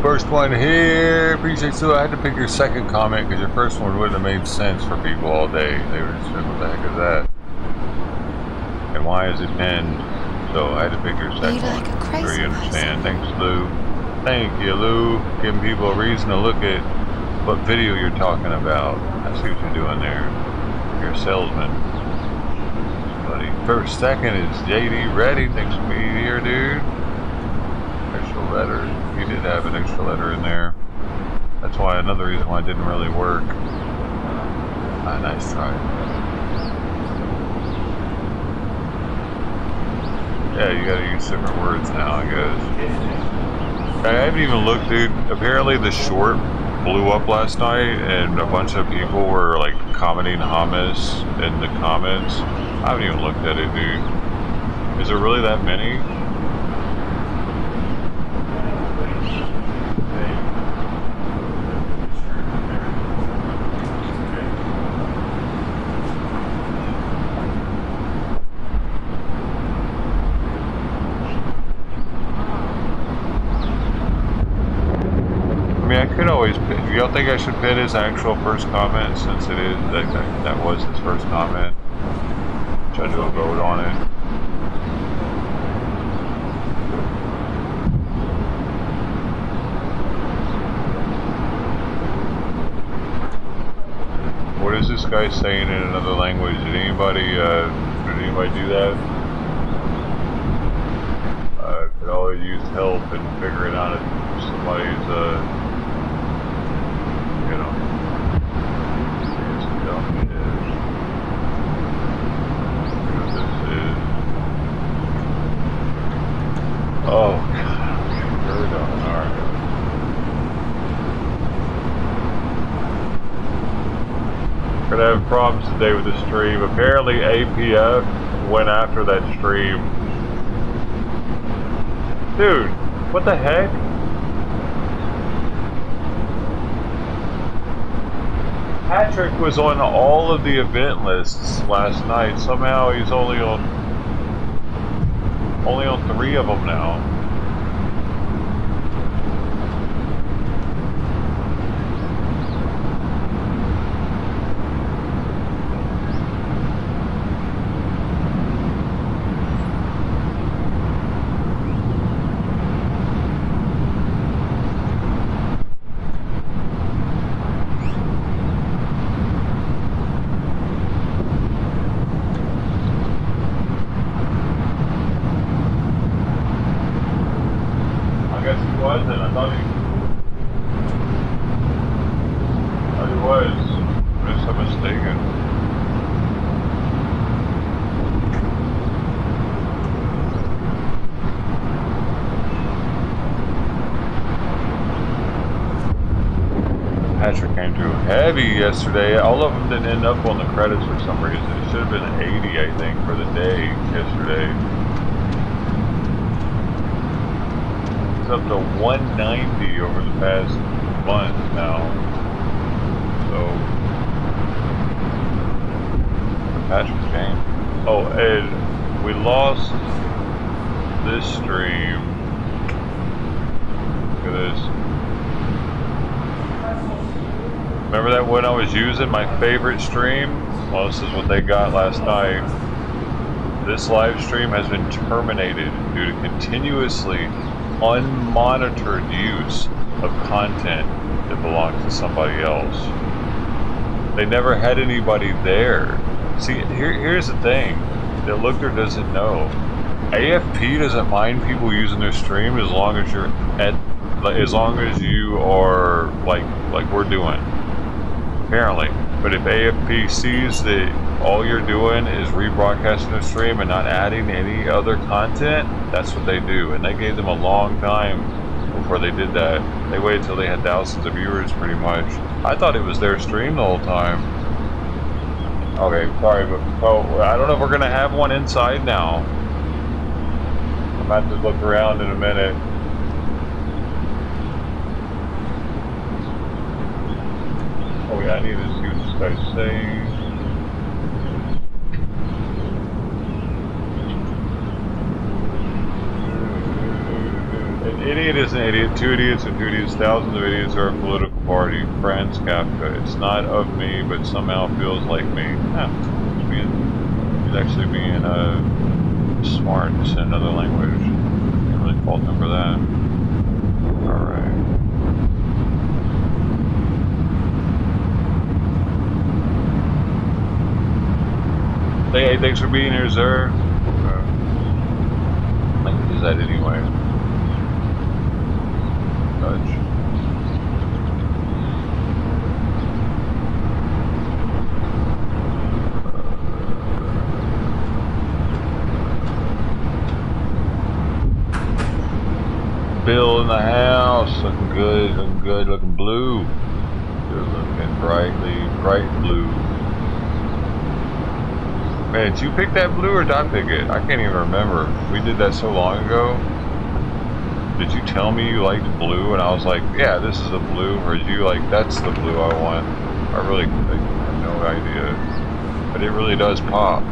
First one here. Appreciate so I had to pick your second comment because your first one wouldn't have made sense for people all day. They were just like, what the heck is that? And why is it pinned? So I had to pick your second like one. a crazy Sure you understand. person. Thanks, Lou. Thank you, Lou. Giving people a reason to look at what video you're talking about. I see what you're doing there. You're a salesman. Buddy. First second is JD Ready. Thanks for being here, dude. Extra letter. You did have an extra letter in there. That's why another reason why it didn't really work. Ah, nice try. Yeah, you gotta use different words now, I guess. I haven't even looked, dude. Apparently the short blew up last night and a bunch of people were like commenting hummus in the comments. I haven't even looked at it, dude. Is there really that many? I could always pin. You don't think I should pin his actual first comment since it is that was his first comment? Should I do a vote on it? What is this guy saying in another language? Did anybody do that? Could always use help in figuring out if somebody's oh, gonna have problems today with the stream. Apparently APF went after that stream. Dude, what the heck? Patrick was on all of the event lists last night. Somehow he's only on 3 of them now. Yesterday, all of them didn't end up on the credits for some reason. It should have been 80, I think, for the day yesterday. It's up to 190 over the past month now. So, Patrick's game. Oh, and we lost this stream. Look at this. Remember that one I was using, my favorite stream? Well, this is what they got last night. This live stream has been terminated due to continuously unmonitored use of content that belongs to somebody else. They never had anybody there. See, here's the thing that Looker doesn't know. AFP doesn't mind people using their stream as long as you're you are like we're doing. Apparently, but if AFP sees that all you're doing is rebroadcasting the stream and not adding any other content, that's what they do. And they gave them a long time before they did that. They waited till they had thousands of viewers, pretty much. I thought it was their stream the whole time. Okay, sorry, but I don't know if we're gonna have one inside now. I'm about to look around in a minute. Oh yeah, I need to see what this guy's saying. Idiot is an idiot. Two idiots are two idiots. Thousands of idiots are a political party. Franz Kafka. It's not of me, but somehow feels like me. He's actually being smart in another language. Can't really fault him for that. Alright. Hey, thanks for being here, sir. Language is that anyway? Dutch. Bill in the house, looking good, looking blue. Good looking bright blue. Man, did you pick that blue or did I pick it? I can't even remember. We did that so long ago. Did you tell me you liked blue and I was like, yeah, this is the blue, or did you like, that's the blue I want? I really have no idea. But it really does pop.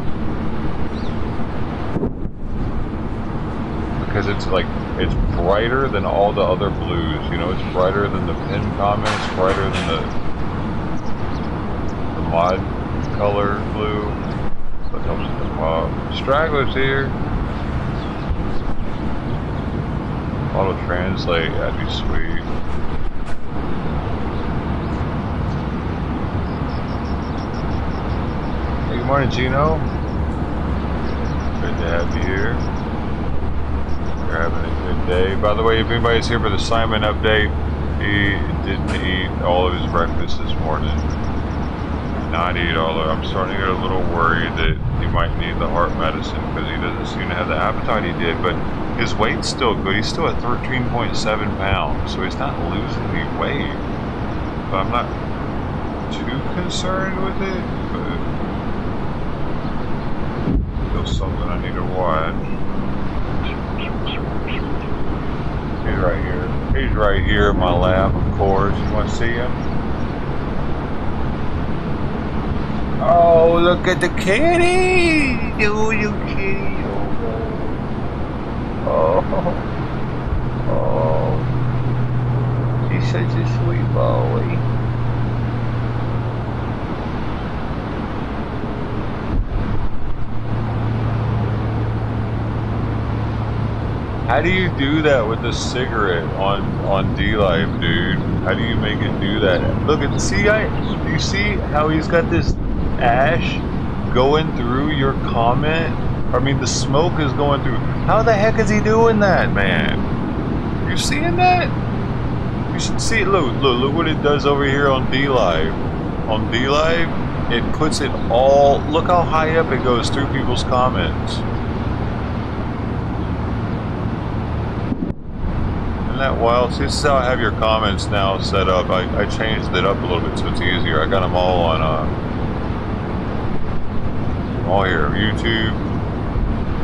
Because it's like, it's brighter than all the other blues, you know, it's brighter than the pin comments, brighter than the mod color blue. But helps it to pop. Stragglers here. Auto translate, that'd be sweet. Hey, good morning, Gino. Good to have you here. You're having a good day. By the way, if anybody's here for the Simon update, he didn't eat all of his breakfast this morning. Not eat all of it. I'm starting to get a little worried that he might need the heart medicine because he doesn't seem to have the appetite he did, but his weight's still good. He's still at 13.7 pounds, so he's not losing any weight. But I'm not too concerned with it, but still something I need to watch. He's right here. He's right here in my lap, of course. You want to see him? Oh, look at the kitty! Oh, you kitty! Oh, he's such a sweet boy. How do you do that with a cigarette on D-Life, dude? How do you make it do that? Look at, see, do you see how he's got this ash going through your comment? I mean, the smoke is going through. How the heck is he doing that, man? You seeing that? You should see it. Look what it does over here on D-Live. On D-Live, it puts it all, look how high up it goes through people's comments. Isn't that wild? See, this is how I have your comments now set up. I changed it up a little bit so it's easier. I got them all on, all here. YouTube,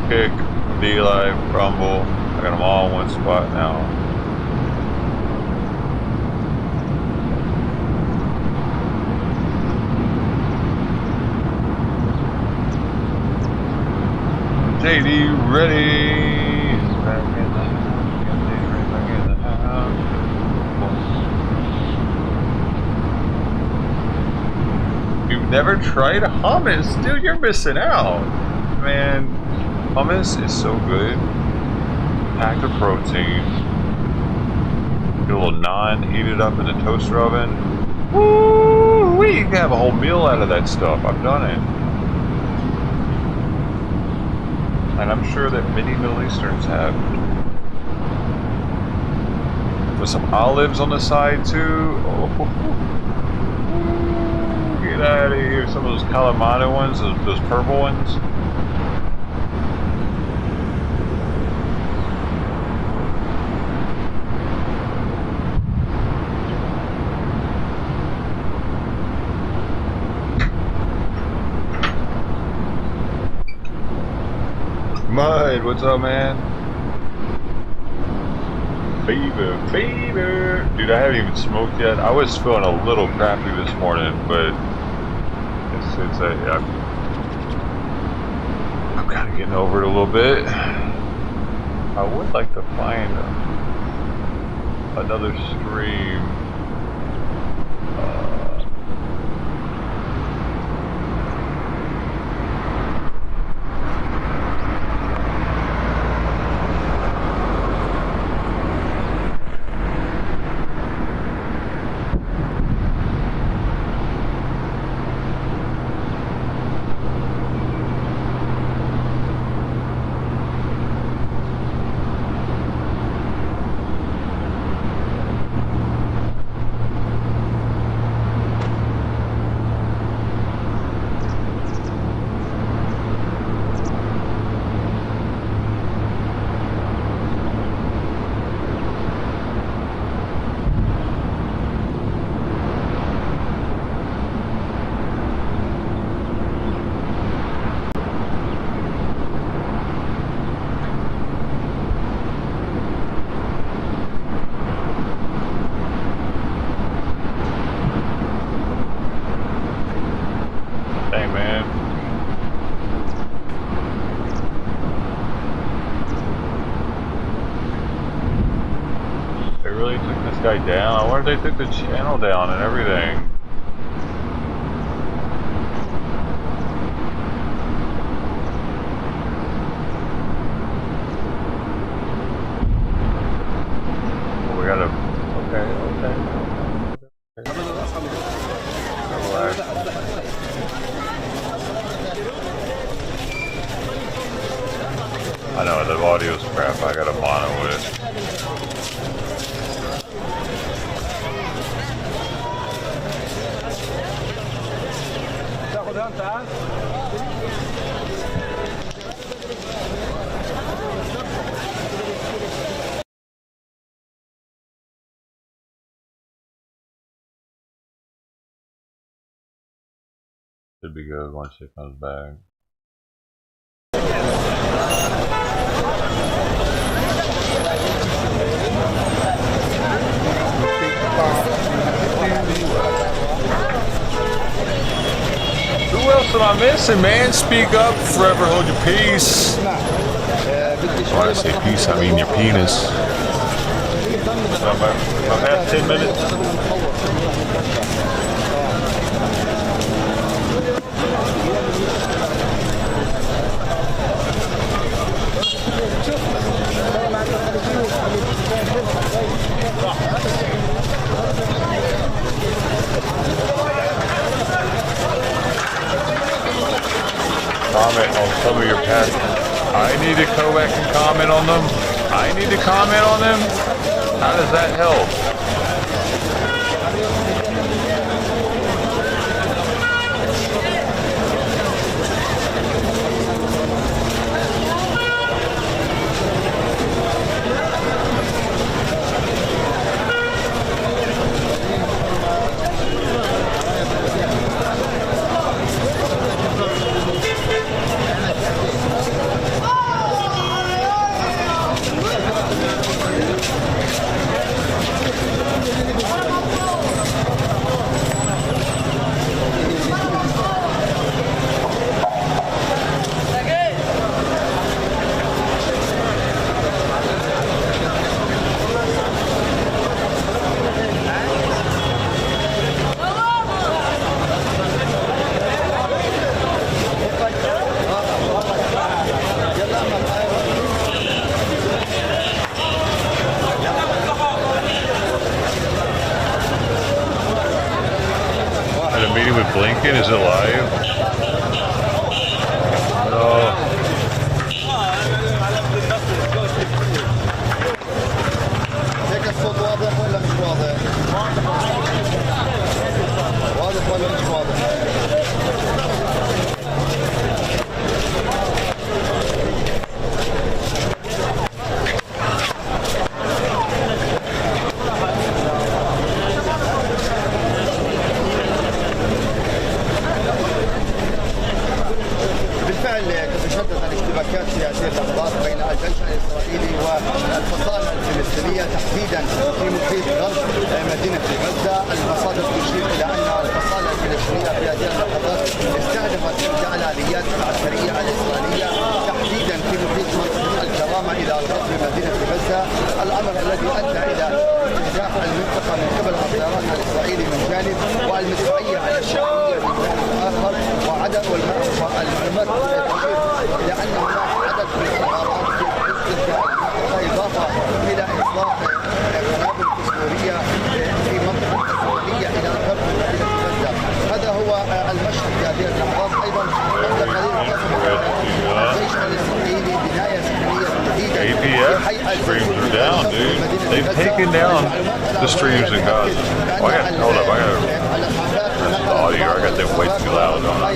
Kick, D-Live, Rumble. I got them all in one spot now. JD ready. Back in the house. You've never tried hummus? Dude, you're missing out. Man, hummus is so good. Packed of protein. Get a little naan heated up in the toaster oven. Woo! We can have a whole meal out of that stuff. I've done it. And I'm sure that many Middle Easterns have. With some olives on the side too. Oh, get out of here. Some of those Kalamata ones, those purple ones. Mud, what's up, man? Fever. Dude, I haven't even smoked yet. I was feeling a little crappy this morning, but I'm kind of getting over it a little bit. I would like to find another stream. Guy down. I wonder if they took the channel down and everything. Oh, we gotta. Okay. Relax. I know the audio's crap. I gotta mono it. Should be good once she comes back. Who else am I missing, man? Speak up, forever hold your peace. When I say peace, I mean your penis. I've had 10 minutes. Comment on some of your past. I need to go back and comment on them. I need to comment on them. How does that help? Blinken, is it live? No. هيك الصوت واضح ولا مش واضح؟ واضح ولا مش واضح؟ تشدد الاشتباكات في هذه اللحظات بين الجيش الإسرائيلي والفصائل الفلسطينية تحديدا في محيط غرب مدينة غزة. المصادر تشير إلى أن الفصائل الفلسطينية في هذه اللحظات استهدفت إحدى الآليات العسكرية الإسرائيلية تحديدا في محيط منطقة الجرار انضم إلى غزو مدينة غزة، الأمر الذي أدى إلى استهداف المنطقة من قبل الطيران الإسرائيلي من جانب، والمدفعية الإسرائيلية من جانب آخر، والمعلومات تشير إلى أن هناك عدد من الغارات في المنطقة، إضافة إلى إطلاق قنابل فسفورية في منطقة السودانية إلى غرب مدينة غزة. هذا هو المشهد في هذه اللحظات. أيضا قبل قليل الجيش الإسرائيلي بناية سكنية جديدة في حي streams are down, dude. They've taken down the streams in Gaza. Oh, hold up, I got the audio. I got that way too loud on it.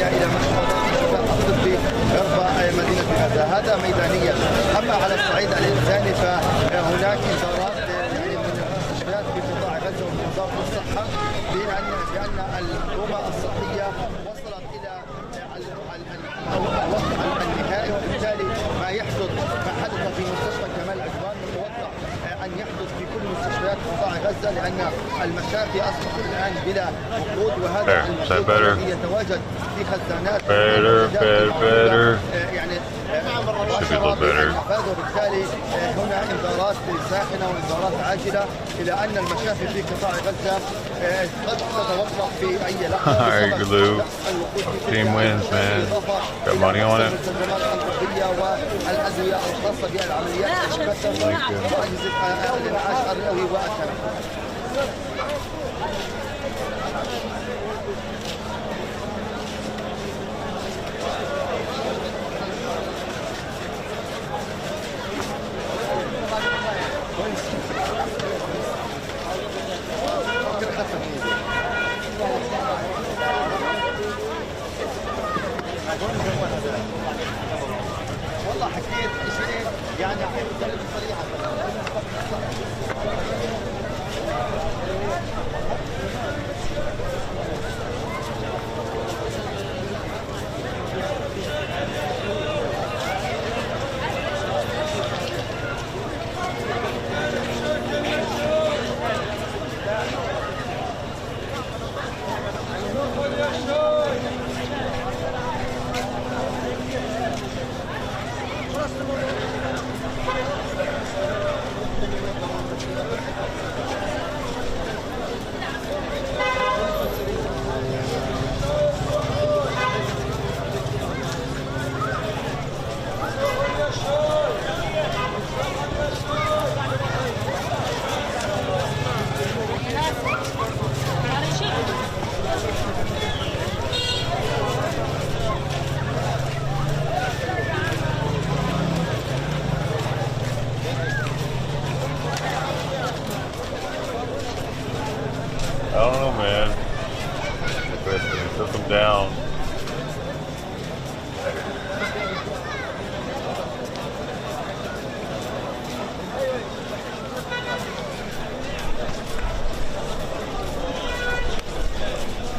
مدينة غزة هذا ميدانيا. أما على الصعيد الإنساني فهناك انذارات من المستشفيات في قطاع غزة ومن وزارة الصحة بأن المنظومة الصحية وصلت إلى الوضع النهائي، وبالتالي ما حدث في مستشفى كمال عدوان متوقع أن يحدث في كل مستشفيات قطاع غزة، لأن المشافي أصبحت الآن بلا وقود، وهذا المشروع الذي يتواجد في خزانات يعني وبالتالي هنا انذارات ساخنة وانذارات عاجلة إلى أن المشافي في قطاع غزة قد تتوقف في أي لحظة. Alright, Glue. Team wins, man. Got money on it. والأدوية الخاصة بالعمليات المكثفة وأجهزة الإنعاش الرئوي والتنفس. والله حكيت شيء يعني صريحة. I don't know, man. But they took them down.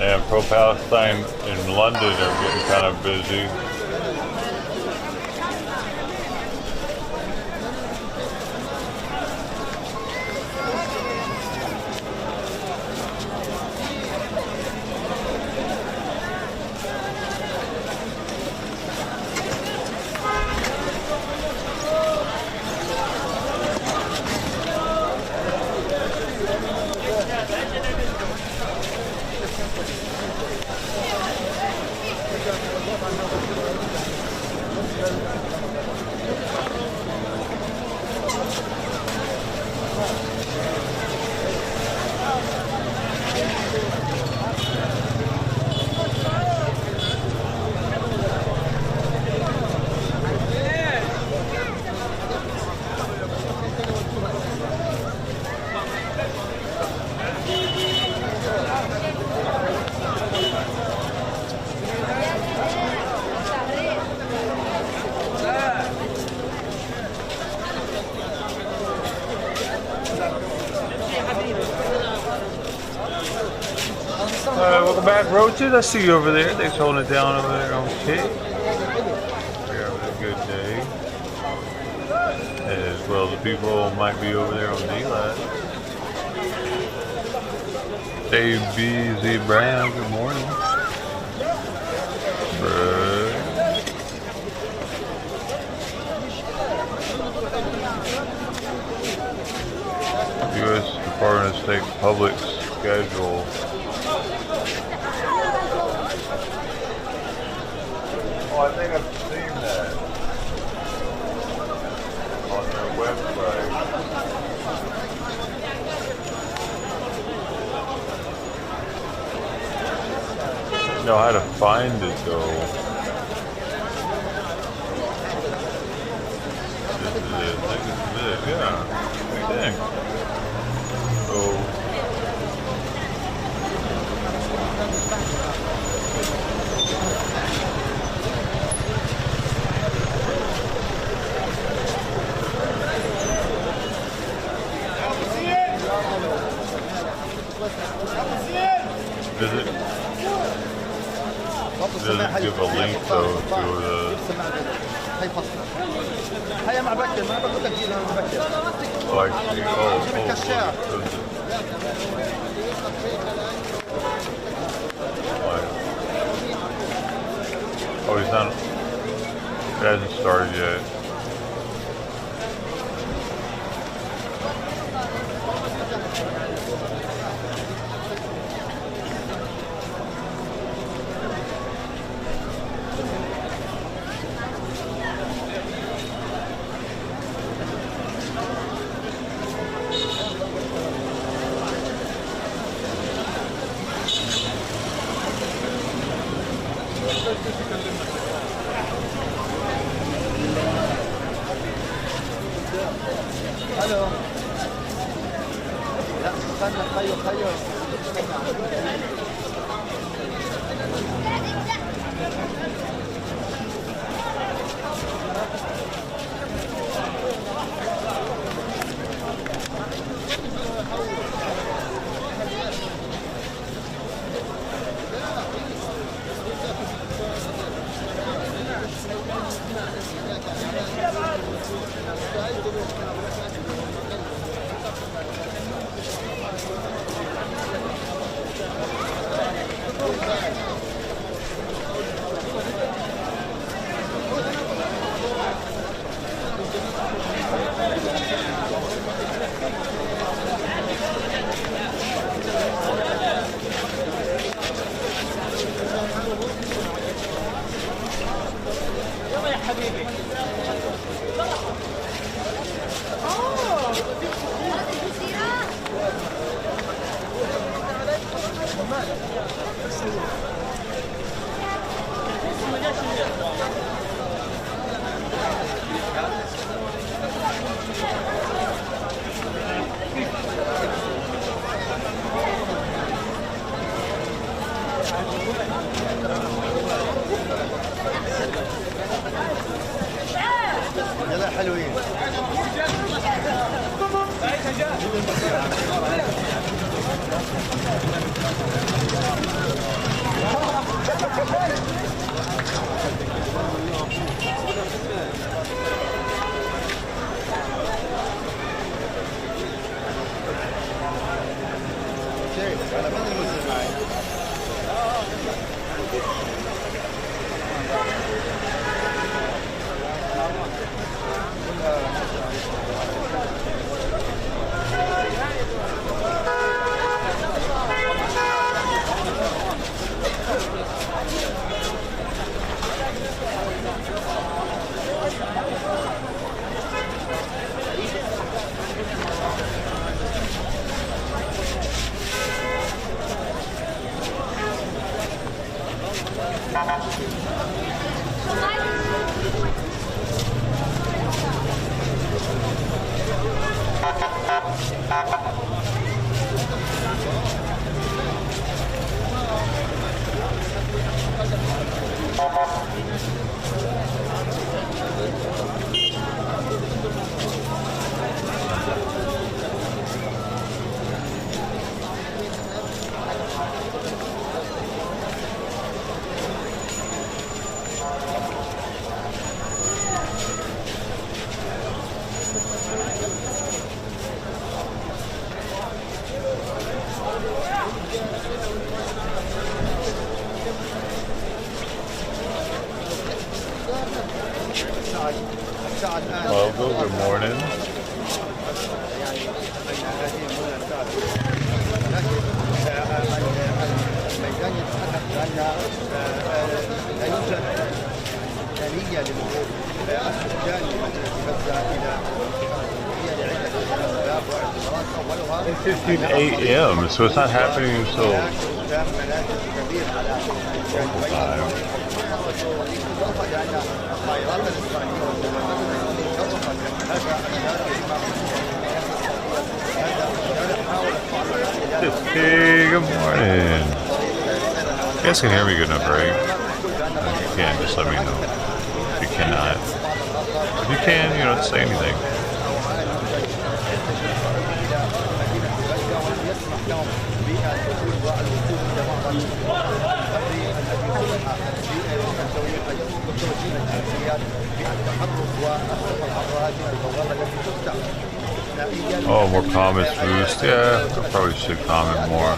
And pro-Palestine in London are getting kind of busy. Welcome back, Roaches. I see you over there. They're holding it down over there on Kick. We're having a good day. As well as the people might be over there on D-Line. Dave B. Z. Brown, good morning. Bruh. Department of State public schedule. Oh, I think I've seen that on their website. I know how to find it though. This is it. I think this is it. Yeah. What do you think? So. Doesn't give a link though to the. Oh, I see. Oh, he's not. It hasn't started yet. الو لا استنى خيو يلا حلوين شيء انا ما نزل معي Well, good morning. 8:15 a.m., so it's not happening until local time. Hey, good morning. You guys can hear me good enough, right? If you can, just let me know. If you cannot. If you can, you don't have to say anything. Oh, more comments boost. Yeah, I probably should comment more.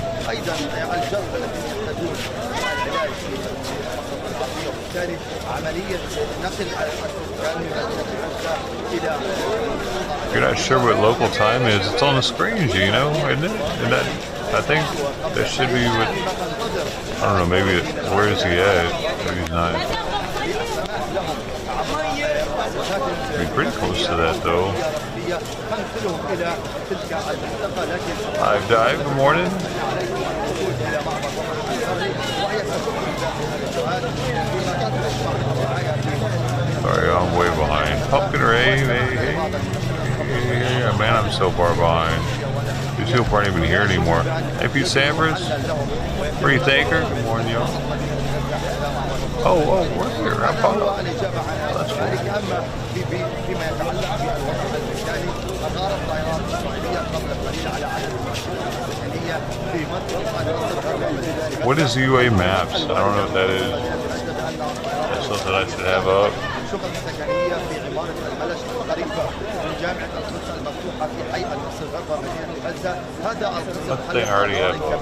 If you're not sure what local time is, it's on the screens, you know, isn't it? And that, I think that should be what, I don't know, maybe, where is he at? Maybe he's not. Be pretty close to that, though. I've dived, good morning. Sorry, I'm way behind. Pumpkin Ray, hey, man, I'm so far behind. These people aren't even here anymore. Hey, Pete Sampras, Free Thinker, good morning, y'all. Oh, we're here. I found out. That's cool. What is UA Maps? I don't know what that is. That's something I should have up. That thing I already have up.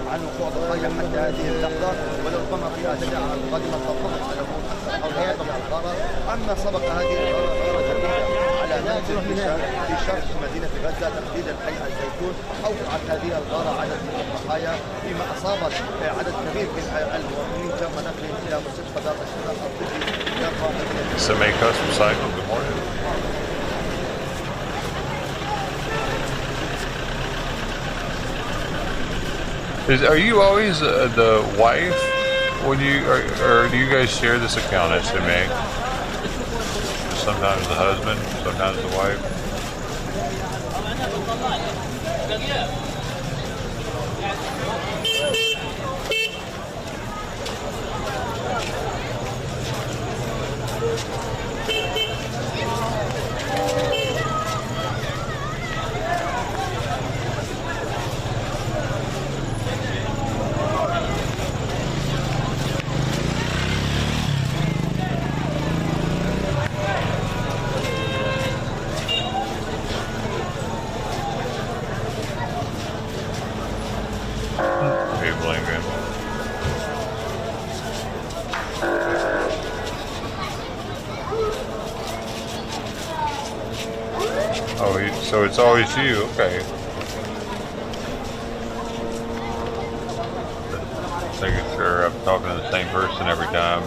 عن وقوع ضحايا حتى هذه اللحظة ولربما في أشياء قادمة تطلق على الحياة مع الغارة. أما سبق هذه الغارة جديدة على نهج في شرق مدينة غزة تحديدا حي الزيتون أوقعت هذه الغارة عدد من الضحايا فيما أصابت عدد كبير من المواطنين تم نقلهم إلى مستشفى دار الشفاء الطبي يرفع مدينة. Semi Custom Cycle, good morning. Are you always the wife when you, or do you guys share this account at SMA? Sometimes the husband, sometimes the wife. So it's always you, okay. Making sure I'm talking to the same person every time.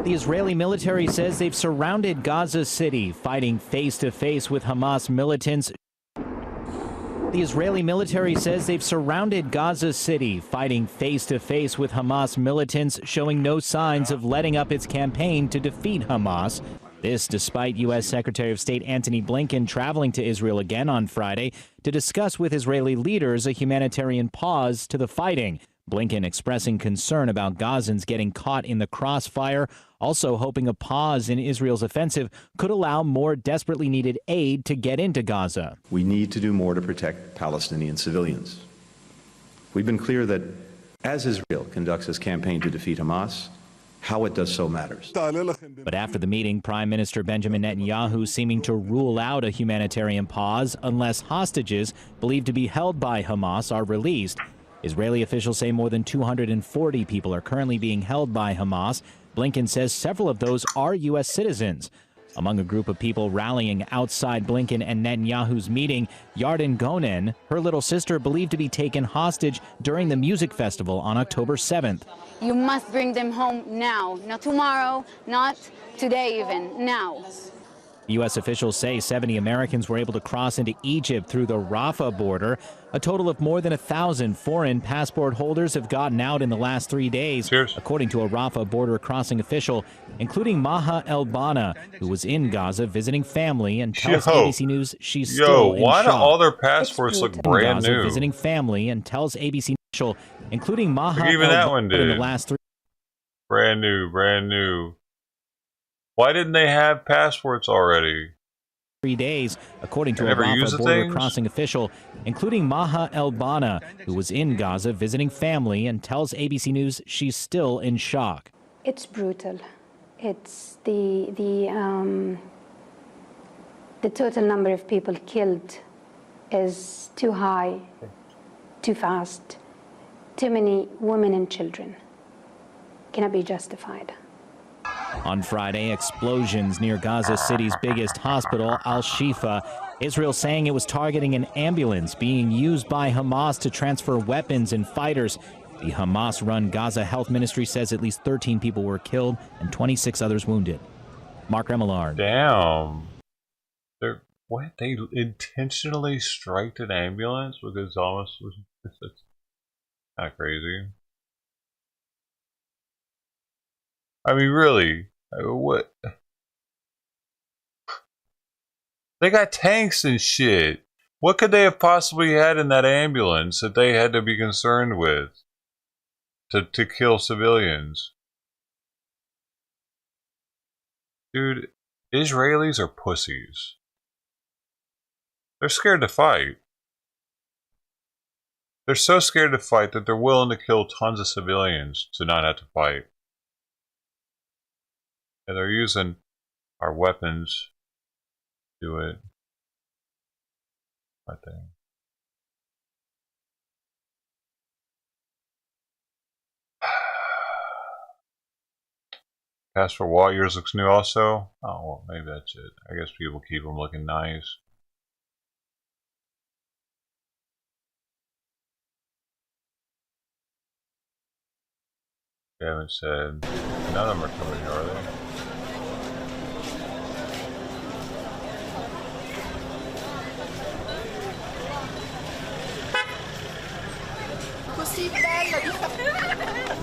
The Israeli military says they've surrounded Gaza City, fighting face-to-face with Hamas militants. The Israeli military says they've surrounded Gaza City, fighting face-to-face with Hamas militants, showing no signs of letting up its campaign to defeat Hamas. This despite U.S. Secretary of State Antony Blinken traveling to Israel again on Friday to discuss with Israeli leaders a humanitarian pause to the fighting. Blinken expressing concern about Gazans getting caught in the crossfire, also hoping a pause in Israel's offensive could allow more desperately needed aid to get into Gaza. We need to do more to protect Palestinian civilians. We've been clear that as Israel conducts its campaign to defeat Hamas, How it does so matters. But after the meeting, Prime Minister Benjamin Netanyahu seeming to rule out a humanitarian pause unless hostages believed to be held by Hamas are released. Israeli officials say more than 240 people are currently being held by Hamas. Blinken says several of those are U.S. citizens. Among a group of people rallying outside Blinken and Netanyahu's meeting, Yarden Gonen, her little sister believed to be taken hostage during the music festival on October 7th. You must bring them home now, not tomorrow, not today even, now. U.S. officials say 70 Americans were able to cross into Egypt through the Rafah border. A total of more than 1,000 foreign passport holders have gotten out in the last 3 days, according to a Rafah border crossing official, including Maha El-Bana, who was in Gaza visiting family and tells ABC News she's still in shock. Why do all their passports look brand new? Visiting family and tells ABC News, including Maha even that one did. in the last 3 brand new. Why didn't they have passports already? 3 days, according to a Rafah border crossing official, including Maha El-Bana, who was in Gaza visiting family and tells ABC News she's still in shock. It's brutal. It's the total number of people killed is too high, too fast. Too many women and children cannot be justified. On Friday, explosions near Gaza City's biggest hospital, Al-Shifa. Israel saying it was targeting an ambulance being used by Hamas to transfer weapons and fighters. The Hamas-run Gaza Health Ministry says at least 13 people were killed and 26 others wounded. Mark Remillard. Damn. They intentionally striked an ambulance because Hamas was... That's kind of crazy. I mean, really, what? They got tanks and shit. What could they have possibly had in that ambulance that they had to be concerned with to kill civilians? Dude, Israelis are pussies. They're scared to fight. They're so scared to fight that they're willing to kill tons of civilians to not have to fight. And they're using our weapons to do it. I think. Passport wall, yours looks new also? Oh, well, maybe that's it. I guess people keep them looking nice. They haven't said. None of them are coming, are they?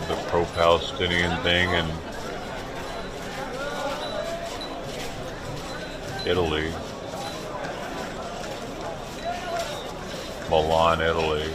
The pro-Palestinian thing in Italy. Milan, Italy.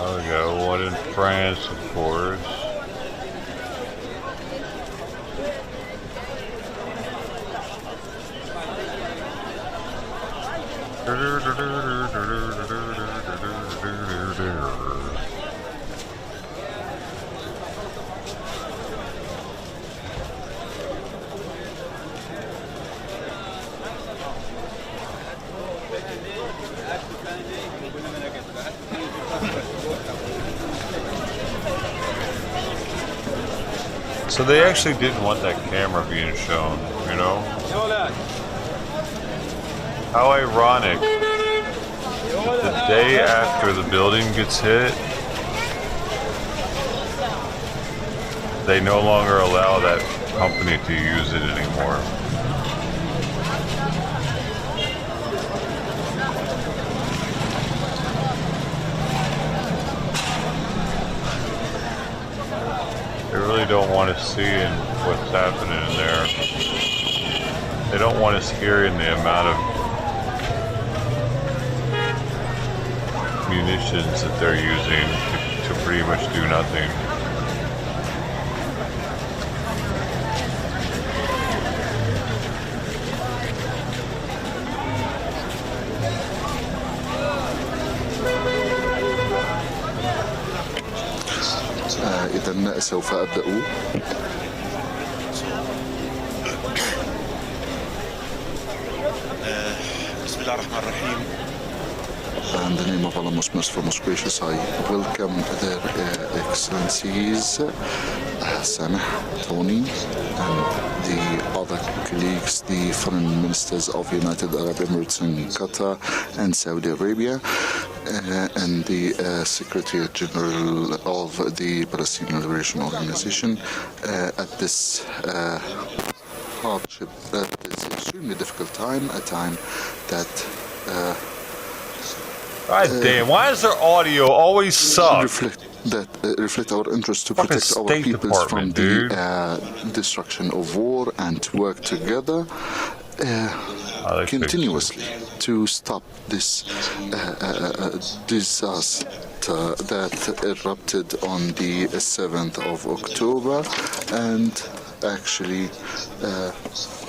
We got one in France, of course. So they actually didn't want that camera being shown, you know? How ironic. The day after the building gets hit, they no longer allow that company to use it anymore. They really don't want to see what's happening in there. They don't want to scare in the amount of munitions that they're using to pretty much do nothing. إذن سوف أبدأ. بسم الله الرحمن الرحيم. In the name of Allah, most merciful, most gracious, I welcome their excellencies, Sameh, Tony, and the other colleagues, the foreign ministers of United Arab Emirates and Qatar and Saudi Arabia, and the Secretary General of the Palestinian Liberation Organization at this hardship, at this extremely difficult time, a time that God damn, why does their audio always suck? reflect our interest to Fucking protect our State peoples from Department, dude. the destruction of war and to work together continuously to stop this disaster that erupted on the 7th of October and actually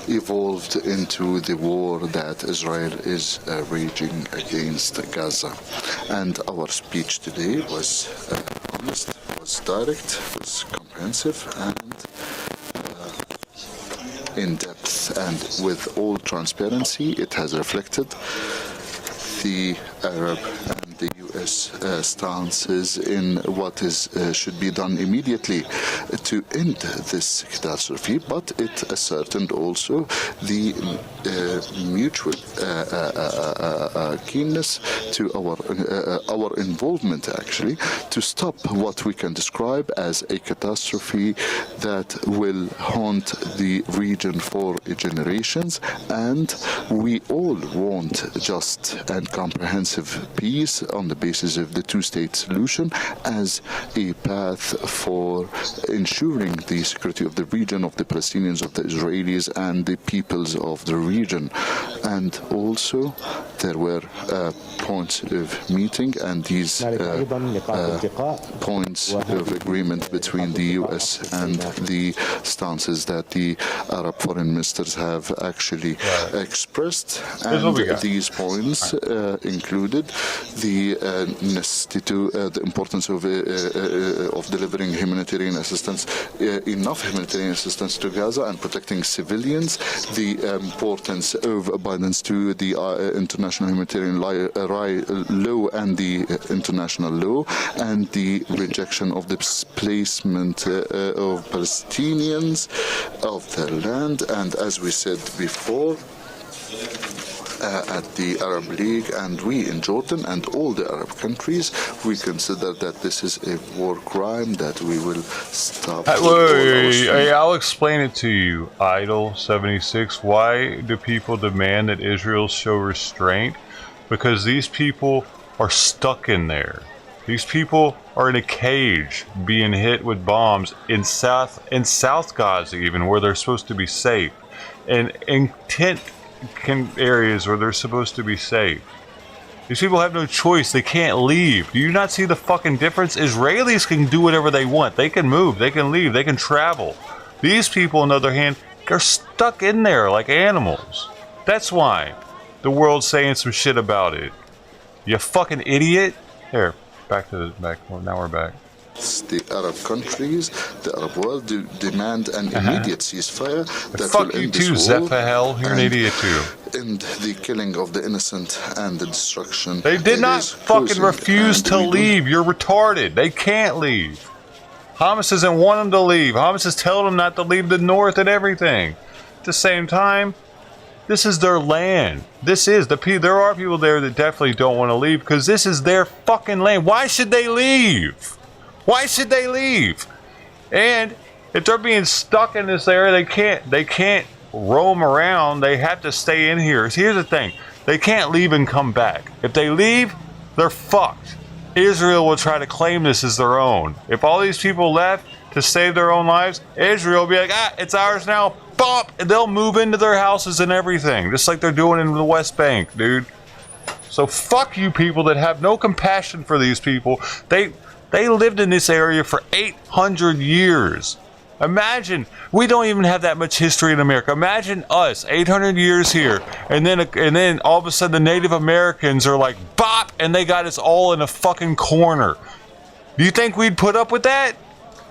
evolved into the war that Israel is waging against Gaza. And our speech today was honest, was direct, was comprehensive, and in depth, and with all transparency. It has reflected the Arab and the U.S. stances in what should be done immediately to end this catastrophe, but it ascertained also the mutual keenness to our involvement, actually, to stop what we can describe as a catastrophe that will haunt the region for generations. And we all want just and comprehensive peace on the basis of the two-state solution as a path for ensuring the security of the region, of the Palestinians, of the Israelis, and the peoples of the region. And also there were points of meeting, and these points of agreement between the U.S. and the stances that the Arab foreign ministers have actually expressed. And these points included the necessity the importance of delivering humanitarian assistance, enough humanitarian assistance to Gaza, and protecting civilians, the importance of abidance to the international humanitarian law and the international law, and the rejection of the displacement of Palestinians of their land. And as we said before, at the Arab League, and we in Jordan and all the Arab countries, we consider that this is a war crime that we will stop. I'll explain it to you, Idol 76. Why do people demand that Israel show restraint? Because these people are stuck in there. These people are in a cage being hit with bombs in South Gaza, even, where they're supposed to be safe, and in tent areas where they're supposed to be safe. These people have no choice. They can't leave. Do you not see the fucking difference? Israelis can do whatever they want. They can move. They can leave. They can travel. These people, on the other hand, are stuck in there like animals. That's why the world's saying some shit about it. You fucking idiot. Here, back to the back. Well, now we're back. The Arab countries, the Arab world demand an immediate ceasefire that fuck will you end too, this war Zephahel. You're an idiot too. End the killing of the innocent and the destruction. They did not fucking refuse to leave. You're retarded. They can't leave. Hamas doesn't want them to leave. Hamas is telling them not to leave the north and everything. At the same time, this is their land. This is there are people there that definitely don't want to leave because this is their fucking land. Why should they leave? Why should they leave? And if they're being stuck in this area, they can't roam around. They have to stay in here. So here's the thing. They can't leave and come back. If they leave, they're fucked. Israel will try to claim this as their own. If all these people left to save their own lives, Israel will be like, it's ours now. Bump! And they'll move into their houses and everything. Just like they're doing in the West Bank, dude. So fuck you people that have no compassion for these people. They lived in this area for 800 years. Imagine, we don't even have that much history in America. Imagine us, 800 years here, and then all of a sudden the Native Americans are like, bop, and they got us all in a fucking corner. Do you think we'd put up with that?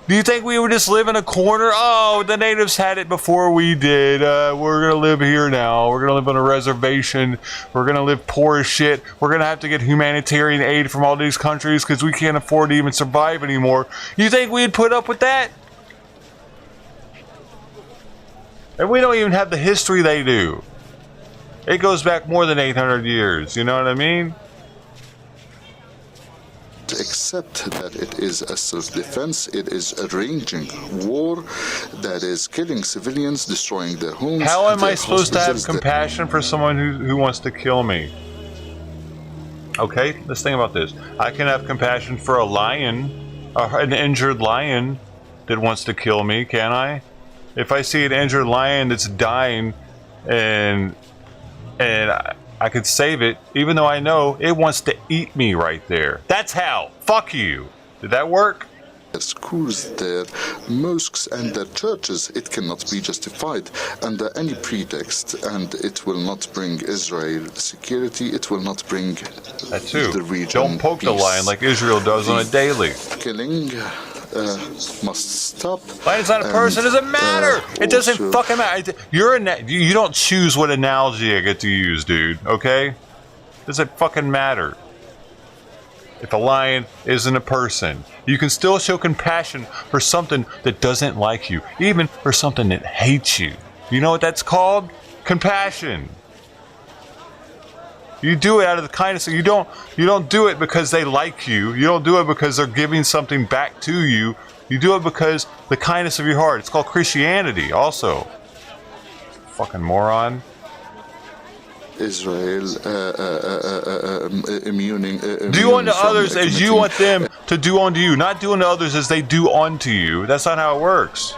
Do you think we would just live in a corner? Oh, the natives had it before we did. We're going to live here now. We're going to live on a reservation. We're going to live poor as shit. We're going to have to get humanitarian aid from all these countries because we can't afford to even survive anymore. You think we'd put up with that? And we don't even have the history they do. It goes back more than 800 years. You know what I mean? Accept that it is a self-defense, it is a raging war that is killing civilians, destroying their homes. How am I supposed to have compassion for someone who wants to kill me? Okay, let's think about this. I can have compassion for a lion, an injured lion that wants to kill me, can I? If I see an injured lion that's dying and I could save it, even though I know it wants to eat me right there. That's how. Fuck you. Did that work? Schools, their mosques and their churches, it cannot be justified under any pretext, and it will not bring Israel security, it will not bring the region Don't poke peace. the lion like Israel does on a daily. Killing must stop. Lion's not a person. It doesn't matter. It doesn't fucking matter. You don't choose what analogy I get to use, dude. Okay? Does it fucking matter? If a lion isn't a person, you can still show compassion for something that doesn't like you, even for something that hates you. You know what that's called? Compassion. You do it out of the kindness. You don't do it because they like you. You don't do it because they're giving something back to you. You do it because the kindness of your heart. It's called Christianity also. Fucking moron. Israel do unto others as you want them to do unto you, not do unto others as they do unto you. That's not how it works.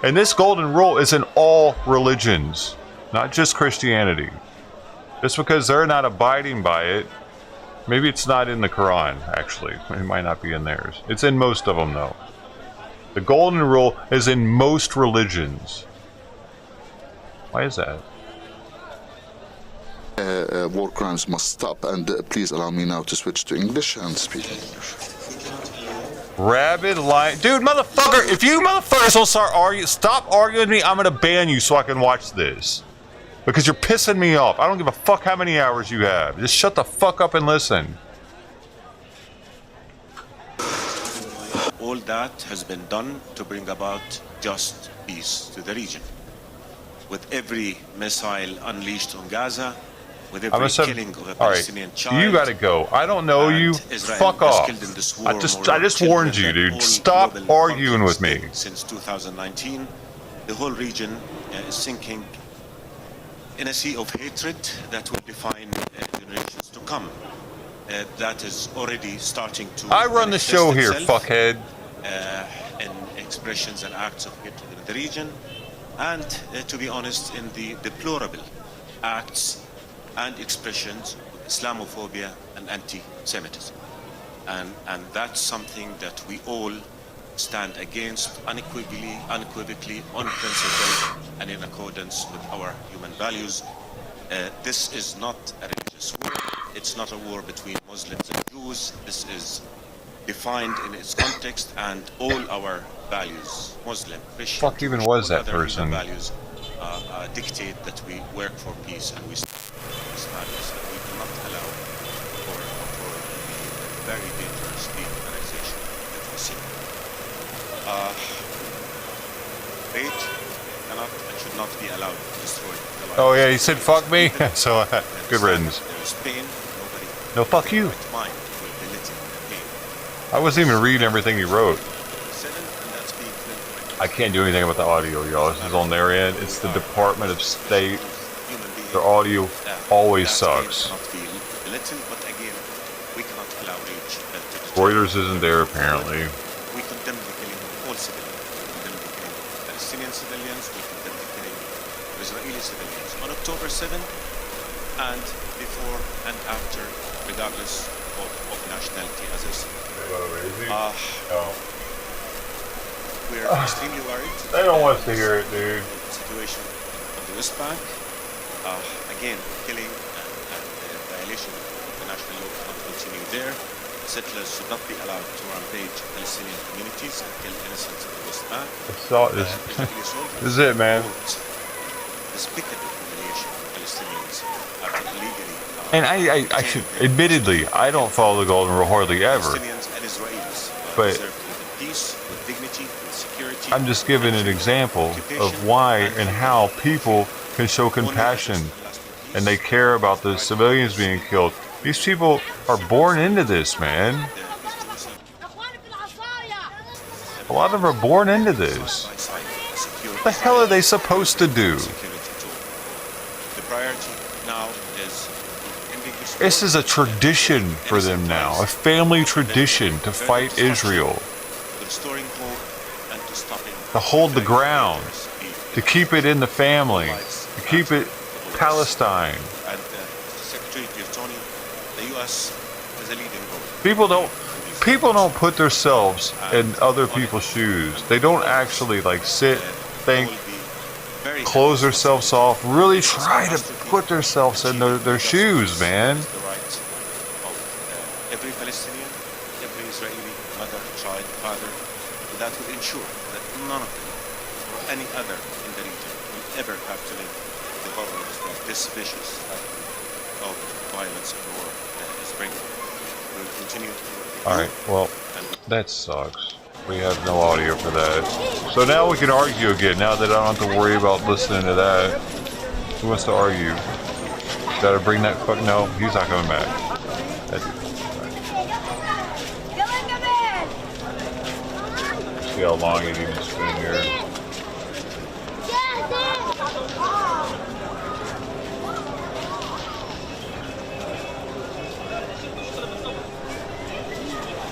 And this golden rule is in all religions, not just Christianity. Just because they're not abiding by it, maybe it's not in the Quran, actually. It might not be in theirs. It's in most of them, though. The golden rule is in most religions. Why is that? War crimes must stop, and please allow me now to switch to English and speak English. Rabid lion, dude, motherfucker! If you motherfuckers don't stop arguing with me, I'm gonna ban you so I can watch this. Because you're pissing me off. I don't give a fuck how many hours you have. Just shut the fuck up and listen. All that has been done to bring about just peace to the region. With every missile unleashed on Gaza, with every killing of a Palestinian child. You gotta go. I don't know you. Fuck off. I just warned you, dude. Stop arguing with me. Since 2019, the whole region is sinking in a sea of hatred that will define generations to come. That is already starting to. I run the show here, fuckhead. In expressions and acts of hatred in the region, and to be honest, in the deplorable acts and expressions of Islamophobia and anti-Semitism. And that's something that we all stand against unequivocally, on principle, and in accordance with our human values. This is not a religious war. It's not a war between Muslims and Jews. This is defined in its context, and all our values, Muslim, Christian, fuck even was that person? Values dictate that we work for peace and we stand for these values. And we do not allow for the very dangerous dehumanization that we see. Rage cannot and should not be allowed to destroy the lives. Oh yeah, he said fuck me. So good riddance. There is pain. Nobody. No, fuck you. Mind will belittle pain. I wasn't even reading everything he wrote. I can't do anything about the audio, y'all. This is on their end. It's the Department of State. Their audio always sucks. Reuters isn't there apparently. We condemn the killing of all civilians. We condemn the killing of Palestinian civilians. We condemn the killing of Israeli civilians on October 7th and before and after, regardless of nationality, as I said. We're extremely worried. They don't want us to hear it, dude. The situation of the West Bank. Again, killing and violation of international law cannot continue there. Settlers should not be allowed to rampage Palestinian communities and kill innocents in the West Bank. This is it, man. Despicable humiliation of Palestinians after illegally. And I should, admittedly, I don't follow the Golden Rule hardly ever. Palestinians and Israelis but deserve to live in peace, with dignity, with security. I'm just giving an example of why and how people can show compassion and they care about the civilians being killed. These people are born into this, man. A lot of them are born into this. What the hell are they supposed to do? The priority now is this is a tradition for them now, a family tradition to fight Israel, to hold the ground, to keep it in the family, to keep it Palestine. People don't put themselves in other people's shoes. They don't actually like sit, think, close themselves off, really try to put themselves in their shoes, man. Every Palestinian, every Israeli, mother, child, father, that would ensure that none of them or any other in the region will ever have to live the horrors that this vicious act of violence and war is bringing. We will continue to work. Alright, well, that sucks. We have no audio for that. So now we can argue again, now that I don't have to worry about listening to that. Who wants to argue? Gotta bring that fuck. No, he's not coming back. That dude. See how long he even spend here.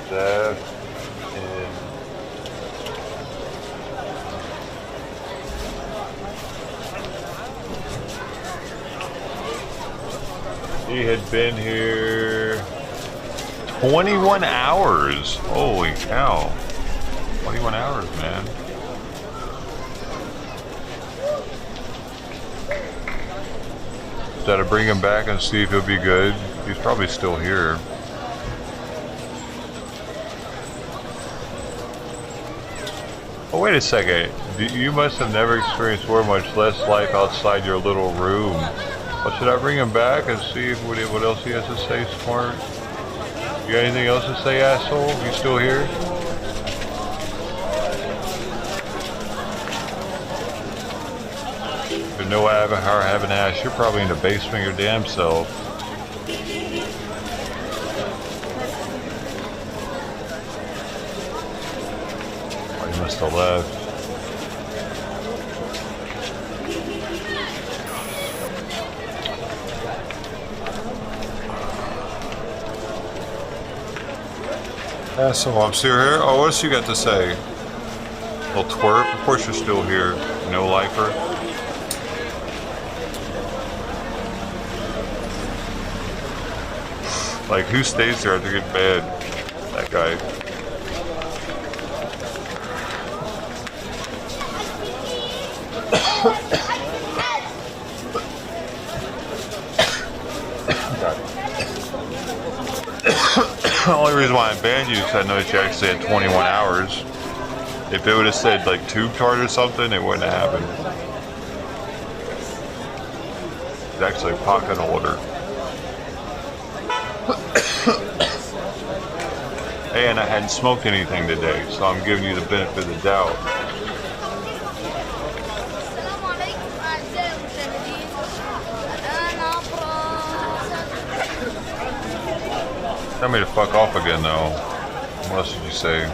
That and he had been here 21 hours. Holy cow. 21 hours, man. Gotta bring him back and see if he'll be good. He's probably still here. Oh, wait a second. You must have never experienced war, much less life outside your little room. Well, should I bring him back and see if what else he has to say, smart? You got anything else to say, asshole? You still here? There's no having ass. You're probably in the basement of your damn self. Oh, you must have left. Asshole, I'm still here. Oh, what else you got to say? Little twerp? Of course you're still here. No lifer. Like, who stays there after getting mad? That guy. The only reason why I banned you is I noticed you actually had 21 hours. If it would have said like tube tart or something, it wouldn't have happened. It's actually a pocket holder. And I hadn't smoked anything today, so I'm giving you the benefit of the doubt. Tell me to fuck off again, though. What else did you say?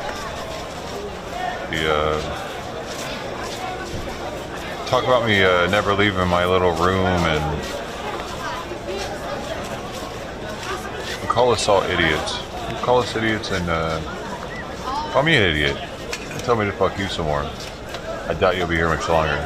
Talk about me never leaving my little room and call us all idiots. You call us idiots and call me an idiot. And tell me to fuck you some more. I doubt you'll be here much longer.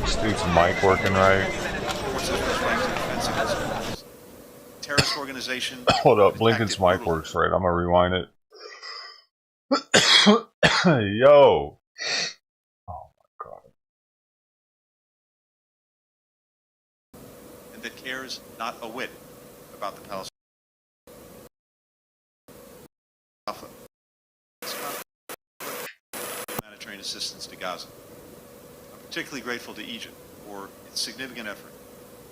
This dude's mic working right. Terrorist organization. Hold up, Lincoln's mic works right. I'm gonna rewind it. Yo. Oh my god. And that cares not a whit about the Palestinians. Humanitarian assistance to Gaza. I'm particularly grateful to Egypt for its significant effort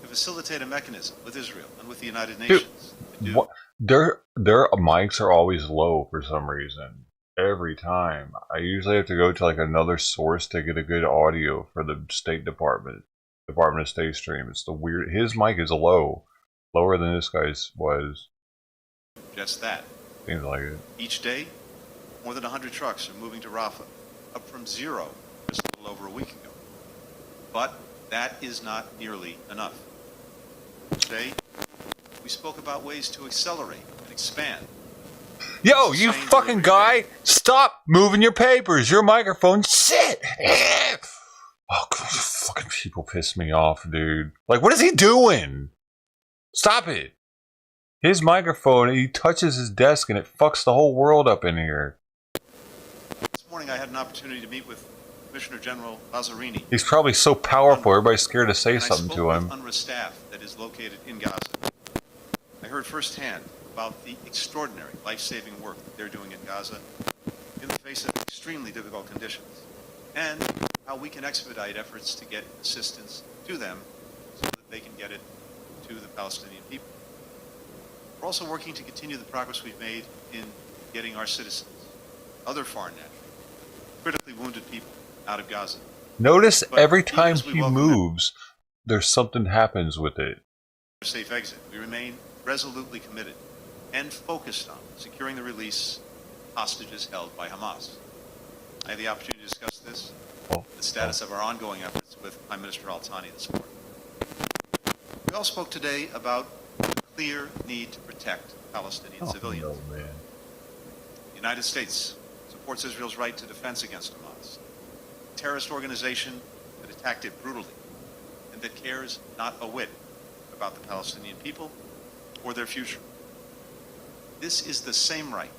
to facilitate a mechanism with Israel and with the United Nations. Dude, what, their mics are always low for some reason. Every time. I usually have to go to like another source to get a good audio for the State Department of State stream. It's the weird. His mic is low, lower than this guy's was. Just that. Seems like it. Each day, more than 100 trucks are moving to Rafah, up from 0 just a little over a week ago. But that is not nearly enough. Today, we spoke about ways to accelerate and expand. Yo, you fucking guy! Stop moving your papers! Your microphone, sit! Oh, God, you fucking people piss me off, dude. Like, what is he doing? Stop it! His microphone, he touches his desk and it fucks the whole world up in here. This morning I had an opportunity to meet with Commissioner General Lazzarini. He's probably so powerful, everybody's scared to say something to him. I spoke with UNRWA staff that is located in Gaza. I heard firsthand about the extraordinary life-saving work that they're doing in Gaza in the face of extremely difficult conditions, and how we can expedite efforts to get assistance to them so that they can get it to the Palestinian people. We're also working to continue the progress we've made in getting our citizens, other foreign nationals, critically wounded people out of Gaza. Notice every time he moves, there's something happens with it. Safe exit. We remain resolutely committed and focused on securing the release of hostages held by Hamas. I had the opportunity to discuss this, the status of our ongoing efforts with Prime Minister Al-Thani this morning. We all spoke today about the clear need to protect Palestinian civilians. No, man. The United States supports Israel's right to defense against Hamas, a terrorist organization that attacked it brutally and that cares not a whit about the Palestinian people or their future. This is the same right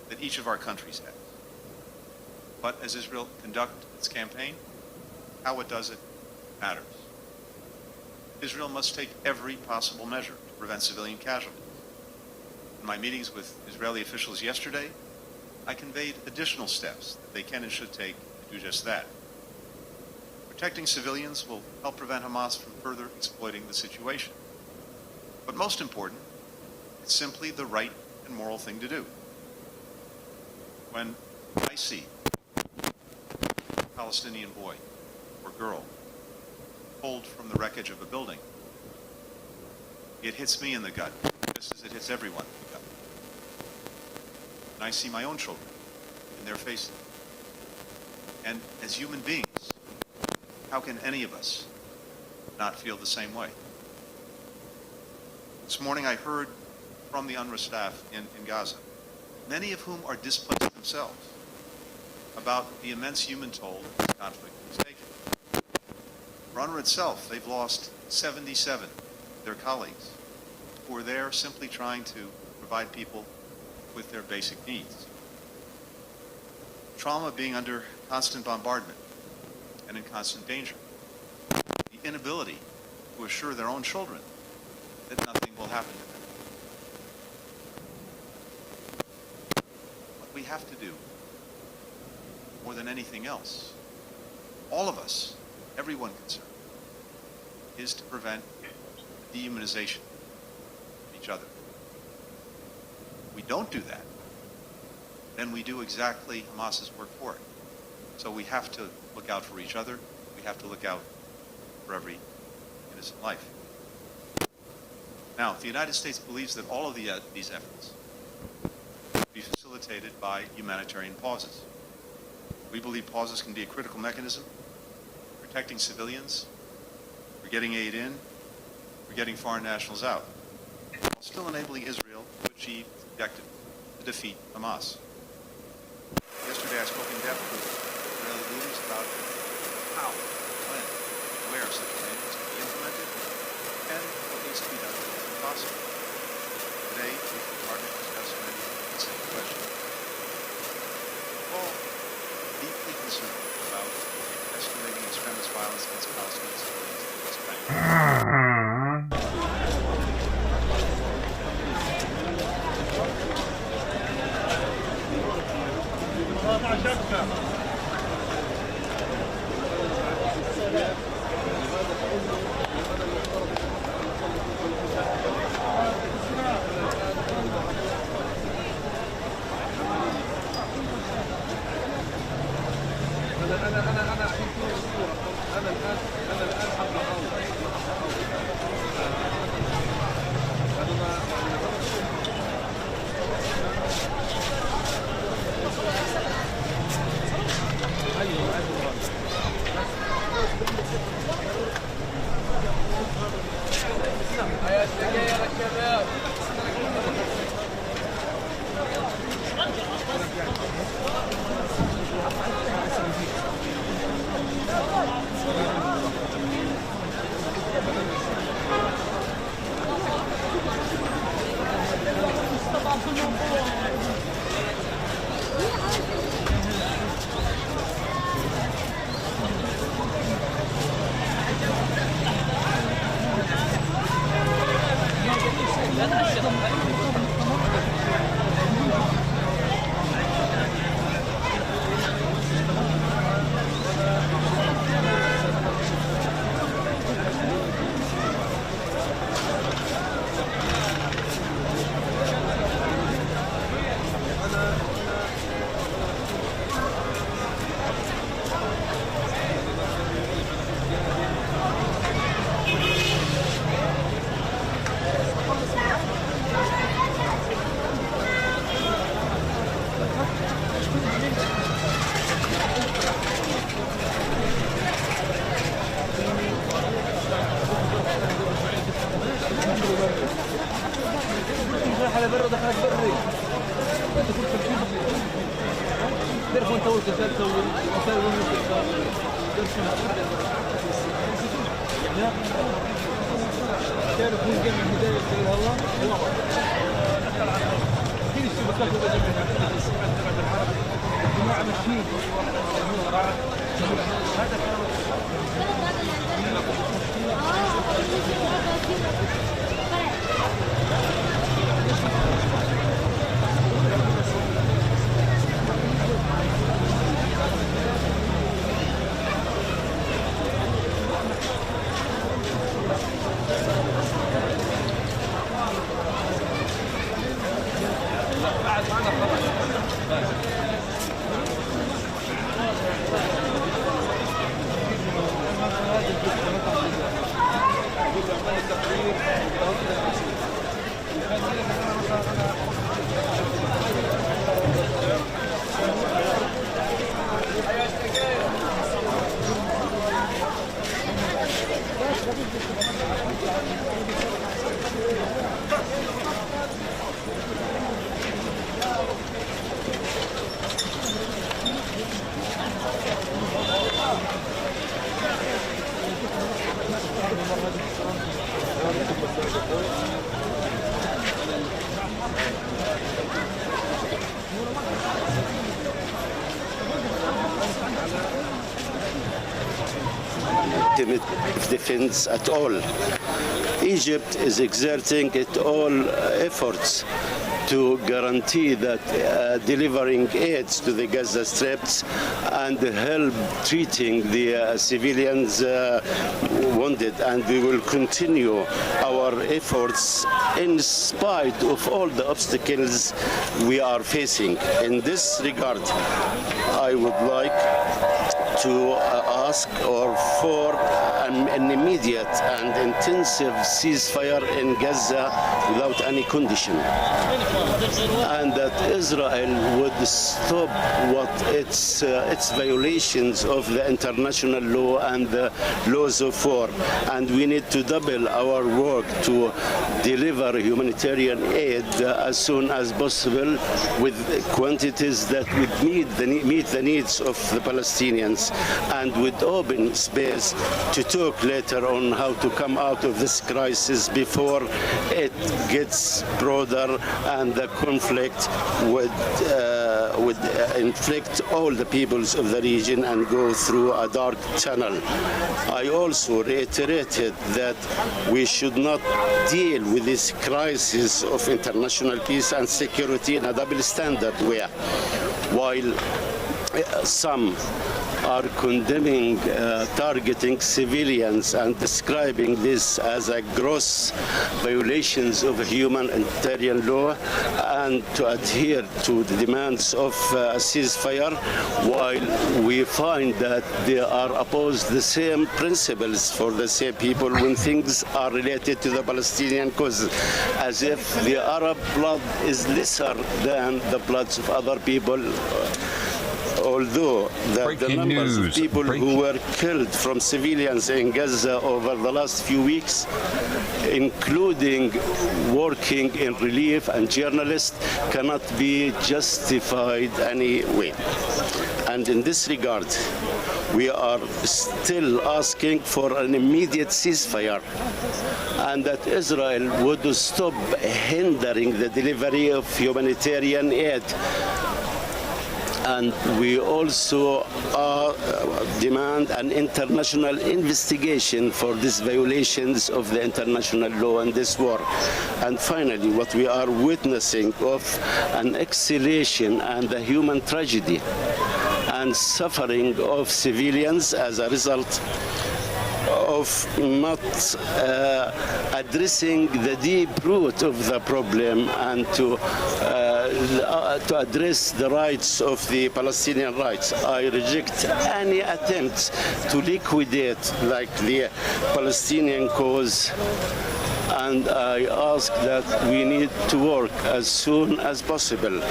that each of our countries has. But as Israel conducts its campaign, how it does it matters. Israel must take every possible measure to prevent civilian casualties. In my meetings with Israeli officials yesterday, I conveyed additional steps that they can and should take to do just that. Protecting civilians will help prevent Hamas from further exploiting the situation. But most important, it's simply the right and moral thing to do. When I see a Palestinian boy or girl pulled from the wreckage of a building, it hits me in the gut, just as it hits everyone in the gut. And I see my own children in their faces. And as human beings, how can any of us not feel the same way. This morning I heard from the UNRWA staff in Gaza, many of whom are displaced themselves, about the immense human toll this conflict has taken. For UNRWA itself, they've lost 77 of their colleagues who are there simply trying to provide people with their basic needs. Trauma being under constant bombardment and in constant danger. The inability to assure their own children that nothing will happen to them. What we have to do, more than anything else, all of us, everyone concerned, is to prevent dehumanization of each other. If we don't do that, then we do exactly Hamas's work for it. So we have to look out for each other. We have to look out for every innocent life. Now, the United States believes that all of these efforts be facilitated by humanitarian pauses. We believe pauses can be a critical mechanism for protecting civilians, for getting aid in, for getting foreign nationals out, while still enabling Israel to achieve its objective, to defeat Hamas. Yesterday I spoke in depth with Israeli leaders about how, when, where such plans can be implemented, and what needs to be done to make it possible. Today, we can partner to discuss many of the same questions. We're all deeply concerned about escalating extremist violence against Palestinian civilians in the West Bank. Defense at all. Egypt is exerting its all efforts to guarantee that delivering aid to the Gaza Strip and help treating the civilians wounded, and we will continue our efforts in spite of all the obstacles we are facing. In this regard, I would like to ask for an immediate and intensive ceasefire in Gaza without any condition, and that Israel would stop what its violations of the international law and the laws of war. And we need to double our work to deliver humanitarian aid as soon as possible with quantities that would meet the needs of the Palestinians, and with open space to talk later on how to come out of this crisis before it gets broader and the conflict would inflict all the peoples of the region and go through a dark tunnel. I also reiterated that we should not deal with this crisis of international peace and security in a double standard way. While some are condemning targeting civilians and describing this as a gross violations of humanitarian law, and to adhere to the demands of ceasefire, while we find that they are opposed the same principles for the same people when things are related to the Palestinian cause, as if the Arab blood is lesser than the bloods of other people. Although the numbers of people who were killed from civilians in Gaza over the last few weeks, including working in relief and journalists, cannot be justified anyway. And in this regard, we are still asking for an immediate ceasefire, and that Israel would stop hindering the delivery of humanitarian aid. And we also demand an international investigation for these violations of the international law in this war. And finally, what we are witnessing of an escalation and a human tragedy and suffering of civilians as a result of not addressing the deep root of the problem and to address the rights of the Palestinian rights. I reject any attempt to liquidate like the Palestinian cause, and I ask that we need to work as soon as possible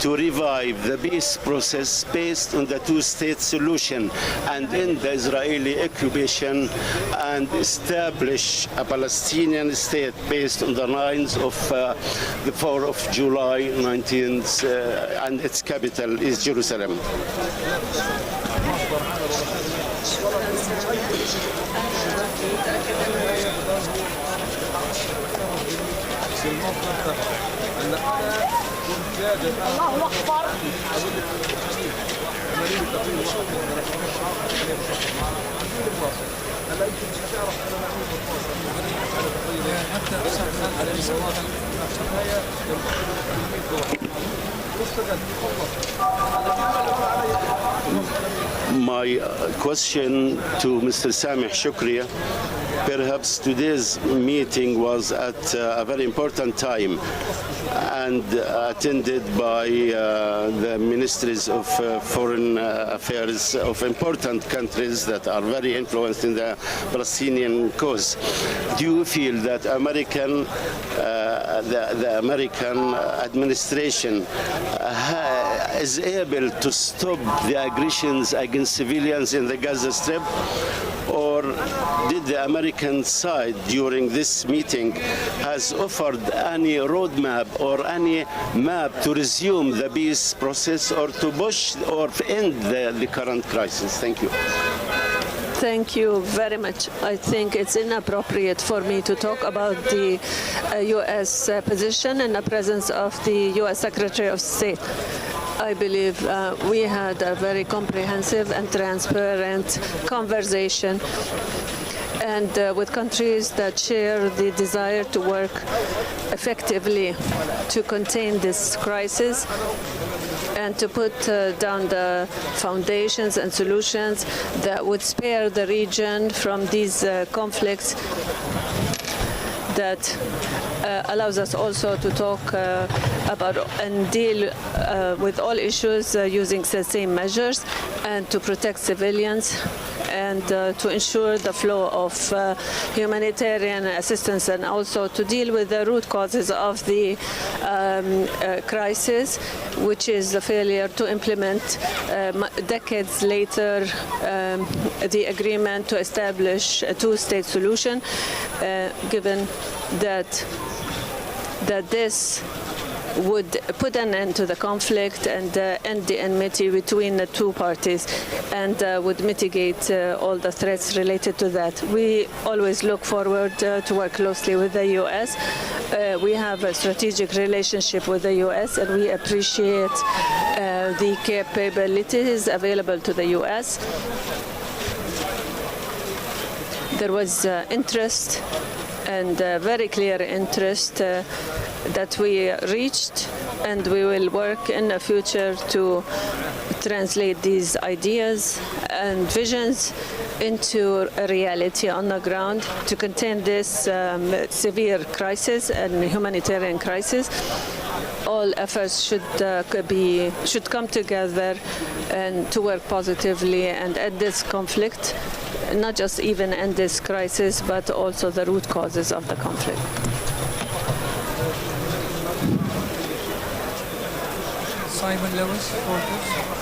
to revive the peace process based on the two-state solution and end the Israeli occupation and establish a Palestinian state based on the lines of the 4th of July 19th, and its capital is Jerusalem. الله أكبر. My question to Mr. Samih Shukri, perhaps today's meeting was at a very important time and attended by the ministries of foreign affairs of important countries that are very influenced in the Palestinian cause. Do you feel that the American administration is able to stop the aggressions against civilians in the Gaza Strip, or did the American side during this meeting has offered any roadmap or any map to resume the peace process or to push or end the current crisis? Thank you. Thank you very much. I think it's inappropriate for me to talk about the U.S. Position in the presence of the U.S. Secretary of State. I believe we had a very comprehensive and transparent conversation, and with countries that share the desire to work effectively to contain this crisis and to put down the foundations and solutions that would spare the region from these conflicts, that allows us also to talk about and deal with all issues using the same measures and to protect civilians and to ensure the flow of humanitarian assistance, and also to deal with the root causes of the crisis, which is the failure to implement decades later the agreement to establish a two-state solution, given that this would put an end to the conflict and end the enmity between the two parties, and would mitigate all the threats related to that. We always look forward to work closely with the U.S. We have a strategic relationship with the U.S. and we appreciate the capabilities available to the U.S. There was interest, and very clear interest, that we reached, and we will work in the future to translate these ideas and visions into a reality on the ground to contain this severe crisis and humanitarian crisis. All efforts should come together and to work positively and end this conflict, not just even end this crisis, but also the root causes of the conflict. Simon Lewis, Reuters.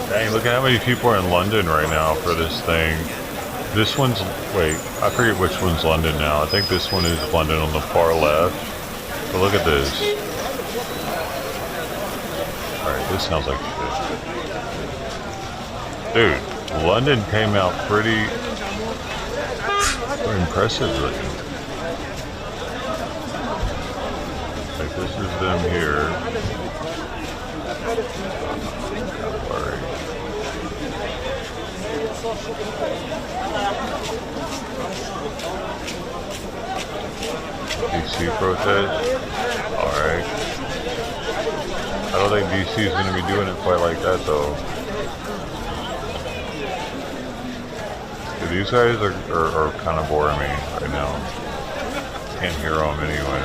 Dang, look at how many people are in London right now for this thing. This one's, wait, I forget which one's London now. I think this one is London on the far left. But look at this. Alright, this sounds like shit. Dude, London came out pretty impressive looking. Like, this is them here. DC protest? Alright. I don't think DC is going to be doing it quite like that though. Dude, these guys are kind of boring me right now. Can't hear them anyway.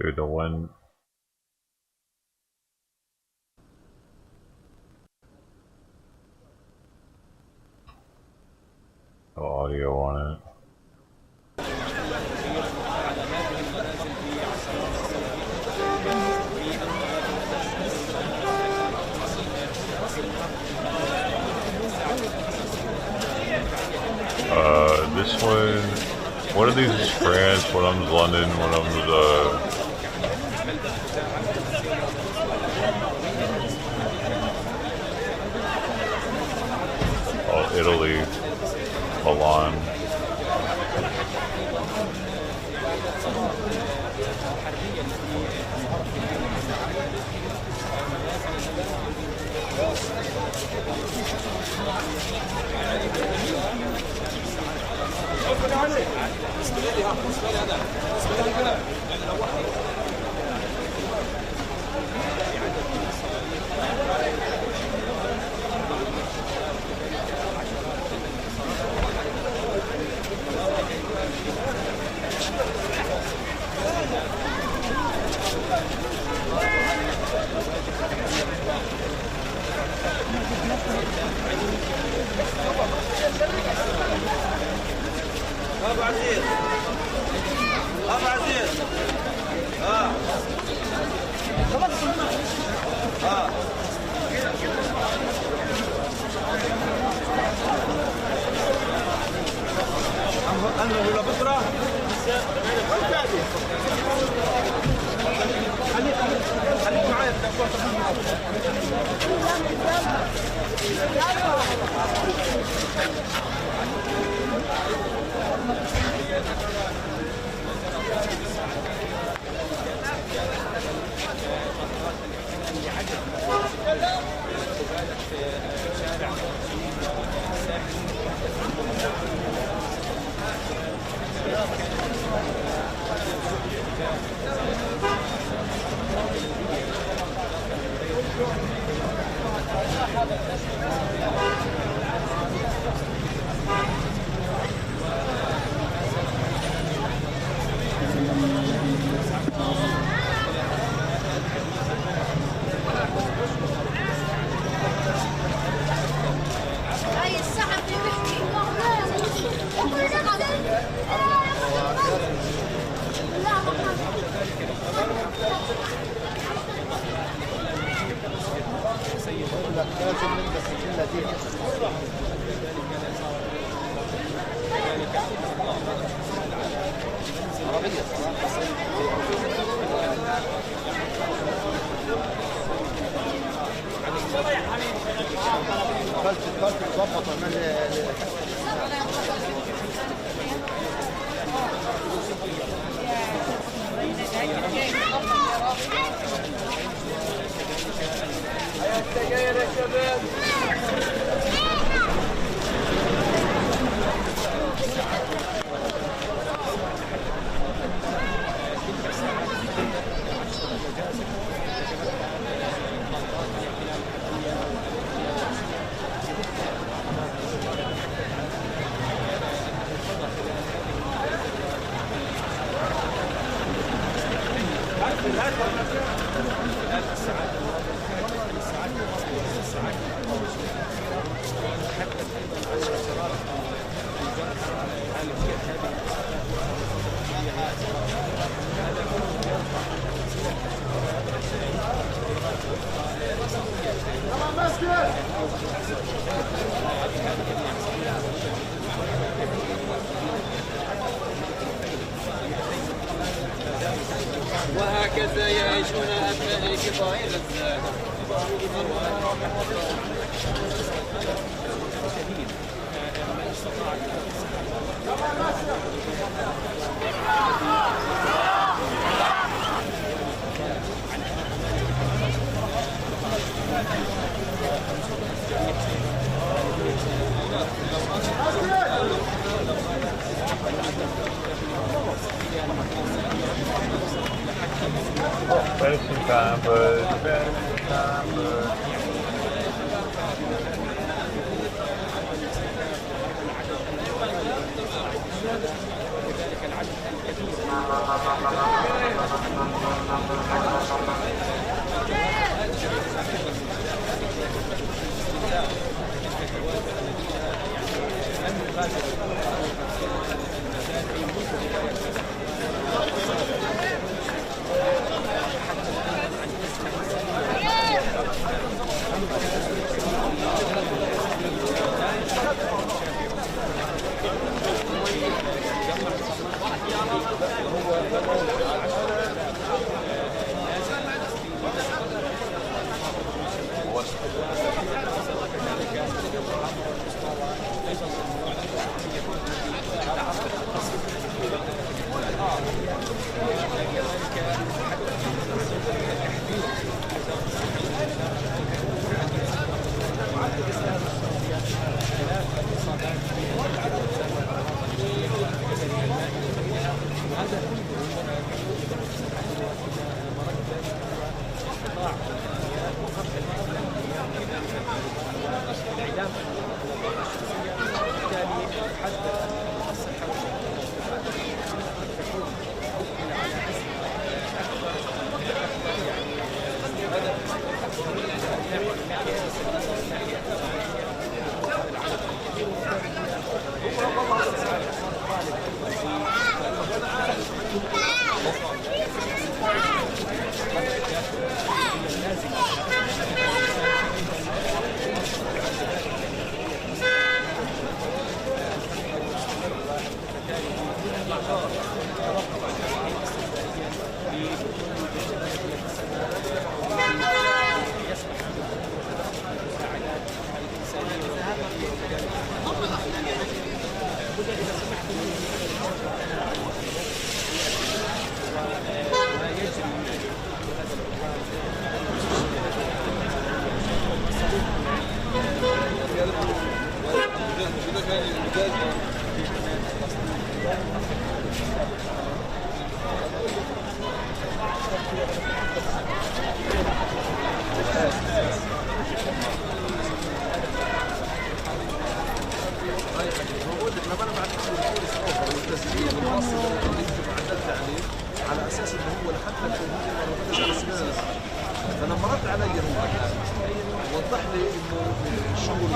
Dude, the one audio on it. This one of these is France, one of them's London, one of them's Italy, Milan. وهكذا يعيشون أبناء الكبائر Medicine time, bud. Medicine time, bud. على اساس انه هو لحتى فلما رد علي هو وضح لي انه الشغل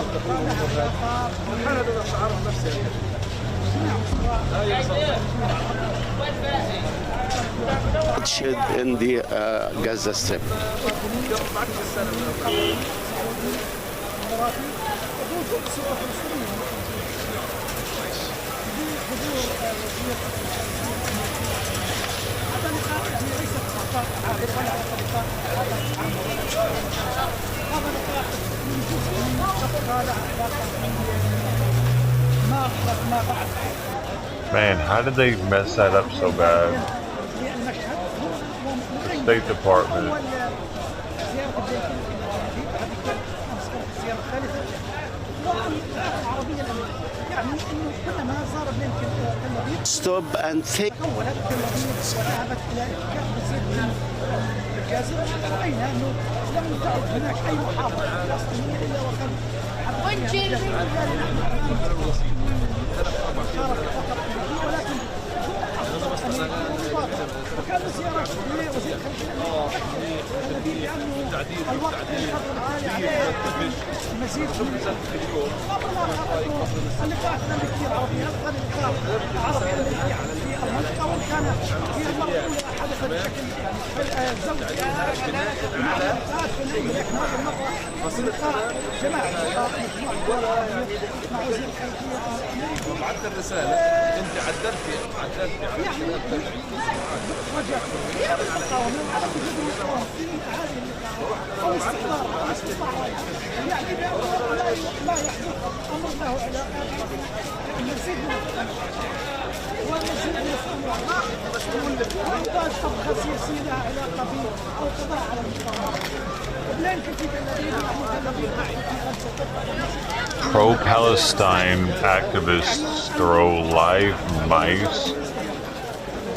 الحالة انا مش عارف نفسي in the Gaza Strip. Man, how did they mess that up so bad? The State Department. Stop and think. وكان زيارة وزير الذي بأنه الوقت الفترة العالية عليه المزيد من اللقاء كان كثير عربي هذا اللقاء عربي في المنطقة وإن كان هي المرة الأولى حدث بشكل زوجي مع اللقاءات في العيد لكن هذه المرة لقاء جماعي مع وزير الخارجية وبعثت الرسالة أنت عدلتي Pro-Palestine activists throw live mice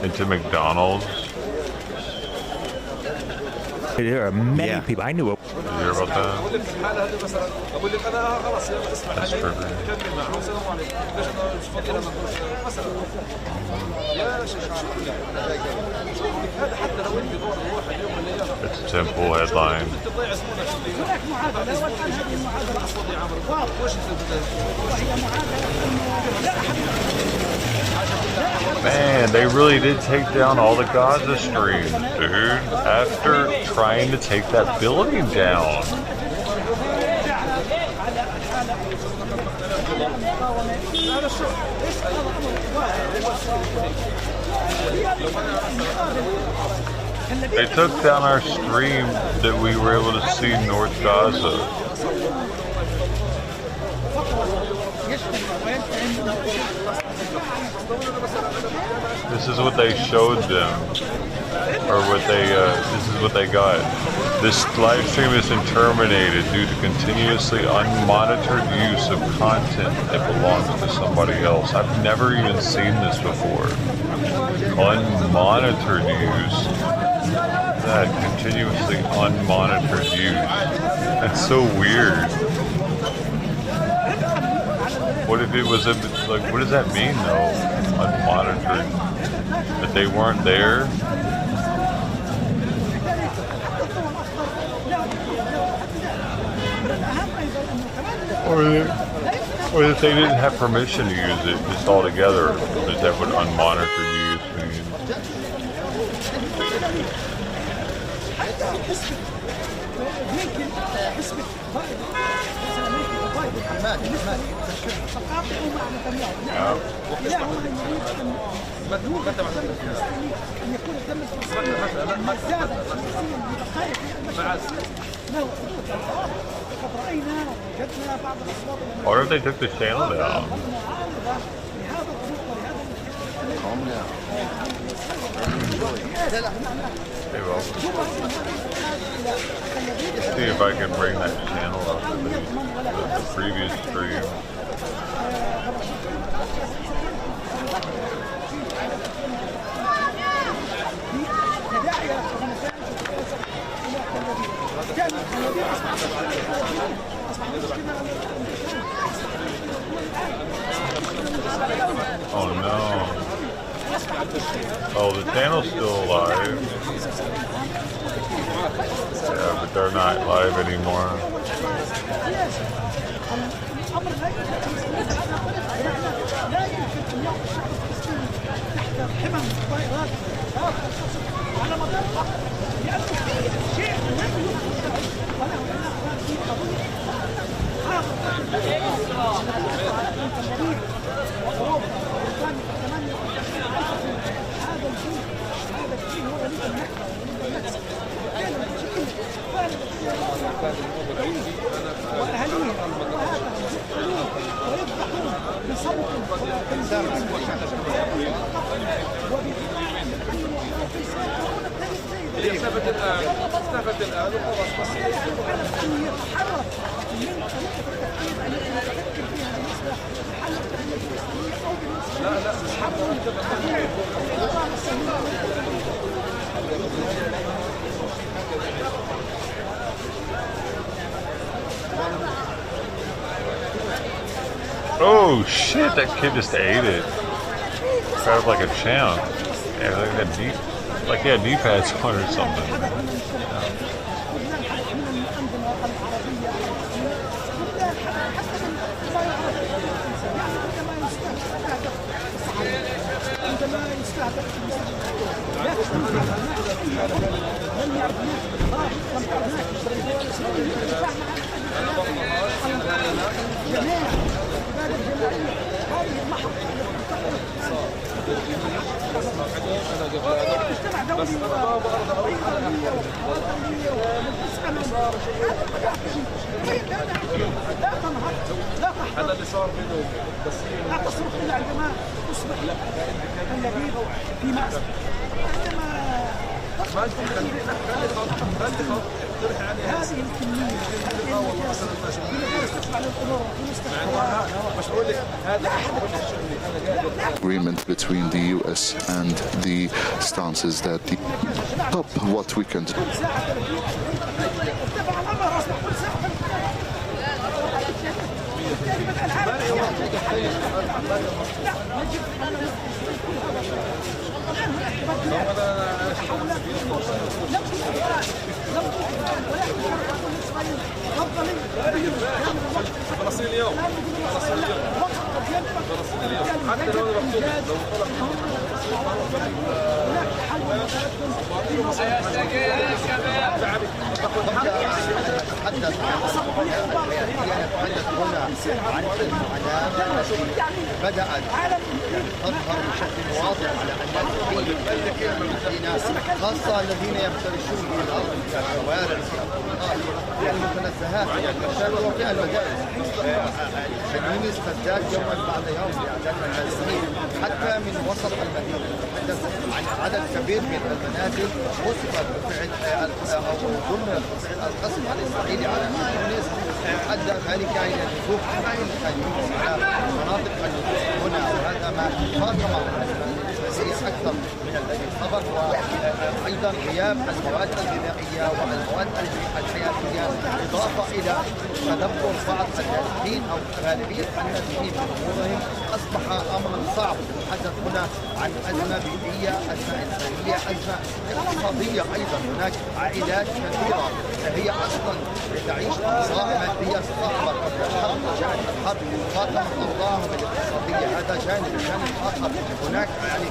into McDonald's. There are many people. I knew it. Did you hear about that? That's It's a Temple headline. Man, they really did take down all the Gaza Stream, dude, after trying to take that building down. They took down our stream that we were able to see North Gaza. This is what they showed them, or what they, this is what they got. This live stream has been terminated due to continuously unmonitored use of content that belongs to somebody else. I've never even seen this before. Unmonitored use. That continuously unmonitored use. That's so weird. What if it was like? What does that mean though? Unmonitored? That they weren't there? Or that they didn't have permission to use it just altogether? Is that what unmonitored use means? Or if they took the channel down. Calm down. Hey, well, see if I can bring that channel up to the previous stream. Oh no. Oh, the channel's still alive. Yeah, but they're not live anymore. Oh shit, that kid just ate it. Grabbed like a champ. Yeah, like he had knee pads on or something. هذا اللي صار منه بس لا تصرف الا عندما تصبح اللبيب في مأزق هذه الكمية agreement between the US and the stances that the top what we can do. فلسطين اليوم حتى لو نتحدث هنا عن العلامة التي بدأت تظهر بشكل واضح على أنها خاصة الذين يفترشون في الأرض في الشوارع في المتنزهات في المشاكل وفي المدارس. يونس تزداد يوما بعد يوم بأعداد النازحين حتى من وسط المدينة. نتحدث عن عدد كبير من المنازل وصفت بفعل أو ضمن فعل القصف الإسرائيلي على يونس أدى ذلك إلى نزوح كامل يونس على مناطق النزوح هنا، وهذا ما فاقم الغذائية أكثر من الذي سبق، وأيضا غياب المواد الغذائية والمواد الحياتية، إضافة إلى تدبر بعض النازحين أو غالبية النازحين في أمورهم، أصبح أمرا صعب. نتحدث هنا عن أزمة بيئية، أزمة إنسانية، أزمة اقتصادية أيضا. هناك عائلات كثيرة هي أصلا تعيش أوضاع مادية صعبة قبل الحرب، وجاءت الحرب فاقمت أوضاعهم الاقتصادية. هذا جانب. الجانب الآخر هناك يعني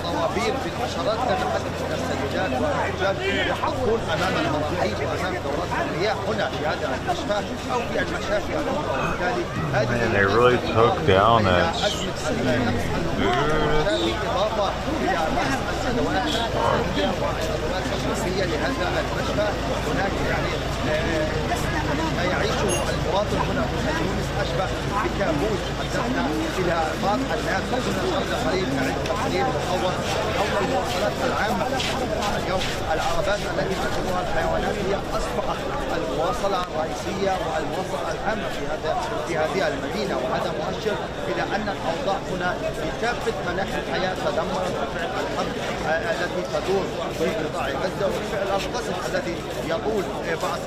طوابير بالعشرات تتحدث من السيدات والرجال يحطون أمام المراحيض وأمام دورات المياه هنا في هذا المشفى أو في المشافي الأخرى. وبالتالي هذه they really took down that إضافة إلى رأس الأدوات الحربية والأدوات الشخصية لهذا المشفى. هناك يعني ما يعيشه المواطن هنا في تونس أشبه بكابوس. حدثنا إلى بعض الناس هنا قبل قليل عند تقرير مصور حول المواصلات العامة. اليوم العربات التي تركبها الحيوانات هي أصبحت المواصلة الرئيسية والمواصلة العامة في هذه المدينة، وهذا مؤشر إلى أن الأوضاع هنا بكافة مناحي الحياة تدمرت بفعل الحرب التي تدور في قطاع غزة وبفعل القصف الذي يطول يطال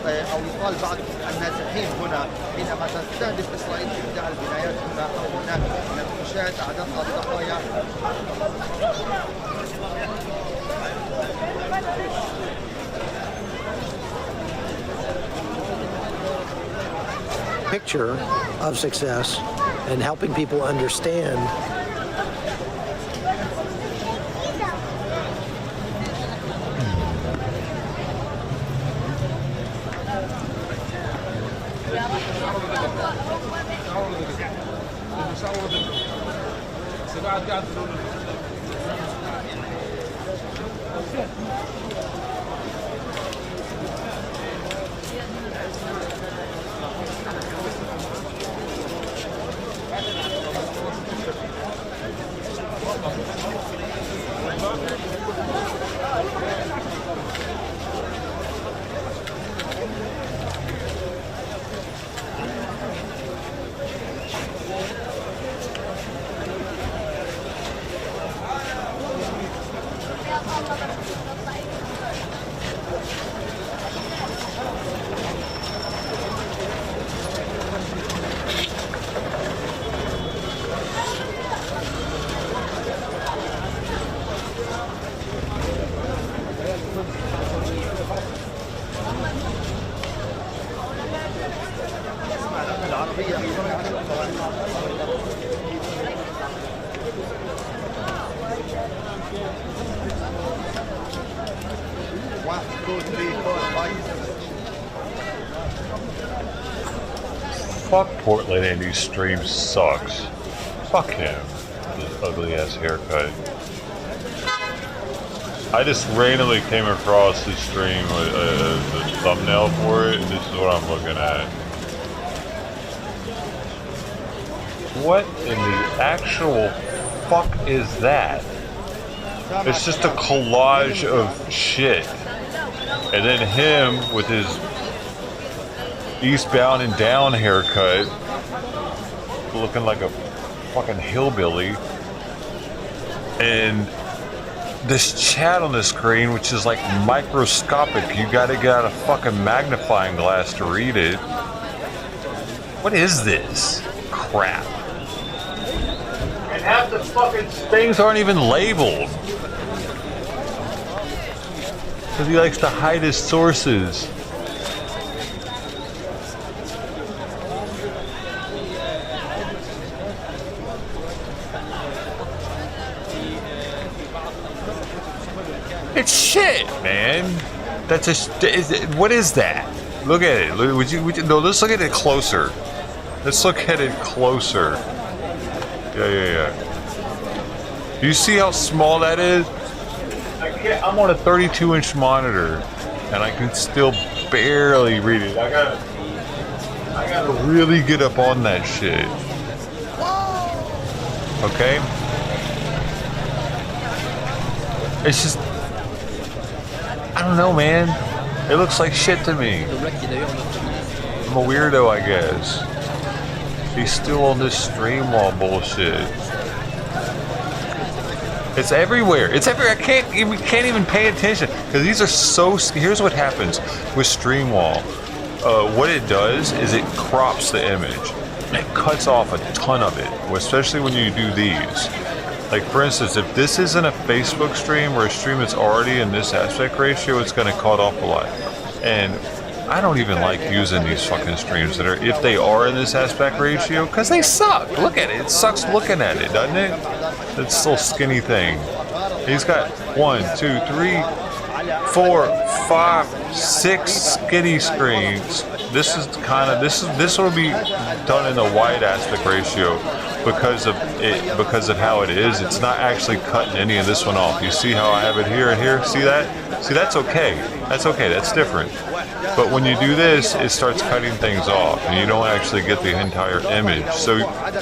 بعض النازحين هنا حينما تستهدف إسرائيل في إبداع البنايات هنا أو هناك. نشاهد أعداد الضحايا. Picture of success and helping people understand Fuck Portland and these streams sucks. Fuck him. This ugly ass haircut. I just randomly came across this stream with the thumbnail for it. This is what I'm looking at. What in the actual fuck is that? It's just a collage of shit. And then him with his eastbound and down haircut, looking like a fucking hillbilly. And this chat on the screen, which is like microscopic. You gotta get out a fucking magnifying glass to read it. What is this crap? And half the fucking things aren't even labeled. Because he likes to hide his sources. It's shit, man. That's what is that? Look at it. No, let's look at it closer. Let's look at it closer. Yeah. Do you see how small that is? I'm on a 32-inch monitor, and I can still barely read it. I gotta really get up on that shit. Okay? It's just, I don't know, man. It looks like shit to me. I'm a weirdo, I guess. He's still on this stream wall bullshit. It's everywhere. It's everywhere. I can't even pay attention because these are so. Here's what happens with Streamwall. What it does is it crops the image. It cuts off a ton of it, especially when you do these. Like for instance, if this isn't a Facebook stream or a stream that's already in this aspect ratio, it's going to cut off a lot. And I don't even like using these fucking streams that are, if they are in this aspect ratio, because they suck. Look at it. It sucks looking at it, doesn't it? This little skinny thing. He's got 1, 2, 3, 4, 5, 6 skinny screens. This is kind of this will be done in the wide aspect ratio because of how it is. It's not actually cutting any of this one off. You see how I have it here and here? See that? See, that's okay. That's okay. That's different. But when you do this, it starts cutting things off, and you don't actually get the entire image. So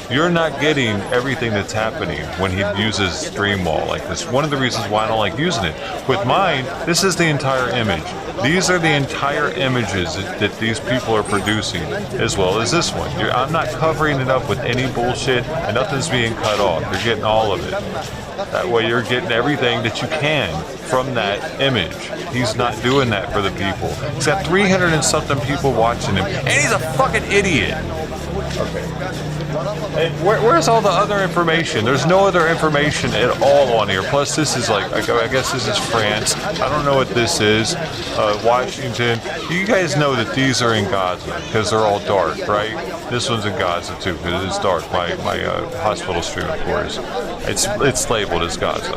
you're not getting everything that's happening when he uses Streamwall like this. One of the reasons why I don't like using it. With mine, this is the entire image. These are the entire images that these people are producing, as well as this one. I'm not covering it up with any bullshit, and nothing's being cut off. You're getting all of it. That way you're getting everything that you can from that image. He's not doing that for the people. He's got 300 and something people watching him, and he's a fucking idiot. Okay. And where's all the other information? There's no other information at all on here. Plus, this is like, I guess this is France. I don't know what this is. Washington. You guys know that these are in Gaza because they're all dark, right? This one's in Gaza too because it's dark. My hospital stream, of course. It's labeled as Gaza.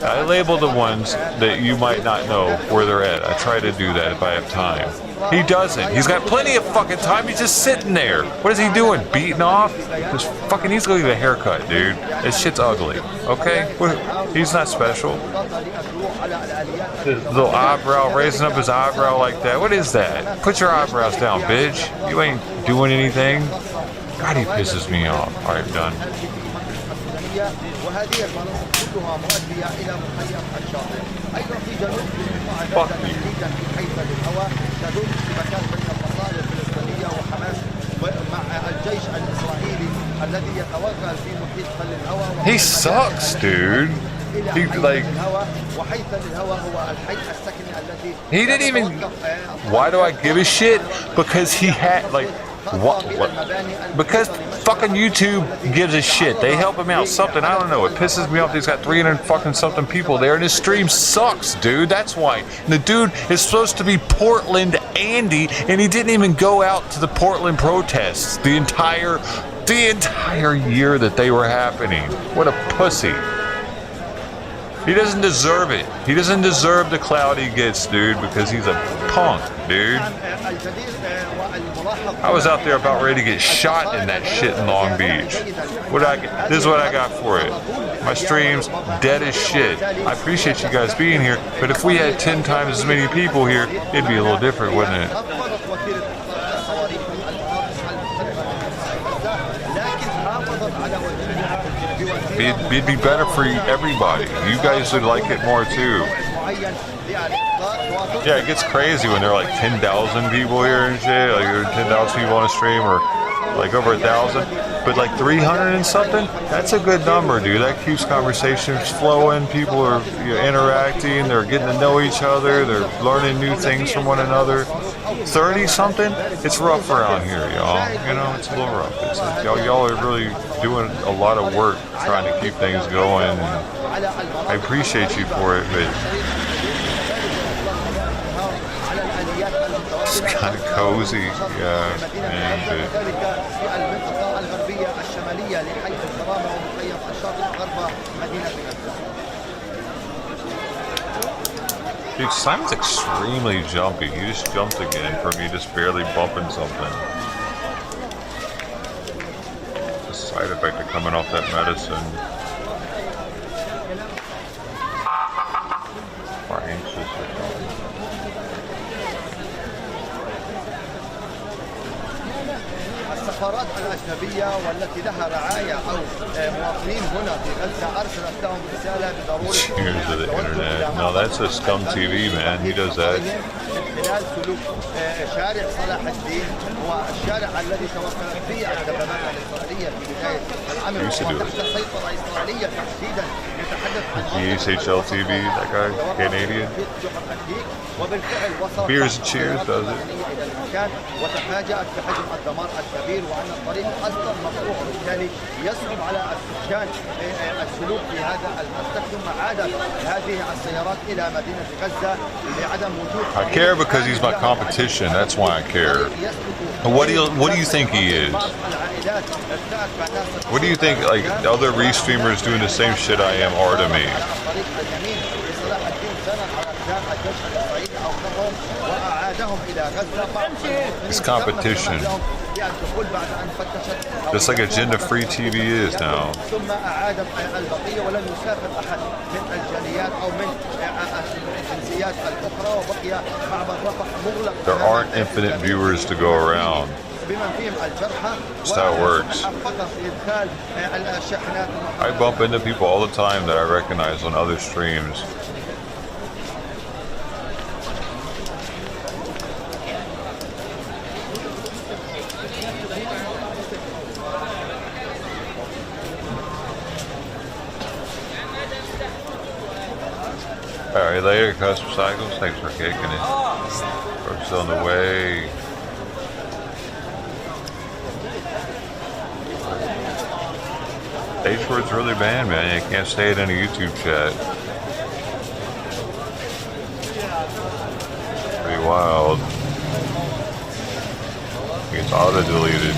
I label the ones that you might not know where they're at. I try to do that if I have time. He doesn't. He's got plenty of fucking time. He's just sitting there. What is he doing? Beating off? This fucking, he's going to get a haircut, dude. This shit's ugly. Okay? He's not special. His little eyebrow, raising up his eyebrow like that. What is that? Put your eyebrows down, bitch. You ain't doing anything. God, he pisses me off. Alright, done. Fuck you. He sucks, dude. He like. He didn't even. Why do I give a shit? Because he had like. What? Because fucking YouTube gives a shit. They help him out something. I don't know. It pisses me off. He's got 300 fucking something people there, and his stream sucks, dude. That's why. And the dude is supposed to be Portland Andy, and he didn't even go out to the Portland protests the entire year that they were happening. What a pussy. He doesn't deserve it. He doesn't deserve the clout he gets, dude, because he's a punk, dude. I was out there about ready to get shot in that shit in Long Beach. This is what I got for it. My stream's dead as shit. I appreciate you guys being here, but if we had 10 times as many people here, it'd be a little different, wouldn't it? It'd be better for everybody. You guys would like it more too. Yeah, it gets crazy when there are like 10,000 people here and shit. Like there are 10,000 people on a stream, or like over 1,000. But like 300 and something, that's a good number, dude. That keeps conversations flowing. People are interacting. They're getting to know each other. They're learning new things from one another. 30 something, it's rough around here, y'all. You know, it's a little rough. Y'all are really doing a lot of work trying to keep things going. And I appreciate you for it, but it's kind of cozy, yeah, man. Dude, Simon's extremely jumpy. He just jumped again for me just barely bumping something. The side effect of coming off that medicine. Or anxious or something. السفارات الأجنبية والتي لها رعاية أو مواطنين هنا في غزة أرسلت لهم رسالة بضرورة Cheers to the internet. No, that's a scum TV, man. He does that. خلال سلوك شارع صلاح الدين هو الشارع الذي توفرت فيه الدبابات الإسرائيلية في بداية العام وتحت سيطرة إسرائيلية تحديدا GHL TV, that guy, Canadian. Beers and Cheers does it. وتفاجأت بحجم الدمار الكبير وأن الطريق أصلا مفتوح وبالتالي يصعب على السكان السلوك في هذا المسلك ثم عادت هذه السيارات إلى مدينة غزة لعدم وجود. I care because he's my competition. That's why I care. And what do you think he is? What do you think like other restreamers doing the same shit I am are to me? It's competition. Just like agenda-free TV is now. There aren't infinite viewers to go around. That's how it works. I bump into people all the time that I recognize on other streams. Alright, later, Custom Cycles. Thanks for kicking it. We're still on the way. H-word's really banned, man. You can't stay in any YouTube chat. Pretty wild. It gets auto-deleted.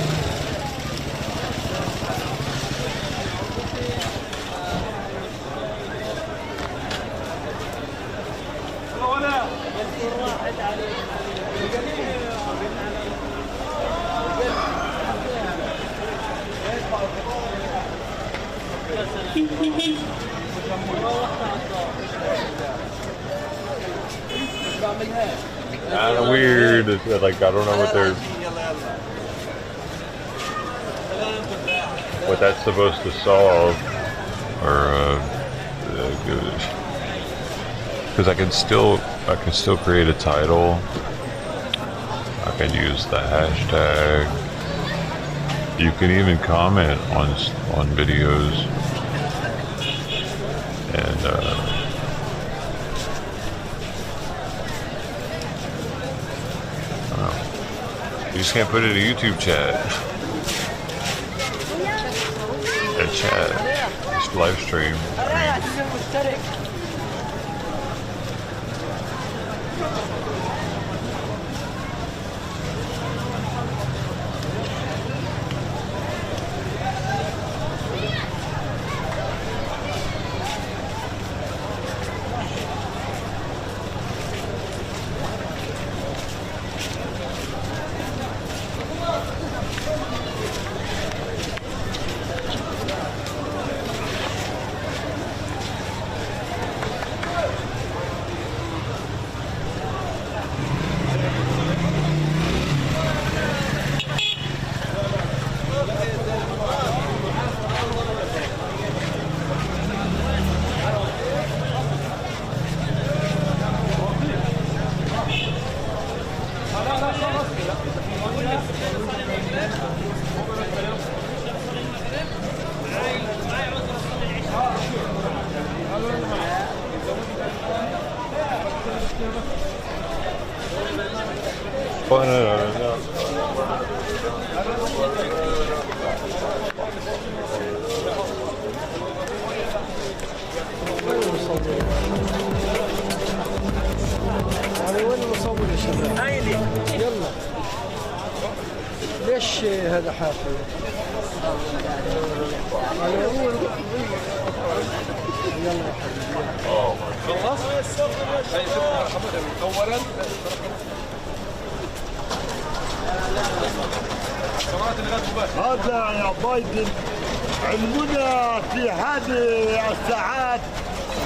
Kind of weird. Like I don't know what that's supposed to solve, or because I can still create a title. I can use the hashtag. You can even comment on videos, and you just can't put it in a YouTube chat. A chat, just live stream. ليش هذا حافل؟ خلاص اولا هذا يا بايدن علمنا في هذه الساعات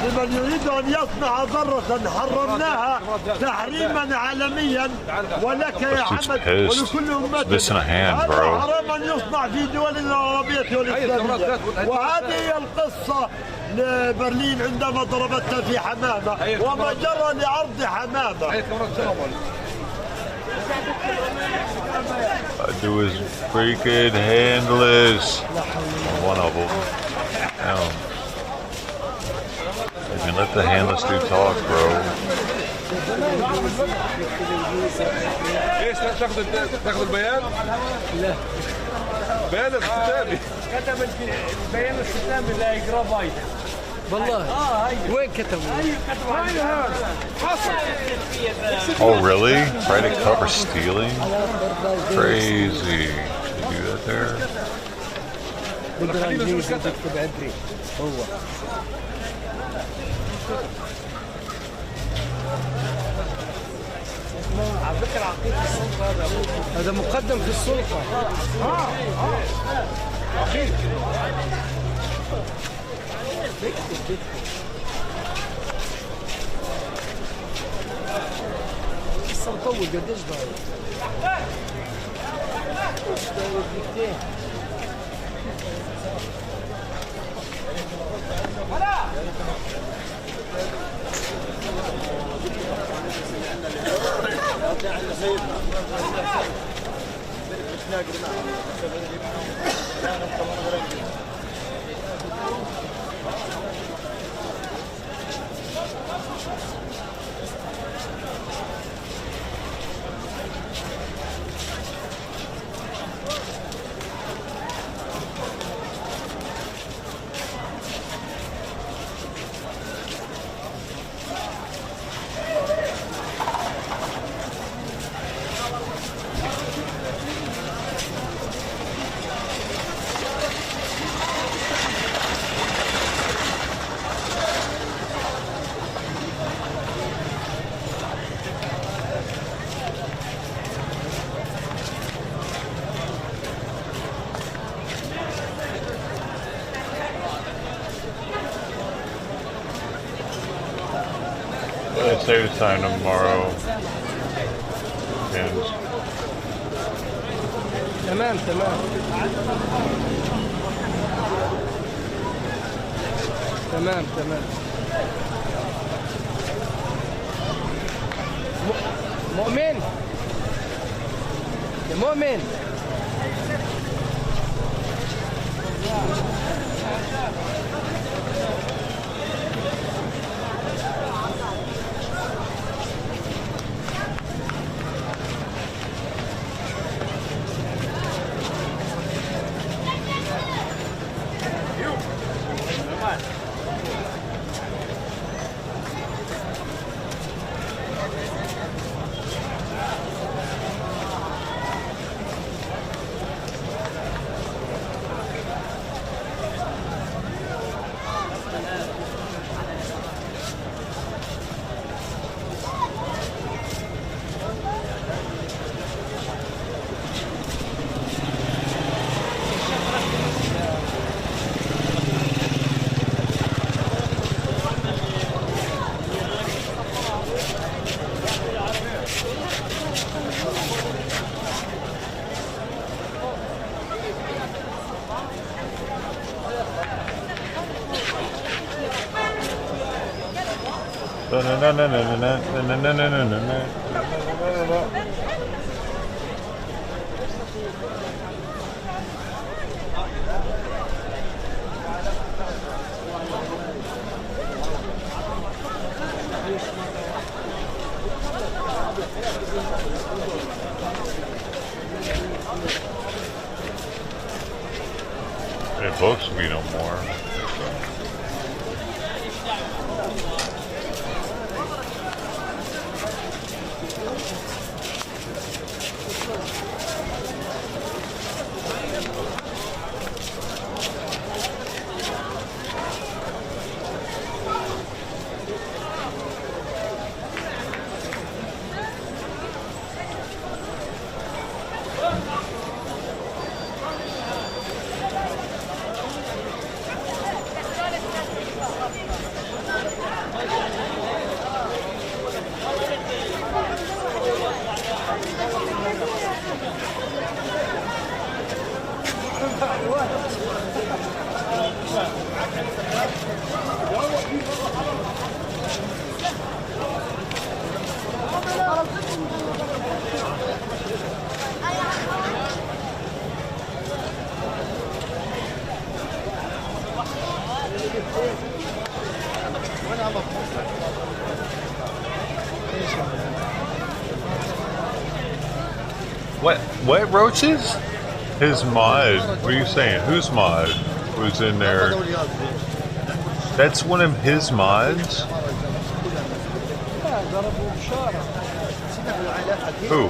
لمن يريد أن يصنع ذرة حرمناها تحريما عالميا ولك يا حمد ولكل أمة هذا حراما يصنع في دول العربية والإسلامية. وهذه هي القصة لبرلين عندما ضربتها في حمامة وما جرى لعرض حمامة. That dude is freaking handless. One of them. Damn. mean, let the handless dude talk, bro. ايش تاخذ البيان؟ لا بيان الختامي كتب البيان الختامي اللي هيقراه بايدن والله وين كتبوا؟ Oh, really? Try to cover stealing? Crazy. Did you do that there? بالانجليزي بكتب عبري هو على فكره عقيده السلطه هذا مقدم في السلطه عقيد لسه مطول قديش ضايع دقيقتين Save the time tomorrow. And تمام تمام تمام تمام مؤمن يا مؤمن It books me no more. What roaches? His mod. What are you saying? Whose mod was in there? That's one of his mods? Who?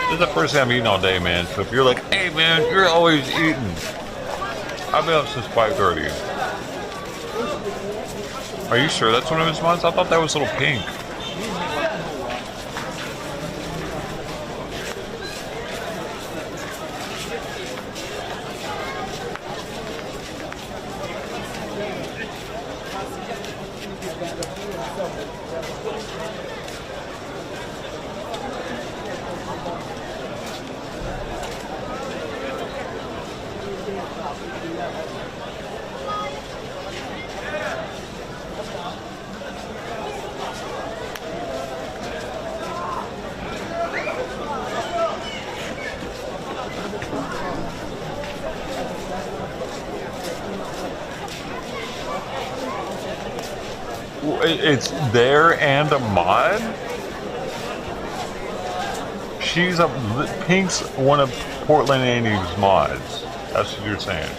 This is the first time I'm eating all day, man. So if you're like, hey man, you're always eating. I've been up since 5:30. Are you sure that's one of his mods? I thought that was Little Pink. It's there and a mod? Pink's one of Portland Annie's mods. That's what you're saying.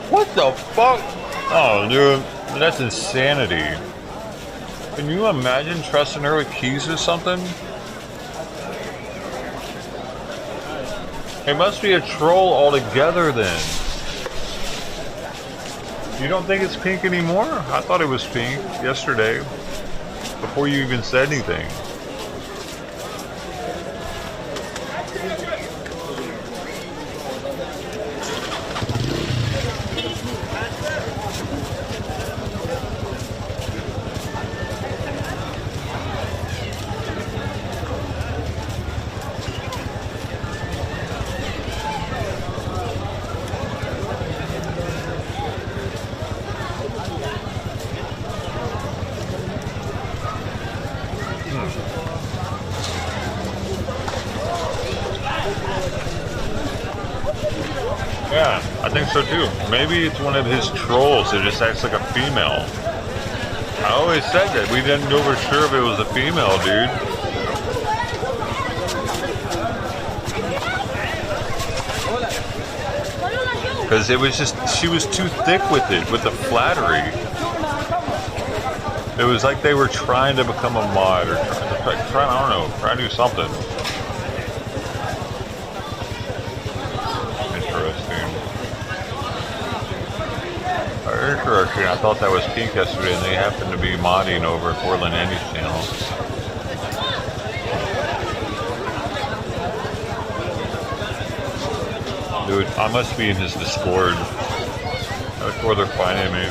What the fuck? Oh, dude, that's insanity. Can you imagine trusting her with keys or something? It must be a troll altogether then. You don't think it's Pink anymore? I thought it was Pink yesterday, before you even said anything. Yeah, I think so too. Maybe it's one of his trolls that just acts like a female. I always said that. We didn't know for sure if it was a female, dude. Because it was just, she was too thick with it, with the flattery. It was like they were trying to become a mod or trying I don't know, trying to do something. Interesting. I thought that was Pink yesterday, and they happened to be modding over at Portland Andy's channel. Dude, I must be in his Discord. That's where they're finding me.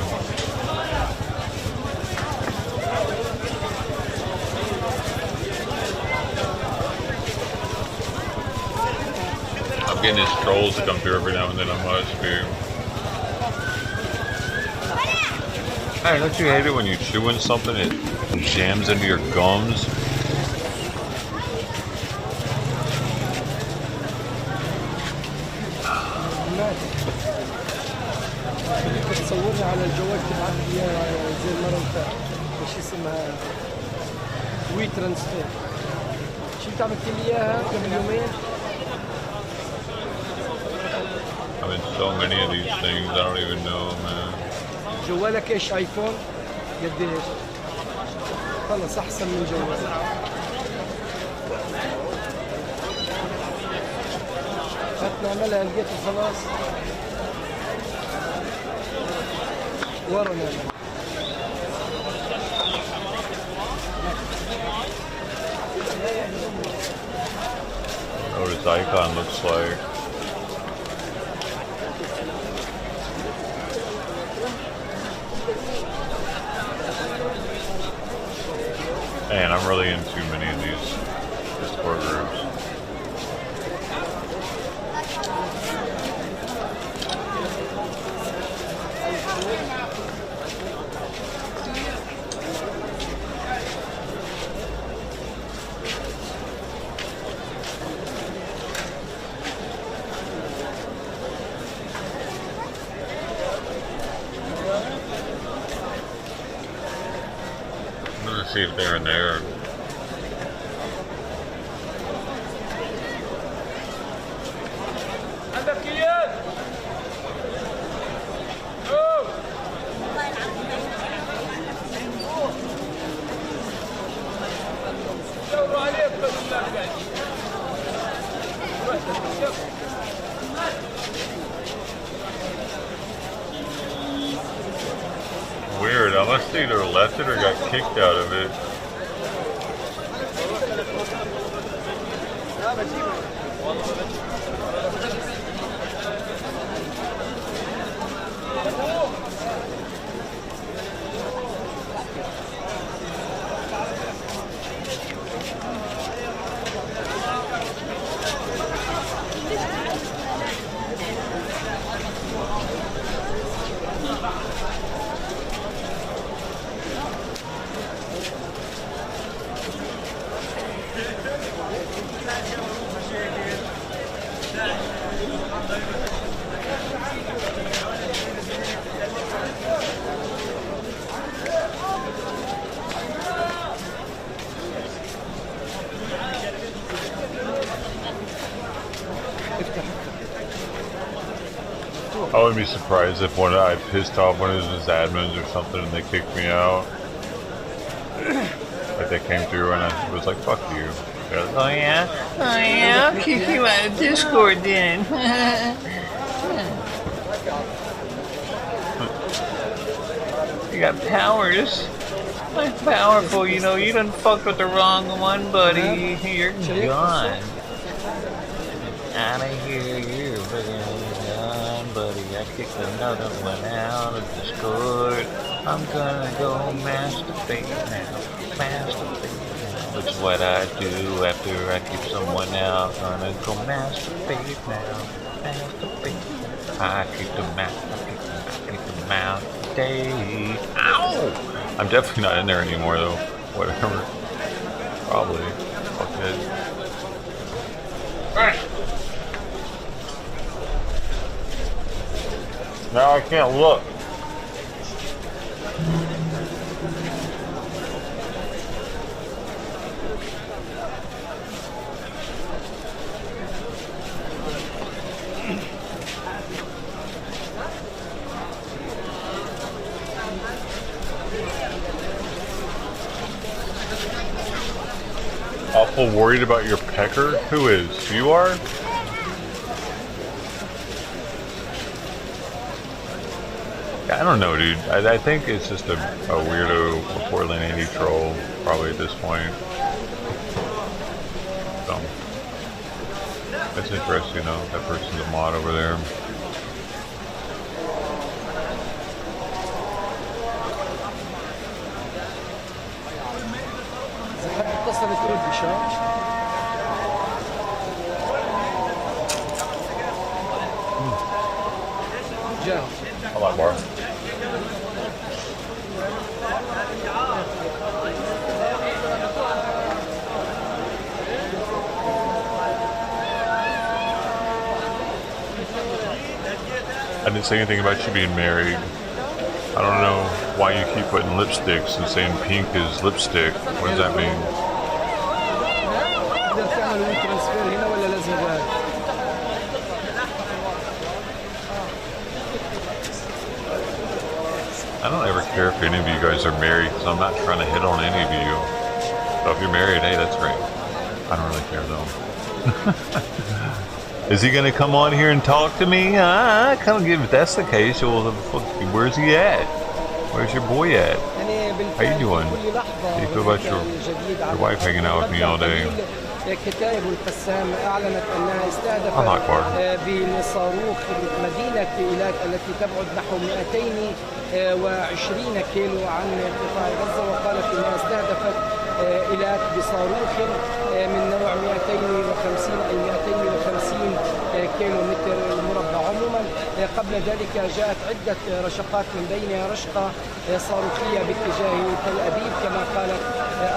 I'm getting his trolls to come through every now and then. I must be. Hey, don't you hate it when you chew in something, it jams into your gums? تصورها على الجوال تبعت لي اياها زي المره اللي فاتت شو اسمها وي ترانسفير شو عملت لي اياها قبل يومين. I'm in so many of these things, I don't even know, man. جوالك ايش ايفون؟ قديش؟ خلص احسن من جوالك. هات نعملها لقيته خلاص. ورا نعمل. What his icon looks like. Man, I'm really in too many of these Discord groups. see if they're in there. Weird, I must either left it or got kicked out of it. I wouldn't be surprised if I pissed off one of his admins or something and they kicked me out. Like they came through and I was like, fuck you. Oh yeah? Oh yeah, I'll kick you out of Discord then. You got powers. Like powerful, you know, you done fucked with the wrong one, buddy. You're gone. Out of here, you're gone, buddy. I kicked another one out of Discord. I'm gonna go masturbate now. Masturbate now. Which is what I do after I kick someone out. Gonna go masturbate now. Masturbate. I kick them out. I kick them out today. Ow! I'm definitely not in there anymore though. Whatever. Probably. Fuck it. Alright. Now I can't look. Awful worried about your pecker? Who is? You are? I don't know, dude. I think it's just a weirdo Portland indie troll, probably at this point. So, that's interesting, though. That person's a mod over there. A lot more. I didn't say anything about you being married. I don't know why you keep putting lipsticks and saying pink is lipstick. What does that mean? I don't ever care if any of you guys are married because I'm not trying to hit on any of you. So if you're married, hey, that's great. I don't really care though. Is he gonna come on here and talk to me? Come give. If that's the case, well, where's he at? Where's your boy at? How you doing? How do you feel about your wife hanging out with me all day? كتائب القسام أعلنت أنها استهدفت بصاروخ مدينة إيلات التي تبعد نحو 220 كيلو عن قطاع غزة، وقالت أنها استهدفت إيلات بصاروخ من نوع 250 أي 250 كيلو متر مربع. عموما قبل ذلك جاءت عدة رشقات من بينها رشقة صاروخية باتجاه تل أبيب كما قالت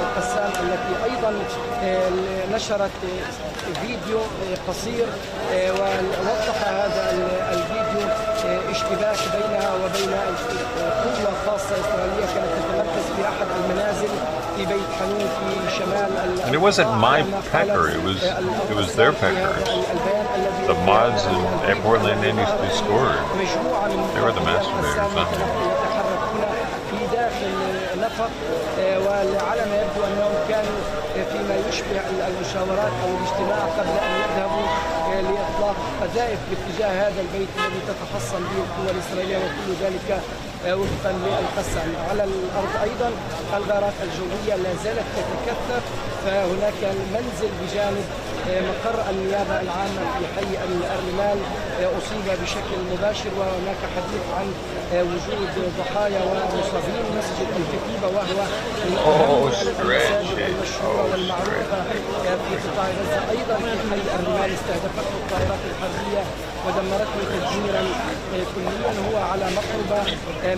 القسام، التي أيضا نشرت فيديو قصير ووضح هذا الفيديو اشتباك بينها وبين قوة خاصة إسرائيلية كانت تتمركز في أحد المنازل في بيت حنون في شمال. And it wasn't my pecker, it was their peckers. The mods in Portland they used to be scored. They were the masturbators. في داخل نفق، وعلى ما يبدو أنهم كانوا فيما يشبه المشاورات أو الاجتماع قبل أن يذهبوا لإطلاق قذائف باتجاه هذا البيت الذي تتحصن به القوى الإسرائيلية، وكل ذلك وفقا للقسم. على الأرض أيضا الغارات الجوية لا زالت تتكثف، فهناك منزل بجانب مقر النيابة العامة في حي الرمال أصيب بشكل مباشر، وهناك حديث عن وجود ضحايا ومصابين. مسجد الكتيبة وهو من أهم المساجد المشهورة والمعروفة في قطاع غزة أيضا في حي الرمال استهدفته الطائرات الحربية ودمرته تدميرا كليا. هو على مقربة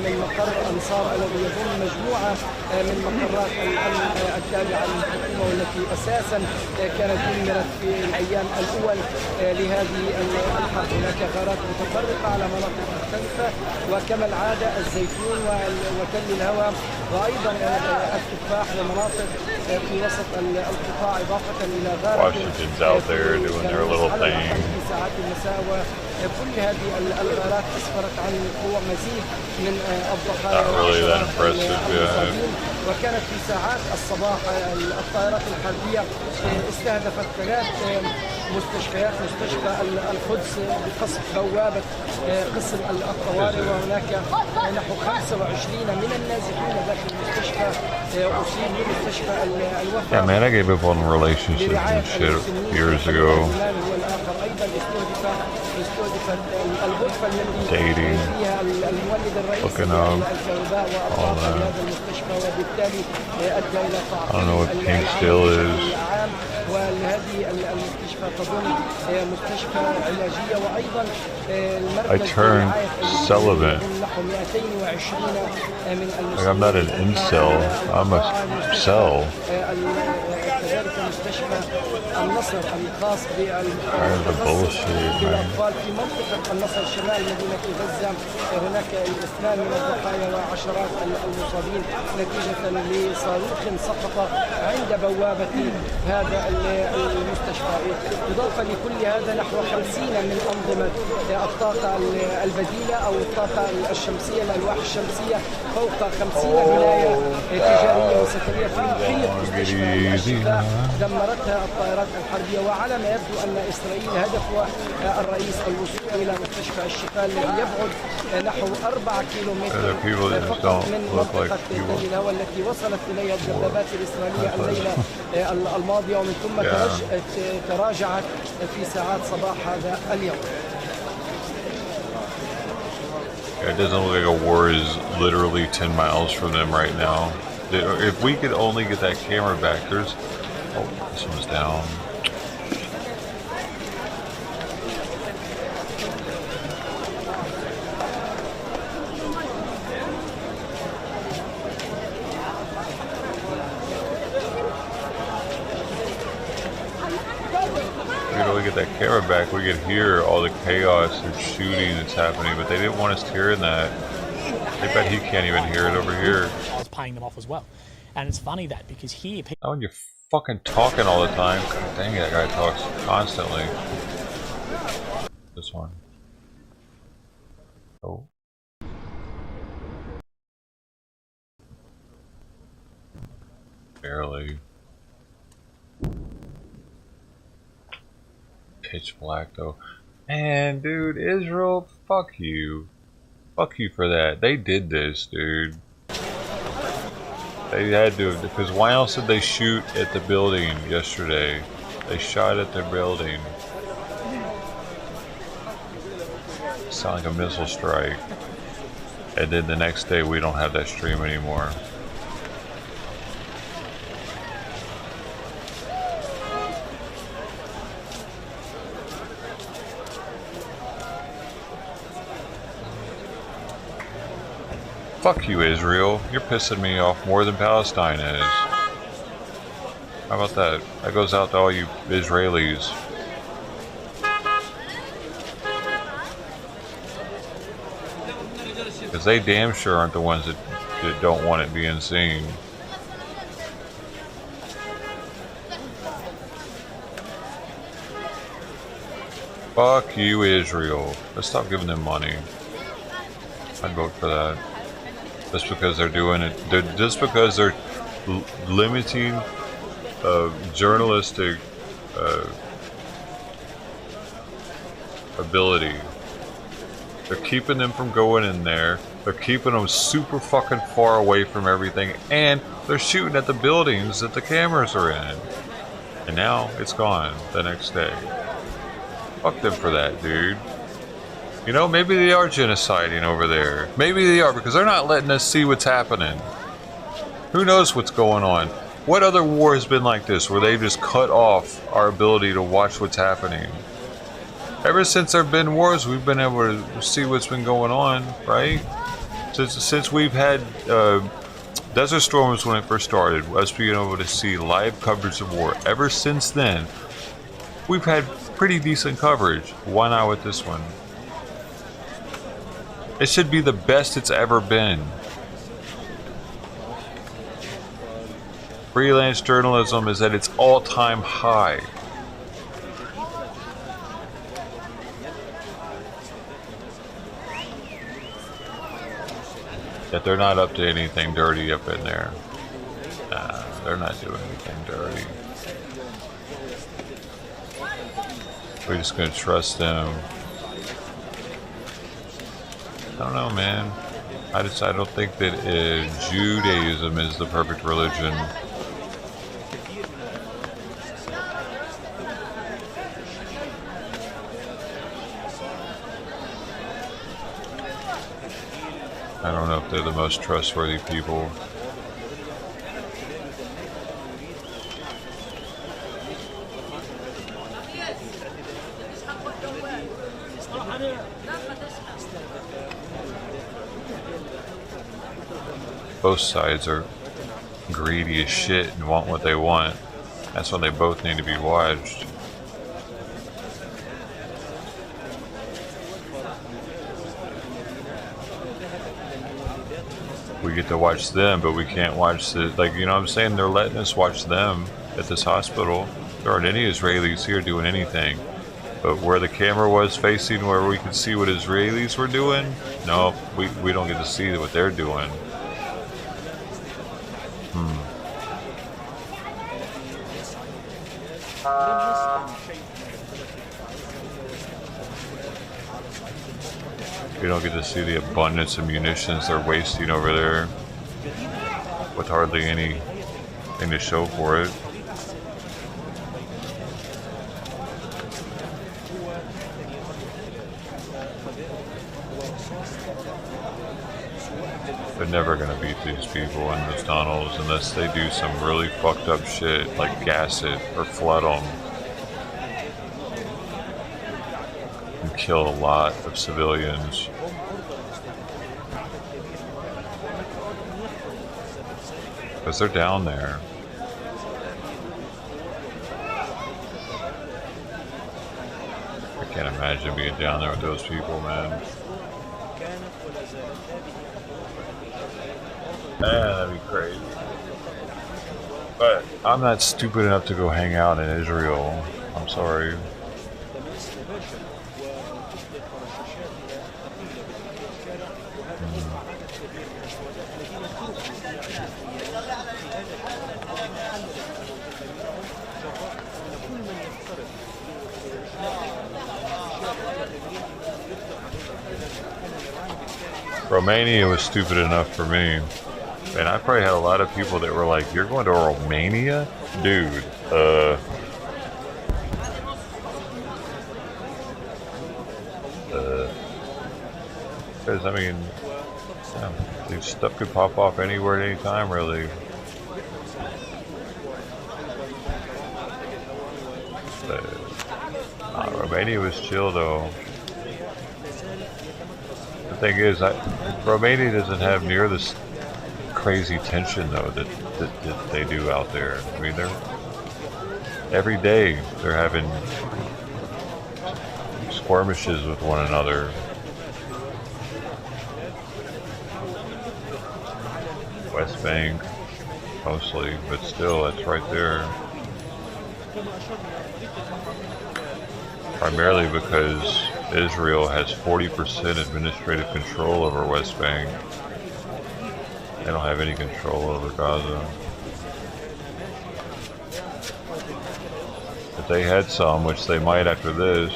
من مقر أنصار الذي يضم مجموعة من مقرات التابعة للحكومة والتي أساسا كانت دمرت في الأيام الأول لهذه الحرب. هناك غارات متفرقة على مناطق مختلفة، وكما العادة الزيتون وتل الهوى وأيضا التفاح ومناطق في وسط القطاع، إضافة إلى غارة Washington's out there doing their little thing. في ساعات المساء. كل هذه الغارات أسفرت عن وقوع مزيد من الضحايا والمصابين. وكانت في ساعات الصباح الطائرات الحربية استهدفت 3 مستشفيات، مستشفى القدس بقصف بوابة قسم الطوارئ، وهناك نحو 25 من النازحين داخل المستشفى أصيبوا. مستشفى الوفاء Yeah, man, I gave up on relationships and shit years ago. Dating, hooking up, all that. I don't know what pink still is. I turned celibate. Like, I'm not an incel, I'm a cell. Kind of bullshit, man. في منطقة النصر شمال مدينة غزة هناك 2 من الضحايا وعشرات المصابين نتيجة لصاروخ سقط عند بوابة هذا المستشفى. إضافة لكل هذا نحو 50 من أنظمة الطاقة البديلة أو الطاقة الشمسية، الألواح الشمسية، فوق 50 ولاية تجارية وسكنية في محيط مستشفى الشفاء دمرتها الطائرات الحربية. وعلى ما يبدو أن إسرائيل هدف الرئيس الوصول إلى مستشفى الشفاء الذي يبعد نحو 4 كيلومتر فقط من منطقة تل الهوى التي وصلت إليها الدبابات الإسرائيلية الليلة الماضية، ومن ثم تراجعت في ساعات صباح هذا اليوم. It doesn't look like a war is literally 10 miles from them right now. If we could only get that camera back, there's... Oh, this one's down. Get that camera back, we could hear all the chaos and shooting that's happening, but they didn't want us hearing that. I bet he can't even hear it over here. I was paying them off as well. And it's funny that because here people... Oh, you're fucking talking all the time. God dang it, that guy talks constantly. This one. Oh. Barely. Pitch black though. Man, dude, Israel, fuck you. Fuck you for that. They did this, dude. They had to, because why else did they shoot at the building yesterday? They shot at the building. Sound like a missile strike. And then the next day we don't have that stream anymore. Fuck you, Israel. You're pissing me off more than Palestine is. How about that? That goes out to all you Israelis. Because they damn sure aren't the ones that don't want it being seen. Fuck you, Israel. Let's stop giving them money. I'd vote for that. Just because they're doing it. Just because they're limiting journalistic ability. They're keeping them from going in there. They're keeping them super fucking far away from everything. And they're shooting at the buildings that the cameras are in. And now it's gone the next day. Fuck them for that, dude. You know, maybe they are genociding over there. Maybe they are, because they're not letting us see what's happening. Who knows what's going on? What other war has been like this, where they just cut off our ability to watch what's happening? Ever since there have been wars, we've been able to see what's been going on, right? Since we've had Desert Storms when it first started, us being able to see live coverage of war. Ever since then, we've had pretty decent coverage. Why not with this one? It should be the best it's ever been. Freelance journalism is at its all-time high. Yet they're not up to anything dirty up in there. Nah, they're not doing anything dirty. We're just gonna trust them. I don't know, man. I don't think that Judaism is the perfect religion. I don't know if they're the most trustworthy people. Both sides are greedy as shit and want what they want. That's why they both need to be watched. We get to watch them, but we can't watch the, like, you know what I'm saying? They're letting us watch them at this hospital. There aren't any Israelis here doing anything. But where the camera was facing, where we could see what Israelis were doing, no, we don't get to see what they're doing. We don't get to see the abundance of munitions they're wasting over there with hardly anything to show for it. They're never gonna beat these people in those tunnels unless they do some really fucked up shit like gas it or flood them and kill a lot of civilians. Because they're down there. I can't imagine being down there with those people, man. That'd be crazy. But I'm not stupid enough to go hang out in Israel. I'm sorry. Romania was stupid enough for me. And I probably had a lot of people that were like, "You're going to Romania? Dude, because I mean, yeah, this stuff could pop off anywhere at any time, really." Romania was chill though. thing is, Romania doesn't have near this crazy tension though that they do out there. I mean, every day they're having skirmishes with one another. West Bank, mostly, but still, that's right there. Primarily because Israel has 40% administrative control over West Bank. They don't have any control over Gaza. If they had some, which they might after this,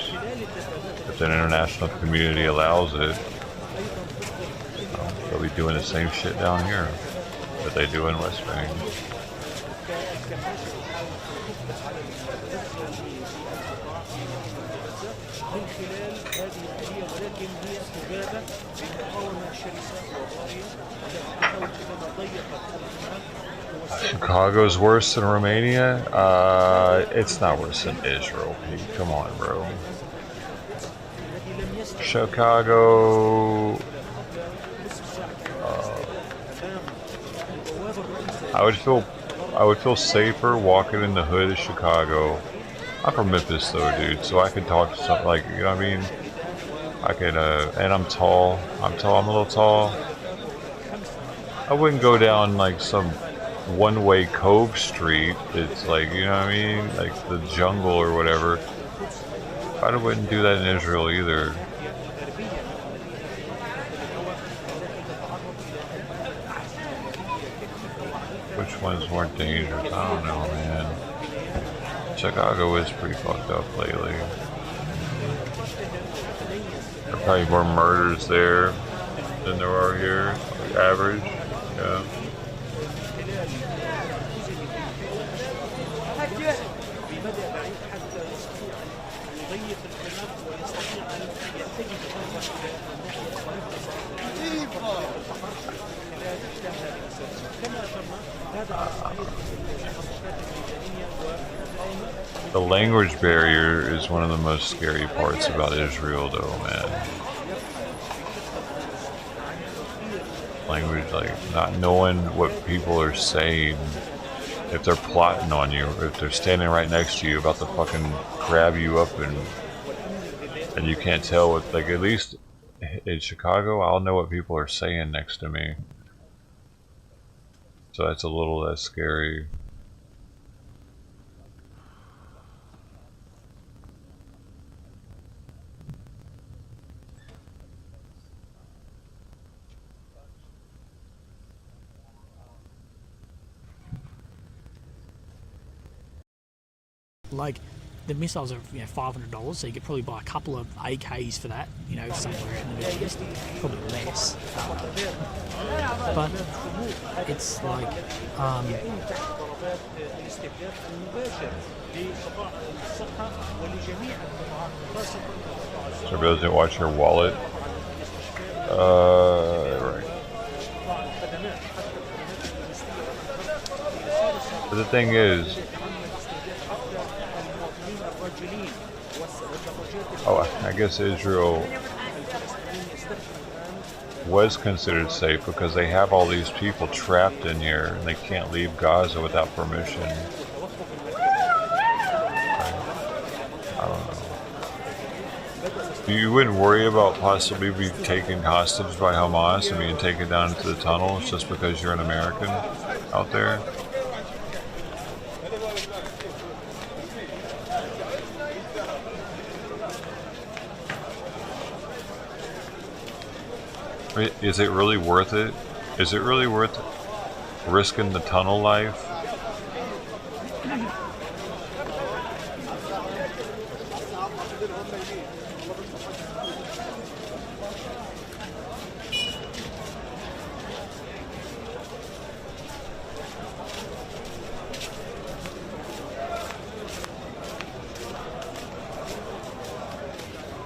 if the international community allows it, they'll be doing the same shit down here that they do in West Bank. Chicago's worse than Romania? It's not worse than Israel, Pete. Come on, bro. Chicago... I would feel safer walking in the hood of Chicago. I'm from Memphis though, dude, so I can talk to some, like, you know what I mean? I can, and I'm tall. I'm a little tall. I wouldn't go down like some one-way Cove Street. It's like, you know what I mean? Like the jungle or whatever. I wouldn't do that in Israel either. Which ones weren't dangerous? I don't know, man. Chicago is pretty fucked up lately. There are probably more murders there than there are here. Average, yeah. The language barrier is one of the most scary parts about Israel though, man. Language, like not knowing what people are saying, if they're plotting on you, if they're standing right next to you about to fucking grab you up and you can't tell what, like at least in Chicago, I'll know what people are saying next to me. So that's a little less scary. Like, the missiles are, you know, $500, so you could probably buy a couple of AKs for that, you know, somewhere in the Middle East, probably less. But it's like, So doesn't watch your wallet. Right. But the thing is, I guess Israel was considered safe because they have all these people trapped in here and they can't leave Gaza without permission. I don't know. You wouldn't worry about possibly being taken hostage by Hamas and being taken down into the tunnels just because you're an American out there? Is it really worth it? Is it really worth risking the tunnel life?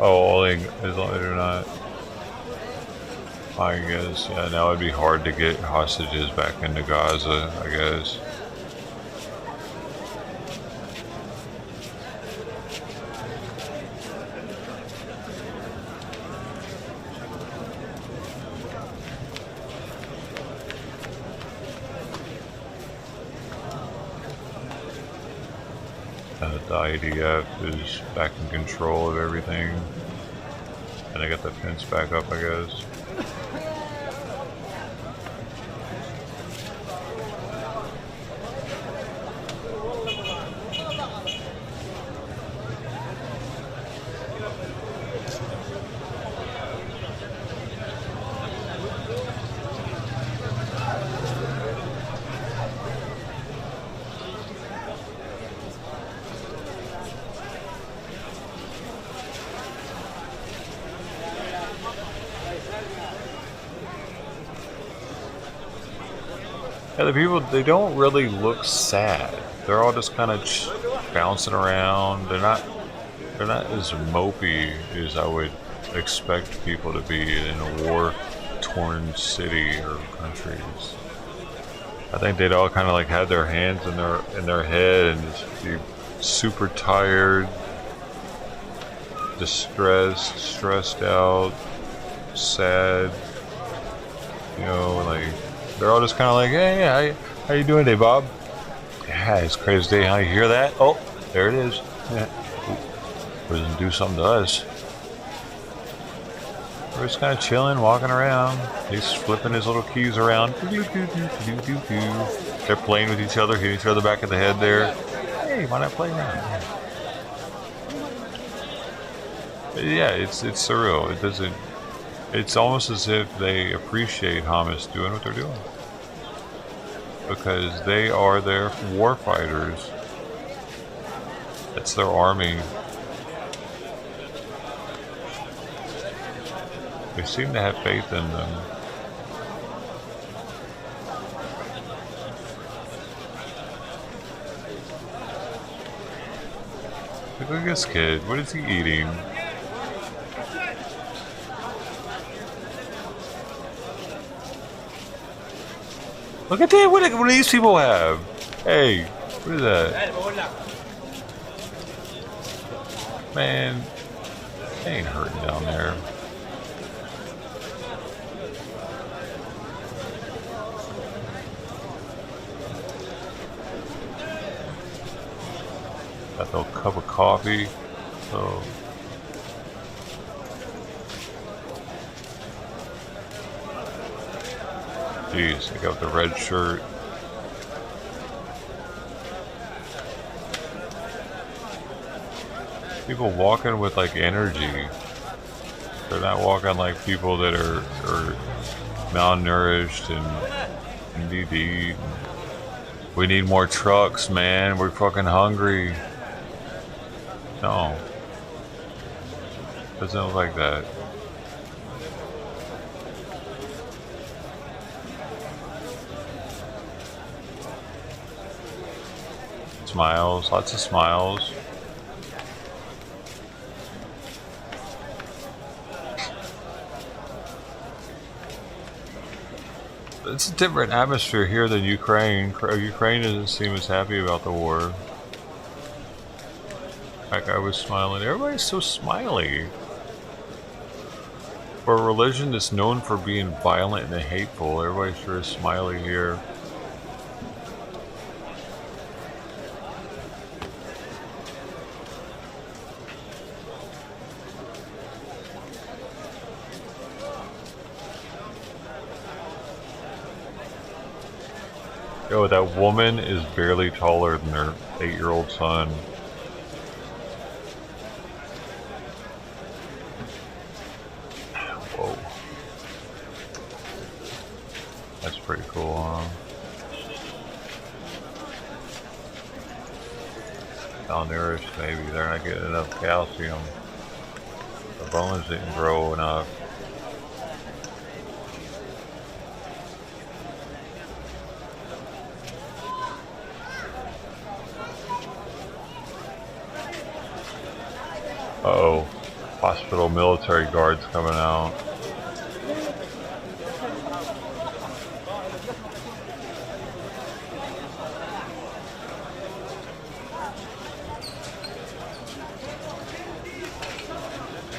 Oh, as long as they're not. I guess, yeah, now it'd be hard to get hostages back into Gaza, I guess. that the IDF is back in control of everything. And I got the fence back up, I guess. Yeah, the people, they don't really look sad. They're all just kind of bouncing around. They're not as mopey as I would expect people to be in a war-torn city or countries. I think they'd all kind of like have their hands in their head and just be super tired, distressed, stressed out, sad. You know, like. They're all just kind of like, hey, how you doing today, Bob? Yeah, it's a crazy day. How you hear that? Oh, there it is. Yeah. Doesn't do something to us. We're just kind of chilling, walking around. He's flipping his little keys around. They're playing with each other, hitting each other back of the head there. Hey, why not play around? Yeah, it's surreal. It doesn't. It's almost as if they appreciate Hamas doing what they're doing. Because they are their war fighters. It's their army. They seem to have faith in them. Look at this kid. What is he eating? Look at that! What do these people have? Hey, what is that? Man, they ain't hurting down there. Got a little cup of coffee. So. Jeez, I got the red shirt. People walking with like energy. They're not walking like people that are malnourished and need to eat. We need more trucks, man. We're fucking hungry. No. Doesn't look like that. Smiles, lots of smiles. It's a different atmosphere here than Ukraine. Ukraine doesn't seem as happy about the war. That guy was smiling. Everybody's so smiley. For a religion that's known for being violent and hateful, everybody's sure is smiley here. Yo, that woman is barely taller than her 8-year-old son. Whoa. That's pretty cool, huh? Malnourished, maybe. They're not getting enough calcium. The bones didn't grow enough. Uh-oh, hospital military guards coming out.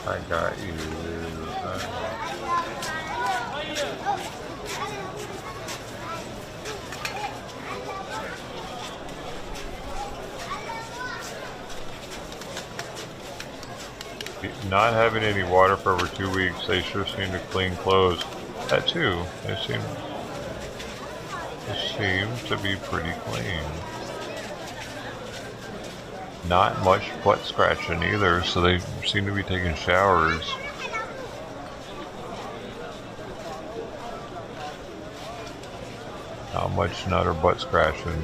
I got you. Not having any water for over 2 weeks, they sure seem to clean clothes. That too, they seem to be pretty clean. Not much butt scratching either, so they seem to be taking showers. Not much nut or butt scratching.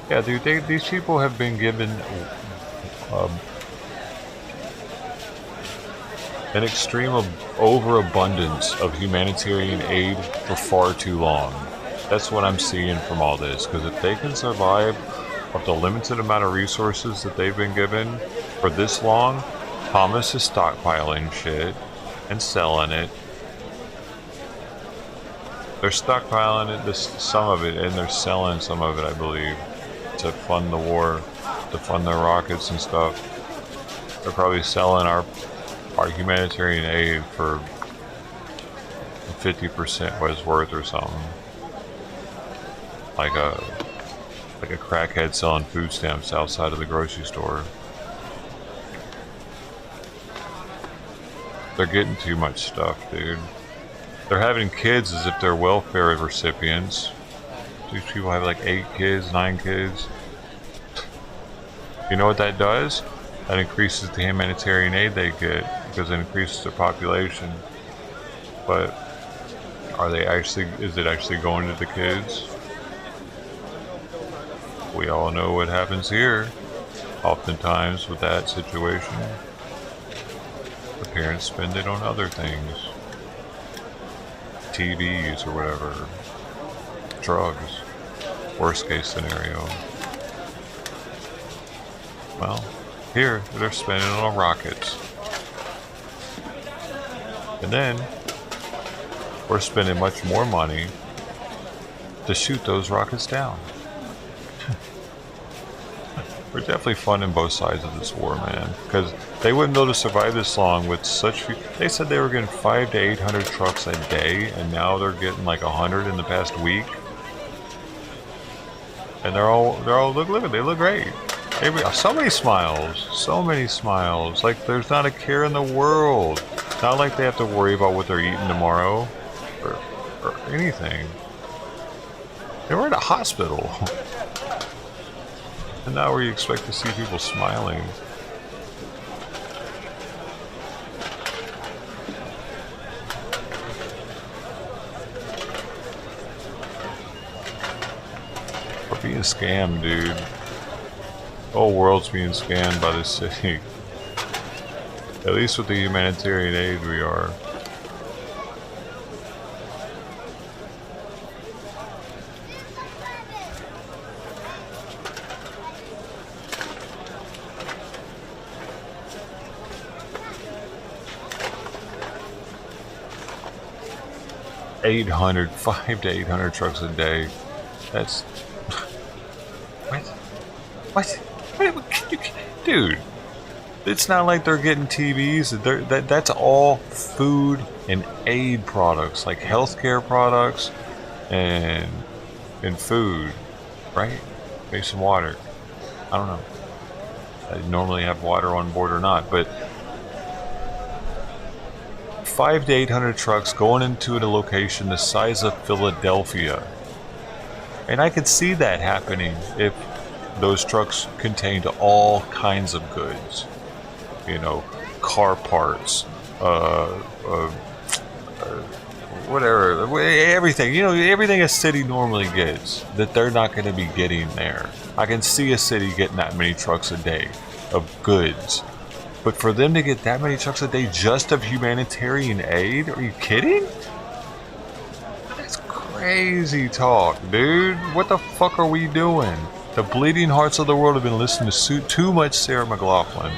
Yeah, dude, these people have been given an extreme overabundance of humanitarian aid for far too long. That's what I'm seeing from all this, because if they can survive off the limited amount of resources that they've been given for this long, Hamas is stockpiling shit and selling it. They're stockpiling it, some of it, and they're selling some of it, I believe, to fund the war, to fund their rockets and stuff. They're probably selling our humanitarian aid for 50% what it's worth or something. Like a crackhead selling food stamps outside of the grocery store. They're getting too much stuff, dude. They're having kids as if they're welfare recipients. These people have like 8 kids, 9 kids. You know what that does? That increases the humanitarian aid they get because it increases their population. But is it actually going to the kids? We all know what happens here. Oftentimes with that situation, the parents spend it on other things. TVs or whatever. Drugs. Worst case scenario. Well, here they're spending it on rockets. And then we're spending much more money to shoot those rockets down. We're definitely funding both sides of this war, man. Because they wouldn't be able to survive this long with such few. They said they were getting 500 to 800 trucks a day, and now they're getting like 100 in the past week. And they're all look at they look great. So many smiles. Like there's not a care in the world. Not like they have to worry about what they're eating tomorrow, or anything. They were in a hospital. And now we expect to see people smiling. We're being scammed, dude. The whole world's being scammed by this city. At least with the humanitarian aid we are. $500 to 800 trucks a day. That's what? Dude, it's not like they're getting TVs. That's all food and aid products, like healthcare products and food, right? Maybe some water. I don't know. I normally have water on board or not, but 500 to 800 trucks going into a location the size of Philadelphia. And I could see that happening if those trucks contained all kinds of goods. You know, car parts, whatever, everything. You know, everything a city normally gets that they're not going to be getting there. I can see a city getting that many trucks a day of goods. But for them to get that many trucks a day just of humanitarian aid? Are you kidding? That's crazy talk, dude. What the fuck are we doing? The bleeding hearts of the world have been listening to too much Sarah McLachlan.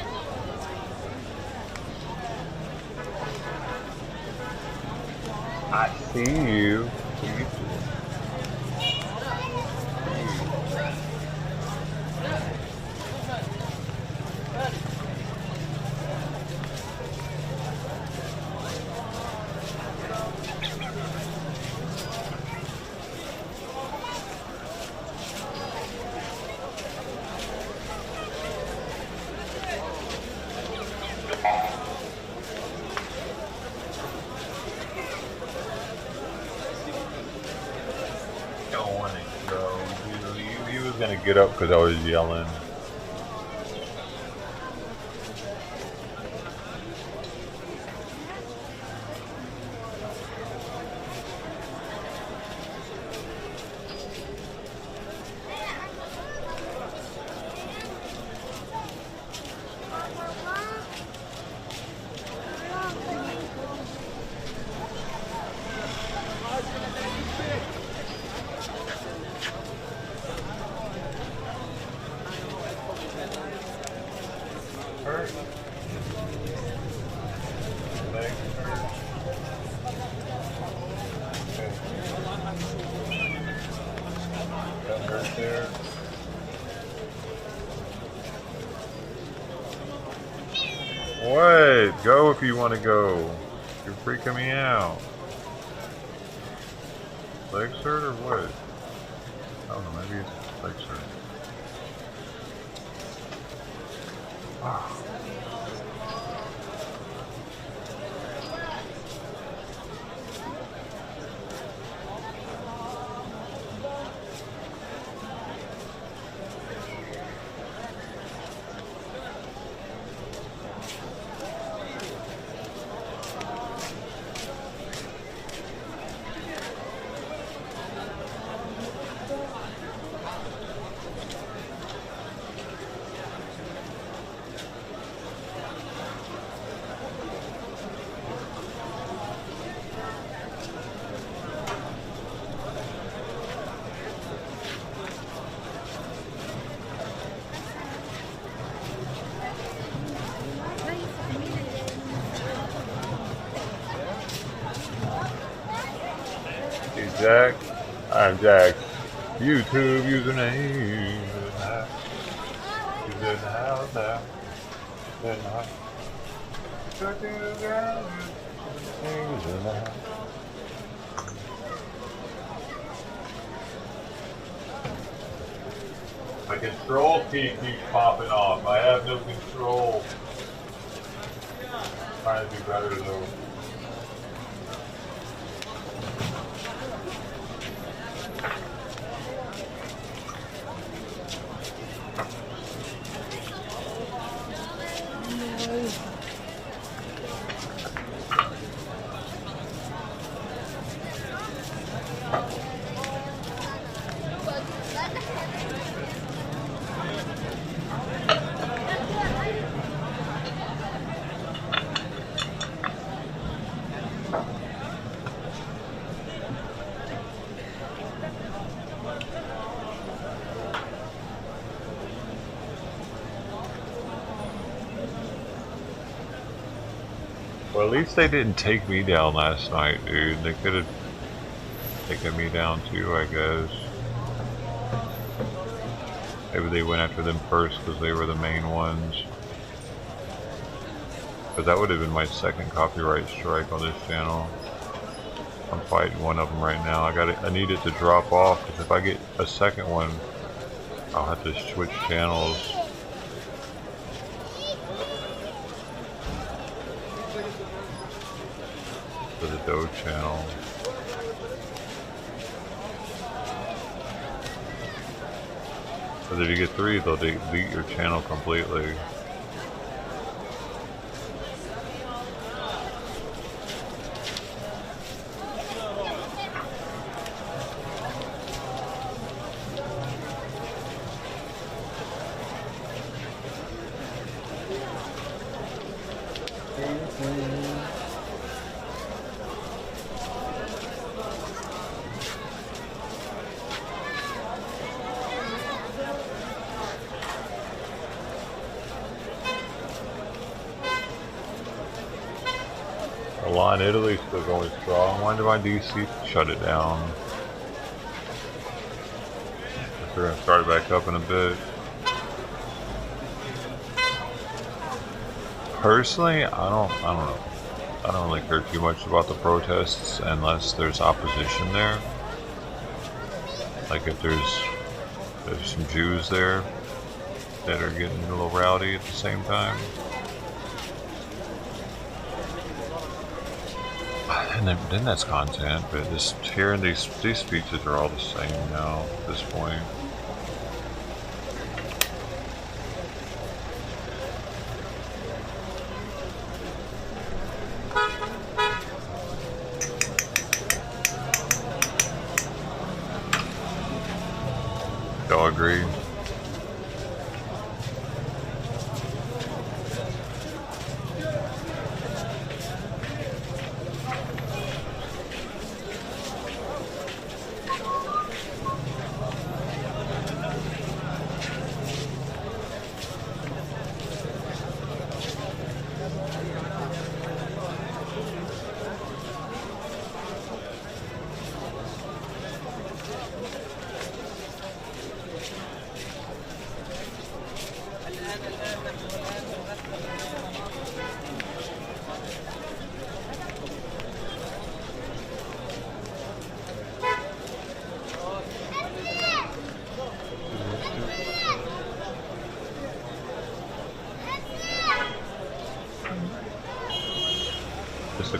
I see you. get up because I was yelling. What? Go if you want to go. You're freaking me out. Leg hurt or what? I don't know, maybe it's leg hurt. Wow. Jack, I'm Jack. YouTube username. He's in the house now. He's in the house. He's in the house. My control key keeps popping off. I have no control. I'm trying to do better though. Well, at least they didn't take me down last night, dude. They could have taken me down too, I guess. Maybe they went after them first because they were the main ones. But that would have been my second copyright strike on this channel. I'm fighting one of them right now. I need it to drop off because if I get a second one, I'll have to switch channels. To the Doge channel. But if you get 3, they'll delete your channel completely. Milan, Italy still going strong. Why did my DC shut it down? They're gonna start it back up in a bit. Personally, I don't know. I don't really care too much about the protests unless there's opposition there. Like if there's some Jews there that are getting a little rowdy at the same time. And then that's content, but just hearing these speeches are all the same now at this point.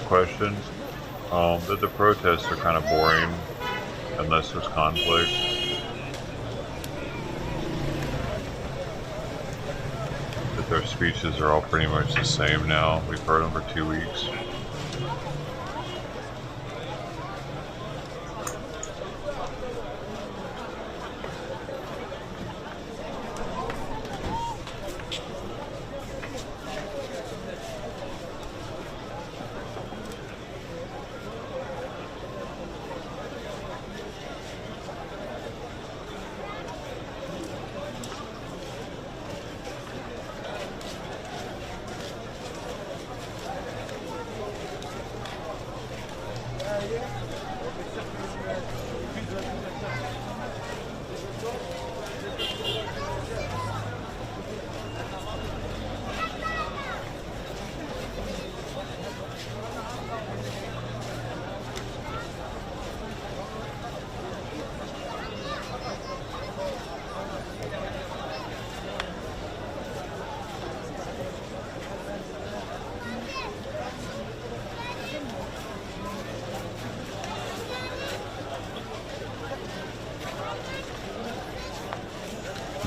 question. That the protests are kind of boring unless there's conflict. That their speeches are all pretty much the same now. We've heard them for 2 weeks.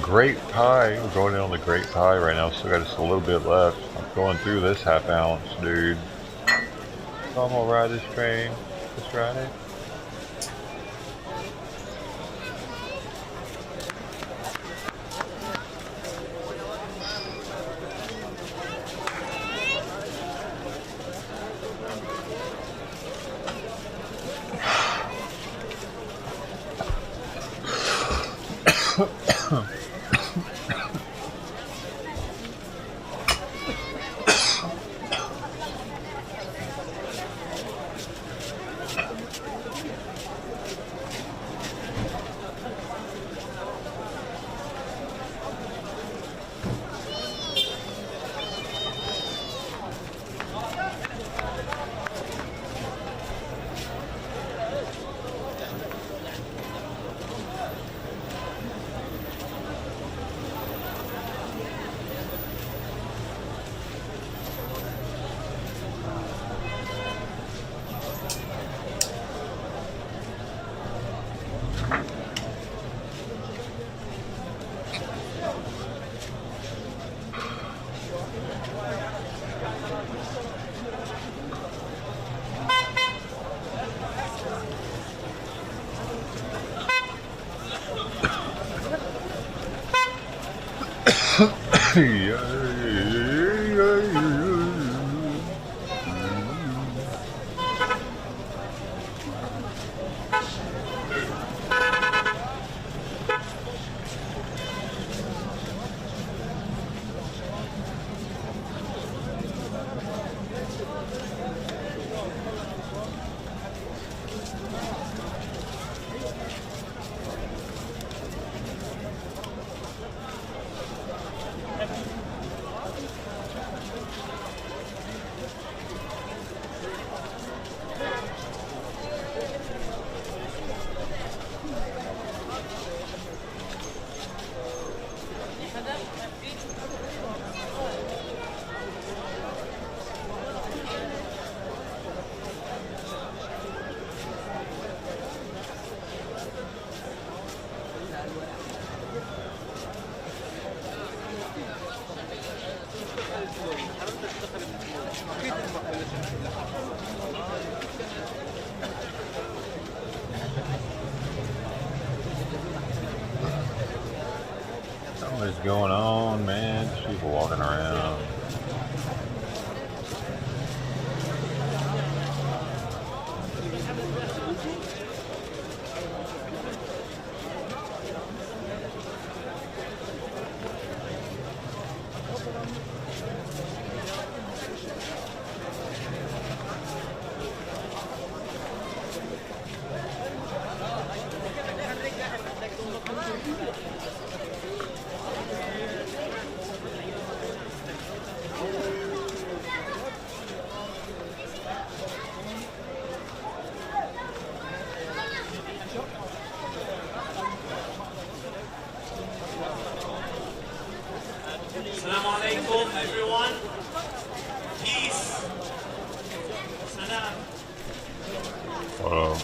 Great pie. We're going in on the great pie right now. Still got just a little bit left. I'm going through this half ounce, dude. So I'm gonna ride this train. Let's ride it. What's going on, man? Just people walking around. Assalamu alaikum, everyone. Peace. Oh.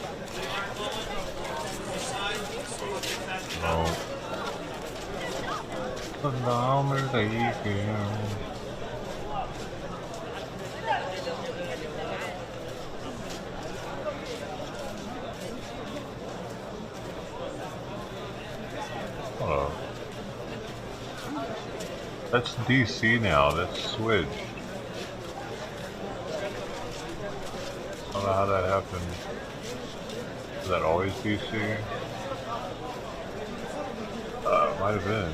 Oh. That's DC now, that's switched. I don't know how that happened. Was that always DC? Might have been.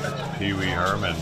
That's Pee Wee Herman.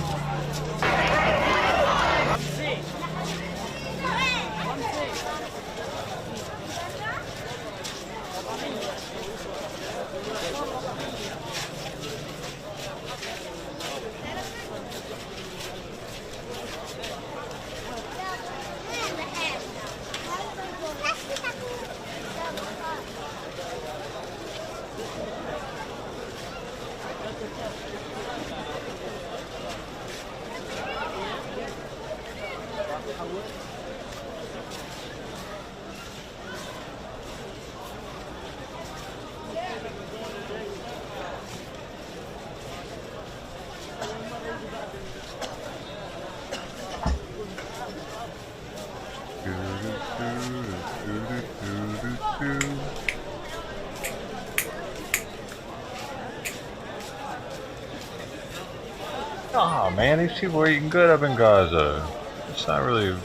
Oh man, these people are eating good up in Gaza. It's not really,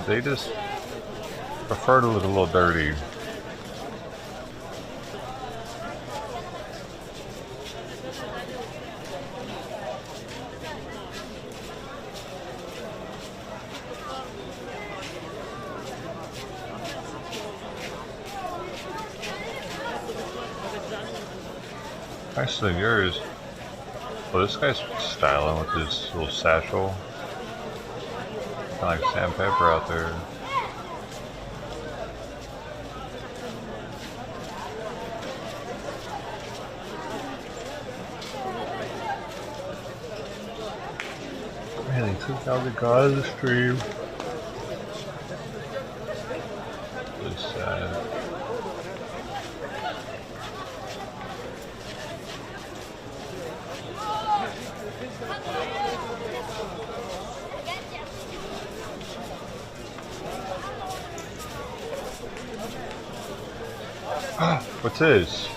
they just prefer to look a little dirty. Nicer than yours. Well, this guy's styling with his little satchel. Kind of like sandpaper out there. Man, they took out the Gaza stream. Really sad. What's this?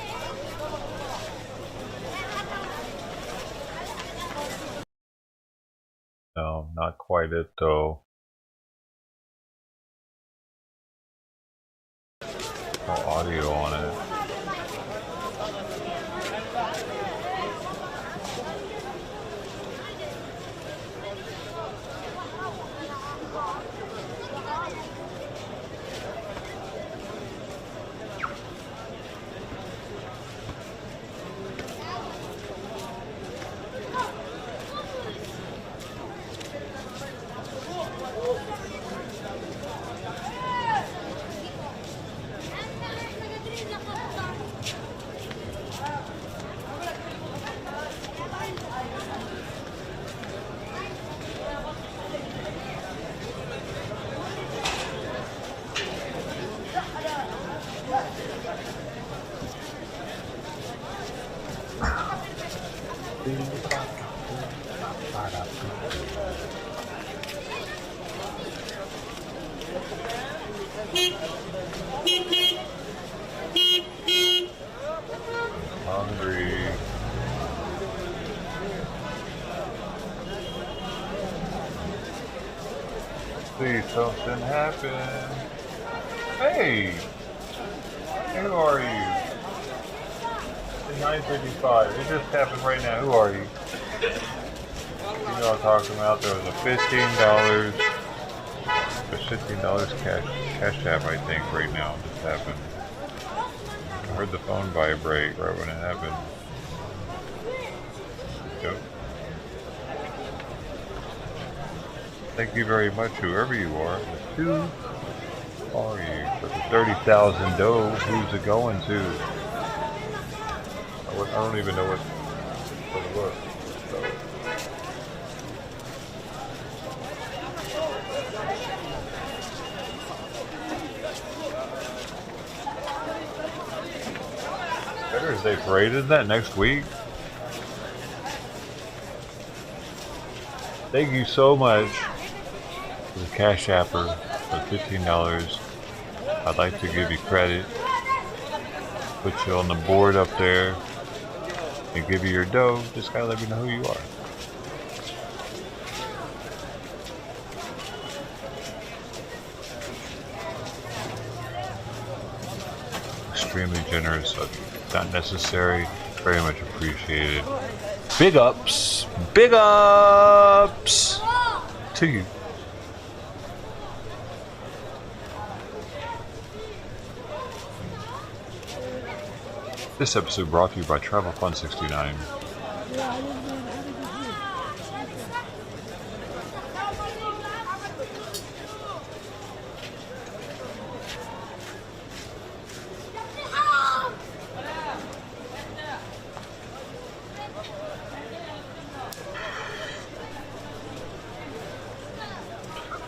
No, not quite it though. No audio on it. Hungry. See something happen. Hey! Who are you? It's 9:55. It just happened right now. Who are you? You know what I'm talking about. There was a $15. There's $15 cash app, I think, right now. It just happened. I heard the phone vibrate right when it happened. Yep. Thank you very much, whoever you are. Who are you? For the 30,000 dough, who's it going to? I don't even know what it was. Veterans Day parade, isn't that next week? Thank you so much for the Cash Apper for $15. I'd like to give you credit, put you on the board up there, and give you your dough. Just gotta let me know who you are. Extremely generous of you. Not necessary, very much appreciated. Big ups to you. This episode brought to you by Travel Fun 69.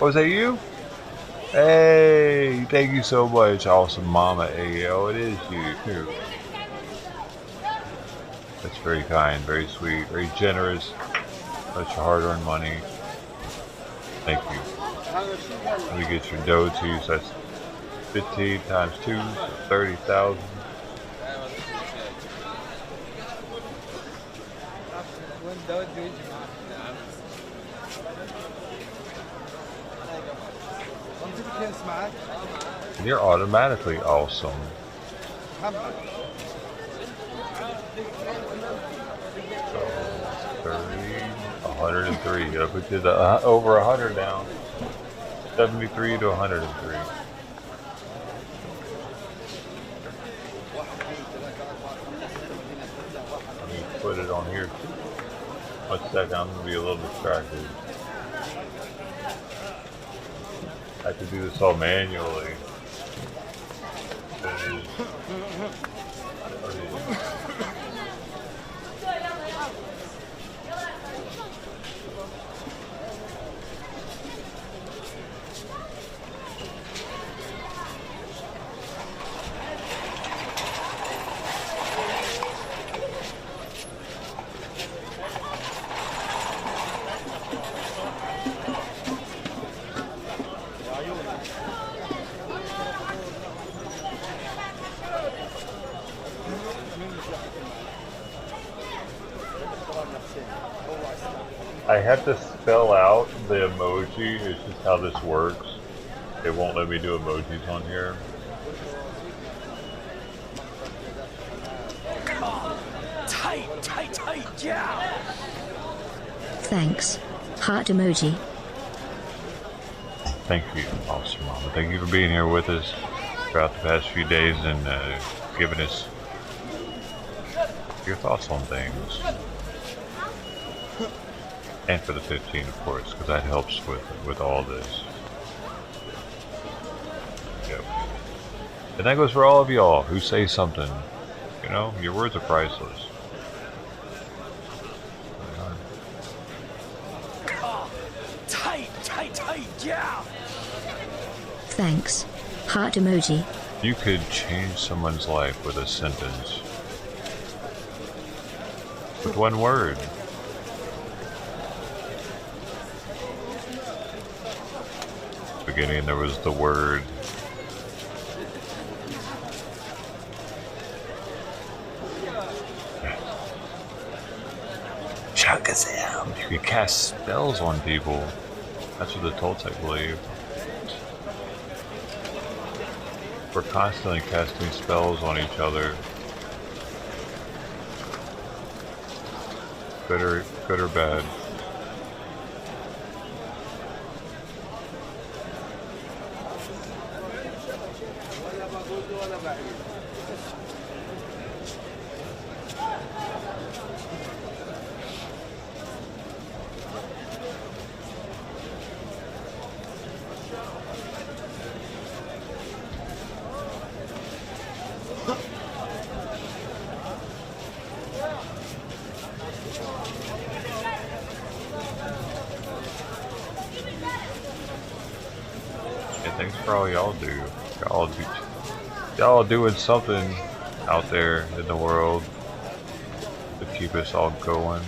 Was that you? Hey, thank you so much, awesome mama. Hey, it is you too. That's very kind, very sweet, very generous. That's your hard-earned money. Thank you. Let me get your dough to you. So that's 15 times 2, so 30,000. You're automatically awesome. So 30, 103. I put you the over 100 down. 73 to 103. Let me put it on here too. 1 second, I'm gonna be a little distracted. I have to do this all manually. I have to spell out the emoji. It's just how this works. It won't let me do emojis on here. Tight, yeah. Thanks. Heart emoji. Thank you, Officer Mama. Thank you for being here with us throughout the past few days and giving us your thoughts on things. And for the 15, of course, because that helps with all this. Yep. And that goes for all of y'all who say something. You know, your words are priceless. Tight, yeah. Thanks. Heart emoji. You could change someone's life with a sentence. With one word. Beginning there was the word. Shakazam. You can cast spells on people. That's what the Toltec believe. We're constantly casting spells on each other. Good or bad. Thanks for all y'all do. Y'all doing something out there in the world to keep us all going.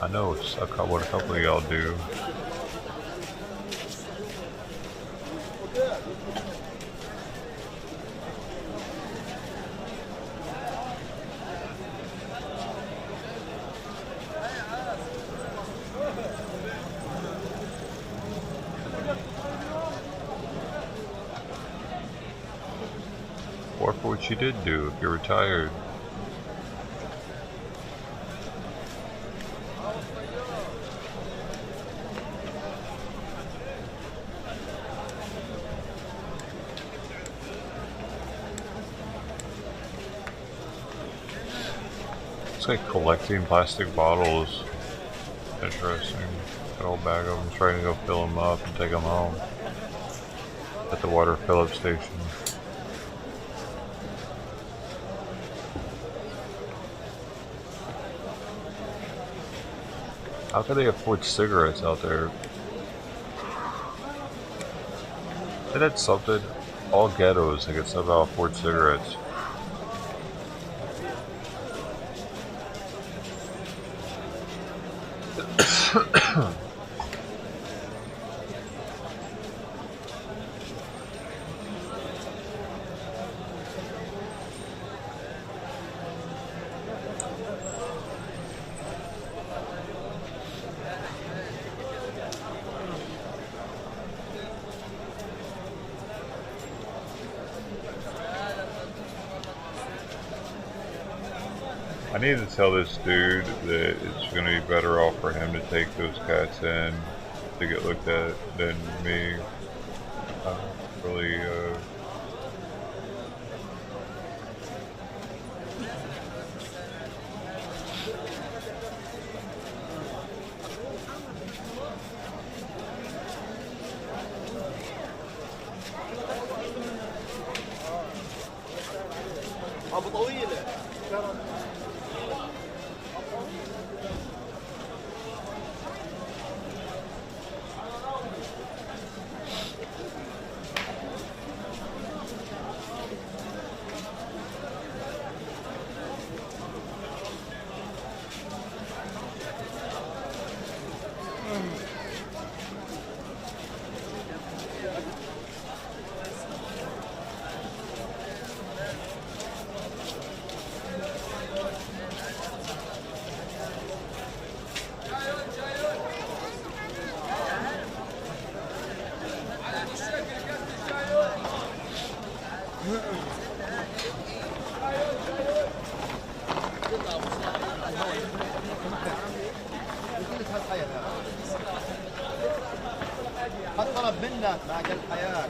I know it's what a couple of y'all do. Or for what you did do if you're retired. It's like collecting plastic bottles. Interesting. Got a whole bag of them, trying to go fill them up and take them home. At the water fill-up station. How can they afford cigarettes out there? Isn't that something? All ghettos, they can somehow afford cigarettes. I need to tell this dude that it's going to be better off for him to take those cats in to get looked at than me. Really, هالطلب منك بعد الحياة.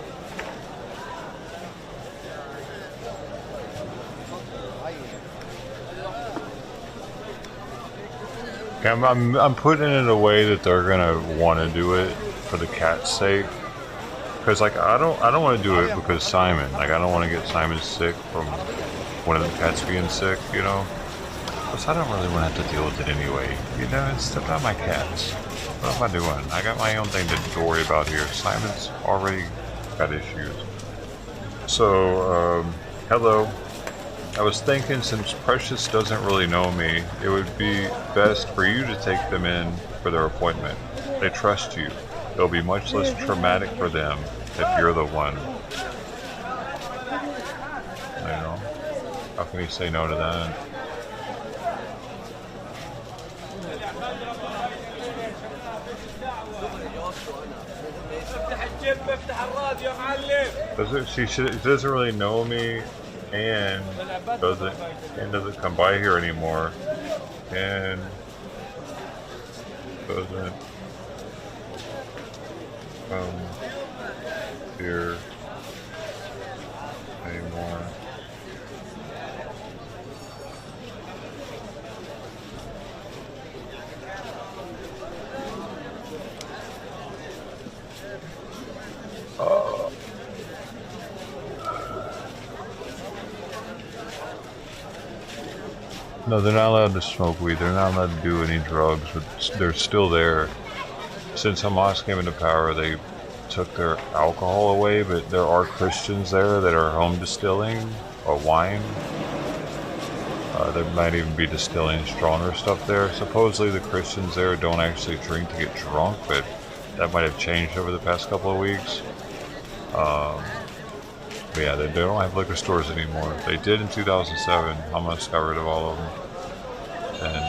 I'm putting it in a way that they're gonna want to do it for the cat's sake. Because like I don't want to do it because Simon. Like I don't want to get Simon sick from one of the cats being sick. You know. Plus I don't really want to have to deal with it anyway. You know, it's not my cats. What am I doing? I got my own thing to worry about here. Simon's already got issues. So, hello. I was thinking, since Precious doesn't really know me, it would be best for you to take them in for their appointment. They trust you. It'll be much less traumatic for them if you're the one. I know. How can you say no to that? She doesn't really know me, and doesn't come by here anymore, and doesn't come here anymore. No, they're not allowed to smoke weed. They're not allowed to do any drugs, but they're still there. Since Hamas came into power, they took their alcohol away, but there are Christians there that are home distilling wine. They might even be distilling stronger stuff there. Supposedly the Christians there don't actually drink to get drunk, but that might have changed over the past couple of weeks. But yeah, they don't have liquor stores anymore. They did in 2007. Hamas got rid of all of them. And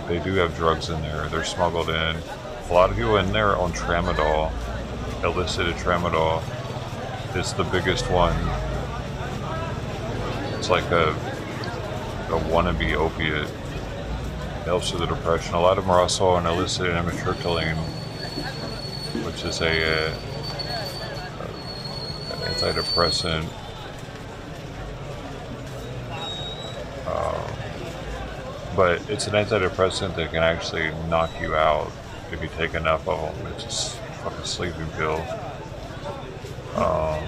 they do have drugs in there. They're smuggled in. A lot of people in there own tramadol, illicit tramadol. It's the biggest one. It's like a wannabe opiate. It helps with the depression. A lot of them are also on illicit amitriptyline, which is an antidepressant. But it's an antidepressant that can actually knock you out if you take enough of them. It's just a fucking sleeping pill. And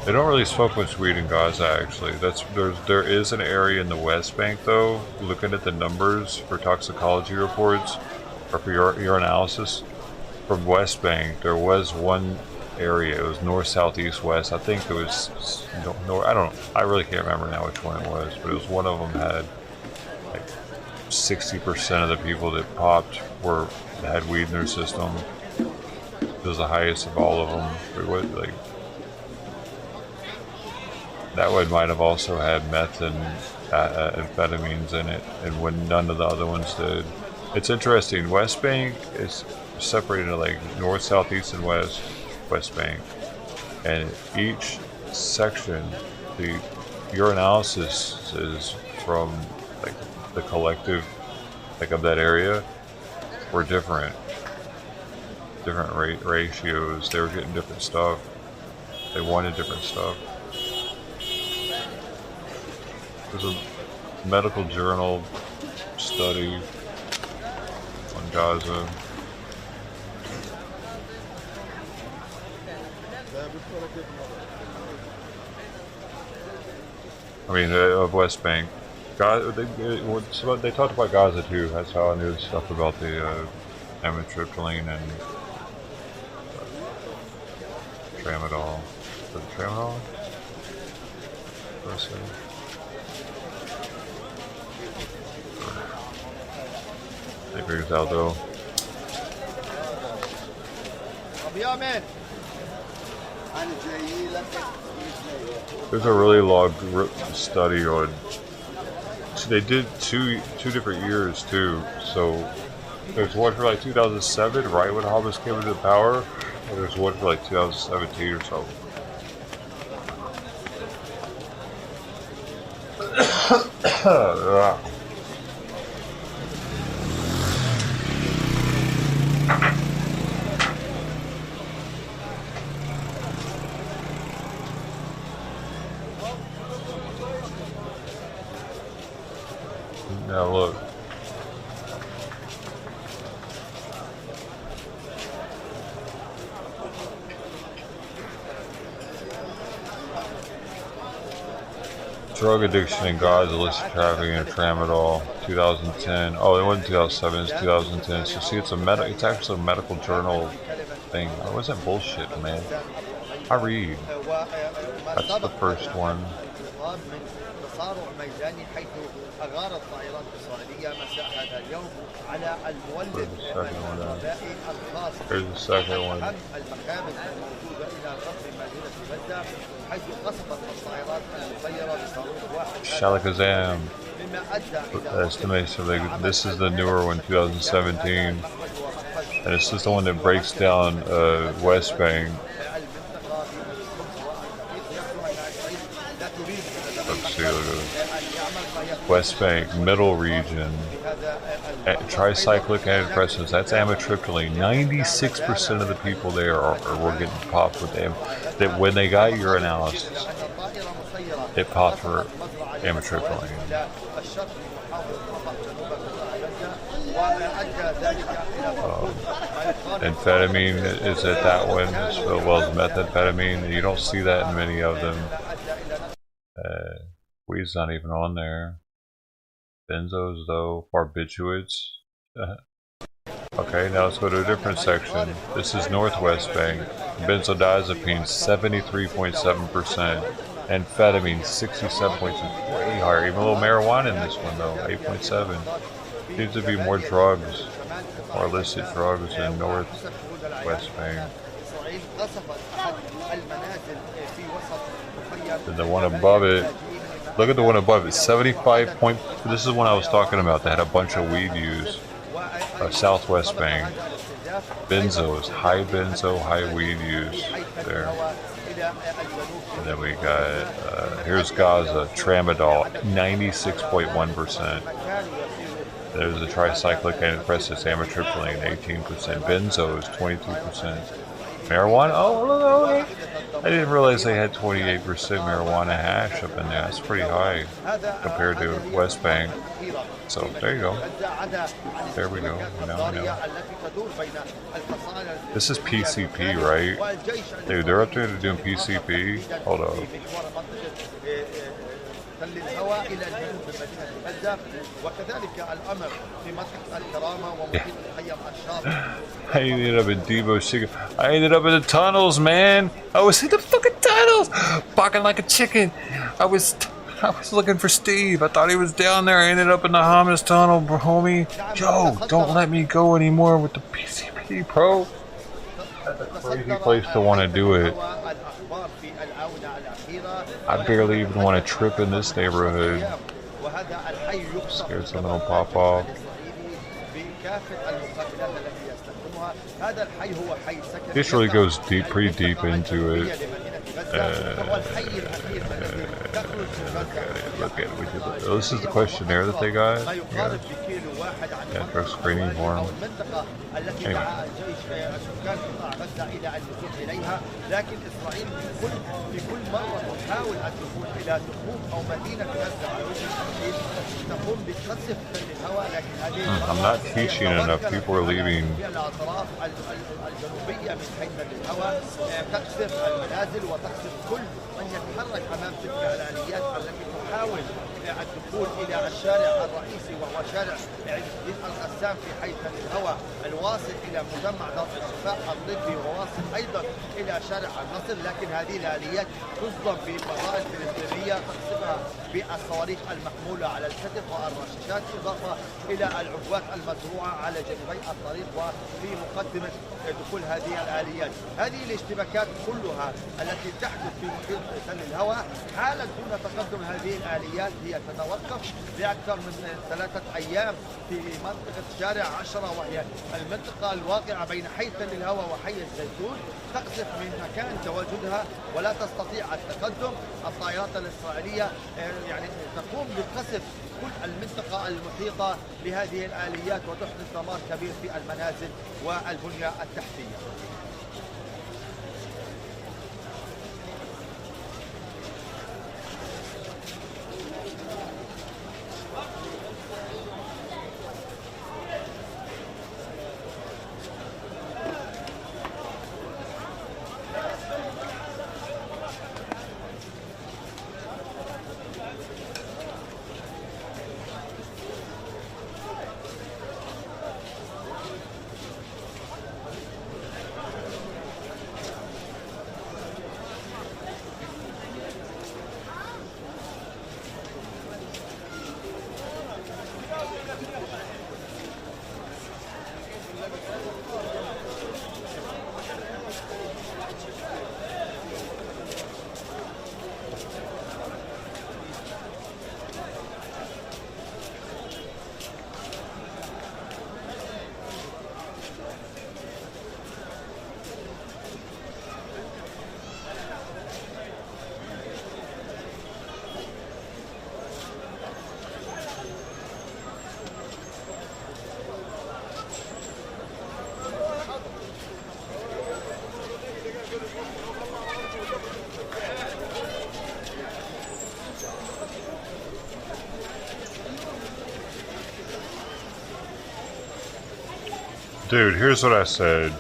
they don't really smoke much weed in Gaza, actually. There is an area in the West Bank, though. Looking at the numbers for toxicology reports, or for your analysis, from West Bank, there was one area. It was north, south, east, west. I think it was north. I don't know. I really can't remember now which one it was, but it was one of them had like 60% of the people that popped had weed in their system. It was the highest of all of them. It was like that one might have also had meth and amphetamines in it, and when none of the other ones did. It's interesting. West Bank is separated into like north, south, east, and west. West Bank, and each section, your analysis is from like the collective, like of that area, were different ratios. They were getting different stuff. They wanted different stuff. There's a medical journal study on Gaza. I mean, of West Bank. They talked about Gaza too. That's how I knew stuff about the amitriptyline and tramadol. Is it tramadol? They figured it out though. There's a really long study on. So they did two different years too. So there's one for like 2007, right when Hamas came into power, and there's one for like 2017 or so. Now look. drug addiction in Gaza, illicit trafficking of tramadol, 2010. Oh, it wasn't 2007, it's 2010. So see, it's actually a medical journal thing. It wasn't bullshit, man. I read. That's the first one. Here's the second one. Shalakazam. Estimation. This is the newer one, 2017, and it's just the one that breaks down West Bank. Let's see, look at this. West Bank, middle region. Tricyclic antidepressants, that's amitriptyline. 96% of the people there were getting popped with them. That when they got urinalysis, it popped for amitriptyline. Amphetamine is at that one as well as methamphetamine. You don't see that in many of them. Weed's not even on there. Benzos though, barbiturates. Okay, now let's go to a different section. This is Northwest Bank. Benzodiazepine 73.7%. Amphetamine 67.2%. Way higher. Even a little marijuana in this one though, 8.7. Seems to be more drugs, more illicit drugs in Northwest Bank. And the one above it. Look at the one above it, 75 point. This is one I was talking about that had a bunch of weed use. Southwest Bank. Benzos, high benzo, high weed use there. And then we got, here's Gaza, tramadol, 96.1%. There's the tricyclic antidepressants, amitriptyline, 18%. Benzos, 22%. Marijuana, oh, look. I didn't realize they had 28% marijuana hash up in there. That's pretty high compared to West Bank. So there you go. There we go. Now. This is PCP, right? Dude, they're up there doing PCP. Hold on. I ended up in Devo Chicken. I ended up in the tunnels, man. I was in the fucking tunnels, barking like a chicken. I was looking for Steve. I thought he was down there. I ended up in the Hamas tunnel, homie. Joe, don't let me go anymore with the PCP, bro. That's a crazy place to want to do it. I barely even want to trip in this neighborhood. Scared something will pop off. This really goes deep, pretty deep into it. Look at it. Oh, this is the questionnaire that they got. Yeah, drug screening form. Anyway. I'm not teaching enough. People are leaving. الدخول إلى الشارع الرئيسي وهو شارع عز الدين القسام في حي تل الهوى الواصل إلى مجمع دار الشفاء الطبي وواصل أيضا إلى شارع النصر، لكن هذه الآليات تصدم بفضائل فلسطينية تقصفها بالصواريخ المحمولة على الكتف والرشاشات، إضافة إلى العبوات المزروعة على جانبي الطريق وفي مقدمة دخول هذه الآليات. هذه الاشتباكات كلها التي تحدث في محيط تل الهوى حالا دون تقدم هذه الآليات هي تتوقف لأكثر من 3 أيام في منطقة شارع 10، وهي المنطقة الواقعة بين حي تل الهوى وحي الزيتون، تقصف من مكان تواجدها ولا تستطيع التقدم. الطائرات الإسرائيلية يعني تقوم بقصف كل المنطقة المحيطة بهذه الآليات وتحدث دمار كبير في المنازل والبنية التحتية. Dude, here's what I said.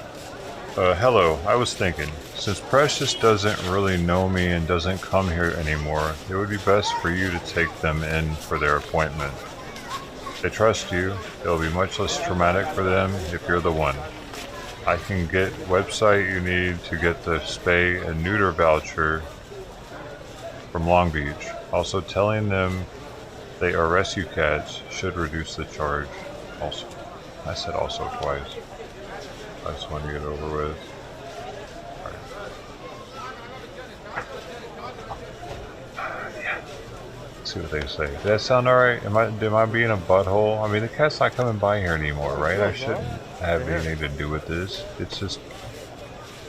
Hello, I was thinking, since Precious doesn't really know me and doesn't come here anymore, it would be best for you to take them in for their appointment. They trust you. It'll be much less traumatic for them if you're the one. I can get website you need to get the spay and neuter voucher from Long Beach. Also, telling them they are rescue cats should reduce the charge. Also, I said also twice. I just want to get it over with. See what they say. Did that sound alright? Am I being a butthole? I mean, the cat's not coming by here anymore, right? I shouldn't have anything to do with this. It's just,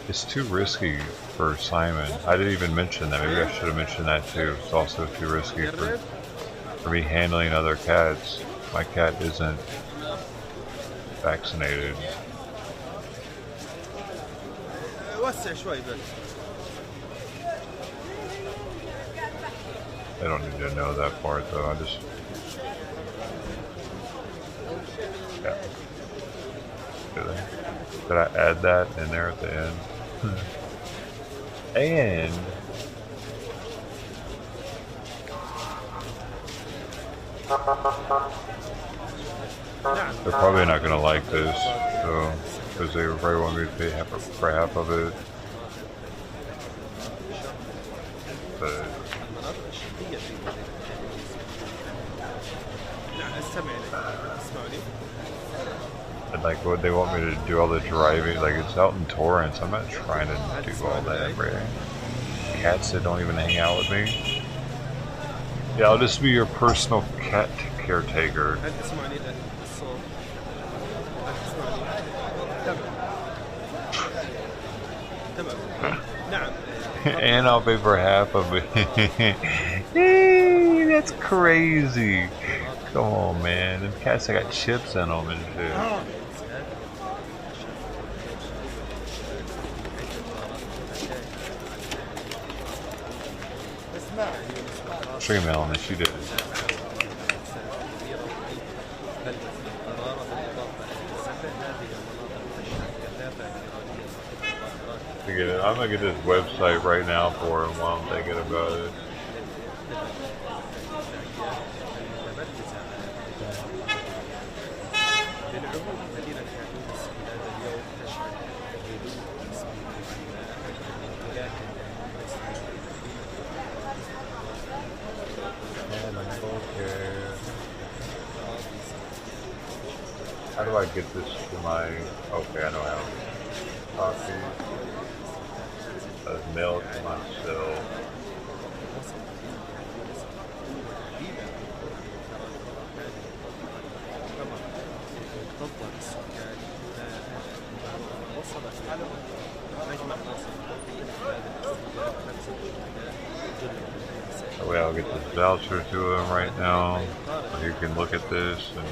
it's too risky for Simon. I didn't even mention that. Maybe I should have mentioned that too. It's also too risky for me handling other cats. My cat isn't vaccinated. I don't need to know that part though, I just... Yeah. Did I add that in there at the end? And... they're probably not gonna like this, so... because they probably want me to pay for half of it. But... and like, what they want me to do all the driving, like it's out in Torrance. I'm not trying to do all that, right? Cats that don't even hang out with me. Yeah, I'll just be your personal cat caretaker. And I'll pay for half of it. Hey, that's crazy. Come on, man. Them cats that got chips in them and shit. Stream Melanie, she did. I'm gonna get this website right now for him while I'm thinking about it. How do I get this to my... okay, I know how. Coffee. Milk myself. That way I'll get this voucher to him right now. So he can look at this and...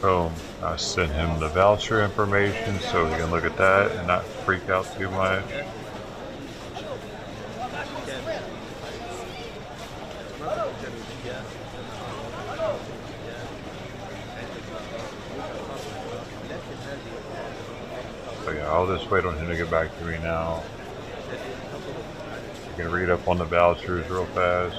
Boom. I sent him the voucher information so he can look at that and not freak out too much. So yeah, I'll just wait on him to get back to me now. You can read up on the vouchers real fast.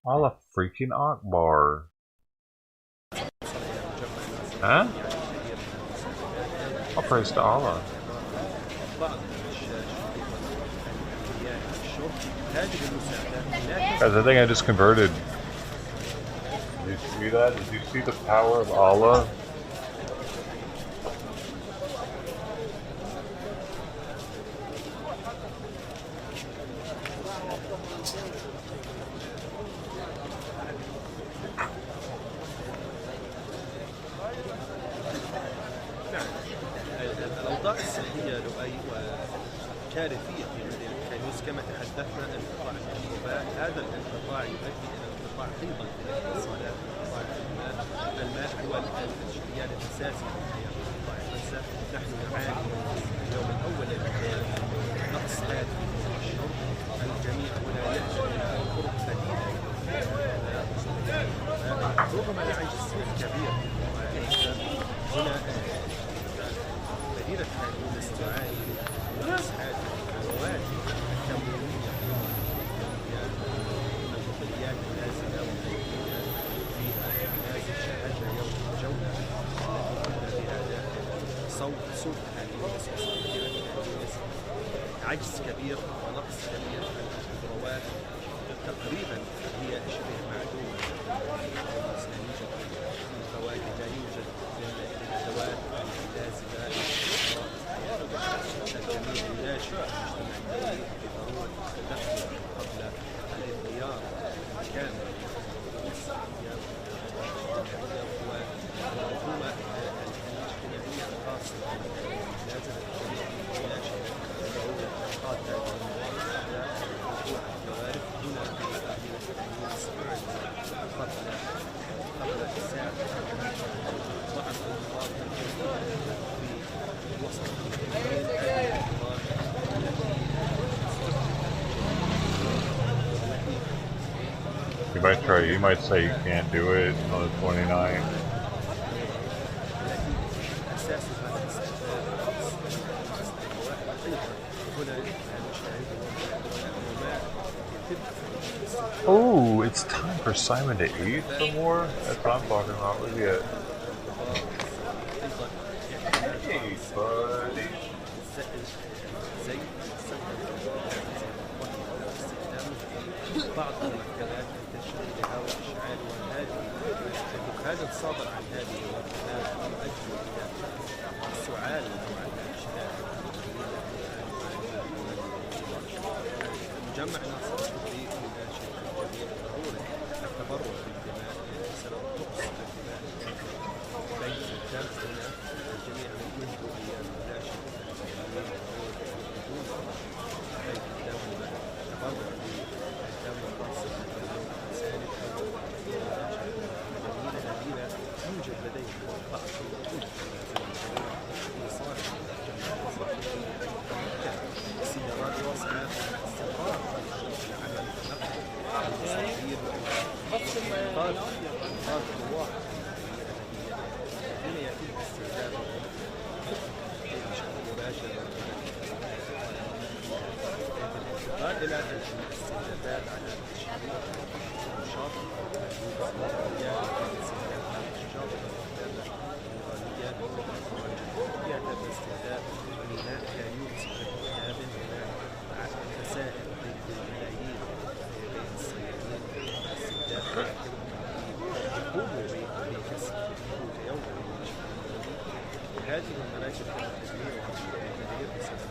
Allah freaking Akbar. Huh? All praise to Allah. Guys, I think I just converted. Did you see that? Did you see the power of Allah? الأوضاع الصحية لؤي وكارثية في مدينة كانيوس كما تحدثنا. انقطاع الوباء، هذا الانقطاع يؤدي إلى انقطاع أيضا في الاتصالات، انقطاع الماء. الماء هو الشريان الأساسي في الحياة في قطاع غزة. نحن نعاني من اليوم الأول نقص هذه الشرب. الجميع هنا يحتاج إلى طرق بديلة رغم العجز الكبير في قطاع غزة. هنا مدينة كانيوس تعاني من نقص هذه المواد التموينية المغذيات النازلة والمغذيات في المنازل. شاهدنا يوم الجولة التي قمنا بهذا سوق كانيوس وسط مدينة كانيوس. عجز كبير ونقص كبير. الخضروات تقريبا هي شبه معدومة. لا يوجد الفواكه، لا يوجد الأدوات اللازمة. الجميع يناشد المجتمع الدولي بضرورة التدخل قبل الانهيار الكامل للصحية والمنظومة الاجتماعية الخاصة لازم الجميع يناشد ضرورة إنقاذ هذه المواقع وقوع الكوارث هنا في مدينة كانيوس قبل الساعة بعض الأنظار في وسط You might try. You might say you can't do it on the 29th. Oh, it's time for Simon to eat some more? That's what I'm talking about with you. Hey, buddy. بعض المركبات لتشغيل الهواء الشعال والهادي. الدخان الصادر عن هذه المركبات يؤدي إلى السعال نوعا من الاشتعال. مجمع ناصر الشهري يناشد الجميع ضرورة التبرع بالدماء بسبب نقص الدماء بين الدم هنا. الجميع منذ أيام يناشد الجميع ضرورة بدون بين الدم والتبرع بالدم الخاص بالإنسان أو الذين يوجد لديهم بعض الوقود في صالح السيارات واسعة استمرار العمل نقل التصدير وإنقاذ أرواح الذين يتم استخدامهم بشكل مباشر بالانتقال إلى الاستعدادات على تشغيل النشاط يعتبر استعداد بناء كانيوس كتاب مع خسائر بين الملايين بين الصيادين والاستبداد يقوموا بكسب قوت يومي. هذه المراكب تدميرها الكثير بسبب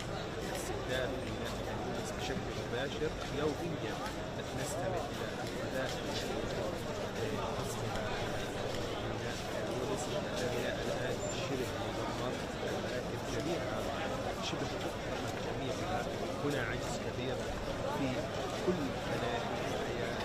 استبداد بناء كانيوس بشكل مباشر يوميا. نستمع الى الغذاء بناء الان شبه مدمر. المراكب جميعها شبه مدمر جميعها. هنا عجز كبير في كل مناحي الحياه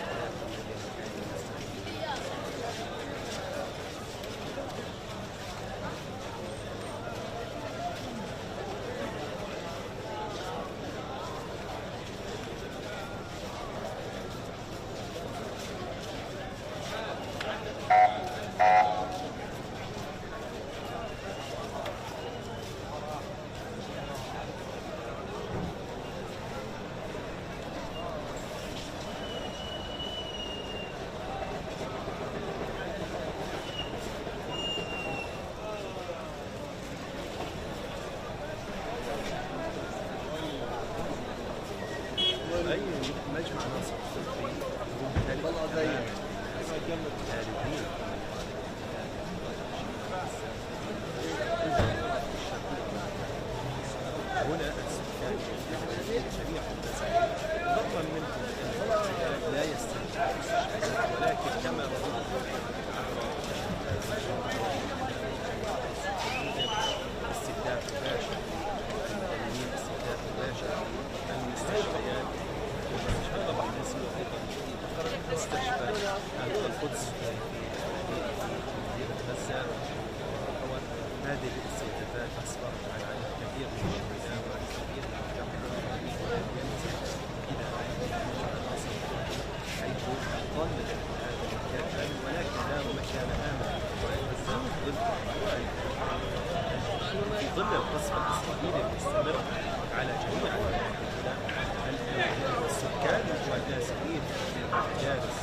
القدس في مدينة غزة. طبعا هذه الاستهدافات أسفرت عن عدد كبير من الشهداء وعن كثير من الجرحى ينزل إلى الأصل حيث ظل هذا المكان ولكن لا مكان آمن في ظل القصف الإسرائيلي المستمر على جميع السكان والنازحين في المدارس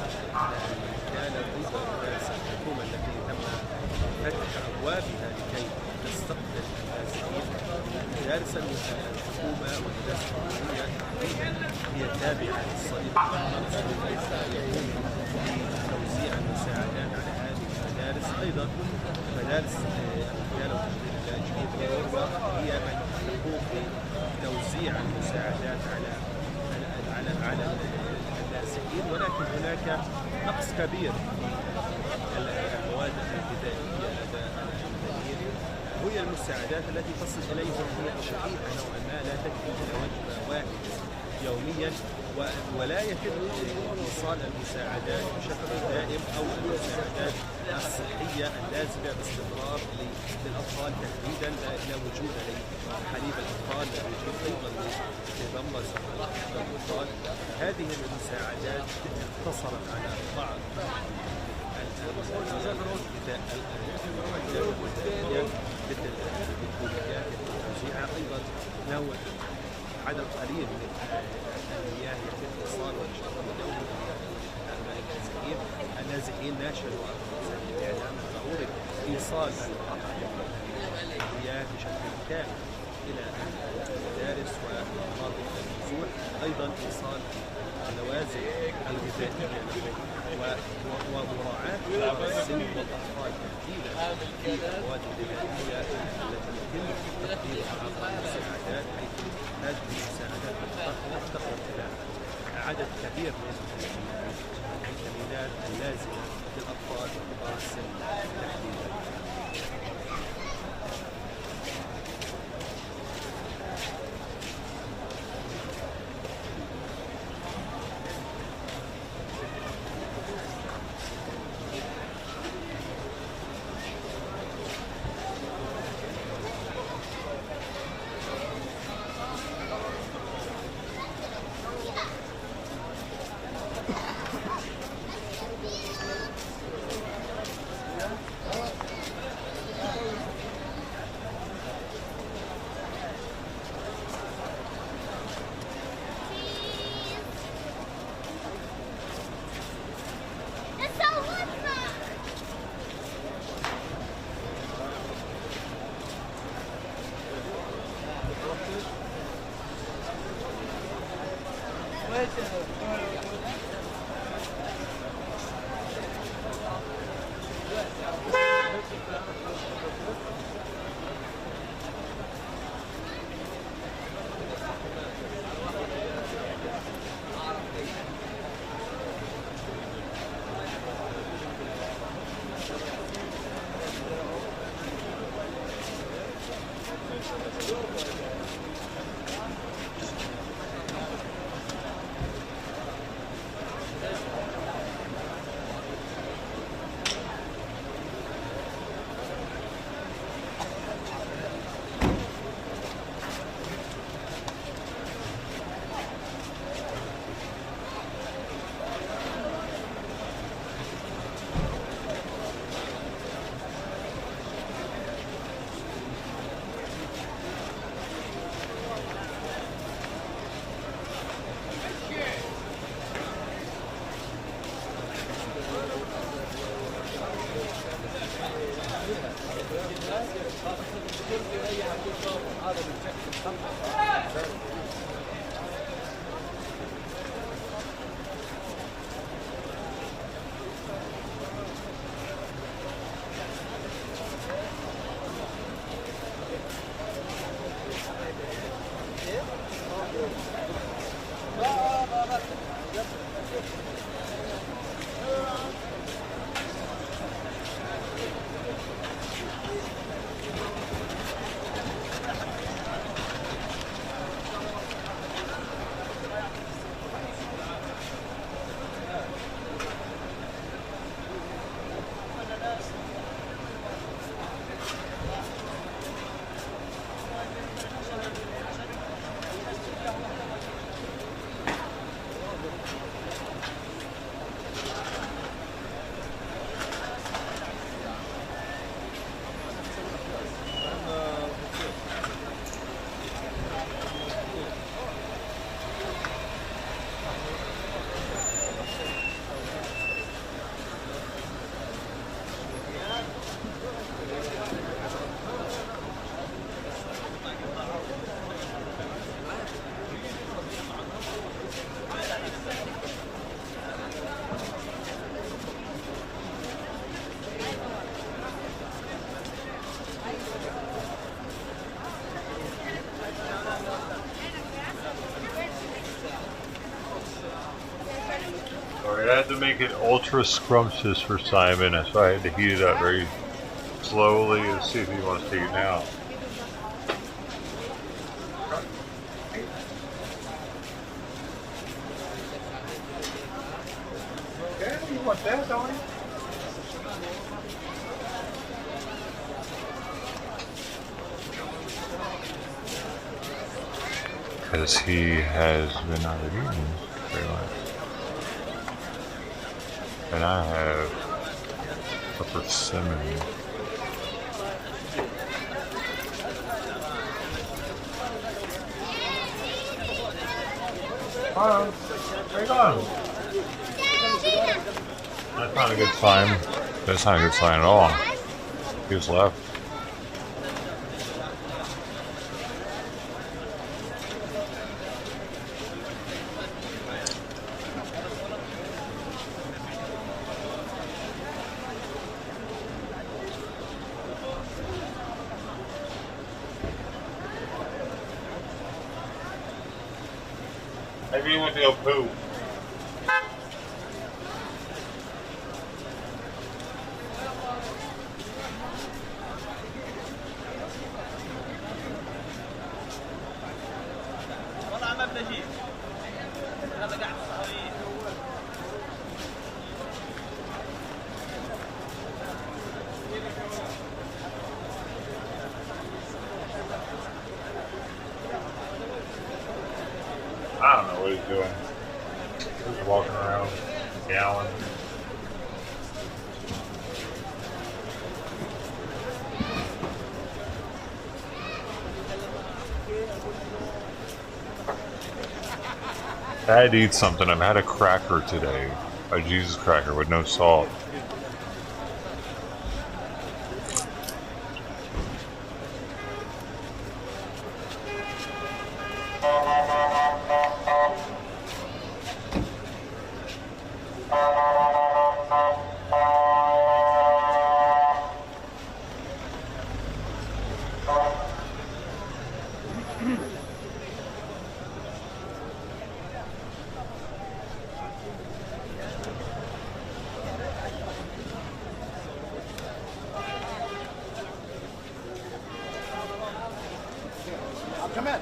كانت أيضا مدارس الحكومة التي تم فتح أبوابها لكي تستقبل النازحين. مدارس الحكومة والمدارس الحكومية هي تابعة للصليب الأحمر بتوزيع المساعدات على هذه المدارس. أيضا مدارس الوكالة وتدريب اللاجئين بالغربة هي من تقوم بتوزيع المساعدات على النازحين، ولكن هناك نقص كبير في المواد الغذائية لدى المدنيين. وهي المساعدات التي تصل إليهم هي شحيحة نوعا ما، لا تكفي إلى وجبة واحدة يوميا، ولا يتم إيصال المساعدات بشكل دائم أو المساعدات الصحية اللازمة باستمرار للأطفال تحديدا، لا وجود لحليب الأطفال، لا وجود أيضا لبمبرز الأطفال. هذه المساعدات اقتصرت على بعض الغذاء مثل البقوليات التوزيعها، أيضا نوع عدد قليل من المياه يتم إيصالها بشكل يومي لهؤلاء النازحين. النازحين ناشروا وسائل الإعلام ضرورة إيصال المياه بشكل كامل إلى المدارس ومناطق النزوح، أيضا إيصال اللوازم الغذائية ومراعاة السن والأطفال تحديدا في المواد الغذائية التي يتم تقديمها عبر المساعدات، حيث هذه المساعدات تفتقر إلى عدد كبير من الفيتامينات اللازمة للأطفال وكبار السن تحديدا. had to make it ultra scrumptious for Simon, so I had to heat it up very slowly and see if he wants to eat now. Okay, you want that, don't you? Because he has been out of eating very much. And I have a persimmon. Where you going? That's not a good sign. That's not a good sign at all. He was left. Maybe he went to go poop. I don't know what he's doing. He's walking around, yowling. I had to eat something. I've had a cracker today. A Jesus cracker with no salt. Come in.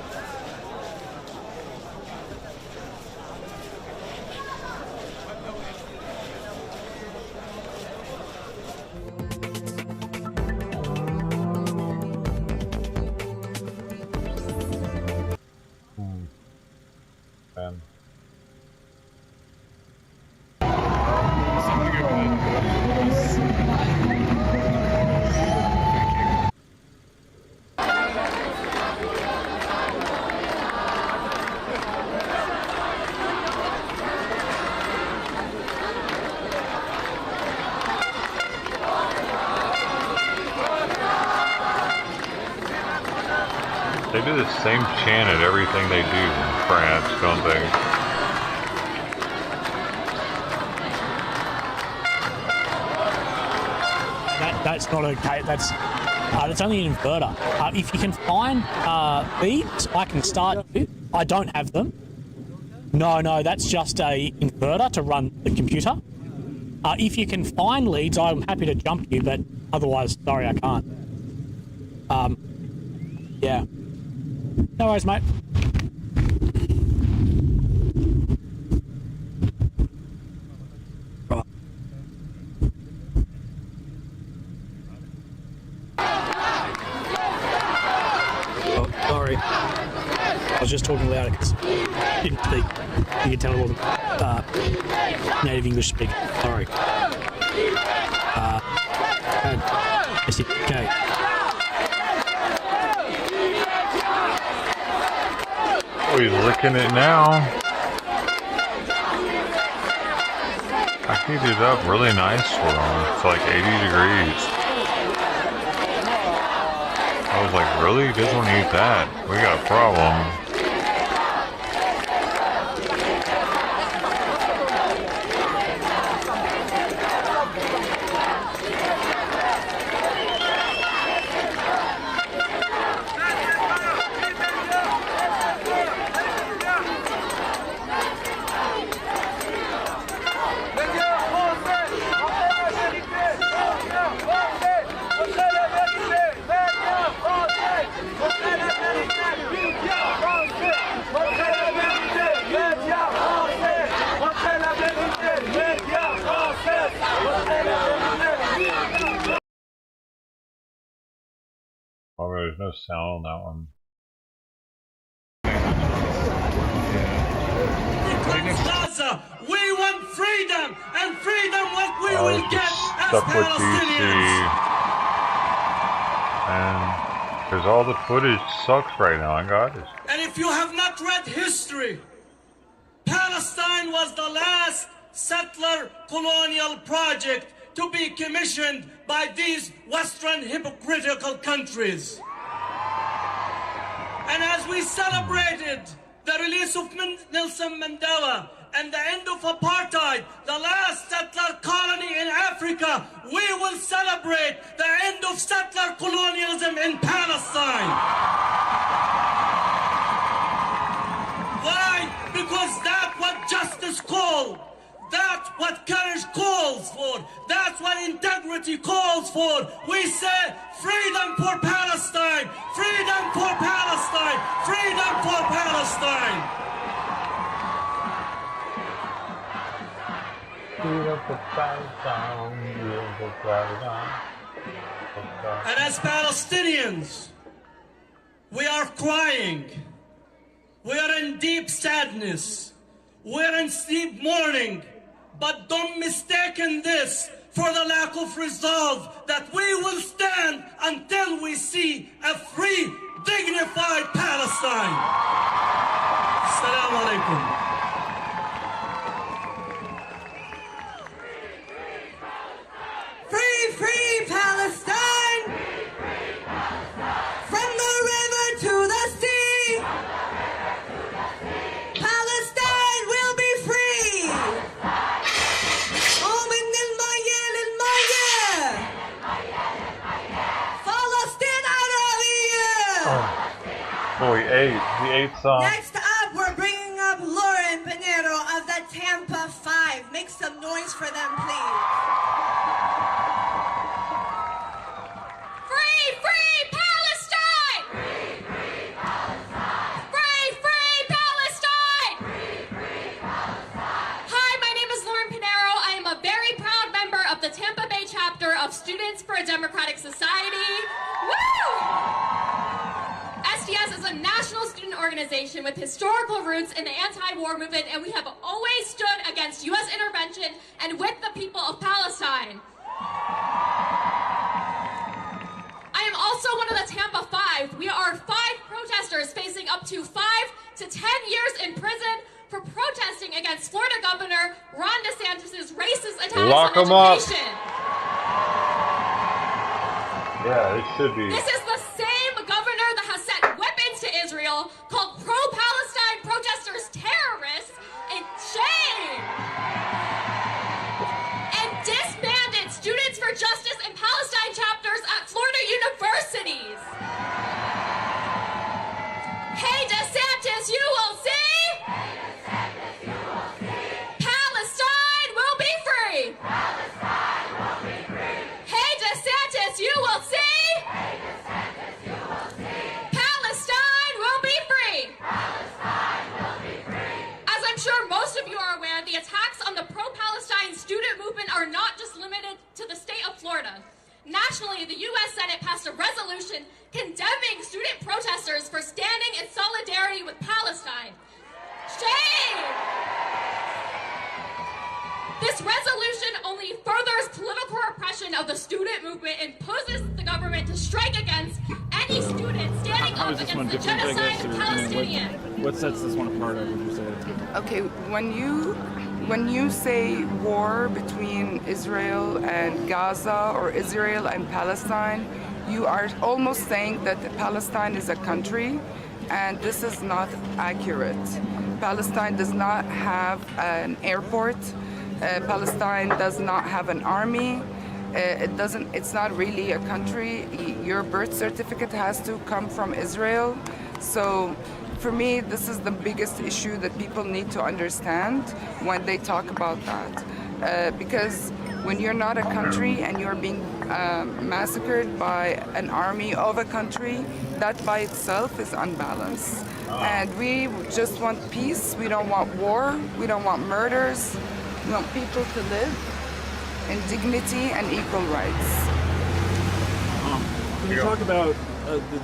Ben. They do the same chant at everything they do in France, don't they? That's not okay. That's only an inverter. If you can find leads, I can start. I don't have them. No, that's just a inverter to run the computer. If you can find leads, I'm happy to jump you, but otherwise, sorry, I can't. Yeah. No worries, mate. Right. Oh, sorry. I was just talking louder because I didn't speak. You can tell I wasn't native English speaker. Sorry. Okay. Oh, he's licking it now. I heated it up really nice for him. It's like 80 degrees. I was like, really? He doesn't want to eat that. We got a problem. Oh, there's no sound on that one. Because Gaza, we want freedom, and freedom what we will get as Palestinians. And because all the footage sucks right now, I got it. And if you have not read history, Palestine was the last settler colonial project to be commissioned by these Western hypocritical countries. And as we celebrated the release of Nelson Mandela and the end of apartheid, the last settler colony in Africa, we will celebrate the end of settler colonialism in Palestine. Why? Because that's what justice calls. That's what courage calls for. That's what integrity calls for. We say freedom for Palestine, freedom for Palestine, freedom for Palestine. Freedom for Palestine, freedom for Palestine. And as Palestinians, we are crying. We are in deep sadness. We're in deep mourning. But don't mistake this for the lack of resolve that we will stand until we see a free, dignified Palestine. Assalamu alaikum. Free, free Palestine! From the river to the sea! Palestine will be free! Oh, he ate some. Next up, we're bringing up Lauren Pinero of the Tampa 5. Make some noise for them, please. Free, free Palestine! Free, free Palestine! Free, free Palestine! Free, free Palestine! Hi, my name is Lauren Pinero. I am a very proud member of the Tampa Bay chapter of Students for a Democratic Society. Woo! SDS is a national student organization with historical roots in the anti-war movement, and we have always stood against U.S. intervention and with the people of Palestine. I am also one of the Tampa 5. We are 5 protesters facing up to 5 to 10 years in prison for protesting against Florida Governor Ron DeSantis' racist attacks on education. Yeah, it should be. This is the same governor that has sent weapons to Israel, called pro-Palestine protesters terrorists, and shame! And disbanded Students for Justice and Palestine chapters at Florida universities. Hey, DeSantis, you will see! Palestine will be free! Palestine will be free! Hey, DeSantis, you will see! Palestine will be free! Palestine will be free! As I'm sure most of you are aware, the attacks on the pro-Palestine student movement are not just limited to the state of Florida. Nationally, the U.S. Senate passed a resolution condemning student protesters for standing in solidarity with Palestine. Shame! This resolution only furthers political repression of the student movement and poses the government to strike against any student standing up against the genocide of Palestinians. What sets this one apart, would you say? Okay, when you say war between Israel and Gaza or Israel and Palestine, you are almost saying that Palestine is a country, and this is not accurate. Palestine does not have an airport. Palestine does not have an army. It's not really a country. Your birth certificate has to come from Israel. So for me, this is the biggest issue that people need to understand when they talk about that. Because when you're not a country and you're being massacred by an army of a country, that by itself is unbalanced. And we just want peace. We don't want war. We don't want murders. We want people to live in dignity and equal rights. can you talk about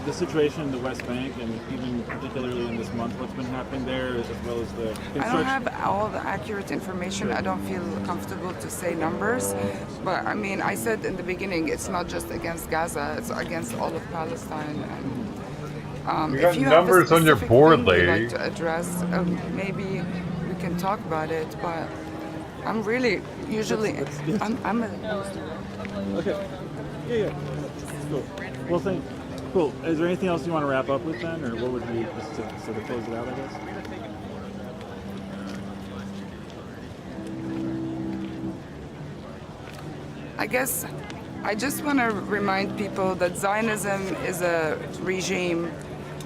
the situation in the West Bank, and even particularly in this month, what's been happening there, as well as the construction? I don't have all the accurate information. I don't feel comfortable to say numbers. But I mean, I said in the beginning, it's not just against Gaza, it's against all of Palestine. And, you got if you numbers have a on your specific board, thing you'd lady. like to address, maybe we can talk about it. But I'm really, usually, I'm a... Okay. Yeah. Cool. Well, cool. Is there anything else you want to wrap up with then, or what would we just to sort of close it out, I guess? I guess I just want to remind people that Zionism is a regime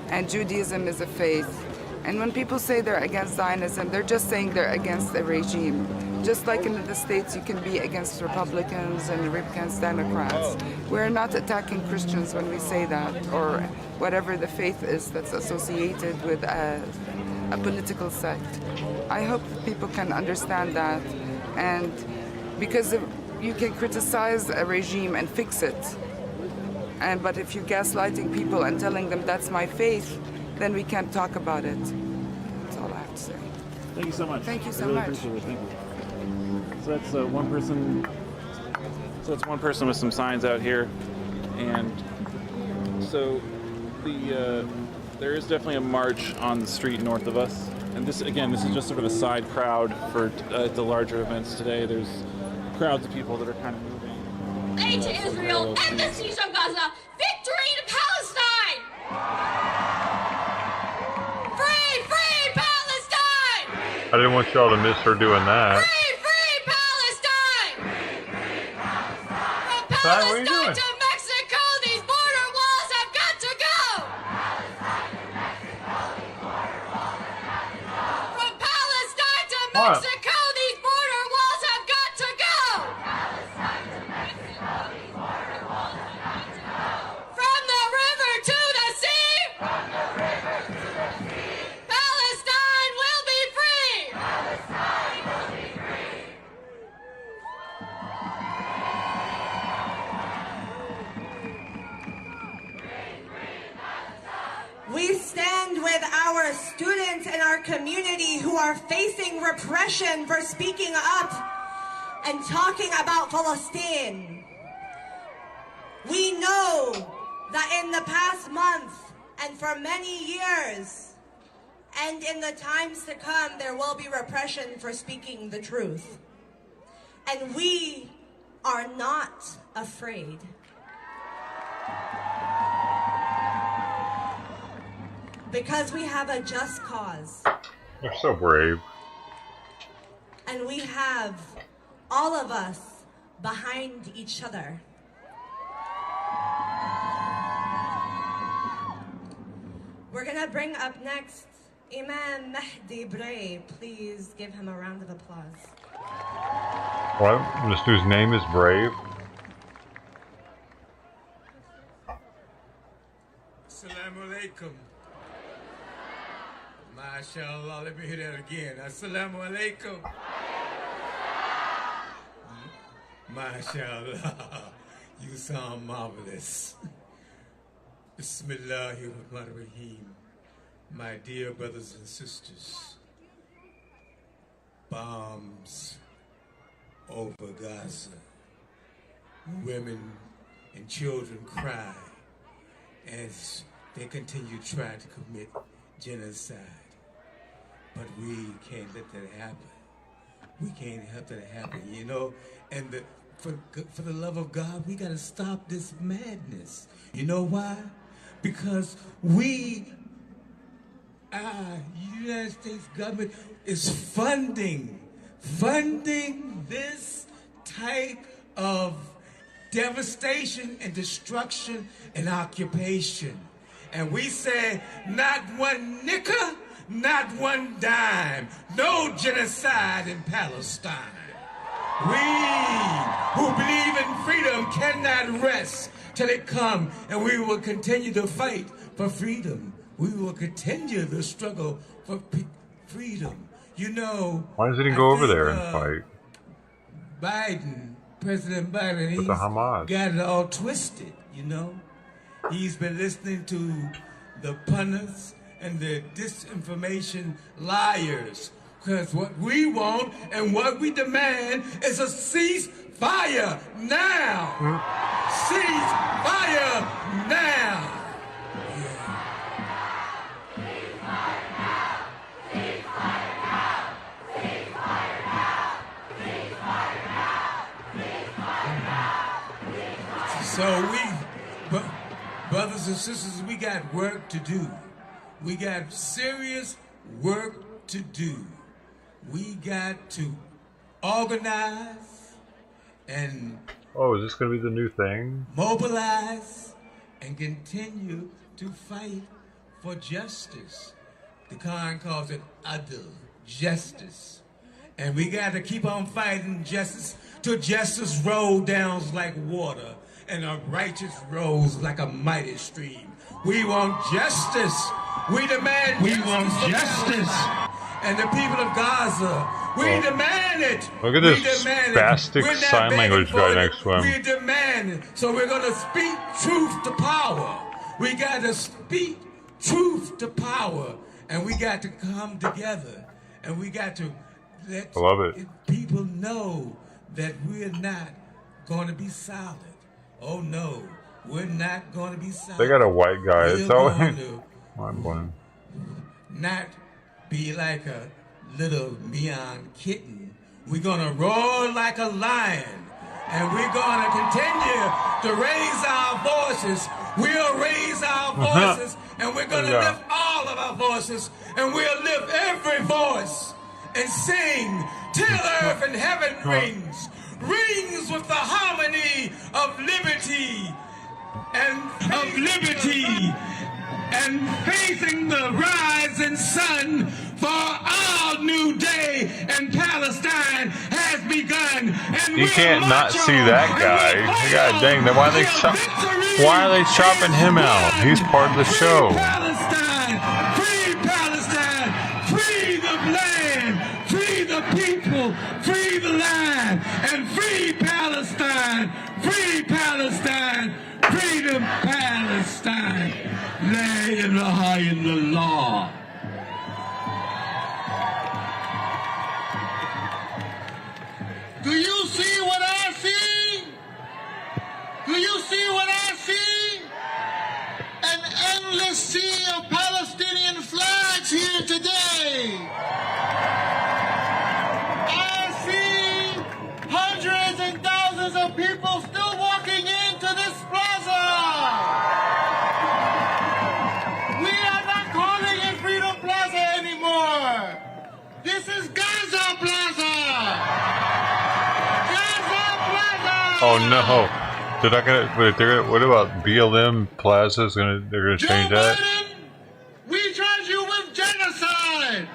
and Judaism is a faith. And when people say they're against Zionism, they're just saying they're against a regime. Just like in the States, you can be against Republicans and against Democrats. We're not attacking Christians when we say that, or whatever the faith is that's associated with a political sect. I hope people can understand that, and because you can criticize a regime and fix it, but if you're gaslighting people and telling them that's my faith, then we can't talk about it. That's all I have to say. Thank you so much. Thank you so I really much. appreciate it. Thank you. So that's one person. So that's one person with some signs out here, and so there is definitely a march on the street north of us. And this is just sort of a side crowd for the larger events today. There's crowds of people that are kind of moving. Aid to Israel and the siege of Gaza. Victory to Palestine! Free, free Palestine! I didn't want y'all to miss her doing that. Free, free Palestine! From What are you Palestine doing? to Mexico, these border walls have got to go! From Palestine to Mexico, these border walls have got to go! From the river to the sea! Palestine will be free! We stand with our students in our community who are facing repression for speaking up and talking about Palestine. We know that in the past month and for many years and in the times to come, there will be repression for speaking the truth. And we are not afraid. Because we have a just cause. You're so brave. And we have all of us behind each other. We're gonna bring up next Imam Mahdi Bray. Please give him a round of applause. What? This dude's name is Brave? Assalamu alaikum. MashaAllah, let me hear that again. Assalamu alaikum. MashaAllah, you sound marvelous. Bismillahirrahmanirrahim. My dear brothers and sisters, bombs over Gaza. Women and children cry as they continue trying to commit genocide. But we can't let that happen. We can't help that happen, you know? And for the love of God, we got to stop this madness. You know why? Because we, United States government is funding this type of devastation and destruction and occupation. And we say, not one nickel, not one dime, no genocide in Palestine. We who believe in freedom cannot rest till it come, and we will continue to fight for freedom. We will continue the struggle for freedom. You know, Why doesn't he go over there and fight? Biden, President Biden, With the Hamas. got it all twisted, you know. He's been listening to the pundits and the disinformation liars. Because what we want and what we demand is a ceasefire now. Ceasefire now. So brothers and sisters, we got work to do. We got serious work to do. We got to organize and is this going to be the new thing? Mobilize and continue to fight for justice. The Quran calls it adl, justice. And we got to keep on fighting justice till justice rolls down like water and a righteous rolls like a mighty stream. We want justice. We demand justice. And the people of Gaza, we demand it. Look at this spastic sign language guy next to him. We demand it. So we're going to speak truth to power. We got to speak truth to power. And we got to come together. And we got to let people know that we're not going to be silent. Oh no, we're not going to be silent. They got a white guy. It's always mind-blowing. Not be like a little meon kitten. We're going to roar like a lion. And we're going to continue to raise our voices. We'll raise our voices. And we're going to lift all of our voices. And we'll lift every voice. And sing till earth and heaven rings. Rings with the harmony of liberty and facing the rising sun, for our new day in Palestine has begun. And you can't not see that guy. God dang, then why are they chopping him out? He's part of the show. Palestine, free Palestine, free the land, free the people, free the land, and free Palestine, free Palestine, freedom Palestine. La ilaha illallah. Do you see what I see? Do you see what I see? An endless sea of Palestinian flags here today. I see hundreds and thousands of people still walking into this plaza. We are not calling it Freedom Plaza anymore. This is Gaza Plaza. Oh no! They're not gonna. Wait, what about BLM Plaza? They're gonna change that? We charge you with genocide.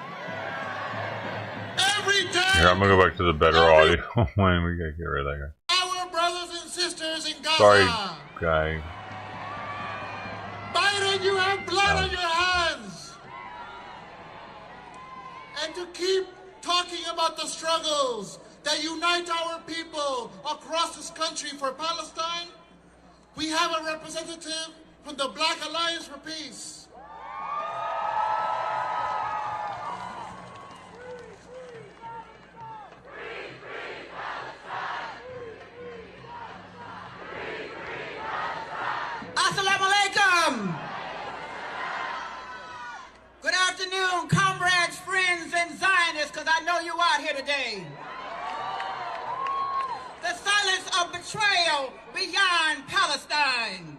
Every time. Here, I'm gonna go back to the better audio. When we gotta get rid of that guy. Our brothers and sisters in Gaza. Sorry, guy. Biden, you have blood on your hands. And to keep talking about the struggles that unite our people across this country for Palestine, we have a representative from the Black Alliance for Peace. Assalamu alaikum. Good afternoon, comrades, friends, and Zionists, because I know you out here today. The silence of betrayal beyond Palestine.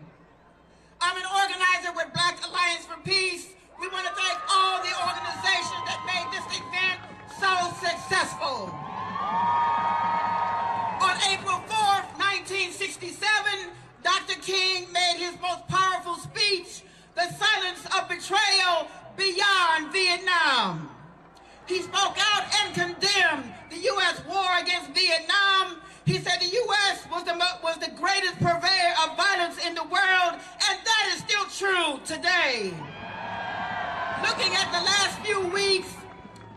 I'm an organizer with Black Alliance for Peace. We want to thank all the organizations that made this event so successful. On April 4th, 1967, Dr. King made his most powerful speech, The Silence of Betrayal Beyond Vietnam. He spoke out and condemned the U.S. war against Vietnam. He said the U.S. was the greatest purveyor of violence in the world, and that is still true today. Looking at the last few weeks,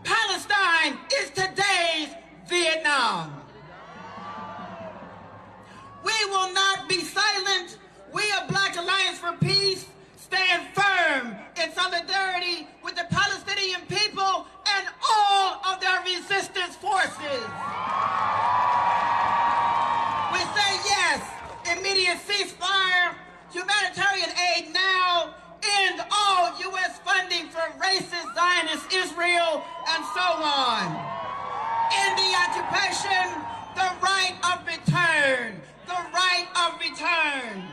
Palestine is today's Vietnam. We will not be silent. We of Black Alliance for Peace solidarity with the Palestinian people and all of their resistance forces. We say yes, immediate ceasefire, humanitarian aid now, end all U.S. funding for racist Zionist Israel, and so on. End the occupation, the right of return, the right of return.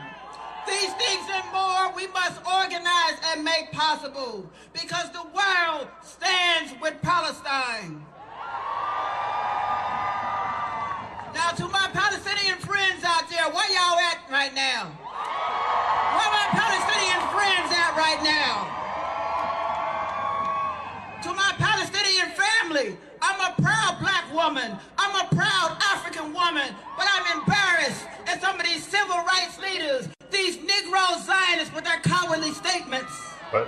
These things and more we must organize and make possible because the world stands with Palestine. Now to my Palestinian friends out there, where y'all at right now? Where my Palestinian friends at right now? To my Palestinian family, I'm a proud black woman. I'm a proud African woman, but I'm embarrassed at some of these civil rights leaders, these Negro Zionists with their cowardly statements. What?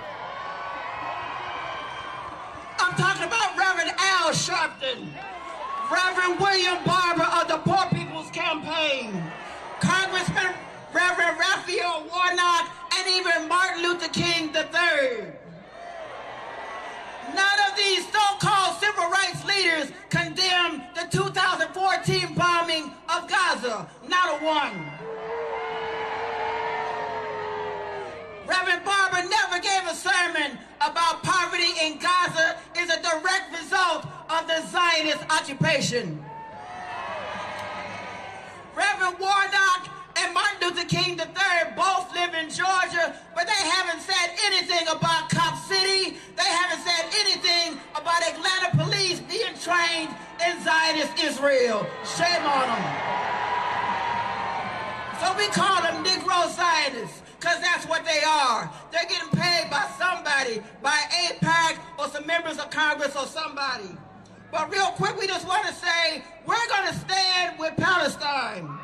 I'm talking about Reverend Al Sharpton, Reverend William Barber of the Poor People's Campaign, Congressman Reverend Raphael Warnock, and even Martin Luther King III. None of these so-called civil rights leaders condemn the 2014 bombing of Gaza. Not a one. Reverend Barber never gave a sermon about poverty in Gaza is a direct result of the Zionist occupation. Reverend Warnock and Martin Luther King III both live in Georgia, but they haven't said anything about Cop City. They haven't said anything about Atlanta police being trained in Zionist Israel. Shame on them. So we call them Negro Zionists, because that's what they are. They're getting paid by somebody, by AIPAC or some members of Congress or somebody. But real quick, we just want to say, we're going to stand with Palestine.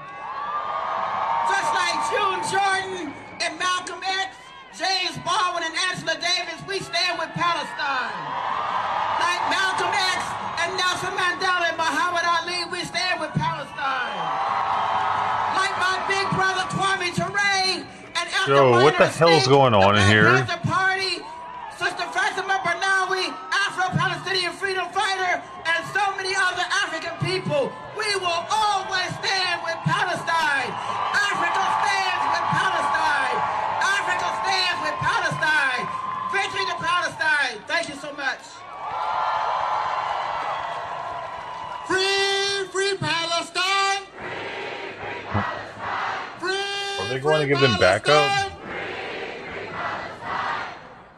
Just like June Jordan and Malcolm X, James Baldwin and Angela Davis, we stand with Palestine. Like Malcolm X and Nelson Mandela and Muhammad Ali, we stand with Palestine. Like my big brother Kwame Ture and Yo, what the hell's going on in here? Party, Sister Fatima Barnawi, Afro-Palestinian freedom fighter, and so many other African people, we will always stand with Palestine. Africa stands with Palestine. Africa stands with Palestine. Victory to Palestine. Thank you so much. Free, free Palestine. Are they going to give them backup?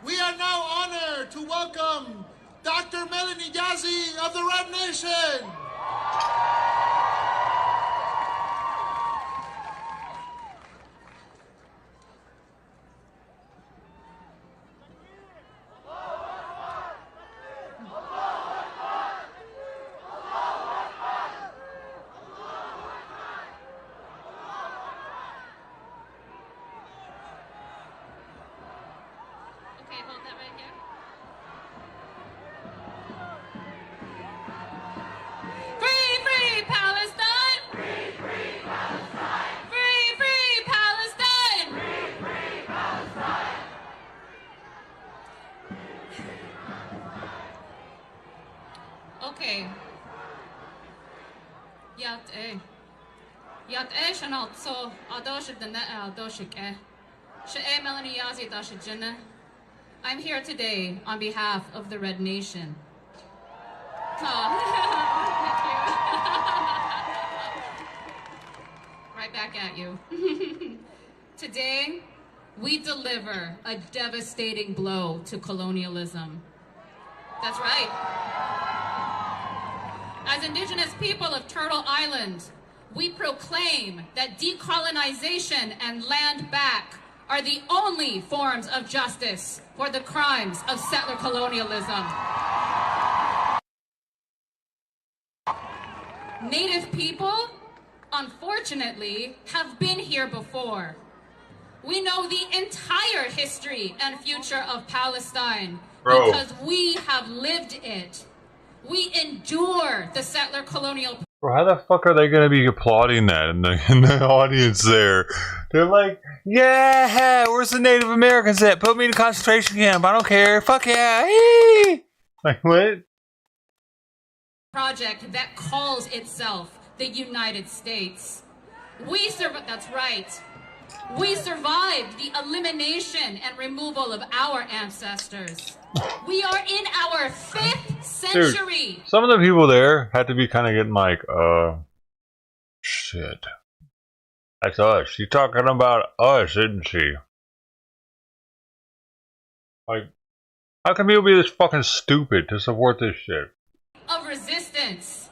We are now honored to welcome Dr. Melanie Yazzie of the Red Nation. Okay. Yat shanal so adosh the net adoshik Melanie Yazzie Dashajina. I'm here today on behalf of the Red Nation. Right back at you. Today, we deliver a devastating blow to colonialism. That's right. As Indigenous people of Turtle Island, we proclaim that decolonization and land back are the only forms of justice for the crimes of settler colonialism. Native people, unfortunately, have been here before. We know the entire history and future of Palestine because we have lived it. We endure the settler colonial Bro, how the fuck are they gonna be applauding that in the audience there? They're like, yeah, where's the Native Americans at? Put me in a concentration camp. I don't care. Fuck yeah. Eee! Like, what? Project that calls itself the United States. That's right. We survived the elimination and removal of our ancestors. We are in our 5th century. Dude, some of the people there had to be kind of getting like, shit. That's us. She's talking about us, isn't she? Like, how can people be this fucking stupid to support this shit? Of resistance.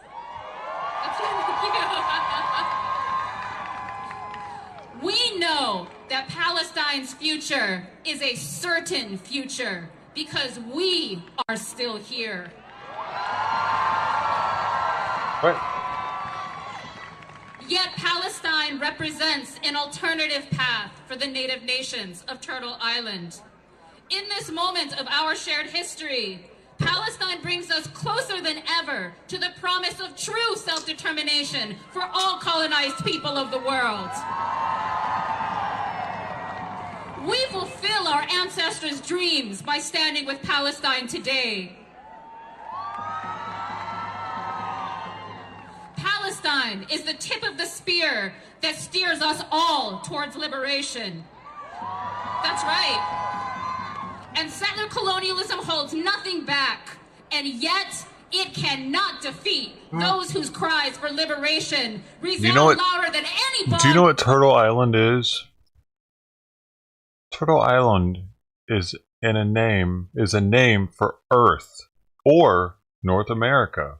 We know that Palestine's future is a certain future because we are still here. What? Yet Palestine represents an alternative path for the native nations of Turtle Island. In this moment of our shared history, Palestine brings us closer than ever to the promise of true self-determination for all colonized people of the world. We fulfill our ancestors' dreams by standing with Palestine today. Palestine is the tip of the spear that steers us all towards liberation. That's right. And settler colonialism holds nothing back, and yet it cannot defeat those whose cries for liberation resound louder than any bomb. Do you know what Turtle Island is? Turtle Island is a name for Earth or North America.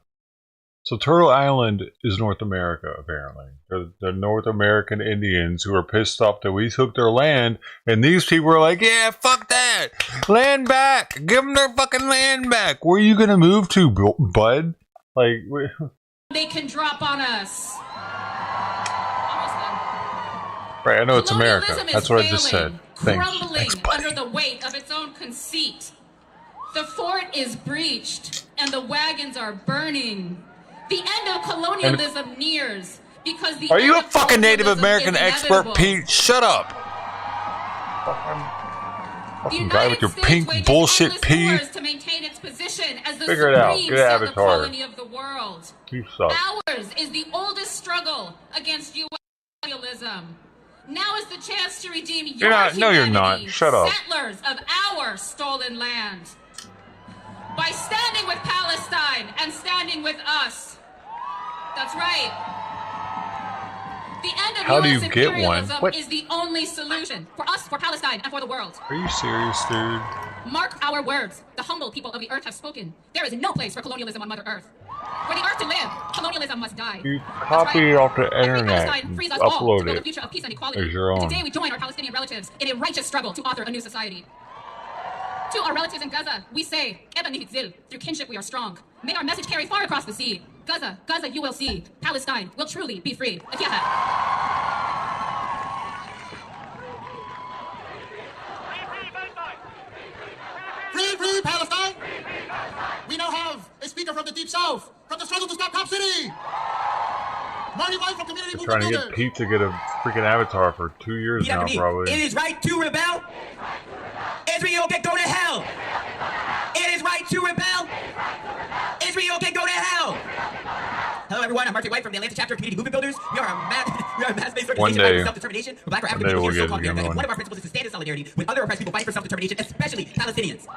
So Turtle Island is North America, apparently. The North American Indians who are pissed off that we took their land, and these people are like, yeah, fuck that! Land back! Give them their fucking land back! Where are you gonna move to, bud? Like, they can drop on us. Right, I know it's America. That's what I just said. Crumbling under the weight of its own conceit. The fort is breached, and the wagons are burning. The end of colonialism nears because the. Are you a fucking Native American expert, Pete? Shut up. Fucking guy with your pink bullshit pee. To maintain its position as the Figure it out. Get an avatar. Colony of the world. You suck. Ours is the oldest struggle against U.S. colonialism. Now is the chance to redeem your humanity, no, you're not. Shut up. Settlers of our stolen land. By standing with Palestine and standing with us. That's right. The end of How do U.S. you get one? imperialism What? is the only solution for us, for Palestine, and for the world. Are you serious, dude? Mark our words. The humble people of the earth have spoken. There is no place for colonialism on Mother Earth. For the earth to live, colonialism must die. You copy it off the internet and frees us all to upload build a it future of peace and equality. as your own. Today we join our Palestinian relatives in a righteous struggle to author a new society. To our relatives in Gaza, we say, through kinship we are strong. May our message carry far across the sea. Gaza, Gaza you will see. Palestine will truly be free. Free, free Palestine! We now have a speaker from the Deep South, from the struggle to stop Cop City! Morning live from community They're trying to get Pete to get a freaking avatar for 2 years now, probably. It is right to rebel. Israel can go to hell. It is right to rebel. Israel can go to hell. Hello, everyone. I'm Marty White from the Atlanta chapter of Community Movement Builders. We are a mass-based organization fighting for self-determination. We're black or African people here, so-called America. And one of our principles is to stand in solidarity with other oppressed people fighting for self-determination, especially Palestinians.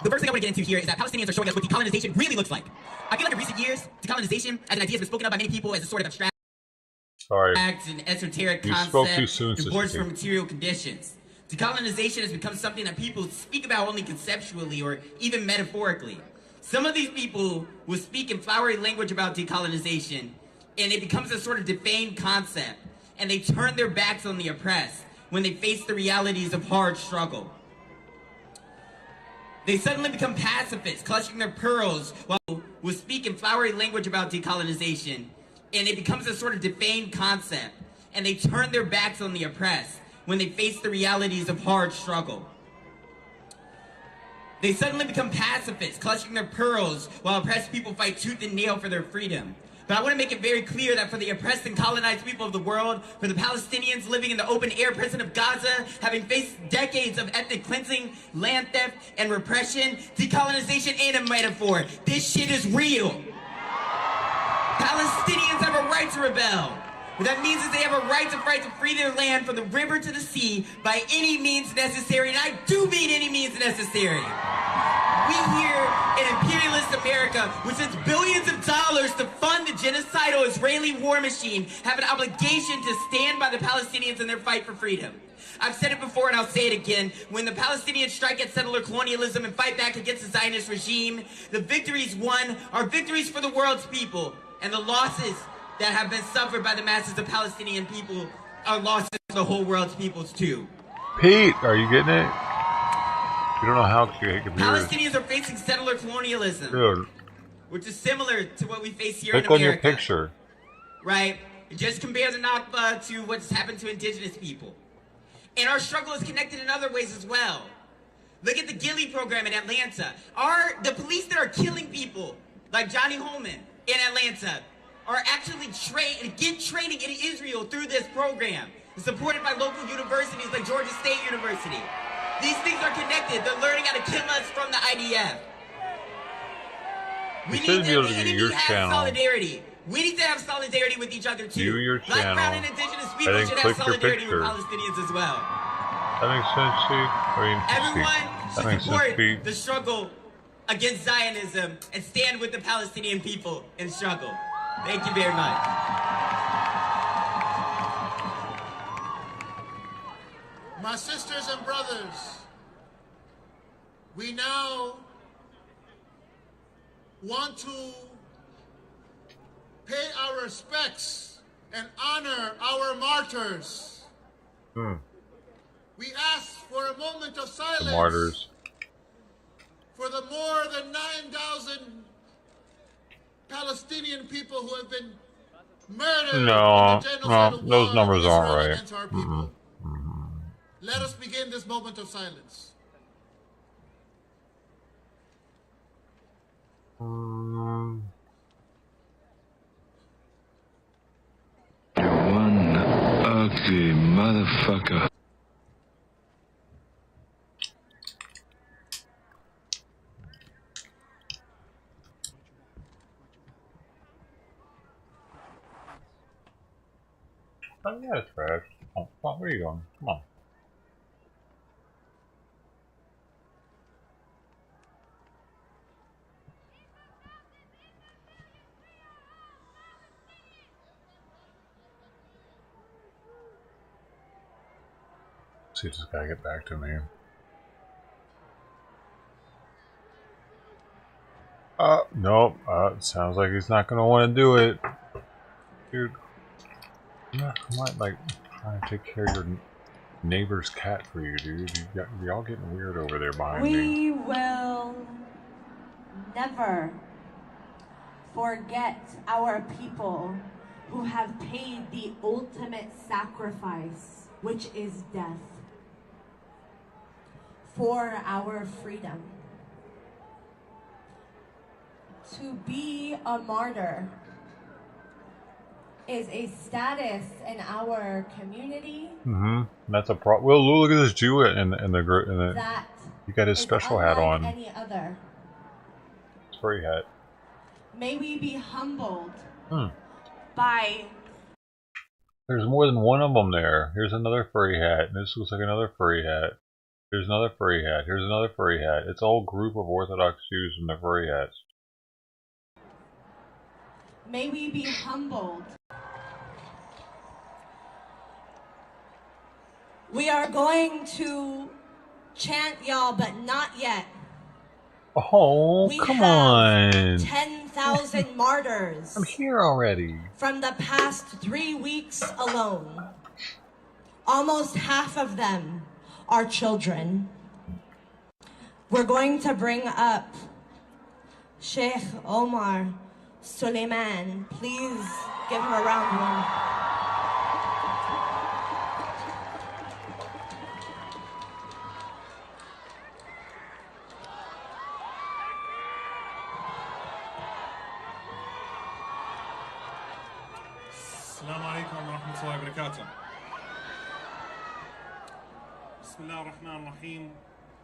The first thing I want to get into here is that Palestinians are showing us what decolonization really looks like. I feel like in recent years, decolonization as an idea has been spoken of by many people as a sort of abstract and esoteric concept divorced from material conditions. Decolonization has become something that people speak about only conceptually or even metaphorically. Some of these people will speak in flowery language about decolonization, and it becomes a sort of defamed concept, and they turn their backs on the oppressed when they face the realities of hard struggle. They suddenly become pacifists, clutching their pearls while will speak in flowery language about decolonization, and it becomes a sort of defamed concept, and they turn their backs on the oppressed when they face the realities of hard struggle. They suddenly become pacifists, clutching their pearls while oppressed people fight tooth and nail for their freedom. But I want to make it very clear that for the oppressed and colonized people of the world, for the Palestinians living in the open-air prison of Gaza, having faced decades of ethnic cleansing, land theft, and repression, decolonization ain't a metaphor. This shit is real. Palestinians have a right to rebel. What that means is they have a right to fight to free their land from the river to the sea by any means necessary, and I do mean any means necessary. We here in imperialist America, which sends billions of dollars to fund the genocidal Israeli war machine, have an obligation to stand by the Palestinians in their fight for freedom. I've said it before and I'll say it again. When the Palestinians strike at settler colonialism and fight back against the Zionist regime, the victories won are victories for the world's people, and the losses that have been suffered by the masses of Palestinian people are losses for the whole world's peoples too. Pete, are you getting it? You don't know how to Palestinians are facing settler colonialism, Dude. which is similar to what we face here Click in on America. your picture. Right? Just compare the Nakba to what's happened to indigenous people. And our struggle is connected in other ways as well. Look at the Gilly program in Atlanta. The police that are killing people, like Johnny Holman in Atlanta, are actually get training in Israel through this program. It's supported by local universities like Georgia State University. These things are connected. They're learning how to kill us from the IDF. We need to have solidarity. We need to have solidarity with each other too. Black, brown, and indigenous people should have solidarity with Palestinians as well. That makes sense, Steve. Everyone that makes should support sense, Pete. the struggle against Zionism and stand with the Palestinian people in struggle. Thank you very much. My sisters and brothers, we now want to pay our respects and honor our martyrs. We ask for a moment of silence The martyrs. for the more than 9,000 Palestinian people who have been murdered. No, in the genocidal those war numbers of aren't Israel right. against our people. Let us begin this moment of silence. You one ugly motherfucker. Oh yeah, it's trash. Oh, where are you going? Come on. See, this guy get back to me. Nope. Sounds like he's not gonna want to do it, dude. I might like try to take care of your neighbor's cat for you, dude. Y'all getting weird over there behind me. We will never forget our people who have paid the ultimate sacrifice, which is death, for our freedom. To be a martyr is a status in our community. That's a pro. Well, look at this Jew in the group. That you got his special hat on. Any other. Furry hat. May we be humbled by. There's more than one of them there. Here's another furry hat. This looks like another furry hat. Here's another furry hat. Here's another furry hat. It's a whole group of Orthodox Jews in their furry hats. May we be humbled. We are going to chant y'all, but not yet. Oh, come on. 10,000 martyrs. I'm here already. From the past 3 weeks alone. Almost half of them are children. We're going to bring up Sheikh Omar Suleiman. Please give him a round of applause. ورحمة الله وبركاته. بسم الله الرحمن الرحيم.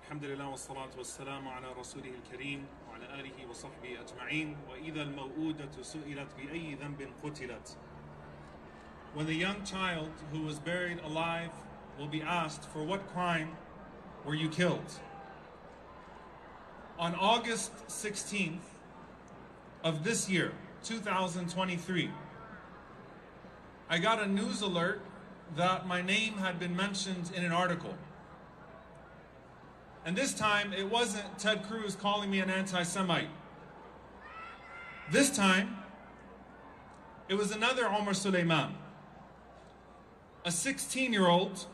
الحمد لله والصلاة والسلام على رسوله الكريم وعلى آله وصحبه أجمعين. وإذا الموءودة سئلت بأي ذنب قتلت. When the young child who was buried alive will be asked, for what crime were you killed? On August 16th of this year, 2023, I got a news alert that my name had been mentioned in an article. And this time, it wasn't Ted Cruz calling me an anti-Semite. This time, it was another Omar Suleiman, a 16-year-old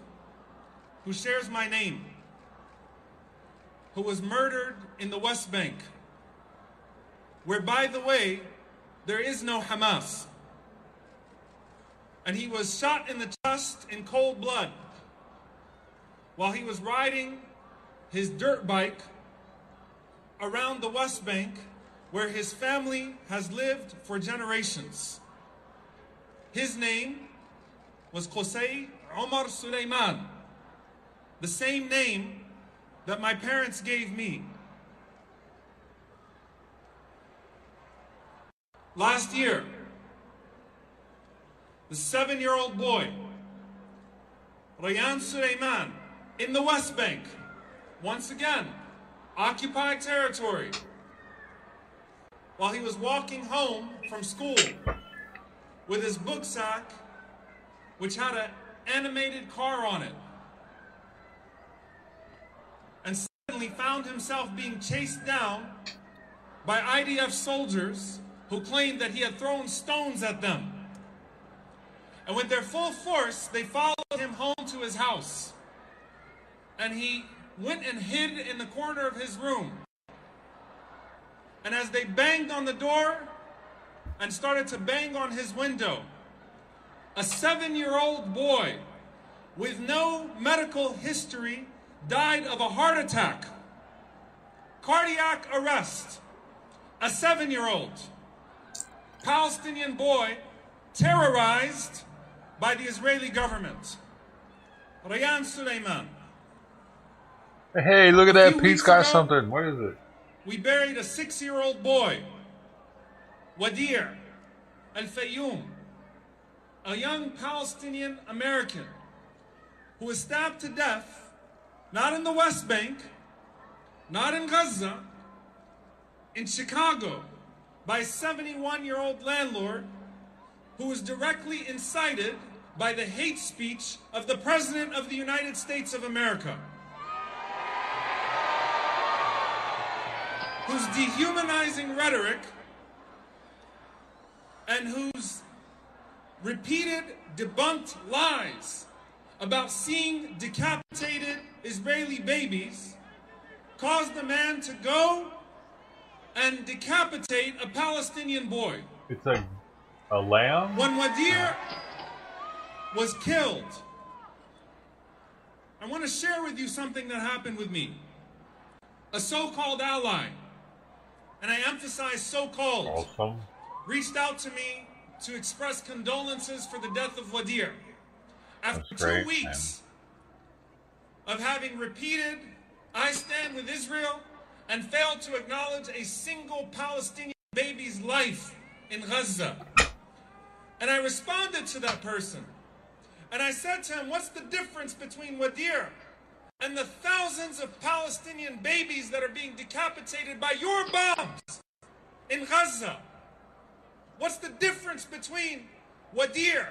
who shares my name, who was murdered in the West Bank, where, by the way, there is no Hamas. And he was shot in the chest in cold blood while he was riding his dirt bike around the West Bank, where his family has lived for generations. His name was Qusay Omar Suleiman, the same name that my parents gave me. Last year, the 7-year-old boy, Rayan Suleiman, in the West Bank, once again, occupied territory, while he was walking home from school with his book sack, which had an animated car on it, and suddenly found himself being chased down by IDF soldiers who claimed that he had thrown stones at them. And with their full force, they followed him home to his house. And he went and hid in the corner of his room. And as they banged on the door and started to bang on his window, a 7-year-old boy with no medical history died of a heart attack, cardiac arrest. A 7-year-old Palestinian boy terrorized by the Israeli government. Rayan Suleiman. Hey, look at that. Pete's got something. What is it? We buried a 6-year-old boy, Wadir Al-Fayoum, a young Palestinian American who was stabbed to death, not in the West Bank, not in Gaza, in Chicago, by a 71-year-old landlord who was directly incited by the hate speech of the President of the United States of America, whose dehumanizing rhetoric and whose repeated debunked lies about seeing decapitated Israeli babies caused the man to go and decapitate a Palestinian boy. It's a lamb? When Wadir was killed, I want to share with you something that happened with me. A so-called ally, and I emphasize so-called, awesome, reached out to me to express condolences for the death of Wadir. After great, 2 weeks of having repeated, I stand with Israel, and failed to acknowledge a single Palestinian baby's life in Gaza. And I responded to that person. And I said to him, what's the difference between Wadir and the thousands of Palestinian babies that are being decapitated by your bombs in Gaza? What's the difference between Wadir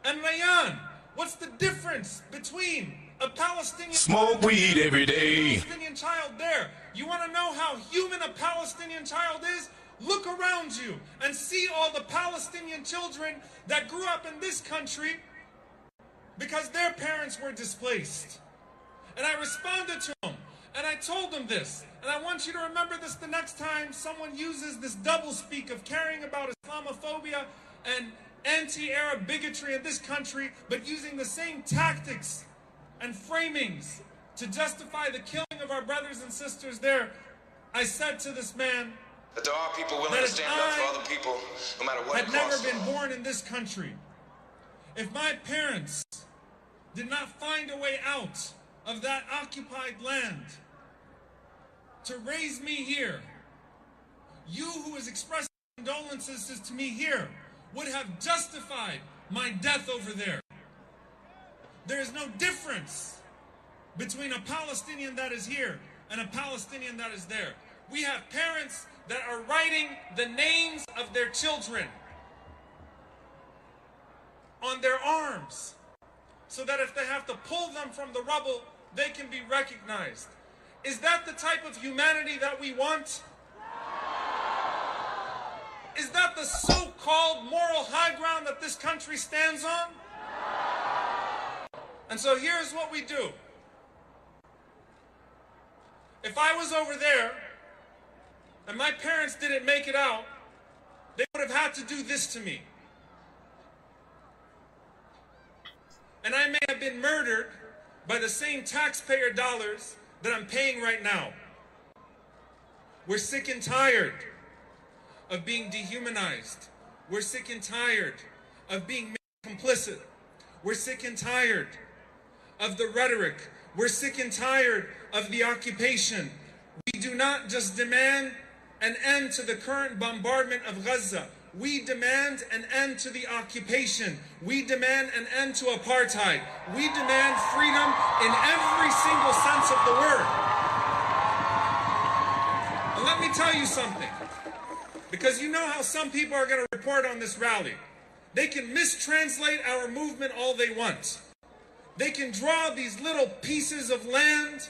and Rayan? What's the difference between a Palestinian smoke weed every day, Palestinian child there? You want to know how human a Palestinian child is? Look around you and see all the Palestinian children that grew up in this country because their parents were displaced. And I responded to them, and I told them this, and I want you to remember this the next time someone uses this doublespeak of caring about Islamophobia and anti-Arab bigotry in this country, but using the same tactics and framings to justify the killing of our brothers and sisters there. I said to this man that there are people willing to stand up for other people, no matter what it costs. Had never been born in this country, If my parents did not find a way out of that occupied land to raise me here, you who is expressing condolences to me here would have justified my death over there. There is no difference between a Palestinian that is here and a Palestinian that is there. We have parents that are writing the names of their children on their arms so that if they have to pull them from the rubble, they can be recognized. Is that the type of humanity that we want? Is that the so-called moral high ground that this country stands on? And so here's what we do. If I was over there and my parents didn't make it out, they would have had to do this to me. And I may have been murdered by the same taxpayer dollars that I'm paying right now. We're sick and tired of being dehumanized. We're sick and tired of being made complicit. We're sick and tired of the rhetoric. We're sick and tired of the occupation. We do not just demand an end to the current bombardment of Gaza. We demand an end to the occupation. We demand an end to apartheid. We demand freedom in every single sense of the word. And let me tell you something, because you know how some people are going to report on this rally. They can mistranslate our movement all they want. They can draw these little pieces of land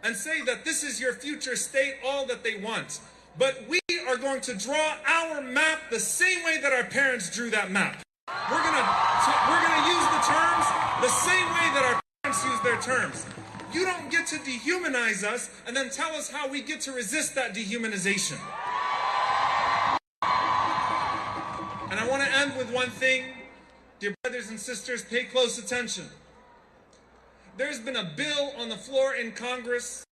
and say that this is your future state, all that they want. But we are going to draw our map the same way that our parents drew that map. We're gonna use the terms the same way that our parents used their terms. You don't get to dehumanize us and then tell us how we get to resist that dehumanization. And I want to end with one thing. Dear brothers and sisters, pay close attention. There's been a bill on the floor in Congress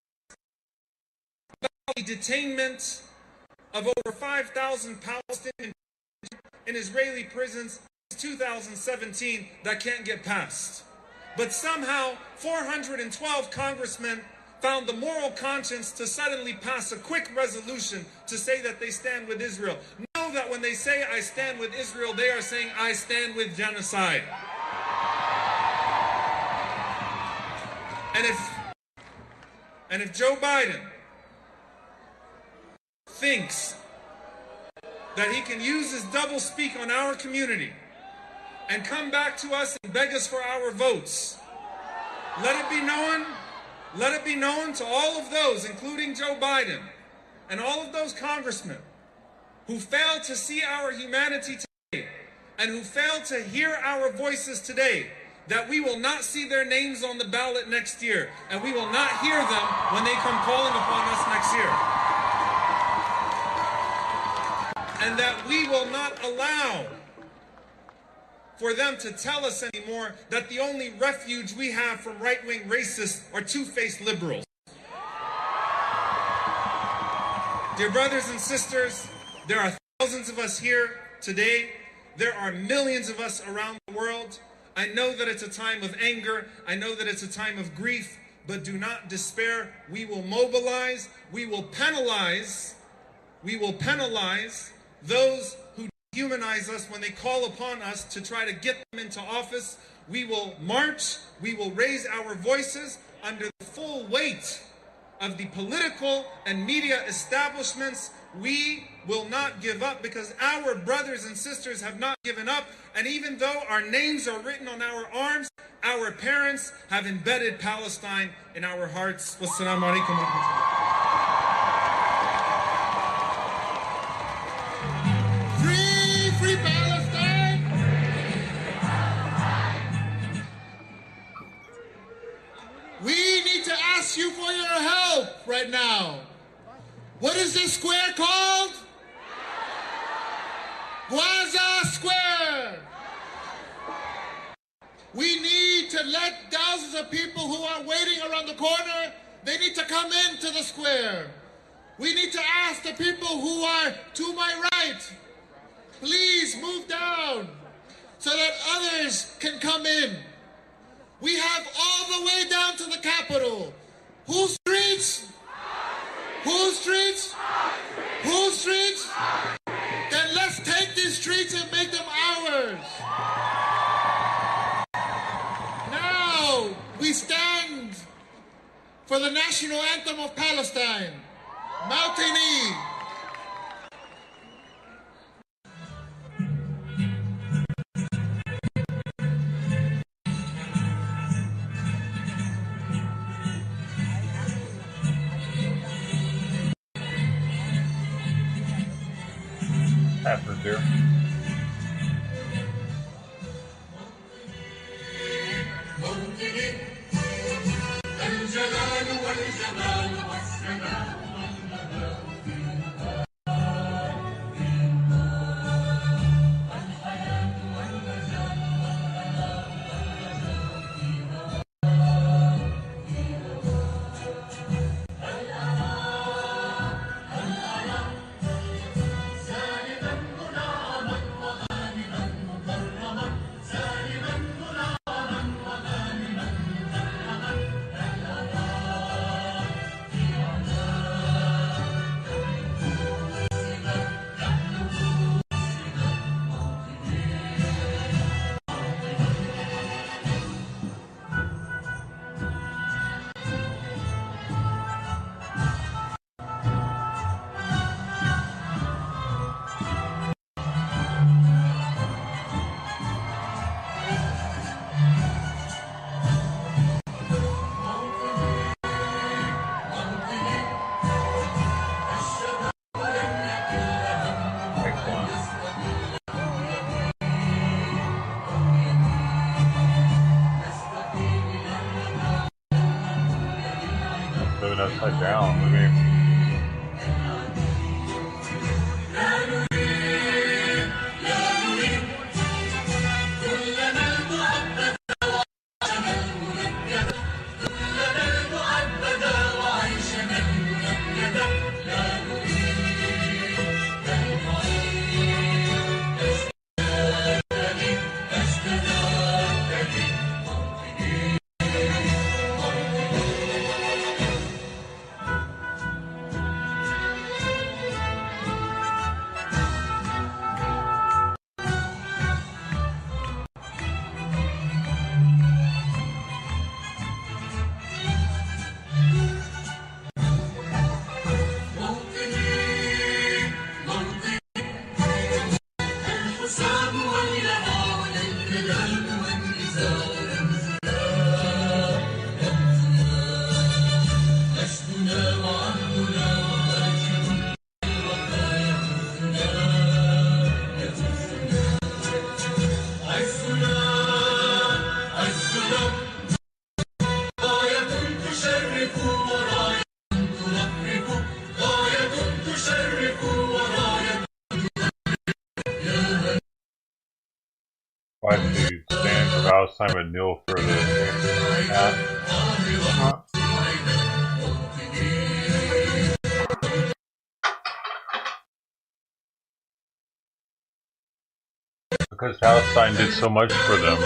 about the detainment of over 5,000 Palestinians in Israeli prisons since 2017 that can't get passed. But somehow 412 congressmen found the moral conscience to suddenly pass a quick resolution to say that they stand with Israel. Know that when they say I stand with Israel, they are saying I stand with genocide. And if Joe Biden thinks that he can use his doublespeak on our community and come back to us and beg us for our votes, let it be known to all of those, including Joe Biden and all of those congressmen who failed to see our humanity today and who failed to hear our voices today, that we will not see their names on the ballot next year, and we will not hear them when they come calling upon us next year. And that we will not allow for them to tell us anymore that the only refuge we have from right-wing racists are two-faced liberals. Dear brothers and sisters, there are thousands of us here today. There are millions of us around the world. I know that it's a time of anger. I know that it's a time of grief, but do not despair. We will mobilize. We will penalize those who dehumanize us when they call upon us to try to get them into office. We will march. We will raise our voices under the full weight of the political and media establishments. We will not give up, because our brothers and sisters have not given up. And even though our names are written on our arms, our parents have embedded Palestine in our hearts. Wassalamu alaikum wa rahmatullah. Free Palestine! We need to ask you for your help right now. What is this square called? Gaza Square. We need to let thousands of people who are waiting around the corner, they need to come into the square. We need to ask the people who are to my right, please move down. so that others can come in. We have all the way down to the Capitol. Whose streets? Whose streets? Whose streets? Then let's take these streets and make them ours. Now we stand for the national anthem of Palestine. Maltini. Happens here. Living upside down. Look at him. Why did you stand for Palestine but kneel for the Because Palestine did so much for them.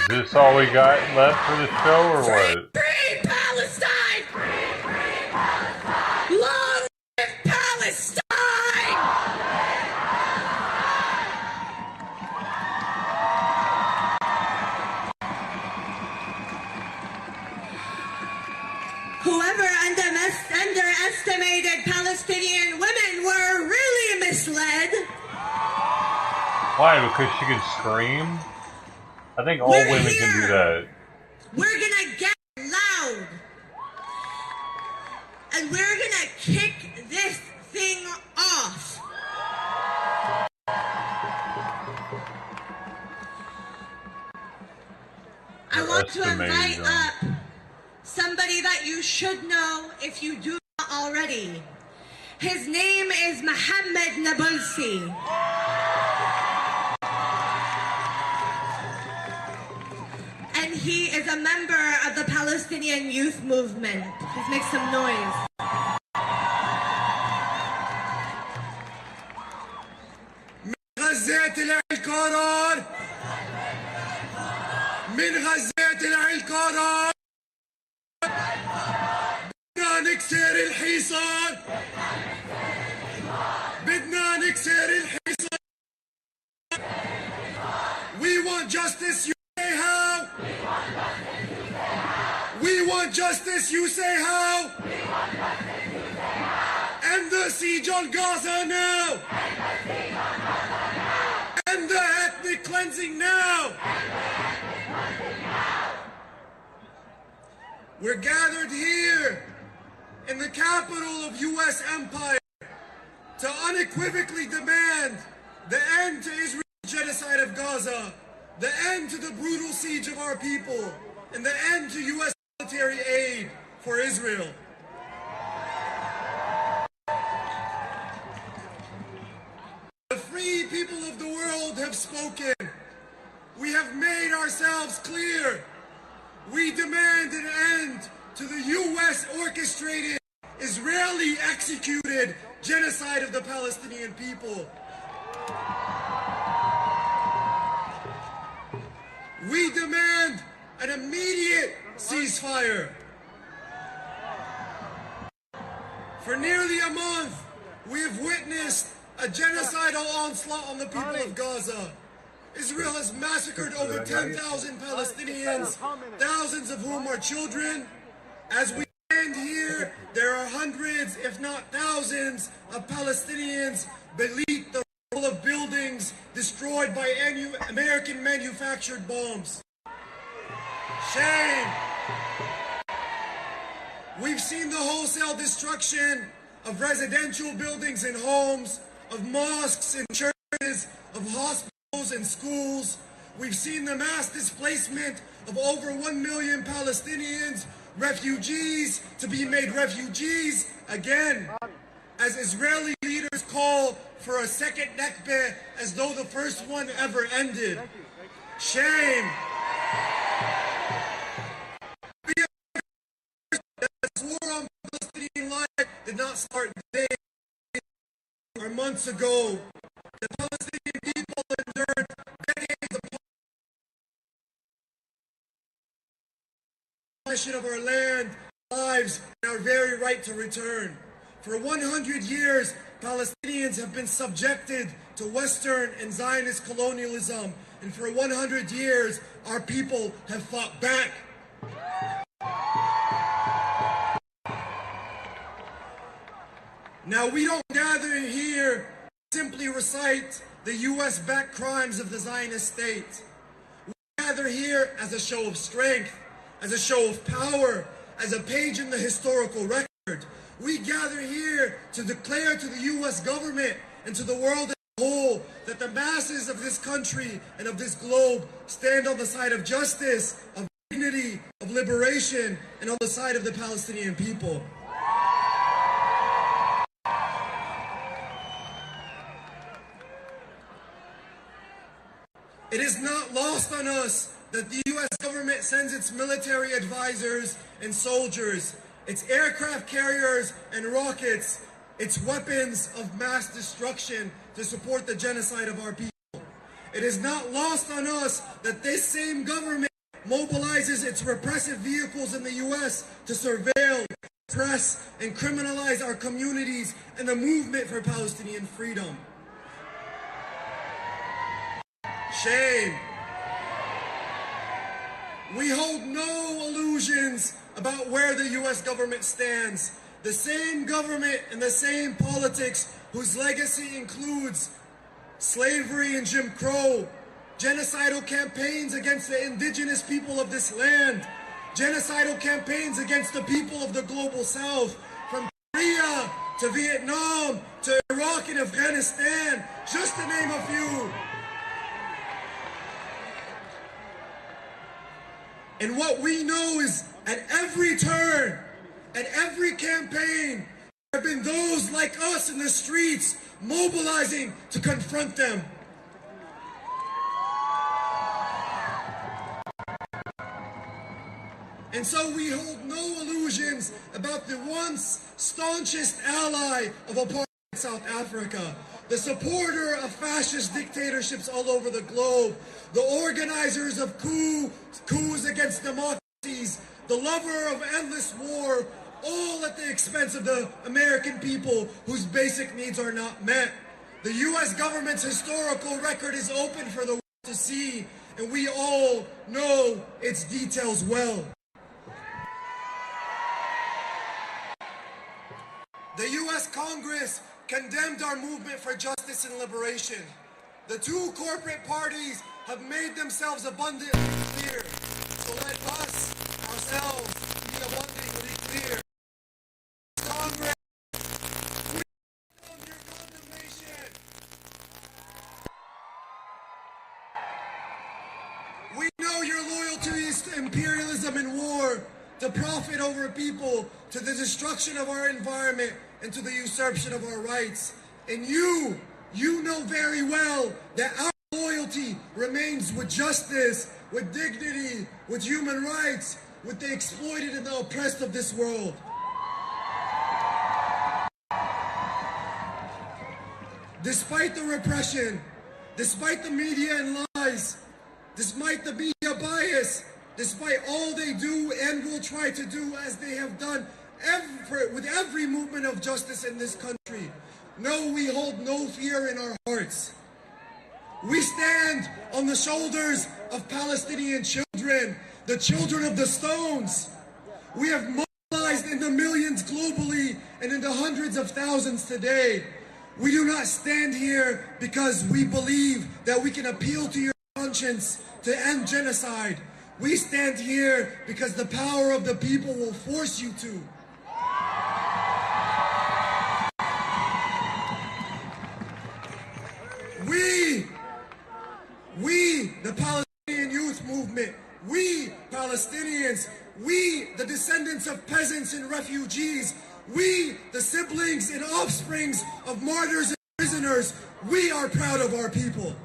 Is this all we got left for the show, or what? Free Palestine! Free Palestine! Long live Palestine! Whoever underestimated Palestinian women were really misled. Why? Because she can scream? I think all women can do that. We're gonna get loud. And we're gonna kick this thing off. I want to invite up somebody that you should know if you do not already. His name is Mohammed Nabulsi. And he is a member of the Palestinian Youth Movement. Please make some noise. من غزة القرار بدنا نكسر الحصار بدنا نكسر الحصار. We want justice, you say how? We want justice, you say how? End the siege on Gaza now. End the ethnic cleansing now. We're gathered here in the capital of U.S. empire to unequivocally demand the end to Israel's genocide of Gaza, the end to the brutal siege of our people, and the end to U.S. military aid for Israel. The free people of the world have spoken. We have made ourselves clear. We demand an end to the U.S. orchestrated, Israeli executed genocide of the Palestinian people. We demand an immediate ceasefire. For nearly a month, we have witnessed a genocidal onslaught on the people of Gaza. Israel has massacred over 10,000 Palestinians, thousands of whom are children. As we stand here, there are hundreds, if not thousands, of Palestinians beneath the rubble of buildings destroyed by American manufactured bombs. Shame. We've seen the wholesale destruction of residential buildings and homes, of mosques and churches, of hospitals and schools. We've seen the mass displacement of over 1 million Palestinians, refugees to be made refugees again, as Israeli leaders call for a second Nakba as though the first one ever ended. Shame. This war on Palestinian life did not start today or months ago. The Palestinian people endured decades of possession of our land, lives, and our very right to return. For 100 years, Palestinians have been subjected to Western and Zionist colonialism, and for 100 years, our people have fought back. Now, we don't gather here to simply recite the U.S.-backed crimes of the Zionist state. We gather here as a show of strength, as a show of power, as a page in the historical record. We gather here to declare to the U.S. government and to the world as a whole that the masses of this country and of this globe stand on the side of justice, of dignity, of liberation, and on the side of the Palestinian people. It is not lost on us that the U.S. government sends its military advisors and soldiers, its aircraft carriers and rockets, its weapons of mass destruction to support the genocide of our people. It is not lost on us that this same government mobilizes its repressive vehicles in the U.S. to surveil, oppress, and criminalize our communities and the movement for Palestinian freedom. Shame. We hold no illusions about where the U.S. government stands. The same government and the same politics whose legacy includes slavery and Jim Crow, genocidal campaigns against the indigenous people of this land, genocidal campaigns against the people of the global south, from Korea to Vietnam to Iraq and Afghanistan, just to name a few. And what we know is at every turn, at every campaign, there have been those like us in the streets mobilizing to confront them. And so we hold no illusions about the once staunchest ally of apartheid South Africa, the supporter of fascist dictatorships all over the globe, the organizers of coups against democracies, the lover of endless war, all at the expense of the American people whose basic needs are not met. The U.S. government's historical record is open for the world to see, and we all know its details well. The U.S. Congress condemned our movement for justice and liberation. The two corporate parties have made themselves abundantly clear. So let us, ourselves, be abundantly clear. Congress, we condemn your condemnation. We know your loyalty is to imperialism and war, to profit over people, to the destruction of our environment, and to the usurpation of our rights. And you know very well that our loyalty remains with justice, with dignity, with human rights, with the exploited and the oppressed of this world. Despite the repression, despite the media and lies, despite the media bias, despite all they do and will try to do as they have done with every movement of justice in this country, no, we hold no fear in our hearts. We stand on the shoulders of Palestinian children, the children of the stones. We have mobilized in the millions globally and in the hundreds of thousands today. We do not stand here because we believe that we can appeal to your conscience to end genocide. We stand here because the power of the people will force you to. We, the Palestinian youth movement, we, Palestinians, we, the descendants of peasants and refugees, we, the siblings and offsprings of martyrs and prisoners, we are proud of our people.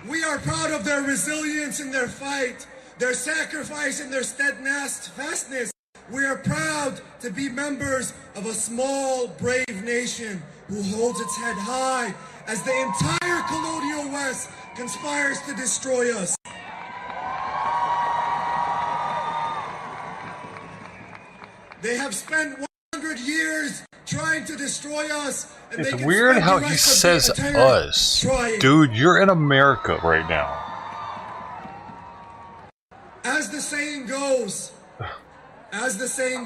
We are proud of their resilience in their fight, their sacrifice and their steadfastness. We are proud to be members of a small, brave nation who holds its head high as the entire colonial West conspires to destroy us. They have spent 100 years trying to destroy us. And it's weird how he says us. Dude, you're in America right now. As the saying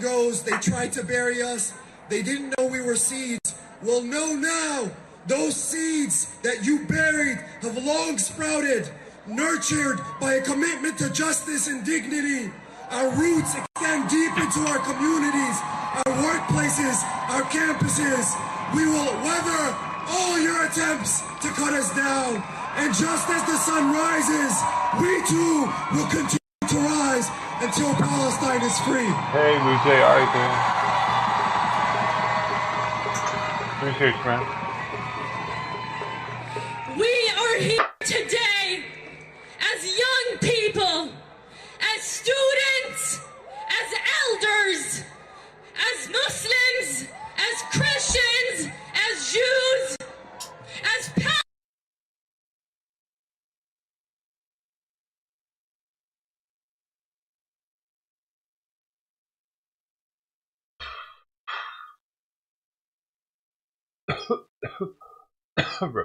goes, they tried to bury us. They didn't know we were seeds. Well, know now, those seeds that you buried have long sprouted, nurtured by a commitment to justice and dignity. Our roots extend deep into our communities, our workplaces, our campuses. We will weather all your attempts to cut us down. And just as the sun rises, we too will continue to rise until Palestine is free. Hey, Mujay, alright, man. Appreciate you, man. We are here today as young people, as students, as elders, as Muslims, as Christians, as Jews, as Bro.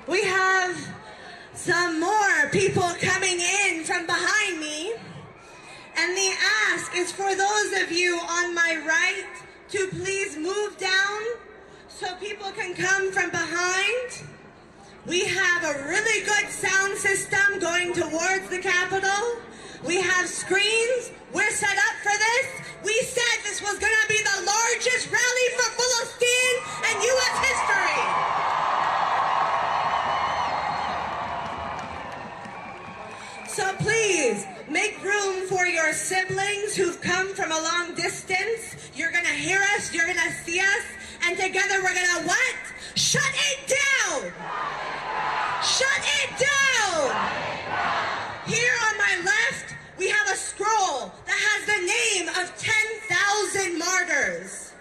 We have some more people coming in from behind me. And the ask is for those of you on my right to please move down so people can come from behind. We have a really good sound system going towards the Capitol. We have screens. We're set up for this. We said this was going to be the largest rally for Palestine in U.S. history. So please, make room for your siblings who've come from a long distance. You're going to hear us, you're going to see us, and together we're going to what? Shut it down! Shut it down! Here on my left, we have a scroll that has the name of 10,000 martyrs.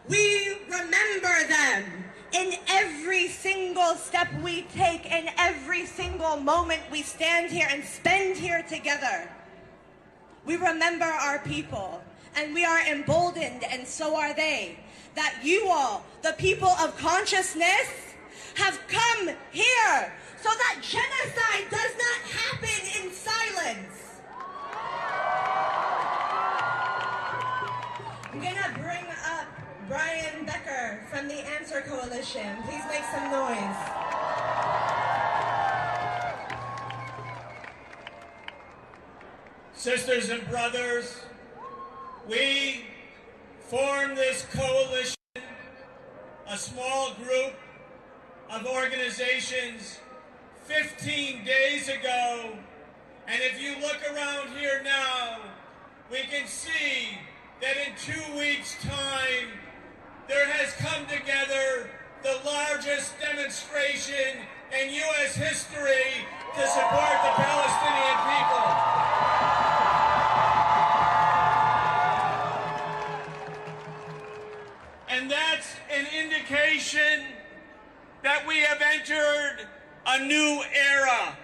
We remember them in every single step we take, in every single moment we stand here and spend here together. We remember our people, and we are emboldened, and so are they, that you all, the people of consciousness, have come here so that genocide does not happen in silence. I'm gonna bring up Brian Becker from the Answer Coalition. Please make some noise. Sisters and brothers, we formed this coalition, a small group of organizations 15 days ago, and if you look around here now, we can see that in 2 weeks' time, there has come together the largest demonstration in U.S. history to support the Palestinian people. And that's an indication that we have entered a new era.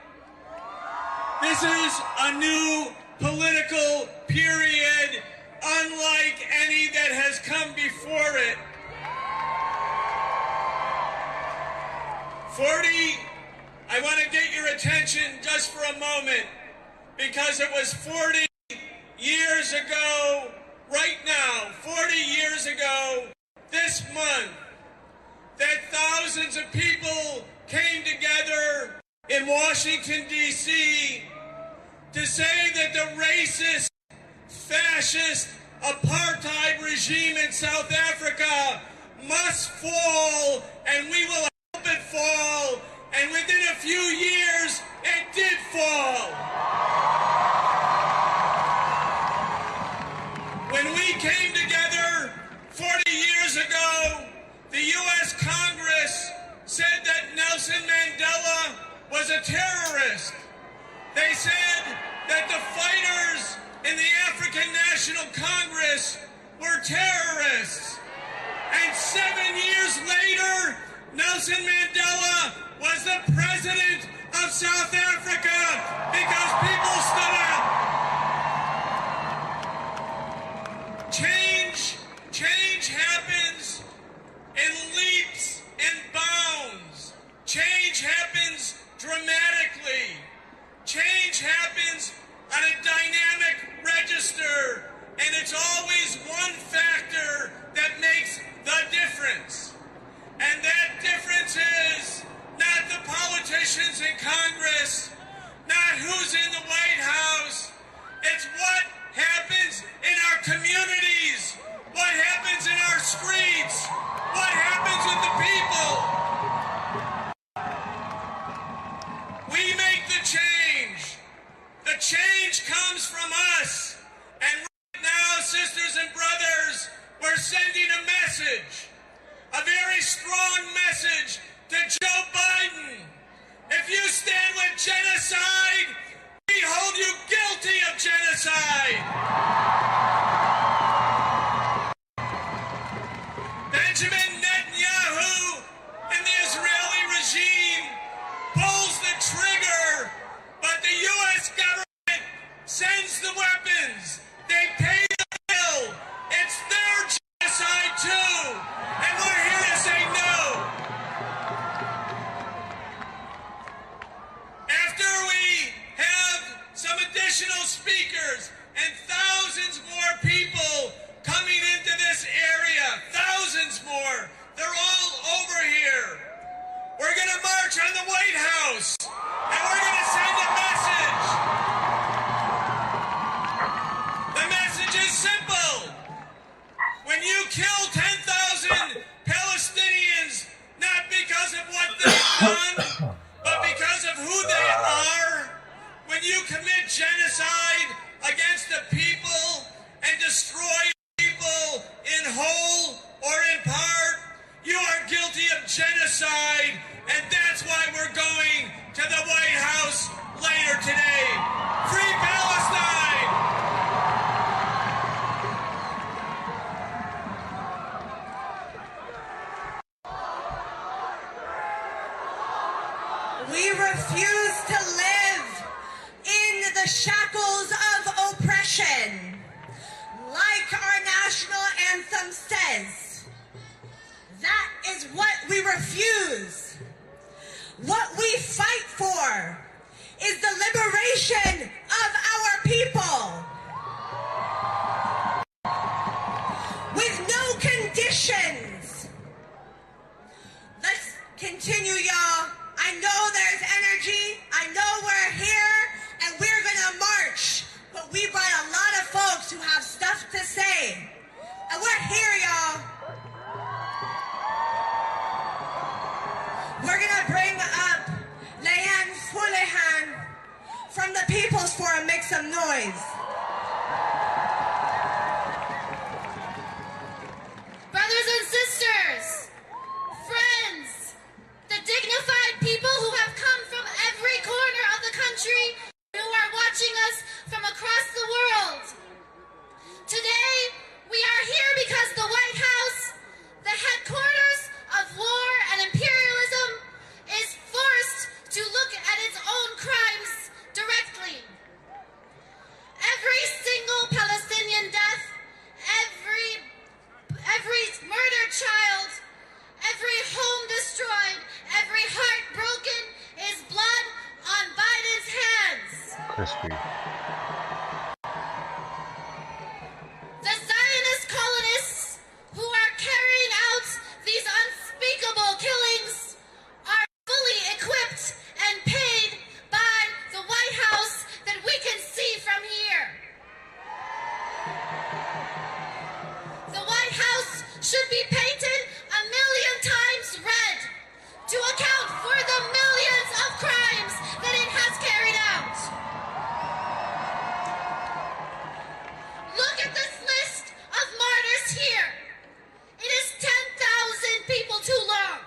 This is a new political period unlike any that has come before it. I want to get your attention just for a moment, because it was 40 years ago, right now, 40 years ago, this month, that thousands of people came together in Washington, D.C. to say that the racist, fascist, apartheid regime in South Africa must fall, and we will help it fall. And within a few years, it did fall. When we came together 40 years ago, the U.S. Congress said that Nelson Mandela was a terrorist. They said that the fighters in the African National Congress were terrorists. And 7 years later, Nelson Mandela was the president of South Africa because people stood up. Change happens in leaps and bounds. Change happens dramatically. Change happens on a dynamic register, and it's always one factor that makes the difference. And that difference is not the politicians in Congress, not who's in the White House. It's what happens in our communities, what happens in our streets, what happens with the people. We make the change. The change comes from us. And right now, sisters and brothers, we're sending a message, a very strong message to Joe Biden. If you stand with genocide, we hold you guilty of genocide. Benjamin Netanyahu and the Israeli regime pulls the trigger, but the U.S. government sends the weapons. They pay the bill. It's their genocide too, and we're here to say no. After we have some additional speakers and thousands more people coming into this area, thousands more, they're all over here. We're going to march on the White House, and we're going to send a message. The message is simple. When you kill 10,000 Palestinians, not because of what they've done, but because of who they are, when you commit genocide against the people and destroy people in whole or in part, you are guilty of genocide, and that's why we're going to the White House later today. Free Palestine! We refuse to live in the shackles of oppression. Like our national anthem says, that is what we refuse. What we fight for is the liberation of our people. With no conditions. Let's continue, y'all. I know there's energy. I know we're here, and we're gonna march. But we brought a lot of folks who have stuff to say. And we're here, y'all. We're gonna bring up Leanne Fulehan from the People's Forum. Make some noise. Brothers and sisters, friends, the dignified people who have come from every corner of the country, who are watching us from across the world. Today, we are here because the White House, the headquarters of war and imperialism, is forced to look at its own crimes directly. Every single Palestinian death, every murdered child, every home destroyed, every heart broken is blood on Biden's hands. Crispy. The Zionist colonists who are carrying out these unspeakable killings are fully equipped and paid by the White House that we can see from here. The White House should be painted 1,000,000 times red to account for the millions of crimes that it has carried out. Look at this list of martyrs here. It is 10,000 people too long.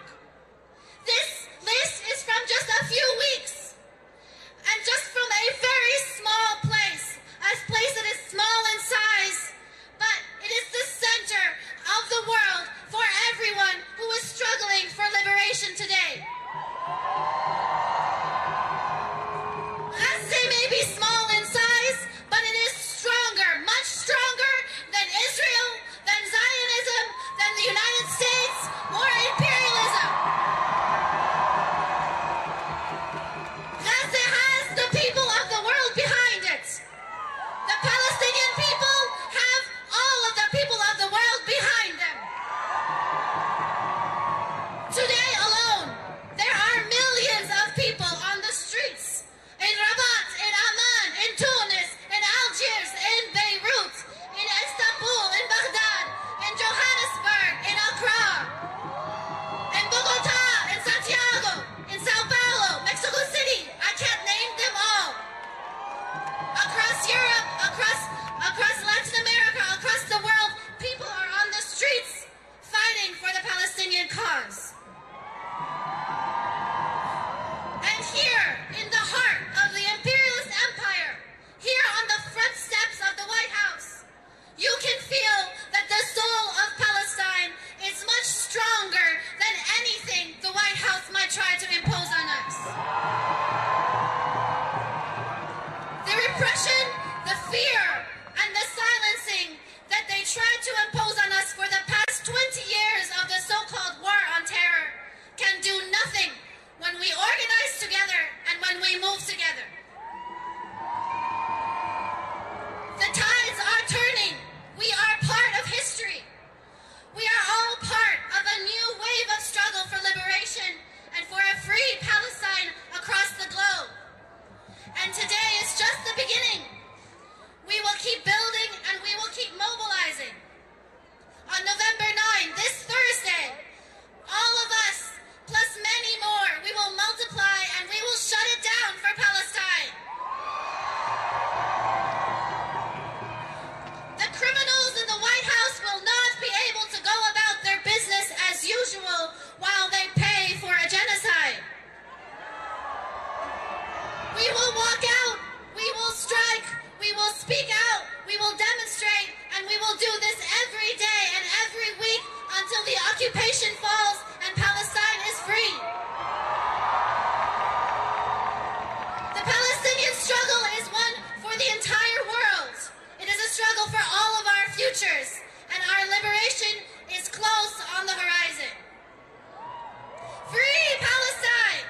This list is from just a few weeks, and just from a very small place, a place that is small in size, but it is the center of the world for futures, and our liberation is close on the horizon. Free Palestine!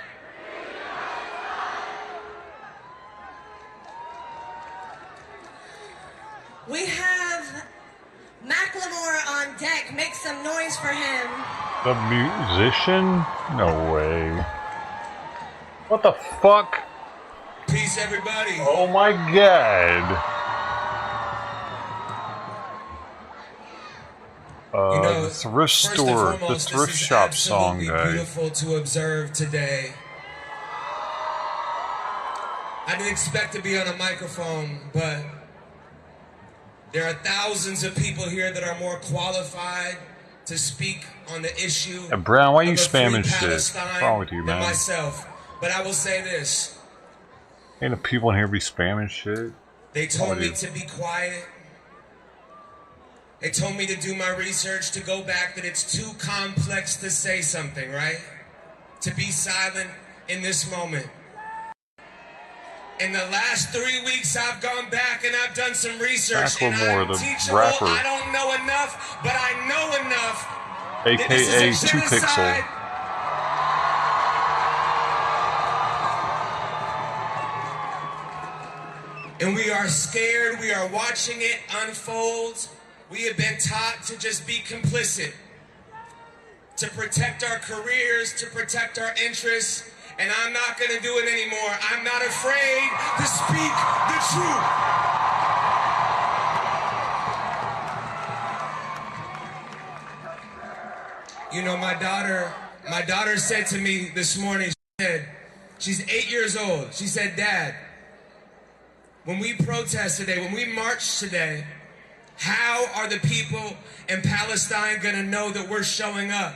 We have Macklemore on deck. Make some noise for him. The musician? No way. What the fuck? Peace, everybody. Oh my god. The thrift store, the thrift shop song guy. Beautiful to observe today. I didn't expect to be on a microphone, but there are thousands of people here that are more qualified to speak on the issue. Hey, Brown, why are you of a free spamming shit? Palestine What's wrong with you, than man? myself. But I will say this. Ain't the people in here be spamming shit? They told me to be quiet. They told me to do my research, to go back, that it's too complex to say something, right? To be silent in this moment. In the last 3 weeks, I've gone back and I've done some research, and I'm teachable. rapper. I don't know enough, but I know enough. AKA 2Pixel. And we are scared. We are watching it unfold. We have been taught to just be complicit, to protect our careers, to protect our interests. And I'm not going to do it anymore. I'm not afraid to speak the truth. You know, my daughter said to me this morning, she's 8 years old. She said, Dad, when we protest today, when we march today, how are the people in Palestine going to know that we're showing up?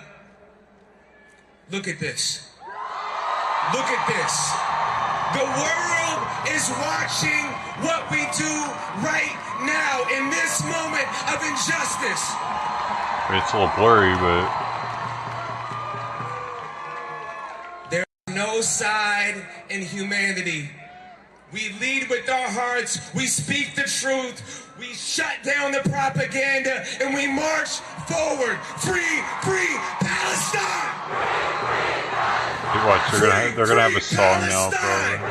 Look at this. Look at this. The world is watching what we do right now in this moment of injustice. It's a little blurry, but there's no side in humanity. We lead with our hearts, we speak the truth, we shut down the propaganda, and we march forward. Free, free Palestine! you watch, they're gonna have a song now forever.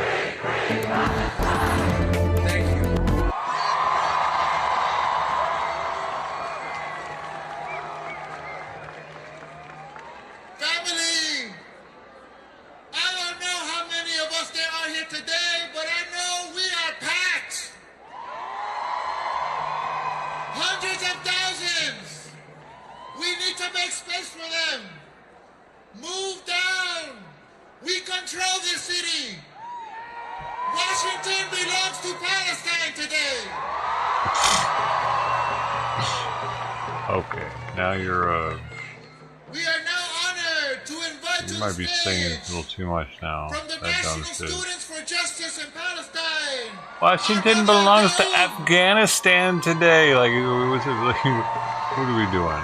Family, I don't know how many of us there are here today, but I know we are packed. Hundreds of thousands. We need to make space for them. Move down. We control this city. Washington belongs to Palestine today. Okay, now you're We are now honored to invite you might be singing a little too much now. from the That dumb National shit. Students for Justice in Palestine. Washington belongs to Afghanistan today. Like, what are we doing?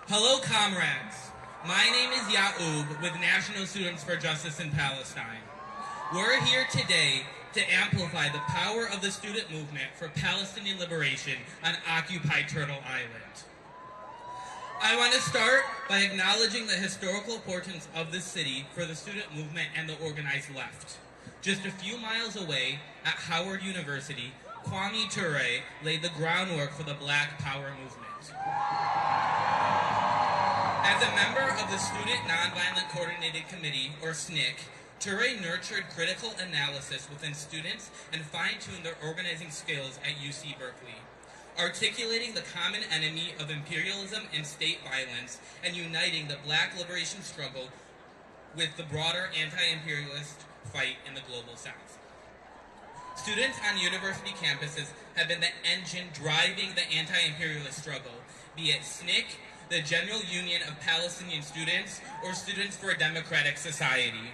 Hello, comrades. My name is Yaoub with National Students for Justice in Palestine. We're here today to amplify the power of the student movement for Palestinian liberation on occupied Turtle Island. I want to start by acknowledging the historical importance of this city for the student movement and the organized left. Just a few miles away at Howard University, Kwame Ture laid the groundwork for the Black Power movement. As a member of the Student Nonviolent Coordinated Committee, or SNCC, Ture nurtured critical analysis within students and fine-tuned their organizing skills at UC Berkeley, articulating the common enemy of imperialism and state violence and uniting the Black liberation struggle with the broader anti-imperialist fight in the global South. Students on university campuses have been the engine driving the anti-imperialist struggle, be it SNCC, the General Union of Palestinian Students, or Students for a Democratic Society.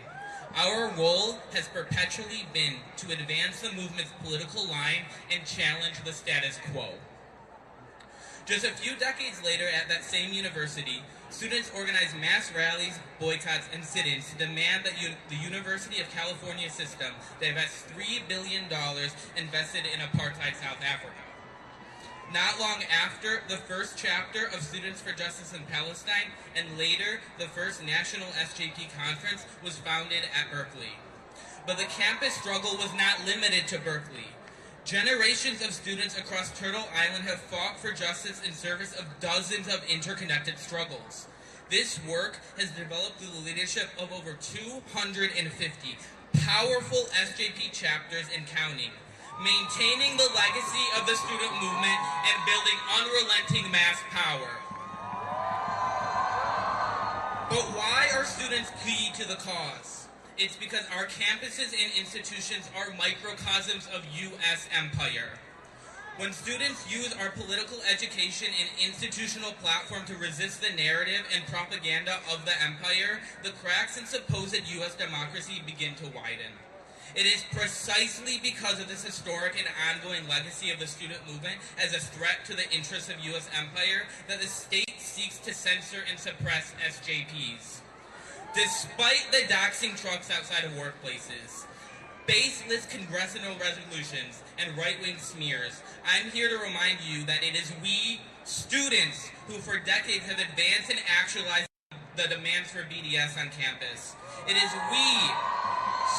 Our role has perpetually been to advance the movement's political line and challenge the status quo. Just a few decades later at that same university, Students organized mass rallies, boycotts, and sit-ins to demand that the University of California system divest $3 billion invested in apartheid South Africa. Not long after, the first chapter of Students for Justice in Palestine, and later the first national SJP conference, was founded at Berkeley. But the campus struggle was not limited to Berkeley. Generations of students across Turtle Island have fought for justice in service of dozens of interconnected struggles. This work has developed through the leadership of over 250 powerful SJP chapters and counting, maintaining the legacy of the student movement and building unrelenting mass power. But why are students key to the cause? It's because our campuses and institutions are microcosms of U.S. empire. When students use our political education and institutional platform to resist the narrative and propaganda of the empire, the cracks in supposed U.S. democracy begin to widen. It is precisely because of this historic and ongoing legacy of the student movement as a threat to the interests of U.S. empire that the state seeks to censor and suppress SJPs. Despite the doxing trucks outside of workplaces, baseless congressional resolutions, and right-wing smears, I'm here to remind you that it is we, students, who for decades have advanced and actualized the demands for BDS on campus. It is we,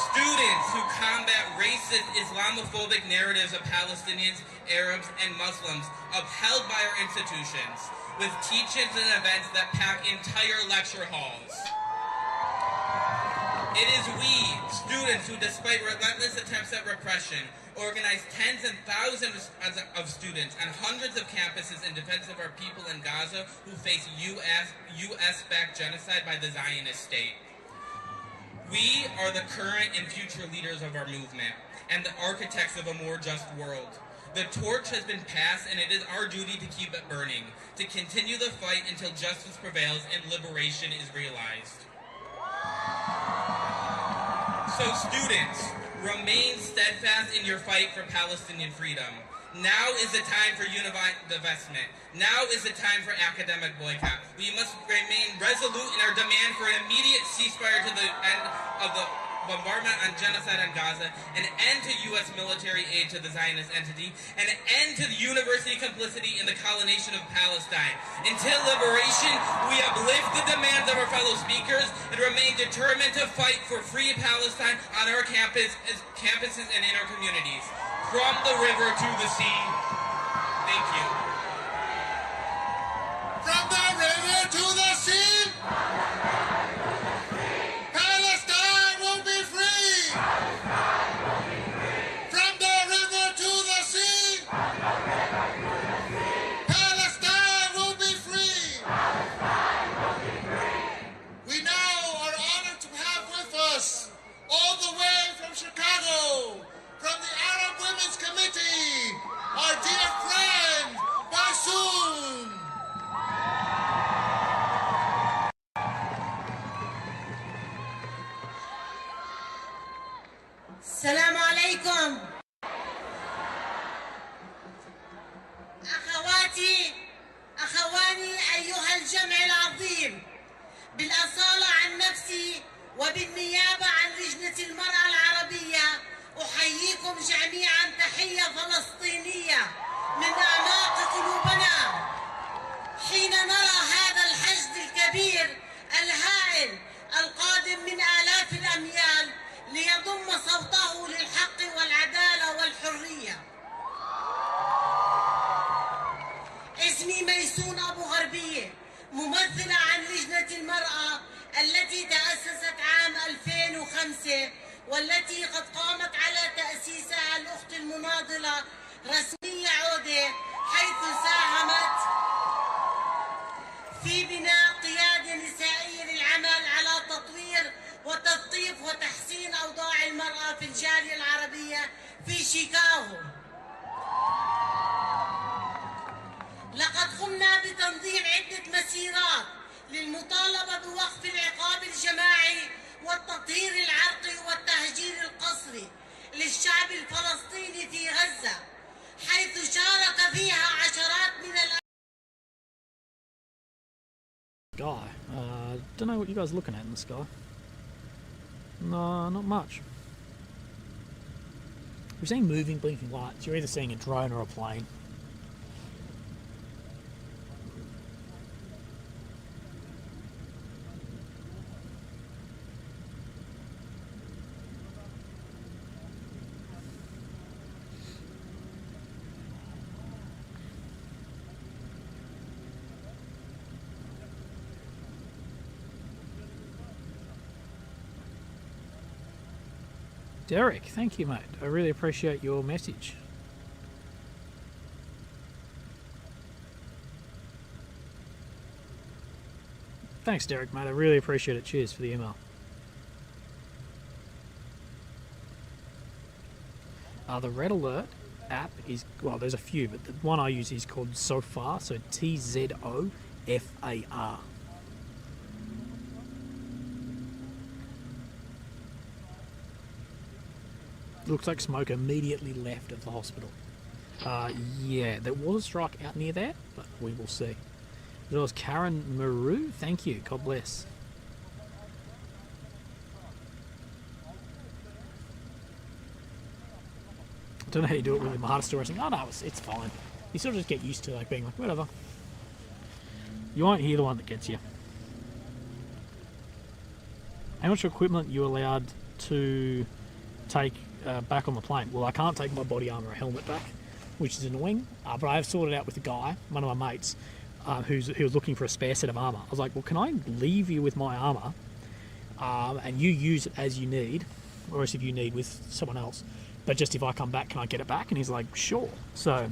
students, who combat racist, Islamophobic narratives of Palestinians, Arabs, and Muslims upheld by our institutions, with teach-ins and events that pack entire lecture halls. It is we, students, who despite relentless attempts at repression, organized tens and thousands of students on hundreds of campuses in defense of our people in Gaza who face U.S.-backed genocide by the Zionist state. We are the current and future leaders of our movement and the architects of a more just world. The torch has been passed, and it is our duty to keep it burning, to continue the fight until justice prevails and liberation is realized. So students, remain steadfast in your fight for Palestinian freedom. Now is the time for unified divestment. Now is the time for academic boycott. We must remain resolute in our demand for an immediate ceasefire to the end of the bombardment on genocide on Gaza, an end to U.S. military aid to the Zionist entity, and an end to the university complicity in the colonization of Palestine. Until liberation, we uplift the demands of our fellow speakers and remain determined to fight for free Palestine on our campuses and in our communities. From the river to the sea. Thank you. From the river to the sea, Palestine will be free. From the river to the sea, Palestine will be free. We now are honored to have with us, all the way from Chicago, from the Arab Women's Committee, our dear friend, Bassoon. السلام عليكم أخواتي أخواني أيها الجمع العظيم. بالأصالة عن نفسي وبالنيابة عن لجنة المرأة العربية أحييكم جميعا تحية فلسطينية من أعماق قلوبنا حين نرى هذا الحشد الكبير الهائل القادم من آلاف الأميال ليضم صوته للحق والعدالة والحرية. اسمي ميسون أبو غربية، ممثلة عن لجنة المرأة التي تأسست عام 2005 والتي قد قامت على تأسيسها الأخت المناضلة رسمية عودة، حيث ساهمت في بناء قيادة نسائية للعمل على تطوير وتثقيف وتحسين أوضاع المرأة في الجالية العربية في شيكاغو. لقد قمنا بتنظيم عدة مسيرات للمطالبة بوقف العقاب الجماعي والتطهير العرقي والتهجير القسري للشعب الفلسطيني في غزة، حيث شارك فيها عشرات من sky. Don't know what you guys are looking at in the sky. No, not much. We're seeing moving, blinking lights. You're either seeing a drone or a plane. Derek, thank you, mate. I really appreciate your message. Thanks, Derek, mate. I really appreciate it. Cheers for the email. The Red Alert app is, well, there's a few, but the one I use is called Zofar, so Tzofar. Looks like smoke immediately left of the hospital. Yeah, there was a strike out near there, but we will see. There was Karen Maru. Thank you. God bless. I don't know how you do it with my hardest story. Oh no, it's fine. You sort of just get used to like being like, whatever. You won't hear the one that gets you. How much equipment are you allowed to take back on the plane? Well, I can't take my body armor or helmet back, which is annoying, but I have sorted out with a guy, one of my mates, who was looking for a spare set of armor. I was like, well, can I leave you with my armor and you use it as you need, or else if you need with someone else, but just if I come back, can I get it back? And he's like, sure. So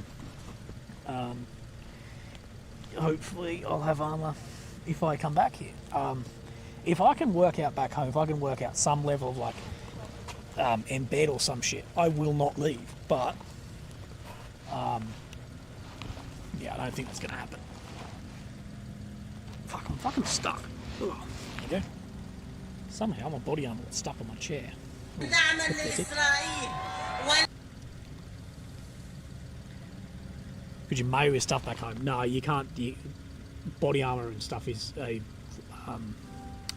hopefully I'll have armor if I come back here. If I can work out back home, if I can work out some level of like embed or some shit, I will not leave, but yeah, I don't think that's gonna happen. Fuck, I'm fucking stuck. Ugh. There you go. Somehow my body armor got stuck on my chair. Could you mail your stuff back home? No, you can't. Body armor and stuff is a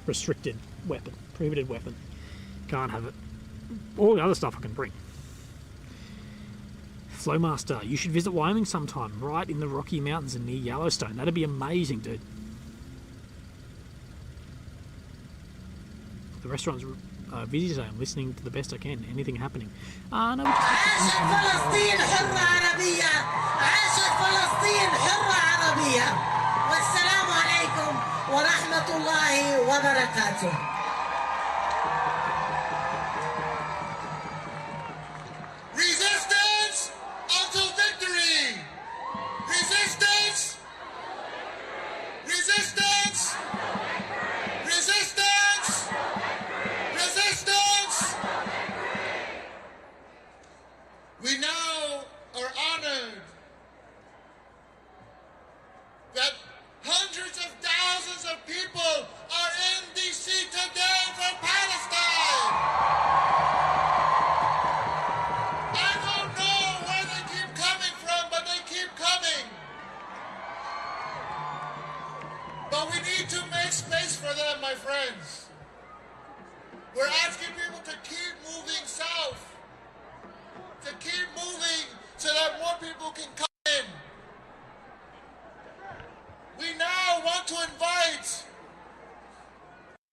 restricted weapon, prohibited weapon. Can't have it. All the other stuff I can bring. Flowmaster, you should visit Wyoming sometime, right in the Rocky Mountains and near Yellowstone. That'd be amazing, dude. The restaurant's busy today. I'm listening to the best I can. Anything happening? No, we just فلسطين حرة عربية. عاشت فلسطين حرة عربية. والسلام عليكم ورحمة الله وبركاته. Resistance until victory! Resistance! Resistance! Resistance! Resistance! We now are honored that hundreds of thousands of people are in D.C. today for Palestine! I don't know where they keep coming from, but they keep coming. But we need to make space for them, my friends. We're asking people to keep moving south, to keep moving so that more people can come in. We now want to invite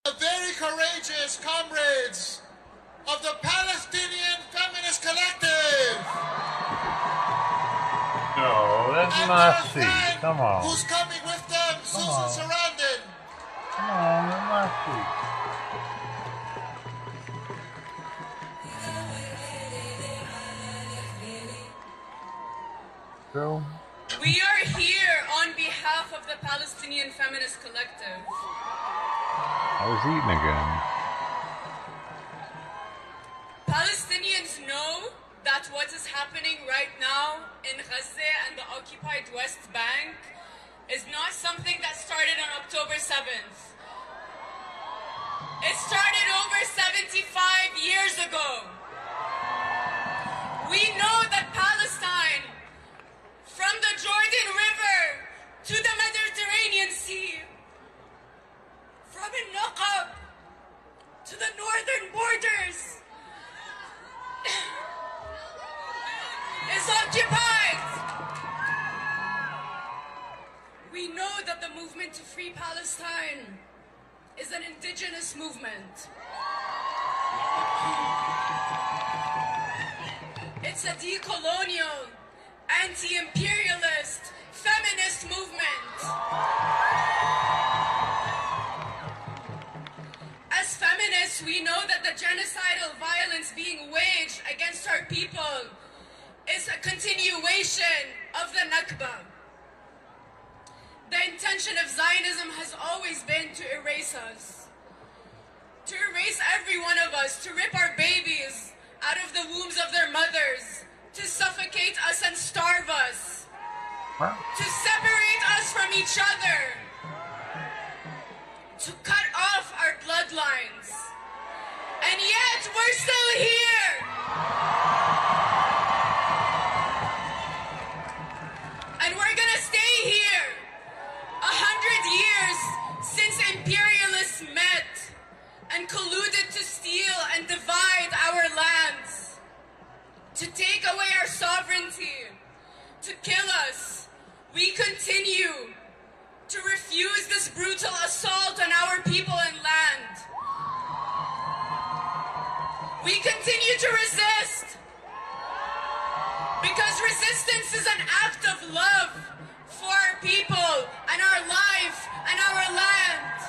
the very courageous comrades of the Palestinian Feminist Collective. No, that's nasty. Come on. Who's coming with them? Susan Sarandon. Come on, that's nasty. Girl. We are here on behalf of the Palestinian Feminist Collective. I was eating again. Palestinians know that what is happening right now in Gaza and the occupied West Bank is not something that started on October 7th. It started over 75 years ago. We know that Palestine, from the Jordan River to the Mediterranean Sea, occupied. We know that the movement to free Palestine is an indigenous movement. It's a decolonial, anti-imperialist, feminist movement. As feminists, we know that the genocidal violence being waged against our people is a continuation of the Nakba. The intention of Zionism has always been to erase us, to erase every one of us, to rip our babies out of the wombs of their mothers, to suffocate us and starve us, to separate us from each other, to cut off our bloodlines. And yet we're still here. And we're gonna stay here 100 years since imperialists met and colluded to steal and divide our lands, to take away our sovereignty, to kill us. We continue to refuse this brutal assault on our people and land. We continue to resist because resistance is an act of love for our people and our life and our land.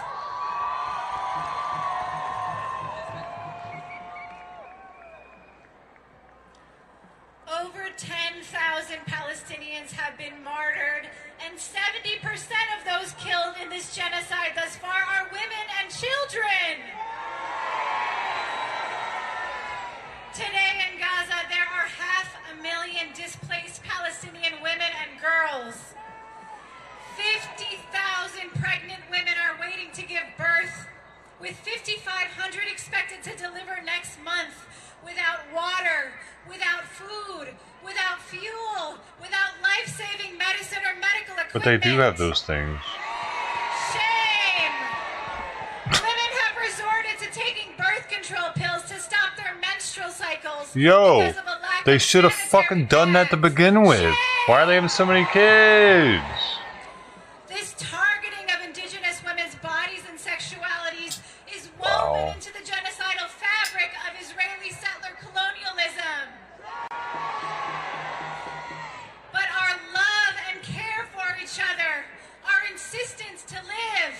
Over 10,000 Palestinians have been martyred, and 70% of those killed in this genocide thus far are women and children. Today in Gaza, there are 500,000 displaced Palestinian women and girls. 50,000 pregnant women are waiting to give birth, with 5,500 expected to deliver next month, without water, without food, without fuel, without life-saving medicine or medical equipment. But they do have those things. Shame! Women have resorted to taking birth control pills to stop their menstrual cycles. Yo, because of a lack they of should have fucking done that to begin with. Why are they having so many kids? This targeting of indigenous women's bodies and sexualities is woven into the genocidal fabric of Israeli settler colonialism. But our love and care for each other, our insistence to live,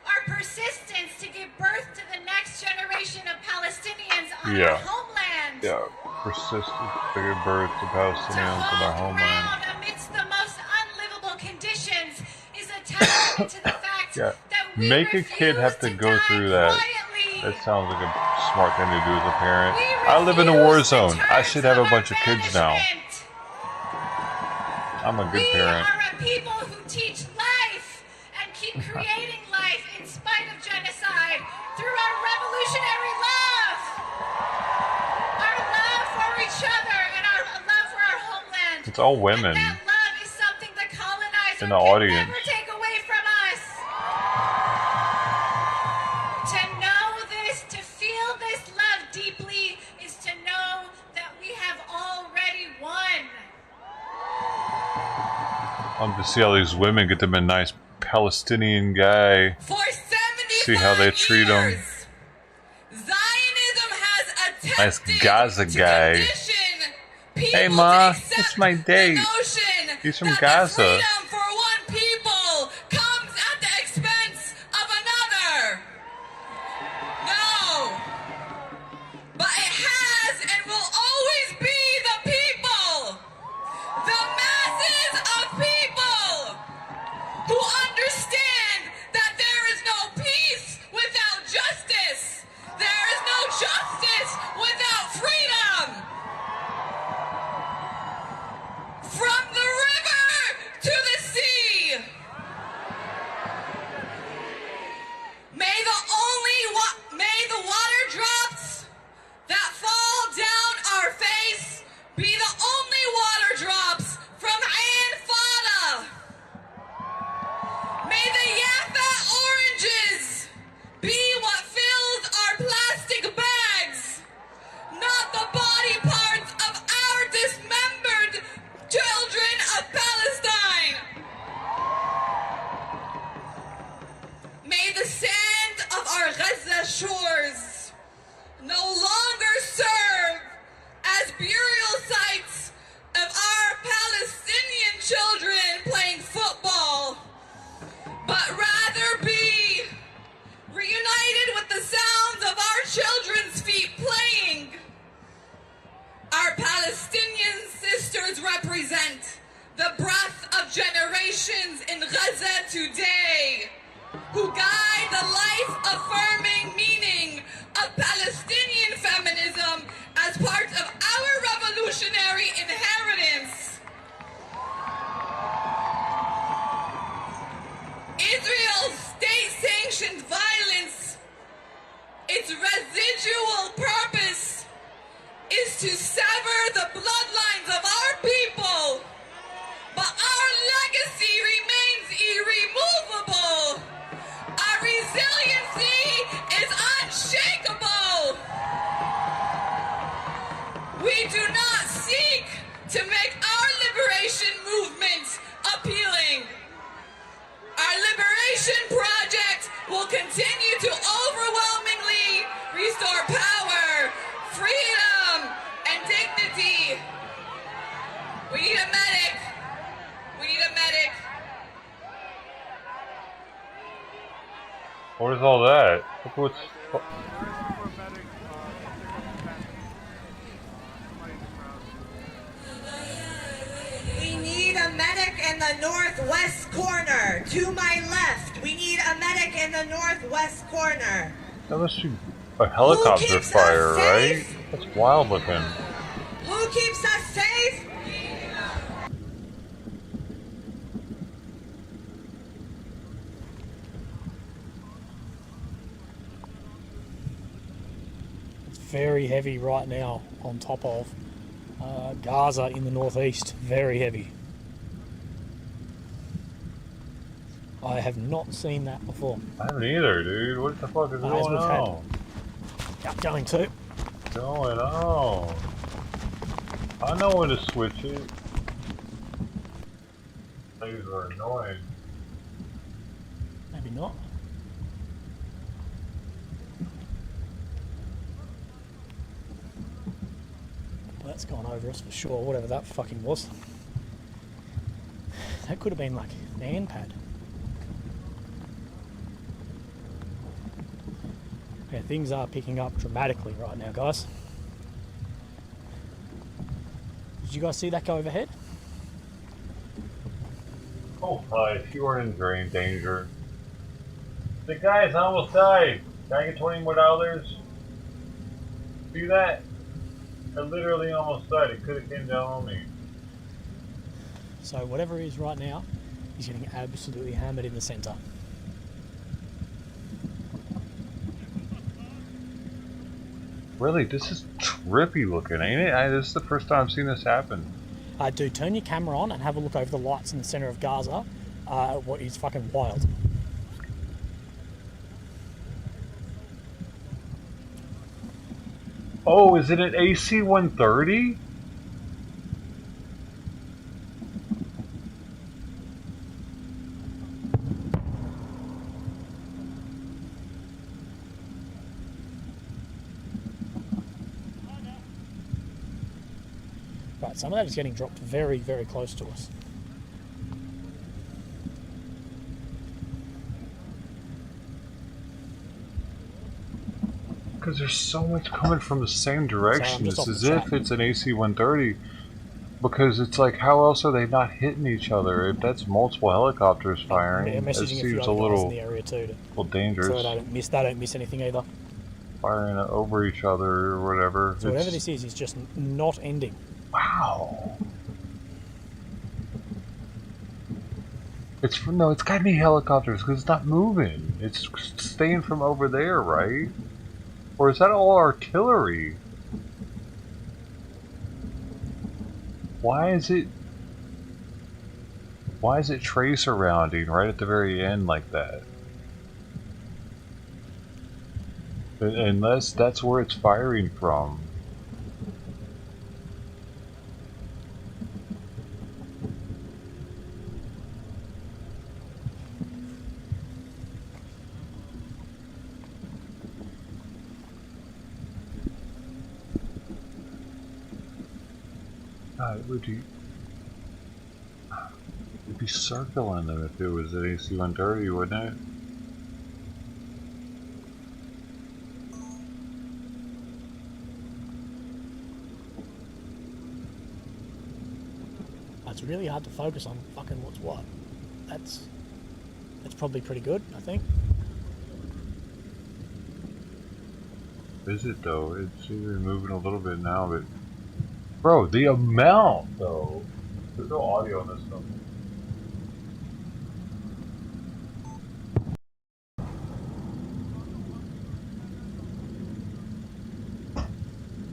our persistence to give birth to the next generation of Palestinians on our homeland. Yeah, persistent to give birth to Palestinians on our homeland. Amidst the most unlivable conditions is a testament to the fact Yeah, that we make a kid have to go through that. That sounds like a smart thing to do as a parent. I live in a war zone. I should have a bunch of kids now. I'm a good parent. We are a people who teach life and keep creating life in spite of genocide through our revolutionary love. Our love for each other and our love for our homeland. It's all women That love is something the colonizer in the can audience. never take away from us. To know this, to feel this love deeply, is to know that we have already won. To see all these women get them a nice Palestinian guy. For 75 See how they treat them. Zionism has attempted Nice Gaza guy. condition people Hey ma, to accept it's my date. notion He's from that Gaza. the freedom for one people comes at the expense of another. No. But it has and will always be the people. The masses of people who understand that there is no peace without justice. There is no justice without freedom. From the river to the generations in Gaza today who guide the life-affirming meaning of Palestinian feminism as part of our revolutionary inheritance. Israel's state-sanctioned violence, its residual purpose is to sever the bloodlines of our people, but our legacy remains irremovable. Our resiliency is unshakable. We do not seek to make our liberation movement appealing. Our liberation project will continue to overwhelmingly restore power, freedom, and dignity. We need a medic. We need a medic. What is all that? Look what's... We need a medic in the northwest corner. To my left. We need a medic in the northwest corner. That must be a helicopter fire, right? That's wild looking. Who keeps us safe? It's very heavy right now on top of Gaza in the northeast. Very heavy. I have not seen that before. I haven't either, dude. What the fuck is going on? Going to. Going on? I know when to switch it. These are annoying. Maybe not. Well, that's gone over us for sure, whatever that fucking was. That could have been like an AN pad. Yeah, things are picking up dramatically right now, guys. Did you guys see that go overhead? Oh, Christ, you are in drain danger. The guy's almost died. Can I get 20 more dollars? See that? I literally almost died. It could have came down on me. So whatever it is right now, he's getting absolutely hammered in the center. Really, this is trippy looking, ain't it? This is the first time I've seen this happen. Dude, turn your camera on and have a look over the lights in the center of Gaza. What is fucking wild. Oh, is it an AC-130? Right, some of that is getting dropped very, very close to us. Because there's so much coming from the same direction. It's as if it's an AC-130. Because it's like, how else are they not hitting each other? If that's multiple helicopters firing, it seems a little dangerous. So they don't miss anything either. Firing over each other or whatever. So whatever this is just not ending. Wow. It's gotta be helicopters because it's not moving. It's staying from over there, right? Or is that all artillery? Why is it tracer rounding right at the very end like that? Unless that's where it's firing from. It'd be circling them if it was an AC-130, wouldn't it? It's really hard to focus on fucking what's what. that's probably pretty good, I think. Is it though? It's even moving a little bit now, but bro, the amount though. There's no audio on this stuff.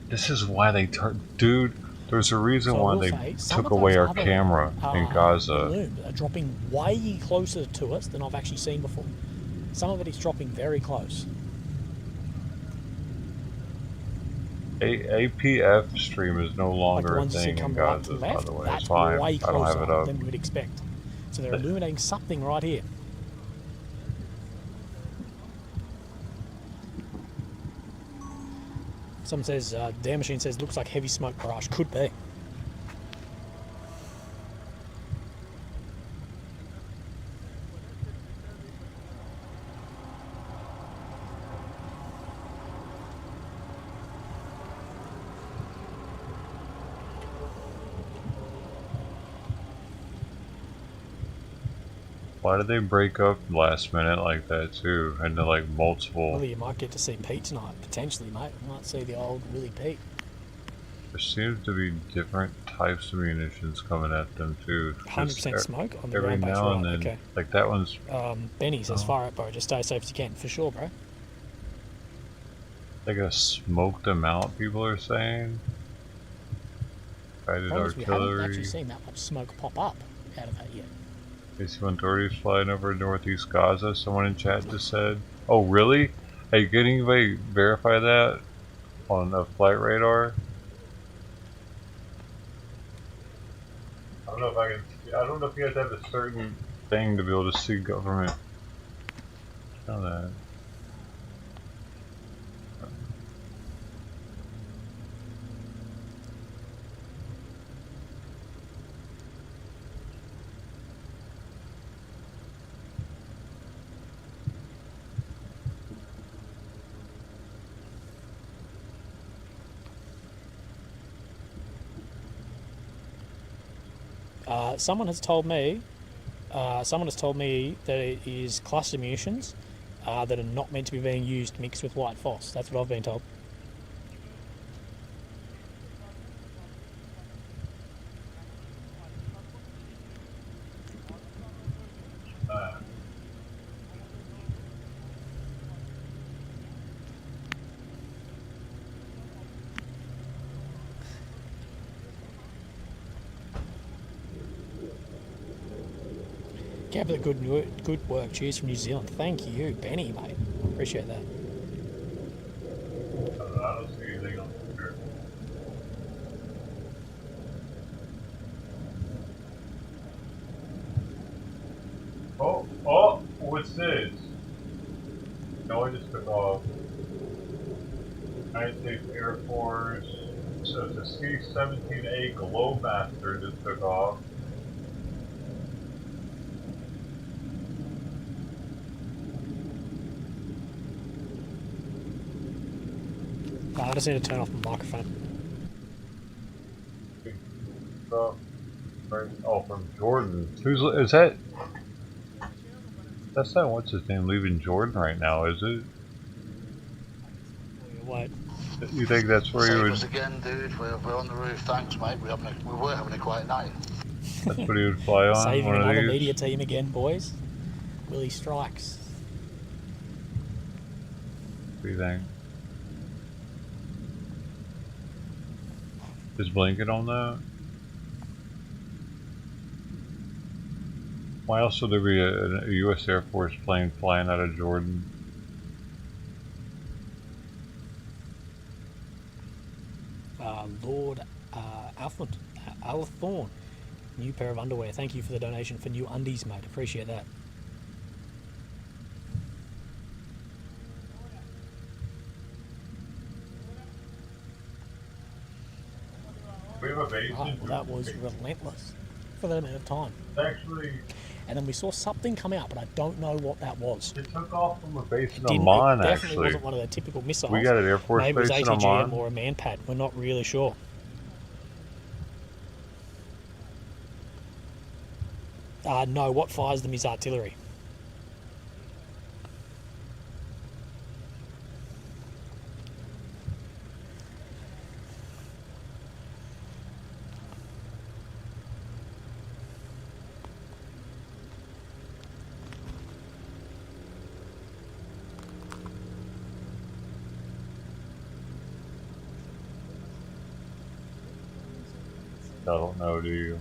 This is why they dude. There's a reason why they took away our camera in Gaza. Balloons are dropping way closer to us than I've actually seen before. Some of it is dropping very close. APF stream is no longer a thing in Gaza, by the way. It's fine. Way I don't have it closer up. than we would expect. So they're illuminating something right here. Someone says, Damn Machine says, looks like heavy smoke barrage. Could be. Why did they break up last minute like that too? Into like multiple. Well, you might get to see Pete tonight, potentially, mate. You might see the old Willie Pete. There seems to be different types of munitions coming at them too. 100% smoke on the every ground base, now and right? then. Okay. Like that one's. Benny says, fire up, bro. Just stay safe as you can, for sure, bro. They gotta smoke them out. People are saying. Guided We haven't artillery. actually seen that much smoke pop up out of that yet. AC-1 authorities flying over northeast Gaza. Someone in chat just said. Oh really? Hey, can anybody verify that on a flight radar? I don't know if I can. I don't know if you have to have a certain thing to be able to see government. Know that. Someone has told me that it is cluster munitions that are not meant to be being used mixed with white phos. That's what I've been told. Keep up the good work. Cheers from New Zealand. Thank you, Benny, mate. Appreciate that. I don't see anything on here. Oh, what's this? No, I just took off. United States Air Force. So it's a C-17A Glowmaster just took off. I just need to turn off my microphone. Oh, from Jordan. Is that? That's not what's his name leaving Jordan right now, is it? What? You think that's where he would? Us again, dude. We're on the roof. Thanks, mate. We were having a quiet night. That's what he would fly on. Saving one another of these? media team again, boys. Willie strikes. What do you think? Is blanket on that? Why else would there be a U.S. Air Force plane flying out of Jordan? Lord Althorn, new pair of underwear. Thank you for the donation for new undies, mate. Appreciate that. We have a base. Right, well, that was relentless for that amount of time. Actually, and then we saw something come out, but I don't know what that was. It took off from a base in It Amman, definitely actually. wasn't one of the typical missiles. We got an Air Force Maybe base it in was Amman. ATGM or a manpad. We're not really sure. No, what fires them is artillery. I don't know, do you?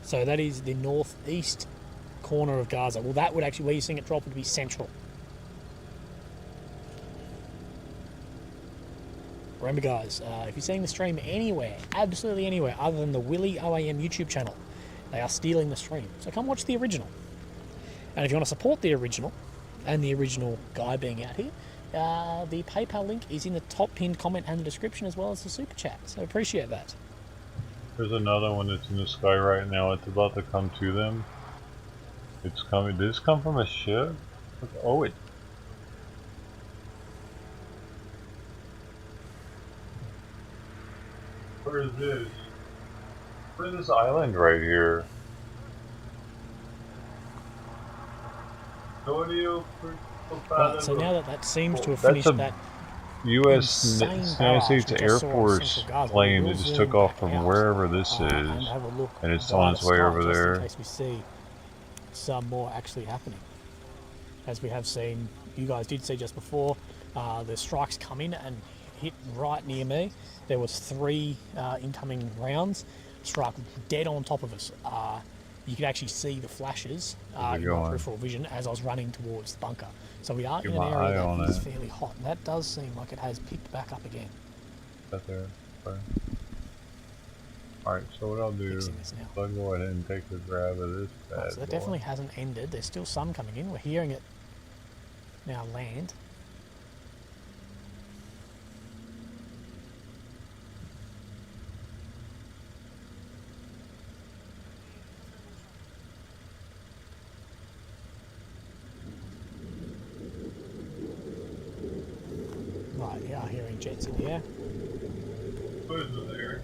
So that is the northeast corner of Gaza. Well, that would actually, where you're seeing it drop, would be central. Remember, guys, if you're seeing the stream anywhere, absolutely anywhere, other than the Willy OAM YouTube channel, they are stealing the stream. So come watch the original. And if you want to support the original, and the original guy being out here, the PayPal link is in the top pinned comment and the description, as well as the super chat. So appreciate that. There's another one that's in the sky right now. It's about to come to them. It's coming. Did this come from a ship? Oh, it. Where is this? Where's this island right here? Right, so now that seems to have finished that U.S. insane United barrage States we Air just saw on Force central Gaza. plane We'll that just zoom took off back from out, wherever this is, and have a look and it's via on its the way sky, over just there. in case we see some more actually happening. As we have seen, you guys did see just before, the strikes come in and hit right near me. There was 3 incoming rounds, struck dead on top of us. You could actually see the flashes in my peripheral vision as I was running towards the bunker. So we are in an area that is fairly hot, and that does seem like it has picked back up again. That there. Okay. Alright, so what I'll do is I'll go ahead and take a grab of this bad So that boy. definitely hasn't ended. There's still some coming in. We're hearing it now land. Right, we are hearing jets in the air. Who's there?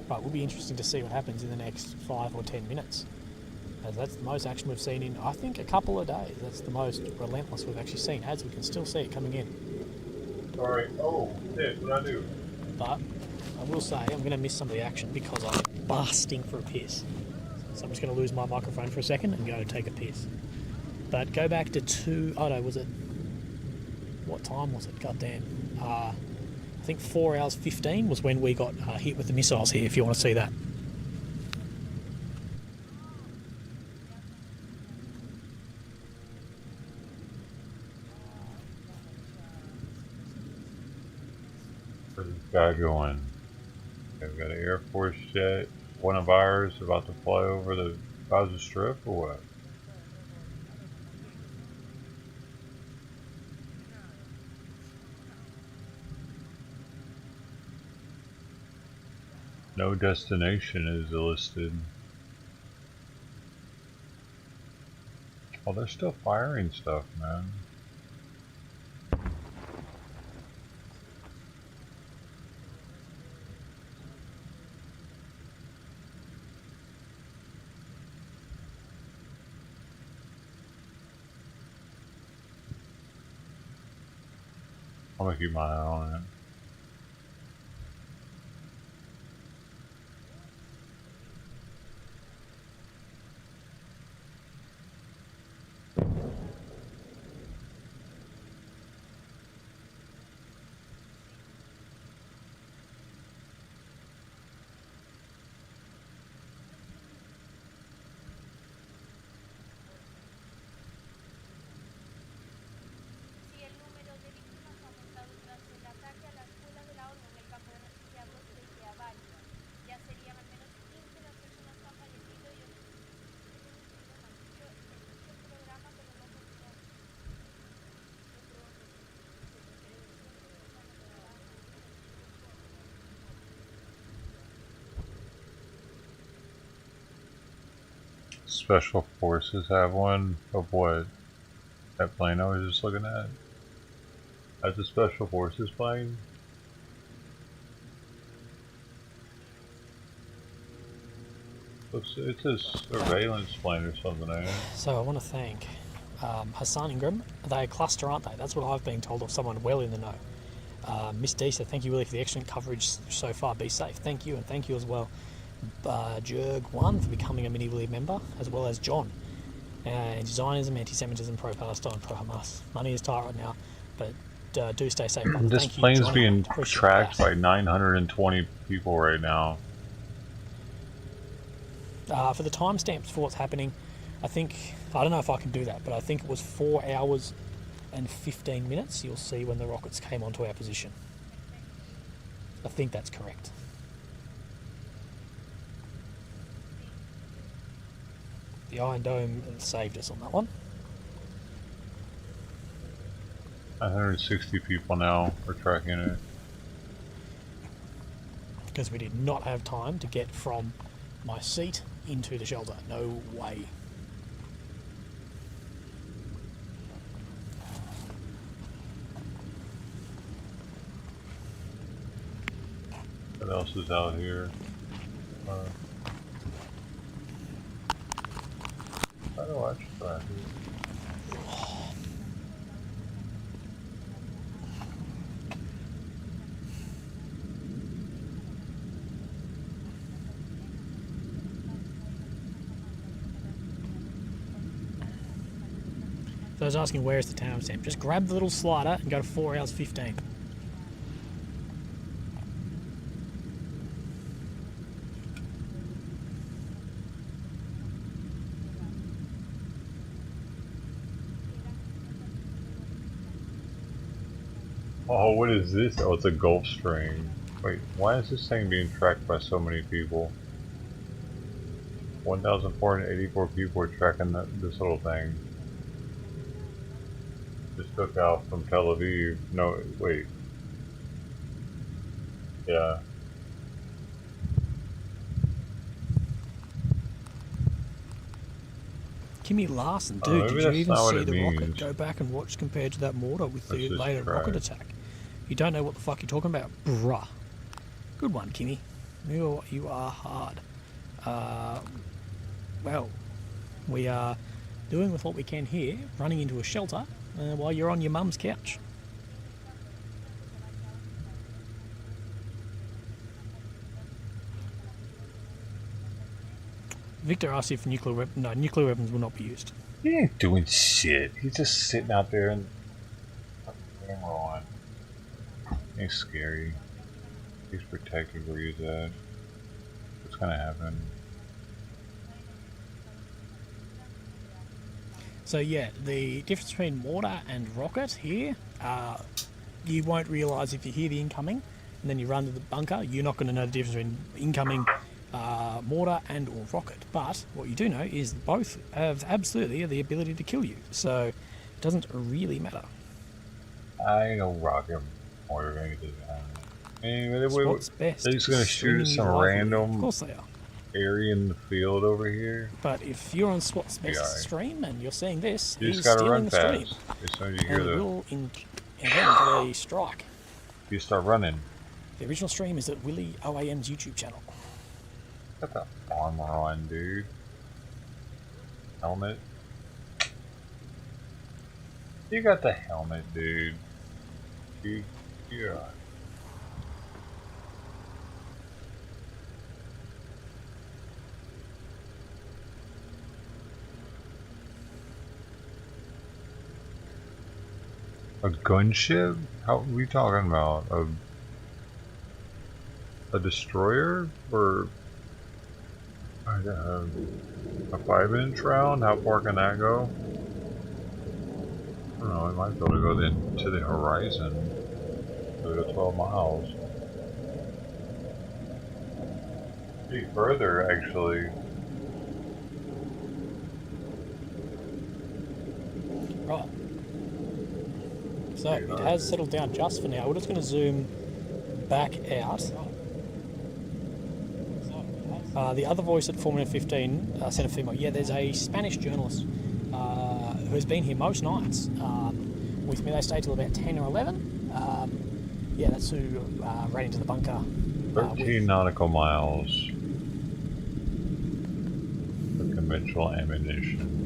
Right, will be interesting to see what happens in the next 5 or 10 minutes. As that's the most action we've seen in, I think, a couple of days. That's the most relentless we've actually seen, as we can still see it coming in. Alright, oh, shit, what'd I do? But I will say I'm going to miss some of the action because I'm busting for a piss. So I'm just going to lose my microphone for a second and go take a piss. But go back to oh no, was it, what time was it? Goddamn. I think 4 hours 15 was when we got hit with the missiles here, if you want to see that. Where's this guy going? Okay, we've got an Air Force jet, one of ours about to fly over the Gaza Strip or what? No destination is listed. Oh, they're still firing stuff, man. I'm gonna keep my eye on it. Special Forces have one of what? That plane I was just looking at? That's a special forces plane. It's a surveillance plane or something, ain't it? So I want to thank Hassan Ingram. They're a cluster, aren't they? That's what I've been told of someone well in the know. Miss Deesa, thank you really for the excellent coverage so far. Be safe. Thank you, and thank you as well, Jerg1 for becoming a mini Willie member, as well as John. Zionism, anti-Semitism, pro-Palestine, pro-Hamas. Money is tight right now, but do stay safe. Brother. This Thank plane's you, being Appreciate tracked that. by 920 people right now. For the timestamps for what's happening, I don't know if I can do that, but I think it was 4 hours and 15 minutes. You'll see when the rockets came onto our position. I think that's correct. The Iron Dome saved us on that one. 160 people now are tracking it. Because we did not have time to get from my seat into the shelter. No way. What else is out here? How do I try here? So I was asking where's the timestamp. Just grab the little slider and go to 4 hours 15. Oh, what is this? Oh, it's a Gulf Stream. Wait, why is this thing being tracked by so many people? 1,484 people are tracking this little thing. Just took out from Tel Aviv. No, wait. Yeah. Kimmy Larson, dude, did you that's even not what see it the rocket? means. Go back and watch compared to that mortar with the Let's just later try rocket it. attack. You don't know what the fuck you're talking about, bruh. Good one, Kimmy. You are hard. Well, we are doing with what we can here, running into a shelter while you're on your mum's couch. Victor asked if nuclear weapons will not be used. He ain't doing shit. He's just sitting out there and putting the camera on. Ain't scary. He's protected where he's at. What's gonna happen? So yeah, the difference between mortar and rocket here, you won't realise if you hear the incoming and then you run to the bunker, you're not going to know the difference between incoming mortar and or rocket. But what you do know is both have absolutely the ability to kill you, so it doesn't really matter. I know rocket mortar going to do that. What's best? They're just going to shoot at some random Of course they are. area in the field over here. But if you're on SWAT's best stream and you're seeing this, You he's just gotta stealing run the stream. fast. As soon as you hear And the... will invent a strike. You start running. The original stream is at Willie OAM's YouTube channel. Got the armor on, dude. Helmet. You got the helmet, dude. Yeah. A gunship? How are we talking about? A destroyer? Or a 5-inch round? How far can that go? I don't know, it might be able to go then to the horizon. Go to 12 miles. Maybe further, actually. Right. So it has settled down just for now. We're just going to zoom back out. The other voice at 4:15 sent a female. Yeah, there's a Spanish journalist who has been here most nights. with me. They stayed till about 10 or 11. Yeah, that's who ran into the bunker. 13 nautical miles for conventional ammunition.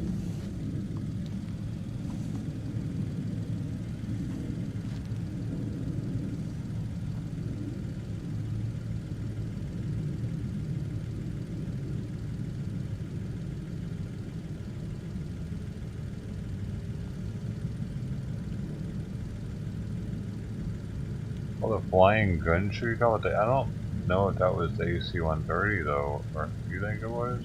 Oh, the flying gun shoot you got with the, I don't know if that was the AC-130 though, or do you think it was?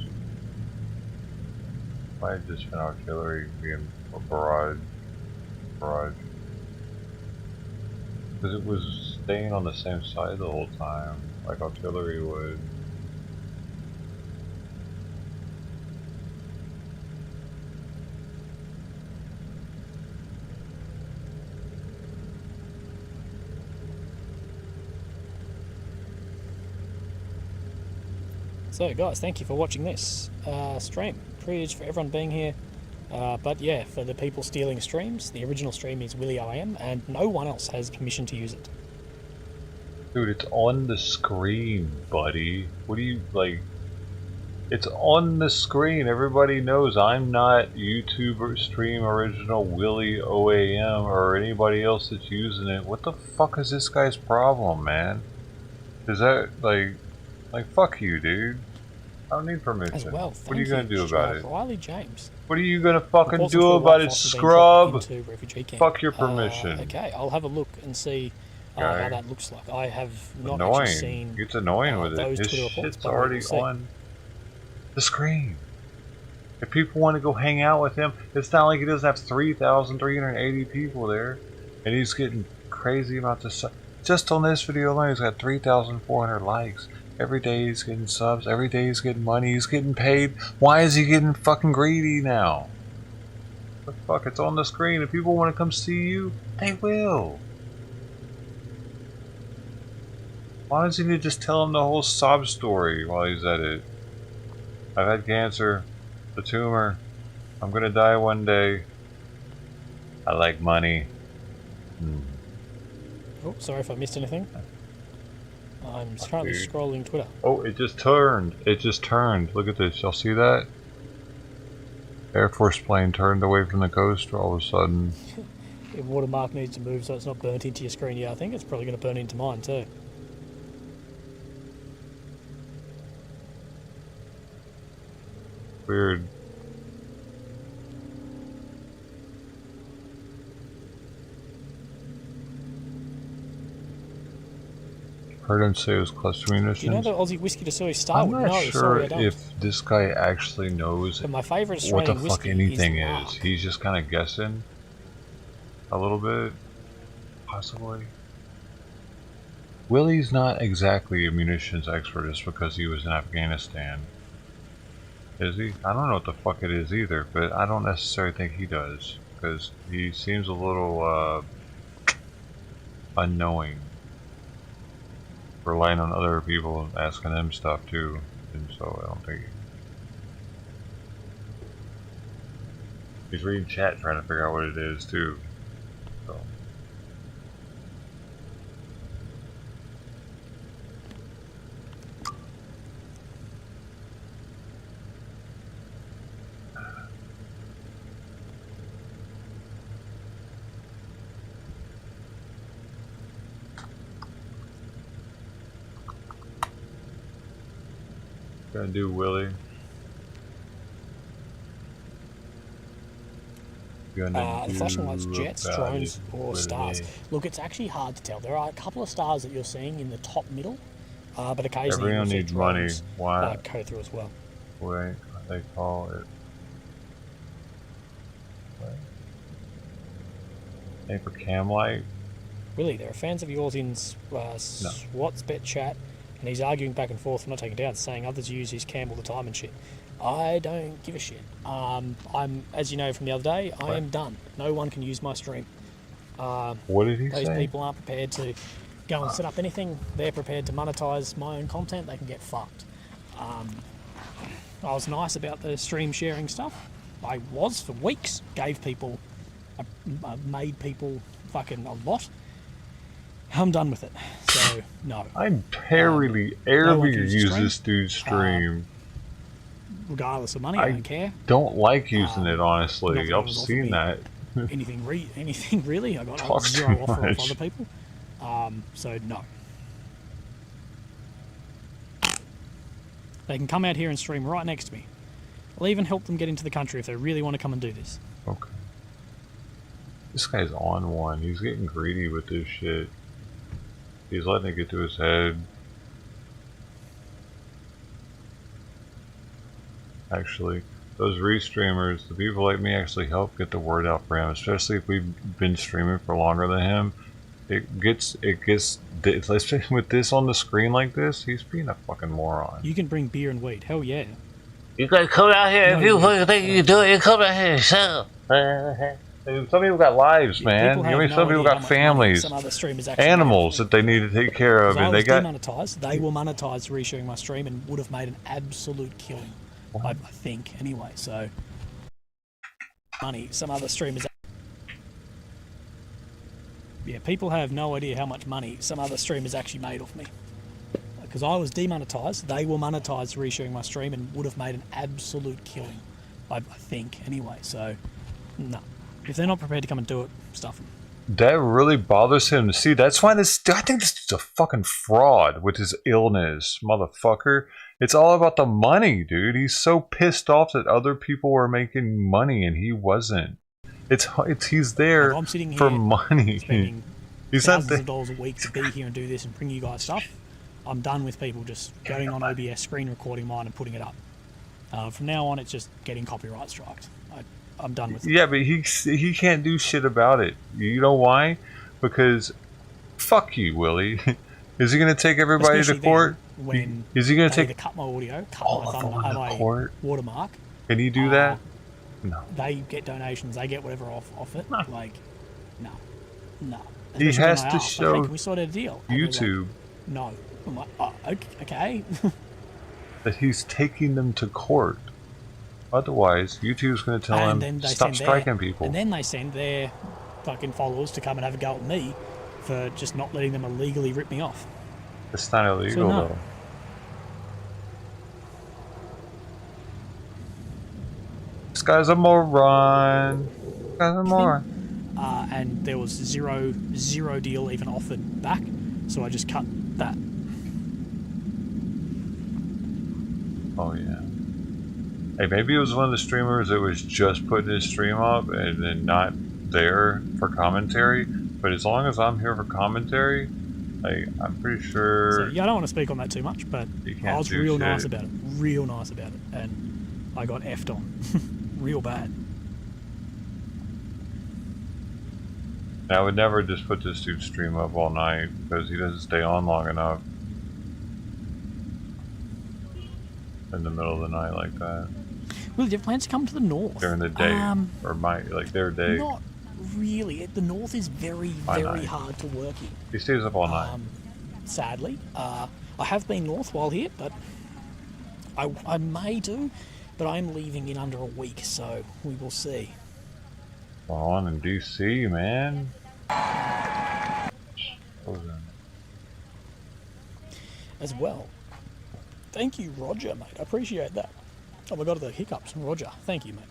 Might have just been artillery being a barrage. Because it was staying on the same side the whole time, like artillery would. So guys, thank you for watching this stream. Privilege for everyone being here. But yeah, for the people stealing streams, the original stream is Willie OAM and no one else has permission to use it. Dude, it's on the screen, buddy. What do you, like... It's on the screen. Everybody knows I'm not YouTuber stream original Willie OAM or anybody else that's using it. What the fuck is this guy's problem, man? Is that, like, fuck you, dude. I don't need permission. As well, what are you gonna do about it? Riley James. What are you gonna fucking do about it, scrub? Fuck your permission. Okay, I'll have a look and see how that looks like. I have not annoying. actually seen It's annoying with it. His shit's already on the screen. If people want to go hang out with him, it's not like he doesn't have 3,380 people there, and he's getting crazy about this. Just on this video alone, he's got 3,400 likes. Every day he's getting subs. Every day he's getting money. He's getting paid. Why is he getting fucking greedy now? The fuck? It's on the screen. If people want to come see you, they will. Why doesn't he just tell him the whole sob story while he's at it? I've had cancer, the tumor. I'm gonna die one day. I like money. Oh, sorry if I missed anything. I'm currently scrolling Twitter. Oh, it just turned. It just turned. Look at this. Y'all see that? Air Force plane turned away from the coast all of a sudden. The watermark needs to move so it's not burnt into your screen. Yeah, I think it's probably going to burn into mine too. Weird. Heard him say it was cluster munitions. You know the Aussie whiskey to soy style? I'm not no, sure sorry, I don't. if this guy actually knows But my favourite what the Australian fuck whiskey anything is. is. He's just kind of guessing a little bit, possibly. Willie's not exactly a munitions expert just because he was in Afghanistan. Is he? I don't know what the fuck it is either, but I don't necessarily think he does, because he seems a little unknowing. Relying on other people asking them stuff too, and so I don't think he's reading chat trying to figure out what it is too. So gonna do Willie. Flashing lights, jets, drones, or stars. Look, it's actually hard to tell. There are a couple of stars that you're seeing in the top middle, but occasionally everyone needs money. Why? Go through as well. Wait, they call it. Aim for cam light. Really, there are fans of yours in Swat's Bet chat, and he's arguing back and forth, not taking down, saying others use his cam all the time and shit. I don't give a shit. I'm, as you know from the other day, I am done. No one can use my stream. What did he say? Those people aren't prepared to go and set up anything. They're prepared to monetize my own content. They can get fucked. I was nice about the stream sharing stuff. I was for weeks. Gave people I've made people fucking a lot. I'm done with it. So, no. I rarely ever use this dude's stream. Regardless of money, I don't care. Don't like using it, honestly. Not I've seen that. anything really. I got Talks zero too offer of much. other people. So, no. They can come out here and stream right next to me. I'll even help them get into the country if they really want to come and do this. Okay. This guy's on one. He's getting greedy with this shit. He's letting it get to his head. Actually, those restreamers, the people like me actually help get the word out for him, especially if we've been streaming for longer than him. It gets, especially with this on the screen like this, he's being a fucking moron. You can bring beer and weed. Hell yeah. You guys come out here, if you fucking think you can do it, you come out here yourself. Some people got lives, man. People have Some people idea how got much families, some other streamers actually animals that they need to take care of, I and was they got. demonetized. They were monetized resharing my stream and would have made an absolute killing. I think, anyway. So, money. Some other streamers. Yeah, people have no idea how much money some other streamers actually made off me. Because I was demonetized, they were monetized resharing my stream and would have made an absolute killing. I think, anyway. So, no. If they're not prepared to come and do it, stuff them. That really bothers him to see. That's why I think this dude's a fucking fraud with his illness, motherfucker. It's all about the money, dude. He's so pissed off that other people were making money and he wasn't. He's there I'm sitting here for money. Spending He's not thousands of dollars a week to be here and do this and bring you guys stuff. I'm done with people just going on OBS, screen recording mine and putting it up. From now on, it's just getting copyright striked. I'm done with it. Yeah, but he can't do shit about it. You know why? Because fuck you, Willie. Is he going to take everybody Especially to court? When Is he going they to either take cut my audio, cut all my of thumb, them have to a court? watermark. Can he do that? No. They get donations. They get whatever off it. Like, no. He Especially has when I to asked, show hey, can we sort out a deal? And they're like, YouTube no. I'm like, oh, okay. that he's taking them to court. Otherwise, YouTube's going to tell And him then they stop send striking people. And then they send their fucking followers to come and have a go at me for just not letting them illegally rip me off. It's not illegal, no. though. This guy's a moron. This guy's a moron. And there was zero deal even offered back, so I just cut that. Oh, yeah. Hey, maybe it was one of the streamers that was just putting his stream up and then not there for commentary. But as long as I'm here for commentary, I'm pretty sure. So, yeah, I don't want to speak on that too much, but I was real nice about it. Real nice about it. And I got effed on. Real bad. I would never just put this dude's stream up all night because he doesn't stay on long enough in the middle of the night like that. Well, do you have plans to come to the north? During the day, or their day. Not really. The north is very hard to work in. He stays up all night. Sadly, I have been north while here, but I may do. But I'm leaving in under a week, so we will see. Well, I'm in DC, man. As well. Thank you, Roger, mate. I appreciate that. Oh my god, the hiccups. Roger, thank you, mate.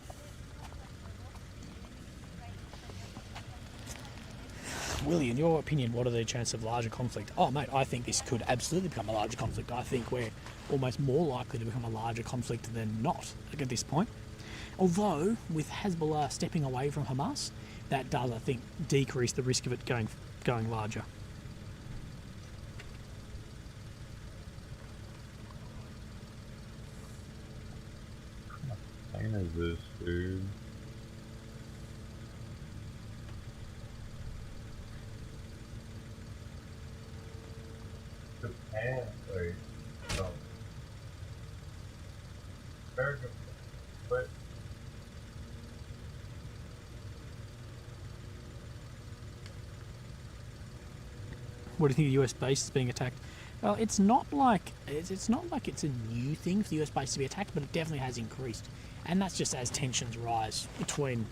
Willie, in your opinion, what are the chances of larger conflict? Oh, mate, I think this could absolutely become a larger conflict. I think we're almost more likely to become a larger conflict than not at this point. Although, with Hezbollah stepping away from Hamas, that does, I think, decrease the risk of it going larger. What plane is this, dude? Japan, wait, no. American, but What do you think the US base is being attacked? Well, it's not like it's a new thing for the US base to be attacked, but it definitely has increased, and that's just as tensions rise between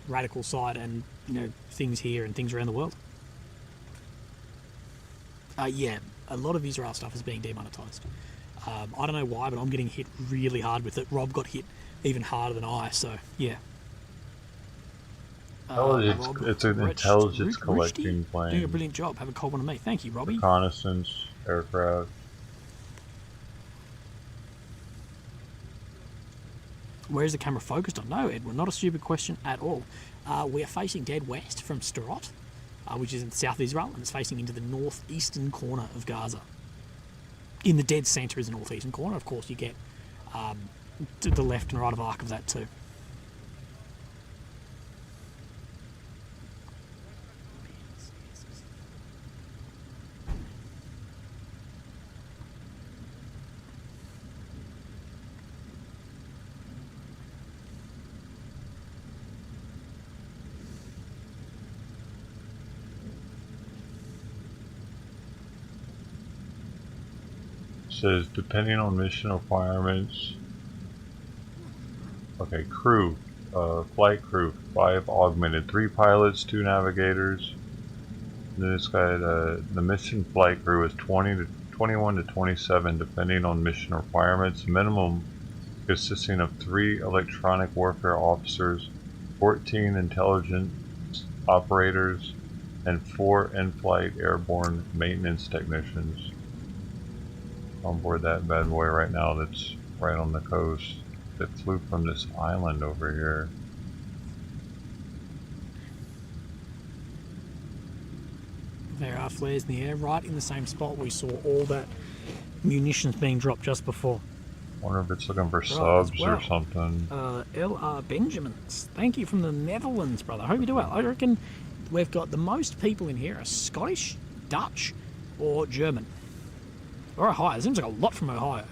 radical side and, you know, things here and things around the world. Yeah, a lot of Israel stuff is being demonetized. I don't know why, but I'm getting hit really hard with it. Rob got hit even harder than I, so yeah. It's an intelligence collecting plane. Doing a brilliant job. Have a cold one of me. Thank you, Robbie. Reconnaissance aircraft. Where is the camera focused on? No, Edward, not a stupid question at all. We are facing dead west from Sderot, which is in the south of Israel, and it's facing into the northeastern corner of Gaza. In the dead centre is the northeastern corner. Of course, you get to the left and right of arc of that too. Says depending on mission requirements. Okay, crew, flight crew, 5 augmented, 3 pilots, 2 navigators. And then it's got the mission flight crew is 21 to 27 depending on mission requirements. Minimum consisting of 3 electronic warfare officers, 14 intelligence operators, and 4 in-flight airborne maintenance technicians. On board that bad boy right now that's right on the coast that flew from this island over here. There are flares in the air, right in the same spot we saw all that munitions being dropped just before. Wonder if it's looking for subs or something. LR Benjamins, thank you from the Netherlands, brother. Hope you do well. I reckon we've got the most people in here are Scottish, Dutch, or German. Or Ohio. It seems like a lot from Ohio.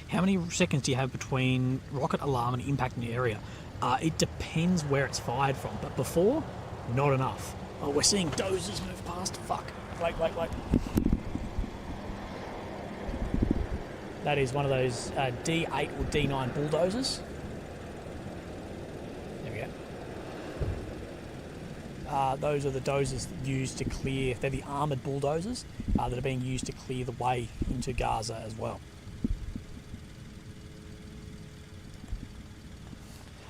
How many seconds do you have between rocket alarm and impact in the area? It depends where it's fired from, but before, not enough. Oh, we're seeing dozers move past. Fuck. Wait. That is one of those D8 or D9 bulldozers. There we go. Those are the dozers used to clear, they're the armoured bulldozers that are being used to clear the way into Gaza as well.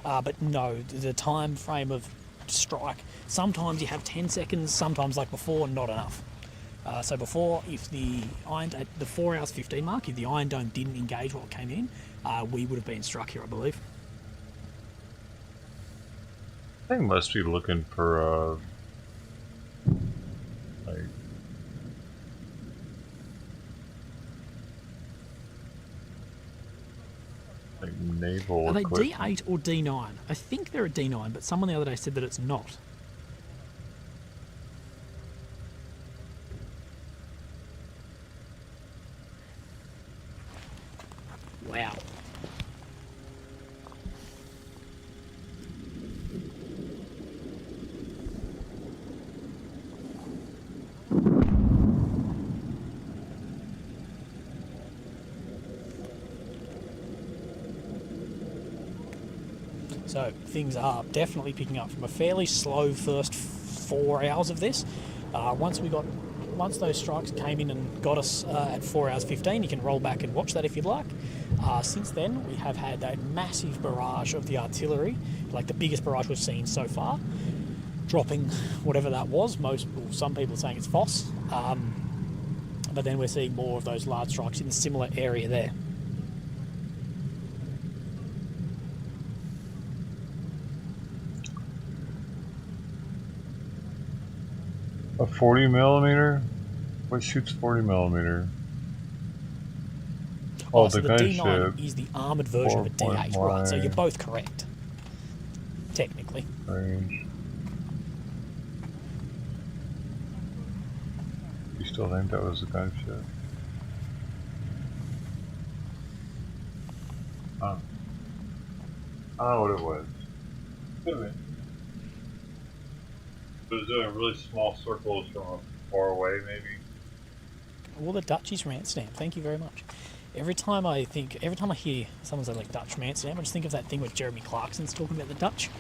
But no, the time frame of strike, sometimes you have 10 seconds, sometimes like before, not enough. So before, if the Iron, at the 4 hours 15 mark, if the Iron Dome didn't engage while it came in, we would have been struck here, I believe. They must be looking for like naval. Are they equipment. D8 or D9? I think they're a D9, but someone the other day said that it's not. Wow. So things are definitely picking up from a fairly slow first 4 hours of this. Once those strikes came in and got us at 4 hours 15, you can roll back and watch that if you'd like. Since then, we have had a massive barrage of the artillery, like the biggest barrage we've seen so far, dropping whatever that was. Some people are saying it's Foss, but then we're seeing more of those large strikes in a similar area there. A 40mm? What shoots 40mm? Oh, so the D9 gunship. is the armoured version of a D8, right? So you're both correct, technically. Range. You still think that was a gunship? I don't know what it was. But it's doing really small circles from far away, maybe. Well, the Dutchies rant stamp. Thank you very much. Every time I hear someone say like Dutch rant stamp, I just think of that thing with Jeremy Clarkson's talking about the Dutch.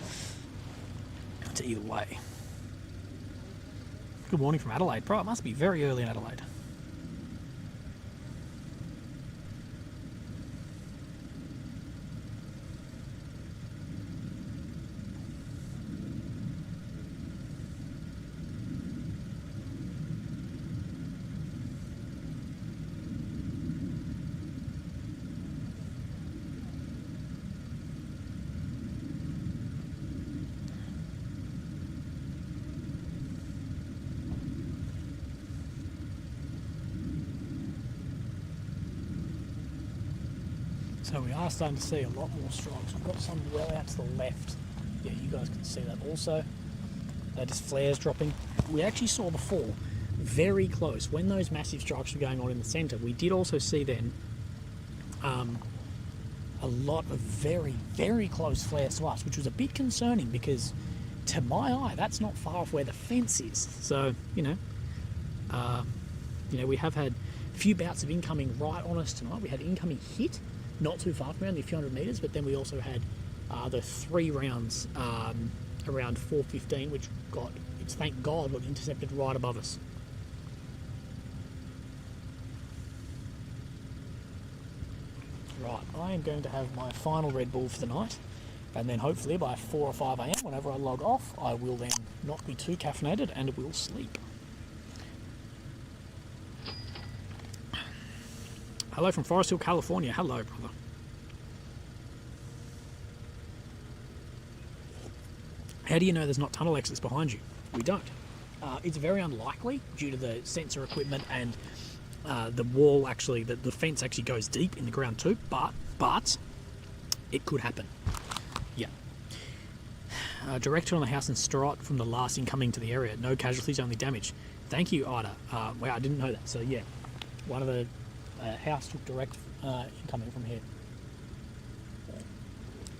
It's either way. Good morning from Adelaide. Bro, it must be very early in Adelaide. So we are starting to see a lot more strikes. We've got some well out to the left. Yeah, you guys can see that also. Just flares dropping. We actually saw before, very close, when those massive strikes were going on in the centre, we did also see then a lot of very, very close flares to us, which was a bit concerning because to my eye, that's not far off where the fence is. So, you know, we have had a few bouts of incoming right on us tonight. We had incoming hit, not too far from around, a few hundred metres, but then we also had the 3 rounds around 4:15, which thank God, got intercepted right above us. Right, I am going to have my final Red Bull for the night, and then hopefully by 4 or 5 a.m, whenever I log off, I will then not be too caffeinated and will sleep. Hello from Forest Hill, California. Hello, brother. How do you know there's not tunnel exits behind you? We don't. It's very unlikely due to the sensor equipment and the wall actually, the fence actually goes deep in the ground too, but it could happen. Yeah. Director on the house in Strott from the last incoming to the area. No casualties, only damage. Thank you, Ida. Wow, I didn't know that. So yeah, one of the house took direct incoming from here.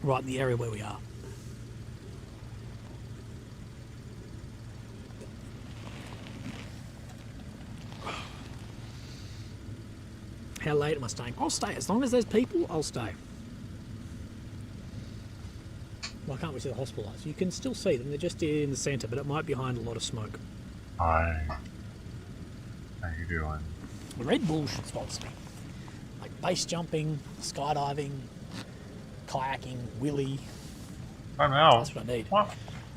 Right in the area where we are. How late am I staying? I'll stay. As long as there's people, I'll stay. Why can't we see the hospitalised? You can still see them. They're just in the centre, but it might be behind a lot of smoke. Hi. How you doing? The Red Bull should sponsor me. Like base jumping, skydiving, kayaking, wheelie. I know. That's what I need. What?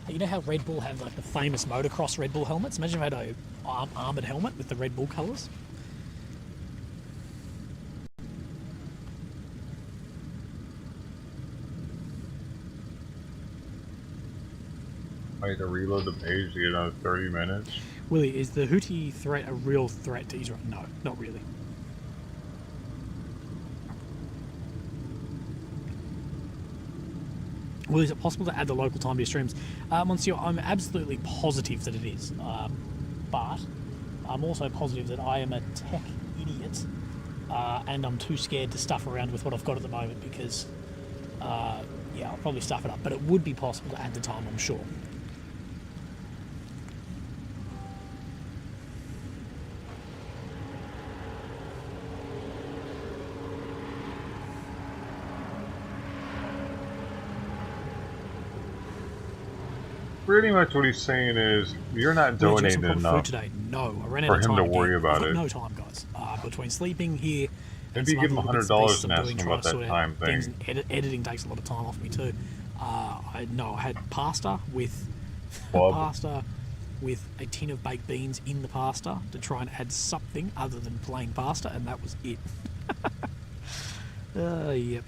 You know how Red Bull have like the famous motocross Red Bull helmets? Imagine if I had a armoured helmet with the Red Bull colours. I need to reload the page to get another 30 minutes. Willie, is the Houthi threat a real threat to Israel? No, not really. Willie, is it possible to add the local time to your streams? Monsieur, I'm absolutely positive that it is. But I'm also positive that I am a tech idiot and I'm too scared to stuff around with what I've got at the moment because, yeah, I'll probably stuff it up. But it would be possible to add the time, I'm sure. Pretty much what he's saying is you're not donating enough today. No, I ran out for of time him to worry again. about I've it. got no time, guys. Between sleeping here, Maybe give him $100 and ask him about that time thing. Things, editing takes a lot of time off me too. I had pasta with a tin of baked beans in the pasta to try and add something other than plain pasta, and that was it. Yep.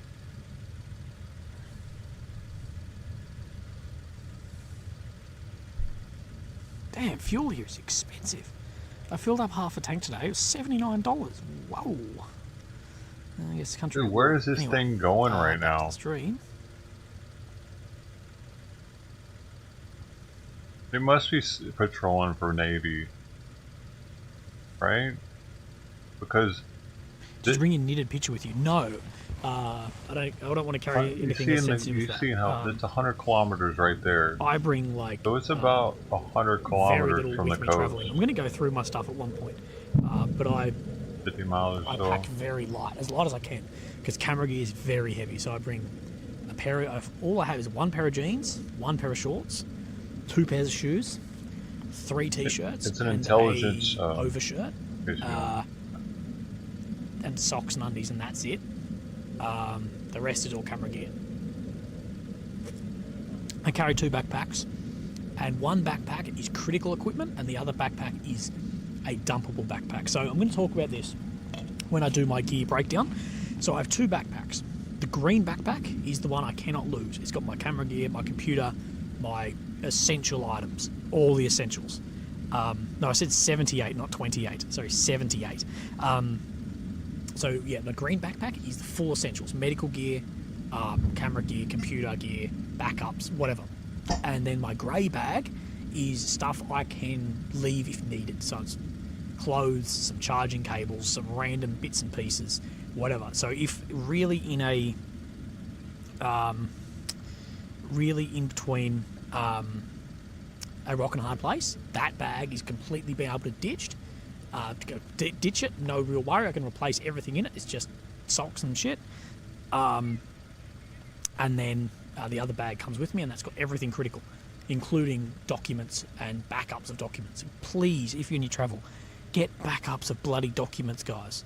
Damn, fuel here is expensive. I filled up half a tank today. It was $79. Whoa. I guess the country. Dude, where is this thing going right now? Stream. They must be patrolling for Navy, right? Because just bring your knitted picture with you. No, I don't want to carry anything you as see sensitive as you that. see how it's 100 kilometers right there. I bring like So it's about 100 very kilometers little from the with me coast. traveling. I'm going to go through my stuff at one point, but I 50 miles or so. pack very light as I can, because camera gear is very heavy. So I bring a pair of all I have is one pair of jeans, one pair of shorts, 2 pairs of shoes, 3 t-shirts. It's an and intelligence a overshirt, basically. and socks and undies, and that's it. The rest is all camera gear. I carry 2 backpacks, and one backpack is critical equipment, and the other backpack is a dumpable backpack. So I'm going to talk about this when I do my gear breakdown. So I have 2 backpacks. The green backpack is the one I cannot lose. It's got my camera gear, my computer, my essential items, all the essentials. No, I said 78, not 28. Sorry, 78. So yeah, the green backpack is the full essentials: medical gear, camera gear, computer gear, backups, whatever. And then my grey bag is stuff I can leave if needed. So it's clothes, some charging cables, some random bits and pieces, whatever. So if really in a really in between a rock and a hard place, that bag is completely being able to ditched. To go ditch it, no real worry. I can replace everything in it. It's just socks and shit. And then the other bag comes with me, and that's got everything critical, including documents and backups of documents. And please, if you're in your travel, get backups of bloody documents, guys.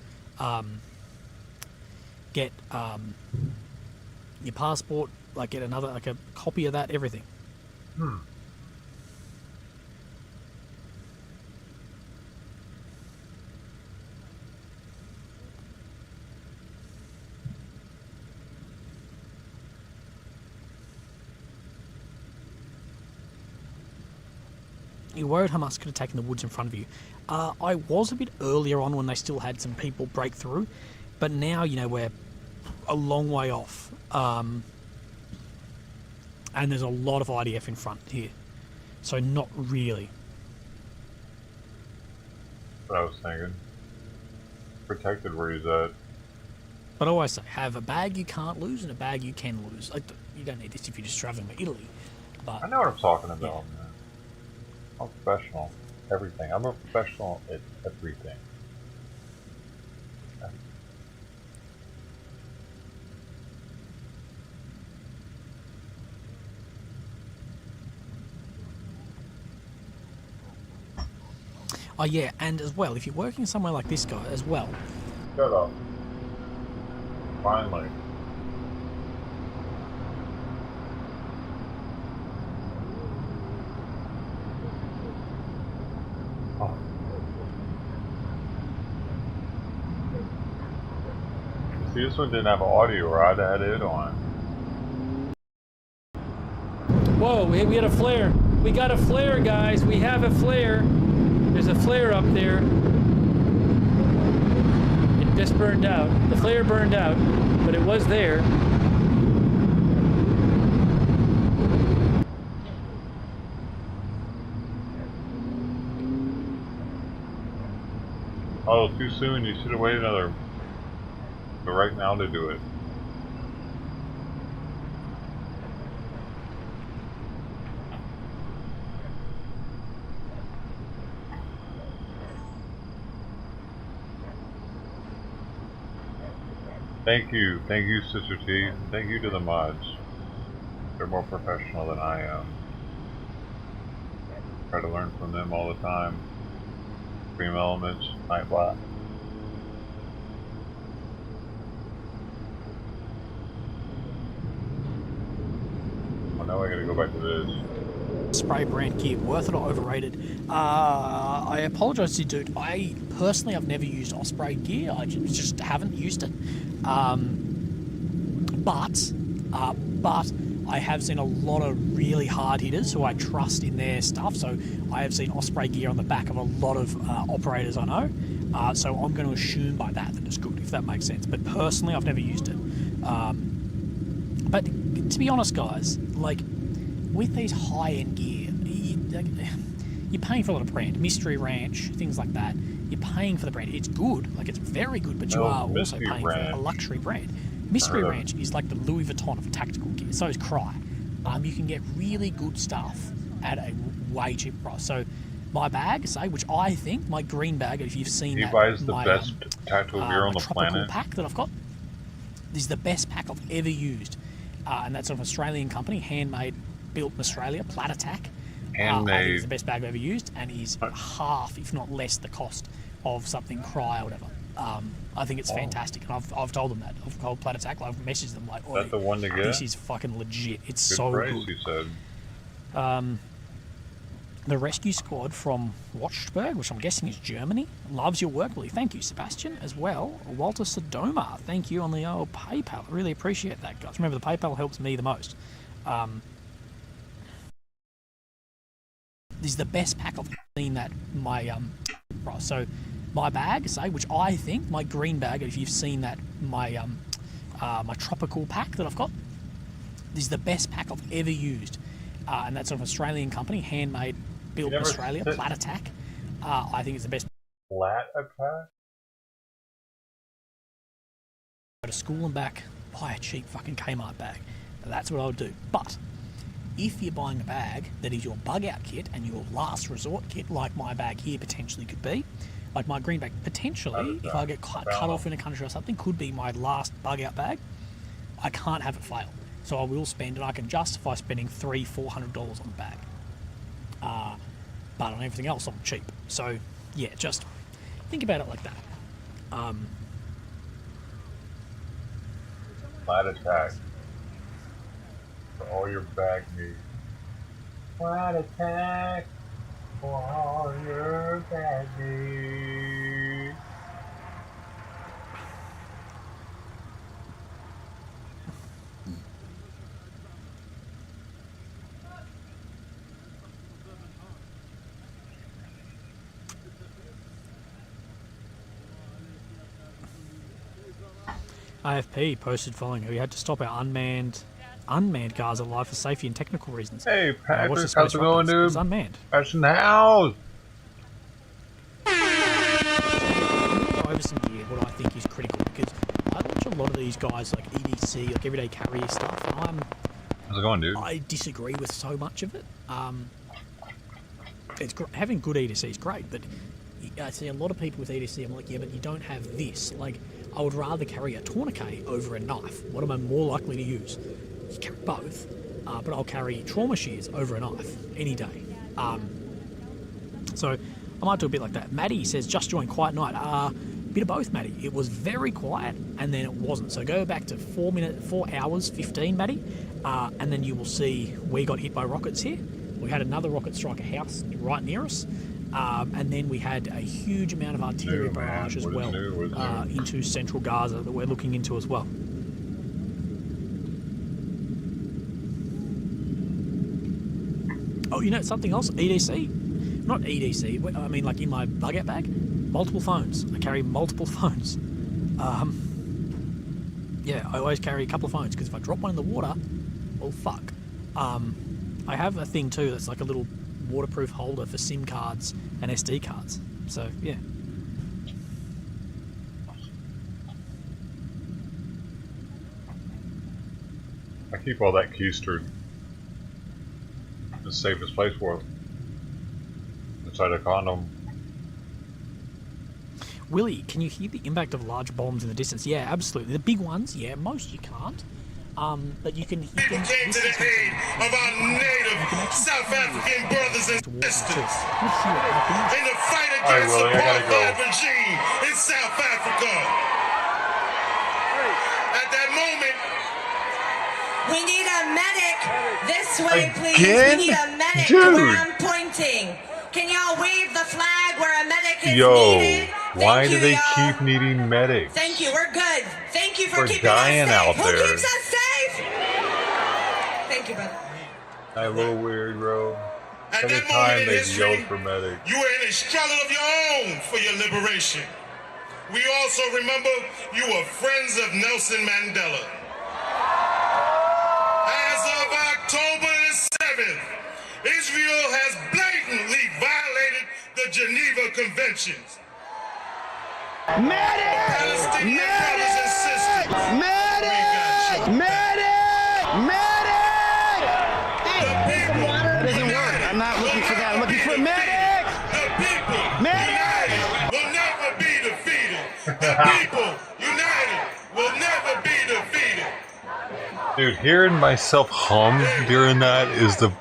Get your passport, like get another, like a copy of that, everything. You're worried Hamas could have taken the woods in front of you. I was a bit earlier on when they still had some people break through, but now, you know, we're a long way off. And there's a lot of IDF in front here. So not really. What I was thinking. Protected where he's at. But I always say, have a bag you can't lose and a bag you can lose. Like, you don't need this if you're just traveling to Italy. But I know what I'm talking about, man. I'm professional. Everything. I'm a professional at everything. oh yeah, and as well, if you're working somewhere like this guy as well. Shut up. Finally. See, this one didn't have audio, or I'd had it on. Whoa, we had a flare. We got a flare, guys. We have a flare. There's a flare up there. It just burned out. The flare burned out, but it was there. Oh, too soon. You should have waited another. But right now to do it. Thank you, Sister T. Thank you to the mods. They're more professional than I am. Try to learn from them all the time. Dream Elements, Night Black. Now I gotta go back to this. Spray brand gear, worth it or overrated? I apologise to you, dude. I personally, I've never used Osprey gear. I just haven't used it. But I have seen a lot of really hard hitters who I trust in their stuff. So I have seen Osprey gear on the back of a lot of operators I know. So I'm going to assume by that it's good, if that makes sense. But personally, I've never used it. But to be honest, guys, like with these high-end gear, you're paying for a lot of brand. Mystery Ranch, things like that. You're paying for the brand. It's good, like it's very good, but you are also paying for a luxury brand. Mystery Ranch is like the Louis Vuitton of tactical gear. So is Cry. You can get really good stuff at a way cheaper price. So my bag, say, which I think my green bag, if you've seen that, buys the best tactical gear on the tropical planet. pack that I've got. This is the best pack I've ever used, and that's of an Australian company, handmade, built in Australia, Plat Attack. I think it's the best bag I've ever used, and is half, if not less, the cost of something Cry or whatever. I think it's fantastic, and I've told them that. I've told Plat Attack, I've messaged them like, "That's the one to get. This is fucking legit. It's good so price," good." He said. The rescue squad from Watchberg, which I'm guessing is Germany, loves your work, Willie. Thank you, Sebastian, as well. Walter Sodoma, thank you on the old PayPal. I really appreciate that, guys. Remember, the PayPal helps me the most. This is the best pack I've seen that my price. So my bag, say, which I think my green bag, if you've seen that, my my tropical pack that I've got, this is the best pack I've ever used, and that's of an Australian company, handmade, built in Australia, Plat Attack. I think it's the best. Plat Attack? Go to school and back, buy a cheap fucking Kmart bag. That's what I would do. But if you're buying a bag that is your bug out kit and your last resort kit, like my bag here potentially could be, like my green bag potentially, if I get cut off in a country or something, could be my last bug out bag, I can't have it fail. So I will spend, and I can justify spending $300-400 on the bag. But on everything else, I'm cheap. So yeah, just think about it like that. Plat Attack. For all your bag needs. Plat Attack. For all your bag needs. AFP posted following who had to stop our unmanned Gaza live for safety and technical reasons. Hey, Patrick, how's it going, dude? It's unmanned. Patrick's in the house. Over some gear, what I think is critical, because I watch a lot of these guys like EDC, like everyday carrier stuff, and How's it going, dude? I disagree with so much of it. It's having good EDC is great, but I see a lot of people with EDC. I'm like, yeah, but you don't have this. Like, I would rather carry a tourniquet over a knife. What am I more likely to use? You carry both, but I'll carry trauma shears over a knife any day. So I might do a bit like that. Maddie says, just joined quiet night. Bit of both, Maddie. It was very quiet, and then it wasn't. So go back to 4 hours 15, Maddie, and then you will see we got hit by rockets here. We had another rocket strike a house right near us. And then we had a huge amount of artillery barrage as well into central Gaza that we're looking into as well. Oh, you know something else? EDC? Not EDC, I mean like in my bug out bag, multiple phones. I carry multiple phones. Yeah, I always carry a couple of phones because if I drop one in the water, well, fuck. I have a thing too that's like a little waterproof holder for SIM cards and SD cards. So yeah. I keep all that keistered. The safest place for it. Inside a condom. Willie, can you hear the impact of large bombs in the distance? Yeah, absolutely. The big ones, yeah, most you can't. But you can. People came to the aid of our native South African brothers and sisters in the fight against the apartheid regime in South Africa. At that moment, we need a medic this way, please. Again? We need a medic Dude. where I'm pointing. Can y'all wave the flag where a medic is Yo, needed? why do they y'all. keep needing medics? Thank you, we're good. Thank you for We're keeping us dying safe. out Who there. keeps us safe? Thank you, brother. That little weird, bro. at Every that time moment in they history, yelled for medics. you were in a struggle of your own for your liberation. We also remember you were friends of Nelson Mandela. As of October the 7th, Israel has blatantly violated the Geneva Conventions. Medic! Palestinian brothers and sisters, we not looking for that. I'm looking for medic! Medic! Will never be defeated. The people united will never be defeated. Dude, hearing myself hum during that is the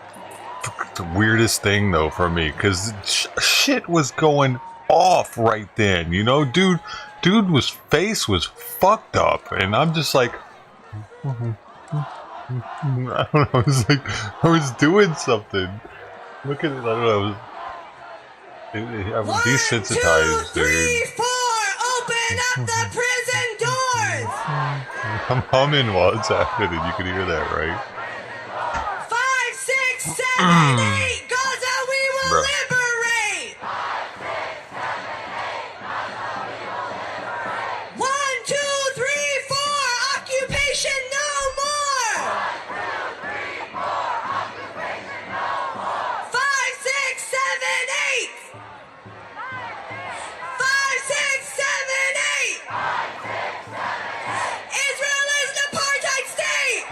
weirdest thing, though, for me, because shit was going off right then, you know? Dude was face was fucked up, and I'm just like, I don't know, I was like, I was doing something. Look at it, I don't know, I'm desensitized, 1, 2, 3, dude. 4, open up the prison doors! I'm humming while it's happening, you can hear that, right? 5, 6, 7, 8, Gaza, we will Bro. liberate! 1, 2, 3, 4, occupation no more! 5, 6, 7, 8! 5, 6, 7, 8! Israel is an apartheid state!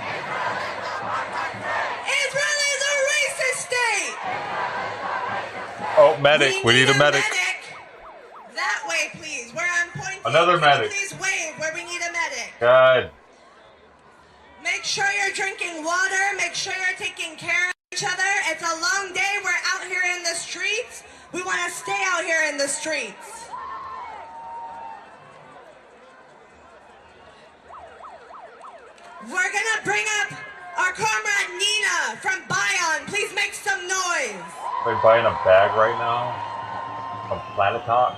Israel is a racist state! Oh, medic, we need a medic. That way, please, where I'm pointing. Another Can you medic. Please wave where we need a medic. God. Make sure you're drinking water. Make sure you're taking care of each other. It's a long day. We're out here in the streets. We want to stay out here in the streets. We're gonna bring up our comrade Nina from Bion. Please make some noise. Are they buying a bag right now? A Platitup?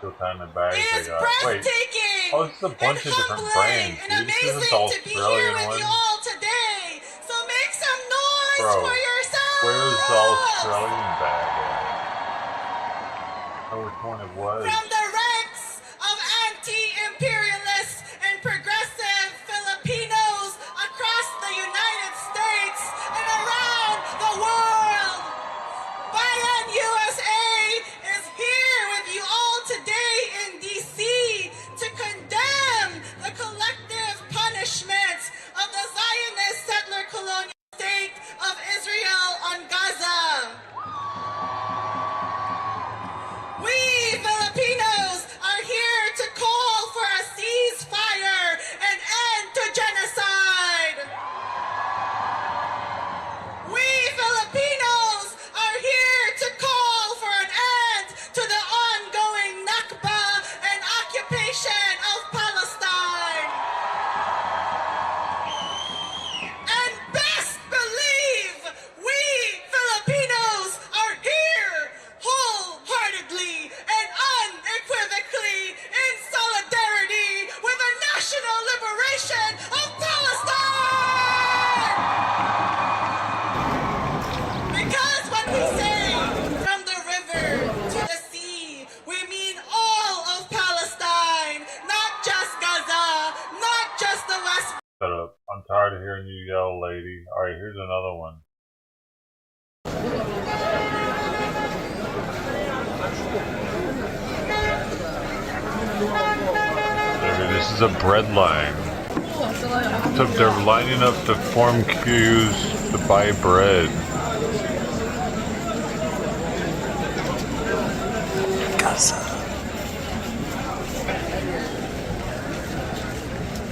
What kind of bags they got? Wait. Breathtaking Oh, it's a bunch of different brands, dude. This is the Australian one. all today. So make some noise Bro, for yourself. where's the Australian bag at? I know which one it was. From the ranks of anti-imperialists and progressive Filipinos across the United States and around the world, Bayan USA is here with you all today in D.C. to condemn the collective punishments of the Zionist settler colonial state of Israel on Gaza. We Filipinos are here to call for a ceasefire and end to genocide. We Filipinos are here to call for an end to the ongoing Nakba and occupation of Palestine. And best believe we Filipinos are here wholeheartedly and unequivocally in solidarity with the national liberation of Palestine! Because when we say from the river to the sea, we mean all of Palestine, not just Gaza, not just the West. Shut up. I'm tired of hearing you yell, lady. Alright, here's another one. Maybe this is a bread line. So they're lining up to form queues to buy bread. Gaza.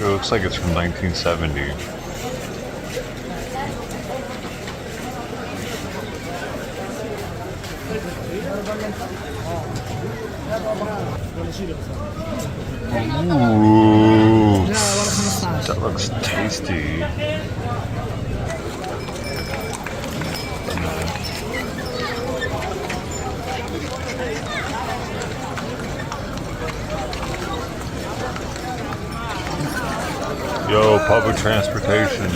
It looks like it's from 1970. Ooh, that looks tasty. Yo, public transportation.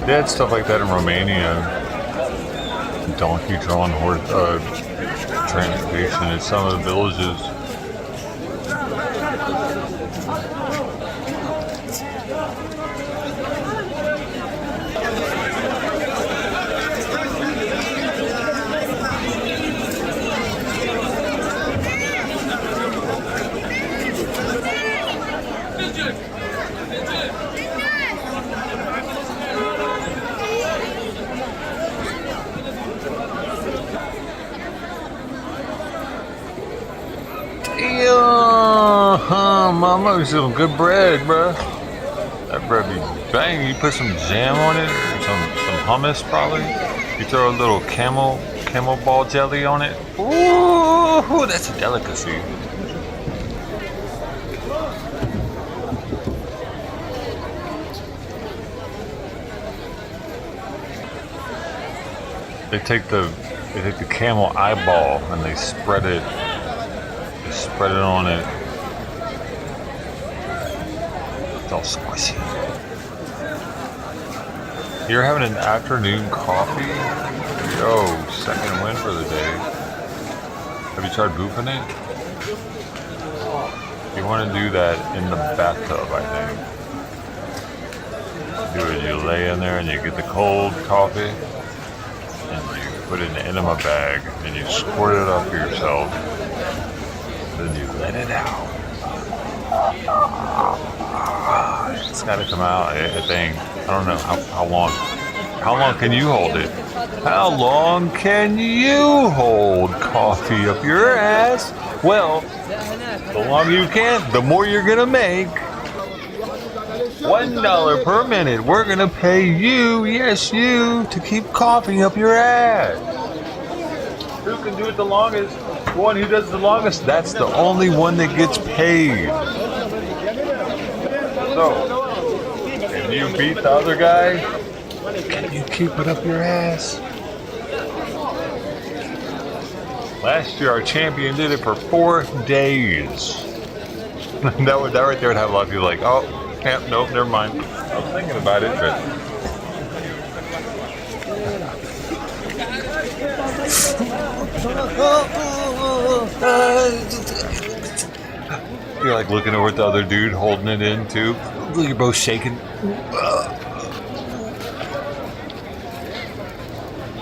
They had stuff like that in Romania. Donkey-drawn horse transportation in some of the villages. Damn, mama, some good bread, bro. That bread be bang. You put some jam on it, or some hummus probably. You throw a little camel ball jelly on it. Ooh, that's a delicacy. They take the camel eyeball and they spread it on it. It's all squishy. You're having an afternoon coffee? Yo, second win for the day. Have you tried boofing it? You want to do that in the bathtub, I think. Do it, you lay in there and you get the cold coffee and you put it in an enema bag and you squirt it up yourself. Then you let it out. It's got to come out, I think. I don't know how long. How long can you hold it? How long can you hold coffee up your ass? Well, the longer you can, the more you're gonna make. $1 per minute. We're gonna pay you, yes you, to keep coffee up your ass. Who can do it the longest? The one who does the longest, that's the only one that gets paid. So, if you beat the other guy, can you keep it up your ass? Last year, our champion did it for 4 days. that right there would have a lot of people like, oh, nope, never mind. I was thinking about it, but... You're like looking over at the other dude holding it in too. You're both shaking.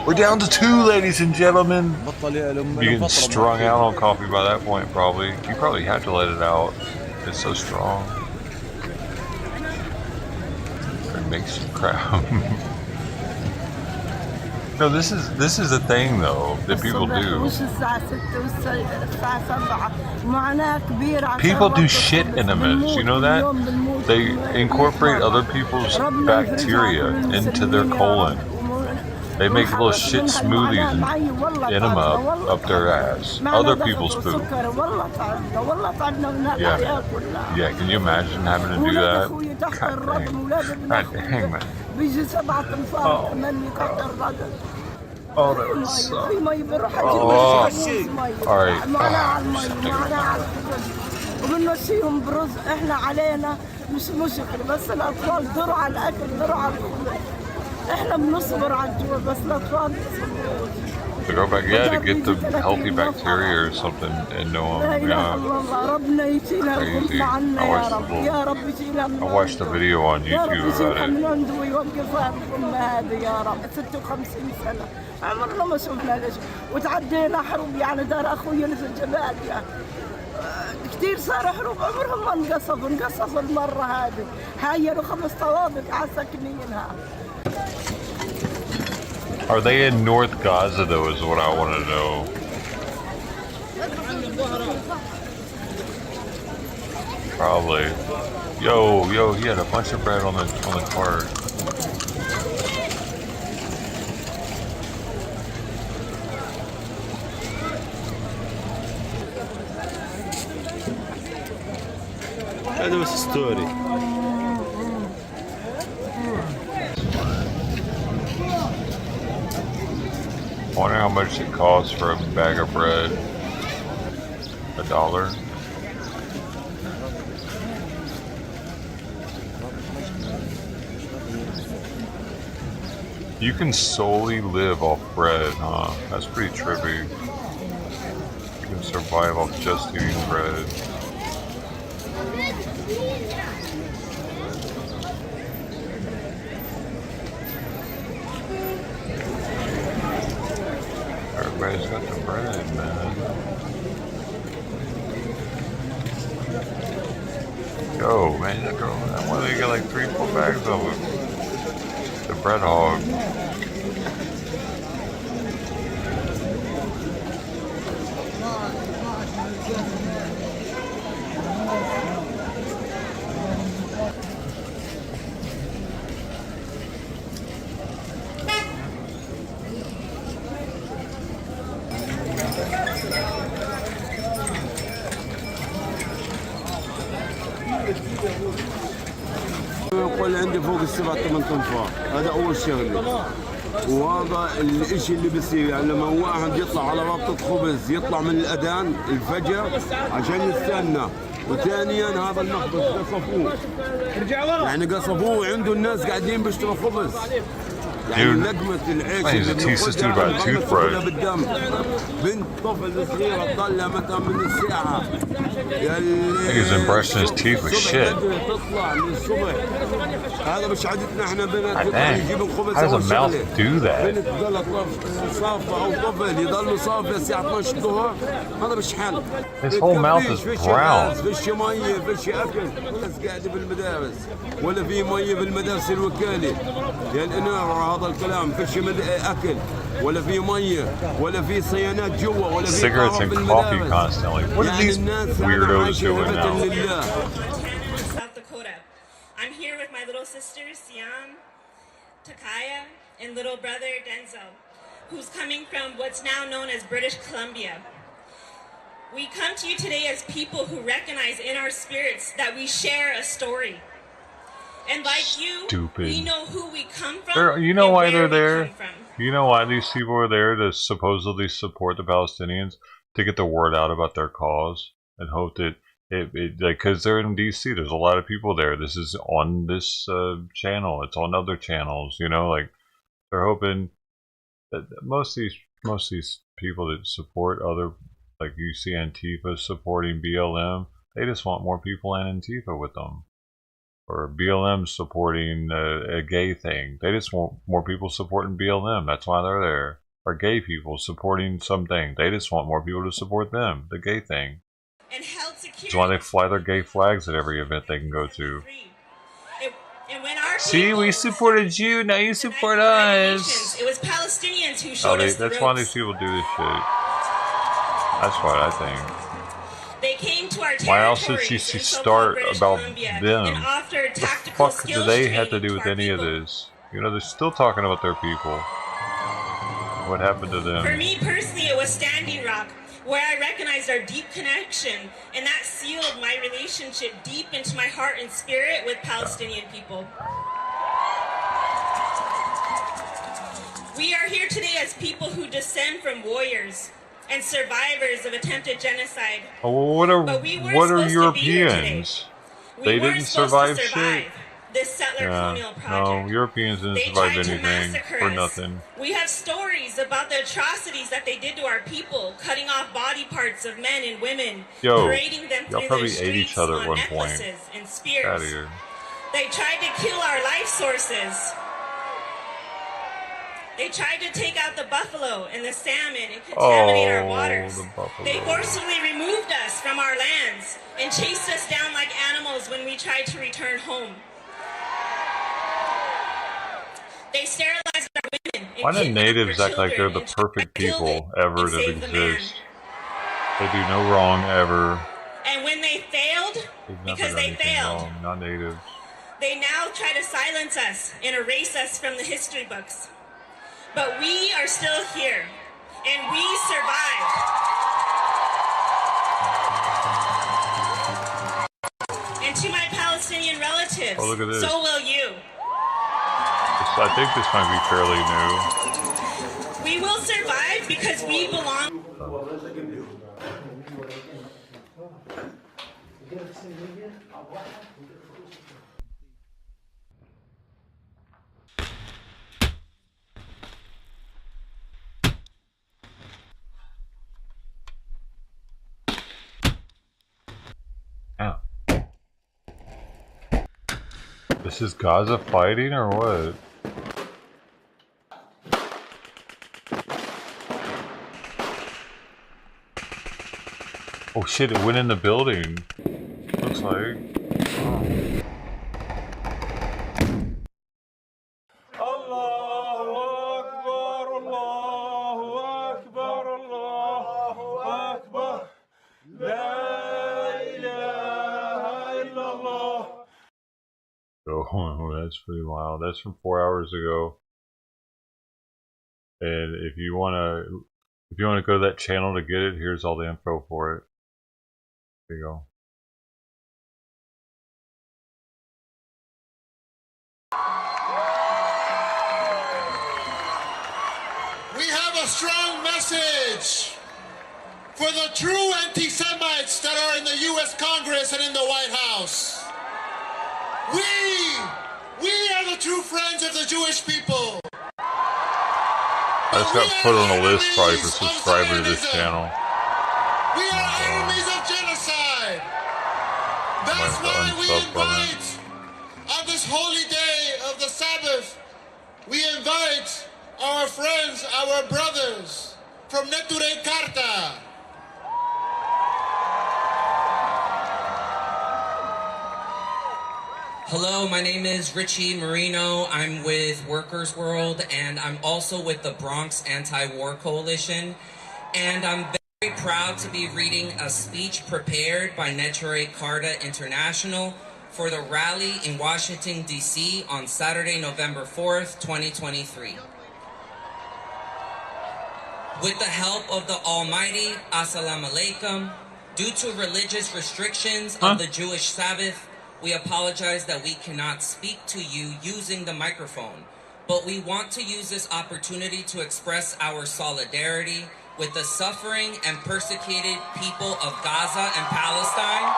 We're down to 2, ladies and gentlemen. You're getting strung out on coffee by that point, probably. You probably have to let it out. It's so strong. It makes you cry. No, this is a thing though that people do. People do shit enemas, you know that? They incorporate other people's bacteria into their colon. They make little shit smoothies and enema up their ass. Other people's poop. Yeah. Yeah, can you imagine having to do that? God dang, man. Oh, that would suck. Oh. Alright. وبنمشيهم برز احنا علينا مش مشكلة بس الاطفال دروا على الاكل دروا على الخبز احنا بنصبر على الجوع بس الاطفال To go back, yeah, to get the healthy bacteria or something and know them. Yeah. Crazy. I watched a video on YouTube about it. عمرنا ما شفنا ليش وتعدينا حروب يعني دار اخوي اللي في الجبال يعني كثير صار حروب عمرهم ما انقصفوا المره هذه هايلوا 5 طوابق على ساكنينها. Are they in North Gaza though is what I want to know. Probably. Yo, he had a bunch of bread on the cart. هذا بس ستوري. I wonder how much it costs for a bag of bread. $1? You can solely live off bread, huh? That's pretty trippy. You can survive off just eating bread. Everybody's got the bread, man. Yo, man, that girl, that one they got like 3-4 bags of it. The bread hog. يقول عندي فوق السبع ثمان تنفار، هذا أول شغلة. وهذا الاشي اللي بصير يعني لما واحد يطلع على رابطة خبز يطلع من الأذان الفجر عشان يستنى. وثانيا هذا المخبز قصفوه، يعني قصفوه عنده الناس قاعدين بيشتروا خبز. يعني لقمة العيش اللي بناخذها بالدم. بنت طفل صغيرة تطلع مثلا من الساعة He's been brushing his teeth with shit. تطلع من الصبح. هذا مش عادتنا احنا بنات يطلع يجيب الخبز. How does a mouth do that? بنت تضل صافة أو طفل يضل صافي الساعة 12 الظهر، هذا مش حل. His whole mouth is brown. فيش مية، فيش أكل، الناس قاعدة بالمدارس، ولا في مية بالمدارس الوكالة. يعني أنا هذا الكلام، فيش أكل، ولا في مية، ولا في صيانات جوا، ولا في cigarettes and coffee constantly. What are these weirdos doing now? South Dakota. I'm here with my little sisters, Siam, Takaya, and little brother, Denzel, who's coming from what's now known as British Columbia. We come to you today as people who recognize in our spirits that we share a story. And like you, we know who we come from. You know why they're there? You know why these people are there to supposedly support the Palestinians? To get the word out about their cause and hope that because they're in DC, there's a lot of people there. This is on this channel. It's on other channels. You know, like they're hoping that most of these people that support other, like you see Antifa supporting BLM, they just want more people in Antifa with them. Or BLM supporting a gay thing. They just want more people supporting BLM. That's why they're there. Or gay people supporting something. They just want more people to support them, the gay thing. That's why they fly their gay flags at every event they can go to. See, we supported you, now you support us. It was Palestinians who showed us the that's why these people do this shit. That's what I think. They came to our why else did she start about them? What the fuck do they have to do with any of this? You know, they're still talking about their people. What happened to them? For me personally, it was Standing Rock, where I recognized our deep connection, and that sealed my relationship deep into my heart and spirit with Palestinian people. We are here today as people who descend from warriors and survivors of attempted genocide. Oh, well, what are Europeans? They didn't survive shit. This settler colonial project. No, Europeans didn't survive anything for nothing. We have stories about the atrocities that they did to our people, cutting off body parts of men and women, parading them through probably their ate each streets other at on one point. necklaces and spears. Out of here. They tried to kill our life sources. They tried to take out the buffalo and the salmon and contaminate our waters. They forcibly removed us from our lands and chased us down like animals when we tried to return home. They sterilized our women. Why do natives act like they're the perfect people ever to exist? They do no wrong ever. And when they failed, because they failed, wrong, not natives. They now try to silence us and erase us from the history books. But we are still here, and we survived. And to my Palestinian relatives, look at this. So will you. I think this might be fairly new. We will survive because we belong. This is Gaza fighting or what? Oh shit, it went in the building. Looks like. Oh, that's pretty wild. That's from 4 hours ago. And if you want to If you want to go to that channel to get it, here's all the info for it. There you go. We have a strong message for the true anti-Semites that are in the U.S. Congress and in the White House. We are the true friends of the Jewish people. I just got put on a list probably for subscriber to this channel. We are enemies of genocide. That's why we invite, on this holy day of the Sabbath, we invite our friends, our brothers from Neture Karta. Hello, my name is Richie Marino. I'm with Workers World, and I'm also with the Bronx Anti-War Coalition. And I'm very proud to be reading a speech prepared by Neture Karta International for the rally in Washington, D.C. on Saturday, November 4th, 2023. With the help of the Almighty, Assalamu Alaikum, due to religious restrictions of the Jewish Sabbath, we apologize that we cannot speak to you using the microphone, but we want to use this opportunity to express our solidarity with the suffering and persecuted people of Gaza and Palestine.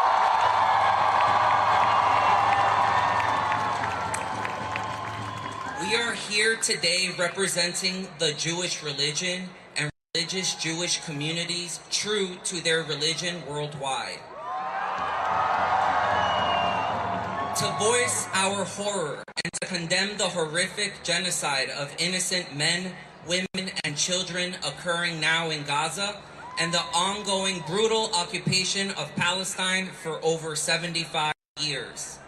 We are here today representing the Jewish religion and religious Jewish communities true to their religion worldwide. To voice our horror and to condemn the horrific genocide of innocent men, women, and children occurring now in Gaza, and the ongoing brutal occupation of Palestine for over 75 years.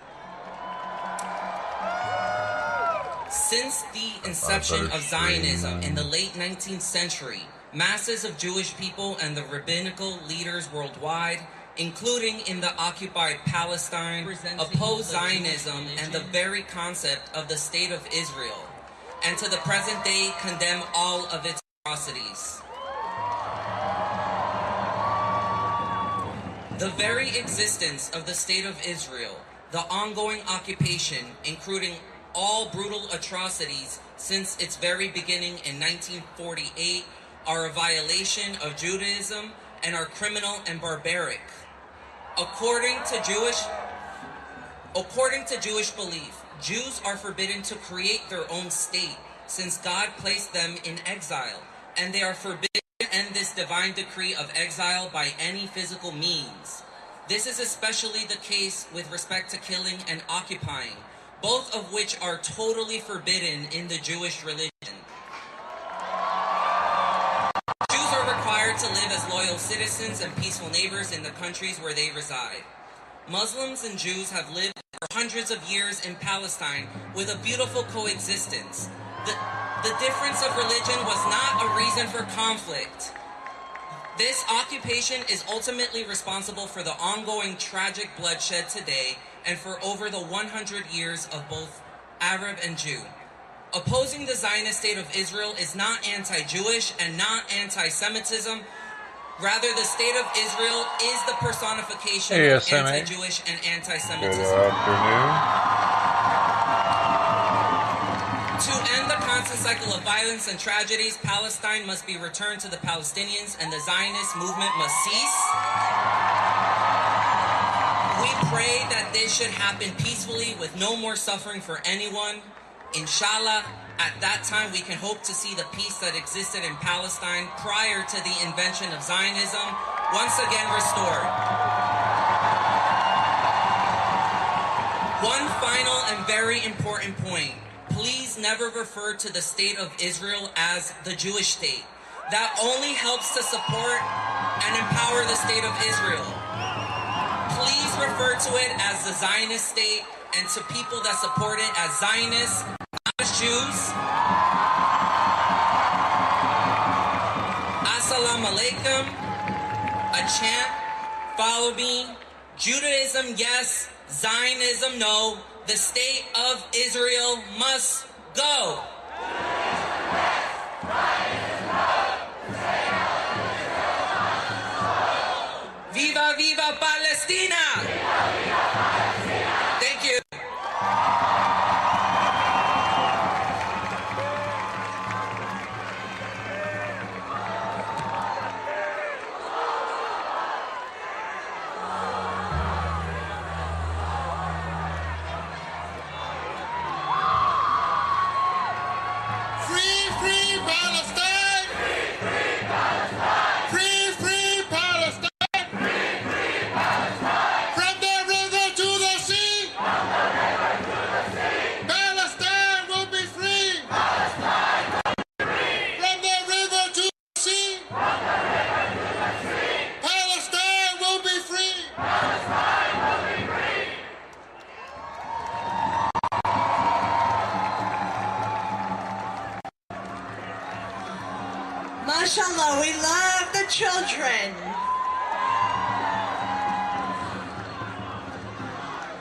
Since the inception of Zionism in the late 19th century, masses of Jewish people and the rabbinical leaders worldwide, including in the occupied Palestine, oppose Zionism and the very concept of the State of Israel, and to the present day condemn all of its atrocities. The very existence of the State of Israel, the ongoing occupation, including all brutal atrocities since its very beginning in 1948, are a violation of Judaism and are criminal and barbaric. According to Jewish belief, Jews are forbidden to create their own state since God placed them in exile, and they are forbidden to end this divine decree of exile by any physical means. This is especially the case with respect to killing and occupying, both of which are totally forbidden in the Jewish religion. Jews are required to live as loyal citizens and peaceful neighbors in the countries where they reside. Muslims and Jews have lived for hundreds of years in Palestine with a beautiful coexistence. The difference of religion was not a reason for conflict. This occupation is ultimately responsible for the ongoing tragic bloodshed today and for over the 100 years of both Arab and Jew. Opposing the Zionist State of Israel is not anti-Jewish and not anti-Semitism. Rather, the State of Israel is the personification of anti-Jewish and anti-Semitism. Good afternoon. To end the constant cycle of violence and tragedies, Palestine must be returned to the Palestinians and the Zionist movement must cease. We pray that this should happen peacefully with no more suffering for anyone. Inshallah, at that time we can hope to see the peace that existed in Palestine prior to the invention of Zionism once again restored. One final and very important point. Please never refer to the State of Israel as the Jewish state. That only helps to support and empower the State of Israel. Please refer to it as the Zionist state and to people that support it as Zionists, not as Jews. Assalamu alaikum. A chant, follow me. Judaism, yes. Zionism, no. The State of Israel must go. Zionism, no. The State of Mashallah, we love the children.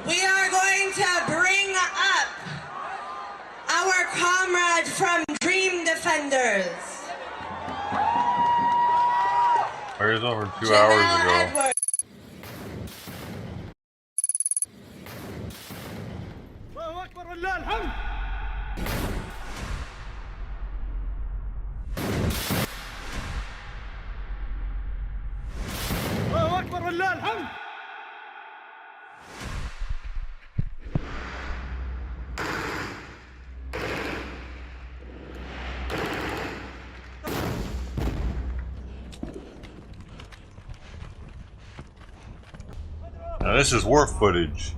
We are going to bring up our comrade from Dream Defenders. It was over 2 hours ago. Edwards. الله أكبر ولله الحمد. الله أكبر ولله الحمد. Now this is war footage.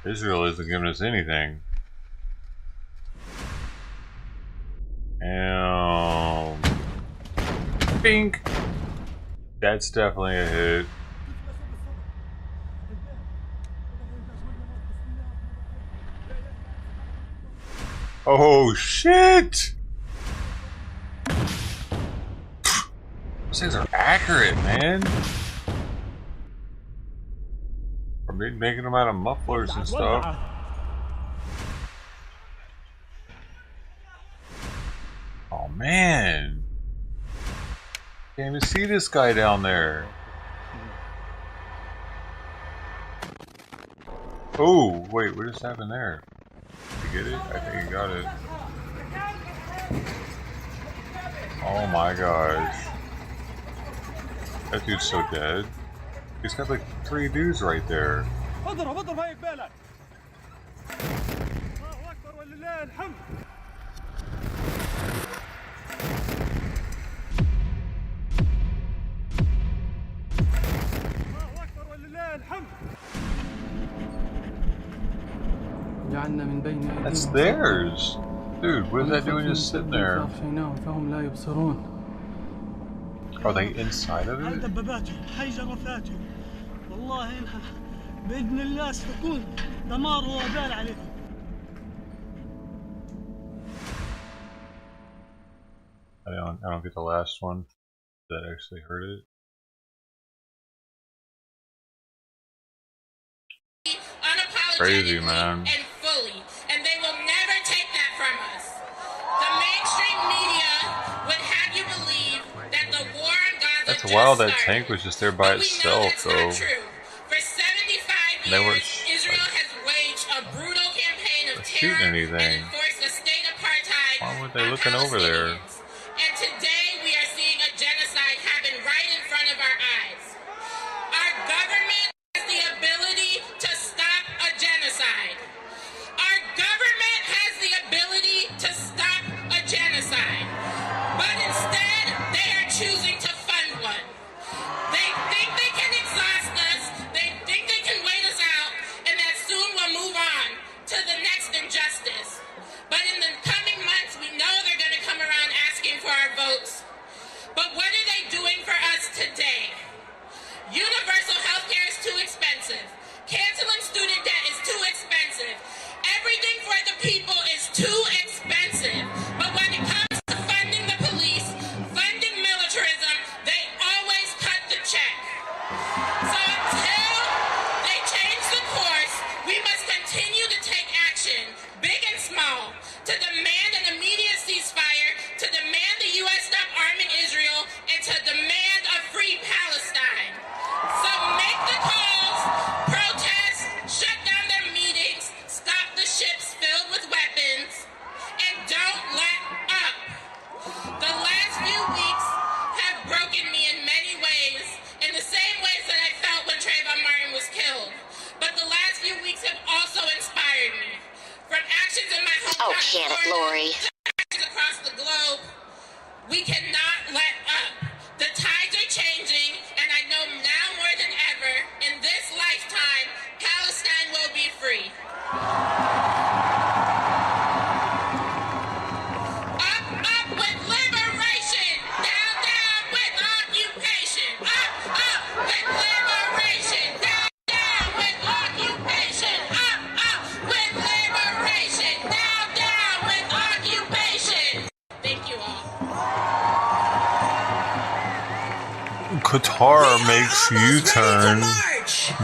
Israel isn't giving us anything. And pink. That's definitely a hit. Oh shit! Those things are accurate, man. Or maybe making them out of mufflers and stuff. Oh man! Can't even see this guy down there. Oh wait, what just happened there? Did you get it? I think you got it. Oh my gosh. That dude's so dead. He's got like 3 dudes right there. That's theirs. Dude, what is that doing just sitting there? Are they inside of it? I don't get the last one. That actually hurt it. Crazy, man. And fully, and they will never take that from us. The mainstream media would have you believe that the war on Gaza That's wild. That tank was just there by itself, though. For 75 years, Israel has waged a brutal campaign of terror anything. and enforced a state apartheid. Why weren't they looking over there? And today we are seeing a genocide happen right in front of our eyes. Our government has the ability to stop a genocide. Our government has the ability to stop a genocide. But instead, they are choosing to fund one. They think they can exhaust us, they think they can wait us out, and that soon we'll move on to the next injustice. But in the coming months, we know they're going to come around asking for our votes. But what are they doing for us today? Universal health care is too expensive. Canceling student debt is too expensive. Everything for the people is too expensive. But when it comes to funding the police, funding militarism, they always cut the check. So until they change the course, we must continue to take action, big and small, to demand an immediate ceasefire, to demand the U.S. stop arming Israel, and to demand a free Palestine. So make the calls, protest, shut down their meetings, stop the ships filled with weapons, and don't let up. The last few weeks have broken me in many ways, in the same ways that I felt when Trayvon Martin was killed. But the last few weeks have also inspired me. From actions in my hometown to actions across the globe, we cannot let up. The tides are changing, and I know now more than ever, in this lifetime, Palestine will be free. Up, up with liberation, down, down with occupation. Up, up with liberation. Qatar makes U-turn,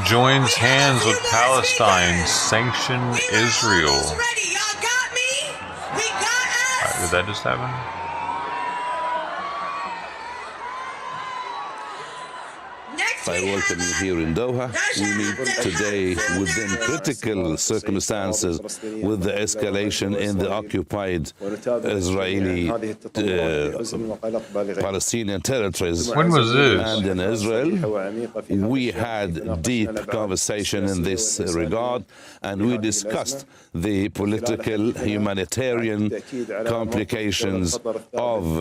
joins hands with Palestine, sanction Israel. Did that just happen? I welcome you here in Doha. We meet today within critical circumstances with the escalation in the occupied Israeli Palestinian territories. When was this? And in Israel, we had deep conversation in this regard, and we discussed the political, humanitarian complications of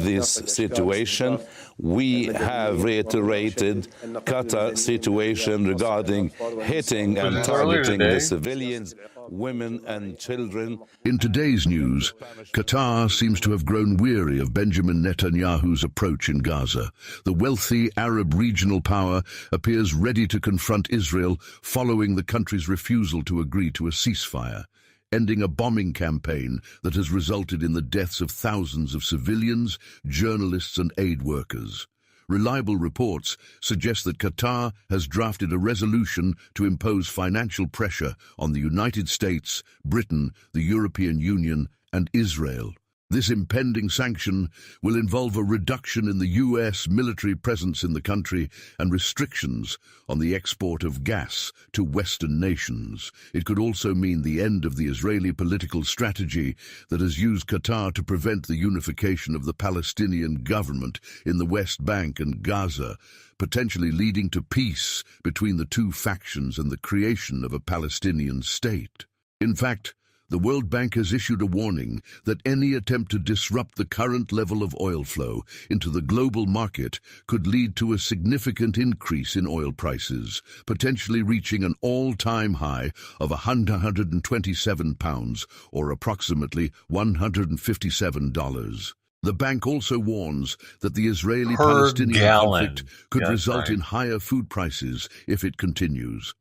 this situation. We have reiterated Qatar's situation regarding hitting and targeting the civilians, women and children. In today's news, Qatar seems to have grown weary of Benjamin Netanyahu's approach in Gaza. The wealthy Arab regional power appears ready to confront Israel following the country's refusal to agree to a ceasefire, ending a bombing campaign that has resulted in the deaths of thousands of civilians, journalists and aid workers. Reliable reports suggest that Qatar has drafted a resolution to impose financial pressure on the United States, Britain, the European Union and Israel. This impending sanction will involve a reduction in the U.S. military presence in the country and restrictions on the export of gas to Western nations. It could also mean the end of the Israeli political strategy that has used Qatar to prevent the unification of the Palestinian government in the West Bank and Gaza, potentially leading to peace between the two factions and the creation of a Palestinian state. In fact, the World Bank has issued a warning that any attempt to disrupt the current level of oil flow into the global market could lead to a significant increase in oil prices, potentially reaching an all-time high of £127, or approximately $157. The bank also warns that the Israeli-Palestinian conflict could result in higher food prices if it continues.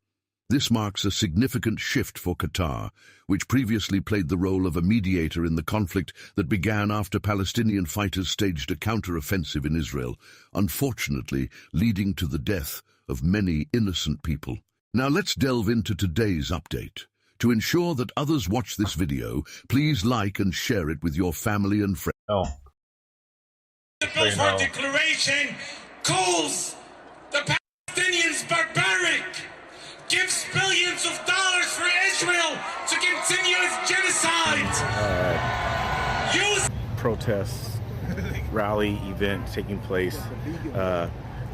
This marks a significant shift for Qatar, which previously played the role of a mediator in the conflict that began after Palestinian fighters staged a counter-offensive in Israel, unfortunately leading to the death of many innocent people. Now let's delve into today's update. To ensure that others watch this video, please like and share it with your family and friends. The Balfour Declaration calls the Palestinians barbaric, gives billions of dollars for Israel to continue its genocide. Protests, rally event taking place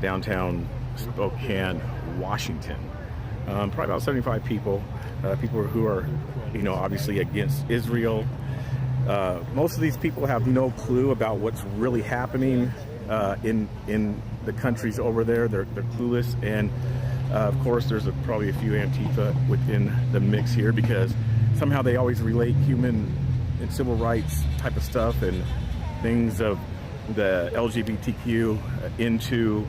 downtown Spokane, Washington. Probably about 75 people, people who are, obviously against Israel. Most of these people have no clue about what's really happening in the countries over there. They're clueless, and of course there's probably a few Antifa within the mix here, because somehow they always relate human and civil rights type of stuff and things of the LGBTQ into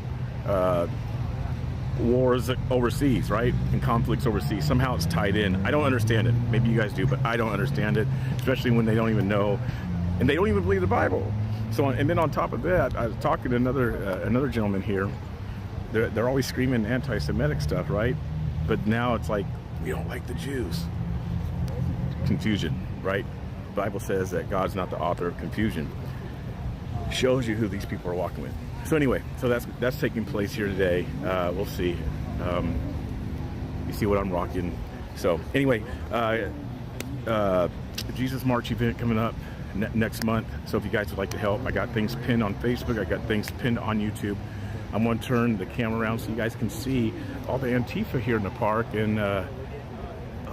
wars overseas, right? And conflicts overseas. Somehow it's tied in. I don't understand it. Maybe you guys do, but I don't understand it, especially when they don't even know, and they don't even believe the Bible. So, and then on top of that, I was talking to another gentleman here. They're always screaming anti-Semitic stuff, right? But now it's like, we don't like the Jews. Confusion, right? The Bible says that God's not the author of confusion. Shows you who these people are walking with. So anyway, so that's taking place here today. We'll see. You see what I'm rocking. So anyway, Jesus March event coming up next month. So if you guys would like to help, I got things pinned on Facebook. I got things pinned on YouTube. I'm going to turn the camera around so you guys can see all the Antifa here in the park and a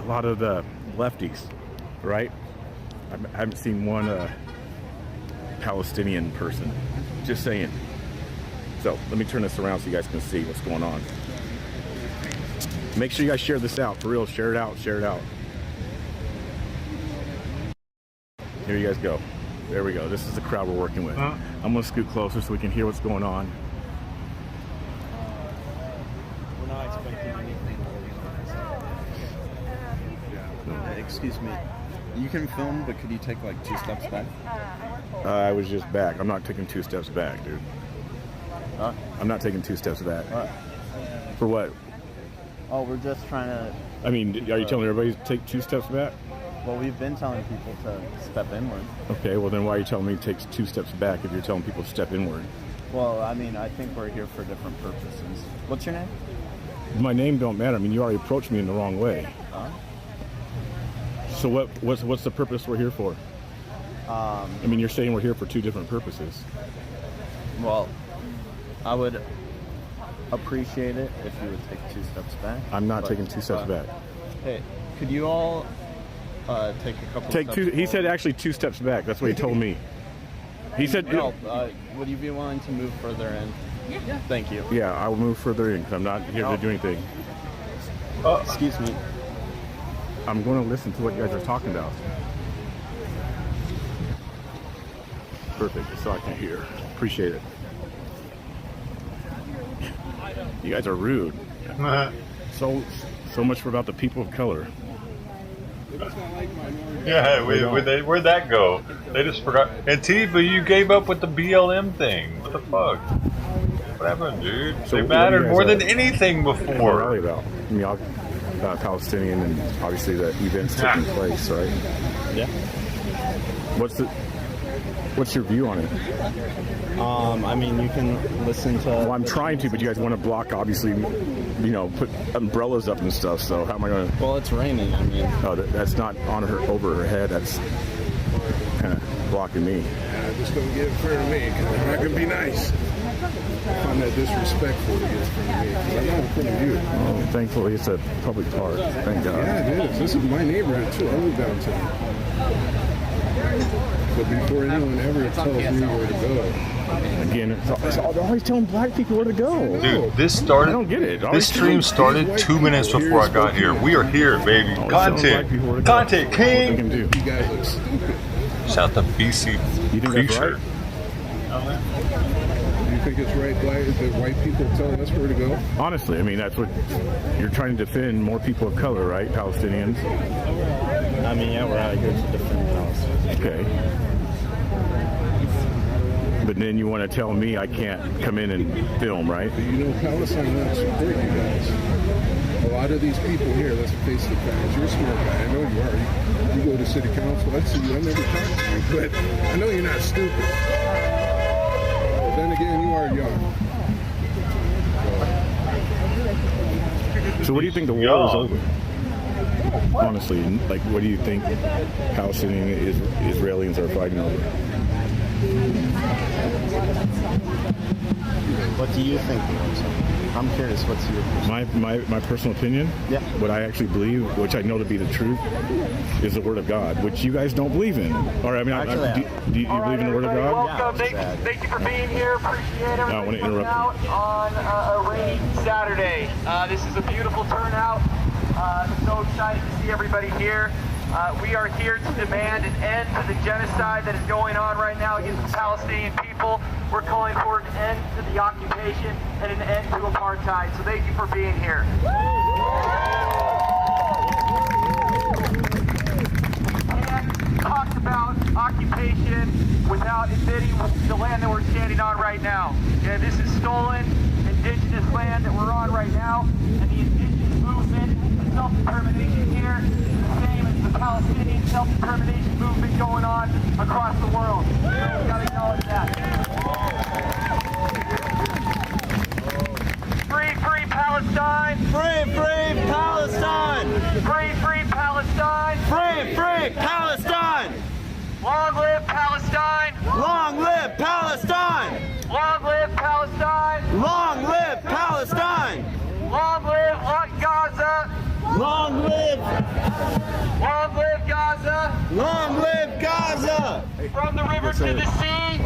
lot of the lefties, right? I haven't seen one Palestinian person. Just saying. So let me turn this around so you guys can see what's going on. Make sure you guys share this out, for real. Share it out, share it out. Here you guys go. There we go. This is the crowd we're working with. I'm gonna scoot closer so we can hear what's going on. We're not expecting anything. Excuse me. You can film, but could you take like 2 steps back? I was just back. I'm not taking 2 steps back, dude. I'm not taking 2 steps back. For what? Oh, we're just trying to... I mean, are you telling everybody to take 2 steps back? Well, we've been telling people to step inward. Okay, well then why are you telling me to take 2 steps back if you're telling people to step inward? Well, I mean, I think we're here for different purposes. What's your name? My name don't matter. I mean, you already approached me in the wrong way. So what's the purpose we're here for? I mean, you're saying we're here for 2 different purposes. Well, I would appreciate it if you would take 2 steps back. I'm not taking 2 steps back. Hey, could you all take a couple Take steps 2. He forward? said actually 2 steps back. That's what he told me. He said... No, would you be willing to move further in? Yeah. Thank you. Yeah, I will move further in because I'm not here to do anything. Excuse me. I'm going to listen to what you guys are talking about. Perfect. So I can hear. Appreciate it. You guys are rude. So much for about the people of color. Yeah, where'd that go? They just forgot. And Tifa, you gave up with the BLM thing. What the fuck? What happened, dude? So they what mattered do you more guys, than anything before. Rally about? I mean, Palestinian and obviously the events taking place, right? Yeah. What's your view on it? I mean, you can listen to... Well, I'm trying to, but you guys want to block, obviously, you know, put umbrellas up and stuff, so how am I going to... Well, it's raining, I mean... Oh, that's not on her, over her head, that's kind of blocking me. Yeah, just don't get in front of me, because I'm not going to be nice. I find that disrespectful to get in front of me, because I'm not in front of you. Oh, thankfully, it's a public park, thank God. Yeah, it is. This is my neighborhood, too. I live downtown. But before anyone ever tells me where to go... Again, they're always telling black people where to go. Dude, this started... I don't get it. This stream started 2 minutes before I got here. We are here, baby. Content. Content king. You guys look stupid. Shout out to BC Preacher. Do you think it's right that white people telling us where to go? Honestly, I mean, that's what you're trying to defend, more people of color, right? Palestinians. I mean, yeah, we're out here to defend Palestine. Okay. But then you want to tell me I can't come in and film, right? But you know, Palestine won't support you guys. A lot of these people here, let's face the facts. You're a smart guy. I know you are. You go to city council. I see you. I never talked to you, but I know you're not stupid. But then again, you are young. So what do you think the war is over? Honestly, like, what do you think Palestinian Israelis are fighting over? What do you think? I'm curious, what's your my personal opinion? Yeah. What I actually believe, which I know to be the truth, is the Word of God, which you guys don't believe in. Or I mean, do you believe in the Word of God? Welcome. Thank you for being here. Appreciate everybody I want to coming interrupt out on a rainy Saturday. This is a beautiful turnout. So excited to see everybody here. We are here to demand an end to the genocide that is going on right now against the Palestinian people. We're calling for an end to the occupation and an end to apartheid. So thank you for being here. And talked about occupation without admitting the land that we're standing on right now. Yeah, this is stolen, indigenous land that we're on right now, and the indigenous movement, the self-determination here, is the same as the Palestinian self-determination movement going on across the world. So we gotta acknowledge that. Free, free Palestine! Free, free Palestine! Free, free Palestine! Free, free Palestine! Long live Palestine! Long live Palestine! Long live Palestine! Long live Palestine! Long live Gaza! Long live! Long live Gaza! Long live Gaza! From the river to the sea!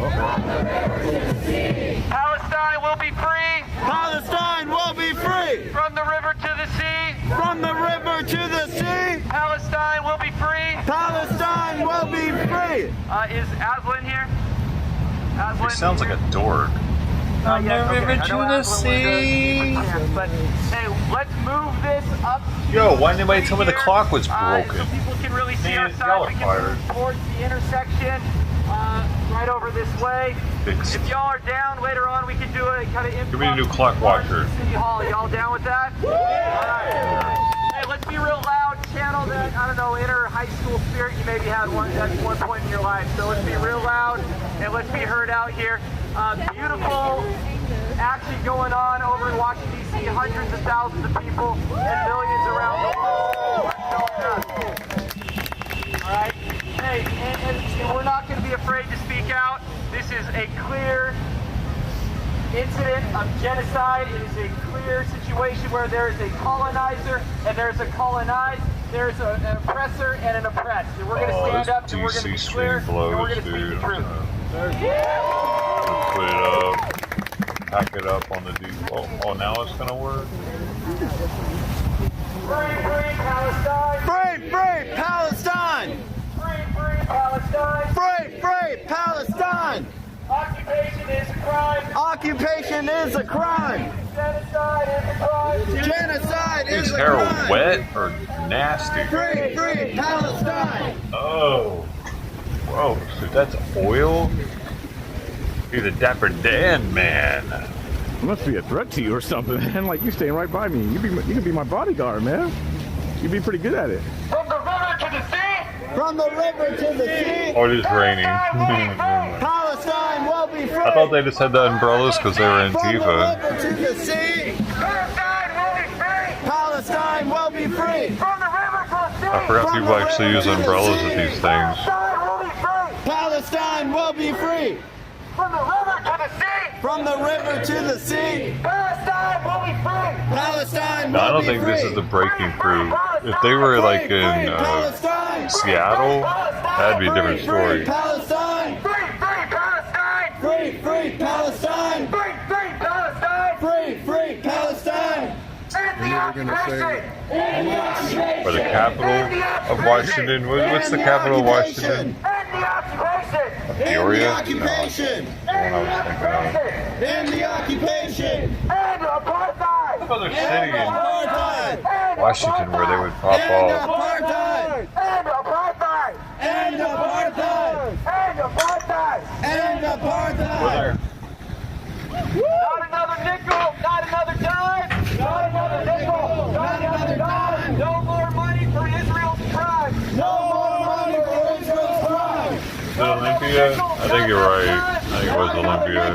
Palestine will be free! Palestine will be free! From the river to the sea! From the river to the sea! Palestine will be free! Palestine will be free! Is Aslan here? Aslan? He sounds like a dork. From the river to the sea. But hey, let's move this up. Yo, why didn't anybody tell me the clock was So broken? people can really see our Man, side. y'all are We can fired. move towards the intersection. right over this way. Fixed. If y'all are down, later on we can do a kind of Give me a new clock watcher. City Hall. Y'all down with that? Alright. Hey, let's be real loud. Channel that, I don't know, inner high school spirit you maybe had at one point in your life. So let's be real loud and let's be heard out here. Beautiful action going on over in Washington, D.C. Hundreds of thousands of people and millions around the world. All right. Hey, and we're not going to be afraid to speak out. This is a clear incident of genocide. It is a clear situation where there is a colonizer and there's a colonized. There's an oppressor and an oppressed. And we're going to stand up and we're going to be clear and we're going to speak the truth. Put it up. Pack it up on the default. Oh, now it's going to work. Free, free Palestine! Free, free Palestine! Free, free Palestine! Free, free Palestine! Occupation is a crime! Occupation is a crime! Genocide is a crime! Genocide is a crime! Is hair wet or nasty? Free, free Palestine! Oh. Whoa, so that's oil? He's a Dapper Dan man. It must be a threat to you or something, man. Like, you're staying right by me. You can be my bodyguard, man. You'd be pretty good at it. From the river to the sea! From the river to the sea! Oh, it is raining. Palestine will be free! I thought they just had the umbrellas because they were From Antifa. the river to the sea! Palestine will be free! Palestine will be free! From the river to the sea! I forgot people actually use umbrellas at these things. Palestine will be free! From the river to the sea! From the river to the sea! Palestine will be free! Palestine will be free! No, I don't think this is the breaking through. If they were like in Seattle, that'd be a different story. Palestine! Free, free Palestine! Free, free Palestine! Free, free Palestine! Free, free Palestine! Or the capital of Washington. What's the capital of Washington? Peoria? No, that's the one I was thinking of. In the occupation! And apartheid! What other city in Washington where they would pop off? Apartheid! And apartheid! And apartheid! And apartheid! And apartheid! Not another nickel! Not another dime! Not another nickel! Not another dime! No more money for Israel's crime! No more money for Israel's crime! Is it Olympia? I think you're right. I think it was Olympia.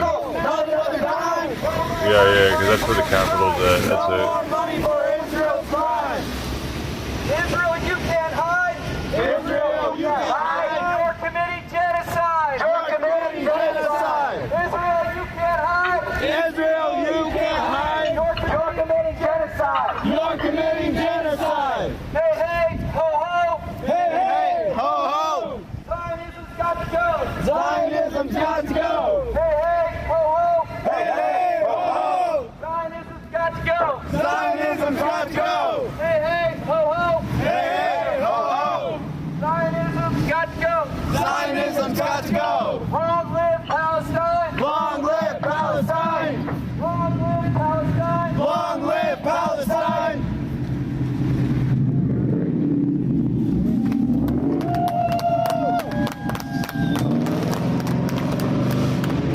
Yeah, because that's where the capital's at. That's it. No more money for Israel's crime! Israel, you can't hide! Israel, you can't hide! You're committing genocide! You're committing genocide! Israel, you can't hide! Israel, you can't hide! You're committing genocide! You're committing genocide! Hey, hey, ho, ho! Hey, hey, ho, ho! Zionism's got to go! Zionism's got to go! Hey, hey, ho, ho! Hey, hey, ho, ho! Zionism's got to go! Zionism's got to go! Hey, hey, ho, ho! Hey, hey, ho, ho! Zionism's got to go! Zionism's got to go! Long live Palestine! Long live Palestine! Long live Palestine! Long live Palestine!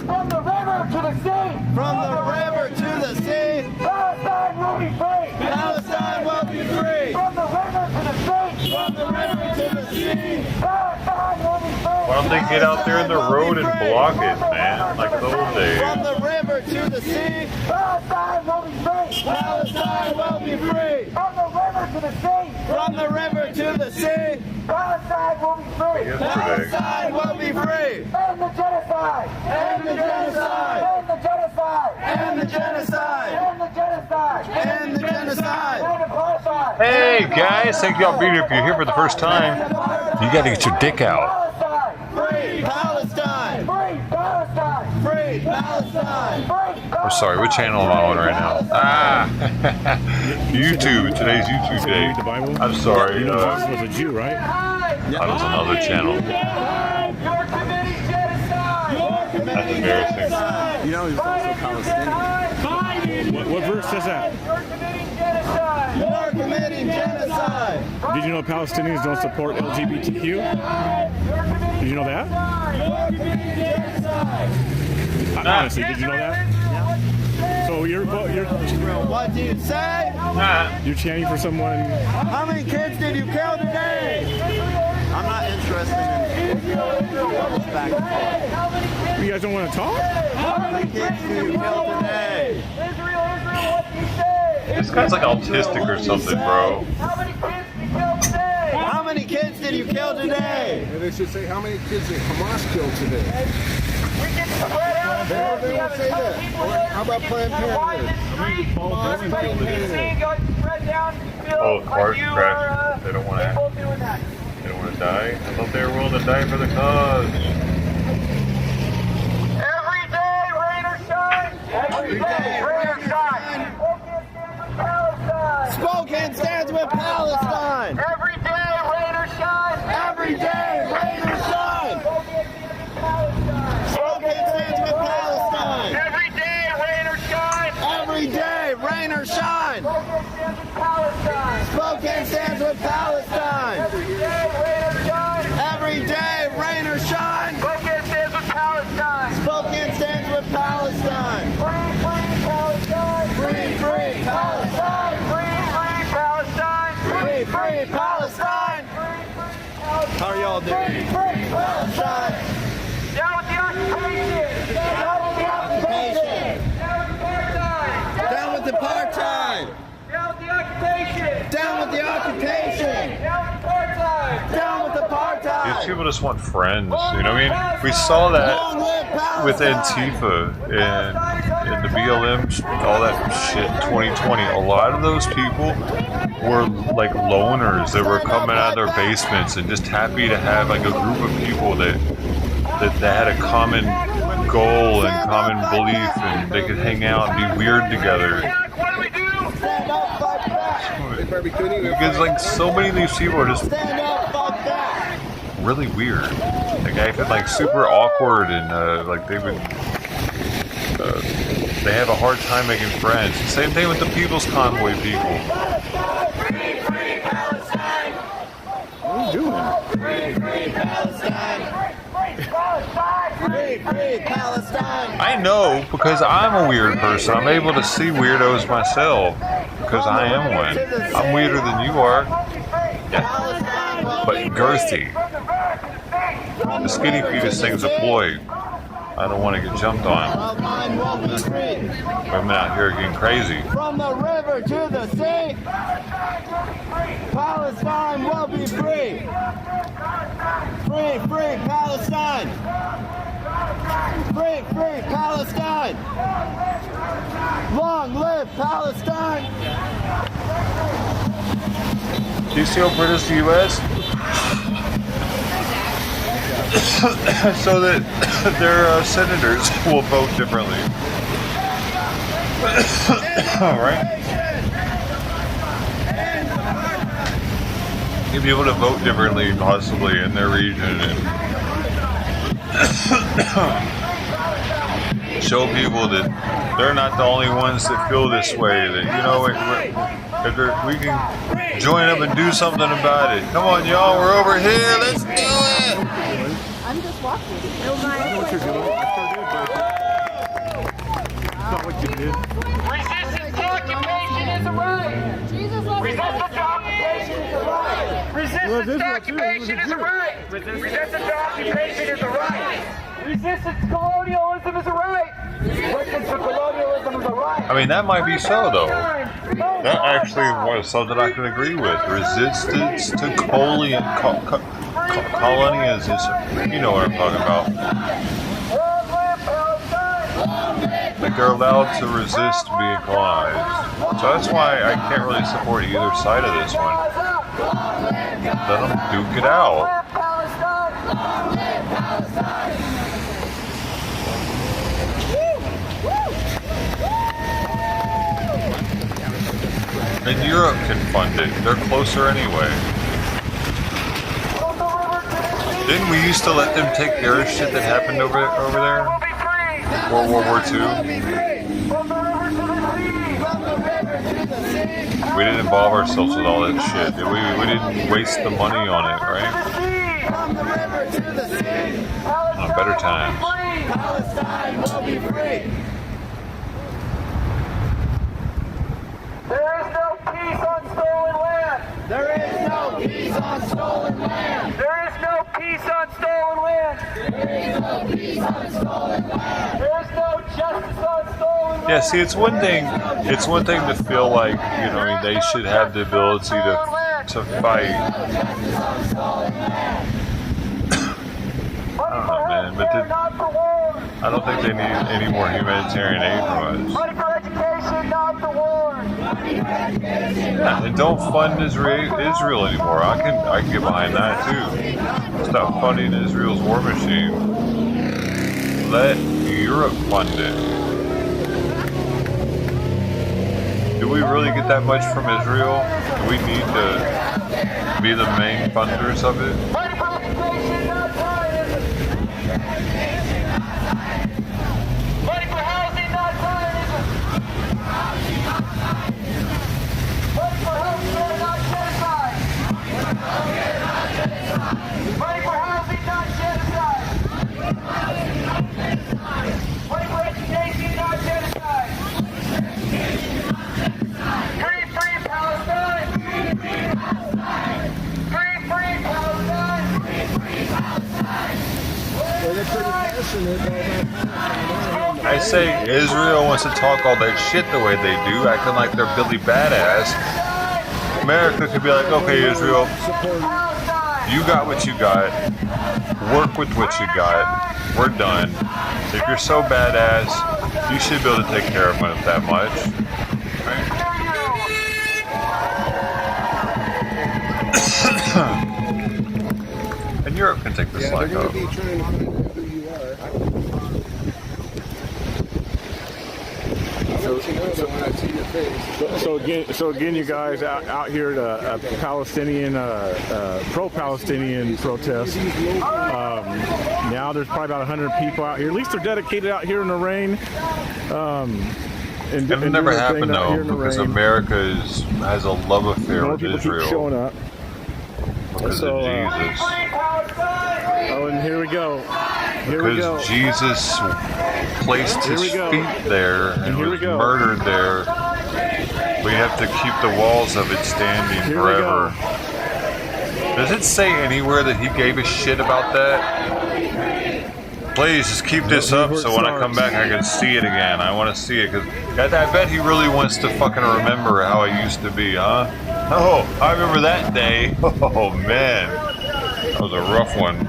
From the river to the sea! From the river to the sea! Palestine will be free! Palestine will be free! From the river to the sea! From the river to the sea! Palestine will be free! Why don't they get out there in the road and block it, man? Like the old days. From the river to the sea! Palestine will be free! Palestine will be free! From the river to the sea! From the river to the sea! Palestine will be free! Palestine will be free! End the genocide! End the genocide! End the genocide! End the genocide! End the genocide! End the genocide! End apartheid! Hey guys, thank y'all for being here. If you're here for the first time, you gotta get your dick out. Free Palestine! Free Palestine! Free Palestine! I'm sorry, what channel am I on right now? Ah! YouTube, today's YouTube day. I'm sorry. You know, Jesus was a Jew, right? That was another channel. You're committing genocide! That's embarrassing. You know, he's also Palestinian. What verse says that? You're committing genocide! You're committing genocide! Did you know Palestinians don't support LGBTQ? Did you know that? Honestly, did you know that? So you're What do you say? you're chanting for someone. How many kids did you kill today? I'm not interested in back and forth. You guys don't want to talk? How many kids did you kill today? This guy's like autistic or something, bro. How many kids did you kill today? They should say how many kids did Hamas kill today. They won't say that. How about Planned Parenthood? Oh, cars crash. They don't want to. They don't want to die. I thought they were willing to die for the cause. Every day, rain or shine. Every day, rain or shine. Spokane stands with Palestine. Every day, rain or shine. Every day, rain or shine. Spokane stands with Palestine. Every day, rain or shine. Every day, rain or shine. Spokane stands with Palestine. Every day, rain or shine. Every day, rain or shine. Spokane stands with Palestine. Spokane stands with Palestine. Free, free Palestine. Free, free Palestine. Free, free Palestine. Free, free Palestine. How are y'all doing? Free, free Palestine. Down with the occupation. Down with the occupation. Down with the apartheid. Down with the occupation. Down with the occupation. Down with the apartheid. Down with the apartheid. These people just want friends, you know what I mean? We saw that with Antifa and the BLM, all that shit, 2020. A lot of those people were like loners that were coming out of their basements and just happy to have like a group of people that had a common goal and common belief, and they could hang out and be weird together. Because like so many of these people are just really weird. Like I feel like super awkward, and like they would they have a hard time making friends. Same thing with the People's Convoy people. What are you doing? Free, free Palestine. Free, free Palestine. I know, because I'm a weird person. I'm able to see weirdos myself, because I am one. I'm weirder than you are. Yeah. But girthy. The skinny fetus thing's a ploy. I don't want to get jumped on. Women out here getting crazy. From the river to the sea, Palestine will be free. Free, free Palestine. Free, free Palestine. Long live Palestine. Do you see how British the U.S.? So that their senators will vote differently. Alright? You'll be able to vote differently, possibly, in their region, and show people that they're not the only ones that feel this way, that, you know, if we can join up and do something about it. Come on, y'all, we're over here, let's do it! I'm just walking. I know what you're doing. I started, but it's not what you did. Resistance to occupation is a right. Resistance to occupation is a right. Resistance to occupation is a right. Resistance to occupation is a right. Resistance to colonialism is a right. Resistance to colonialism is a right. I mean, that might be so, though. That actually was something I can agree with. Resistance to colonialism. You know what I'm talking about. Like, they're allowed to resist being colonized. So that's why I can't really support either side of this one. Let them duke it out. And Europe can fund it. They're closer anyway. Didn't we used to let them take care of shit that happened over there? Before World War II? We didn't involve ourselves with all that shit. We didn't waste the money on it, right? From the river to the sea. On better times. Palestine will be free. There is no peace on stolen land. There is no peace on stolen land. There is no peace on stolen land. There is no peace on stolen land. There is no justice on stolen land. Yeah, see, it's one thing to feel like, you know, they should have the ability to fight. I don't know, man, but I don't think they need any more humanitarian aid from us. Money for education, not for war. And don't fund Israel anymore. I can get behind that too. Stop funding Israel's war machine. Let Europe fund it. Do we really get that much from Israel? Do we need to be the main funders of it? Money for education, not Zionism. Money for housing, not Zionism. Money for healthcare, not genocide. Money for housing, not genocide. Money for education, not genocide. Free, free Palestine. Free, free Palestine. I say Israel wants to talk all that shit the way they do, acting like they're Billy Badass. America could be like, okay, Israel, you got what you got. Work with what you got. We're done. If you're so badass, you should be able to take care of it that much. Right? And Europe can take the slack off. So again, you guys out here at a Palestinian, pro-Palestinian protest. Now there's probably about 100 people out here. At least they're dedicated out here in the rain. It'll never happen though, because America has a love affair with Israel. Keep showing up. Because of Jesus. Oh, and here we go. Because Jesus placed his feet there and was murdered there. We have to keep the walls of it standing forever. Does it say anywhere that he gave a shit about that? Please just keep this up so when I come back I can see it again. I want to see it because I bet he really wants to fucking remember how I used to be, huh? Oh, I remember that day. Oh man, that was a rough one.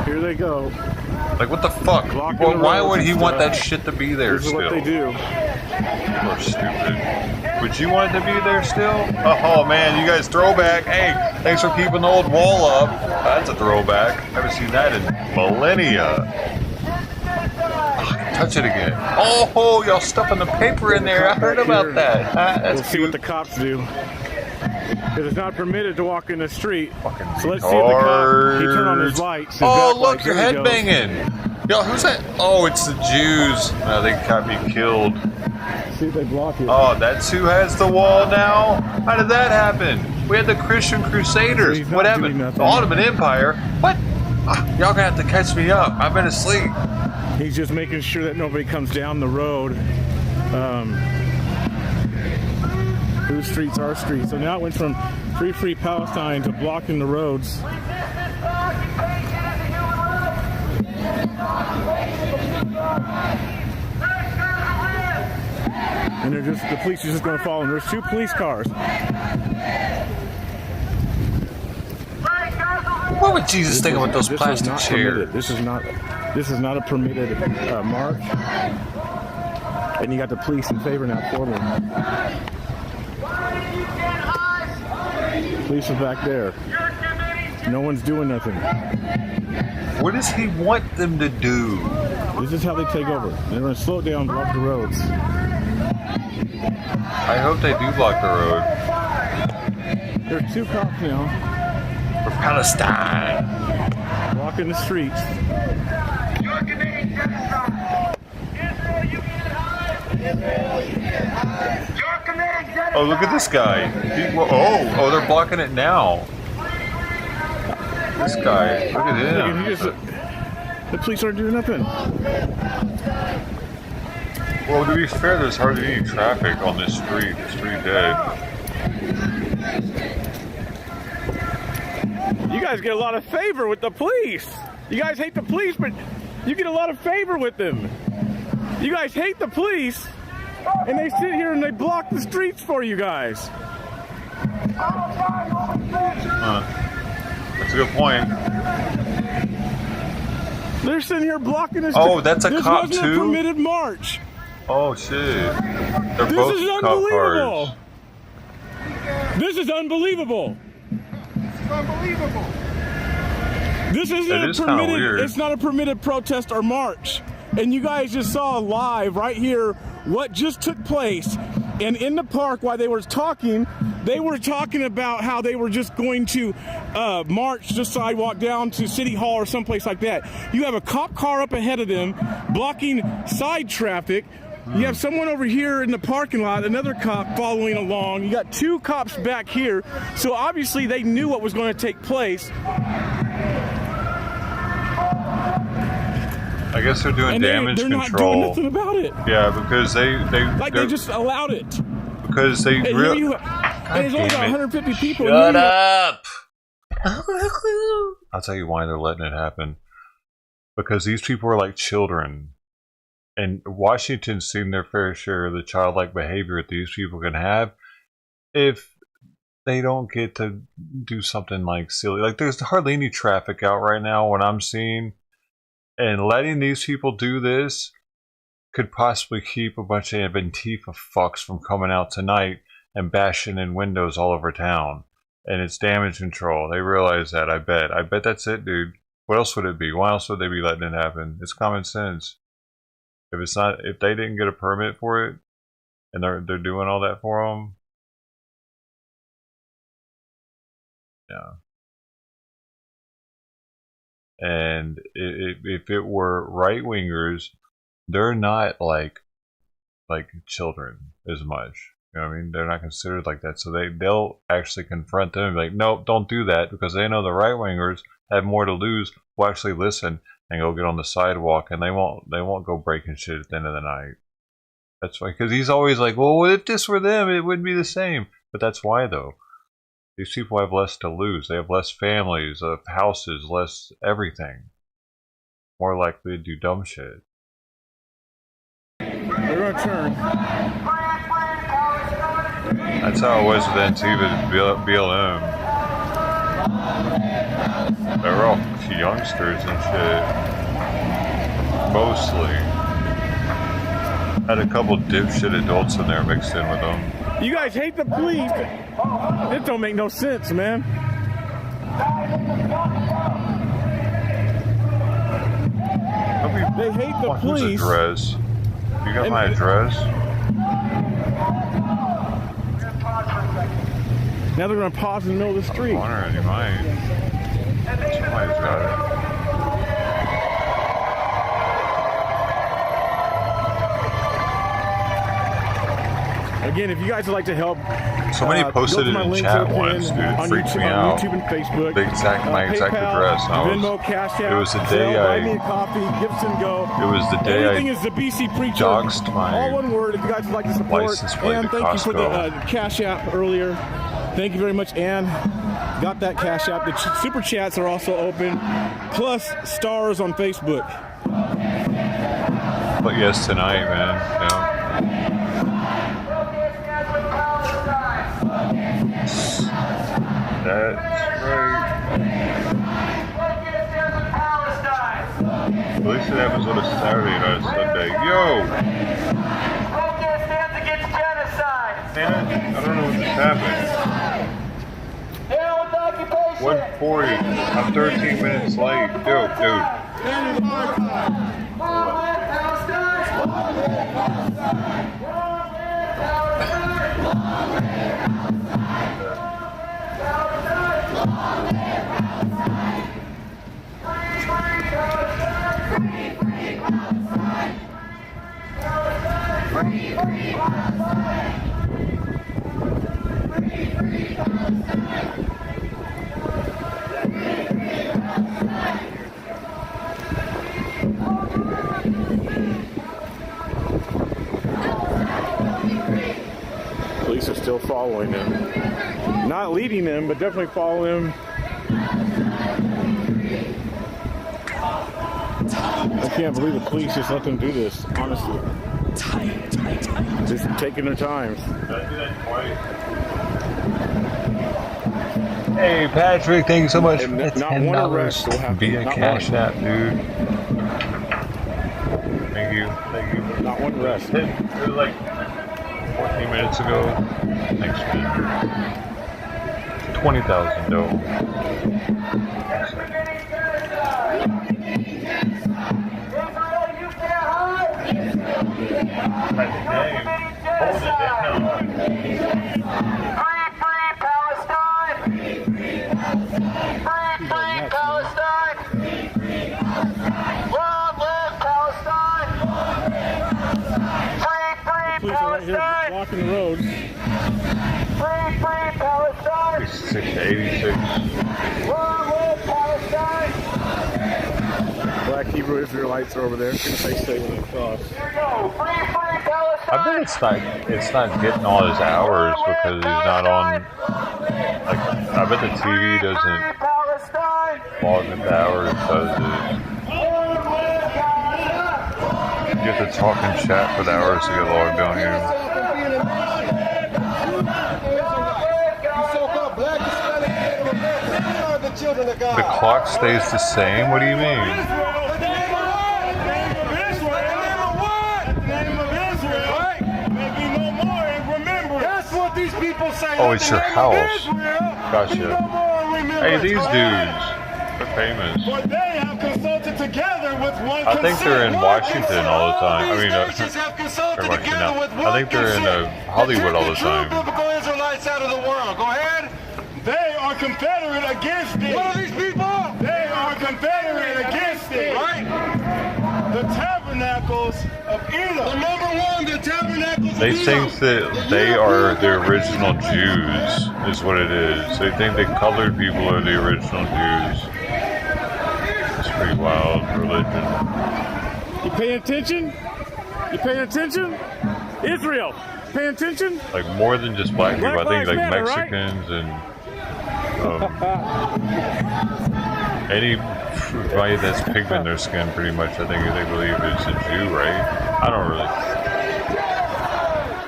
Here they go. Like what the fuck? Well, why would he want that shit to be there still? This is what they do. People are stupid. Would you want it to be there still? Oh man, you guys throwback. Hey, thanks for keeping the old wall up. That's a throwback. I haven't seen that in millennia. Touch it again. Oh, y'all stuffing the paper in there. I heard about that. We'll see what the cops do. Because it's not permitted to walk in the street. So let's see if the cop, he turned on his lights. Oh, look, you're headbanging. Yo, who's that? Oh, it's the Jews. No, they got me killed. See if they block it. Oh, that's who has the wall now? How did that happen? We had the Christian Crusaders. What happened? The Ottoman Empire? What? Y'all gonna have to catch me up. I've been asleep. He's just making sure that nobody comes down the road. Whose streets are streets? So now it went from free Palestine to blocking the roads. And the police are just going to follow them. There's 2 police cars. What would Jesus think about those plastic chairs? This is not a permitted march. And you got the police in favor now for them. Police are back there. No one's doing nothing. What does he want them to do? This is how they take over. They're going to slow it down and block the roads. I hope they do block the road. There's 2 cops now. For Palestine. Blocking the streets. You're committing genocide. Israel, you get high. You're committing genocide. Oh, look at this guy. Oh, they're blocking it now. This guy, look at him. The police aren't doing nothing. Well, to be fair, there's hardly any traffic on this street. It's pretty dead. You guys get a lot of favor with the police. You guys hate the police, but you get a lot of favor with them. You guys hate the police, and they sit here and they block the streets for you guys. That's a good point. They're sitting here blocking the Oh, that's a this cop wasn't too? a permitted march. Oh, shit. They're This both is cop unbelievable. cars. This is unbelievable. Unbelievable. This isn't It a is kinda permitted. weird. It's not a permitted protest or march. And you guys just saw live right here what just took place. And in the park, while they were talking about how they were just going to march the sidewalk down to City Hall or someplace like that. You have a cop car up ahead of them blocking side traffic. You have someone over here in the parking lot, another cop following along. You got two cops back here. So obviously they knew what was going to take place. I guess they're doing damage they're control. Not doing nothing about it. Yeah, because they just allowed it. Because they And really. and there's only about 150 people. Shut up! I'll tell you why they're letting it happen. Because these people are like children. And Washington's seen their fair share of the childlike behavior that these people can have if they don't get to do something like silly. Like, there's hardly any traffic out right now, what I'm seeing. And letting these people do this could possibly keep a bunch of Antifa fucks from coming out tonight and bashing in windows all over town. And it's damage control. They realize that, I bet. I bet that's it, dude. What else would it be? Why else would they be letting it happen? It's common sense. If they didn't get a permit for it, and they're doing all that for them, yeah. And if it were right wingers, they're not like children as much. You know what I mean? They're not considered like that, so they'll actually confront them and be like, nope, don't do that, because they know the right wingers have more to lose. Will actually listen and go get on the sidewalk, and they won't go breaking shit at the end of the night. That's why, because he's always like, well, what if this were them? It wouldn't be the same. But that's why, though. These people have less to lose. They have less families, houses, less everything. More likely to do dumb shit. They're gonna turn. That's how it was with Antifa and BLM. They were all youngsters and shit. Mostly. Had a couple dipshit adults in there mixed in with them. You guys hate the police. It don't make no sense, man. They hate the police. Whose address? You got my address? Now they're gonna pause in the middle of the street. I'm wondering, you might. Somebody's got it. Again, if you guys would like to help, Somebody posted go it to my in links chat at the pin once, dude. It on freaked YouTube, me on out. YouTube and Facebook. My exact PayPal, address. Venmo, Cash App. It was the day Zelle, buy me a coffee, Gifts and Go. It was the day Everything I is the BC Preacher. doxed my all one word. If you guys would like to support, license plate and to thank you for the Costco. Cash App earlier. Thank you very much, Ann. Got that Cash App. The super chats are also open, plus stars on Facebook. But yes, tonight, man. Yeah. That's right. At least it happens on a Saturday, not a Sunday. Yo! Man, I don't know what just happened. 1:40. I'm 13 minutes late. Dude. still following him. Not leading them, but definitely following him. I can't believe the police just let them do this, honestly. Just taking their time. Hey Patrick, thank you so much for not $10 one arrest will happen. via Not Cash one. App, dude. Thank you, thank you. Not one arrest. It was like 14 minutes ago. Next week. 20,000 though. Hold it down. Free Palestine! Free Palestine! Long live Palestine! Free Police are right here Palestine! blocking the road. Free Palestine! 86. Long live Palestine! Black Hebrew Israelites are over there. Gonna say stay when they cross. Here we go! Free Palestine! I bet it's not getting all his hours because he's not on. Like, I bet the TV doesn't log the hours, does it? You have to talk and chat for the hours to get logged on here. The clock stays the same? What do you mean? Oh, it's your house. Gotcha. Hey, these dudes. They're famous. I think they're in Washington all the time. I mean, I think they're in Hollywood all the time. Israelites out of the world. Go ahead. They are confederate against it. What are these people? They are confederate against it. Right? The tabernacles of Edom. Number one, the tabernacles of They Edom. think that they are the original Jews, is what it is. They think that colored people are the original Jews. It's pretty wild religion. You paying attention? You paying attention? Israel, paying attention? Like more than just black people. I think like Matter, right? Mexicans and anybody that's pigment in their skin, pretty much. I think they believe it's a Jew, right? I don't really.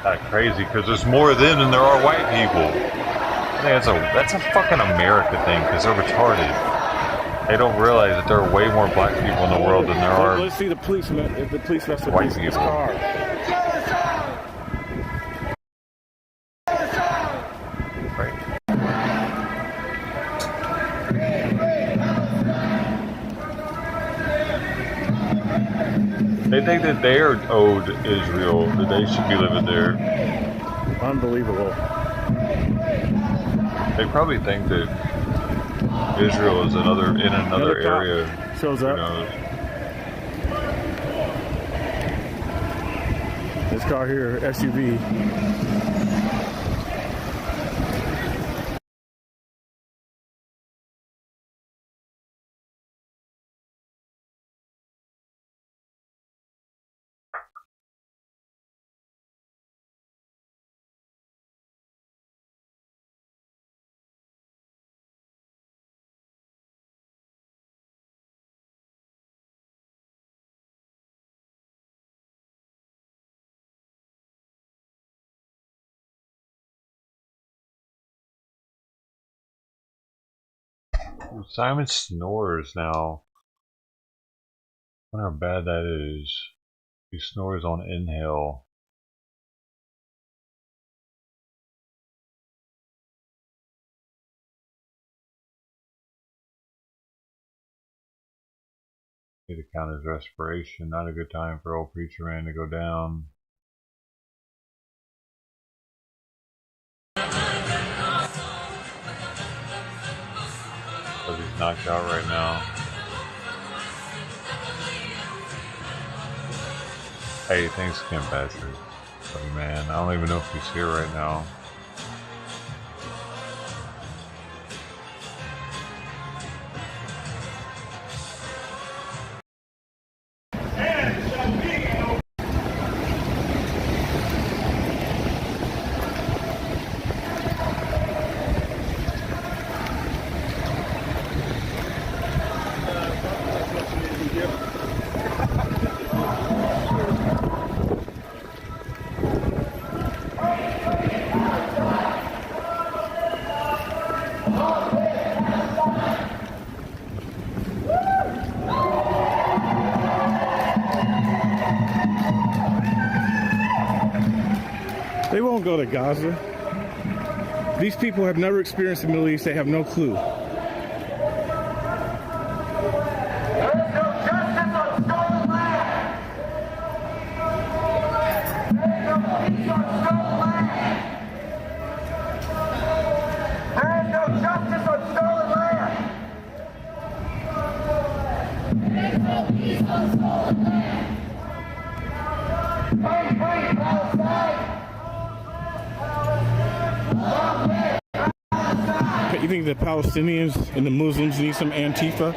Kind of crazy because there's more of them than there are white people. I think that's a fucking America thing because they're retarded. They don't realize that there are way more black people in the world than there are. Let's see the police mess with white his people. car. They think that they are owed Israel, that they should be living there. Unbelievable. They probably think that Israel is in another area. Shows up. This car here, SUV. Simon snores now. I wonder how bad that is. He snores on inhale. Need to count his respiration. Not a good time for old preacher man to go down. But he's knocked out right now. Hey, thanks again, Patrick. Oh man, I don't even know if he's here right now. Don't go to Gaza. These people have never experienced the Middle East. They have no clue. You think the Palestinians and the Muslims need some Antifa?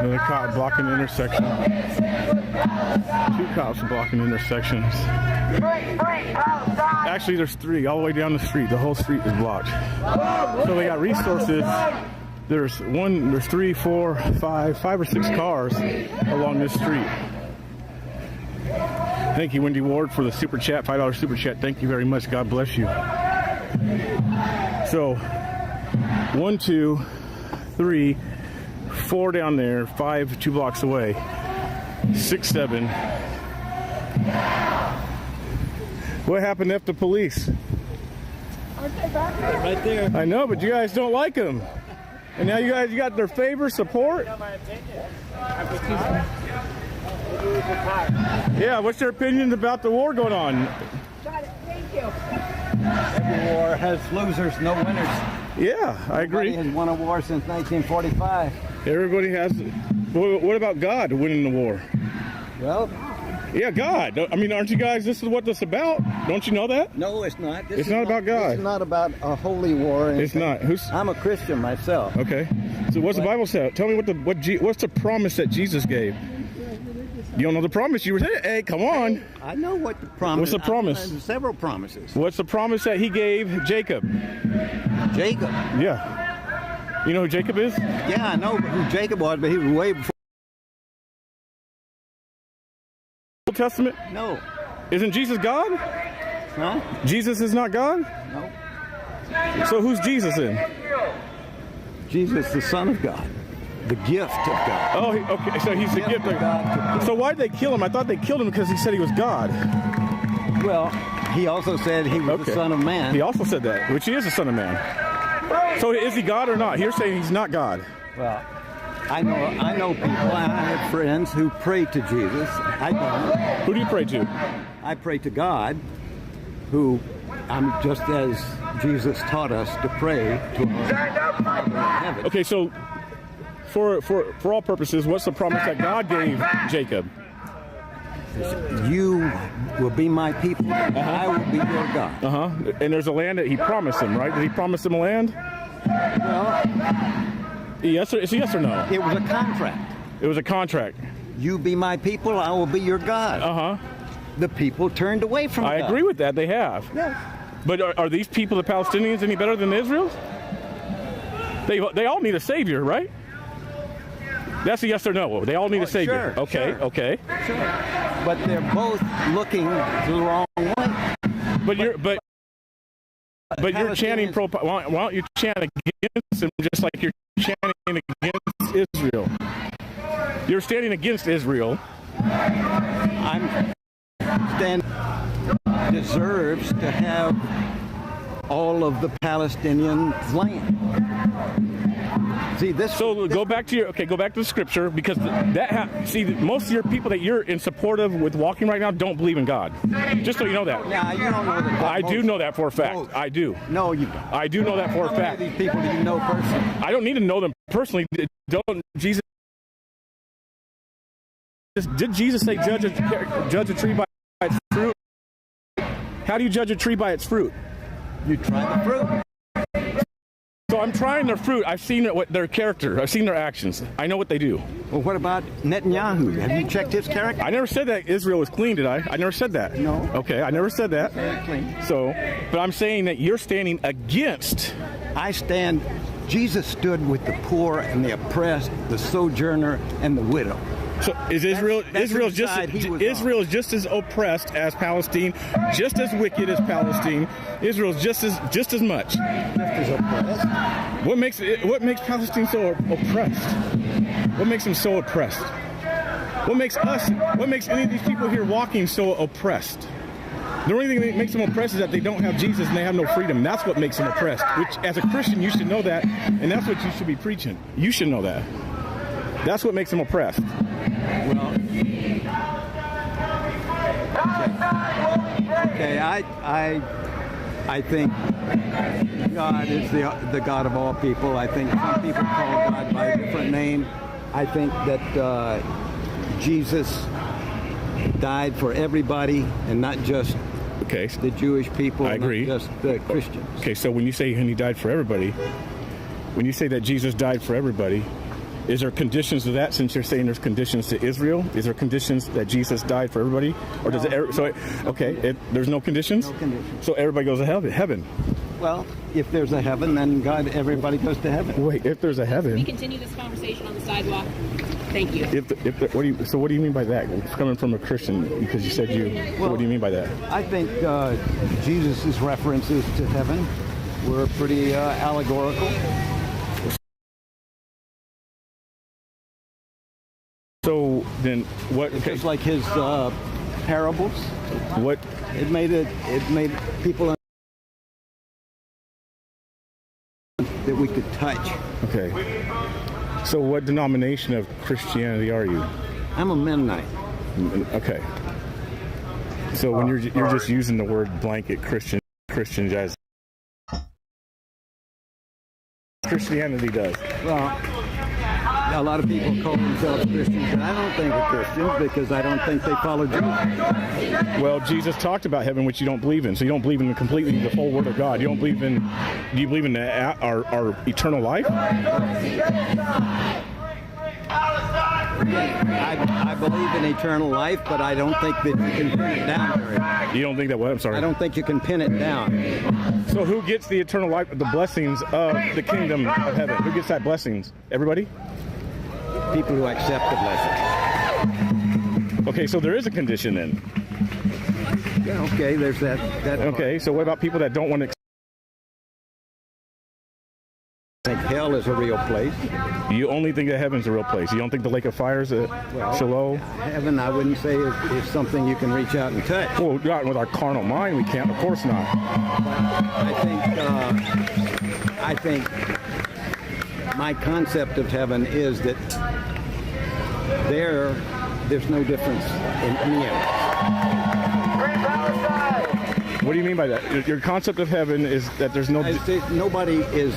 Another cop blocking the intersection. 2 cops blocking intersections. Actually, there's 3 all the way down the street. The whole street is blocked. So they got resources. There's 3, 4, 5 or 6 cars along this street. Thank you, Wendy Ward, for the super chat, $5 super chat. Thank you very much. God bless you. So 1, 2, 3, 4 down there, 5 2 blocks away, 6, 7. What happened after the police? Aren't they back there? Right there. I know, but you guys don't like them. And now you guys got their favor, support? Yeah, what's your opinion about the war going on? Got it. Thank you. Every war has losers, no winners. Yeah, I agree. Nobody has won a war since 1945. Everybody has. What about God winning the war? Well, yeah, God. I mean, aren't you guys, this is what this is about? Don't you know that? no, it's not. It's not about God. It's not about a holy war. It's not. I'm a Christian myself. Okay. So what's the Bible say? Tell me what's the promise that Jesus gave? You don't know the promise. You were saying, hey, come on. I know what the promise. What's the promise? There's several promises. What's the promise that he gave Jacob? Jacob. Yeah. You know who Jacob is? Yeah, I know who Jacob was, but he was way before. Old Testament? No. Isn't Jesus God? Huh? Jesus is not God? No. So who's Jesus in? Jesus, the Son of God. The gift of God. Oh, okay. So he's the gift of God. So why did they kill him? I thought they killed him because he said he was God. Well, he also said he was the Son of Man. He also said that, which he is the Son of Man. So is he God or not? You're saying he's not God. Well, I know people. I have friends who pray to Jesus. I don't. Who do you pray to? I pray to God, who I'm just as Jesus taught us to pray to our Father in heaven. Okay, so for all purposes, what's the promise that God gave Jacob? You will be my people. I will be your God. And there's a land that he promised him, right? Did he promise him a land? Well, yes, it's a yes or no? it was a contract. It was a contract. You be my people, I will be your God. The people turned away from God. I agree with that. They have. Yeah. But are these people, the Palestinians, any better than the Israelis? They all need a savior, right? That's a yes or no. They all need a savior. Sure, okay, sure. okay. Sure. But they're both looking the wrong way. But you're chanting why don't you chant against them just like you're chanting against Israel? You're standing against Israel. I'm standing deserves to have all of the Palestinian land. See this. So go back to the scripture, because most of your people that you're in support of with walking right now don't believe in God. Just so you know that. Yeah, you don't know that. I do know that for a fact. Most. I do. No, you don't. I do know that for a fact. How many of these people do you know personally? I don't need to know them personally. Did Jesus say judge a tree by its fruit? How do you judge a tree by its fruit? You try the fruit. So I'm trying their fruit. I've seen their character. I've seen their actions. I know what they do. Well, what about Netanyahu? Have you checked his character? I never said that Israel was clean, did I? I never said that. No. Okay, I never said that. Very clean. So, but I'm saying that you're standing against. Jesus stood with the poor and the oppressed, the sojourner and the widow. So is Israel? Israel's just as oppressed as Palestine, just as wicked as Palestine. Israel's just as much. Just as oppressed. What makes Palestine so oppressed? What makes them so oppressed? What makes any of these people here walking so oppressed? The only thing that makes them oppressed is that they don't have Jesus and they have no freedom. That's what makes them oppressed. Which, as a Christian, you should know that, and that's what you should be preaching. You should know that. That's what makes them oppressed. Well, okay. I think God is the God of all people. I think some people call God by a different name. I think that Jesus died for everybody and not just the Jewish people. I agree. Not just the Christians. Okay, so when you say he died for everybody, when you say that Jesus died for everybody, is there conditions to that? Since you're saying there's conditions to Israel, is there conditions that Jesus died for everybody, or does it? So there's no conditions. No conditions. So everybody goes to heaven. Well, if there's a heaven, then everybody goes to heaven. Wait, if there's a heaven. Can we continue this conversation on the sidewalk? Thank you. What do you mean by that? It's coming from a Christian, because you said what do you mean by that? I think Jesus' references to heaven were pretty allegorical. So then, what? It's just like his parables. What? It made people that we could touch. Okay. So what denomination of Christianity are you? I'm a Mennonite. Okay. So when you're just using the word blanket Christian as Christianity does. Well, a lot of people call themselves Christians, and I don't think they're Christians because I don't think they follow Jesus. Well, Jesus talked about heaven, which you don't believe in. So you don't believe in the full Word of God. You don't believe in. Do you believe in our eternal life? I believe in eternal life, but I don't think that you can pin it down very much. You don't think that what? I'm sorry. I don't think you can pin it down. So who gets the eternal life, the blessings of the kingdom of heaven? Who gets that blessings? Everybody? People who accept the blessing. Okay, so there is a condition then. Yeah, okay, there's that. Okay, so what about people that don't want to? I think hell is a real place. You only think that heaven's a real place. You don't think the lake of fire is Shiloh? Heaven, I wouldn't say is something you can reach out and touch. Well, not with our carnal mind, we can't. Of course not. I think my concept of heaven is that there's no difference in any of it. What do you mean by that? Your concept of heaven is that there's no... Nobody is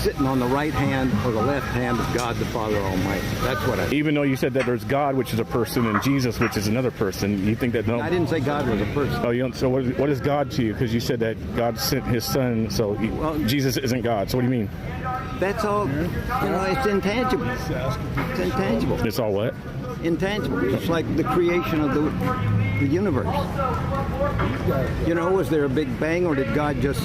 sitting on the right hand or the left hand of God the Father Almighty. That's what I... Even though you said that there's God, which is a person, and Jesus, which is another person, you think that... No, I didn't say God was a person. Oh, so what is God to you? Because you said that God sent his son, so Jesus isn't God. So what do you mean? That's all... it's intangible. It's intangible. It's all what? Intangible. It's like the creation of the universe. Was there a big bang, or did God just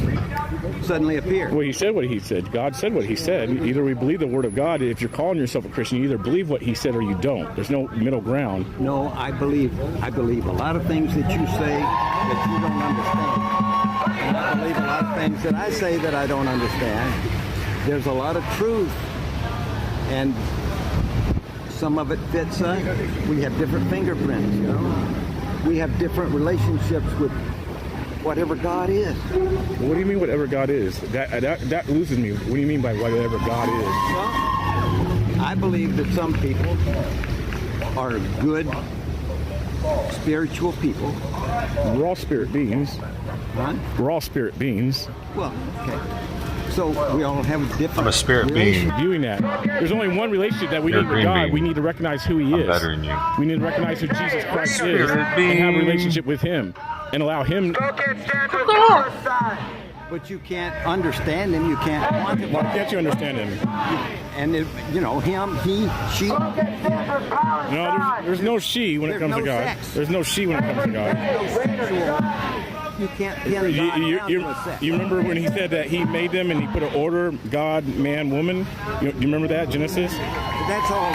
suddenly appear? Well, he said what he said. God said what he said. Either we believe the word of God. If you're calling yourself a Christian, you either believe what he said or you don't. There's no middle ground. No, I believe a lot of things that you say that you don't understand. And I believe a lot of things that I say that I don't understand. There's a lot of truth, and some of it fits us. We have different fingerprints, We have different relationships with whatever God is. What do you mean whatever God is? That loses me. What do you mean by whatever God is? Well, I believe that some people are good, spiritual people. We're all spirit beings. Huh? We're all spirit beings. Well, okay. So we all have different... I'm a spirit being. Viewing that. There's only one relationship that we need with God. We need to recognize who he is. I'm better than you. We need to recognize who Jesus Christ is and have a relationship with him and allow him... But you can't understand him. You can't want him. Why can't you understand him? And, him, he, she... No, there's no she when it comes to God. There's no she when it comes to God. You can't pin God down to a sex. You remember when he said that he made them and he put an order, God, man, woman? You remember that, Genesis? That's all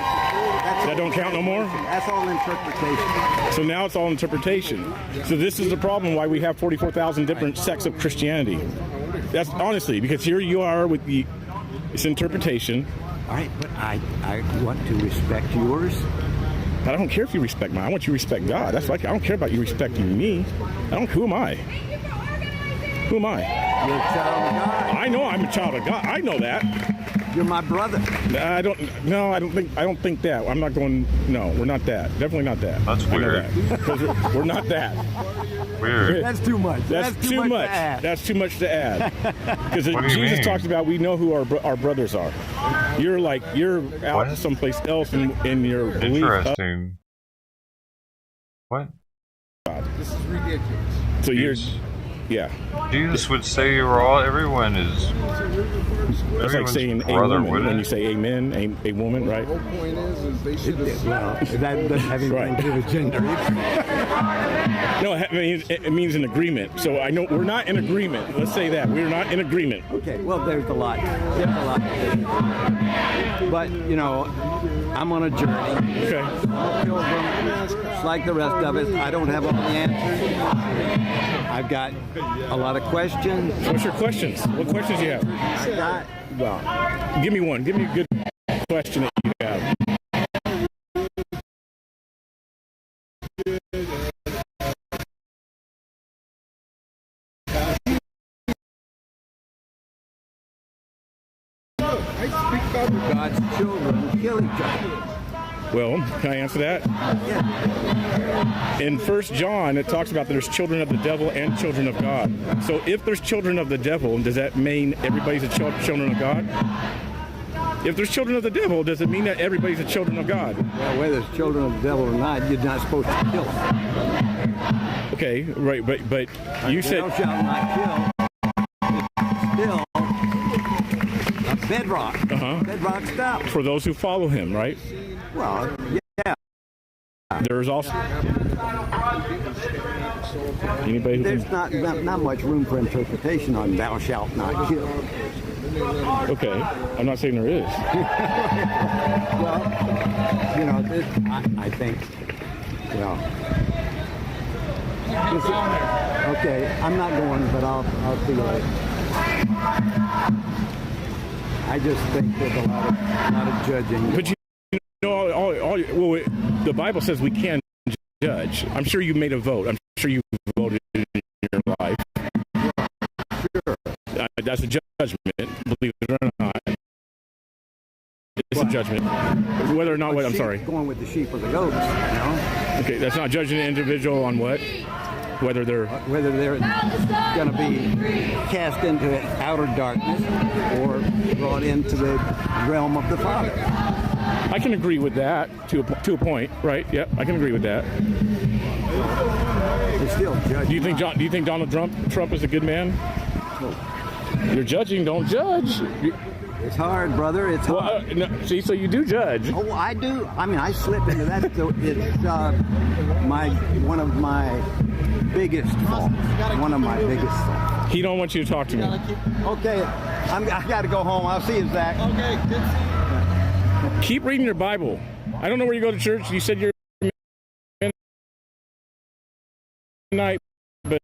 That don't count no more? That's all interpretation. So now it's all interpretation. So this is the problem why we have 44,000 different sects of Christianity. That's honestly, because here you are with it's interpretation. All right, but I want to respect yours. I don't care if you respect mine. I want you to respect God. That's like I don't care about you respecting me. Who am I? Who am I? You're a child of God. I know I'm a child of God. I know that. You're my brother. I don't think that. I'm not going. No, we're not that. Definitely not that. That's weird. We're not that. Weird. That's too much. That's too much. That's too much to add. Because Jesus talks about we know who our brothers are. You're out someplace else in your belief. Interesting. What? This is ridiculous. So yeah. Jesus would say everyone is. It's like saying a woman when you say amen, a woman, right? The whole point is they should have. Well, that doesn't have anything to do with gender. No, it means an agreement. So I know we're not in agreement. Let's say that we're not in agreement. Okay. Well, there's a lot. But I'm on a journey. Okay. I'm a pilgrim. It's like the rest of us. I don't have all the answers. I've got a lot of questions. What's your questions? What questions do you have? Give me one. Give me a good question that you have. God's children kill each other. Well, can I answer that? Yeah. In 1 John, it talks about there's children of the devil and children of God. So if there's children of the devil, does that mean everybody's a children of God? If there's children of the devil, does it mean that everybody's a children of God? Well, whether it's children of the devil or not, you're not supposed to kill them. Okay, right, but you said... Thou shalt not kill. It's still a bedrock. Bedrock stuff. For those who follow him, right? Well, yeah. There's also anybody. There's not much room for interpretation on "thou shalt not kill." Okay, I'm not saying there is. Well, I think. Well, okay, I'm not going, but I'll see you later. I just think there's a lot of judging. But the Bible says we can judge. I'm sure you made a vote. I'm sure you voted in your life. Sure. That's a judgment, believe it or not. It's a judgment. Whether or not what, I'm sorry. Going with the sheep or the goats, Okay, that's not judging an individual on what? Whether they're going to be cast into outer darkness or brought into the realm of the Father. I can agree with that to a point, right? Yeah, I can agree with that. You're still judging. Do you think Donald Trump is a good man? You're judging, don't judge. It's hard, brother. It's hard. See, so you do judge. Oh, I do. I mean, I slip into that. So it's one of my biggest faults. One of my biggest faults. He don't want you to talk to me. Okay, I got to go home. I'll see you, Zach. Okay, good to see you. Keep reading your Bible. I don't know where you go to church. You said you're night, but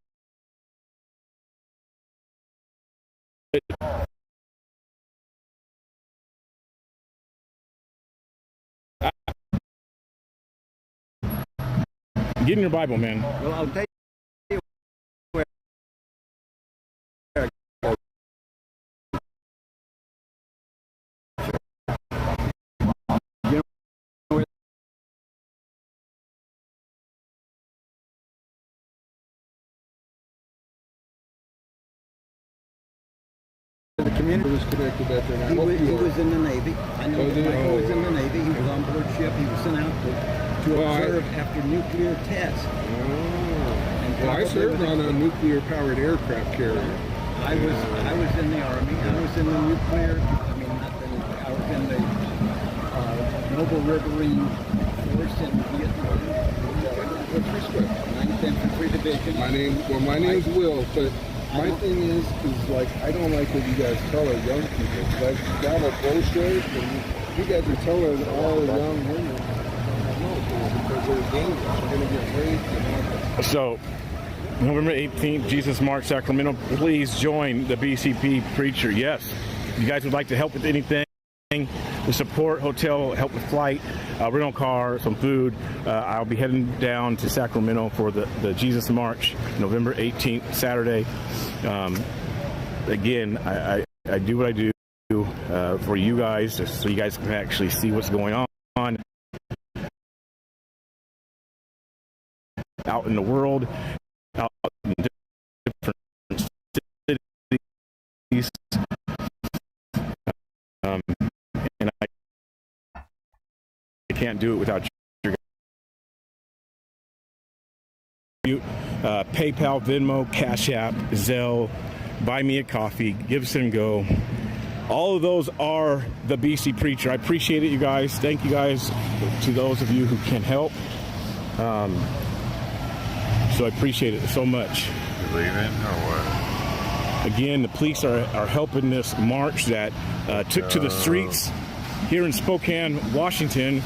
get in your Bible, man. Well, I'll tell you where. The community was connected that day. He was in the Navy. I know Michael was in the Navy. He was on board ship. He was sent out to observe after nuclear tests. Well, I served on a nuclear-powered aircraft carrier. I was in the Army. I was in the nuclear. I was in the Noble Riverine Force in Vietnam. What's your script? 9th Infantry Division. My name's Will, but my thing is like I don't like what you guys tell our young people. Like got a brochure and You guys are telling all the young women because they're dangerous. They're going to get raped. So, November 18th, Jesus March, Sacramento. Please join the BCP preacher. Yes, if you guys would like to help with anything, the support, hotel, help with flight, rental car, some food. I'll be heading down to Sacramento for the Jesus March, November 18th, Saturday. Again, I do what I do for you guys, just so you guys can actually see what's going on out in the world, out in different cities. And I can't do it without you. PayPal, Venmo, Cash App, Zelle, Buy Me a Coffee, Give, Send, Go. All of those are the BC Preacher. I appreciate it, you guys. Thank you guys to those of you who can help. So I appreciate it so much. You leaving or what? Again, the police are helping this march that took to the streets here in Spokane, Washington.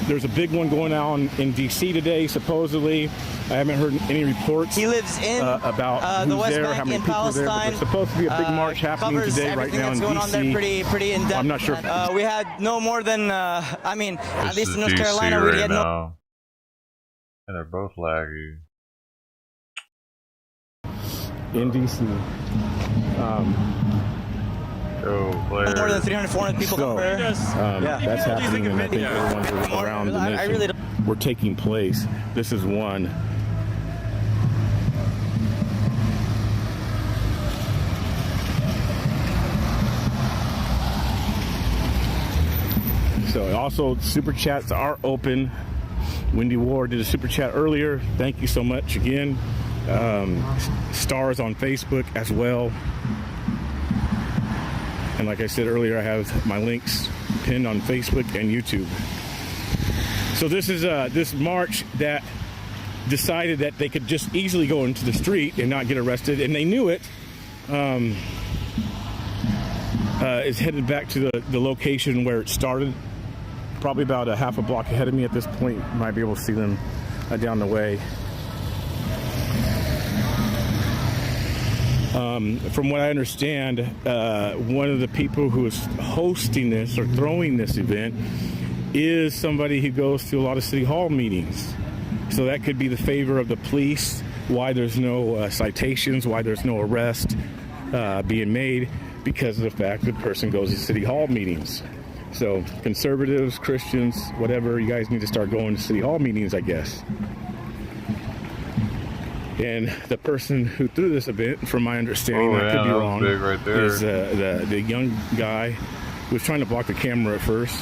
There's a big one going on in D.C. today, supposedly. I haven't heard any reports. He lives in about the who's West there, Bank how many in people are there. But Palestine. there's supposed to be a big march happening today, right now in Everything that's going on there pretty in depth. I'm not sure. We had no more than, at least in North DC Carolina, we right had now. And they're both laggy. In D.C. more than 300, 400 people come there. That's happening, and I think other ones are around the nation were taking place. This is one. So also, super chats are open. Wendy Ward did a super chat earlier. Thank you so much again. Stars on Facebook as well. And like I said earlier, I have my links pinned on Facebook and YouTube. So this is this march that decided that they could just easily go into the street and not get arrested, and they knew it. Is headed back to the location where it started. Probably about a half a block ahead of me at this point. You might be able to see them down the way. From what I understand, one of the people who is hosting this or throwing this event is somebody who goes to a lot of city hall meetings. So that could be the favor of the police, why there's no citations, why there's no arrest being made, because of the fact that the person goes to city hall meetings. So conservatives, Christians, whatever, you guys need to start going to city hall meetings, I guess. And the person who threw this event, from my understanding, I could be wrong, big right there. is the young guy who was trying to block the camera at first.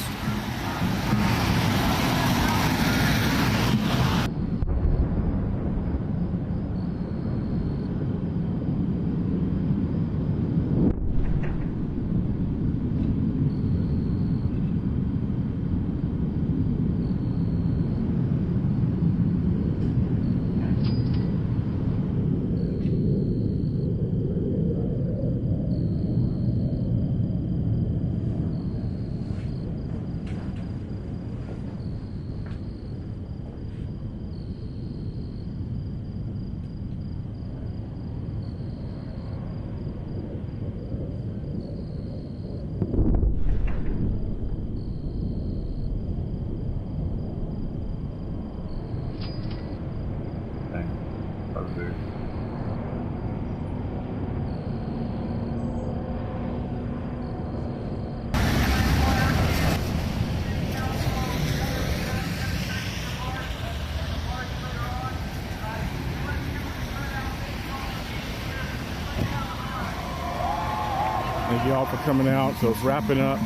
Thank you all for coming out. So it's wrapping up.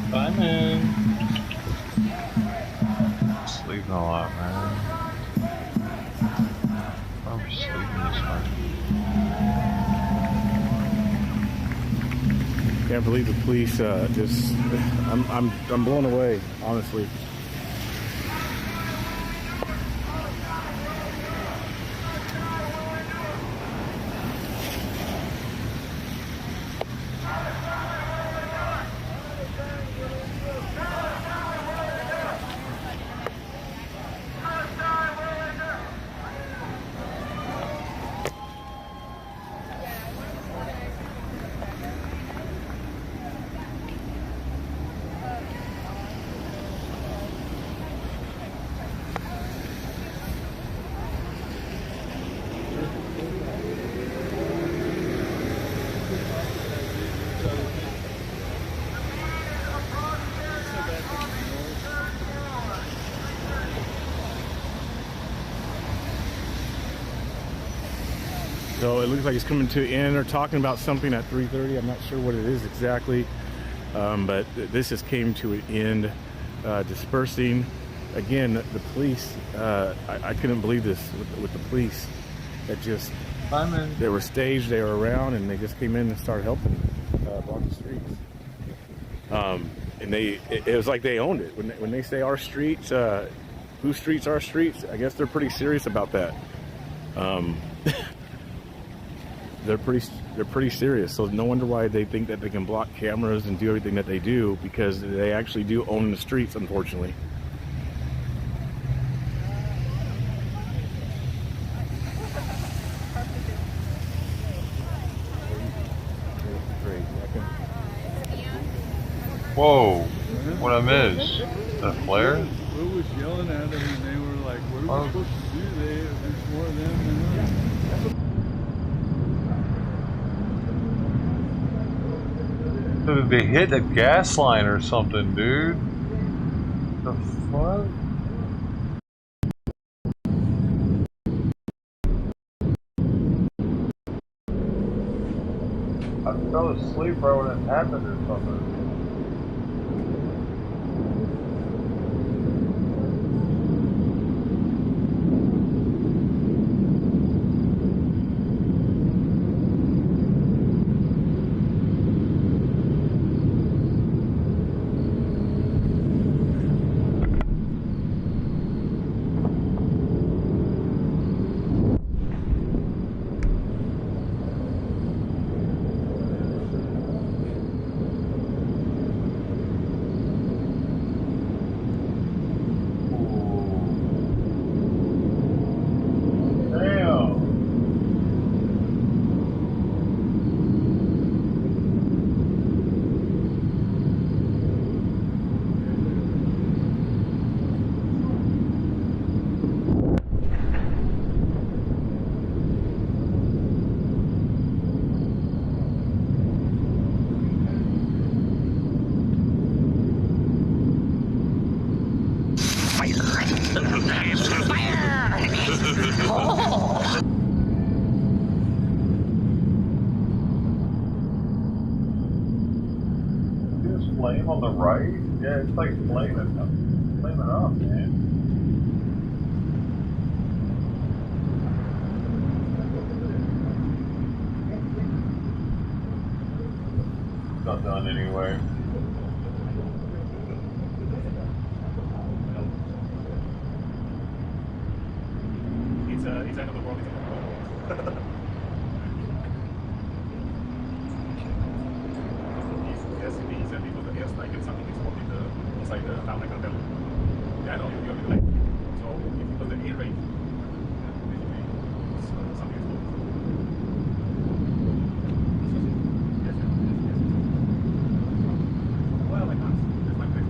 Bye, man. Sleeping a lot, man. I'm sleeping this hard. Can't believe the police just. I'm blown away, honestly. So it looks like it's coming to an end. They're talking about something at 3:30. I'm not sure what it is exactly, but this just came to an end, dispersing. Again, the police, I couldn't believe this with the police that just, they were staged, they were around, and they just came in and started helping block the streets. And it was like they owned it. When they say our streets, whose streets are streets, I guess they're pretty serious about that. They're pretty serious. So no wonder why they think that they can block cameras and do everything that they do, because they actually do own the streets, unfortunately. Whoa, what I miss? A flare? We was yelling at them and they were like, what are we supposed to do? There's more of them than us. So they hit a gas line or something, dude. The fuck? I fell asleep right when it happened or something. Flame on the right? Yeah, it's like flaming up, man. Not done anyway. It's end of the world. Yes, these and people, the airstrike and something exploded inside the town, like a bell. Yeah, I know, you're like, so it was the air raid. Something exploded. Yes. Well, like that. That's my place.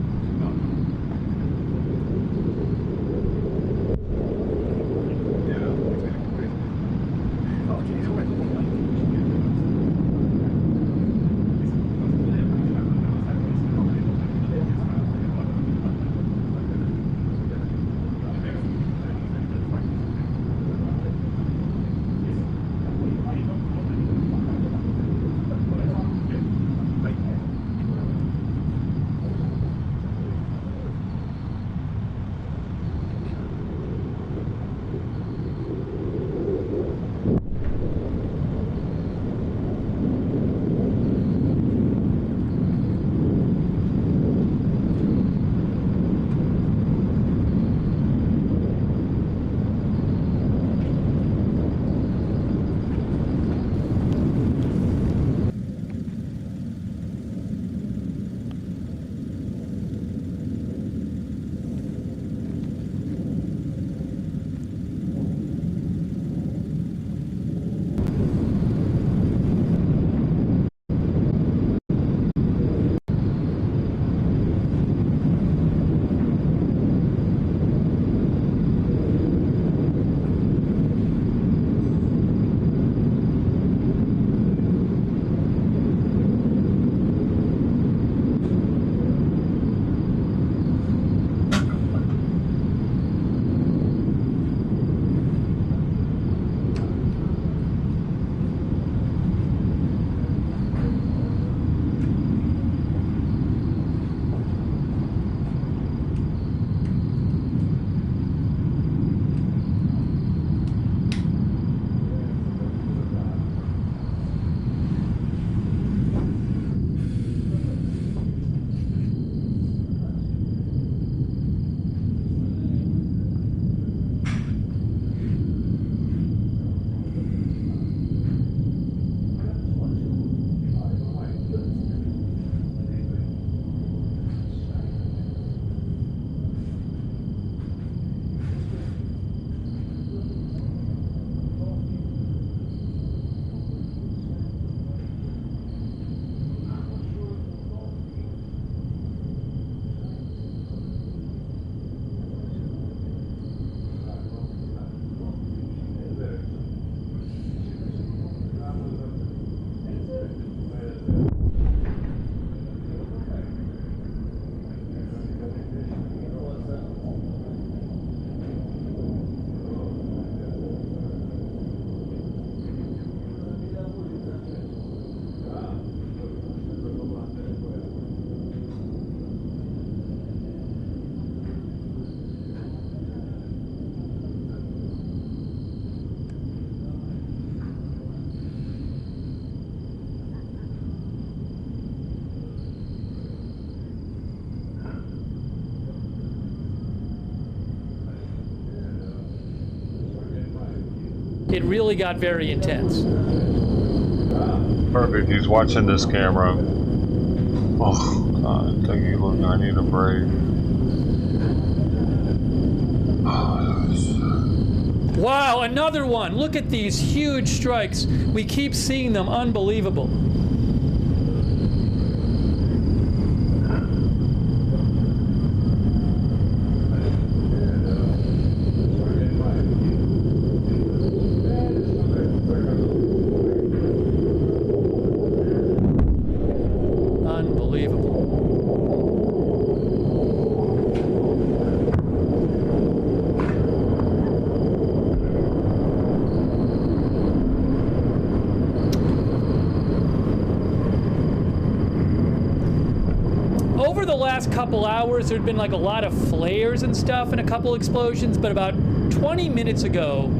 it really got very intense. Perfect. He's watching this camera. Oh God! Thank you. Look, I need a break. Wow, another one. Look at these huge strikes. We keep seeing them. Unbelievable. Over the last couple hours, there'd been like a lot of flares and stuff and a couple explosions, but about 20 minutes ago,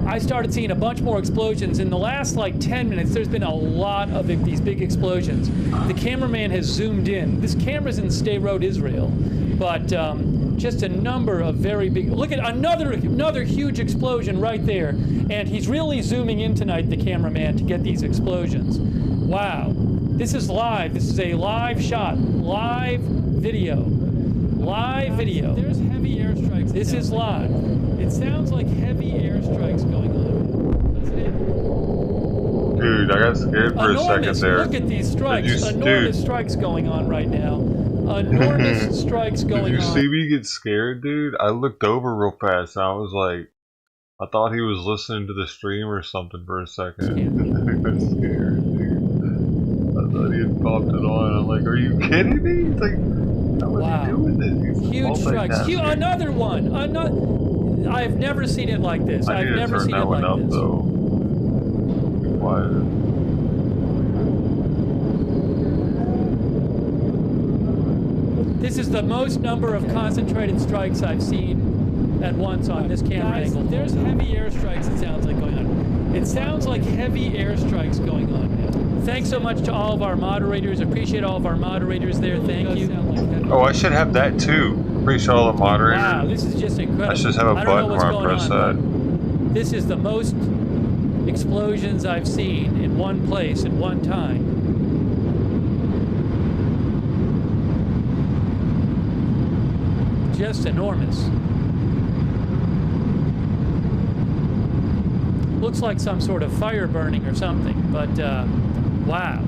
I started seeing a bunch more explosions. In the last like 10 minutes, there's been a lot of these big explosions. The cameraman has zoomed in. This camera's in State Road, Israel, but just a number of very big, look at another huge explosion right there. And he's really zooming in tonight, the cameraman, to get these explosions. Wow. This is live. This is a live shot. Live video. Live video. There's heavy airstrikes. This is live. It sounds like heavy airstrikes going on, doesn't it? Dude, I got scared for a second there. Look at these strikes. Enormous strikes going on right now. Enormous strikes going on. Did you see me get scared, dude? I looked over real fast and I was like, I thought he was listening to the stream or something for a second. I got scared, dude. I thought he had popped it on. I'm like, are you kidding me? He's like, how was he doing this? He's huge strikes. Another one. I've never seen it like this. I've never seen it like this. Though. Be quiet. This is the most number of concentrated strikes I've seen at once on this camera angle. There's heavy airstrikes, it sounds like, going on. It sounds like heavy airstrikes going on now. Thanks so much to all of our moderators. Appreciate all of our moderators there. Thank you. Oh, I should have that too. Appreciate all the moderators. Wow, this is just incredible. I should have a button where I press that. This is the most explosions I've seen in one place at one time. Just enormous. Looks like some sort of fire burning or something, but wow.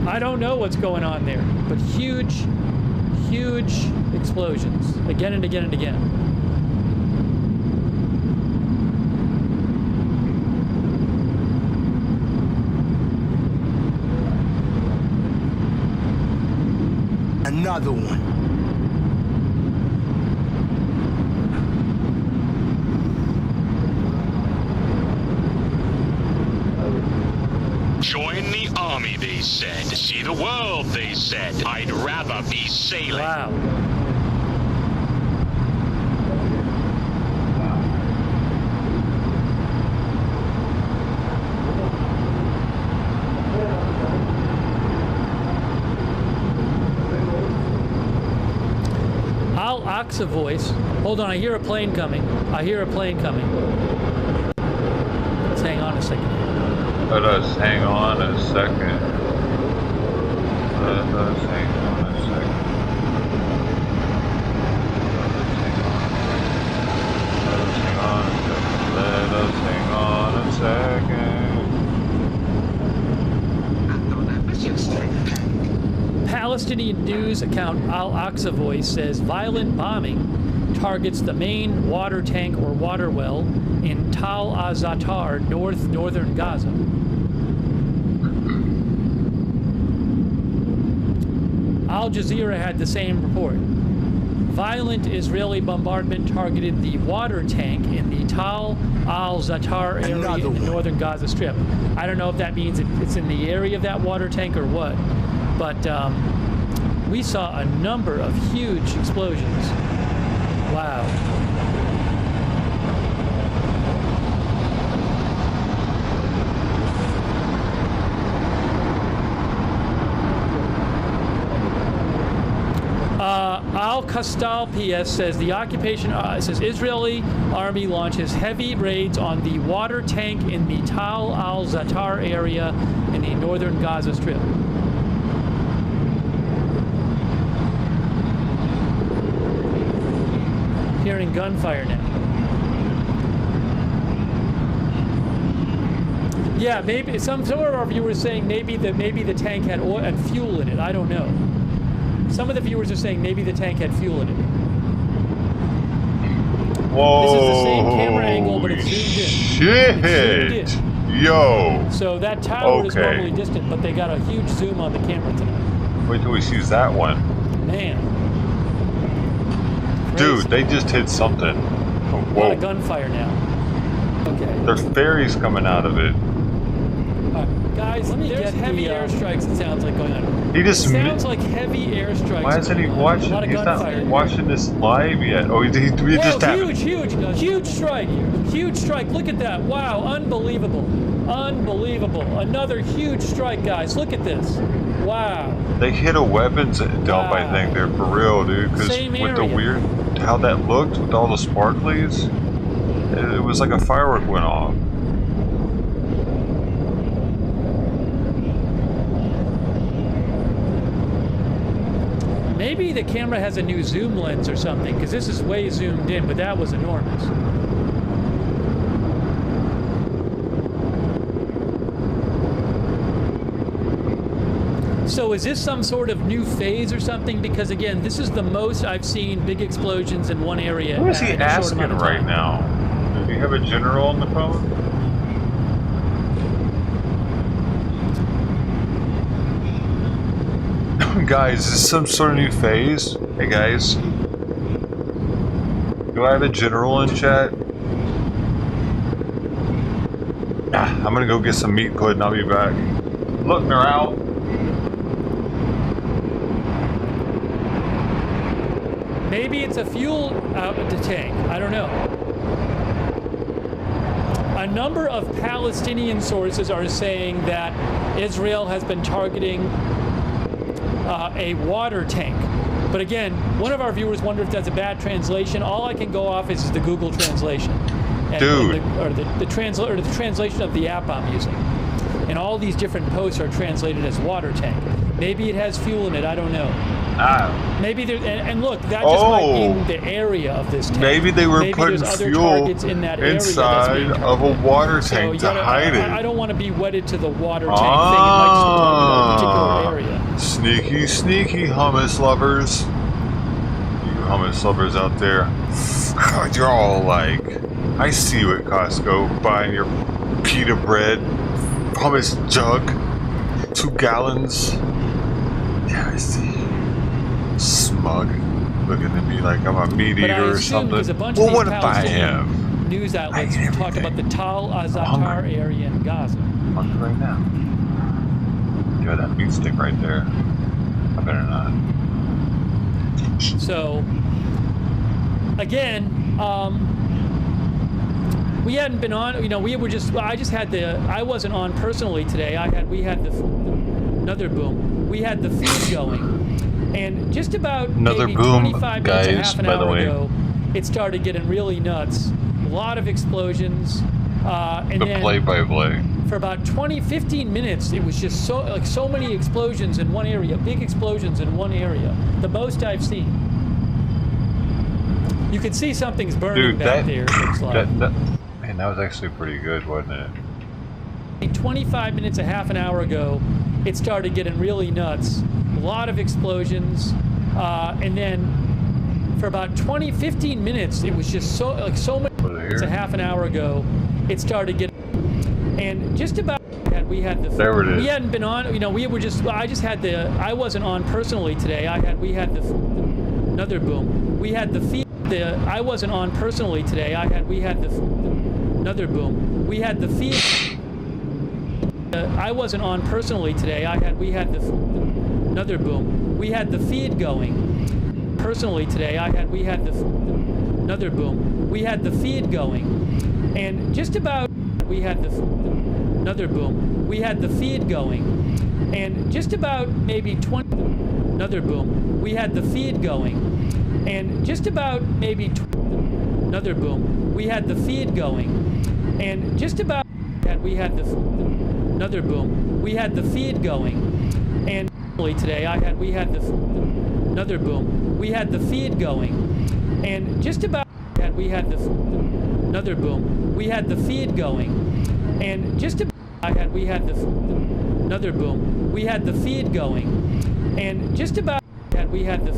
I don't know what's going on there, but huge, huge explosions again and again and again. Another one. Join the army, they said. See the world, they said. I'd rather be sailing. Wow. Oxa voice. Hold on, I hear a plane coming. I hear a plane coming. Let's hang on a second. Let us hang on a second. Let us hang on a second. Let us hang on a second. Palestinian news account Al-Aqsa Voice says violent bombing targets the main water tank or water well in Tal al-Zatar, northern Gaza. Al Jazeera had the same report. Violent Israeli bombardment targeted the water tank in the Tal al-Zatar area in the northern Gaza Strip. I don't know if that means it's in the area of that water tank or what, but we saw a number of huge explosions. Wow. Kastal PS says the occupation says Israeli army launches heavy raids on the water tank in the Tal al-Zatar area in the northern Gaza Strip. Hearing gunfire now. Yeah, maybe some of our viewers saying maybe the tank had oil and fuel in it. I don't know. Some of the viewers are saying maybe the tank had fuel in it. Whoa! This is the same camera angle, but it's zoomed in. Shit! It's zoomed in. Yo! So that tower is normally distant, but they got a huge zoom on the camera tonight. Wait till we see that one. Man. Dude, they just hit something. Oh, whoa. A lot of gunfire now. Okay. There's ferries coming out of it. Guys, let me get heavy airstrikes. It sounds like going on. He just sounds like heavy airstrikes. Why isn't he watching? He's not watching this live yet. Oh, he just happened. Huge strike. Huge strike. Look at that. Wow, unbelievable. Unbelievable. Another huge strike, guys. Look at this. Wow. They hit a weapons dump, I think, there for real, dude. Because with the weird, how that looked with all the sparklies, it was like a firework went off. Maybe the camera has a new zoom lens or something, because this is way zoomed in, but that was enormous. So is this some sort of new phase or something? Because again, this is the most I've seen big explosions in one area. Who is he asking right now? Does he have a general on the phone? Guys, is this some sort of new phase? Hey guys, do I have a general in chat? I'm gonna go get some meat pudding. I'll be back. Look, they're out. Maybe it's a fuel out at the tank. I don't know. A number of Palestinian sources are saying that Israel has been targeting a water tank. But again, one of our viewers wondered if that's a bad translation. All I can go off is the Google translation. Dude. Or the translation of the app I'm using. And all these different posts are translated as water tank. Maybe it has fuel in it, I don't know. Maybe there, and look, that just might be the area of this tank. Maybe they were putting fuel in that inside of a water tank to hide it. I don't want to be wedded to the water tank thing. It might just be talking about a particular area. Sneaky, sneaky hummus lovers. You hummus lovers out there. You're all like, I see you at Costco buying your pita bread, hummus jug, 2 gallons. Yeah, I see. Smug, looking at me like I'm a meat eater or something. Well, what if I am? News outlets talk about the Tal al-Zatar area in Gaza. I'm hungry right now. Yeah, that meat stick right there. I better not. So, again, we hadn't been on. You know, we were just. I just had the. I wasn't on personally today. We had the another boom. We had the feed going. And just about maybe 25 minutes to half an hour ago, it started getting really nuts. A lot of explosions. And then play-by-play. For about 15 minutes, it was just so many explosions in one area, big explosions in one area. The most I've seen. You can see something's burning back there, it looks like. Man, that was actually pretty good, wasn't it? 25 minutes, a half an hour ago, it started getting really nuts. A lot of explosions, and then for about 15 minutes, it was just so many. It's a half an hour ago, it started getting, and just about we had the. There it is. We hadn't been on. You know, we were just. I just had the. I wasn't on personally today. We had the another boom. We had the feed. I wasn't on personally today. We had the another boom. We had the feed. I wasn't on personally today. We had the another boom. We had the feed going. Personally today, we had the another boom. We had the feed going, and just about we had the another boom. We had the feed going, and just about maybe 20. another boom. We had the feed going, and just about maybe another boom. We had the feed going, and just about we had the another boom. We had the feed going, and today we had the another boom. We had the feed going, and just about we had the another boom. We had the feed going, and just about we had the another boom. We had the feed going, and just about we had the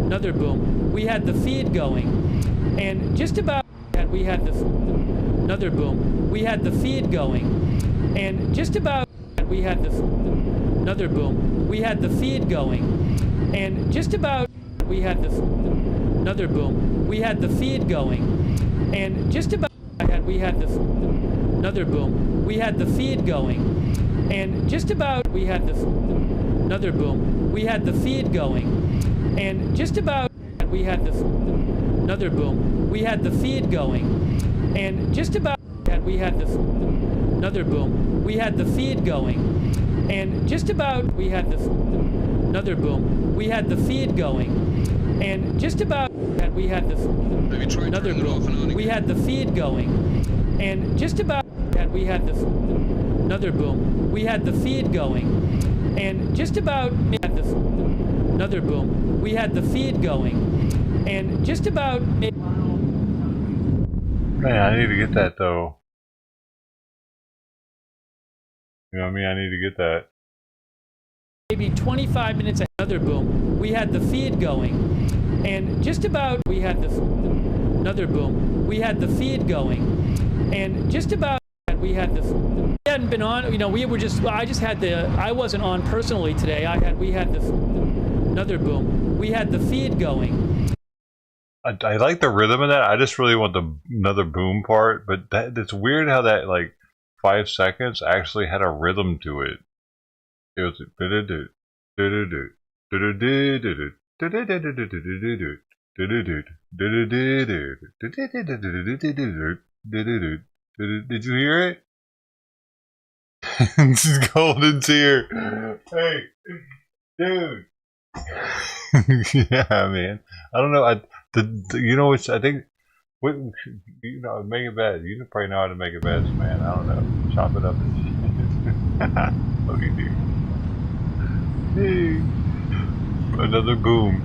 another boom. We had the feed going, and just about we had the another boom. We had the feed going, and just about we had the another boom. We had the feed going, and just about we had the another boom. We had the feed going, and just about we had the another boom. We had the feed going, and just about we had the another boom. We had the feed going, and just about we had the another boom. We had the feed going, and just about we had the another boom. We had the feed going, and just about we had the another boom. We had the feed going, and just about we had the another boom. We had the feed going, and just about we had the another boom. We had the feed going, and just about we had the another boom. We had the feed going, and just about. Man, I need to get that though. You know what I mean? I need to get that. Maybe 25 minutes another boom. We had the feed going, and just about we had the another boom. We had the feed going, and just about we had the. We hadn't been on. You know, we were just. I just had the. I wasn't on personally today. We had the another boom. We had the feed going. I like the rhythm of that. I just really want the another boom part, but it's weird how that like 5 seconds actually had a rhythm to it. It was did you hear it? This is Golden's here. Hey, dude. Yeah, man. I don't know. You know, I think, you know, make it bad. You probably know how to make it bad, man. I don't know. Chop it up and okay, dude. Hey, another boom.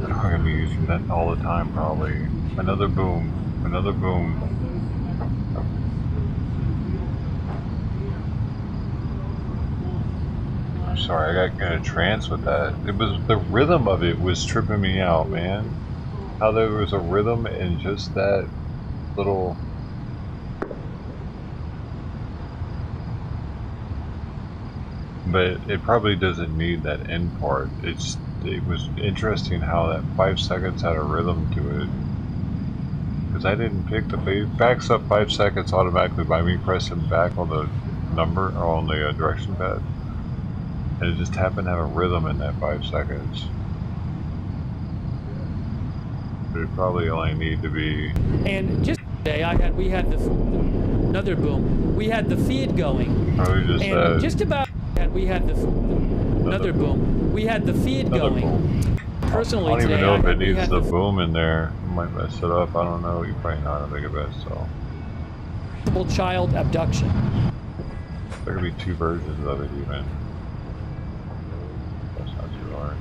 I'm gonna be using that all the time, probably. Another boom. Another boom. I'm sorry, I got in a trance with that. It was the rhythm of it was tripping me out, man. How there was a rhythm in just that little. But it probably doesn't need that end part. It was interesting how that 5 seconds had a rhythm to it. Because I didn't pick it backs up 5 seconds automatically by me pressing back on the number or on the direction pad. And it just happened to have a rhythm in that 5 seconds. But it probably only need to be. And just today, we had the another boom. We had the feed going. Probably just and that. Just about we had the another boom. We had the feed going. Boom. Personally, I don't even today, know if it needs the boom in there. I might mess it up. I don't know. You probably know how to make it best. So. Child abduction. There could be 2 versions of it even. That's not too hard.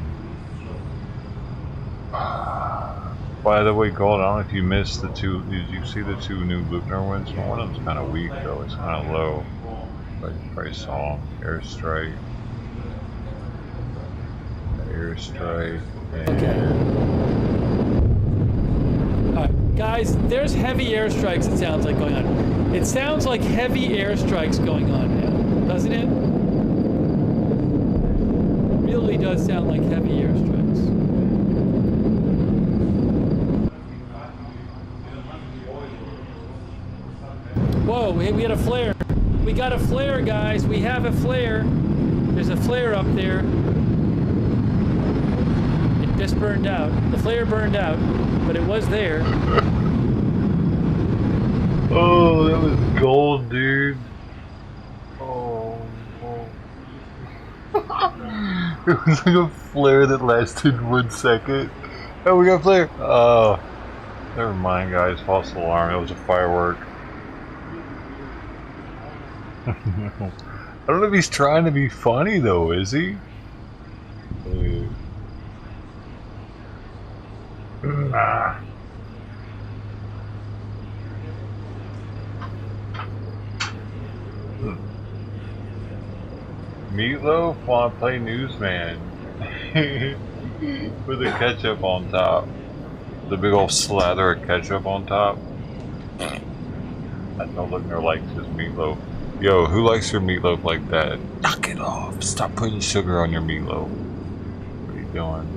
By the way, Gold, I don't know if you missed the 2. Did you see the 2 new Lukener ones? One of them's kind of weak though. It's kind of low. But you probably saw them. Airstrike. Airstrike. Alright, guys, there's heavy airstrikes, it sounds like, going on. It sounds like heavy airstrikes going on now, doesn't it? It really does sound like heavy airstrikes. Whoa, we had a flare. We got a flare, guys. We have a flare. There's a flare up there. It just burned out. The flare burned out, but it was there. Oh, that was gold, dude. Oh. It was like a flare that lasted 1 second. Oh, we got a flare. Oh, never mind, guys. False alarm. It was a firework. I don't know if he's trying to be funny though, is he? Ah. Meatloaf wanna play newsman with the ketchup on top. The big old slather of ketchup on top. I don't look no likes his meatloaf. Yo, who likes your meatloaf like that? Knock it off. Stop putting sugar on your meatloaf. What are you doing?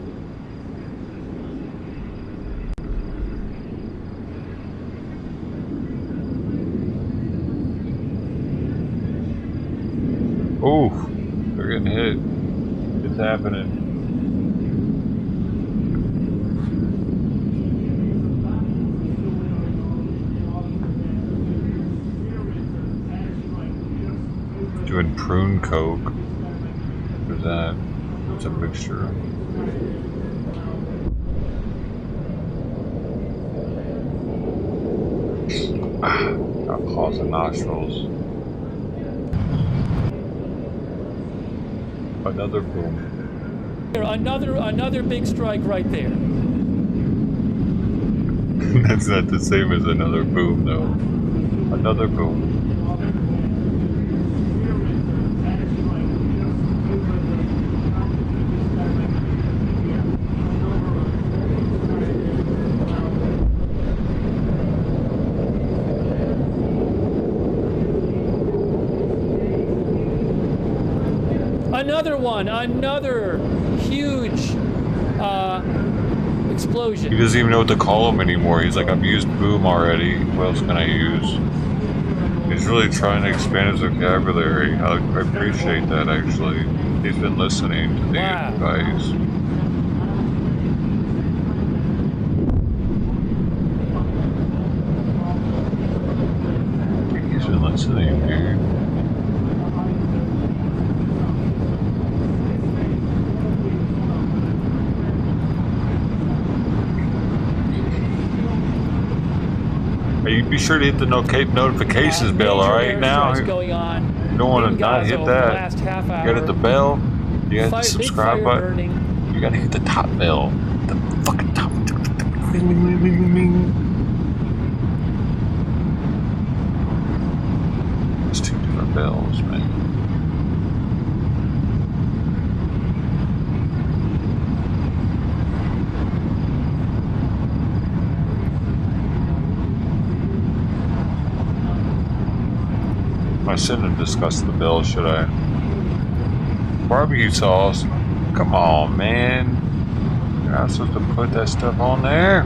Ooh, they're getting hit. It's happening. Doing prune coke. What is that? It's a mixture. Got claws and nostrils. Another boom. Another big strike right there. That's not the same as another boom, though. Another boom. Another one, another huge explosion. He doesn't even know what to call him anymore. He's like, I've used boom already. What else can I use? He's really trying to expand his vocabulary. I appreciate that, actually. He's been listening to the advice. I think he's been listening, dude. Hey, be sure to hit the notifications bell, alright now? Going on. You don't want to not hit that. Last half hour. You gotta hit the bell. You gotta hit the subscribe button. Burning. You gotta hit the top bell. The fucking top. There's 2 different bells, man. I shouldn't have discussed the bill, should I? Barbecue sauce? Come on, man. You're not supposed to put that stuff on there.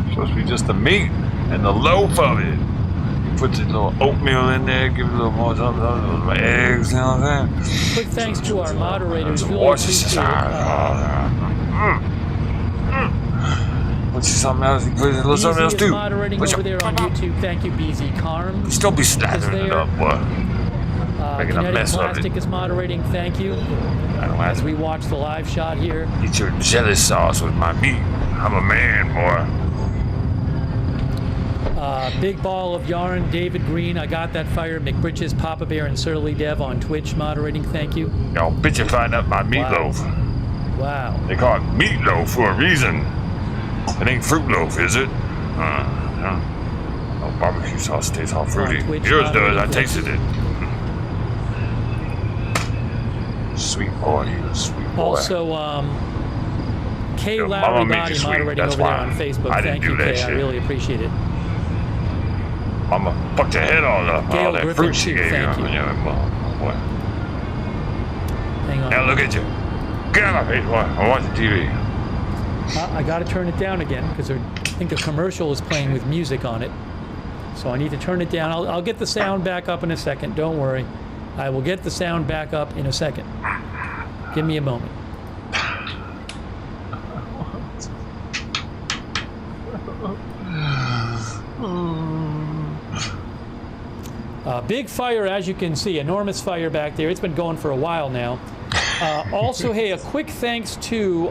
It's supposed to be just the meat and the loaf of it. You put the little oatmeal in there, give it a little more something, eggs, you know what I'm saying? Quick thanks to our moderators. Really What's something else? You put a little something else too. Moderating over there on YouTube. Thank you, BZ Carm. You still be slathering it up, boy. Making a mess of Plastic it. is moderating. Thank you. As we watch the live shot here. Eat your jelly sauce with my meat. I'm a man, boy. Big ball of yarn. David Green. I got that fire. McBritches, Papa Bear, and Surly Dev on Twitch moderating. Thank you. Y'all bitchifying up my meatloaf. Wow. They call it meatloaf for a reason. It ain't fruit loaf, is it? Oh, barbecue sauce tastes all fruity. Yours does. I tasted it. Sweet boy, sweet boy. Also, Kay Lowry Body moderating over there on Facebook. Thank you, Kay. I really appreciate it. Mama fucked your head all up. Gail All that Griffin, fruit she too, gave you. thank you. Boy. Hang on. Now look at you. Get out of my face, boy. I'm watching TV. I got to turn it down again because I think a commercial is playing with music on it. So I need to turn it down. I'll get the sound back up in a second. Don't worry. I will get the sound back up in a second. Give me a moment. Big fire, as you can see, enormous fire back there. It's been going for a while now. Also, hey, a quick thanks to,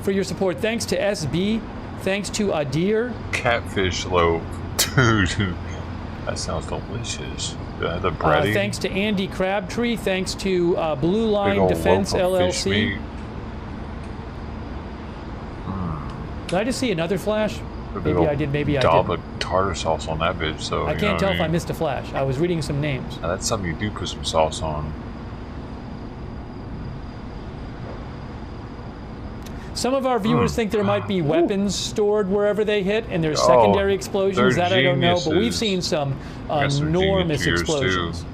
for your support. Thanks to SB. Thanks to Adir. Catfish loaf. Dude, that sounds delicious. The breading. Thanks to Andy Crabtree. Thanks to Blue Big Line old Defense loaf of fish LLC. meat. Did I just see another flash? A big Maybe old I did, maybe I dollop didn't. of tartar sauce on that bitch, so I can't tell if I missed a flash. I was reading some names. Now, that's something you do put some sauce on. Some of our viewers think there might be weapons stored wherever they hit, and there's secondary explosions. they're That I don't know, but we've geniuses. seen some Guess they're enormous genius explosions.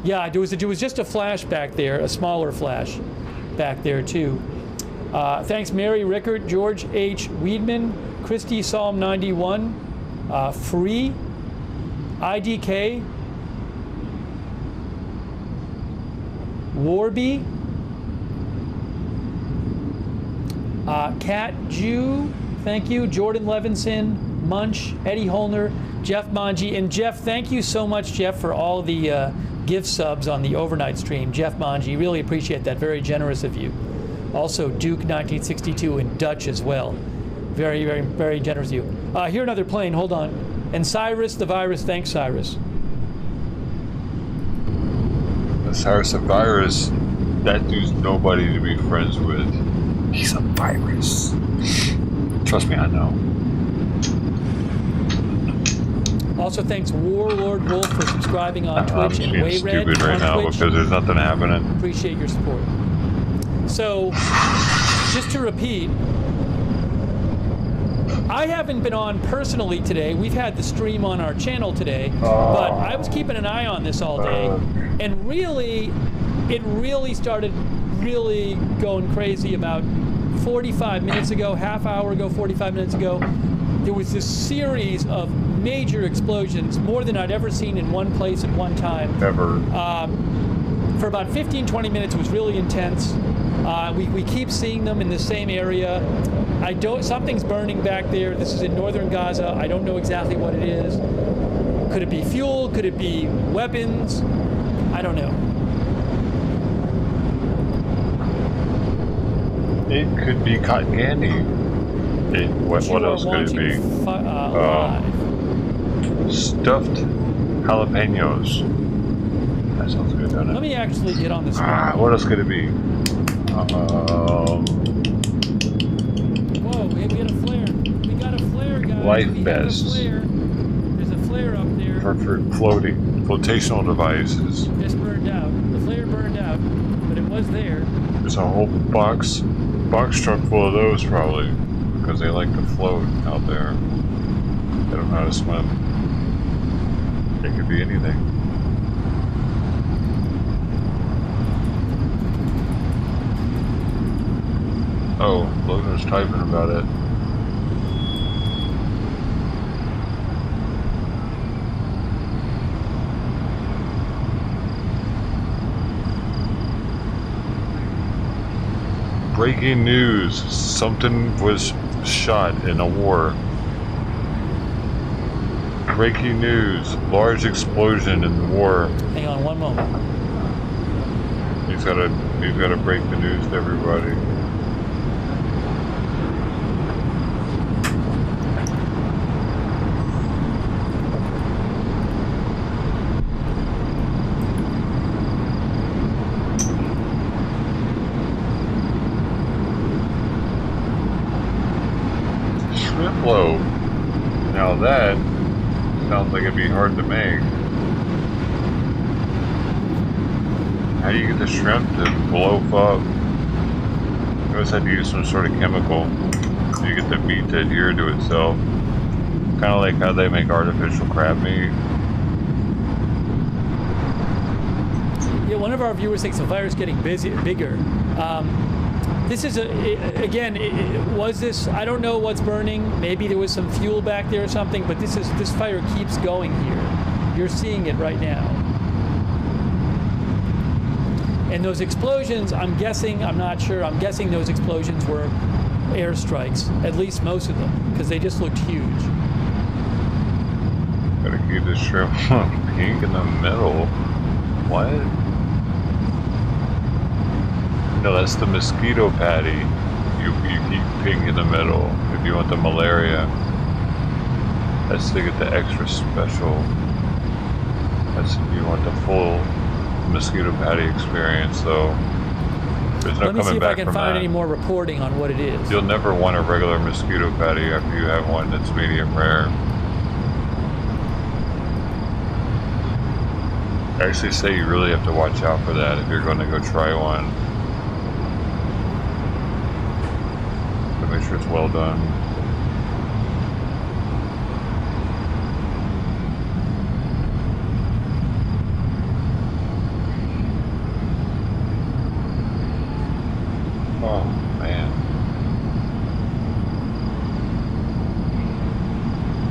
Yeah, there was just a flash back there, a smaller flash back there too. Thanks, Mary Rickard, George H. Weedman, Christy Psalm 91, Free, IDK, Warby, Cat Jew, thank you, Jordan Levinson, Munch, Eddie Holner, Jeff Manji, and Jeff, thank you so much, Jeff, for all the gift subs on the overnight stream. Jeff Manji, really appreciate that, very generous of you. Also, Duke 1962 and Dutch as well. Very, very, very generous of you. Here another plane, hold on. And Cyrus the Virus, thanks Cyrus. Cyrus the Virus, that dude's nobody to be friends with. He's a virus. Trust me, I know. Also, thanks Warlord Wolf for subscribing on Twitch and being Wayred stupid right on now Twitch. because there's nothing happening. Appreciate your support. So, just to repeat, I haven't been on personally today. We've had the stream on our channel today, but I was keeping an eye on this all day, and really, it really started really going crazy about 45 minutes ago, half hour ago, 45 minutes ago. There was this series of major explosions, more than I'd ever seen in one place at one time. Ever. For about 15, 20 minutes, it was really intense. We keep seeing them in the same area. Something's burning back there. This is in northern Gaza. I don't know exactly what it is. Could it be fuel? Could it be weapons? I don't know. It could be cotton candy. What else could it be? Stuffed jalapenos. That sounds good, doesn't it? Let me actually get on this. What else could it be? Whoa, we had a flare. We got a flare, guys. Life vest. There's a flare up there. For flotational devices. Just burned out. The flare burned out, but it was there. There's a whole box truck full of those probably, because they like to float out there. They don't know how to swim. It could be anything. Oh, Logan's typing about it. Breaking news. Something was shot in a war. Breaking news. Large explosion in the war. Hang on one moment. He's gotta break the news to everybody. Shrimp loaf. Now that sounds like it'd be hard to make. How do you get the shrimp to blow up? You always had to use some sort of chemical so you get the meat to adhere to itself. Kind of like how they make artificial crab meat. Yeah, one of our viewers thinks the fire's getting bigger. This is was this? I don't know what's burning. Maybe there was some fuel back there or something. But this fire keeps going here. You're seeing it right now. And those explosions, I'm guessing, I'm not sure, I'm guessing those explosions were airstrikes, at least most of them, because they just looked huge. Gotta keep the shrimp pink in the middle. What? No, that's the mosquito patty. You keep pink in the middle if you want the malaria. That's to get the extra special. That's if you want the full mosquito patty experience, though. There's no Let me see coming if I back can from find that. any more reporting on what it is. You'll never want a regular mosquito patty after you have one that's medium rare. I actually say you really have to watch out for that if you're going to go try one. But make sure it's well done. Oh man.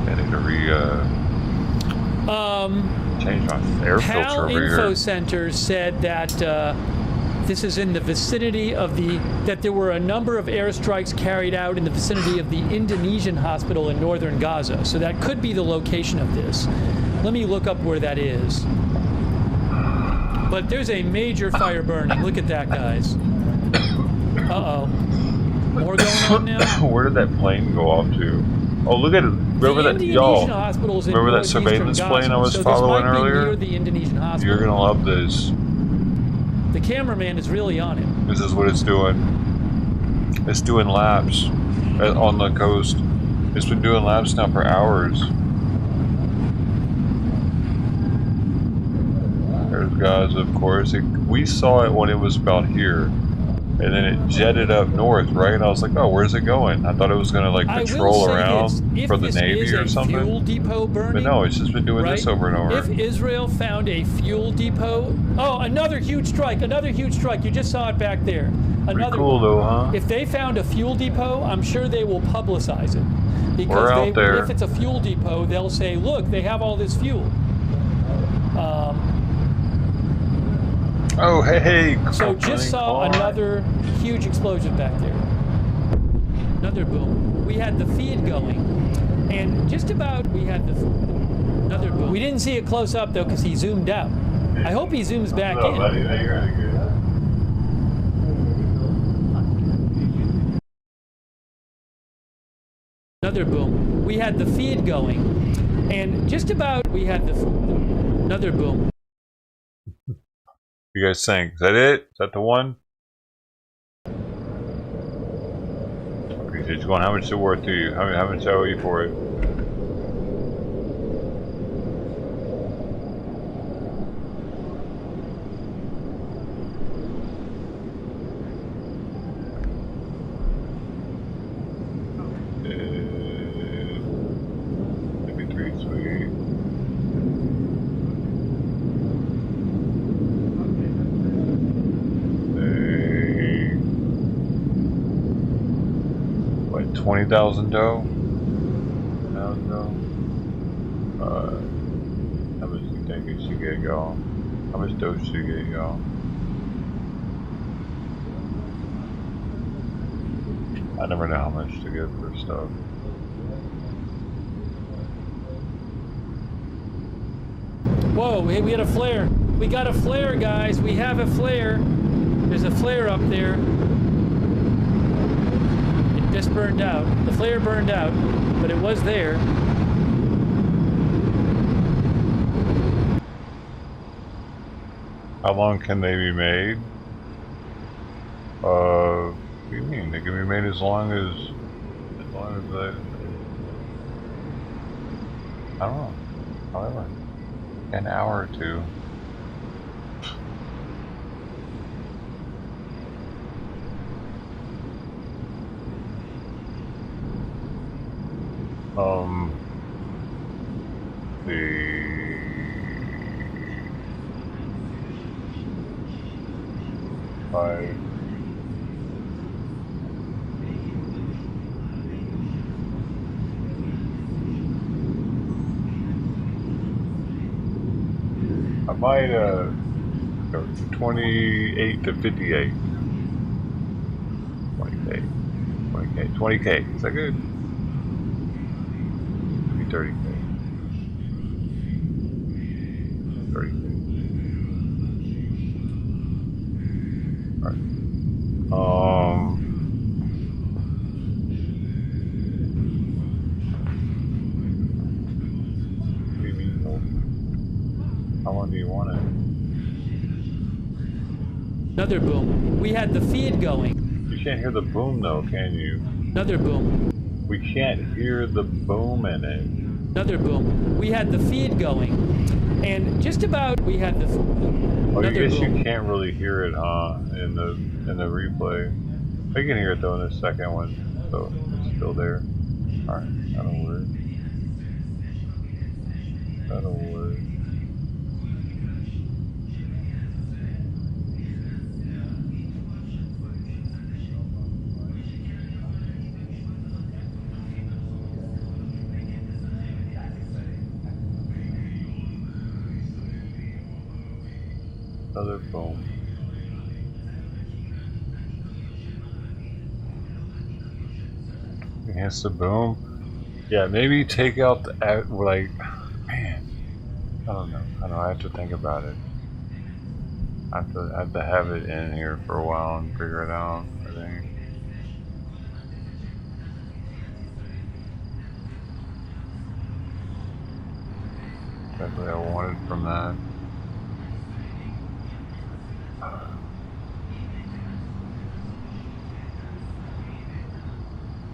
I need to change my air filter PAL over Info here. Center said that this is in the vicinity of that there were a number of airstrikes carried out in the vicinity of the Indonesian hospital in northern Gaza. So that could be the location of this. Let me look up where that is. But there's a major fire burning. Look at that, guys. Uh-oh. More going on now? Where did that plane go off to? Oh, look at it. Remember that, y'all? Remember that surveillance plane I was following earlier? Near the Indonesian hospital. You're gonna love this. The cameraman is really on it. This is what it's doing. It's doing laps on the coast. It's been doing laps now for hours. There's Gaza, of course. We saw it when it was about here. And then it jetted up north, right? And I was like, oh, where's it going? I thought it was going to like patrol around for the Navy or something. Fuel depot burning, but no, it's just been doing this over and over. If Israel found a fuel depot... Oh, another huge strike, another huge strike. You just saw it back there. Another pretty cool though, huh? If they found a fuel depot, I'm sure they will publicize it. Because we're out there. If it's a fuel depot, they'll say, look, they have all this fuel. Oh, hey. So just saw another huge explosion back there. Another boom. We had the feed going. And just about we had another boom. We didn't see it close up, though, because he zoomed out. I hope he zooms back in. Buddy, you're really good. Another boom. We had the feed going. And just about we had another boom. You guys think? Is that it? Is that the one? Okay, so how much is it worth to you? How much I owe you for it? Maybe 3 sweet. Like 20,000 dough? How much do you think it should get, y'all? How much dough should you get, y'all? I never know how much to get for stuff. Whoa, hey, we had a flare. We got a flare, guys. We have a flare. There's a flare up there. It just burned out. The flare burned out, but it was there. How long can they be made? What do you mean? They can be made as long as they... I don't know. However, an hour or two. I might 28 to 58. 20K. Is that good? Maybe 30K. demonstration. Right. What do you mean, hold? How long do you want it? Another boom. We had the feed going. You can't hear the boom though, can you? Another boom. We can't hear the boom in it. Another boom. We had the feed going. And just about we had the Oh, I guess you can't really hear it, huh? In the replay. I can hear it though in the second one, so it's still there. Alright, that'll work. That'll work. Another boom. Enhance the boom. Yeah, maybe take out the like. Man, I don't know. I have to think about it. I have to have it in here for a while and figure it out. I think. That's what I wanted from that.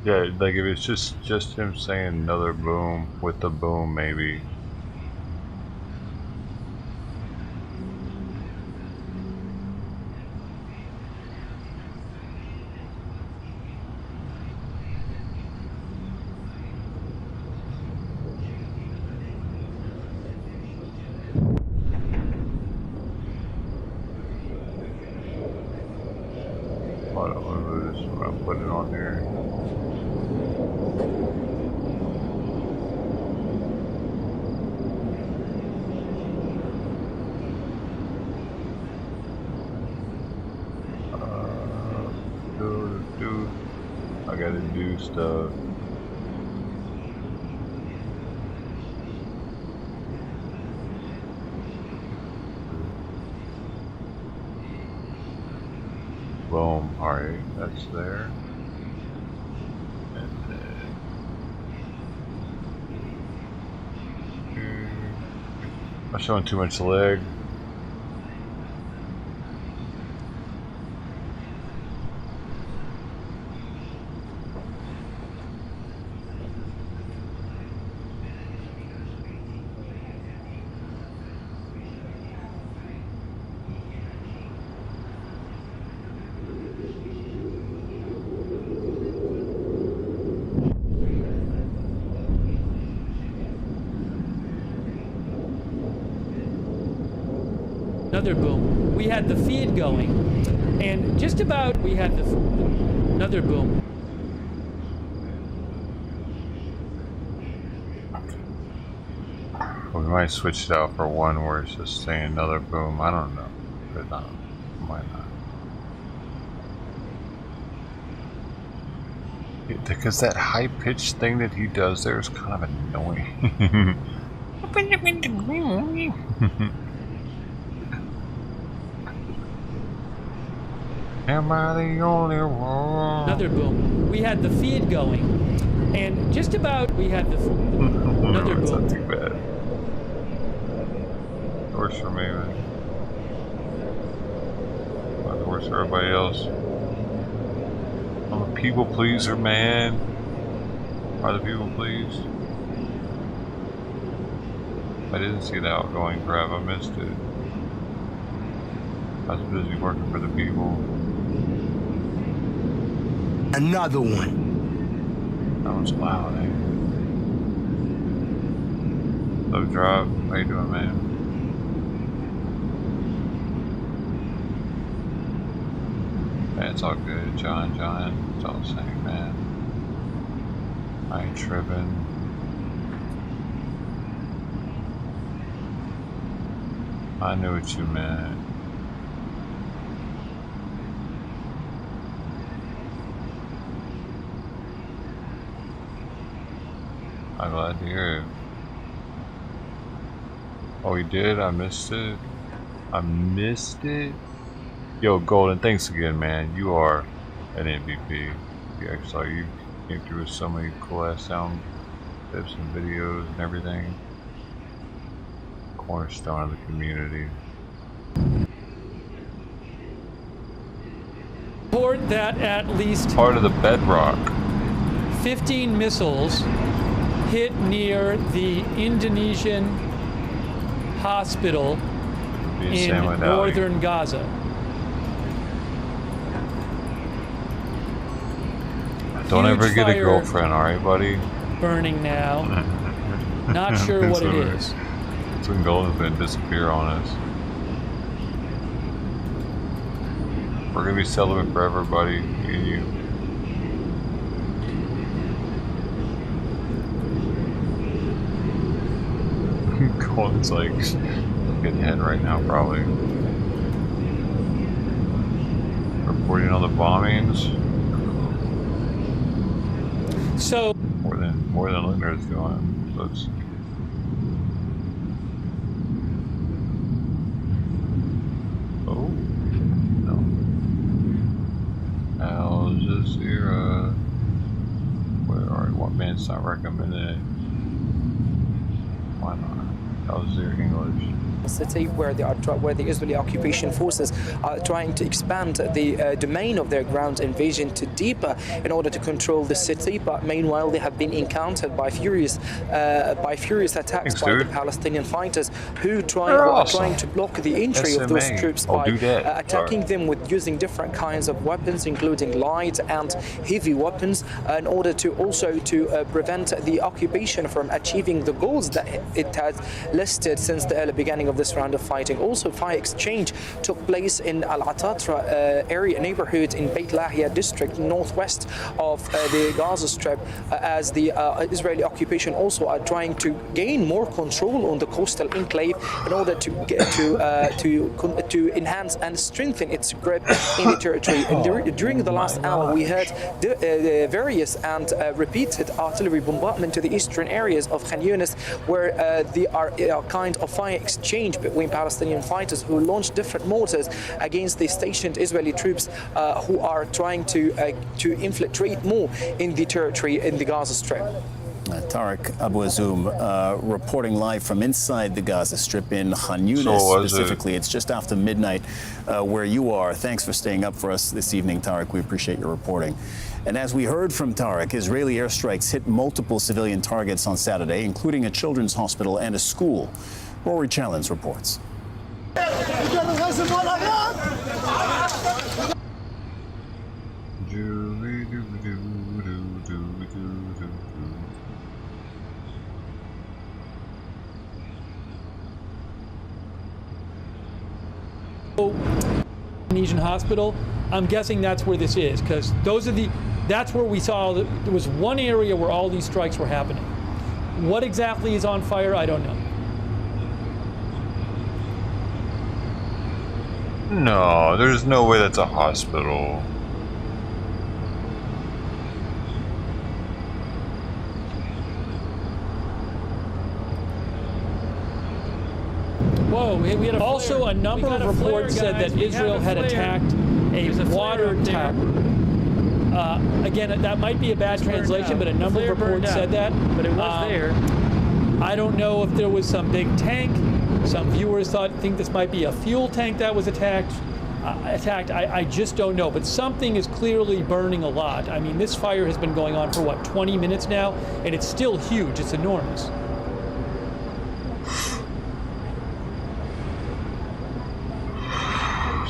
Yeah, like if it's just him saying another boom with the boom, maybe. Hold on, I'll put it on here. I gotta do stuff. Boom, alright, that's there. And then I'm showing too much leg. Another boom. We had the feed going. And just about we had the another boom. We might switch it out for one where it's just saying another boom. I don't know. But might not. Because that high pitched thing that he does there is kind of annoying. Am I the only one? Another boom. We had the feed going. And just about we had the another It's boom. not too bad. Worse for me, man. Might worse for everybody else. I'm a people pleaser, man. Are the people pleased? I didn't see the outgoing crap. I missed it. I was busy working for the people. Another one. That was loud, eh? Low drop. How you doing, man? Man, it's all good, John. It's all the same, man. I ain't tripping. I knew what you meant. I'm glad to hear it. Oh, he did? I missed it. I missed it. Yo, Golden, thanks again, man. You are an MVP. Yeah, I saw you came through with so many cool ass sound clips and videos and everything. Cornerstone of the community. Report that at least part of the bedrock. 15 missiles hit near the Indonesian hospital in northern Gaza. Don't Huge ever get a fire girlfriend, alright, buddy? Burning now. Not sure what it is. It's when Golden's gonna disappear on us. We're gonna be celibate forever, buddy. Me and you. Golden's like getting head right now, probably. Reporting on the bombings. So more than Linder's doing. So it's Al Jazeera. What band's not recommended? Why not? Al Jazeera English. City where the Israeli occupation forces are trying to expand the domain of their ground invasion to deeper in order to control the city, but meanwhile they have been encountered by furious attacks by the Palestinian fighters who are trying to block the entry of those troops by attacking them with using different kinds of weapons, including light and heavy weapons, in order to also prevent the occupation from achieving the goals that it has listed since the early beginning of this round of fighting. Also, fire exchange took place in Al-Atatra area neighborhood in Beit Lahia district, northwest of the Gaza Strip, as the Israeli occupation also are trying to gain more control on the coastal enclave in order to get to enhance and strengthen its grip in the territory. And during the last hour, we heard various and repeated artillery bombardment to the eastern areas of Khan Yunis, where there are a kind of fire exchange between Palestinian fighters who launched different mortars against the stationed Israeli troops who are trying to infiltrate more in the territory in the Gaza Strip. Tariq Abu Azoum reporting live from inside the Gaza Strip in Khan Yunis specifically. It's just after midnight where you are. Thanks for staying up for us this evening, Tariq. We appreciate your reporting. And as we heard from Tariq, Israeli airstrikes hit multiple civilian targets on Saturday, including a children's hospital and a school. Rory Challenge reports. Indonesian hospital. I'm guessing that's where this is, because that's where we saw there was one area where all these strikes were happening. What exactly is on fire, I don't know. No, there's no way that's a hospital. Whoa, we had also a number of reports said that Israel had attacked a water tower. Again, that might be a bad translation, but a number of reports said that. But it was there. I don't know if there was some big tank. Some viewers think this might be a fuel tank that was attacked. I just don't know, but something is clearly burning a lot. I mean, this fire has been going on for, what, 20 minutes now? And it's still huge. It's enormous.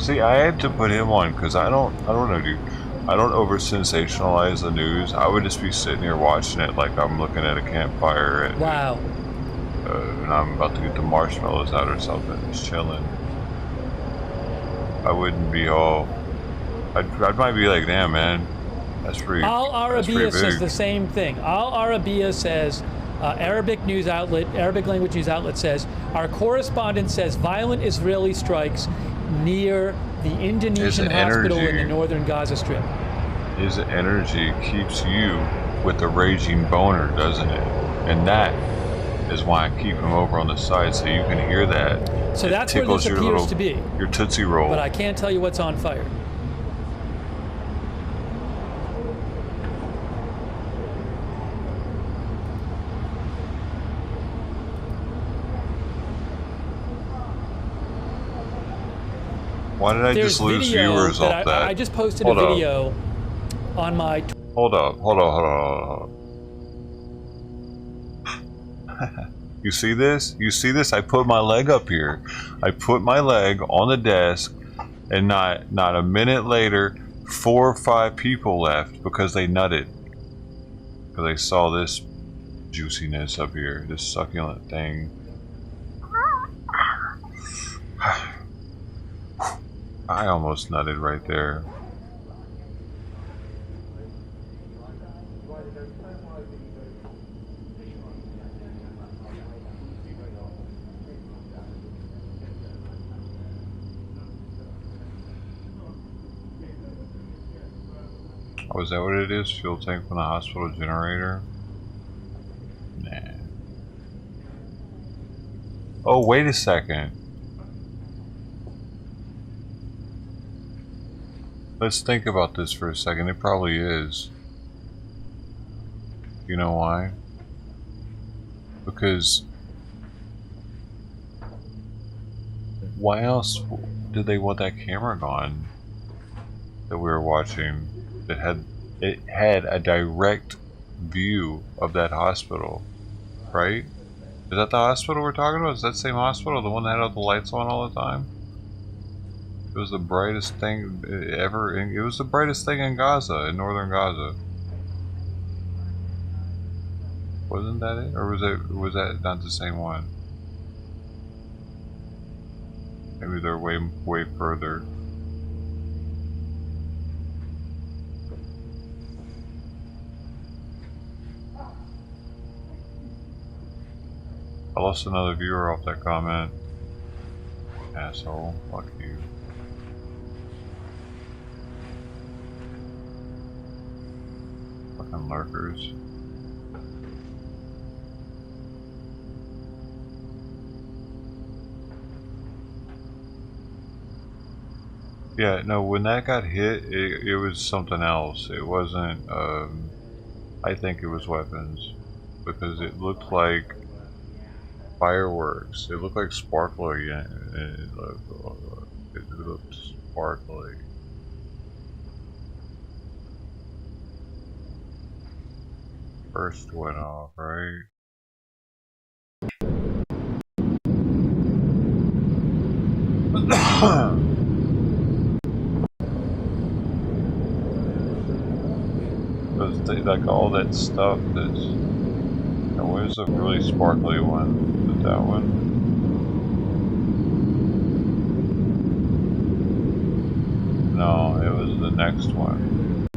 See, I had to put him on because I don't know, dude. I don't over sensationalize the news. I would just be sitting here watching it like I'm looking at a campfire and wow. And I'm about to get the marshmallows out or something, just chilling. I wouldn't be all. I might be like, damn, man, that's pretty. Al Arabiya says the same thing. Al Arabiya says, Arabic language news outlet says, our correspondent says violent Israeli strikes near the Indonesian hospital in the northern Gaza Strip. His energy keeps you with a raging boner, doesn't it? And that is why I keep them over on the side so you can hear that. So it that's where this appears to be. Your Tootsie Roll. But I can't tell you what's on fire. Why did I just lose viewers off that? I just posted a video on my... Hold up. You see this? You see this? I put my leg up here. I put my leg on the desk, and not a minute later, 4 or 5 people left because they nutted. Because they saw this juiciness up here, this succulent thing. I almost nutted right there. Oh, is that what it is? Fuel tank from the hospital generator? Nah. Oh, wait a second. Let's think about this for a second. It probably is. You know why? Because why else did they want that camera gone that we were watching that had a direct view of that hospital, right? Is that the hospital we're talking about? Is that the same hospital, the one that had all the lights on all the time? It was the brightest thing ever. It was the brightest thing in Gaza, in northern Gaza. Wasn't that it, or was that not the same one? Maybe they're way further. I lost another viewer off that comment. Asshole, fuck you. Fucking lurkers. Yeah, no, when that got hit, it was something else. It wasn't, I think it was weapons. Because it looked like fireworks. It looked like sparkly. It looked sparkly. First went off, right? Like all that stuff that's... Where's the really sparkly one? Is it that one? No, it was the next one.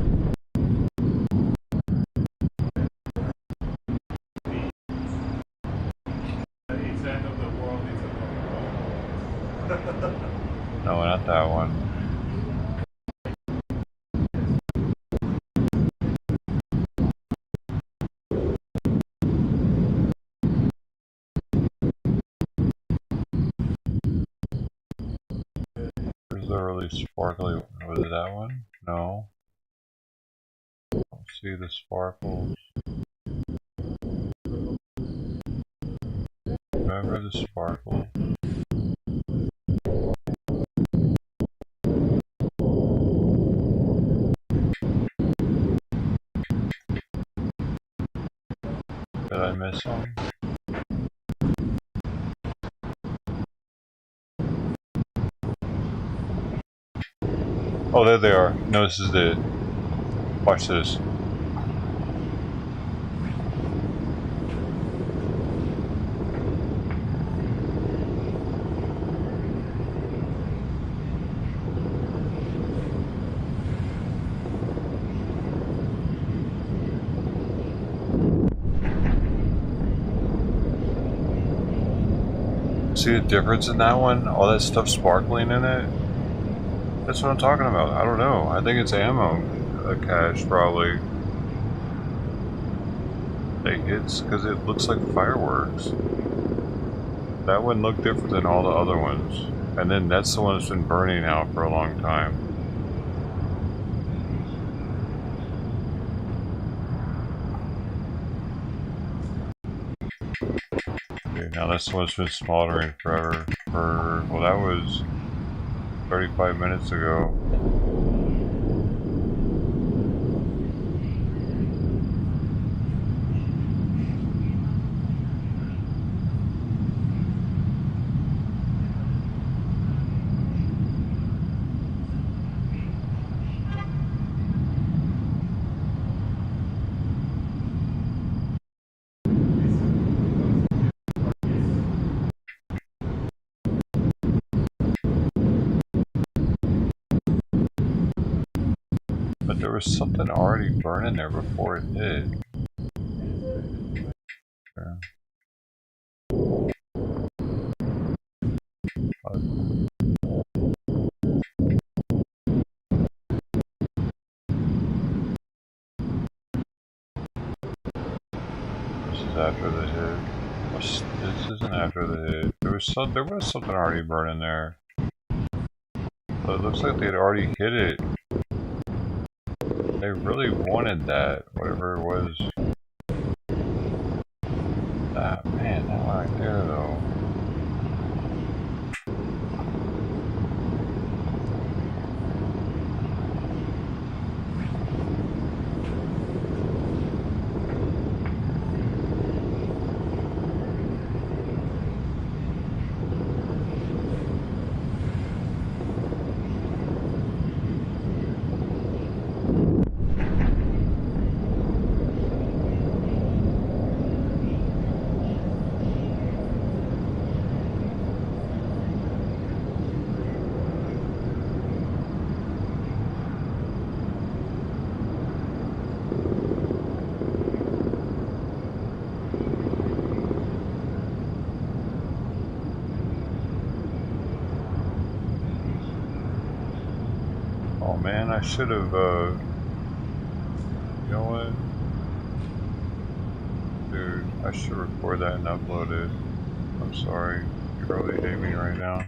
No, not that one. Where's the really sparkly? Was it that one? No. I don't see the sparkles. Remember the sparkle? Did I miss them? Oh, there they are. No, this is it. Watch this. See the difference in that one? All that stuff sparkling in it? That's what I'm talking about. I don't know. I think it's ammo cache, probably. It hits because it looks like fireworks. That one looked different than all the other ones. And then that's the one that's been burning now for a long time. Okay, now this one's been smoldering forever. Well, that was 35 minutes ago. But there was something already burning there before it hit. Yeah. This is after the hit. This isn't after the hit. There was something already burning there. But it looks like they'd already hit it. They really wanted that, whatever it was. Ah, man, that one right there though. Oh man, I should have, you know what? Dude, I should record that and upload it. I'm sorry. You really hate me right now.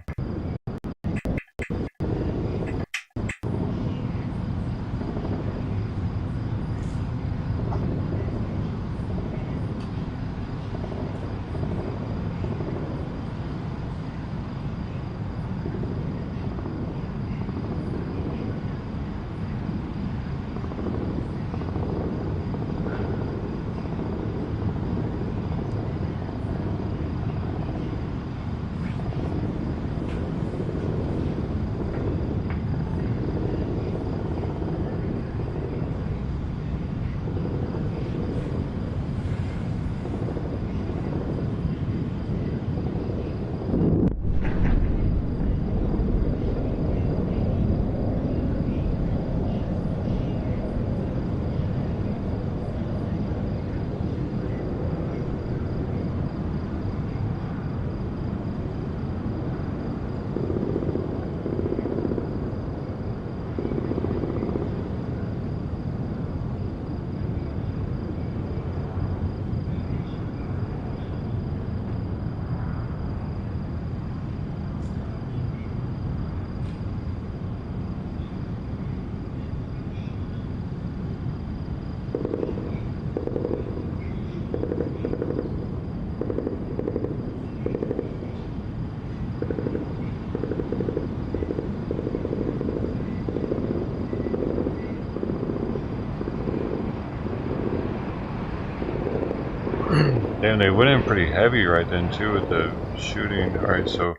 Damn, they went in pretty heavy right then too with the shooting. Alright, so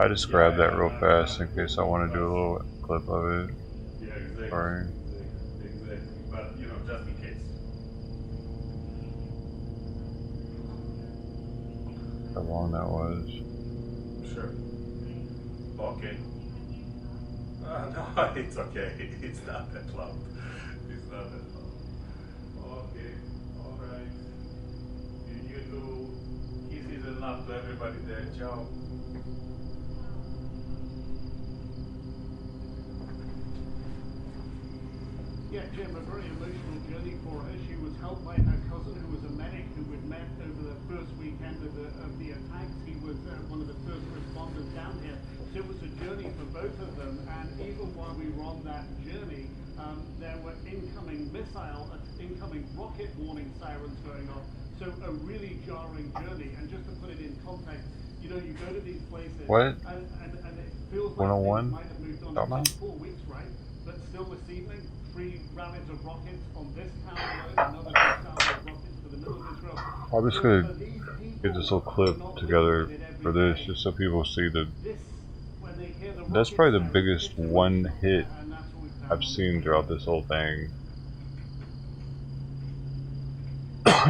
I just grabbed that real fast in case I want to do a little clip of it. Yeah, exactly. Sorry. Exactly. But, you know, just in case. How long that was. Sure. Okay. No, it's okay. It's not that loud. It's not that loud. Okay. Alright. You do kisses and love to everybody there. Ciao. Yeah, Jim, a very emotional journey for her. She was helped by her cousin who was a medic met over the first weekend of the attacks. He was one of the first responders down here. So it was a journey for both of them. And even while we were on that journey, there were incoming rocket warning sirens going off. So a really jarring journey. And just to put it in context, you know, you go to these places, what? And it feels like 101? things might have moved on in 4 weeks, right? But still this evening, 3 rounds of rockets on this town alone, another 2 rounds of rockets to the middle of Israel. I'm just gonna get this little clip together for this, just so people see the. That's probably the biggest one hit I've seen throughout this whole thing.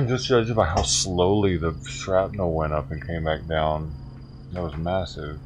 Just judging by how slowly the shrapnel went up and came back down. That was massive.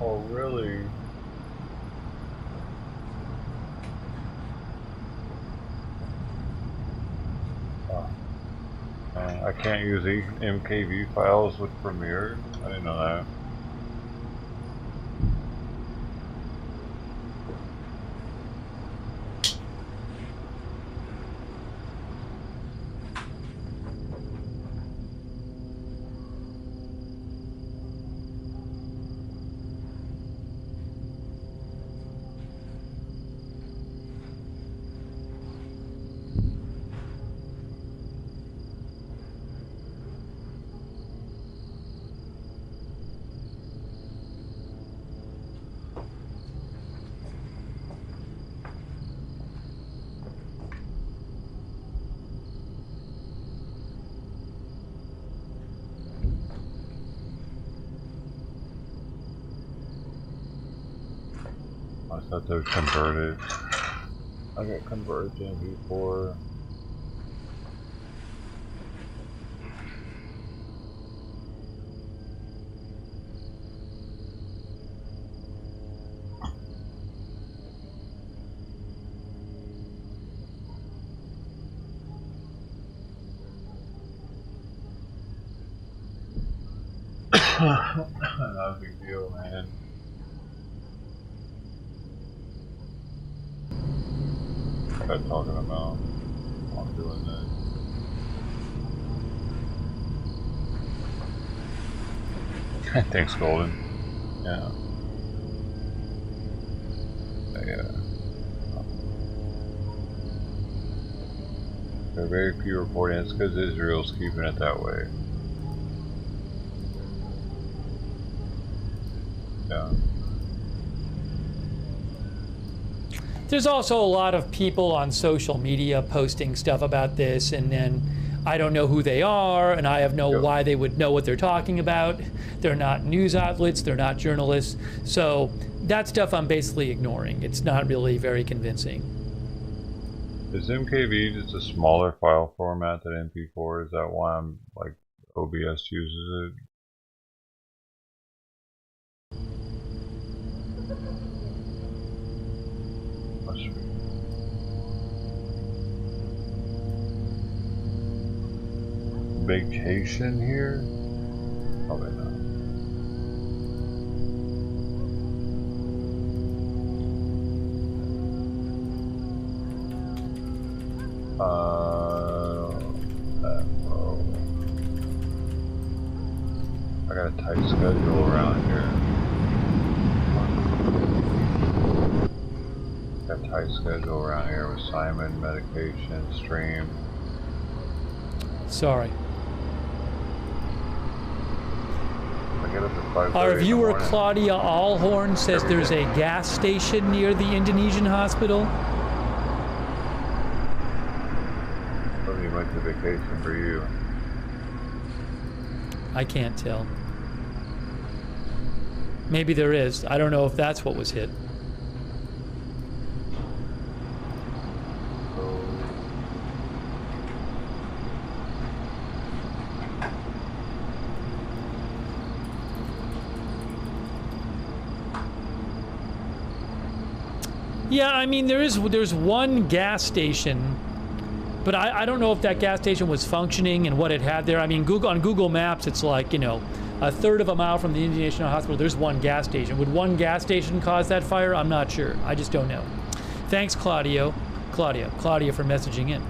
Oh, really? Oh. I can't use MKV files with Premiere? I didn't know that. I thought they were converted. I got converted to MP4. Not a big deal, man. What am I talking about? I'm doing that. Thanks, Golden. Yeah. Yeah. There are very few reporting. It's because Israel's keeping it that way. There's also a lot of people on social media posting stuff about this, and then I don't know who they are, and I have no why they would know what they're talking about. They're not news outlets, they're not journalists. So that stuff I'm basically ignoring. It's not really very convincing. Is MKV just a smaller file format than MP4? Is that why I'm like OBS uses it? Must be. Vacation here? Probably not. I got a tight schedule around here. Got a tight schedule around here with Simon, medication, stream. Sorry. I get up at 5:30 Our viewer in the morning. Claudia Allhorn says there's a gas station near the Indonesian hospital. Maybe you went to vacation for you. I can't tell. Maybe there is. I don't know if that's what was hit. Yeah, I mean, there's one gas station, but I don't know if that gas station was functioning and what it had there. I mean, on Google Maps, it's like, you know, a third of a mile from the Indonesian hospital, there's one gas station. Would one gas station cause that fire? I'm not sure. I just don't know. Thanks, Claudia for messaging in.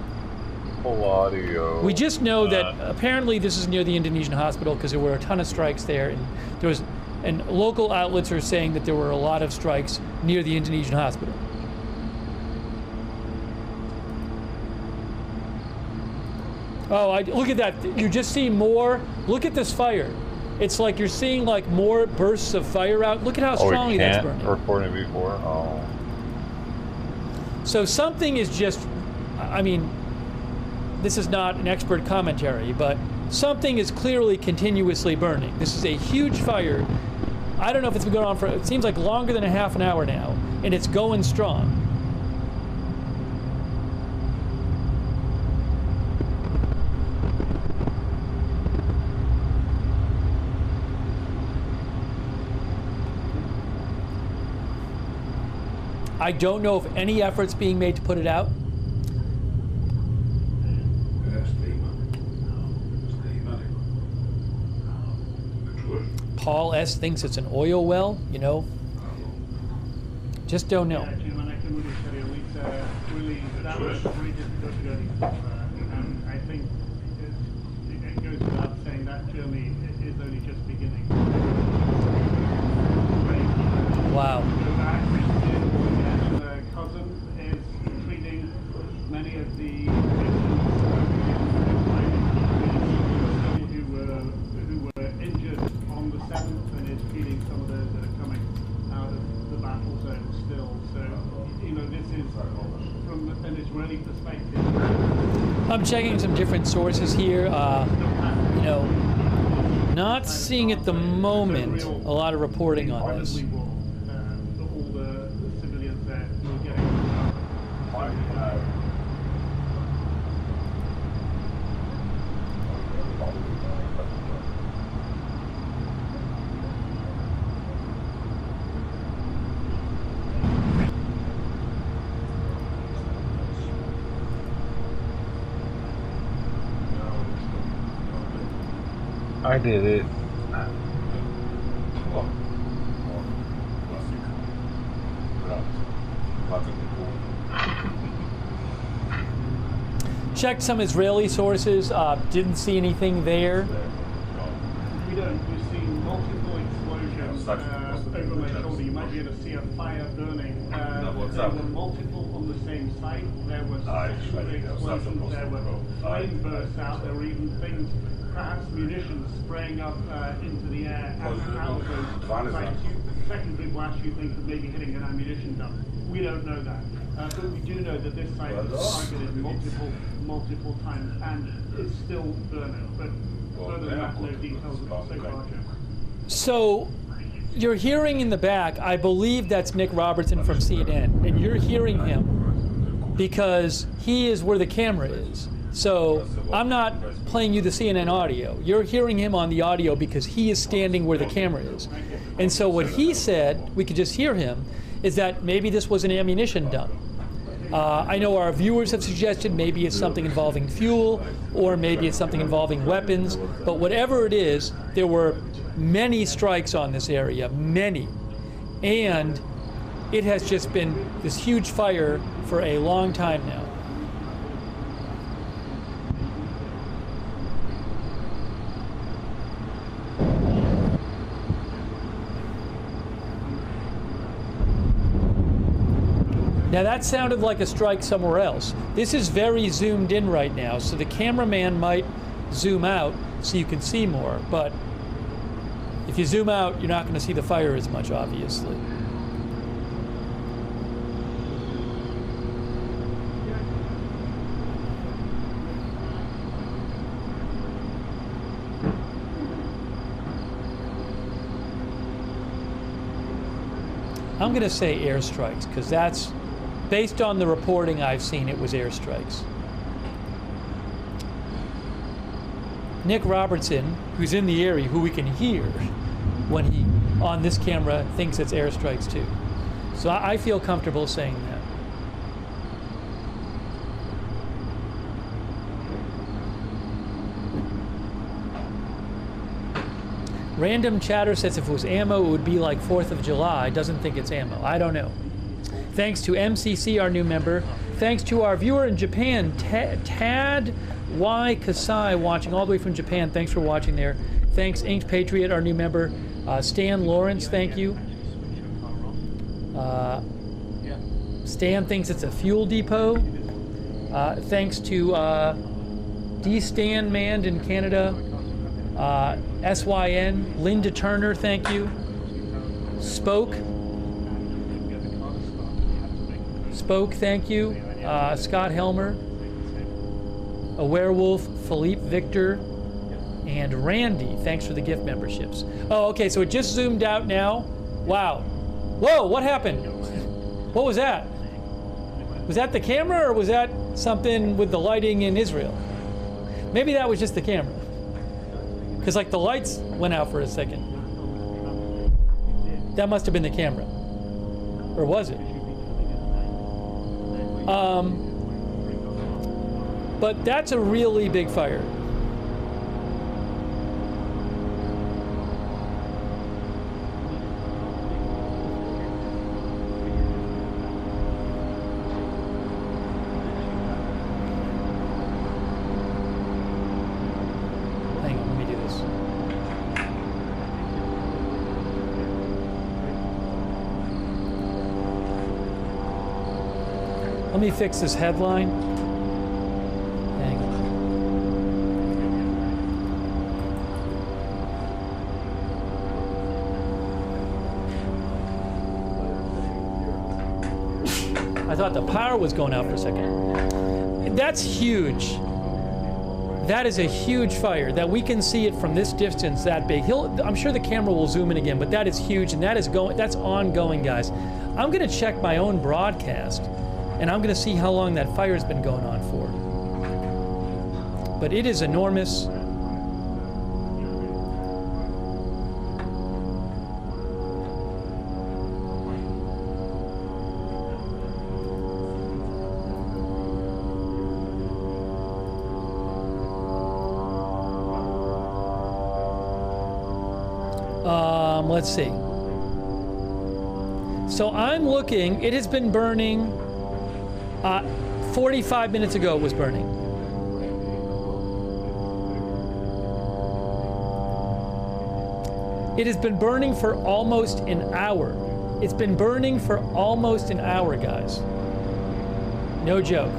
Claudio. We just know that apparently this is near the Indonesian hospital because there were a ton of strikes there, and local outlets are saying that there were a lot of strikes near the Indonesian hospital. Oh, look at that. You just see more. Look at this fire. It's like you're seeing like more bursts of fire out. Look at how strongly that's burning. Recording before. Oh. So something is just, I mean, this is not an expert commentary, but something is clearly continuously burning. This is a huge fire. I don't know if it's been going on for, it seems like longer than a half an hour now, and it's going strong. I don't know if any effort's being made to put it out. Paul S. thinks it's an oil well, you know. Just don't know. That was really difficult to go. And I think it goes without saying that journey is only just beginning. Wow. Cousins is treating many of the who were injured on the 7th, and is treating some of those that are coming out of the battle zone still. So, you know, this is from an Israeli perspective. I'm checking some different sources here. You know, not seeing at the moment a lot of reporting on this. I did it. Checked some Israeli sources, didn't see anything there. We don't. We've seen multiple explosions over my shoulder. You might be able to see a fire burning. There were multiple on the same site. There were explosions. There were flame bursts out. There were even things, perhaps munitions, spraying up into the air out of those sites. Secondary blast, you think, of maybe hitting an ammunition dump. We don't know that. But we do know that this site was targeted multiple times, and it's still burning. But further than that, no details so far. So you're hearing in the back, I believe that's Nick Robertson from CNN, and you're hearing him because he is where the camera is. So I'm not playing you the CNN audio. You're hearing him on the audio because he is standing where the camera is. And so what he said, we could just hear him, is that maybe this was an ammunition dump. I know our viewers have suggested maybe it's something involving fuel, or maybe it's something involving weapons, but whatever it is, there were many strikes on this area, many. And it has just been this huge fire for a long time now. Now that sounded like a strike somewhere else. This is very zoomed in right now, so the cameraman might zoom out so you can see more, but if you zoom out, you're not going to see the fire as much, obviously. I'm going to say airstrikes, because that's, based on the reporting I've seen, it was airstrikes. Nick Robertson, who's in the area, who we can hear when he, on this camera, thinks it's airstrikes too. So I feel comfortable saying that. Random Chatter says if it was ammo, it would be like 4th of July. Doesn't think it's ammo. I don't know. Thanks to MCC, our new member. Thanks to our viewer in Japan, Tad Y. Kasai, watching all the way from Japan. Thanks for watching there. Thanks, Inked Patriot, our new member. Stan Lawrence, thank you. Stan thinks it's a fuel depot. Thanks to D. Stan Mand in Canada. SYN, Linda Turner, thank you. Spoke, thank you. Scott Helmer, a werewolf, Philippe Victor, and Randy, thanks for the gift memberships. Oh, okay, so it just zoomed out now. Wow. Whoa, what happened? What was that? Was that the camera, or was that something with the lighting in Israel? Maybe that was just the camera. Because like the lights went out for a second. That must have been the camera. Or was it? But that's a really big fire. Let me fix this headline. Hang on. I thought the power was going out for a second. That's huge. That is a huge fire, that we can see it from this distance that big. I'm sure the camera will zoom in again, but that is huge, and that's ongoing, guys. I'm gonna check my own broadcast, and I'm going to see how long that fire's been going on for. But it is enormous. Let's see. So I'm looking, it has been burning. 45 minutes ago it was burning. It has been burning for almost an hour. It's been burning for almost an hour, guys. No joke.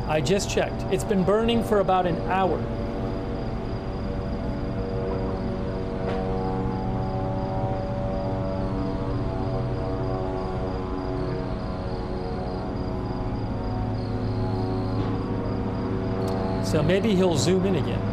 I just checked. It's been burning for about an hour. So maybe he'll zoom in again.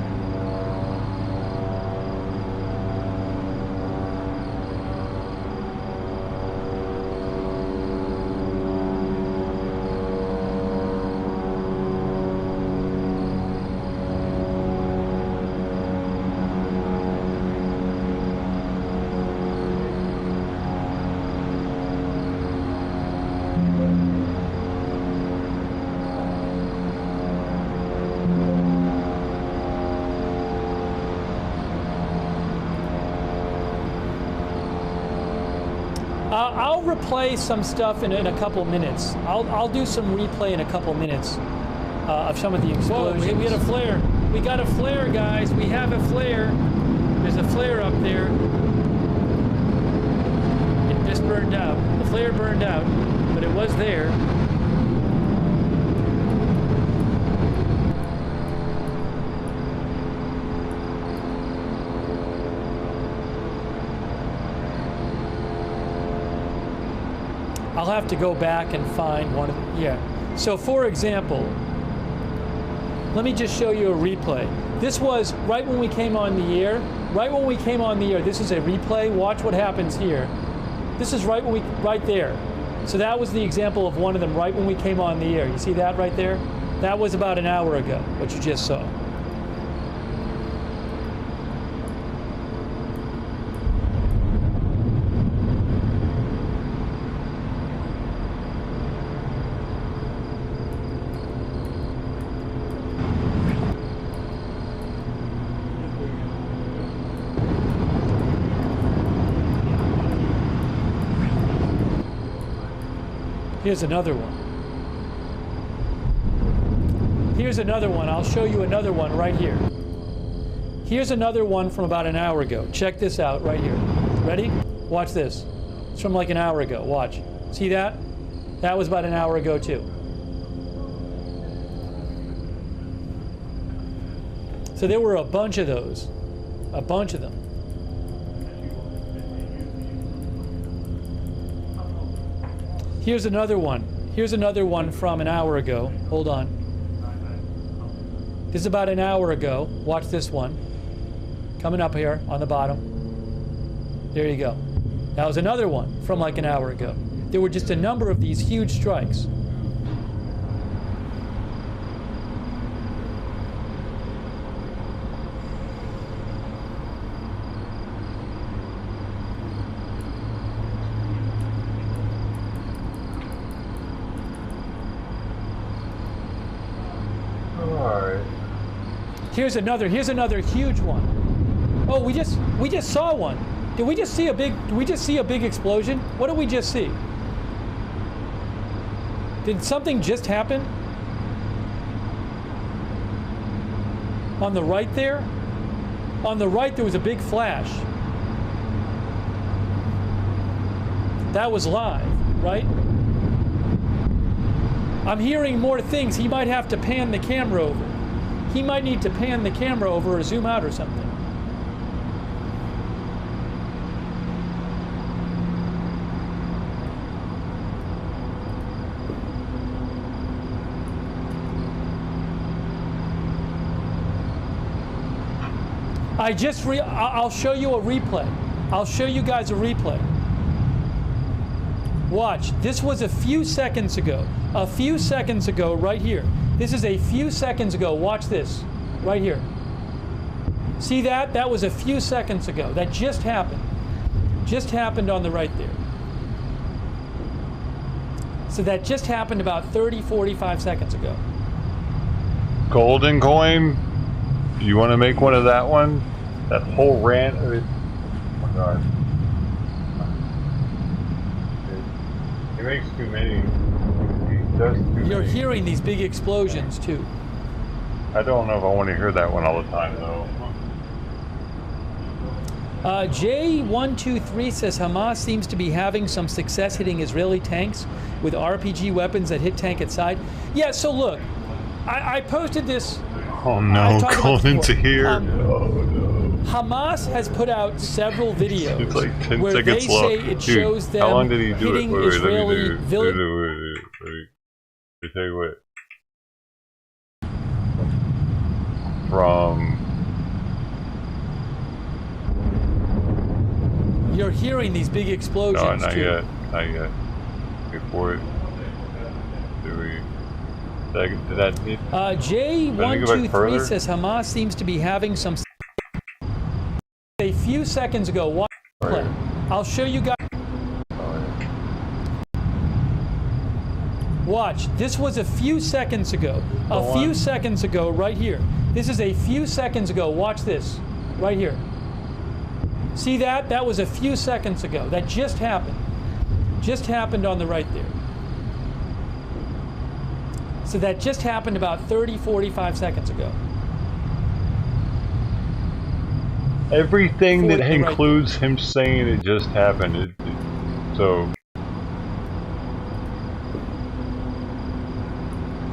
I'll replay some stuff in a couple minutes. I'll do some replay in a couple minutes of some of the explosions. Whoa, we had a flare. We got a flare, guys. We have a flare. There's a flare up there. It just burned out. The flare burned out, but it was there. I'll have to go back and find one of them. Yeah. So for example, let me just show you a replay. This was right when we came on the air. Right when we came on the air, this is a replay. Watch what happens here. This is right there. So that was the example of one of them right when we came on the air. You see that right there? That was about an hour ago, what you just saw. Here's another one. Here's another one. I'll show you another one right here. Here's another one from about an hour ago. Check this out right here. Ready? Watch this. It's from like an hour ago. Watch. See that? That was about an hour ago too. So there were a bunch of those. A bunch of them. Here's another one. Here's another one from an hour ago. Hold on. This is about an hour ago. Watch this one. Coming up here on the bottom. There you go. That was another one from like an hour ago. There were just a number of these huge strikes. Here's another huge one. Oh, we just saw one. Did we just see a big explosion? What did we just see? Did something just happen? On the right there? On the right there was a big flash. That was live, right? I'm hearing more things. He might have to pan the camera over. He might need to pan the camera over or zoom out or something. I'll show you a replay. I'll show you guys a replay. Watch. This was a few seconds ago. A few seconds ago right here. This is a few seconds ago. Watch this. Right here. See that? That was a few seconds ago. That just happened. Just happened on the right there. So that just happened about 30, 45 seconds ago. Golden coin? You want to make one of that one? That whole rant of it? Oh my god. He makes too many. You're hearing these big explosions too. I don't know if I want to hear that one all the time though. J123 says Hamas seems to be having some success hitting Israeli tanks with RPG weapons that hit tank at side. Yeah, so look, I posted this. Oh no, going into here. Hamas has put out several videos it's like 10 where seconds they say it shows them how long did he do hitting it? Israeli Let me tell you what. from... You're hearing these big explosions. No, not too. yet. Not yet. Before it... Do we... Did that need... J123 says Hamas seems to be having some... A few seconds ago, watch play. I'll show you guys... Watch, this was a few seconds ago. A few seconds ago, right here. This is a few seconds ago. Watch this, right here. See that? That was a few seconds ago. That just happened. Just happened on the right there. So that just happened about 30, 45 seconds ago. Everything that includes him saying it just happened. So...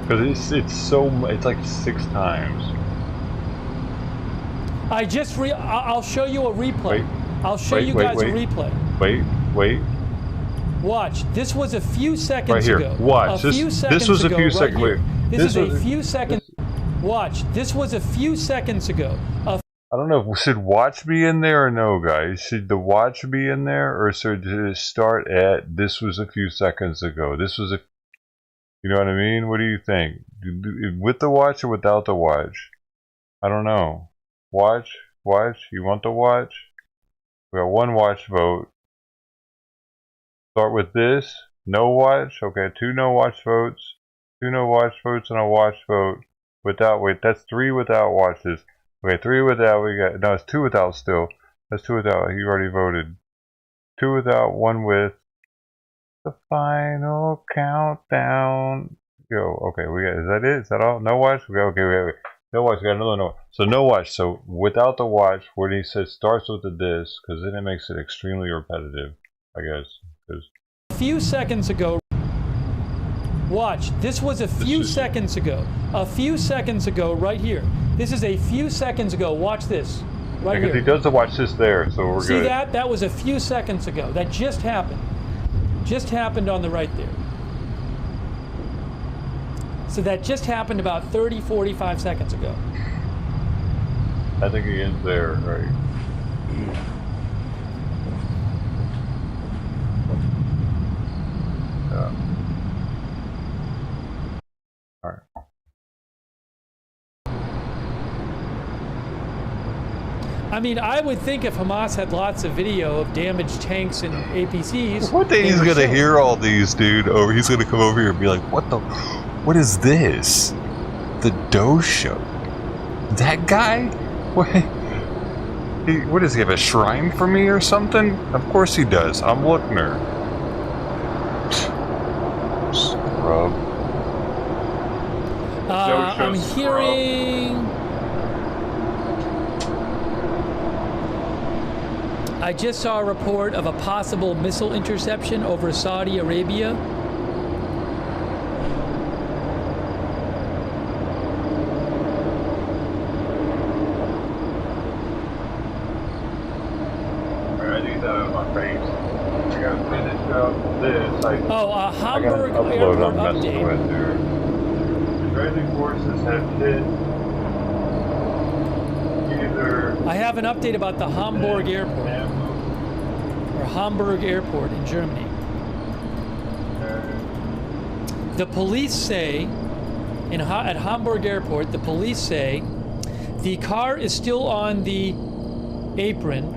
Because it's like 6 times. I'll show you a replay. I'll show you guys a replay. Wait. Watch. This was a few seconds right here. ago. Watch. This was a few seconds ago. This is a few seconds. Watch. This was a few seconds ago. I don't know. Should watch be in there or no, guys? Should the watch be in there, or should it start at this was a few seconds ago? This was a... You know what I mean? What do you think? With the watch or without the watch? I don't know. Watch? You want the watch? We got 1 watch vote. Start with this. No watch. Okay, 2 no watch votes. 2 no watch votes and a watch vote. Without, wait, that's 3 without watches. Okay, 3 without, we got, no, it's 2 without still. That's 2 without, you already voted. 2 without, 1 with. The final countdown. Yo, okay, we got, is that it? Is that all? No watch? Okay, no watch, we got another no. So no watch, so without the watch, where he says starts with the this, because then it makes it extremely repetitive, I guess. A few seconds ago, watch, this was a few seconds ago. A few seconds ago, right here. This is a few seconds ago, watch this, right here. Because he does the watch this there, so we're good. See that? That was a few seconds ago. That just happened. Just happened on the right there. So that just happened about 30, 45 seconds ago. I think he ends there, right? Yeah. All right. I mean, I would think if Hamas had lots of video of damaged tanks and APCs... One day he's gonna hear all these, dude. He's gonna come over here and be like, what is this? The Dosha? That guy? What does he have, a shrine for me or something? Of course he does. I'm Lookner. Scrub. I'm hearing... I just saw a report of a possible missile interception over Saudi Arabia. I need that on my face. I gotta finish up this. Hamburg Airport update. Israeli forces have hit either... I have an update about the Hamburg Airport. Or Hamburg Airport in Germany. The police say, at Hamburg Airport, the police say the car is still on the apron.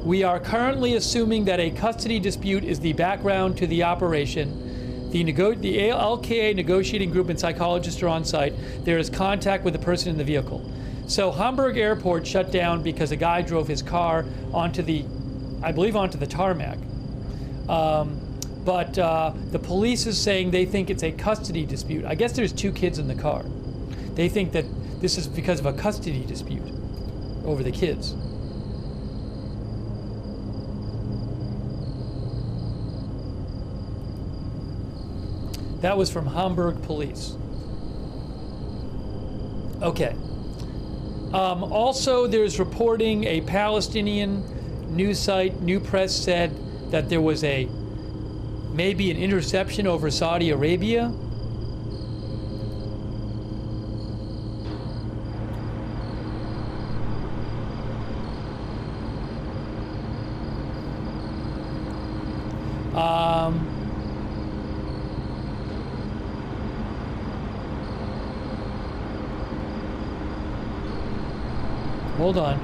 We are currently assuming that a custody dispute is the background to the operation. The LKA negotiating group and psychologists are on site. There is contact with the person in the vehicle. So Hamburg Airport shut down because a guy drove his car onto the, I believe, onto the tarmac. But the police is saying they think it's a custody dispute. I guess there's 2 kids in the car. They think that this is because of a custody dispute over the kids. That was from Hamburg police. Okay. Also, there's reporting a Palestinian news site, New Press, said that there was maybe an interception over Saudi Arabia. Hold on.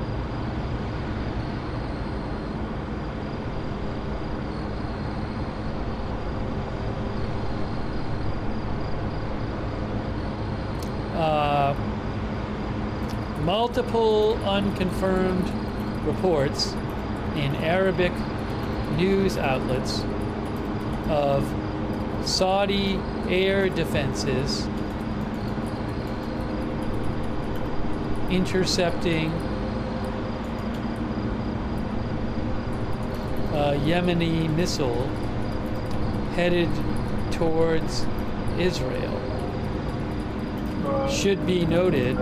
Multiple unconfirmed reports in Arabic news outlets of Saudi air defenses intercepting a Yemeni missile headed towards Israel. Should be noted,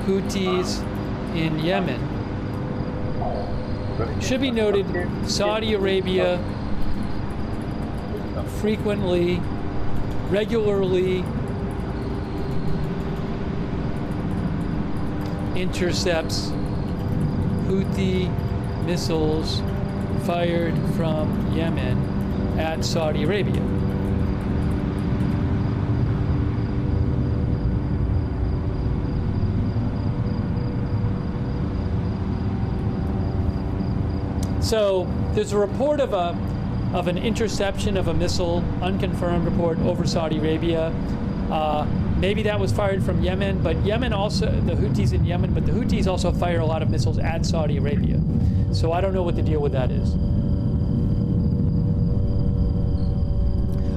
Houthis in Yemen. Should be noted, Saudi Arabia frequently, regularly intercepts Houthi missiles fired from Yemen at Saudi Arabia. So there's a report of an interception of a missile, unconfirmed report over Saudi Arabia. Maybe that was fired from Yemen, but Yemen also, the Houthis in Yemen, but the Houthis also fire a lot of missiles at Saudi Arabia. So I don't know what the deal with that is.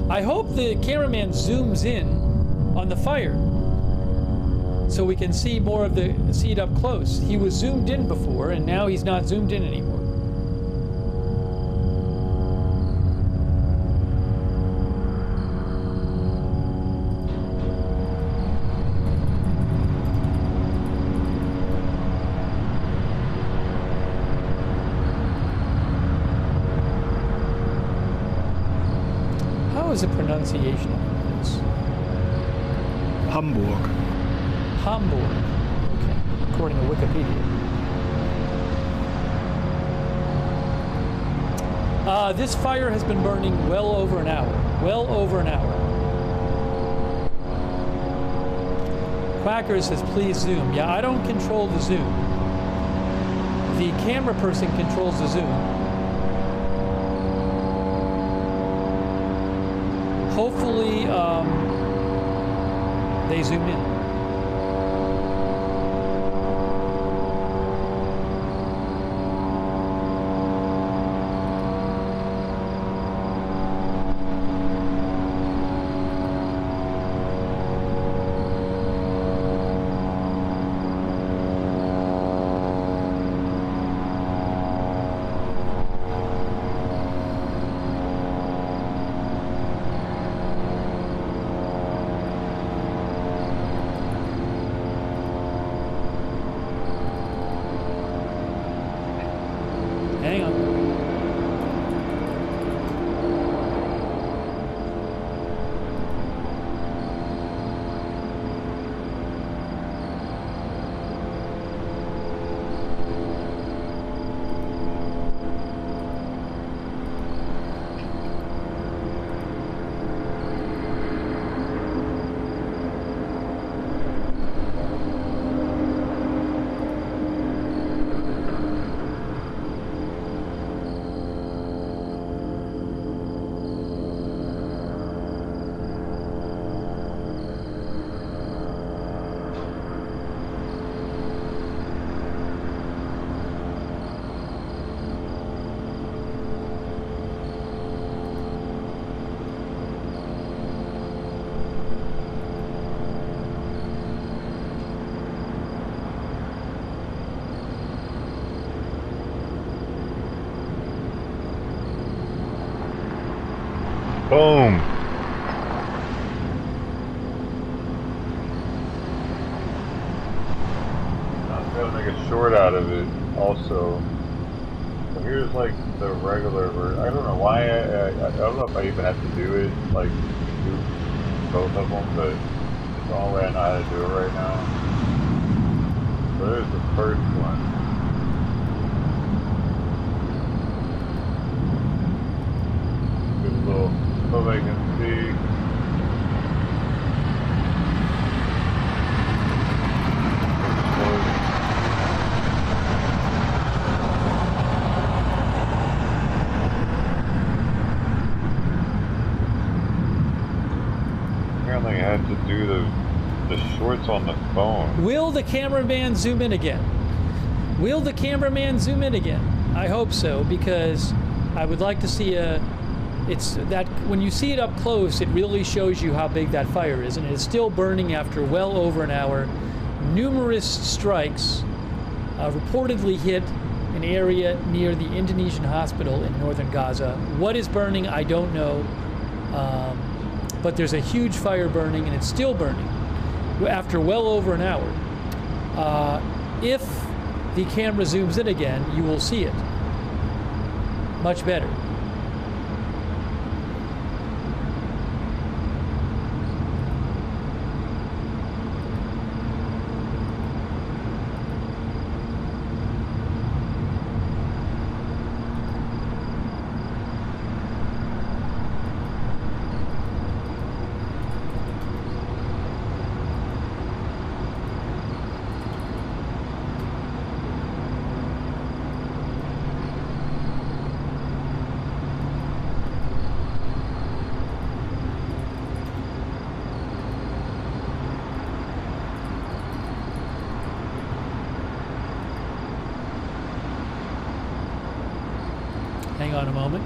I hope the cameraman zooms in on the fire so we can see more of see it up close. He was zoomed in before, and now he's not zoomed in anymore. What is the pronunciation of this? Hamburg. Hamburg. Okay, according to Wikipedia. This fire has been burning well over an hour. Well over an hour. Quacker says, please zoom. Yeah, I don't control the zoom. The camera person controls the zoom. Hopefully, they zoom in. Hang on. Boom. I'm gonna make a short out of it also. So here's like the regular version. I don't know why I don't know if I even have to do it, like do both of them, but it's the only way I know how to do it right now. So there's the first one. Good little, so they can see. apparently had to do the shorts on the phone. Will the cameraman zoom in again? Will the cameraman zoom in again? I hope so, because I would like to see it's that when you see it up close, it really shows you how big that fire is, and it is still burning after well over an hour. Numerous strikes reportedly hit an area near the Indonesian hospital in northern Gaza. What is burning, I don't know, but there's a huge fire burning, and it's still burning after well over an hour. If the camera zooms in again, you will see it much better. Hang on a moment.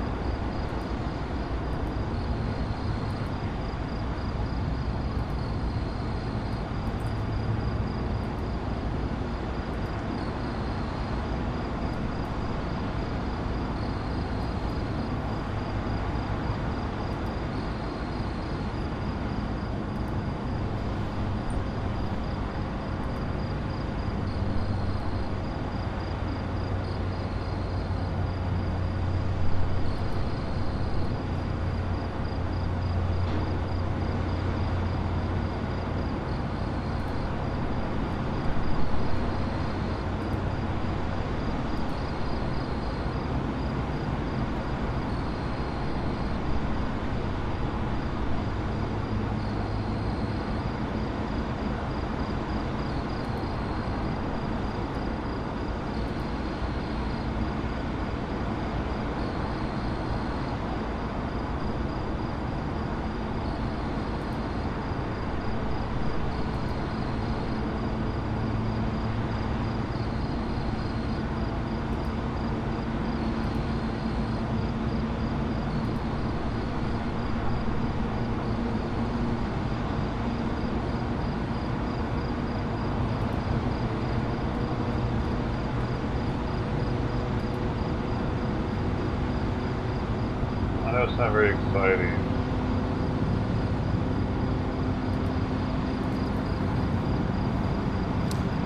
I know it's not very exciting.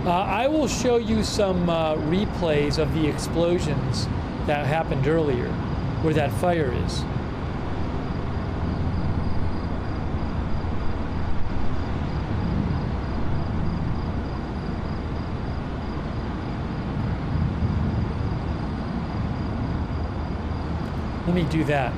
I will show you some replays of the explosions that happened earlier, where that fire is. Let me do that.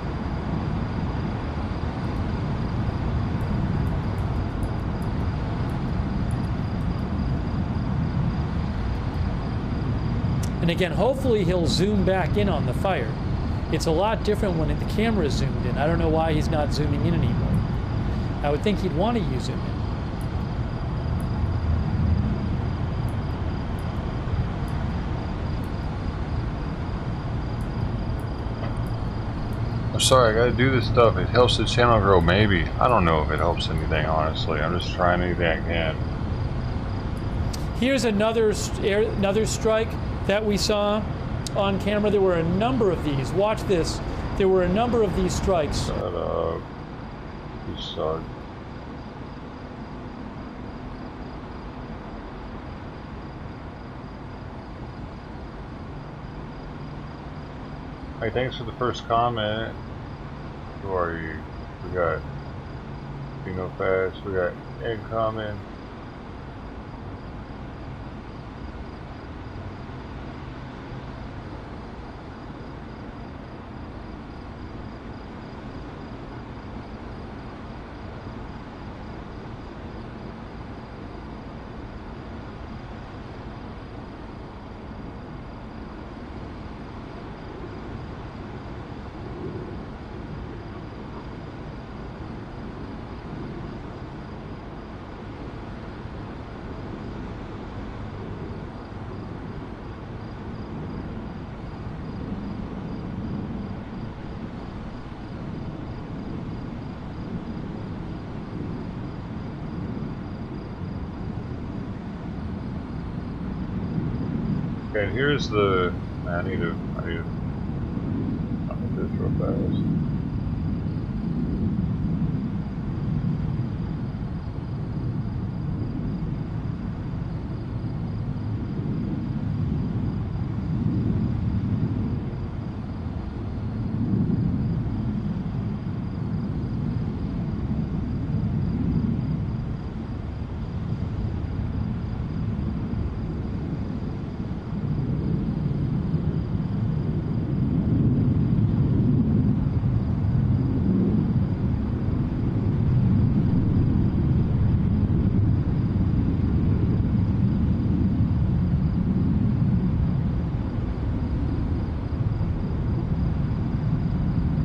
And again, hopefully he'll zoom back in on the fire. It's a lot different when the camera is zoomed in. I don't know why he's not zooming in anymore. I would think he'd want to use zoom in. I'm sorry, I gotta do this stuff. It helps the channel grow, maybe. I don't know if it helps anything, honestly. I'm just trying anything I can. Here's another strike that we saw on camera. There were a number of these. Watch this. There were a number of these strikes. Shut up. You suck. Hey, thanks for the first comment. Who are you? We got Dino Fast. We got incoming. Okay, here's the. I need to do this real fast.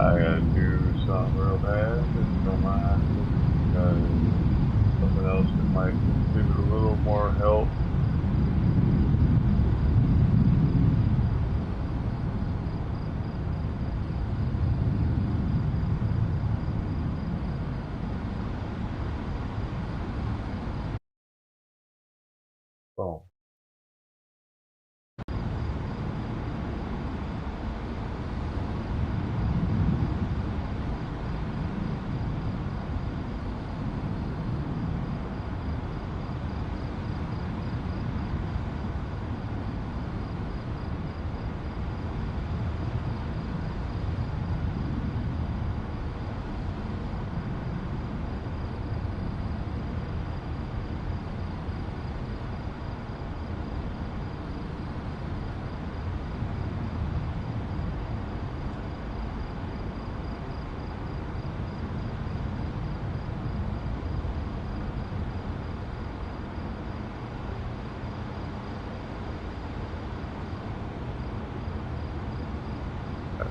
I gotta do something real fast, if you don't mind, because something else that might contribute a little more help. Boom.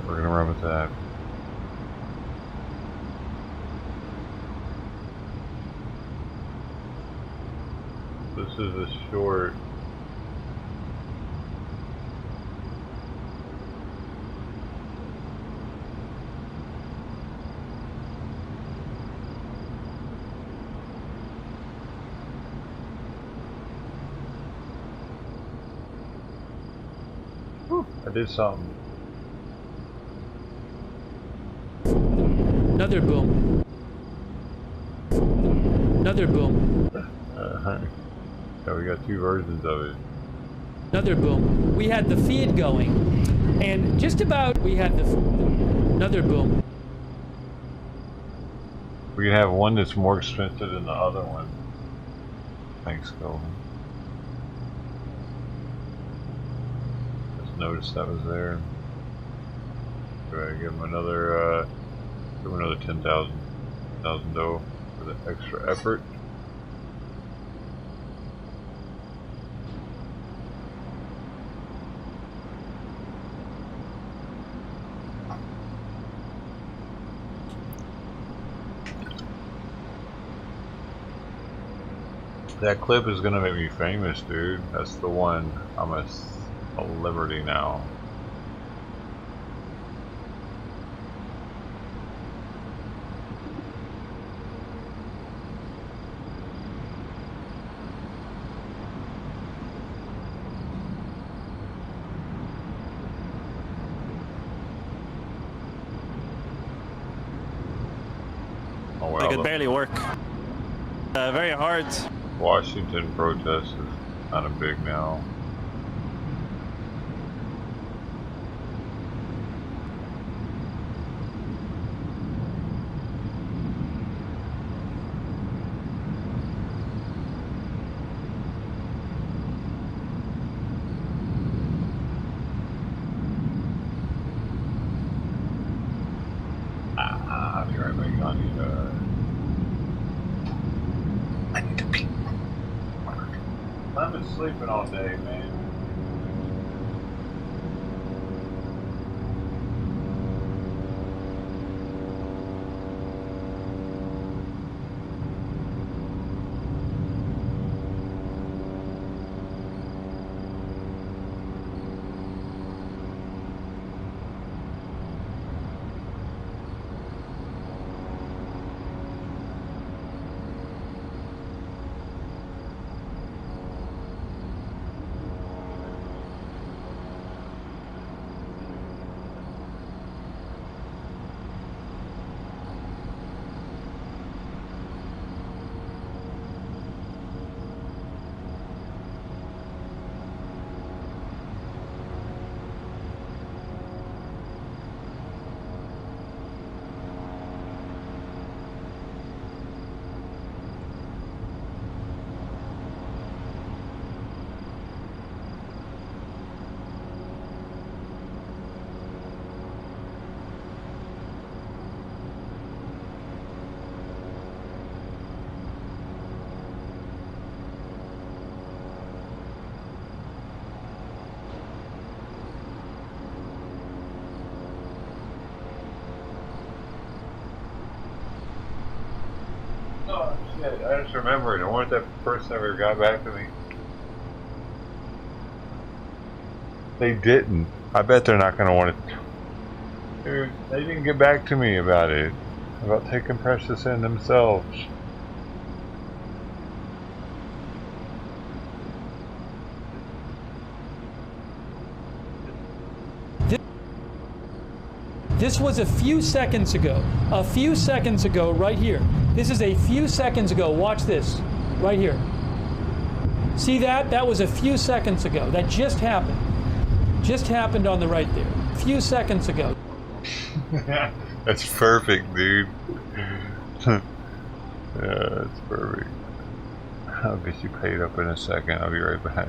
We're gonna run with that. This is a short. I did something. Another boom. Another boom. Yeah, we got two versions of it. Another boom. We had the feed going, and just about we had the another boom. We can have one that's more expensive than the other one. Thanks, Colin. Just noticed that was there. Do I give him another 10,000 dough for the extra effort? That clip is gonna make me famous, dude. That's the one. I'm a celebrity now. Oh, well, I could barely work. Very hard. Washington protest is kind of big now. I'll be right back. I need to pee. I've been sleeping all day, man. Yeah, I just remembered. I wonder if that person ever got back to me. They didn't. I bet they're not going to want to. Dude, they didn't get back to me about it. About taking Precious in themselves. This was a few seconds ago. A few seconds ago, right here. This is a few seconds ago. Watch this. Right here. See that? That was a few seconds ago. That just happened. Just happened on the right there. A few seconds ago. That's perfect, dude. Yeah, that's perfect. I'll get you paid up in a second. I'll be right back.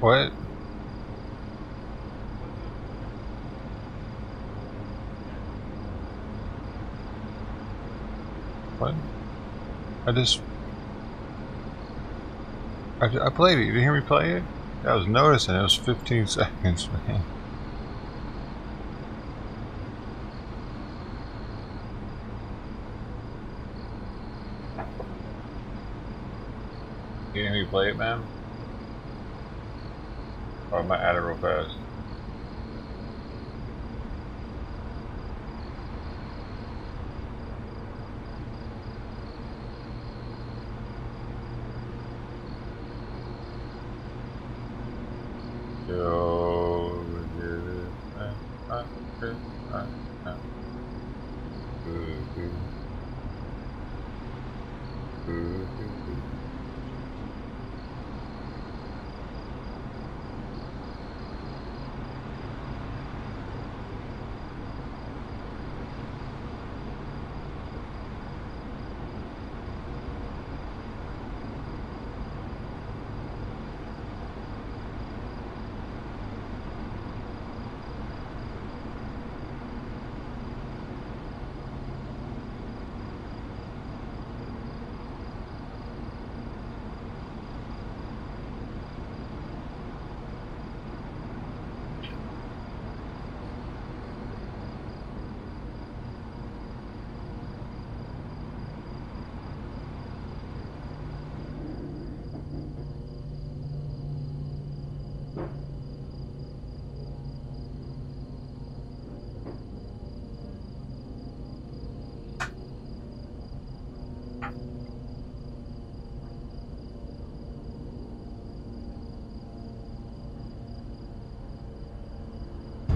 What? What? I played it. You didn't hear me play it? I was noticing. It was 15 seconds, man. You didn't hear me play it, man? Or am I at it real fast?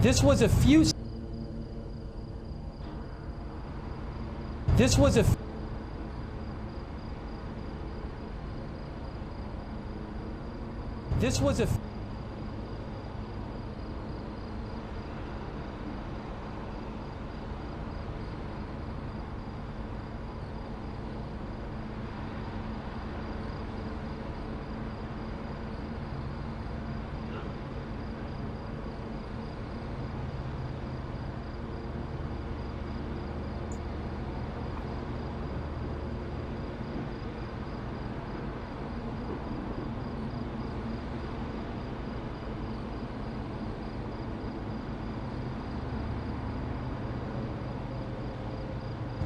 This was a few. This was a. This was a.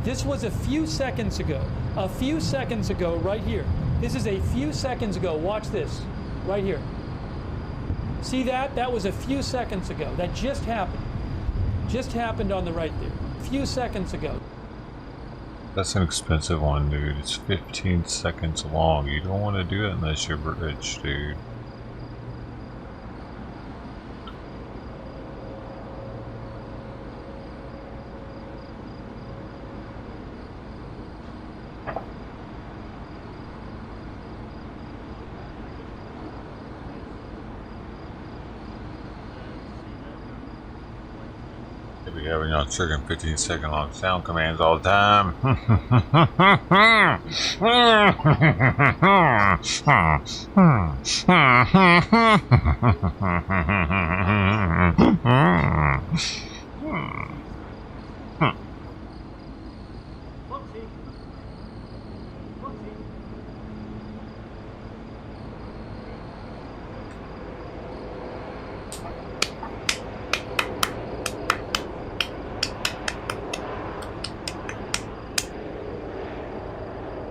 This was a few seconds ago. A few seconds ago, right here. This is a few seconds ago. Watch this, right here. See that? That was a few seconds ago. That just happened. Just happened on the right there. A few seconds ago. That's an expensive one, dude. It's 15 seconds long. You don't want to do it unless you're rich, dude. Be having y'all triggering 15-second long sound commands all the time.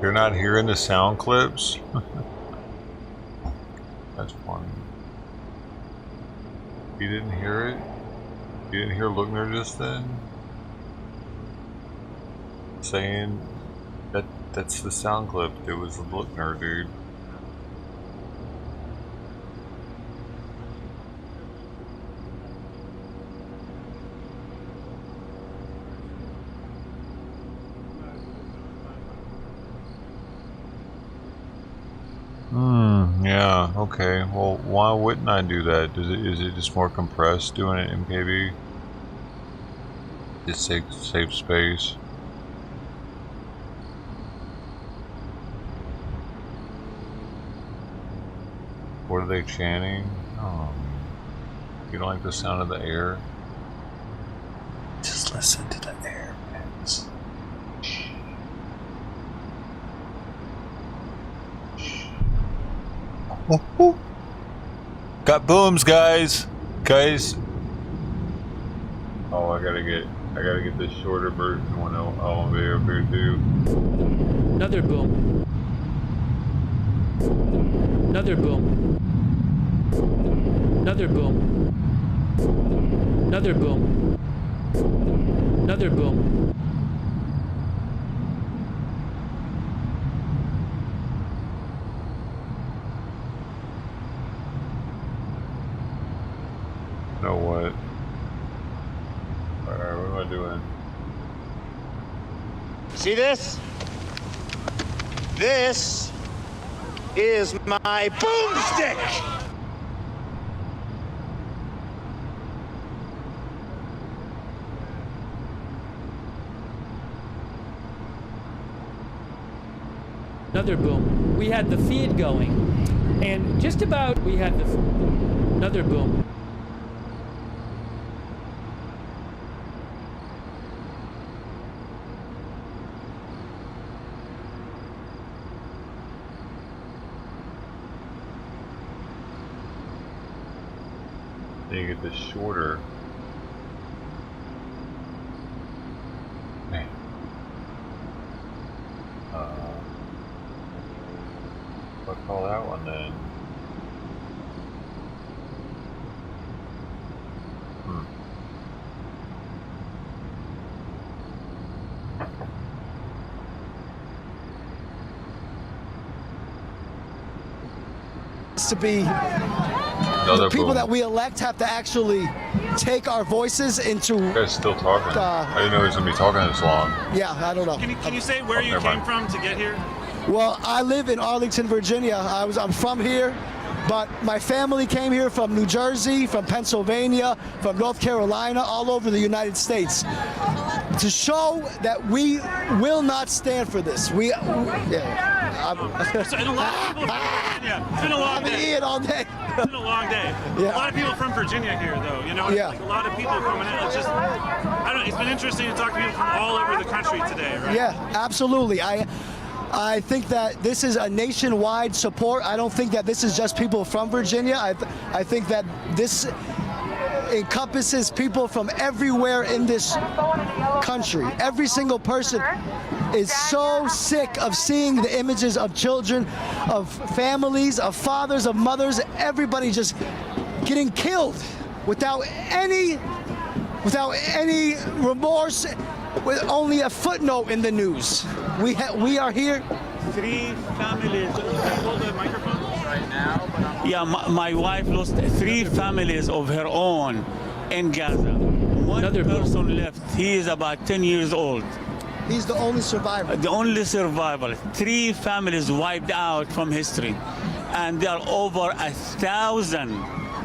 You're not hearing the sound clips? That's funny. You didn't hear it? You didn't hear Lookner just then? Saying that that's the sound clip. It was Lookner, dude. Yeah, okay. Well, why wouldn't I do that? Is it just more compressed doing it in MKB? Just save space. What are they chanting? You don't like the sound of the air? Just listen to the air, man. Got booms, guys. Guys. Oh, I gotta get the shorter version one. I'll be up here too. Another boom. Another boom. Another boom. Another boom. Another boom. Know what? Alright, what am I doing? See this? This is my boomstick! Another boom. We had the feed going, and just about we had the another boom. Then you get the shorter. Man. What call that one then? To be the people that we elect have to actually take our voices into. You guys still talking? I didn't know he was gonna be talking this long. Yeah, I don't know. Can you say where you came from to get here? Well, I live in Arlington, Virginia. I'm from here, but my family came here from New Jersey, from Pennsylvania, from North Carolina, all over the United States, to show that we will not stand for this. So, and a lot of people from Virginia. It's been a long day. I've been eating all day. It's been a long day. Yeah. A lot of people from Virginia here, though. You know, like a lot of people coming in. It's just, I don't know. It's been interesting to talk to people from all over the country today, right? Yeah, absolutely. I think that this is a nationwide support. I don't think that this is just people from Virginia. I think that this encompasses people from everywhere in this country. Every single person is so sick of seeing the images of children, of families, of fathers, of mothers, everybody just getting killed without any remorse, with only a footnote in the news. We are here. 3 families. Hold the microphone right now. Yeah, my wife lost 3 families of her own in Gaza. One person left. He is about 10 years old. He's the only survivor. The only survivor. 3 families wiped out from history, and there are over 1,000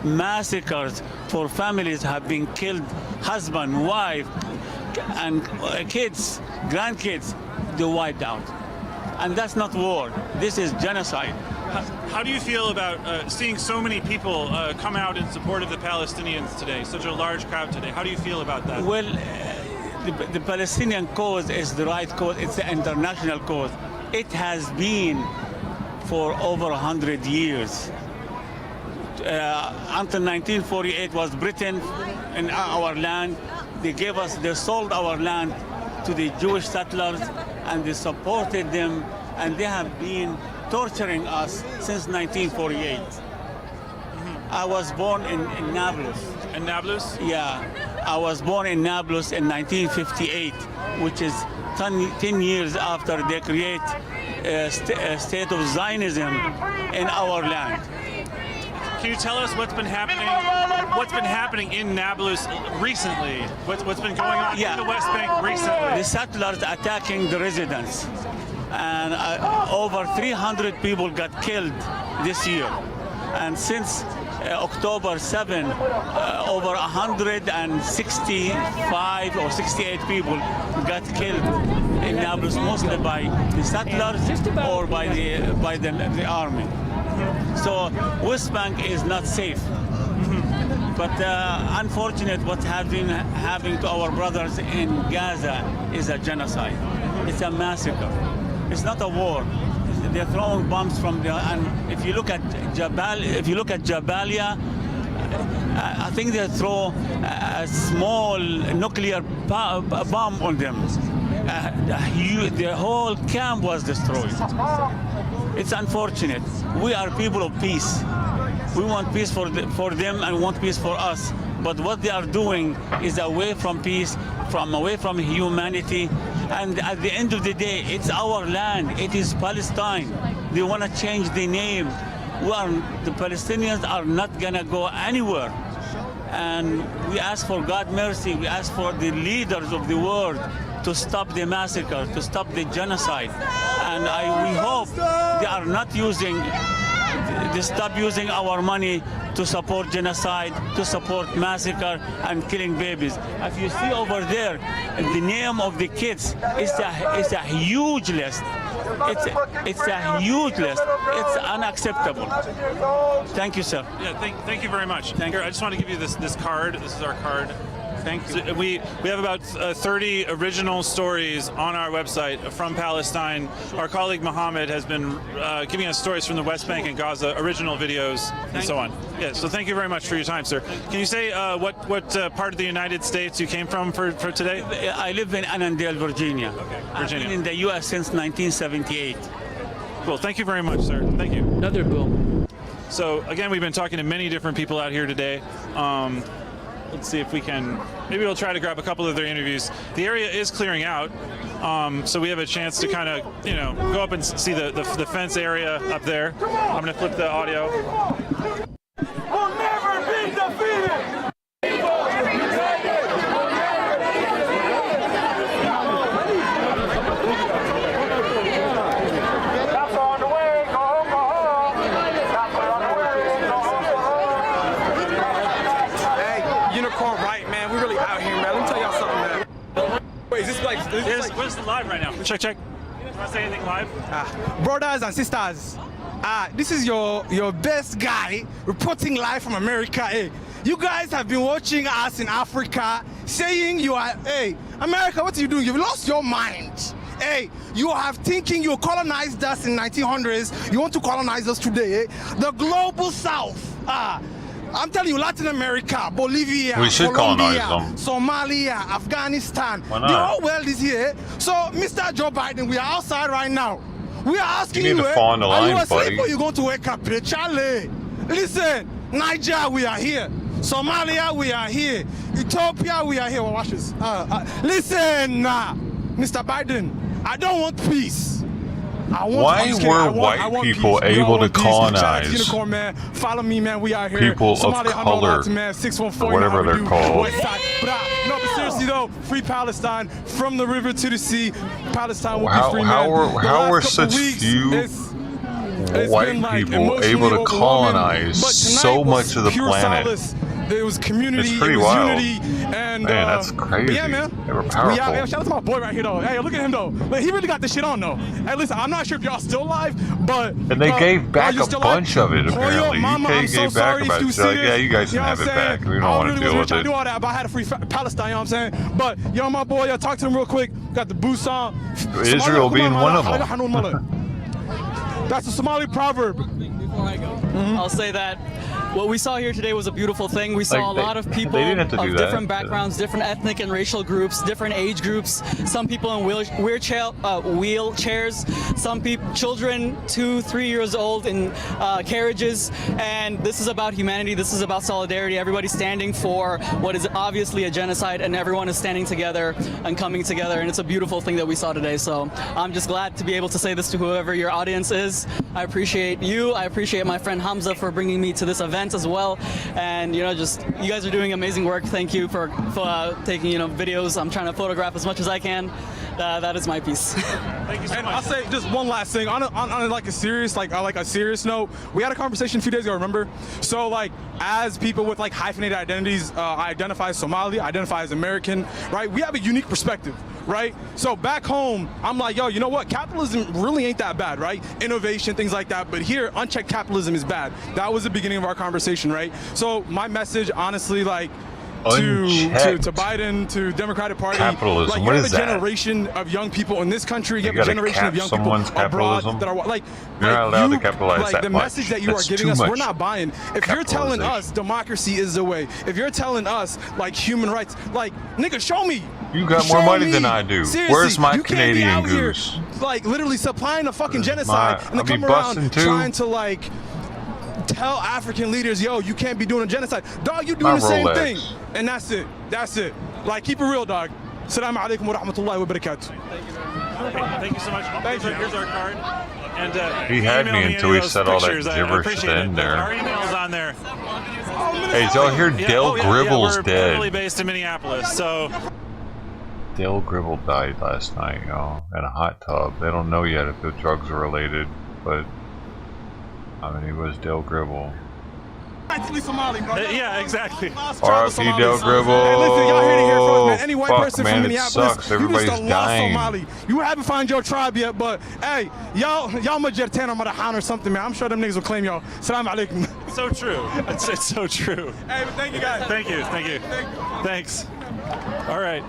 massacres for families have been killed. Husband, wife, and kids, grandkids, they wiped out. And that's not war. This is genocide. How do you feel about seeing so many people come out in support of the Palestinians today, such a large crowd today? How do you feel about that? Well, the Palestinian cause is the right cause. It's the international cause. It has been for over 100 years. Until 1948 was Britain in our land. They sold our land to the Jewish settlers, and they supported them, and they have been torturing us since 1948. I was born in Nablus. In Nablus? Yeah. I was born in Nablus in 1958, which is 10 years after they create a state of Zionism in our land. Can you tell us what's been happening in Nablus recently? What's been going on in the West Bank recently? The settlers attacking the residents, and over 300 people got killed this year. And since October 7, over 165 or 68 people got killed in Nablus, mostly by the settlers or by the army. So West Bank is not safe. But unfortunate what has been happening to our brothers in Gaza is a genocide. It's a massacre. It's not a war. They're throwing bombs from the. And if you look at Jabalia, I think they throw a small nuclear bomb on them. The whole camp was destroyed. It's unfortunate. We are people of peace. We want peace for them and want peace for us. But what they are doing is away from peace, away from humanity. And at the end of the day, it's our land. It is Palestine. They want to change the name. The Palestinians are not going to go anywhere. And we ask for God's mercy. We ask for the leaders of the world to stop the massacre, to stop the genocide. And we hope they are not they stop using our money to support genocide, to support massacre and killing babies. If you see over there, the name of the kids is a huge list. It's a huge list. It's unacceptable. Thank you, sir. Yeah, thank you very much. Thank you. I just want to give you this card. This is our card. Thank you. So we have about 30 original stories on our website from Palestine. Our colleague Mohammed has been giving us stories from the West Bank and Gaza, original videos, and so on. Yeah, so thank you very much for your time, sir. Can you say what part of the United States you came from for today? I live in Annandale, Virginia. Okay, Virginia. I've been in the U.S. since 1978. Cool. Thank you very much, sir. Thank you. Another boom. So again, we've been talking to many different people out here today. Let's see if we can, maybe we'll try to grab a couple of their interviews. The area is clearing out, so we have a chance to kind of, go up and see the fence area up there. I'm going to flip the audio. We'll never be defeated! Where's the live right now? Check. You want to say anything live? Brothers and sisters, this is your best guy reporting live from America. Hey, you guys have been watching us in Africa, saying you are, hey, America, what are you doing? You've lost your mind. Hey, you have thinking you colonized us in 1900s. You want to colonize us today. Eh? The global South. I'm telling you, Latin America, Bolivia, we should Colombia, colonize them. Somalia, Afghanistan. Why not? The whole world is here. So, Mr. Joe Biden, we are outside right now. We are asking You need to fall in the are you line, asleep buddy. or you going to wake up? Charlie, listen, Niger, we are here. Somalia, we are here. Ethiopia, we are here. Well, watch this. Listen, Mr. Biden, I don't want peace. Why were white people able to colonize Unicorn, man. Follow me, man. We are here. people of Somebody color, man. 614, or whatever they're called? But seriously though, free Palestine from the river to the sea. Palestine will be free, man. How were such few white people able to colonize so much of the planet? There was community, it's pretty it was wild. unity, and man, that's crazy. Yeah, man. They were powerful. Yeah, man. Shout out to my boy right here, though. Hey, look at him, though. Like, he really got this shit on, though. Hey, listen, I'm not sure if y'all still alive, but and they gave back a bunch of it. Apparently, Mama, I'm so gave sorry back about it. Like, yeah, you guys can have it back. We don't want to deal with it. I do all that, but I had a free Palestine. You know what I'm saying? But yo, my boy, talk to him real quick. Got the boost on. Israel being one of them. That's a Somali proverb. Before I go, I'll say that what we saw here today was a beautiful thing. We saw a lot of people of different backgrounds, different ethnic and racial groups, different age groups. Some people in wheelchairs, some people, children 2-3 years old in carriages. And this is about humanity. This is about solidarity. Everybody's standing for what is obviously a genocide, and everyone is standing together and coming together. And it's a beautiful thing that we saw today. So I'm just glad to be able to say this to whoever your audience is. I appreciate you. I appreciate my friend Hamza for bringing me to this event as well. And you guys are doing amazing work. Thank you for taking videos. I'm trying to photograph as much as I can. That is my piece. Thank you so much. I'll say just one last thing on a serious note. We had a conversation a few days ago, remember? So as people with hyphenated identities, I identify as Somali, I identify as American, right? We have a unique perspective. right? So back home, I'm like, yo, you know what? Capitalism really ain't that bad, right? Innovation, things like that. But here, unchecked capitalism is bad. That was the beginning of our conversation, right? So my message, honestly, like, to Biden, to Democratic Party, capitalism. like, you what have is a that? generation of young people in this country. You You have a gotta generation cap of young people someone's abroad capitalism? that are like You're not allowed to capitalize like that the much. message that you That's are giving too us, much we're not buying. If you're telling us democracy is the way, if you're telling us like human rights, like, nigga, show me. You got more Show money me. than I do. Seriously, Where's my you can't be Canadian out here, goose? like, literally supplying a fucking genocide and I'll then be come around busting too. trying to like tell African leaders, yo, you can't be doing a genocide. Dog, you doing My the same Rolex. thing. And that's it. That's it. Like, keep it real, dog. Assalamu alaikum wa rahmatullahi wa barakatuh. Thank you so much. Here's our card. And He had me until he said all that pictures. I gibberish appreciate at the end it. Our there. email's on there. Hey, did y'all hear Dale Gribble's we're dead? literally based in Minneapolis, so. Dale Gribble died last night, y'all, in a hot tub. They don't know yet if the drugs are related, but I mean, he was Dale Gribble. Yeah, exactly. R.I.P. Dale Gribble. Hey, listen, y'all here to hear from man. Any white Fuck, person man, from it Minneapolis, sucks. you Everybody's just a lost dying. Somali. You haven't found your tribe yet, but hey, y'all Majertan or Madahan or something, man. I'm sure them niggas will claim y'all. Salam alaikum. So true. It's so true. Hey, but thank you guys. Thank you. Thanks. All right.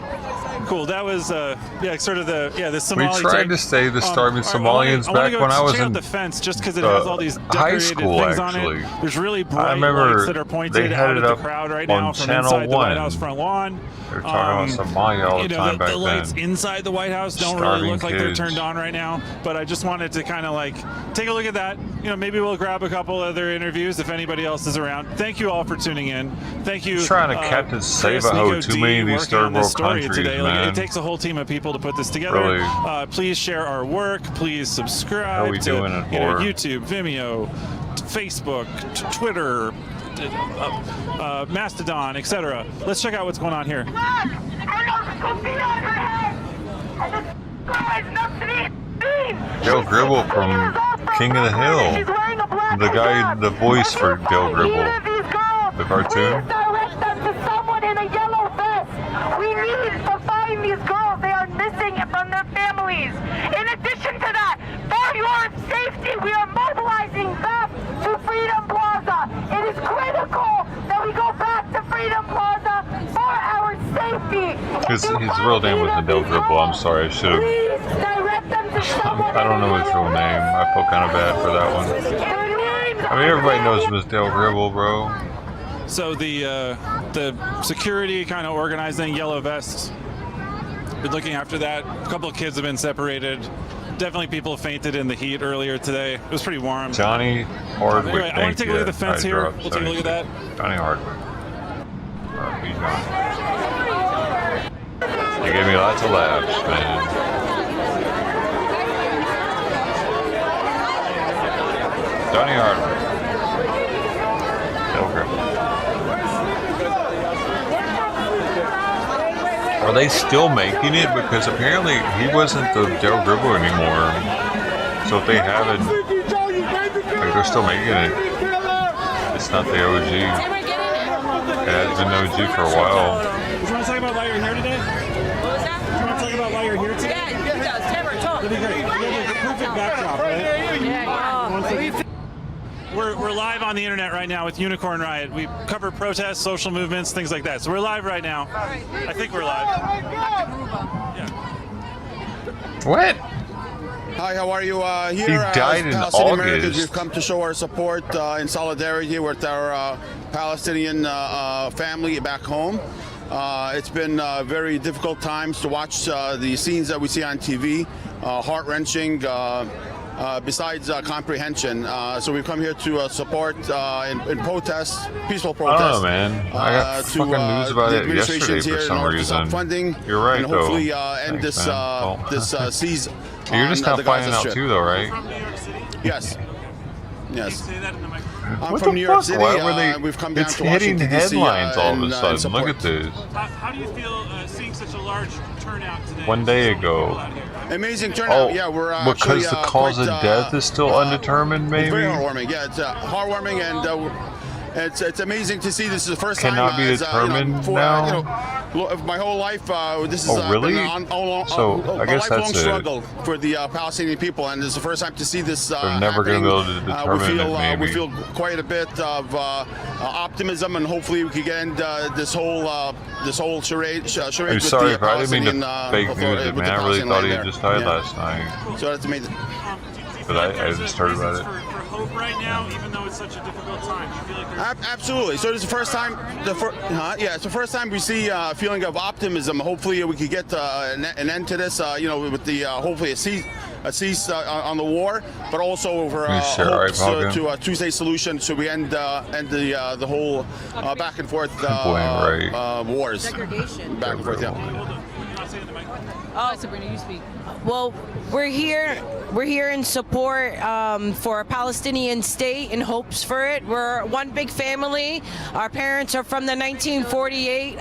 Cool. That was sort of the Somali. We tried take. to say the starving All right, Somalians I wanna back go when I was check out in the fence just because it has all these high decorated school, things actually. on it. There's really I bright remember lights that are they pointed had out it at the up crowd right on now from Channel inside the White 1. House front lawn. They were talking about Somalia all the time back the lights then. inside the White House don't really Starving look like they're kids. turned on right now, but I just wanted to kind of like take a look at that. You know, maybe we'll grab a couple other interviews if anybody else is around. Thank you all for tuning in. Thank you. Trying to Captain Save-A-Ho Chris, too Nico many of D, these working on third this world story countries, today. man. Like, it takes a whole team of people to put this together. Really? Please share our work. Please subscribe How are we to doing it for? YouTube, Vimeo, Facebook, Twitter, Mastodon, etc. Let's check out what's going on here. Dale Gribble from King of the Hill. The guy, the voice for Dale Gribble. The cartoon. Direct them to someone in a yellow vest. We need to find these girls. They are missing from their families. In addition to that, for your safety, we are mobilizing back to Freedom Plaza. It is critical that we go back to Freedom Plaza for our safety. His real name wasn't Dale Gribble. I'm sorry, I should have. Direct them to someone. I don't know his real name. I felt kind of bad for that one. I mean, everybody knows him as Dale Gribble, bro. So the security kind of organizing yellow vests. Been looking after that. A couple of kids have been separated. Definitely people fainted in the heat earlier today. It was pretty warm. Johnny Hardwick. Anyway, I want to take a look at the fence here. We'll take a look at that. Johnny Hardwick. R.I.P. Johnny. You gave me lots of laughs, man. Johnny Hardwick. Dale Gribble. Are they still making it? Because apparently he wasn't the Dale Gribble anymore. So if they haven't, like, they're still making it. It's not the OG. It has been OG for a while. Do you want to talk about why you're here today? What was that? Do you want to talk about why you're here today? Yeah, he does. Tamara, talk. That'd be great. You have the perfect backdrop, right? Yeah. We're live on the internet right now with Unicorn Riot. We cover protests, social movements, things like that. So we're live right now. I think we're live. What? Hi, how are you? Here He died in Palestinian Americans, August. we've come to show our support in solidarity with our Palestinian family back home. It's been very difficult times to watch the scenes that we see on TV, heart-wrenching. Besides comprehension, so we've come here to support in protests, peaceful protests. I don't know, man. I got fucking news about it yesterday for some reason. Funding, You're right, and though. hopefully end Thanks, this man. this siege. You're just on now the finding Gaza out Strip. too, though, right? Yes. Yes. I'm What from the New York fuck? City. Why were they? We've come down It's to hitting Washington, D.C. headlines all of a in sudden. Look support. at this. How do you feel seeing such a large turnout today? One day ago. Amazing turnout. Oh, Yeah, we're because actually, the cause quite, of death is still undetermined, It's maybe? very heartwarming. Yeah, it's heartwarming, It's amazing to see. This is the first Cannot time. be determined now? My whole life, this is really? been So I guess lifelong that's it. struggle for the Palestinian people, and this is the first time to see this. They're never going to be able to determine it, maybe. We feel quite a bit of optimism, and hopefully we can get end this whole charade. I'm sorry if I didn't mean to fake news it, man. I really thought he had just died last night. So that's amazing. But I just heard about it. For hope right now, even though it's such a difficult time. You feel like Absolutely. So it's the first time. It's the first time we see a feeling of optimism. Hopefully we could get an end to this. With the hopefully a cease on the war, but also over hopes to a two-state solution, so we end the whole back and forth wars. Segregation. Back and forth, yeah. Oh, Sabrina, you speak. Well, we're here in support for a Palestinian state and hopes for it. We're one big family. Our parents are from the 1948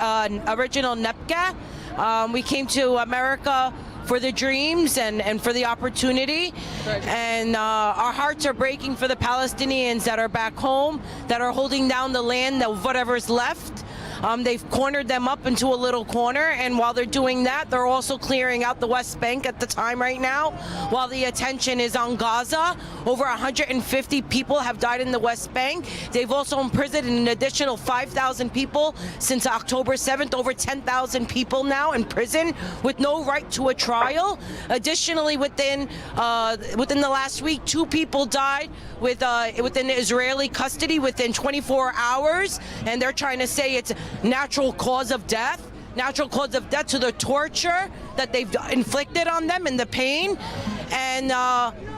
original NEPCA. We came to America for the dreams and for the opportunity. And our hearts are breaking for the Palestinians that are back home, that are holding down the land of whatever's left. They've cornered them up into a little corner, and while they're doing that, they're also clearing out the West Bank at the time right now, while the attention is on Gaza. Over 150 people have died in the West Bank. They've also imprisoned an additional 5,000 people since October 7th, over 10,000 people now in prison with no right to a trial. Additionally, within the last week, 2 people died within Israeli custody within 24 hours, and they're trying to say it's natural cause of death to the torture that they've inflicted on them and the pain. And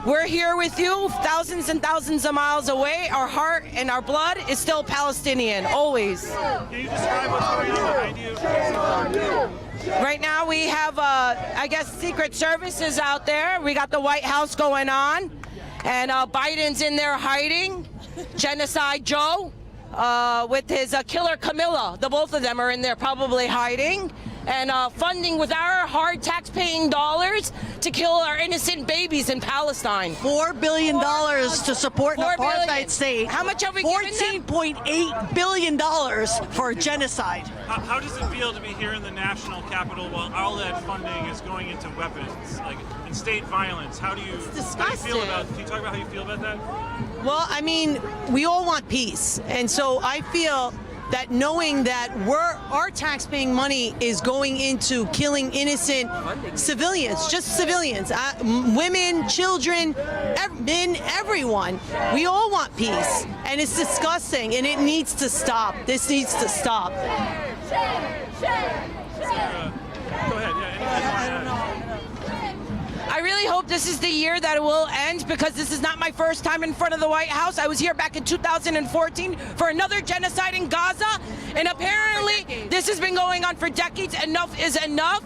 we're here with you, thousands and thousands of miles away. Our heart and our blood is still Palestinian, always. Can you describe what's going on behind you? Right now we have, I guess, Secret Services out there. We got the White House going on, and Biden's in there hiding. Genocide Joe. With his killer Camilla. The both of them are in there probably hiding and funding with our hard tax-paying dollars to kill our innocent babies in Palestine. $4 billion to support an apartheid state. How much have we given them? $14.8 billion for genocide. How does it feel to be here in the national capital while all that funding is going into weapons, and state violence? How do you feel about? Can you talk about how you feel about that? Well, I mean, we all want peace, and so I feel that knowing that our tax-paying money is going into killing innocent civilians, just civilians, women, children, men, everyone. We all want peace, and it's disgusting, and it needs to stop. This needs to stop. Go ahead. I really hope this is the year that it will end, because this is not my first time in front of the White House. I was here back in 2014 for another genocide in Gaza, and apparently this has been going on for decades. Enough is enough.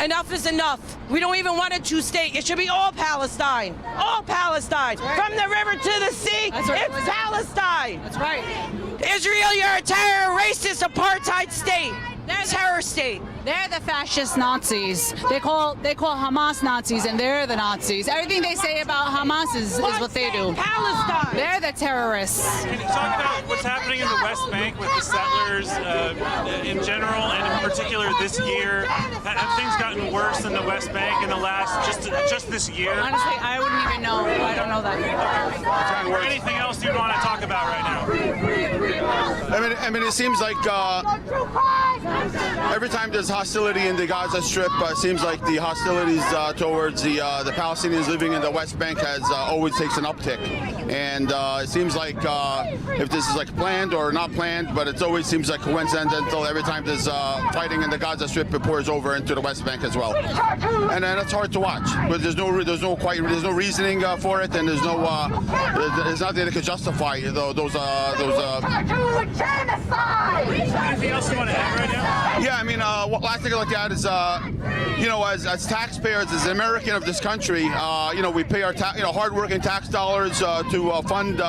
Enough is enough. We don't even want a two-state. It should be all Palestine. All Palestine. From the river to the sea, it's Palestine. That's right. Israel, you're a terror, racist, apartheid state. Terror state. They're the fascist Nazis. They call Hamas Nazis, and they're the Nazis. Everything they say about Hamas is what they do. Palestine. They're the terrorists. Can you talk about what's happening in the West Bank with the settlers in general, and in particular this year? Have things gotten worse in the West Bank in the last just this year? Honestly, I wouldn't even know. I don't know that. Or anything else you'd want to talk about right now? I mean, it seems like every time there's hostility in the Gaza Strip, it seems like the hostilities towards the Palestinians living in the West Bank has always takes an uptick. And it seems like if this is like planned or not planned, but it always seems like coincidental. Every time there's fighting in the Gaza Strip, it pours over into the West Bank as well. And that's hard to watch. But there's no reasoning for it, and there's nothing that could justify those. Anything else you want to add right now? Yeah, I mean, last thing I look at is, as taxpayers, as an American of this country, we pay our hardworking tax dollars to fund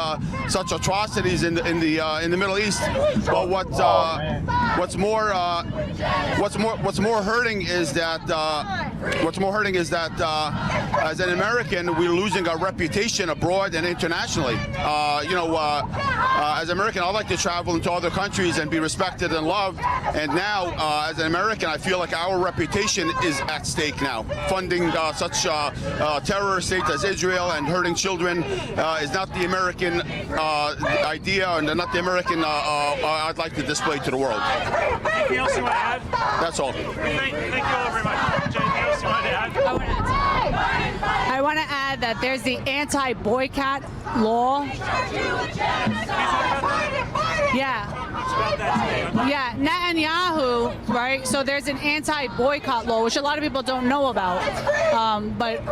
such atrocities in the Middle East. But what's more hurting is that what's more hurting is that as an American, we're losing our reputation abroad and internationally. As an American, I like to travel into other countries and be respected and loved. And now, as an American, I feel like our reputation is at stake now. Funding such terror state as Israel and hurting children is not the American idea, and not the American I'd like to display to the world. Anything else you want to add? That's all. Thank you all very much. Anything else you want to add? I want to add that there's the anti-boycott law. Yeah, Netanyahu, right? So there's an anti-boycott law, which a lot of people don't know about. But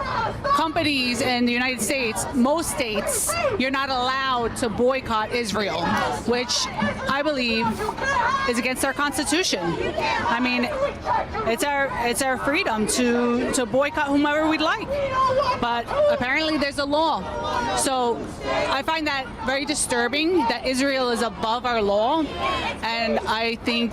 companies in the United States, most states, you're not allowed to boycott Israel, which I believe is against our Constitution. I mean, it's our freedom to boycott whomever we'd like. But apparently there's a law. So I find that very disturbing that Israel is above our law. And I think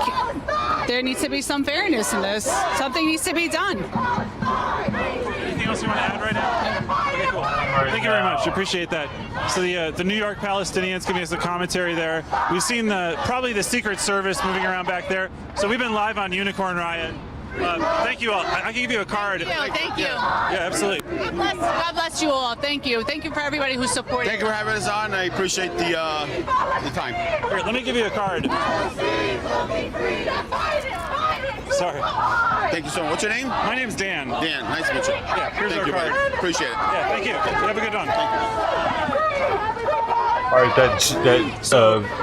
there needs to be some fairness in this. Something needs to be done. Anything else you want to add right now? Okay, cool. Thank you very much. Appreciate that. So the New York Palestinians giving us the commentary there. We've seen probably the Secret Service moving around back there. So we've been live on Unicorn Riot. Thank you all. I can give you a card. Thank you. Yeah, absolutely. God bless you all. Thank you. Thank you for everybody who supported. Thank you for having us on. I appreciate the time. Here, let me give you a card. Sorry. Thank you so much. What's your name? My name's Dan. Dan, nice to meet you. Yeah, here's Thank our you, card. buddy. Appreciate it. Yeah, thank you. Have a good one. All right,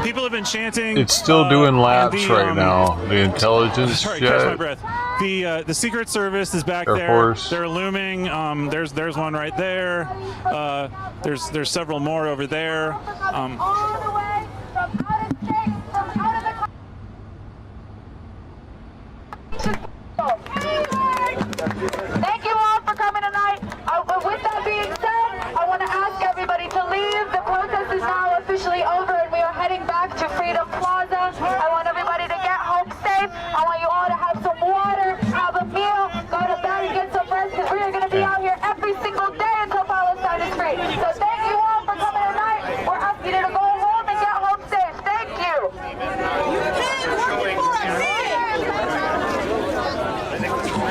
people have been chanting. It's still doing laps right now. The intelligence Sorry, jet. catch my breath. The Secret Service is back Air there. Force. They're looming. There's one right there. There's several more over there. Thank you all for coming tonight. With that being said, I want to ask everybody to leave. The protest is now officially over and we are heading back to Freedom Plaza. I want everybody to get home safe. I want you all to have some water, have a meal, go to bed and get some rest because we are going to be out here every single day until Palestine is free. So thank you all for coming tonight. We're asking you to go home and get home safe. Thank you.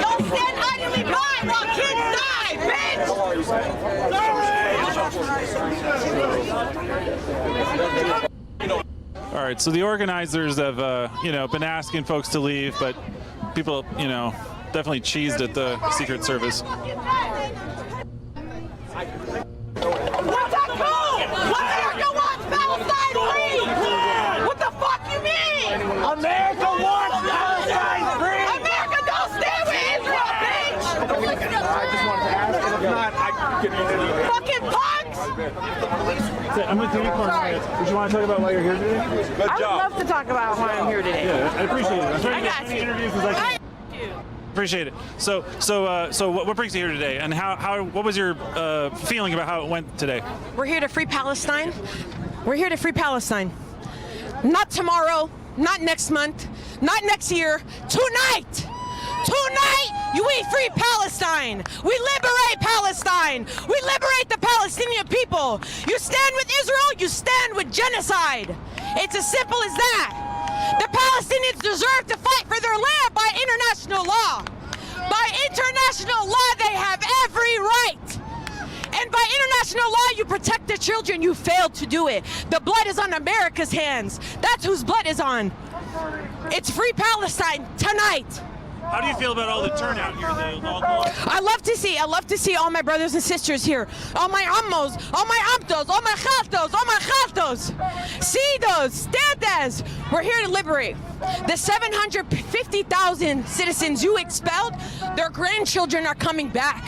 Don't stand idly by while kids die, bitch! All right, so the organizers have been asking folks to leave, but people definitely cheesed at the Secret Service. What's that called? America wants Palestine free! What the fuck you mean? America wants Palestine free! America don't stand with Israel, bitch! I just wanted to ask, and if not, I could fucking punks! I'm with Unicorn Riot. Would you want to talk about why you're here today? I would love to talk about why I'm here today. Yeah, I appreciate it. I'm trying to get I as got many you. interviews as I can. Appreciate it. So what brings you here today, and what was your feeling about how it went today? We're here to free Palestine. We're here to free Palestine. Not tomorrow, not next month, not next year, tonight! Tonight, we free Palestine. We liberate Palestine. We liberate the Palestinian people. You stand with Israel, you stand with genocide. It's as simple as that. The Palestinians deserve to fight for their land by international law. By international law, they have every right. And by international law, you protect the children. You failed to do it. The blood is on America's hands. That's whose blood is on. It's free Palestine tonight. How do you feel about all the turnout here? I love to see all my brothers and sisters here. All my ammos, all my amtos, all my khaltos, all my khaltos. Sidos, tatas. We're here to liberate. The 750,000 citizens you expelled, their grandchildren are coming back.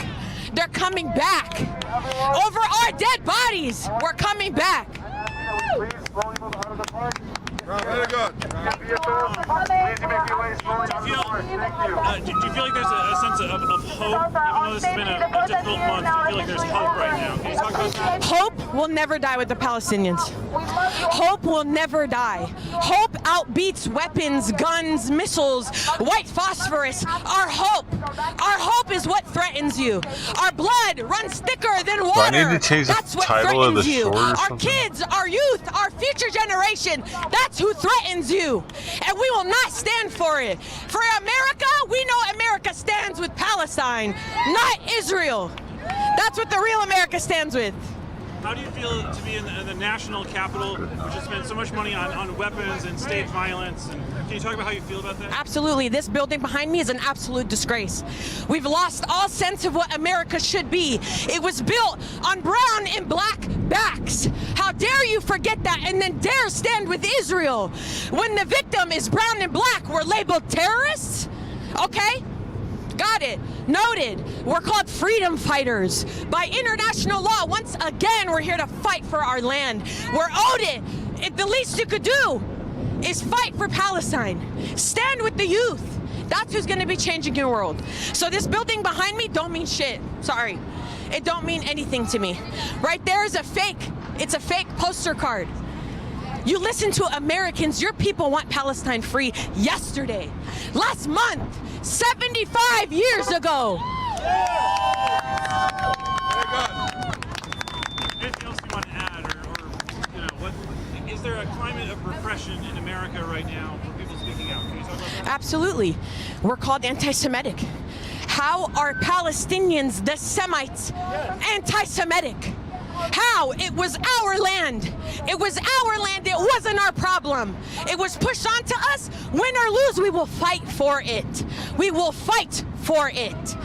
They're coming back. Over our dead bodies, we're coming back. Very good. Do you feel like there's a sense of hope, even though this has been a difficult month? Do you feel like there's hope right now? Can you talk about that? Hope will never die with the Palestinians. Hope will never die. Hope outbeats weapons, guns, missiles, white phosphorus. Our hope is what threatens you. Our blood runs thicker than water. Do I need to change the That's what title of the threatens you. short or Our something? kids, our youth, our future generation, that's who threatens you. And we will not stand for it. For America, we know America stands with Palestine, not Israel. That's what the real America stands with. How do you feel to be in the national capital, which has spent so much money on weapons and state violence? And can you talk about how you feel about that? Absolutely. This building behind me is an absolute disgrace. We've lost all sense of what America should be. It was built on brown and black backs. How dare you forget that and then dare stand with Israel? When the victim is brown and black, we're labeled terrorists? Okay? Got it. Noted. We're called freedom fighters. By international law, once again, we're here to fight for our land. We're owed it. The least you could do is fight for Palestine. Stand with the youth. That's who's going to be changing your world. So this building behind me don't mean shit. Sorry. It don't mean anything to me. Right there is a fake. It's a fake poster card. You listen to Americans. Your people want Palestine free yesterday. Last month. 75 years ago. Anything else you want to add, or what? Is there a climate of repression in America right now for people speaking out? Can you talk about that? Absolutely. We're called anti-Semitic. How are Palestinians, the Semites, anti-Semitic? How? It was our land. It was our land. It wasn't our problem. It was pushed onto us. Win or lose, we will fight for it. We will fight for it.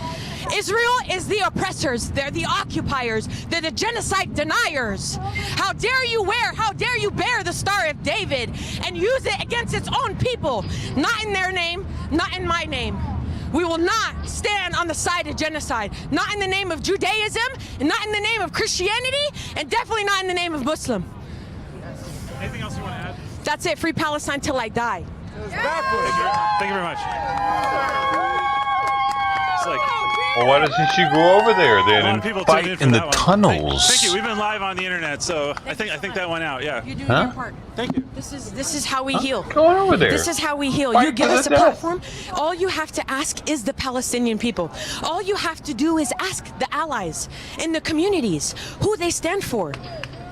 Israel is the oppressors. They're the occupiers. They're the genocide deniers. How dare you bear the Star of David and use it against its own people? Not in their name, not in my name. We will not stand on the side of genocide, not in the name of Judaism, and not in the name of Christianity, and definitely not in the name of Muslim. Anything else you want to add? That's it. Free Palestine till I die. Thank you very much. It's like, well, why doesn't she go over there then and fight in the tunnels? Thank you. We've been live on the internet, so I think that went out. Yeah. You do your part. Thank you. This is how we heal. Go on over there. This is how we heal. Fight You give to us the a death. platform. All you have to ask is the Palestinian people. All you have to do is ask the allies in the communities who they stand for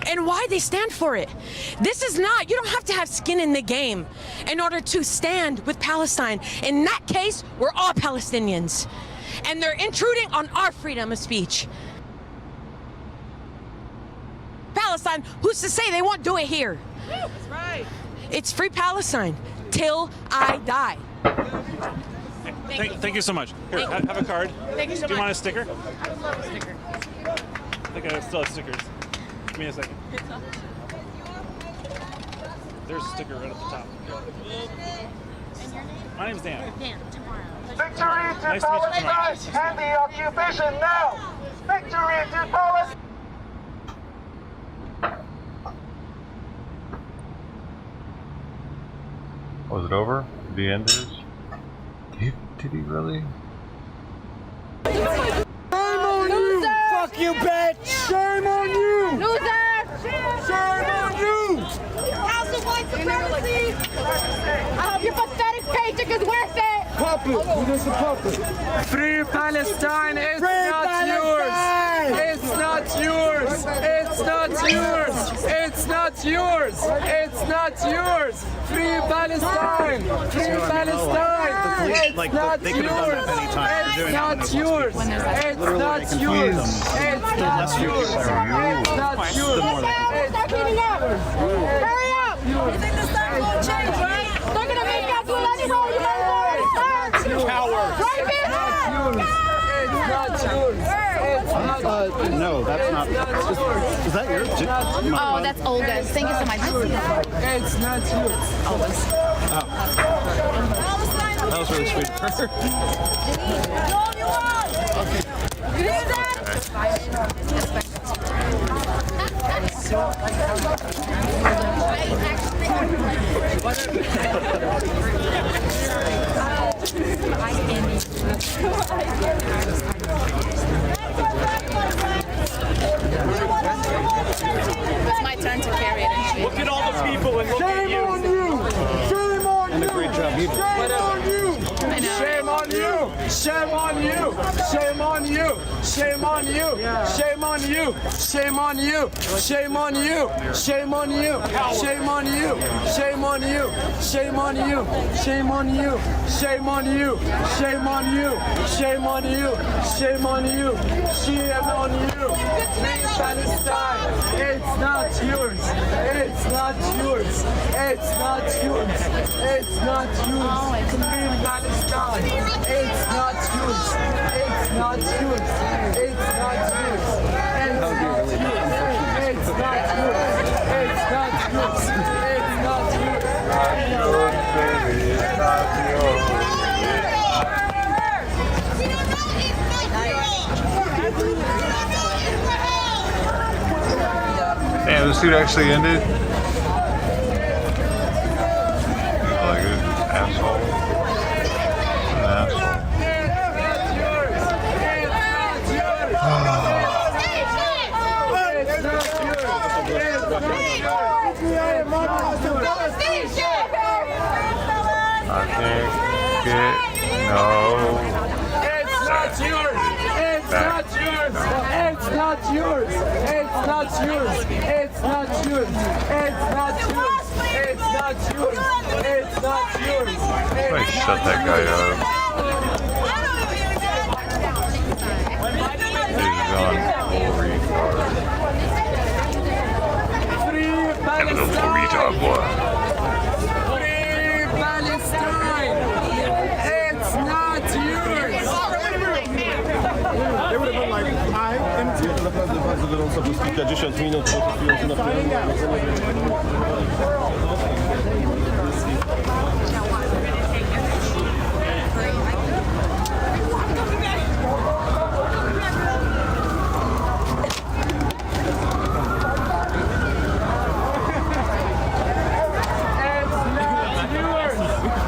and why they stand for it. This is not, you don't have to have skin in the game in order to stand with Palestine. In that case, we're all Palestinians. And they're intruding on our freedom of speech. Palestine, who's to say they won't do it here? That's right. It's free Palestine till I die. Thank you so much. Here, have a card. Thank you so much. Do you want a sticker? I love a sticker. I think I still have stickers. Give me a second. There's a sticker right at the top. And your name? My name's Dan. Dan, tomorrow. Victory to Nice to meet you. Palestine and the occupation now! Victory to Palestine! Was it over? Did he end this? Did he really? Shame on you! Fuck you, bitch! Shame on you! Loser! Shame on you! House of white supremacy! I hope your pathetic paycheck is worth it! Puppet! You're just a puppet. Free Palestine is Free not Palestine! yours! It's not yours! It's not yours! It's not yours! It's not yours! Free Palestine! Free Palestine! It's not yours! It's not yours! It's not yours! It's not yours! It's not yours! Start cleaning up! Hurry up! You think the sun won't change, right? They're gonna make us do it anymore! You better already start! Coward! Right It's not yours! It's not yours! No, that's not. Is that yours? Oh, that's Olga's. Thank you so much. It's not yours. Olga's. That was really sweet. You hear that? It's my turn to carry it. Look at all the people and look at you. Shame on And a great job you did. Shame on you! Shame on you! Shame on you! Shame on you! Shame on you! Shame on you! Shame on you! Shame on you! Shame on you! Shame on you! Shame on you! Shame on you! Shame on you! Shame on you! Shame on you! Shame on you! Shame on you! Free Palestine! It's not yours! It's not yours! It's not yours! It's not yours! Free Palestine! It's not yours! It's not yours! It's not yours! It's not yours! It's not yours! It's not yours! It's not yours! It's not yours. Damn, this dude actually ended. Like an asshole. An asshole. I can't get no. It's not yours! It's not yours! It's not yours! It's not yours! It's not yours! It's not yours! It's not yours! It's not yours! Like, shut that guy up. He's gone full retard. Have a little full retard, boy. Free Palestine! It's not yours! They would have been like, naprawdę bardzo gorąco, przez kilkadziesiąt minut po chwilę na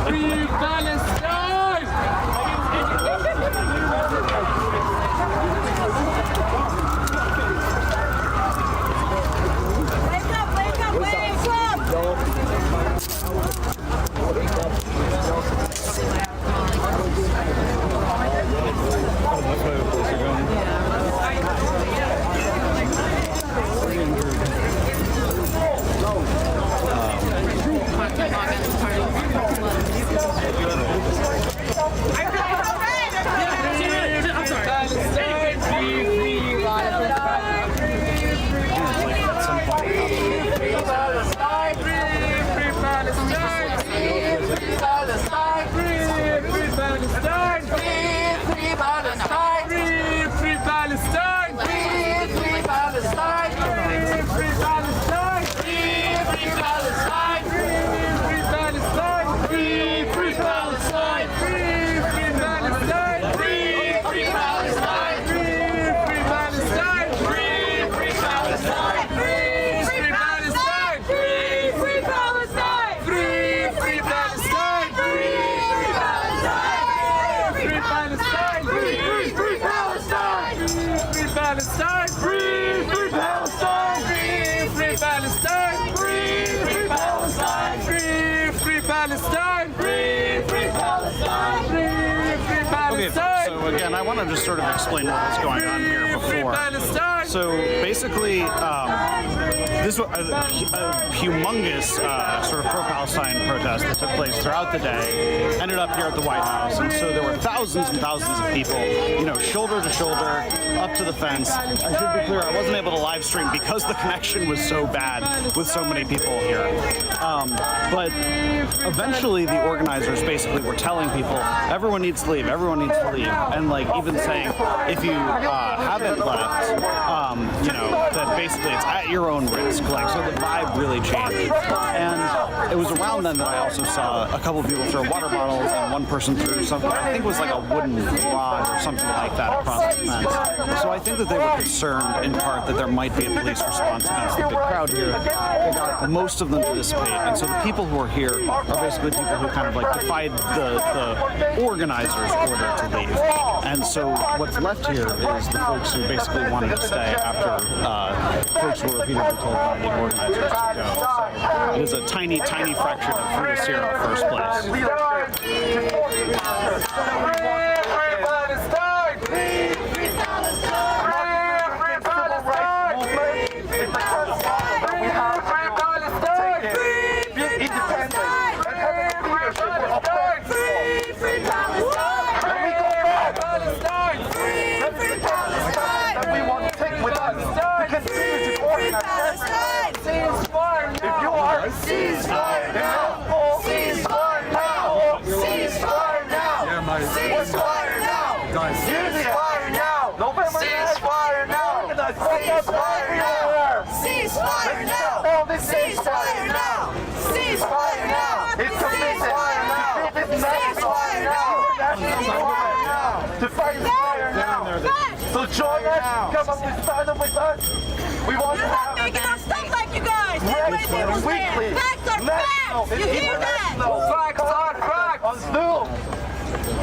Free Palestine! Wake up, wake up, wake Palestine, free, free Palestine, free, free Palestine, free, free Palestine, free, free Palestine, free, free Palestine, free, free Palestine. So again, I want to just sort of explain what was going on here before. So basically, this was a humongous sort of pro-Palestine protest that took place throughout the day, ended up here at the White House, and so there were thousands and thousands of people, you know, shoulder to shoulder, up to the fence. I should be clear, I wasn't able to live stream because the connection was so bad with so many people here. But eventually the organizers basically were telling people, everyone needs to leave, everyone needs to leave, and like even saying, if you haven't left, you know, then basically it's at your own risk. Like, so the vibe really changed. And it was around then that I also saw a couple of people throw water bottles and one person threw something, I think it was like a wooden rod or something like that across the fence. So I think that they were concerned in part that there might be a police response against the big crowd here. They got most of them to dissipate. And so the people who are here are basically people who kind of like defied the organizers' order to leave. And so what's left here is the folks who basically wanted to stay after folks were repeatedly told by the organizers to go. So it is a tiny, tiny fraction of who is here in our first place. Ceasefire now! Ceasefire now! Ceasefire now! Ceasefire now! Ceasefire now! November ceasefire now! Ceasefire now! Ceasefire now! Ceasefire now! Ceasefire now! It's ceasefire now! Ceasefire now! To fight fire now! So join us! Come up and stand up with us! We want to have making our stuff like you guys! Weekly! Facts are facts! You hear that? Facts are facts! On Zoom!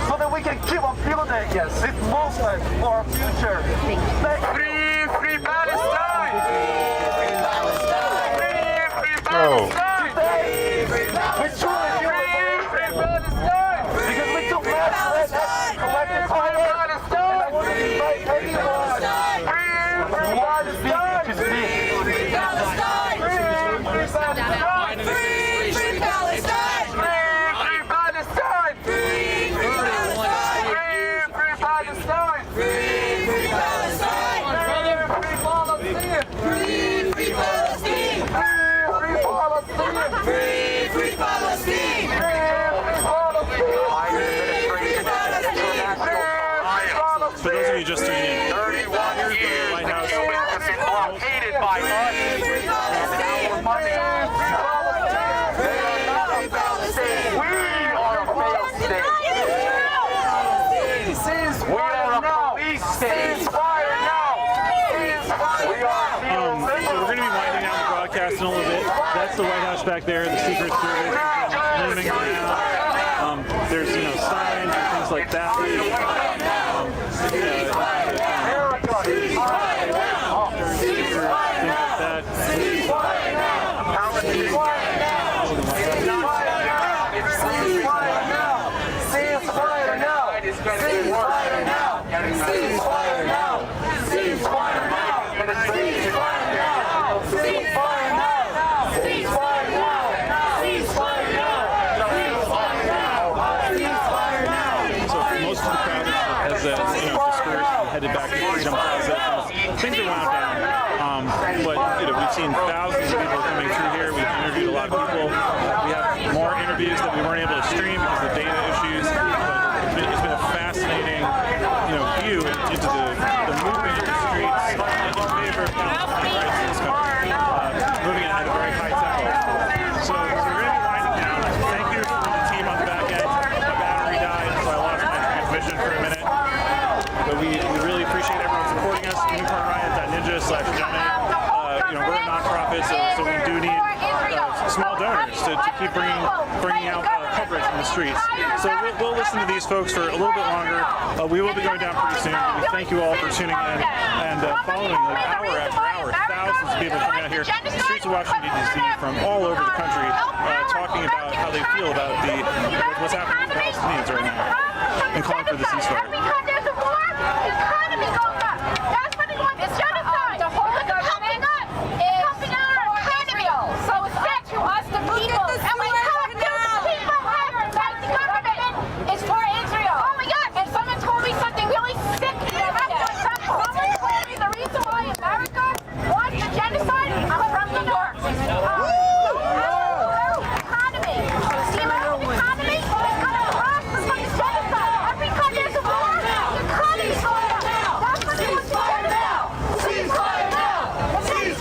So that we can keep on building, yes, this movement for our future. Free Palestine! Free Palestine! Free Palestine! Free Palestine! Free Palestine! Because we took mass collective fire Palestine! Free Palestine! Free Palestine! Free Palestine! Free Palestine! Free Palestine! Free Palestine! Free Palestine! Free Palestine! Free Palestine! Free Palestine! Free Palestine! Free Palestine! For those of you just tuning in, 31 years the White House has been blockaded by us. We are a failed state. We are a police state. Ceasefire now! We are so we're going to be winding down the broadcast in a little bit. That's the White House back there. The Secret Service is moving around. There's, signs and things like that. Headed back to Freedom Plaza. Things are wound down. But we've seen thousands of people coming through here. We've interviewed a lot of people. We have more interviews that we weren't able to stream because of data issues. But it's been a fascinating, view into the movement in the streets in favor of Palestinian rights in this country. Moving at a very high tempo. So we're going to be winding down. Thank you to the team on the back end. My battery died, so I lost my transmission for a minute. But we really appreciate everyone supporting us. UnicornRiot.ninja/donate. We're a nonprofit, so we do need small donors to keep bringing out coverage from the streets. So we'll listen to these folks for a little bit longer. We will be going down pretty soon. We thank you all for tuning in and following hour after hour. Thousands of people coming out here, the streets of Washington, D.C. from all over the country, talking about how they feel about what's happening with the Palestinians right now and calling for the ceasefire. There's a war, the economy goes up. That's what they want. It's genocide. The whole economy is helping our economy. So it's back to us, the people. And we have to, the people have right. The government is for Israel. Oh my God. And someone told me something really sick. Someone told me the reason why America wants the genocide is from the North. Economy. The American economy is going to prosper from the genocide. Every time there's a war, the economy's going up. That's what they want to do now. Ceasefire now. Ceasefire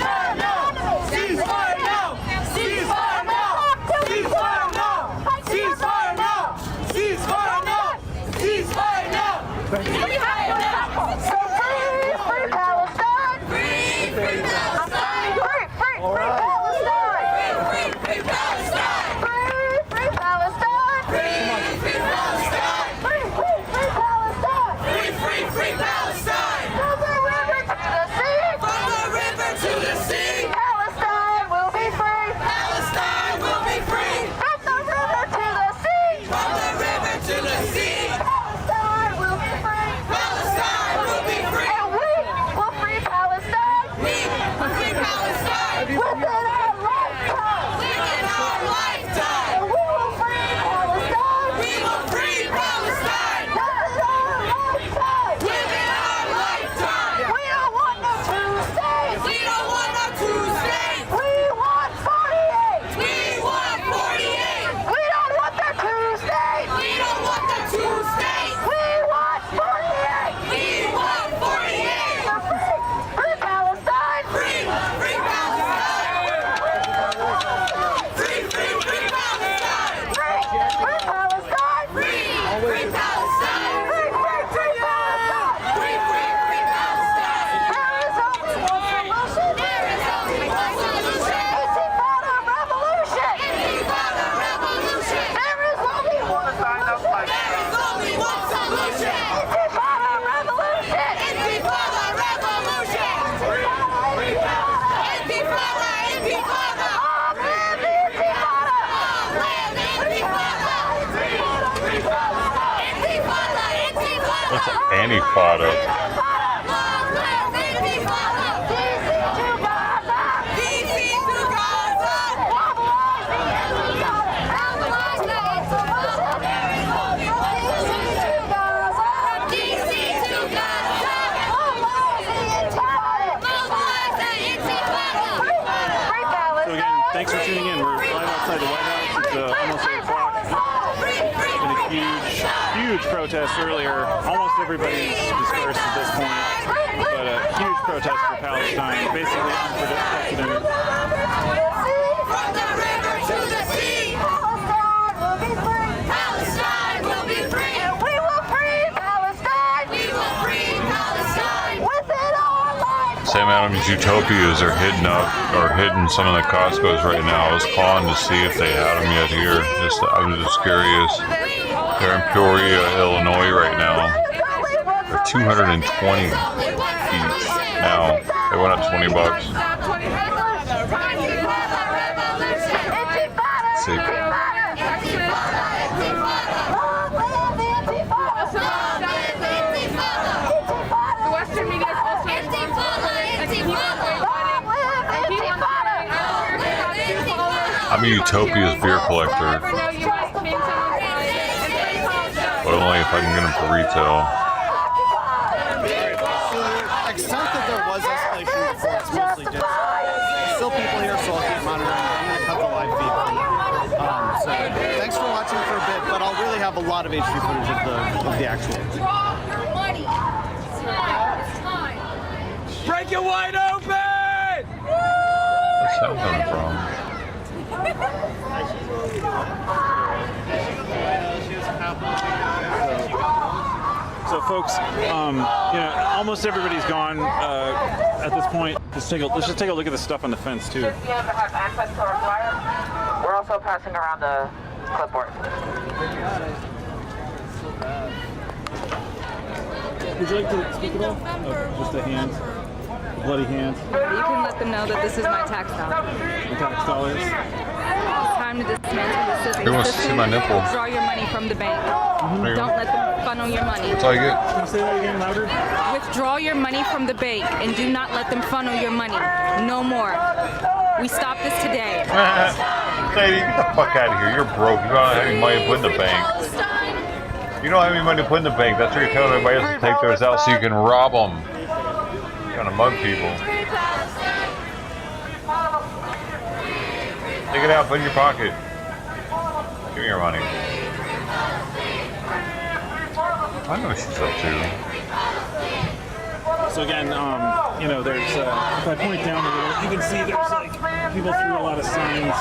Palestine! Within our lifetime! Within our lifetime! We will free Palestine! We will free Palestine! Within our lifetime! Within our lifetime! We don't want no two states! We don't want no two states! We want 48! We want 48! We don't want the two states! We don't want the two states! We want 48! We want 48! Free Palestine! Free! Free Palestine! Free! Free! Free Palestine! Free! Free Palestine! Free! Free Palestine! Free! Free! Free Palestine! Free! Free! Free Palestine! There is only one solution! There is only one solution! Intifada revolution! Intifada revolution! There is only one solution! There is only one solution! Intifada revolution! Intifada revolution! Intifada! Intifada! Amen! Intifada! Amen! Intifada! Intifada! Intifada! What's antifada? So again, thanks for tuning in. We're right outside the White House. It's almost 8 o'clock. It's been a huge protest earlier. Almost everybody's dispersed at this point. But a huge protest for Palestine, basically unprecedented. From the river to the sea, Palestine will be free. Palestine will be free. And we will free Palestine. We will free Palestine. Within our lives. Sam Adams Utopias are hidden some of the Costco's right now. I was calling to see if they had them yet here. I was just curious. They're in Peoria, Illinois right now. They're $220 each. Now they went up $20. Let's see. I'm a Utopia's beer collector, but only if I can get them for retail. To the extent that there was escalation before, it's mostly just there's still people here, so I'll keep monitoring. I'm going to cut the live feed for now. So thanks for watching for a bit, but I'll really have a lot of HD footage of the actual. Draw your money. It's time. Break it wide open! Where's that coming from? So folks, almost everybody's gone at this point. Let's just take a look at the stuff on the fence too. We're also passing around the clipboard. Would you like to speak at all? Just a hand. Bloody hands. You can let them know that this is my tax dollar. The tax dollars. It's time to dismantle the system. Who wants to see my nipple? Draw your money from the bank. There you go. Don't let them funnel your money. That's all you get. Can you say that again louder? Withdraw your money from the bank and do not let them funnel your money. No more. We stop this today. Lady, get the fuck out of here. You're broke. You don't have any money to put in the bank. You don't have any money to put in the bank. That's what you're telling everybody else to take theirs out so you can rob them. Trying to mug people. Take it out, put it in your pocket. Give me your money. I know what she's up to. So again, there's, if I point down a little, you can see there's like, people threw a lot of signs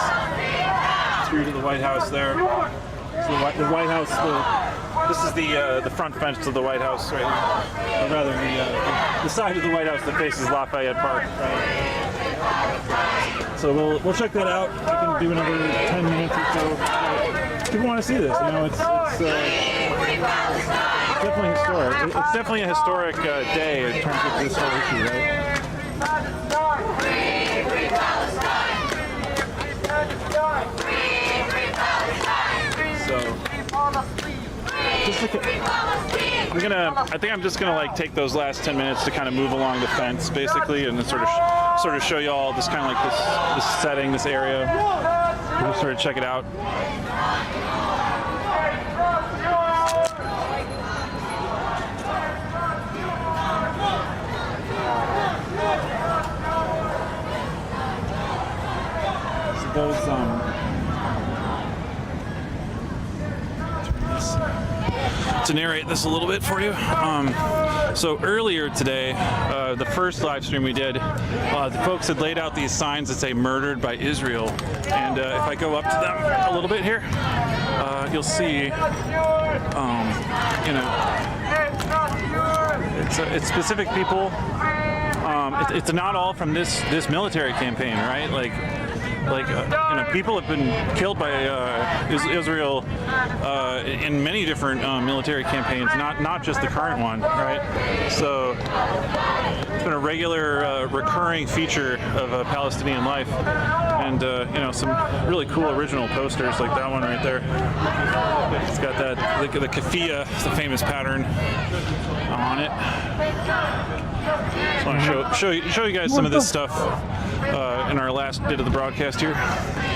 through to the White House there. So the White House, this is the front fence to the White House right here. Or rather, the side of the White House that faces Lafayette Park. Right? So we'll check that out. We can do another 10 minutes or so. People want to see this. It's definitely historic. It's definitely a historic day in terms of this whole issue, right? So, just look at, I think I'm just gonna like take those last 10 minutes to kind of move along the fence, basically, and then sort of sort of show you all this kind of like this setting, this area. We'll sort of check it out. To narrate this a little bit for you. So earlier today, the first live stream we did, the folks had laid out these signs that say "Murdered by Israel," and if I go up to them a little bit here, you'll see, it's specific people. It's not all from this military campaign, right? Like people have been killed by Israel in many different military campaigns, not just the current one, right? So it's been a regular, recurring feature of Palestinian life, and some really cool original posters like that one right there. It's got that the keffiyeh, the famous pattern on it. Just want to show you guys some of this stuff in our last bit of the broadcast here.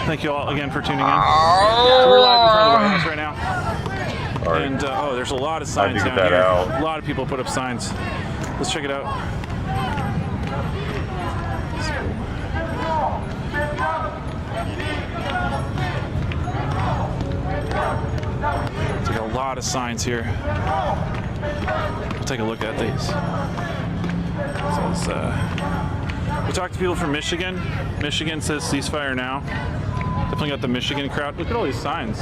Thank you all again for tuning in. So we're live in front of the White House right now. Right. And there's a lot of signs down here. A lot of people put up signs. Let's check it out. It's like a lot of signs here. We'll take a look at these. It says, we talked to people from Michigan. Michigan says ceasefire now. Definitely got the Michigan crowd. Look at all these signs,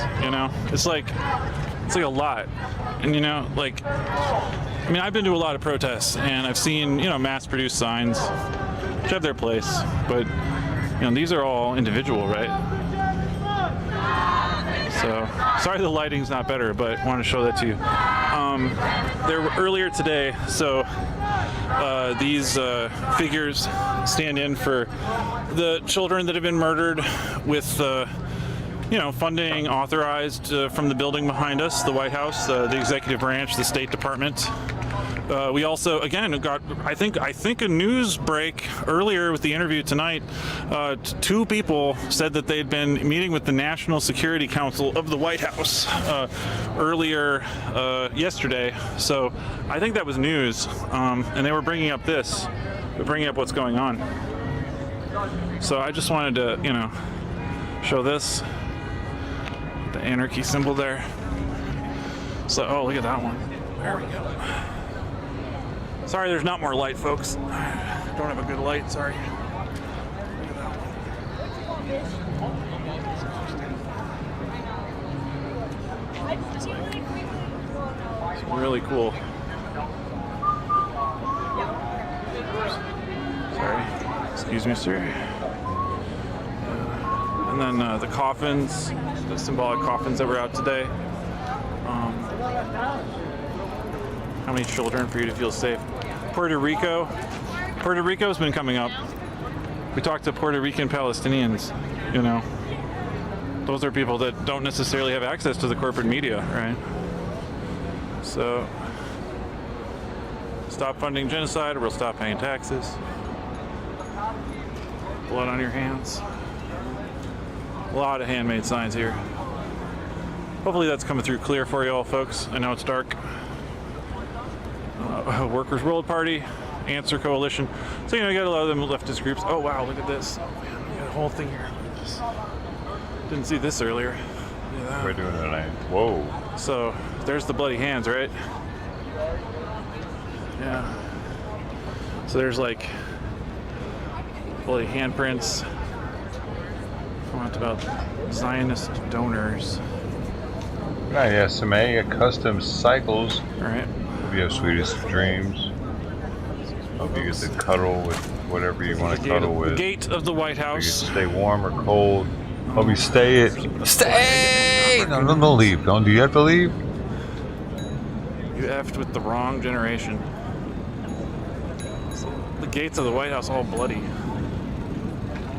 It's like a lot. And I've been to a lot of protests and I've seen, mass-produced signs, which have their place. But, these are all individual, right? So, sorry the lighting's not better, but I wanted to show that to you. There were earlier today, so these figures stand in for the children that have been murdered with, funding authorized from the building behind us, the White House, the executive branch, the State Department. We also, again, got, I think a news break earlier with the interview tonight. Two people said that they'd been meeting with the National Security Council of the White House earlier yesterday. So I think that was news, and they were bringing up this, bringing up what's going on. So I just wanted to, show this, the anarchy symbol there. So, oh, look at that one. There we go. Sorry there's not more light, folks. Don't have a good light, sorry. Look at that one. It's really cool. Sorry. Excuse me, sir. And then the coffins, the symbolic coffins that were out today. How many children for you to feel safe? Puerto Rico's been coming up. We talked to Puerto Rican Palestinians, Those are people that don't necessarily have access to the corporate media, right? So, stop funding genocide or we'll stop paying taxes. Blood on your hands. A lot of handmade signs here. Hopefully that's coming through clear for you all, folks. I know it's dark. Workers' World Party, Answer Coalition. So, you got a lot of them leftist groups. Oh, wow, look at this. Oh, man, we got a whole thing here. Look at this. Didn't see this earlier. We're doing it tonight. Whoa. So, there's the bloody hands, right? Yeah. So, there's like bloody handprints. Comment about Zionist donors. SMA, custom cycles. All right. We have Sweetest Dreams. Hope you get to cuddle with whatever you want to cuddle with. The gate of the White House. You stay warm or cold. Hope you stay. Stay! No, don't leave. Do you have to leave? You effed with the wrong generation. The gates of the White House all bloody.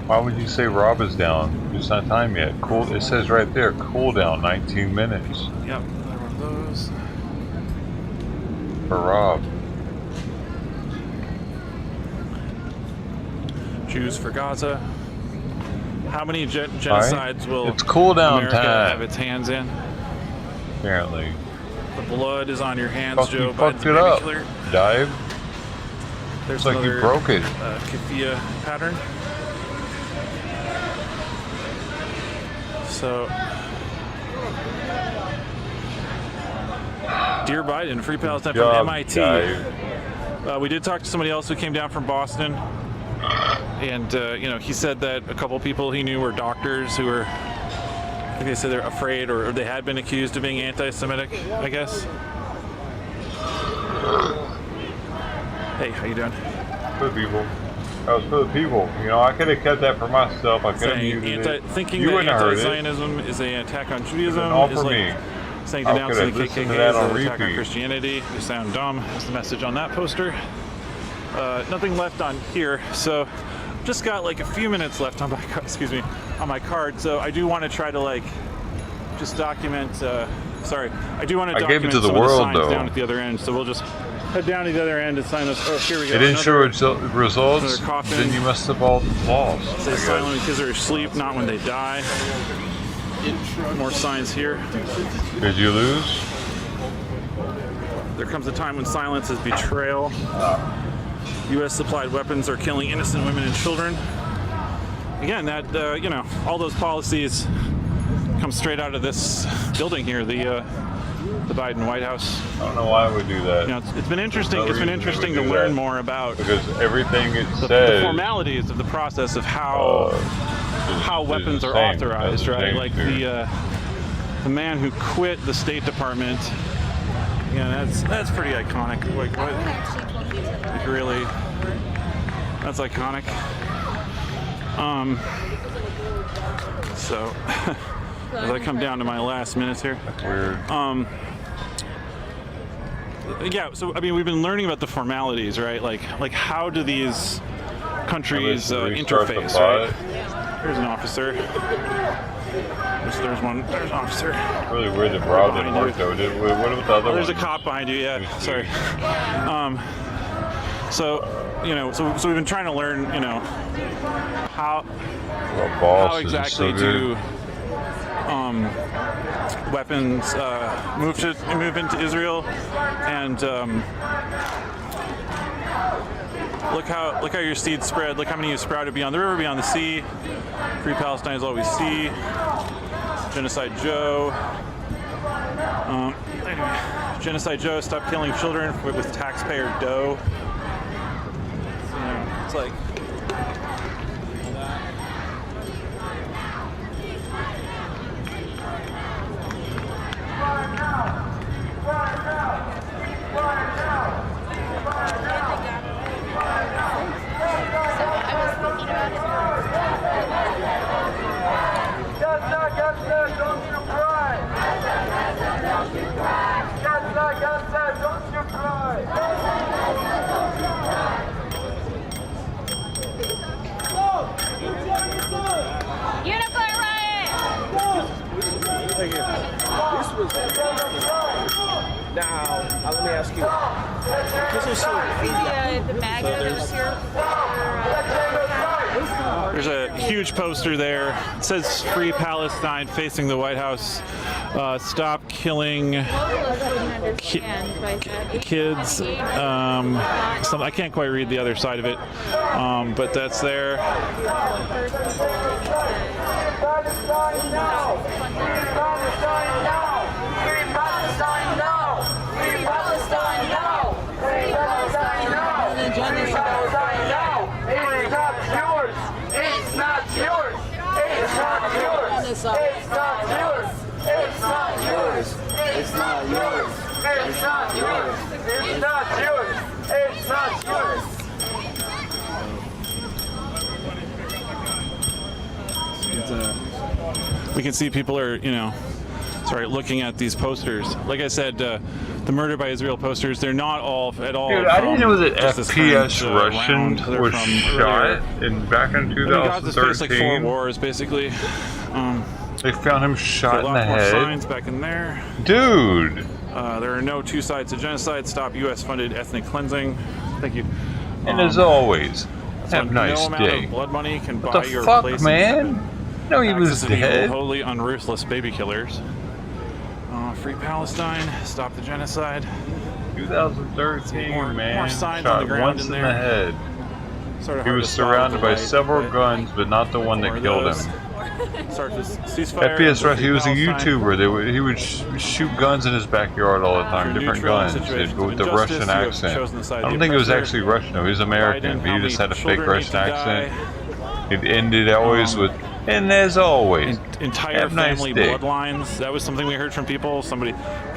Why would you say Rob is down? It's not time yet. Cool. It says right there, cool down, 19 minutes. Yep, there were those. For Rob. Jews for Gaza. How many genocides will It's cool down America time. have its hands in? Apparently. The blood is on your hands, Fuck, Joe you Biden's fucked a it baby up. killer. Dive. There's It's like you another, broke it. Kafia pattern. So, dear Biden, free Palestine from job, MIT. We did talk to somebody else who came down from Boston, and you know, he said that a couple people he knew were doctors who were, I think they said they're afraid or they had been accused of being anti-Semitic, I guess. Hey, how you doing? For the people. That was for the people. You know, I could have kept that for myself. I could have Saying used it. thinking You that wouldn't have heard it. anti-Zionism is an attack on Judaism all is for like me. saying I denouncing could the have listened KKK to that is on an attack on repeat. Christianity. You sound dumb. That's the message on that poster. Nothing left on here, so just got like a few minutes left on my on my card. So I do want to try to like just document. Sorry, I do want to I gave document it to the some of world, signs though. down at the other end. So we'll just head down to the other end and sign this. Oh, here we go. It didn't show Another results. another coffin. Then you must have all lost. I Says guess. silent when kids are asleep, not when they die. More signs here. Did you lose? There comes a time when silence is betrayal. U.S. supplied weapons are killing innocent women and children. Again, that you know, all those policies come straight out of this building here, the Biden White House. I don't know why I would do that. You know, it's been interesting. There's It's no been reason interesting they to would do learn that. more about Because everything it the says. formalities of the process of how weapons the are same. authorized, That's the right? same Like here. the man who quit the State Department. Yeah, that's pretty iconic. Like what? Like really, that's iconic. So as I come down to my last minutes here. Weird. Yeah, so I mean, we've been learning about the formalities, right? Like how do these countries Restart the interface, bot. right? There's an officer. There's one. There's an officer. Really weird that Rob didn't work though. What about the other Oh, there's a one? cop behind you. Yeah, sorry. So you know, so we've been trying to learn, you know, how exactly do weapons move into Israel, and look how your seeds spread. Look how many you sprouted beyond the river, beyond the sea. Free Palestine is all we see. Genocide Joe. Genocide Joe, stop killing children with taxpayer dough. So, you know, it's like. Thank you. This was now. Let me ask you. This is so There's a huge poster there. It says "Free Palestine" facing the White House. Stop killing kids. I can't quite read the other side of it, but that's there. Palestine now! Free Palestine now! Free Palestine now! Free Palestine now! Free Palestine now! Free Palestine now! It's not yours! It's not yours! It's not yours! It's not yours! It's not yours! It's not yours! It's not yours! It's not yours! It's not yours! We can see people are, you know, looking at these posters. Like I said, the Murder by Israel posters, they're not all at all. Dude, I didn't know that just this FPS current, Russian round. They're was from shot back in Gaza's faced like 4 2013. wars, basically. They found him shot in the more head. signs back in there. Dude! There are no 2 sides to genocide. Stop U.S.-funded ethnic cleansing. Thank you. And as always, So Have a nice no amount day. of blood money can What buy the your fuck, place. man? No, he was Access to the evil, dead. Totally unruthless baby killers. Free Palestine. Stop the genocide. 2013, man. More signs Shot on the ground once in in there. the head. Sort of He hard was to spot surrounded with by the light, several but guns, but not the one more that of killed those. him. Start this ceasefire. FPS Rush, he was a Palestine. YouTuber. He would shoot guns in his backyard all the time, If you're different neutral in guns, situations of with the injustice, Russian you have accent. chosen the side I of don't the think it was oppressor. actually Russian, though. He was American, Biden, but how he just many had a fake children Russian need to accent. die? It ended always with, and as always, Entire have a nice family day. bloodlines. That was something we heard from people. We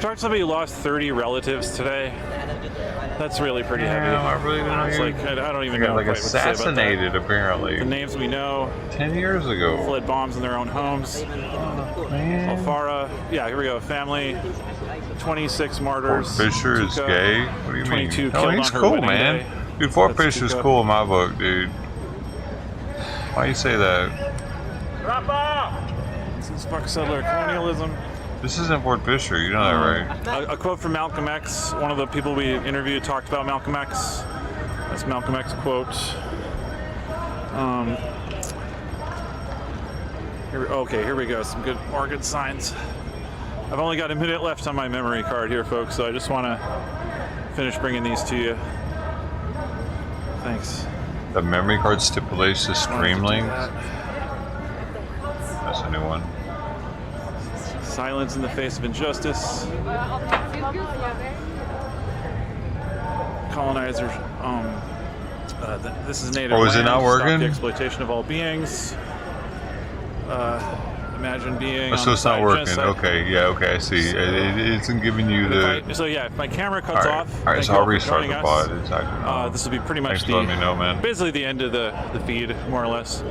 talked to somebody who lost 30 relatives today. That's really pretty heavy. I really don't know. It's like, I don't even They know got like quite what to say about that. assassinated apparently. The names we know. 10 years ago. Fled bombs in their own homes. Alfara. Yeah, here we go. Family. 26 martyrs. Fort Fisher is Tuka, gay? What do you 22 mean? killed Oh, he's on her cool, wedding man. day. Dude, Fort That's Fisher's Tuka. cool in my book, dude. Why you say that? This is fuck settler colonialism. This isn't Fort Fisher, you know that, right? A quote from Malcolm X. One of the people we interviewed talked about Malcolm X. That's Malcolm X quote. Here we go. Some more good signs. I've only got a minute left on my memory card here, folks, so I just want to finish bringing these to you. Thanks. The memory card stipulates the stream links. That's a new one. Silence in the face of injustice. Colonizers. This is native. Oh, is it not land. Stop working? the exploitation of all beings. Imagine being. Oh, so it's not working. Okay, yeah, okay, I see. It isn't giving you the. If my camera cuts off. Alright, so I'll restart the pod. It's actually this will be pretty much Thanks for letting me know, man. basically the end of the feed, more or less.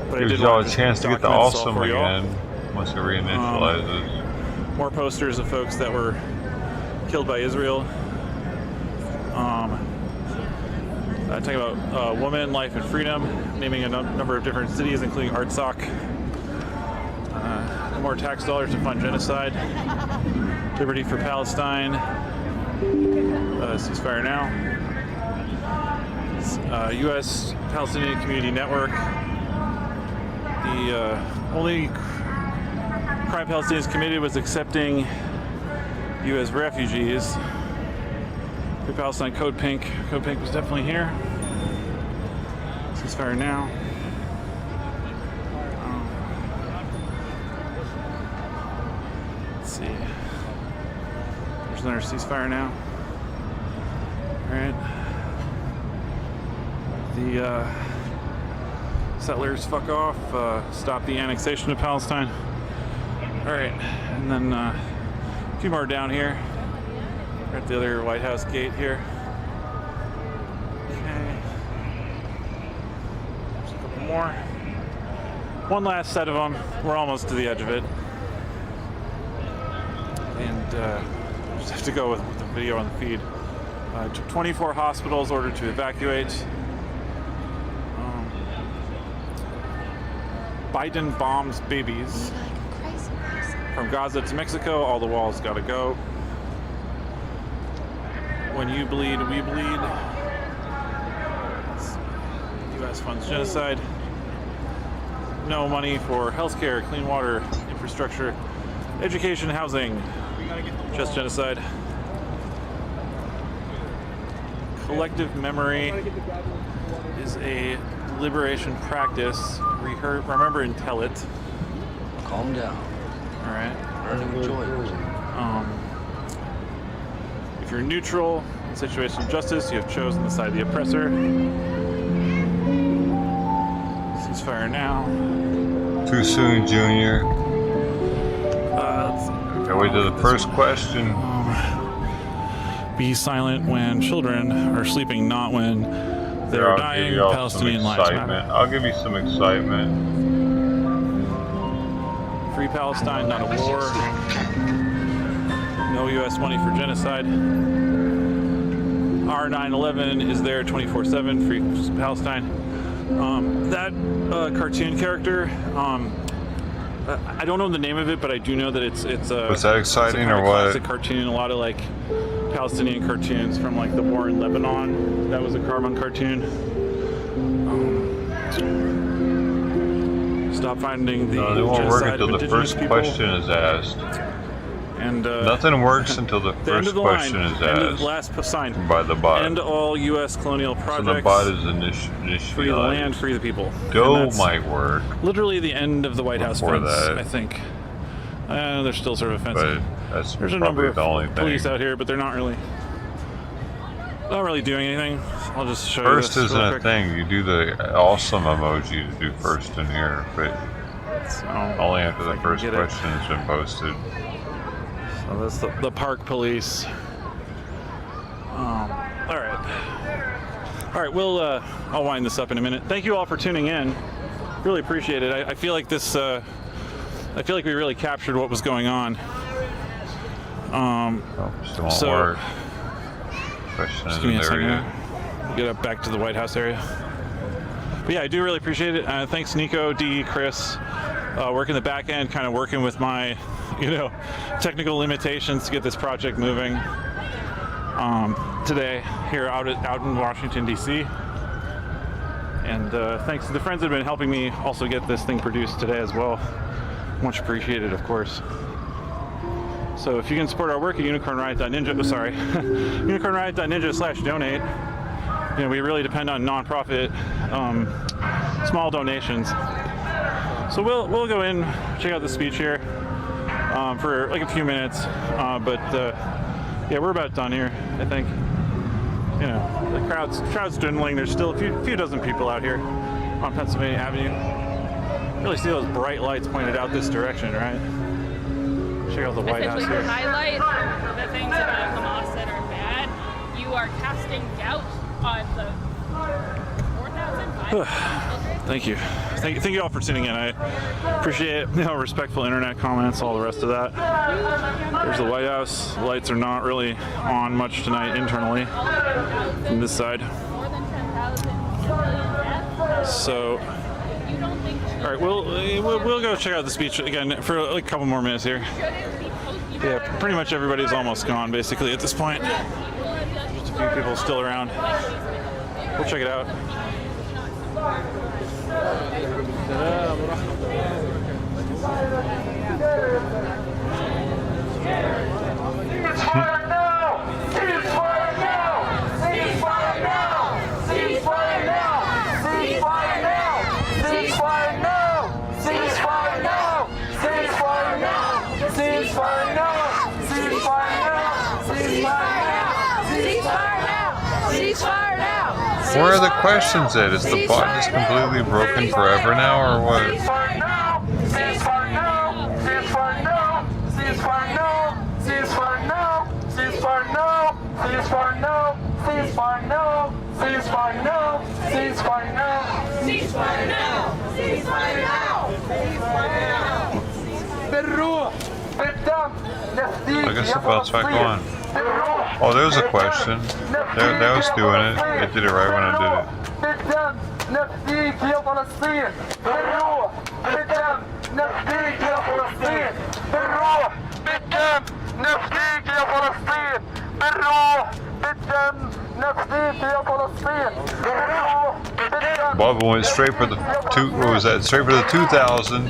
But Gives y'all a chance to get the document this all awesome for y'all. again once it reinitializes. More posters of folks that were killed by Israel. Talking about woman, life, and freedom, naming a number of different cities, including Artsakh. More tax dollars to fund genocide. Liberty for Palestine. Ceasefire now. U.S. Palestinian Community Network. The only crime Palestinians committed was accepting you as refugees. Free Palestine Code Pink. Code Pink was definitely here. Ceasefire now. Let's see. There's another ceasefire now. Alright. The settlers fuck off. Stop the annexation of Palestine. Alright. And then a few more down here. We're at the other White House gate here. Okay. There's a couple more. One last set of them. We're almost to the edge of it. And just have to go with the video on the feed. 24 hospitals ordered to evacuate. Biden bombs babies. From Gaza to Mexico, all the walls gotta go. When you bleed, we bleed. U.S. funds genocide. No money for healthcare, clean water, infrastructure, education, housing. Just genocide. Collective memory is a liberation practice. Remember and tell it. Calm down. All right. Learn to enjoy it. If you're neutral in situations of justice, you have chosen the side of the oppressor. Ceasefire now. Too soon, Junior. Okay, wait to the first question. Be silent when children are sleeping, not when they're I'll dying. give y'all Palestinian some lives excitement. matter. I'll give you some excitement. Free Palestine, not a war. No U.S. money for genocide. Our 9/11 is there 24/7. Free Palestine. That cartoon character. I don't know the name of it, but I do know that it's Was that exciting or what? Classic cartoon. A lot of like Palestinian cartoons from like the war in Lebanon. That was a Carmen cartoon. Stop finding the No, they won't work genocide until of the indigenous first people. question is asked. And nothing works until the the end first of the question line. is End of asked the last sign. by the bot. End all U.S. colonial projects. So the bot is initiated. Free the land, free the people. Doe And that's might work. Literally the end of the White House Before fence, that. I think. They're still sort of offensive. But that's There's a probably number of the only police thing. out here, but they're not really doing anything. I'll just show First you this isn't real a quick. thing. You do the awesome emoji to do first in here, but only after the first get it. question has been posted. So that's the park police. All right. We'll I'll wind this up in a minute. Thank you all for tuning in. Really appreciate it. I feel like this. I feel like we really captured what was going on. Still won't so work. Question just isn't give me a there second. yet. We'll get up back to the White House area. But yeah, I do really appreciate it. Thanks, Nico, D, Chris, working the back end, kind of working with my, technical limitations to get this project moving. Today here out in Washington D.C. And thanks to the friends that have been helping me also get this thing produced today as well. Much appreciated, of course. So if you can support our work at unicornriot.ninja, unicornriot.ninja/donate. We really depend on nonprofit, small donations. So we'll go in, check out the speech here for like a few minutes, but yeah, we're about done here, I think. The crowd's dwindling. There's still a few dozen people out here on Pennsylvania Avenue. Really see those bright lights pointed out this direction, right? Check out the White House Essentially, here. to highlight the things that Hamas said are bad, you are casting doubt on the 4,000 children. Thank you. Thank you all for tuning in. I appreciate respectful internet comments, all the rest of that. There's the White House. The lights are not really on much tonight internally from this side. So, all right, we'll go check out the speech again for like a couple more minutes here. Yeah, pretty much everybody's almost gone basically at this point. Just a few people still around. We'll check it out. Where are the questions at? Is the bot just completely broken forever now, or what? I guess the bot's back on. Oh, there was a question. That was doing it. It did it right when I did it. Bubba went straight for the straight for the 2,000.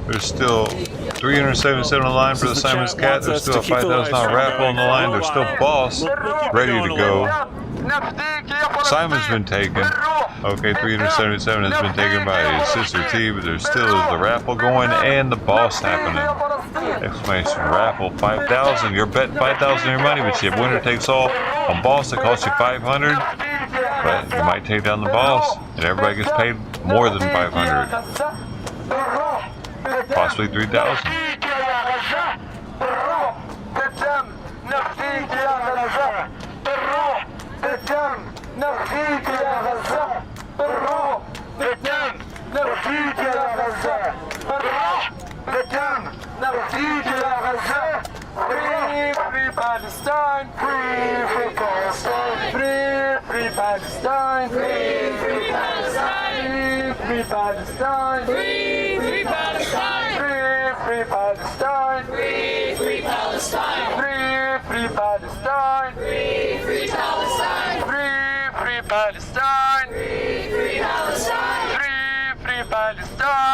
There's still 377 on the line for the Simon's Cat. There's still a $5,000 raffle on the line. There's still Boss ready to go. Simon's been taken. Okay, 377 has been taken by his sister T, but there's still the raffle going and the Boss happening. Exclamation raffle 5,000. You're betting 5,000 of your money, but you have winner takes all. On Boss that costs you 500, but you might take down the Boss, and everybody gets paid more than 500. Possibly 3,000. Free Palestine, free Palestine, free Palestine, free Palestine, free Palestine, free Palestine, free Palestine, free Palestine, free Palestine, free Palestine, free Palestine, free Palestine, free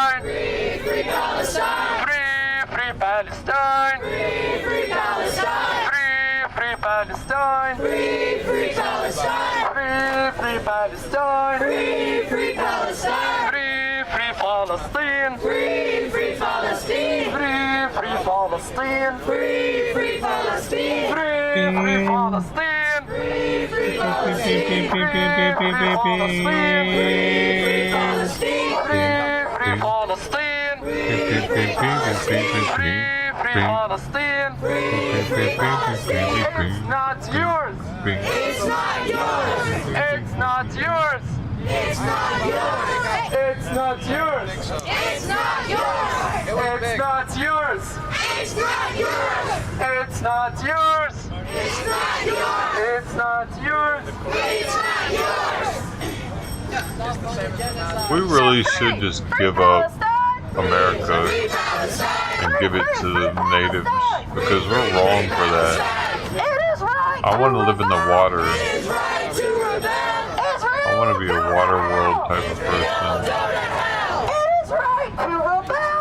Palestine. Free, free Palestine. Free, free Palestine. Free, free Palestine. Free, free Palestine. Free, free Palestine. Free, free Palestine. Free, free Palestine. Free, free Palestine. Free, free Palestine. Free, free Palestine. Free, free Palestine. Free, free Palestine. Free, free Palestine. Free, free Palestine. Free, free Palestine. Free, free Palestine. Free, free Palestine. It's not yours. It's not yours. It's not yours. It's not yours. It's not yours. It's not yours. It's not yours. It's not yours. It's not yours. It's not yours. It's not yours. It's not yours. We really should just give up America and give it to the natives because we're wrong for that. I want to live in the water. I want to be a water world type of person.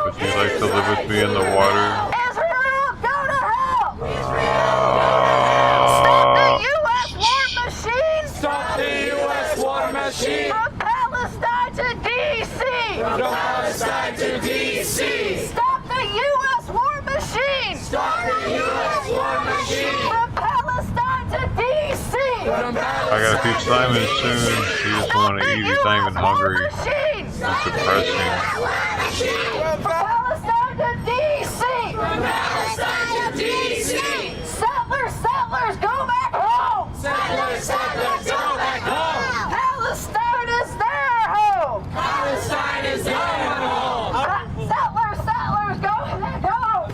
Would you like to live with me in the water? Stop the U.S. war machine! Stop the U.S. war machine! From Palestine to D.C. From Palestine to D.C. Stop the U.S. war machine! Stop the U.S. war machine! From Palestine to D.C. I gotta feed Simon soon. He doesn't want to eat. He's not even hungry. It's depressing. From Palestine to D.C. From Palestine to D.C. Settlers, go back home! Settlers, go back home! Palestine is their home! Palestine is their home! Settlers, go back home!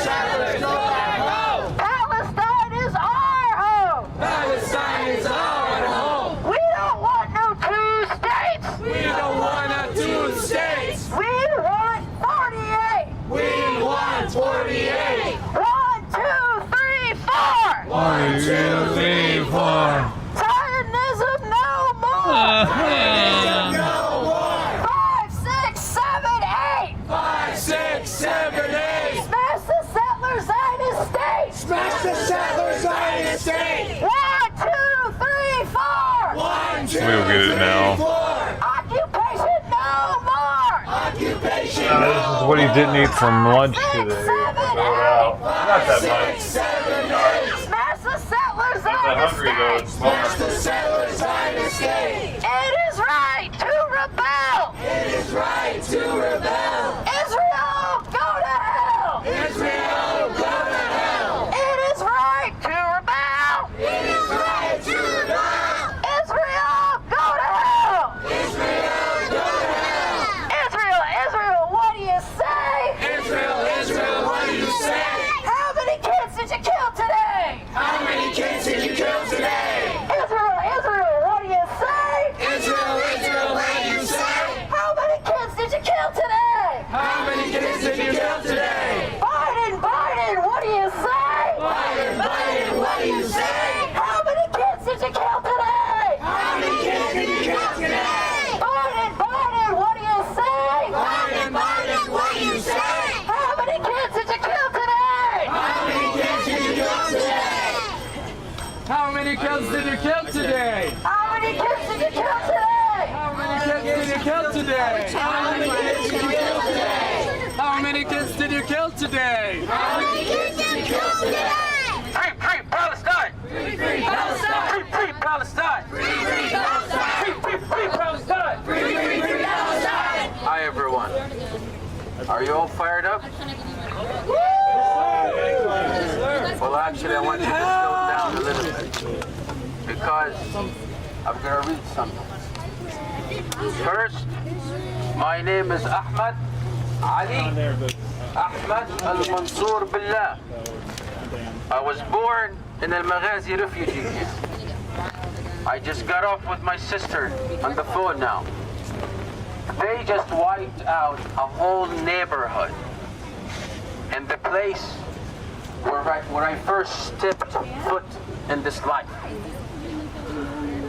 Settlers, go back home! Palestine is our home! Palestine is our home! We don't want no 2 states! We don't want no 2 states! We want 48! We want 48! 1, 2, 3, 4! 1, 2, 3, 4! Zionism no more! Zionism no more! 5, 6, 7, 8! 5, 6, 7, 8! Smash the settler Zionist state! Smash the settler Zionist state! 1, 2, 3, 4! 1, 2, 3, 4! We'll get it now. Occupation no more! Occupation This is what he didn't eat from lunch today. Throw it out. Not that much. Smash the settler I'm Zionist hungry though. state! It's Smash the settler Zionist state! It is right to rebel! It is right to rebel! Israel, go to hell! Israel, go to hell! It is right to rebel! It is right to rebel! Israel, go to hell! Israel, go to hell! Israel, what do you say? Israel, what do you say? How many kids did you kill today? How many kids did you kill today? Israel, what do you say? Israel, what do you say? How many kids did you kill today? How many kids did you kill today? Biden, what do you say? Biden, what do you say? How many kids did you kill today? How many kids did you kill today? Biden, what do you say? Biden, what do you say? How many kids did you kill today? How many kids did you kill today? How many kids did you kill today? How many kids did you kill today? How many kids did you kill today? How many kids did you kill today? How many kids did you kill today? How many kids did you kill today? Free Palestine! Free Palestine! Free Palestine! Free Palestine! Free Palestine! Free Palestine! Hi everyone. Are you all fired up? Well, actually, I want you to slow down a little bit because I'm going to read something. First, my name is Ahmed Ali Ahmed Al-Mansour Billah. I was born in Al-Maghazi refugee camp. I just got off with my sister on the phone now. They just wiped out a whole neighborhood. And the place where I first stepped foot in this life.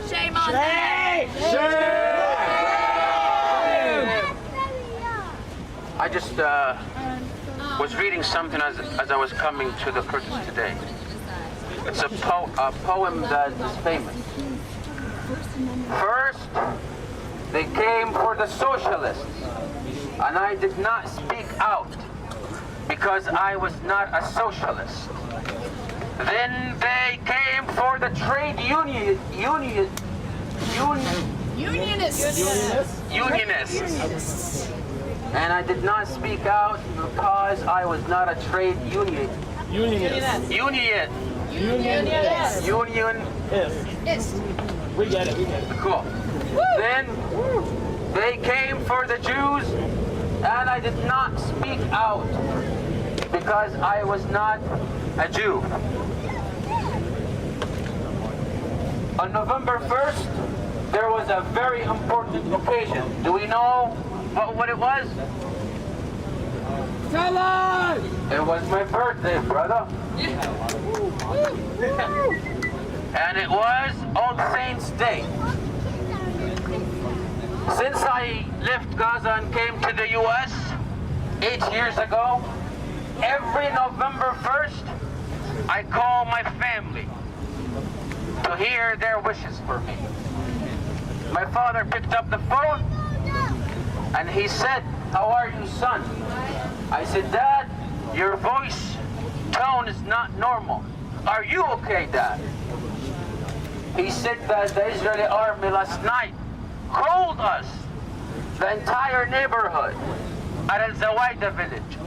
Shame on them! Shame! I just was reading something as I was coming to the protest today. It's a poem that is famous. First, they came for the socialists, and I did not speak out because I was not a socialist. Then they came for the trade unionists. And I did not speak out because I was not a trade unionist. We get it. Cool. Then they came for the Jews, and I did not speak out because I was not a Jew. On November 1st, there was a very important occasion. Do we know what it was? Tell us! It was my birthday, brother. And it was All Saints' Day. Since I left Gaza and came to the U.S. 8 years ago, every November 1st, I call my family to hear their wishes for me. My father picked up the phone and he said, "How are you, son?" I said, "Dad, your voice tone is not normal. Are you okay, Dad?" He said that the Israeli army last night called us, the entire neighborhood, at Al Zawaida village,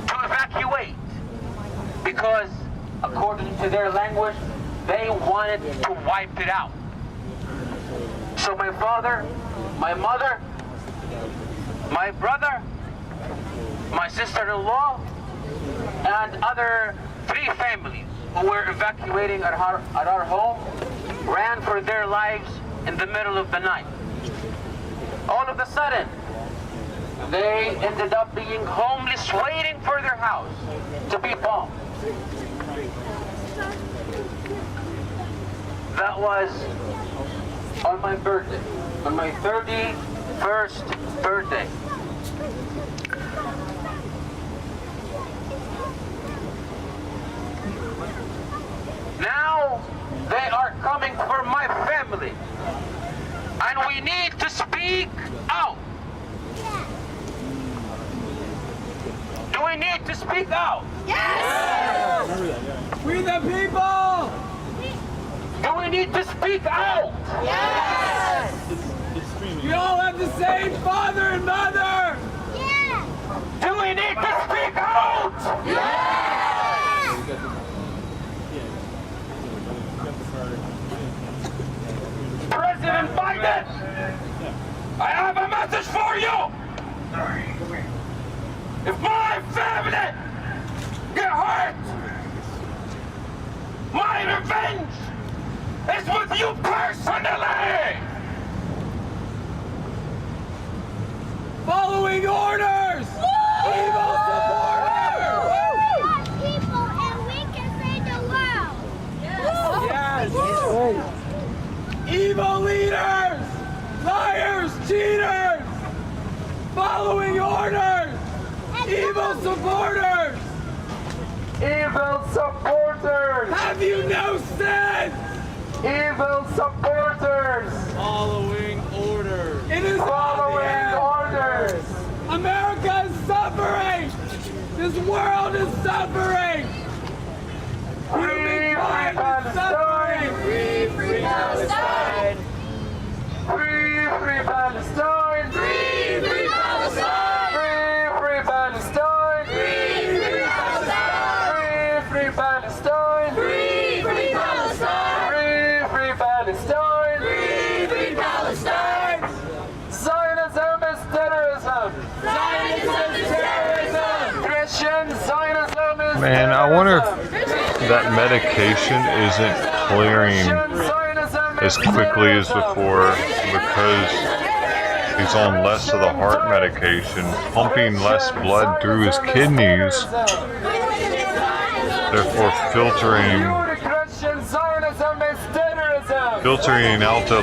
to evacuate because, according to their language, they wanted to wipe it out. So my father, my mother, my brother, my sister-in-law, and other 3 families who were evacuating at our home ran for their lives in the middle of the night. All of a sudden, they ended up being homeless, waiting for their house to be bombed. That was on my birthday, on my 31st birthday. Now they are coming for my family, and we need to speak out. Do we need to speak out? Yes! We the people! Do we need to speak out? Yes! We all have the same father and mother! Yeah! Do we need to speak out? Yes! President Biden, I have a message for you. If my family get hurt, my revenge is with you personally. Following orders! Evil supporters! People, and we can save the world. Yes! Evil leaders! Liars! Cheaters! Following orders! Evil supporters! Evil supporters! Have you no sense? Evil supporters! Following orders! It is Following orders! America is suffering! This world is suffering! Free Palestine! Free Palestine! Free Palestine! Free Palestine! Free Palestine! Free Palestine! Free Palestine! Free Palestine! Free Palestine! Zionism is terrorism! Zionism is terrorism! Christian Zionism is Man, I wonder if that medication isn't clearing as quickly as before because he's on less of the heart medication, pumping less blood through his kidneys, therefore filtering out the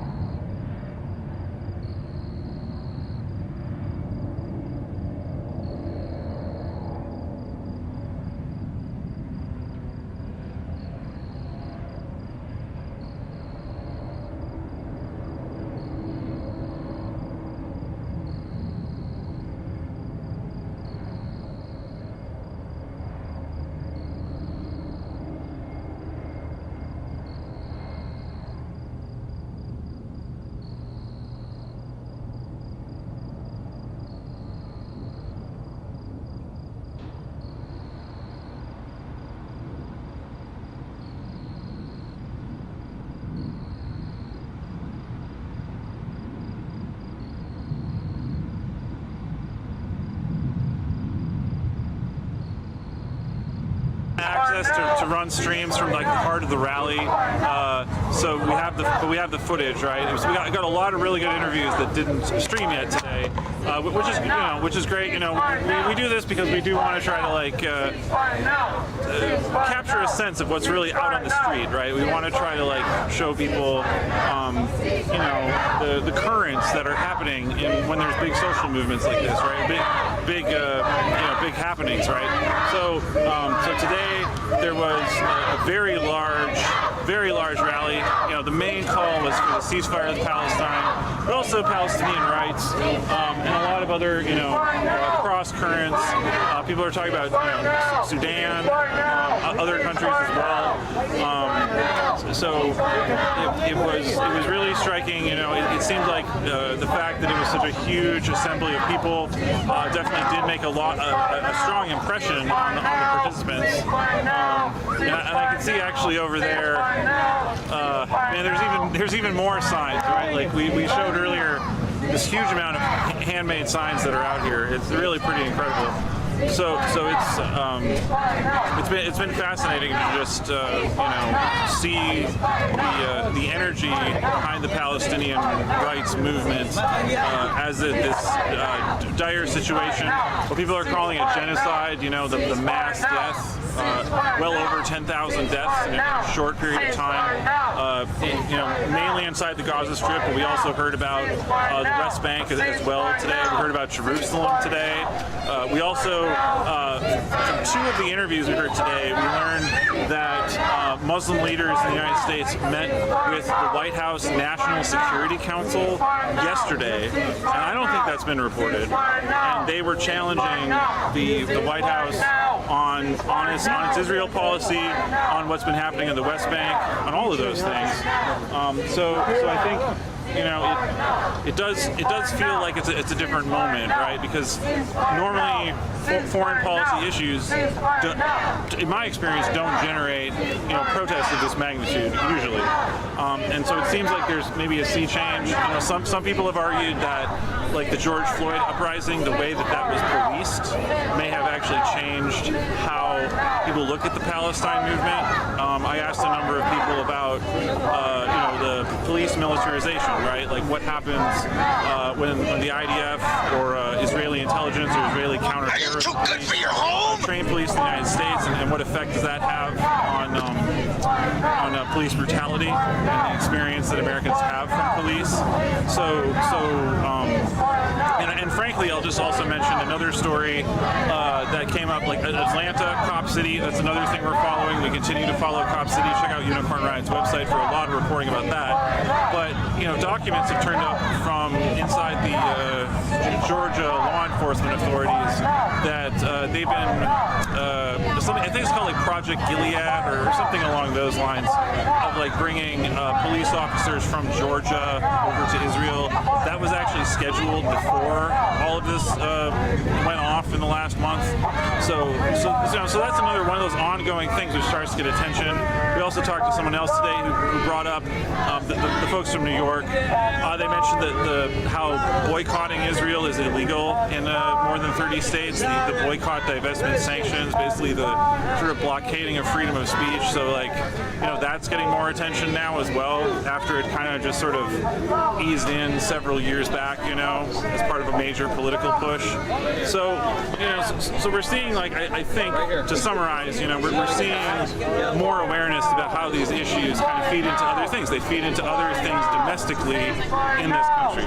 access to run streams from like the heart of the rally. So we have the footage, right? So we got a lot of really good interviews that didn't stream yet today, which is great. We do this because we do want to try to like capture a sense of what's really out on the street, right? We want to try to like show people, the currents that are happening when there's big social movements like this, right? Big happenings, right? So today there was a very large rally. The main call was for the ceasefire of Palestine, but also Palestinian rights, and a lot of other, cross currents. People are talking about Sudan, other countries as well. So it was really striking. It seemed like the fact that it was such a huge assembly of people definitely did make a strong impression on the participants. And I can see actually over there, there's even more signs, right? Like we showed earlier, this huge amount of handmade signs that are out here. It's really pretty incredible. So it's been fascinating to just see the energy behind the Palestinian rights movement as this dire situation. What people are calling it genocide. The mass death. Well over 10,000 deaths in a short period of time. Mainly inside the Gaza Strip, but we also heard about the West Bank as well today. We heard about Jerusalem today. We also, from two of the interviews we heard today, we learned that Muslim leaders in the United States met with the White House National Security Council yesterday, and I don't think that's been reported. And they were challenging the White House on its Israel policy, on what's been happening in the West Bank, on all of those things. So I think it does feel like it's a different moment, right? Because normally foreign policy issues, in my experience, don't generate protests of this magnitude usually. And so it seems like there's maybe a sea change. Some people have argued that like the George Floyd uprising, the way that was policed may have actually changed how people look at the Palestine movement. I asked a number of people about the police militarization, right? Like what happens when the IDF or Israeli intelligence or Israeli counterterrorism train police in the United States, and what effect does that have on police brutality and the experience that Americans have from police. And frankly, I'll just also mention another story that came up, like Atlanta, Cop City. That's another thing we're following. We continue to follow Cop City. Check out Unicorn Riot's website for a lot of reporting about that. But documents have turned up from inside the Georgia law enforcement authorities that they've been something, I think it's called like Project Gilead or something along those lines, of like bringing police officers from Georgia over to Israel. That was actually scheduled before all of this went off in the last month. So that's another one of those ongoing things which starts to get attention. We also talked to someone else today who brought up the folks from New York. They mentioned that how boycotting Israel is illegal in more than 30 states. The boycott, divestment, sanctions, basically the sort of blockading of freedom of speech. So that's getting more attention now as well, after it kind of just sort of eased in several years back, as part of a major political push. So we're seeing, like, I think, to summarize, we're seeing more awareness about how these issues kind of feed into other things. They feed into other things domestically in this country.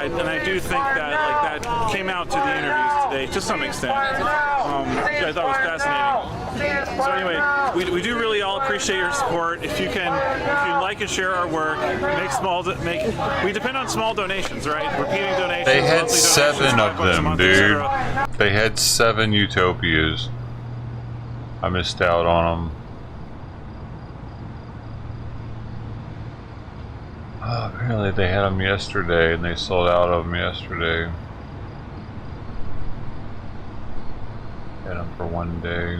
And I do think that that came out to the interviews today to some extent, which I thought was fascinating. So anyway, we do really all appreciate your support. If you like and share our work, we depend on small donations, right? Repeating donations. They had 7 of them, dude. They had 7 utopias. I missed out on them. Apparently they had them yesterday, and they sold out of them yesterday. Had them for one day.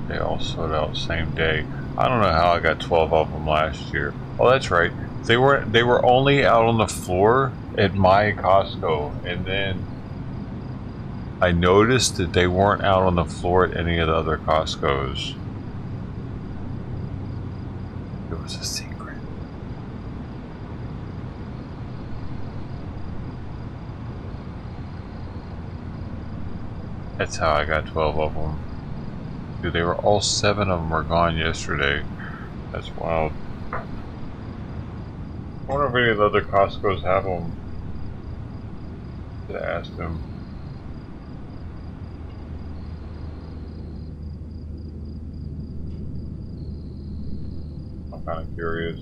They all sold out same day. I don't know how I got 12 of them last year. Oh, that's right. They were only out on the floor at my Costco, and then I noticed that they weren't out on the floor at any of the other Costcos. It was a secret. That's how I got 12 of them. Dude, they were all 7 of them were gone yesterday. That's wild. I wonder if any of the other Costco's have them. Should have asked them. I'm kind of curious.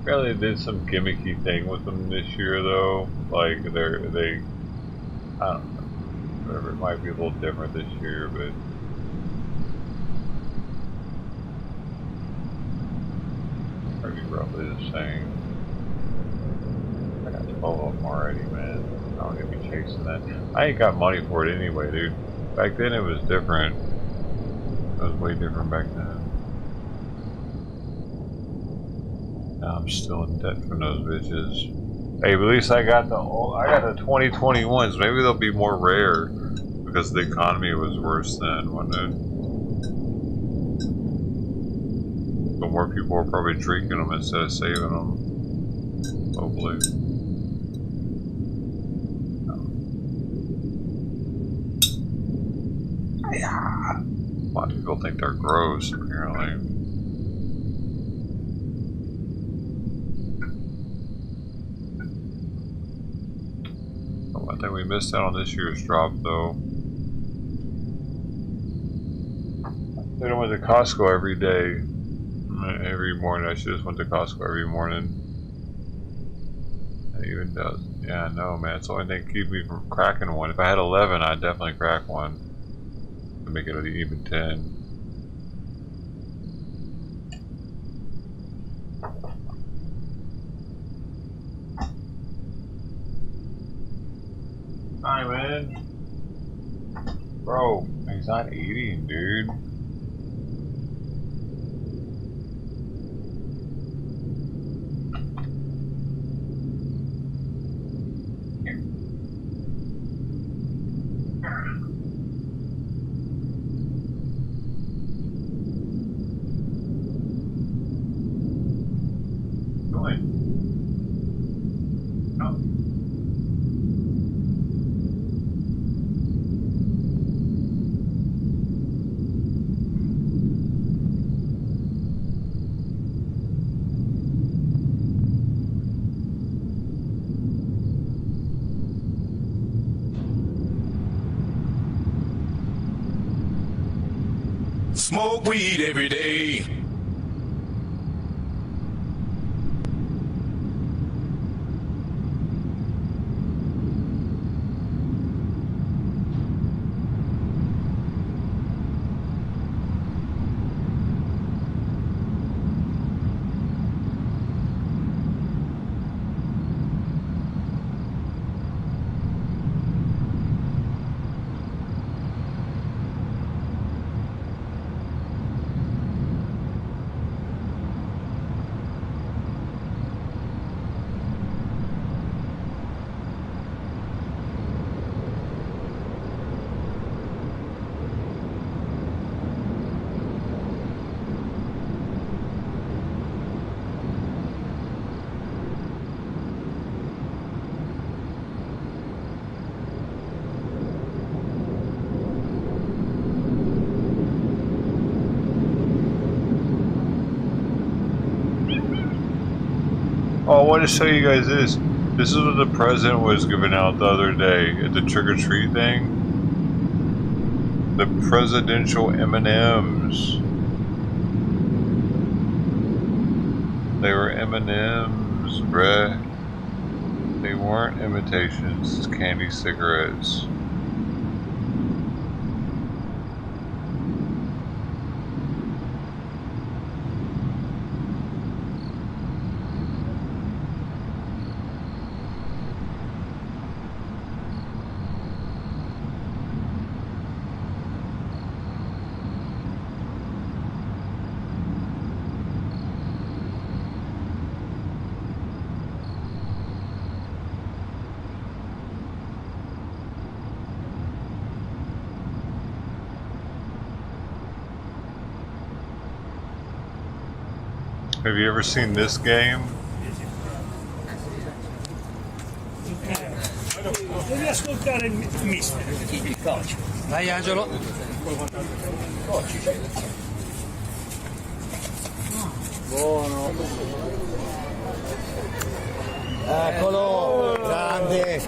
Apparently they did some gimmicky thing with them this year though. Like I don't know. Whatever, it might be a little different this year, but probably roughly the same. I got 12 of them already, man. I don't need to be chasing that. I ain't got money for it anyway, dude. Back then it was different. It was way different back then. Now I'm still in debt from those bitches. Hey, but at least I got the 2021s. Maybe they'll be more rare because the economy was worse then, wasn't it? But more people are probably drinking them instead of saving them. Hopefully. Yeah. A lot of people think they're gross, apparently. I think we missed out on this year's drop, though. They don't went to Costco every day. Every morning. I should just went to Costco every morning. It even does. Yeah, no, man. It's the only thing that keeps me from cracking one. If I had 11, I'd definitely crack one. To make it an even 10. Hi, man. Bro, he's not eating, dude. Smoke weed every day. Oh, I want to show you guys this. This is what the president was giving out the other day at the trick-or-treat thing. The presidential M&Ms. They were M&Ms, bruh. They weren't imitations, it's candy cigarettes. Have you ever seen this game? Devi ascoltare il mister. Il coach. Dai Angelo. Buono. Eccolo, grande.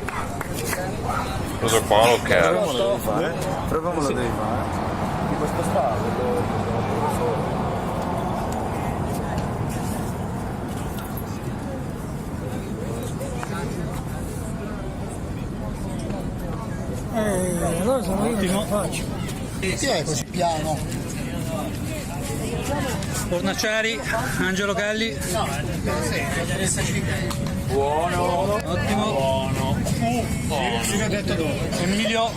Those are bottle caps. Proviamo lo devi fare. Di questo stato. Allora sono io che faccio. Chi è così piano? Fornaciari, Angelo Galli. Buono. Ottimo. Buono. Emilio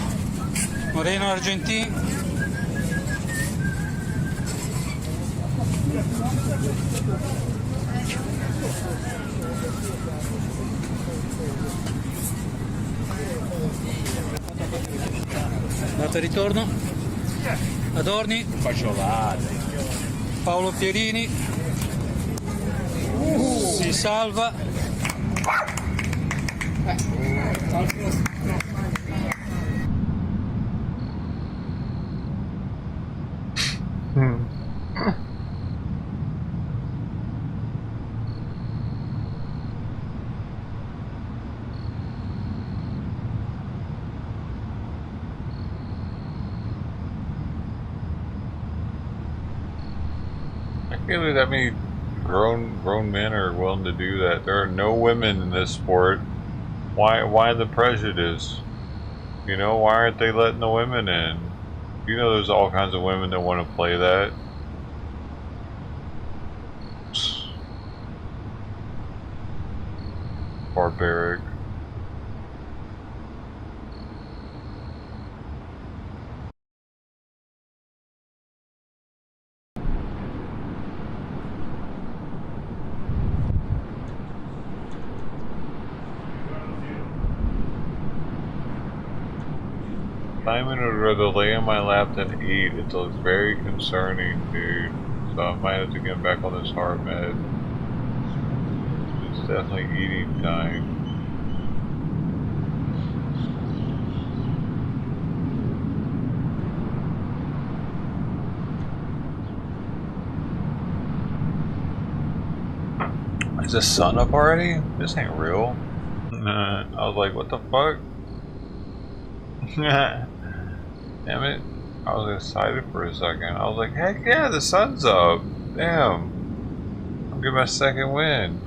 Moreno Argentini. Data ritorno. Adorni. Paolo Pierini. Si salva. I can't believe that many grown men are willing to do that. There are no women in this sport. Why the prejudice? You know, why aren't they letting the women in? You know, there's all kinds of women that want to play that. Barbaric. Simon would rather lay on my lap than eat. It looks very concerning, dude. So I might have to get back on this heart med. It's definitely eating time. Is the sun up already? This ain't real. I was like, what the fuck? Damn it. I was excited for a second. I was like, heck yeah, the sun's up. Damn. I'm getting my second win.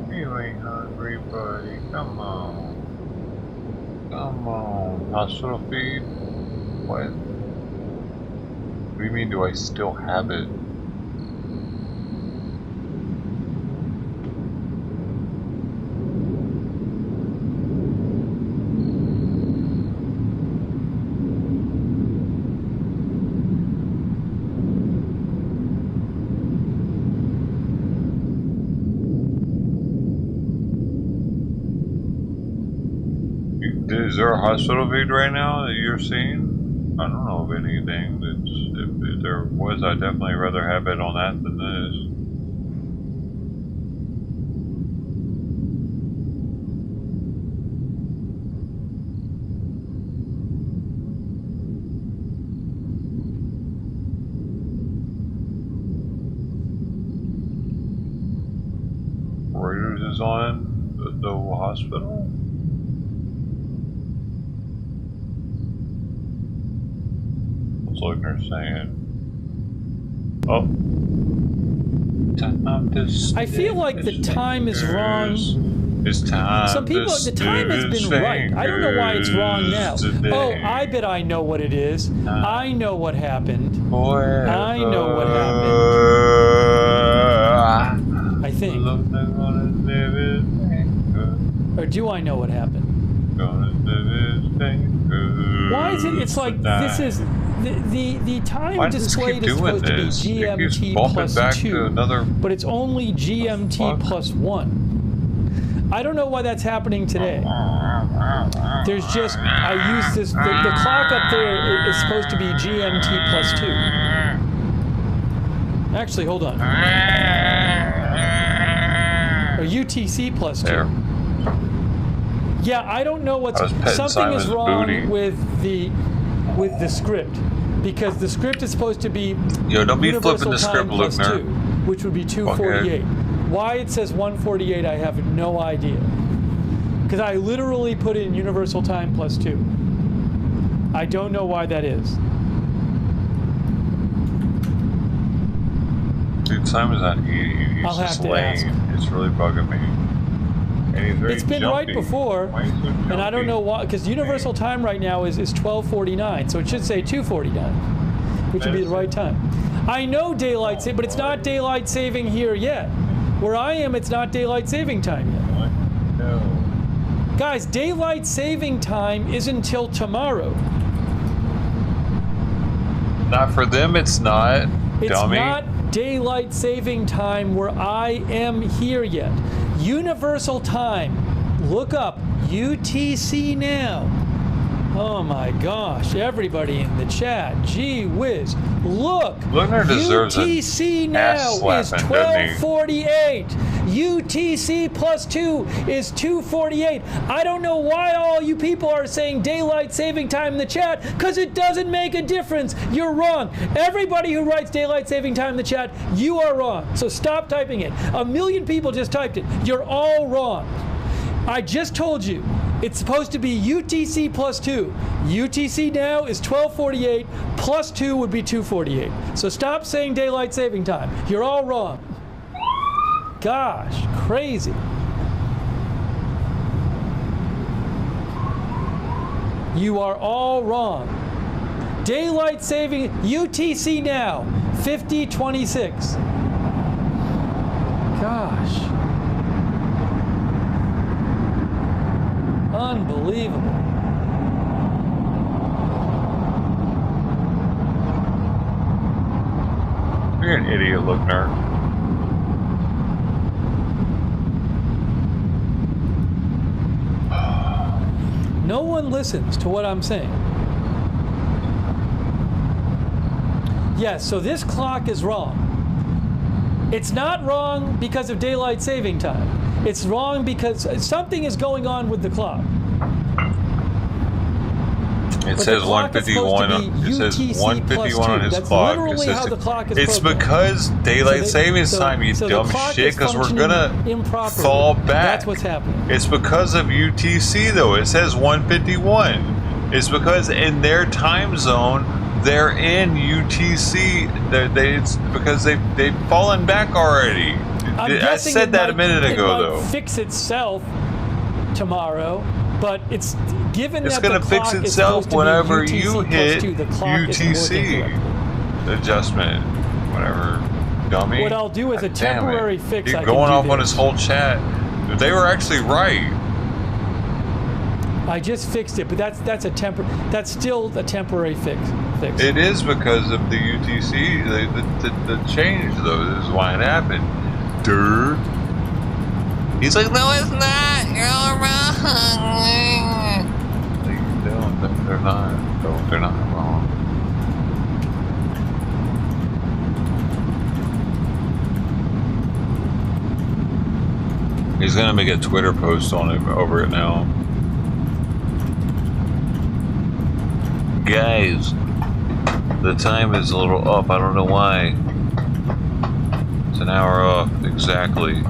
You ain't hungry, buddy. Come on. Come on. Hospital feed? What? What do you mean, do I still have it? Is there a hospital feed right now that you're seeing? I don't know of anything that's, if there was, I'd definitely rather have it on that than this. cruises on the hospital? What's Luckner saying? Oh. I feel like the time is wrong. It's time. Some people, the time has been right. I don't know why it's wrong now. Today. Oh, I bet I know what it is. I know what happened. Forever. I know what happened. I think. Or do I know what happened? Why is it? It's like this is the time displayed is supposed to be GMT plus 2, but it's only GMT plus 1. I don't know why that's happening today. There's just, I use this, the clock up there is supposed to be GMT plus 2. Actually, hold on. Or UTC plus 2. There. Yeah, I don't know what's, something is wrong with the script. Because the script is supposed to be don't be flipping the script, Luckner. 2, which would be 248. Why it says 148, I have no idea. Because I literally put in universal time plus 2. I don't know why that is. Dude, Simon's on he's I'll have just to lame. ask. It's really bugging me. And he's very It's been jumpy. right before, and I don't know why, because universal time right now is 12:49, so it should say 2:49, which would be the right time. I know daylight saving, but it's not daylight saving here yet. Where I am, it's not daylight saving time yet. No. Guys, daylight saving time is until tomorrow. Not for them, it's not. It's dummy. not daylight saving time where I am here yet. Universal time. Look up UTC now. Oh my gosh, everybody in the chat. Gee whiz. Look. Luckner deserves UTC now is slapping, doesn't he? 1248. UTC plus 2 is 248. I don't know why all you people are saying daylight saving time in the chat, because it doesn't make a difference. You're wrong. Everybody who writes daylight saving time in the chat, you are wrong. So stop typing it. 1 million people just typed it. You're all wrong. I just told you. It's supposed to be UTC plus 2. UTC now is 1248, plus 2 would be 248. So stop saying daylight saving time. You're all wrong. Gosh, crazy. You are all wrong. Daylight saving, UTC now, 5026. Gosh. Unbelievable. You're an idiot, Luckner. No one listens to what I'm saying. Yes, so this clock is wrong. It's not wrong because of daylight saving time. It's wrong because something is going on with the clock. It says 151. It says 151 on his clock. It's because daylight savings time, you dumb shit. Because we're gonna fall back. That's what's happening. It's because of UTC though. It says 151. It's because in their time zone, they're in UTC. It's because they've fallen back already. I said that a minute ago, though. It might fix itself tomorrow, but it's given it's that gonna the clock fix itself whenever UTC you hit 2, the clock UTC adjustment, whatever, dummy. What I'll do is a temporary fix. Keep going off on his whole chat. They were actually right. I just fixed it, but that's still a temporary fix. It is because of the UTC. The change though is why it happened. Durr. He's like, no, it's not. You're wrong. They're not. They're not wrong. He's gonna make a Twitter post on it over it now. Guys, the time is a little up. I don't know why. It's an hour off, exactly.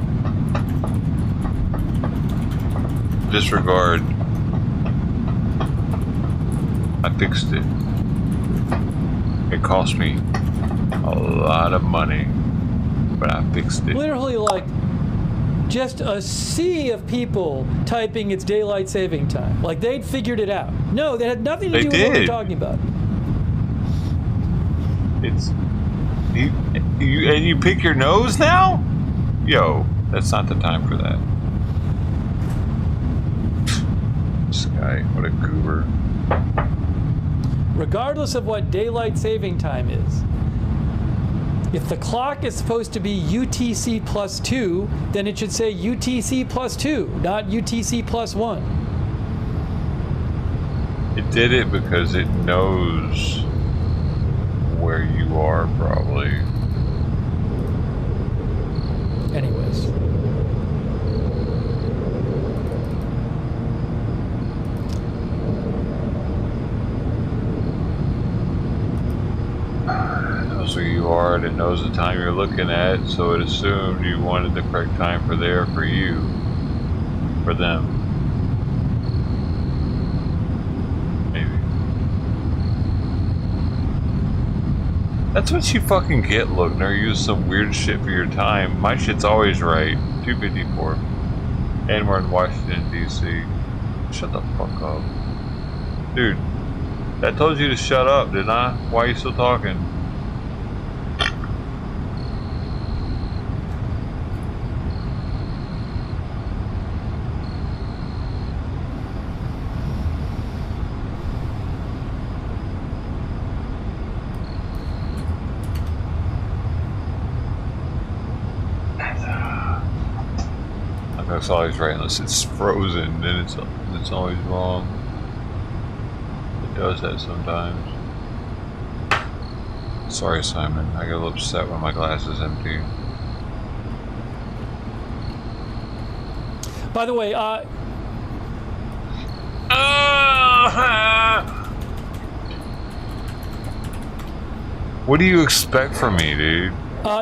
disregard. I fixed it. It cost me a lot of money, but I fixed it. Literally, like, just a sea of people typing it's daylight saving time. Like they'd figured it out. No, that had nothing to do with what we're talking about. It's you pick your nose now? Yo, that's not the time for that. This guy, what a goober. Regardless of what daylight saving time is, if the clock is supposed to be UTC plus 2, then it should say UTC plus 2, not UTC plus 1. It did it because it knows where you are, probably. Anyways. It knows where you are, and it knows the time you're looking at, so it assumed you wanted the correct time for you, for them. That's what you fucking get, Lookner. Use some weird shit for your time. My shit's always right. 254. And we're in Washington, D.C. Shut the fuck up. Dude, I told you to shut up, didn't I? Why are you still talking? That's always right unless it's frozen, then it's always wrong. It does that sometimes. Sorry, Simon. I get a little upset when my glass is empty. By the way, what do you expect from me, dude?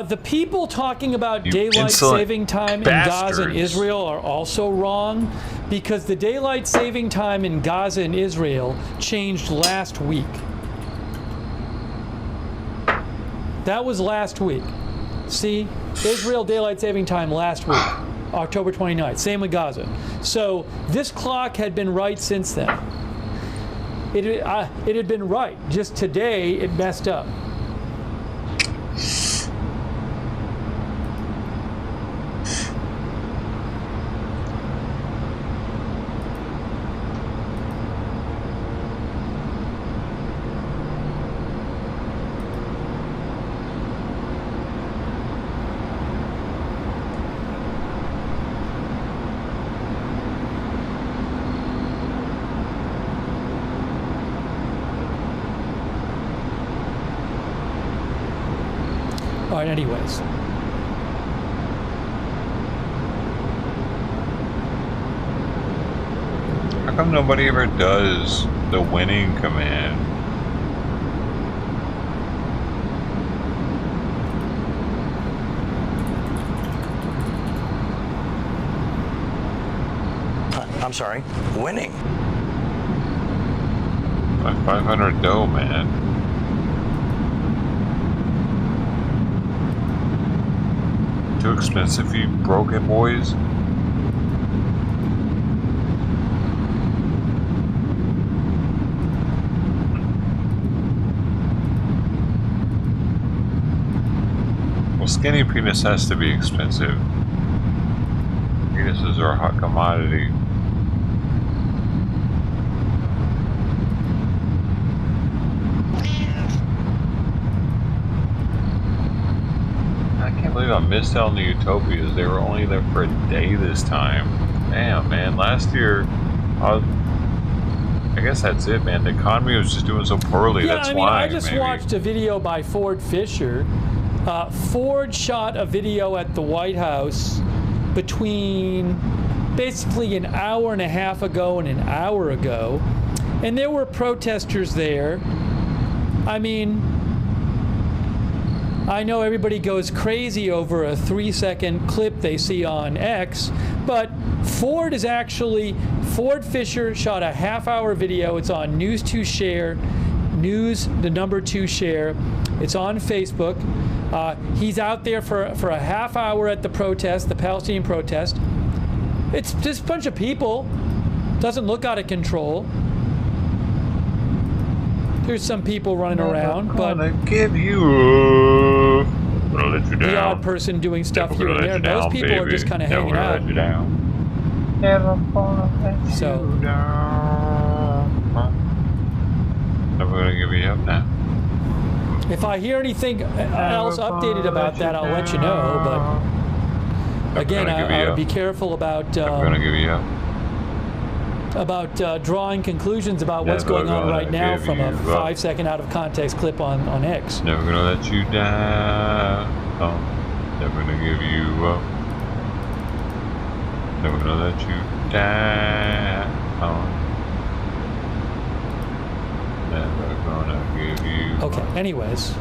The people talking about You daylight insolent saving time in bastards. Gaza and Israel are also wrong, because the daylight saving time in Gaza and Israel changed last week. That was last week. See? Israel daylight saving time last week, October 29th. Same with Gaza. So this clock had been right since then. It had been right. Just today it messed up. Alright, anyways. How come nobody ever does the winning command? I'm sorry, winning. 500 dough, man. Too expensive, you broken boys. Well, skinny penis has to be expensive. Penises are a hot commodity. I can't believe I missed out on the Utopias. They were only there for a day this time. Damn, man. Last year, I guess that's it, man. The economy was just doing so poorly. Yeah, That's I mean, why. I just watched a video by Ford Fisher. Ford shot a video at the White House between basically an hour and a half ago and an hour ago, and there were protesters there. I mean, I know everybody goes crazy over a 3-second clip they see on X, but Ford Fisher shot a half-hour video. It's on News 2 Share, News the number 2 Share. It's on Facebook. He's out there for a half hour at the protest, the Palestinian protest. It's just a bunch of people. Doesn't look out of control. There's some people running around, but give you up. Gonna let you down. The odd person doing stuff here and there. Most people are just kind of hanging out. Let you down. Never gonna let you down. Never gonna give you up now. If I hear anything else updated about that, I'll let you know. But again, I would be careful about drawing conclusions about what's going on right now from a 5-second out of context clip on X. Never gonna let you down. Never gonna give you up. Never gonna let you down. Never gonna give you up. Okay, anyways.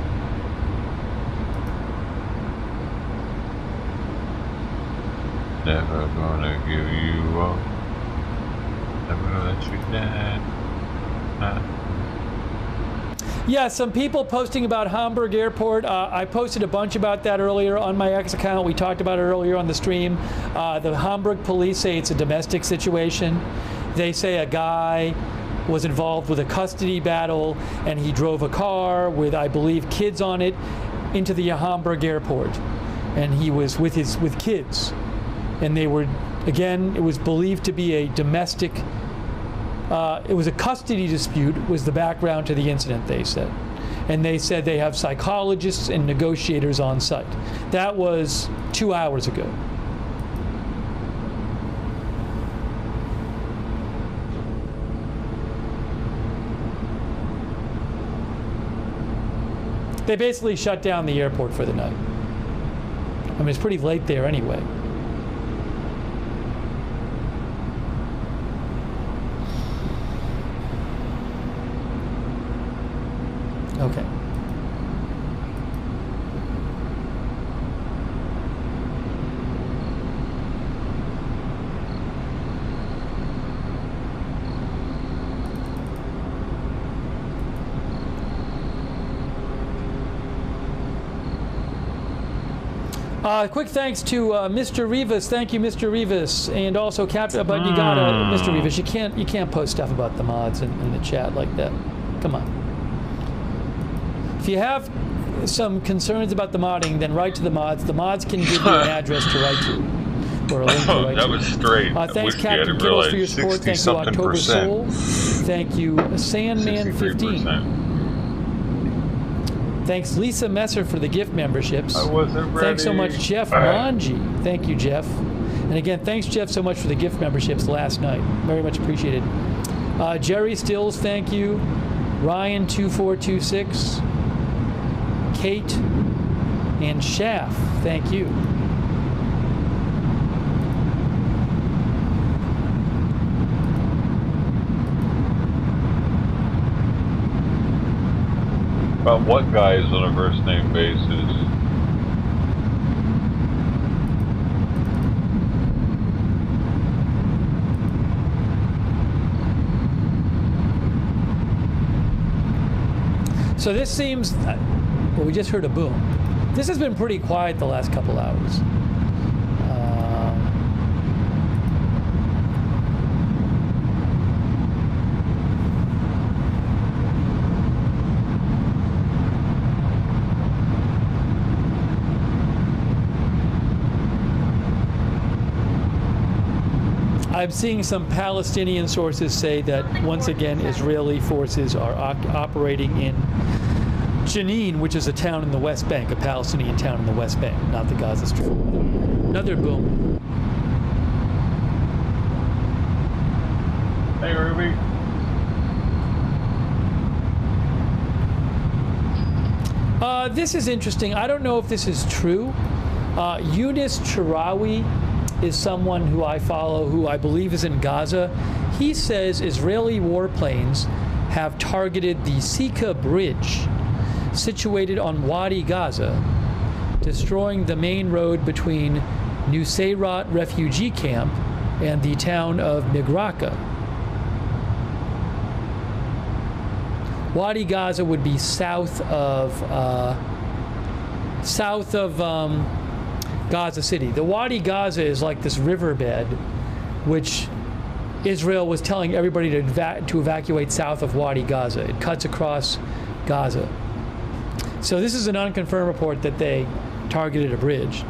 Never gonna give you up. Never gonna let you down. Yeah, some people posting about Hamburg Airport. I posted a bunch about that earlier on my X account. We talked about it earlier on the stream. The Hamburg police say it's a domestic situation. They say a guy was involved with a custody battle and he drove a car with, I believe, kids on it into the Hamburg Airport. And he was with kids. And they were, again, it was believed to be a domestic, it was a custody dispute, was the background to the incident, they said. And they said they have psychologists and negotiators on site. That was 2 hours ago. They basically shut down the airport for the night. I mean, it's pretty late there anyway. Okay. Quick thanks to Mr. Rivas. Thank you, Mr. Rivas, and also Captain. But you gotta, Mr. Rivas, you can't post stuff about the mods in the chat like that. Come on. If you have some concerns about the modding, then write to the mods. The mods can give you an address to write to, or a link to write that to. was straight. Thanks, Captain Kittles, for your support. Thank you, October Soul. Thank you, Sandman15. Thanks, Lisa Messer, for the gift memberships. I wasn't ready. Thanks so much, Jeff Manji. Thank you, Jeff. And again, thanks, Jeff, so much for the gift memberships last night. Very much appreciated. Jerry Stills, thank you. Ryan2426. Kate and Shaft, thank you. About what guys on a first name basis? So this seems, well, we just heard a boom. This has been pretty quiet the last couple hours. I'm seeing some Palestinian sources say that, once again, Israeli forces are operating in Jenin, which is a town in the West Bank, a Palestinian town in the West Bank, not the Gaza Strip. Another boom. Hey, Ruby. This is interesting. I don't know if this is true. Eunice Chirawi is someone who I follow, who I believe is in Gaza. He says Israeli warplanes have targeted the Sika Bridge, situated on Wadi Gaza, destroying the main road between Nusayrat refugee camp and the town of Migraka. Wadi Gaza would be south of Gaza City. The Wadi Gaza is like this riverbed, which Israel was telling everybody to evacuate south of Wadi Gaza. It cuts across Gaza. So this is an unconfirmed report that they targeted a bridge.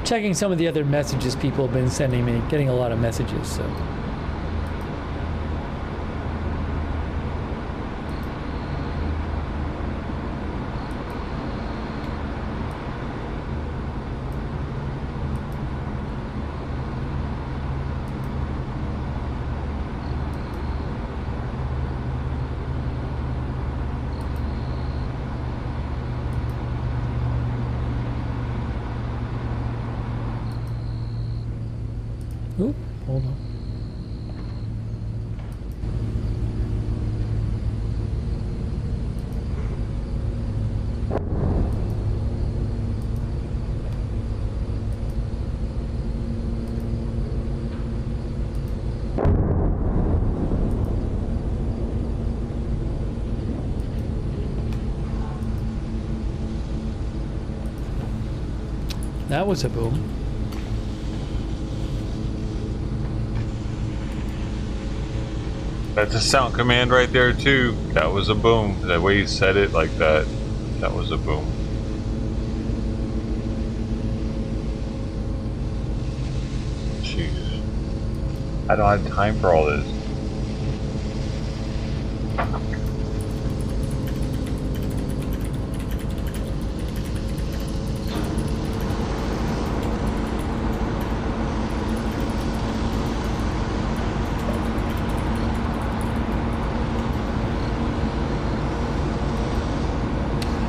Checking some of the other messages people have been sending me, getting a lot of messages, so. Oop, hold on. That was a boom. That's a sound command right there too. That was a boom. The way you said it like that, that was a boom. Jeez. I don't have time for all this.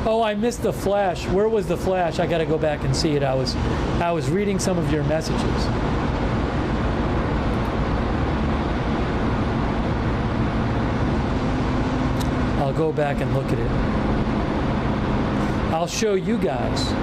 Oh, I missed the flash. Where was the flash? I got to go back and see it. I was reading some of your messages. I'll go back and look at it. I'll show you guys.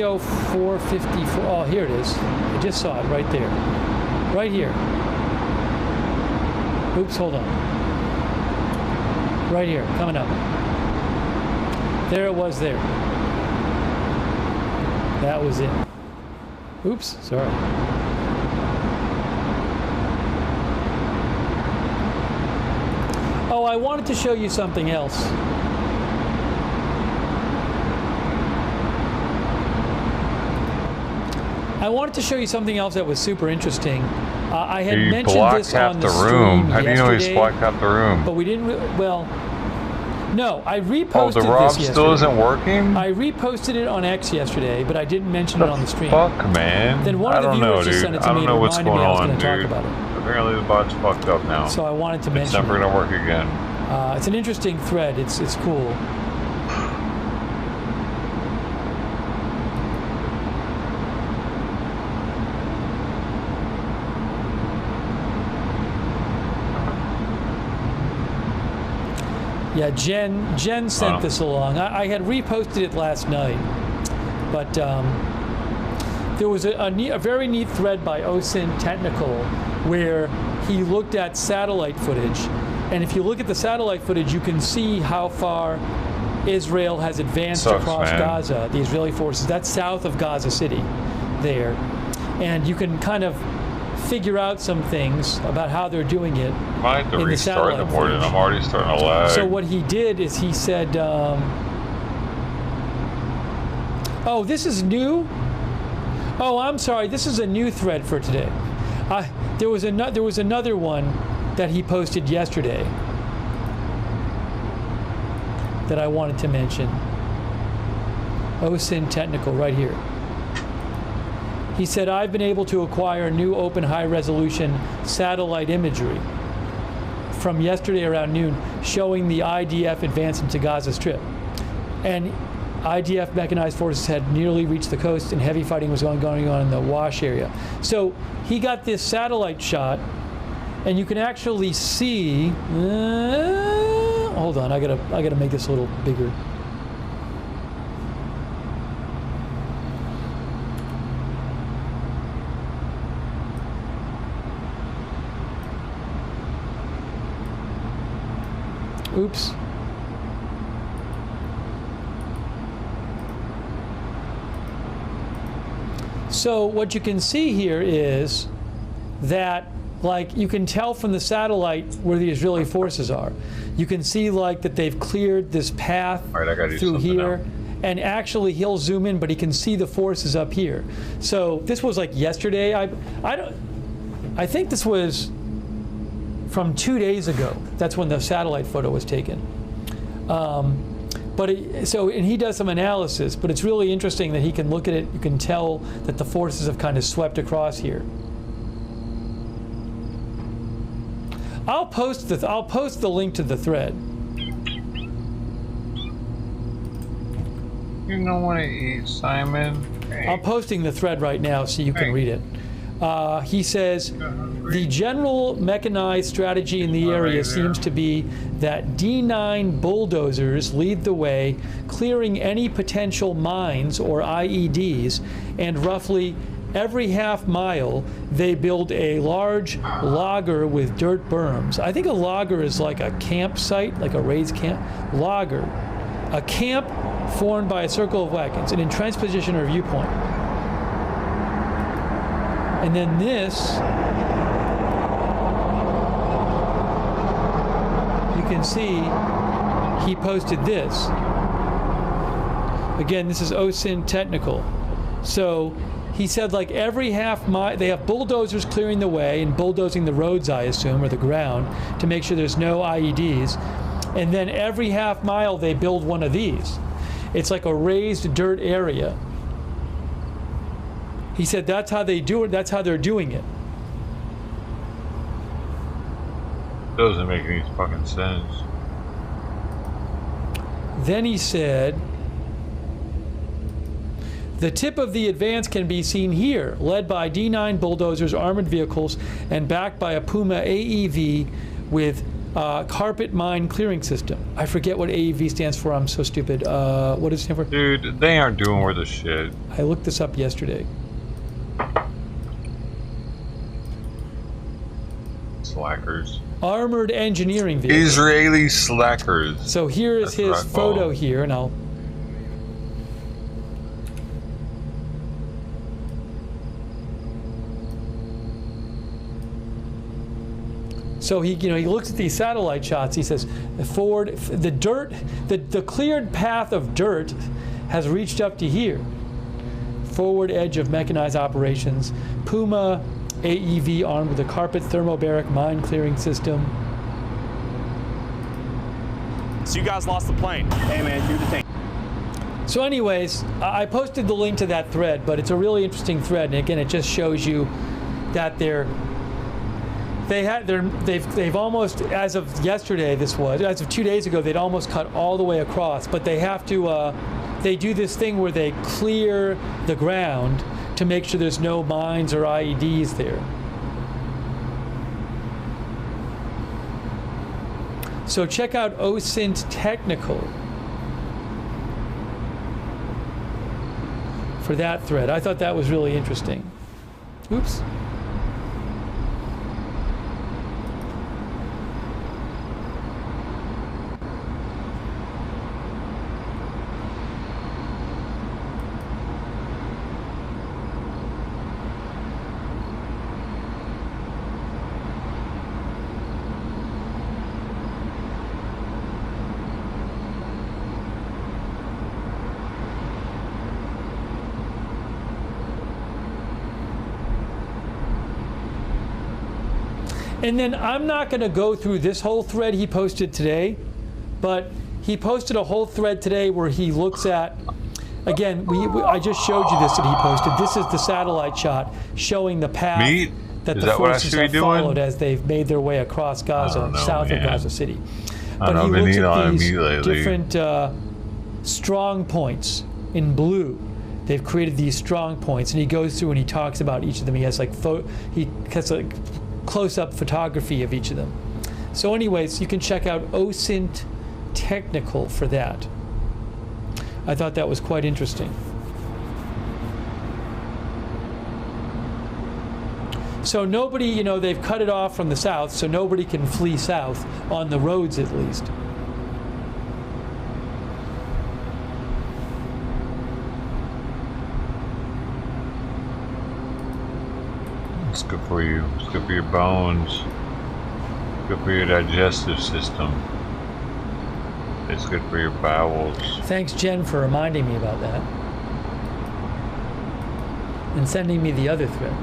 Oh, 454. Oh, here it is. I just saw it right there. Right here. Oops, hold on. Right here, coming up. There it was there. That was it. Oops, sorry. Oh, I wanted to show you something else. I wanted to show you something else that was super interesting. I had mentioned this on the stream How do you know he's blocked half the room? But we didn't. Well, No, I reposted Oh, the Rob this still yesterday. isn't working? I reposted it on X yesterday, but I didn't mention it on the stream. Fuck, man. Then one I of the don't viewers know, just dude. sent it to I me don't and know what's reminded going me I was on, going to talk dude. about it. Apparently the bot's fucked up now. So I wanted to It's mention never it. gonna work again. It's an interesting thread. It's cool. Yeah, Jen sent this along. I had reposted it last night, but there was a very neat thread by OSINT Technical where he looked at satellite footage, and if you look at the satellite footage, you can see how far Israel has advanced across Gaza. The Israeli forces, that's south of Gaza City, there, and you can kind of figure out some things about how they're doing it. Might have to in restart in the morning. footage. I'm already starting to lag. So what he did is he said, oh, this is new? Oh, I'm sorry, this is a new thread for today. There was another one that he posted yesterday that I wanted to mention. OSINT Technical, right here. He said, I've been able to acquire new open high-resolution satellite imagery from yesterday around noon showing the IDF advance into Gaza Strip. And IDF mechanized forces had nearly reached the coast and heavy fighting was going on in the Wash area. So he got this satellite shot and you can actually see, hold on, I gotta make this a little bigger. Oops. So what you can see here is that, like, you can tell from the satellite where the Israeli forces are. You can see, like, that they've cleared this path through here. And actually, he'll zoom in, but he can see the forces up here. So this was like yesterday. I think this was from 2 days ago. That's when the satellite photo was taken. And he does some analysis, but it's really interesting that he can look at it. You can tell that the forces have kind of swept across here. I'll post the link to the thread. You don't want to eat, Simon. Hey. I'm posting the thread right now so you can read it. He says, the general mechanized strategy in the area seems to be that D9 bulldozers lead the way, clearing any potential mines or IEDs, and roughly every half mile they build a large logger with dirt berms. I think a logger is like a campsite, like a raised camp. Logger. A camp formed by a circle of wagons, an entrenched position or viewpoint. And then this, you can see he posted this. Again, this is OSINT Technical. So he said, like, every half mile, they have bulldozers clearing the way and bulldozing the roads, I assume, or the ground, to make sure there's no IEDs. And then every half mile they build one of these. It's like a raised dirt area. He said that's how they do it, that's how they're doing it. Doesn't make any fucking sense. Then he said, the tip of the advance can be seen here, led by D9 bulldozers, armored vehicles, and backed by a Puma AEV with carpet mine clearing system. I forget what AEV stands for. I'm so stupid. What does it stand for? Dude, they aren't doing worth a shit. I looked this up yesterday. Slackers. Armored engineering vehicles. Israeli slackers. So here is his photo here, and I'll. So he looks at these satellite shots. He says, forward, the dirt, the cleared path of dirt has reached up to here. Forward edge of mechanized operations. Puma AEV armed with a carpet thermobaric mine clearing system. So you guys lost the plane. Hey man, you're detained. So anyways, I posted the link to that thread, but it's a really interesting thread, and again, it just shows you that they've almost, as of yesterday, as of 2 days ago, they'd almost cut all the way across, but they have to, they do this thing where they clear the ground to make sure there's no mines or IEDs there. So check out OSINT Technical for that thread. I thought that was really interesting. Oops. And then I'm not going to go through this whole thread he posted today, but he posted a whole thread today where he looks at, again, I just showed you this that he posted. This is the satellite shot showing the path that the forces have followed as they've made their way across Gaza, south of Gaza City. But he looks at these different strong points in blue. They've created these strong points, and he goes through and he talks about each of them. He has close-up photography of each of them. So anyways, you can check out OSINT Technical for that. I thought that was quite interesting. So nobody, they've cut it off from the south, so nobody can flee south on the roads at least. It's good for you. It's good for your bones. Good for your digestive system. It's good for your bowels. Thanks, Jen, for reminding me about that. And sending me the other thread.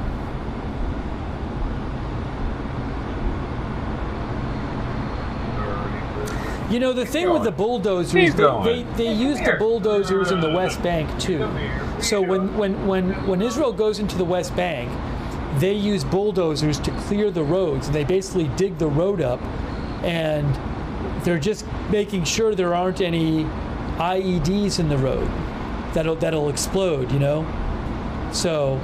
The thing with the bulldozers, they use the bulldozers in the West Bank too. So when Israel goes into the West Bank, they use bulldozers to clear the roads, and they basically dig the road up, and they're just making sure there aren't any IEDs in the road that'll explode, So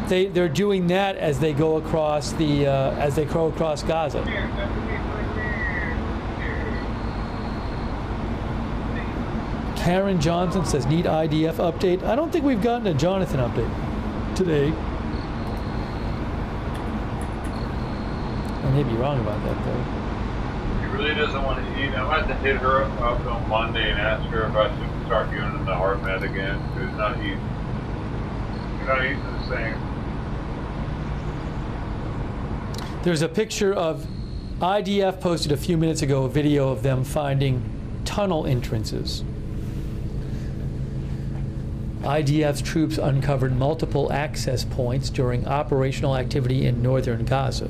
they're doing that as they go across across Gaza. Karen Johnson says, need IDF update. I don't think we've gotten a Jonathan update today. I may be wrong about that, though. She really doesn't want to eat. I'm going to hit her up on Monday and ask her if I should start giving them the hard med again. Because it's not eating. You're not eating the same. There's a picture of IDF posted a few minutes ago a video of them finding tunnel entrances. IDF's troops uncovered multiple access points during operational activity in northern Gaza.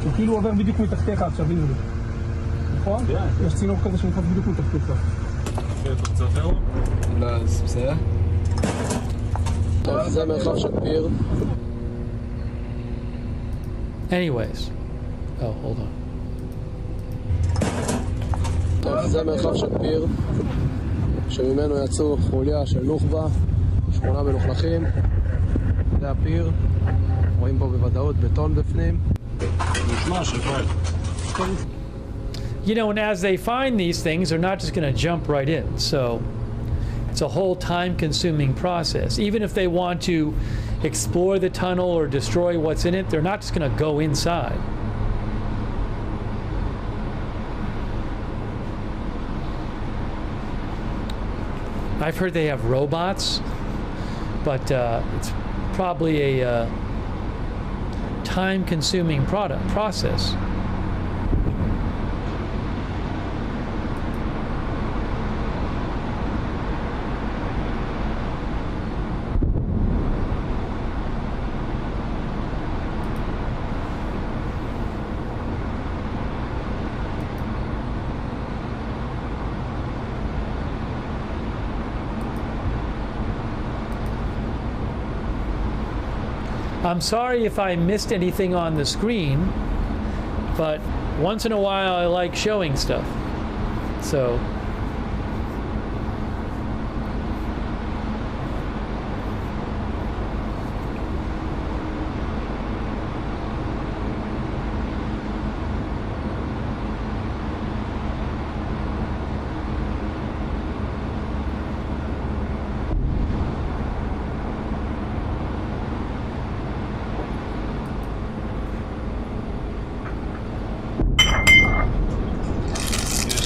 הוא כאילו עובר בדיוק מתחתיך עכשיו, הנה. נכון? יש צינור כזה שנכנס בדיוק מתחתיך. לא, זה בסדר? טוב, זה מרחב של פיר. Anyways. Oh, hold on. טוב, זה מרחב של פיר, שממנו יצאו חוליה של נוח'בה, 8 מלוכלכים. זה הפיר, רואים פה בוודאות בטון בפנים. נשמע שפל. And as they find these things, they're not just going to jump right in. So it's a whole time-consuming process. Even if they want to explore the tunnel or destroy what's in it, they're not just going to go inside. I've heard they have robots, but it's probably a time-consuming process. I'm sorry if I missed anything on the screen, but once in a while I like showing stuff. So.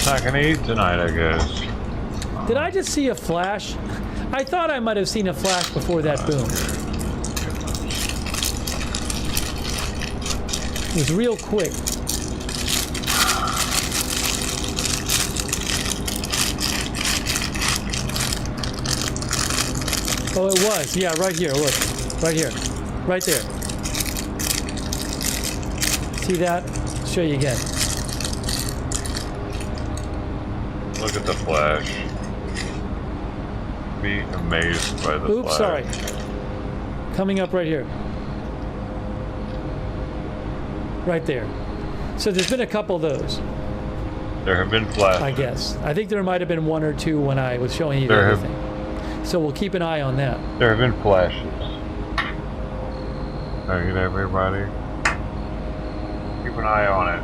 Not gonna eat tonight, I guess. Did I just see a flash? I thought I might have seen a flash before that boom. It was real quick. Oh, it was. Yeah, right here. Look. Right here. Right there. See that? I'll show you again. Look at the flash. Be amazed by the Oops, flash. sorry. Coming up right here. Right there. So there's been a couple of those. There have been flashes. I guess. I think there might have been one or two when I was showing you the other thing. So we'll keep an eye on that. There have been flashes. Alright, everybody. Keep an eye on it.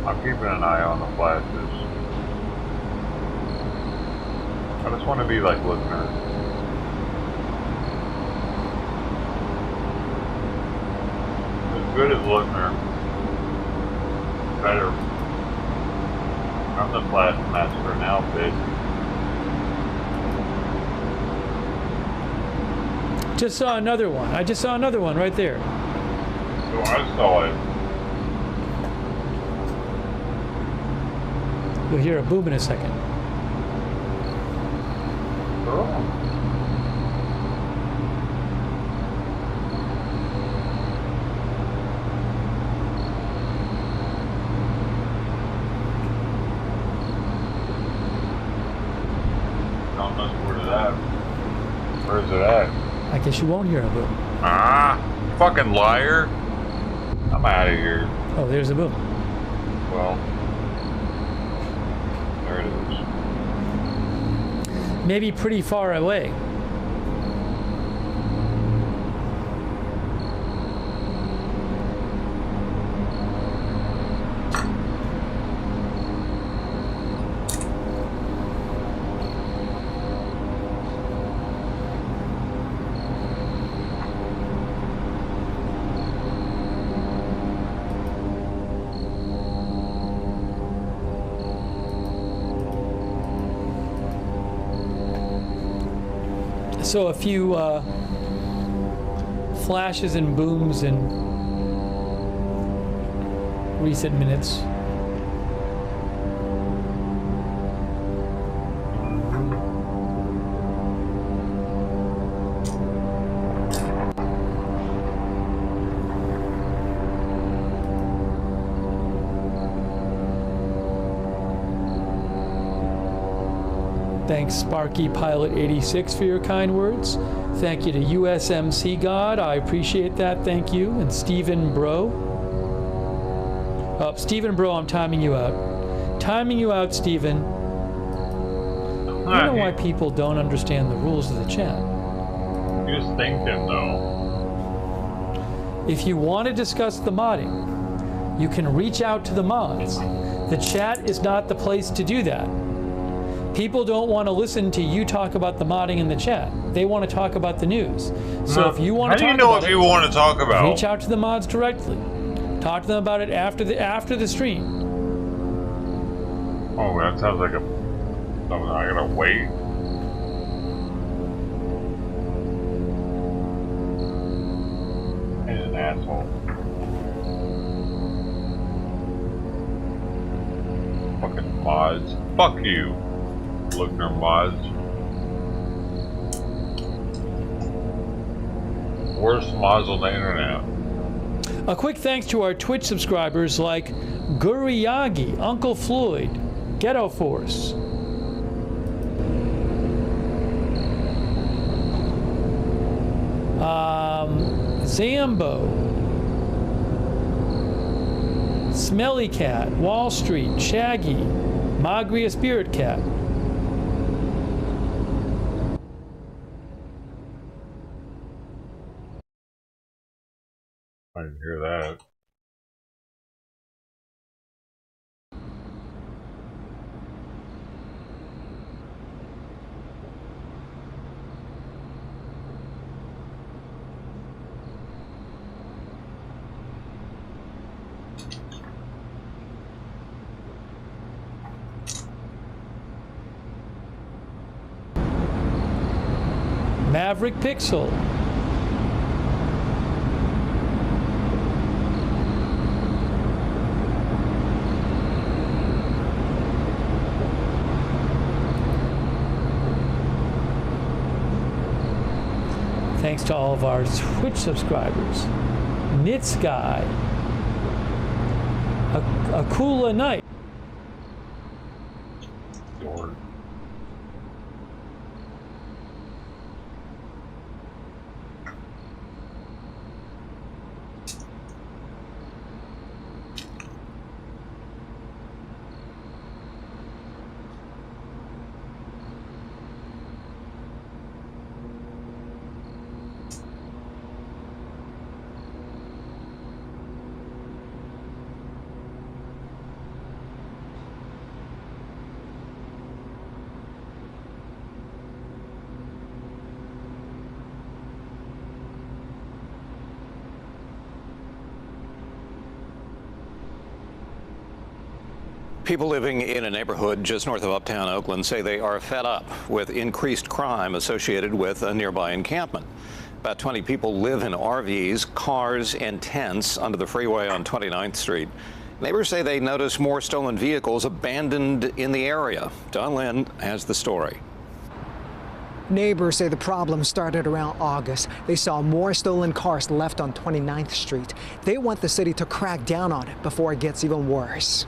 I'm keeping an eye on the flashes. I just want to be like Listener. As good as Listener. Better. I'm the flash master now, bitch. Just saw another one. I just saw another one right there. So I saw it. You'll hear a boom in a second. Don't know where it at. Where's it at? I guess you won't hear a boom. Ah, fucking liar. I'm out of here. Oh, there's a boom. Well, there it is. Maybe pretty far away. So a few flashes and booms in recent minutes. Thanks, Sparky Pilot 86, for your kind words. Thank you to USMC God. I appreciate that. Thank you. And Stephen Bro. Stephen Bro, I'm timing you out. Timing you out, Stephen. I don't know why people don't understand the rules of the chat. You're just thinking, though. If you want to discuss the modding, you can reach out to the mods. The chat is not the place to do that. People don't want to listen to you talk about the modding in the chat. They want to talk about the news. So if you want to talk about it, how do you know if you want to talk about? Reach out to the mods directly. Talk to them about it after the stream. Oh, that sounds like something I gotta wait. And an asshole. Fucking mods. Fuck you. Lookner mods. Worst mods on the internet. A quick thanks to our Twitch subscribers like Guriyagi, Uncle Floyd, Ghetto Force, Zambo, Smelly Cat, Wall Street, Shaggy, Magria Spirit Cat. I didn't hear that. Maverick Pixel, thanks to all of our Twitch subscribers. Nitsky, Akula Knight, People living in a neighborhood just north of uptown Oakland say they are fed up with increased crime associated with a nearby encampment. About 20 people live in RVs, cars, and tents under the freeway on 29th Street. Neighbors say they notice more stolen vehicles abandoned in the area. Don Lynn has the story. Neighbors say the problem started around August. They saw more stolen cars left on 29th Street. They want the city to crack down on it before it gets even worse.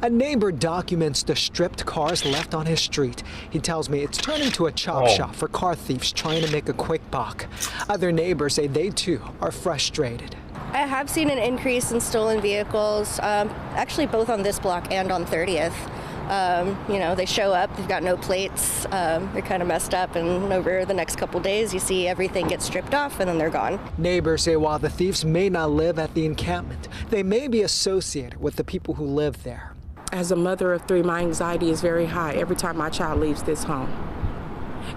A neighbor documents the stripped cars left on his street. He tells me it's turned into a chop shop for car thieves trying to make a quick buck. Other neighbors say they too are frustrated. I have seen an increase in stolen vehicles, actually both on this block and on 30th. You know, they show up, they've got no plates, they're kind of messed up, and over the next couple days you see everything get stripped off and then they're gone. Neighbors say while the thieves may not live at the encampment, they may be associated with the people who live there. As a mother of three, my anxiety is very high every time my child leaves this home.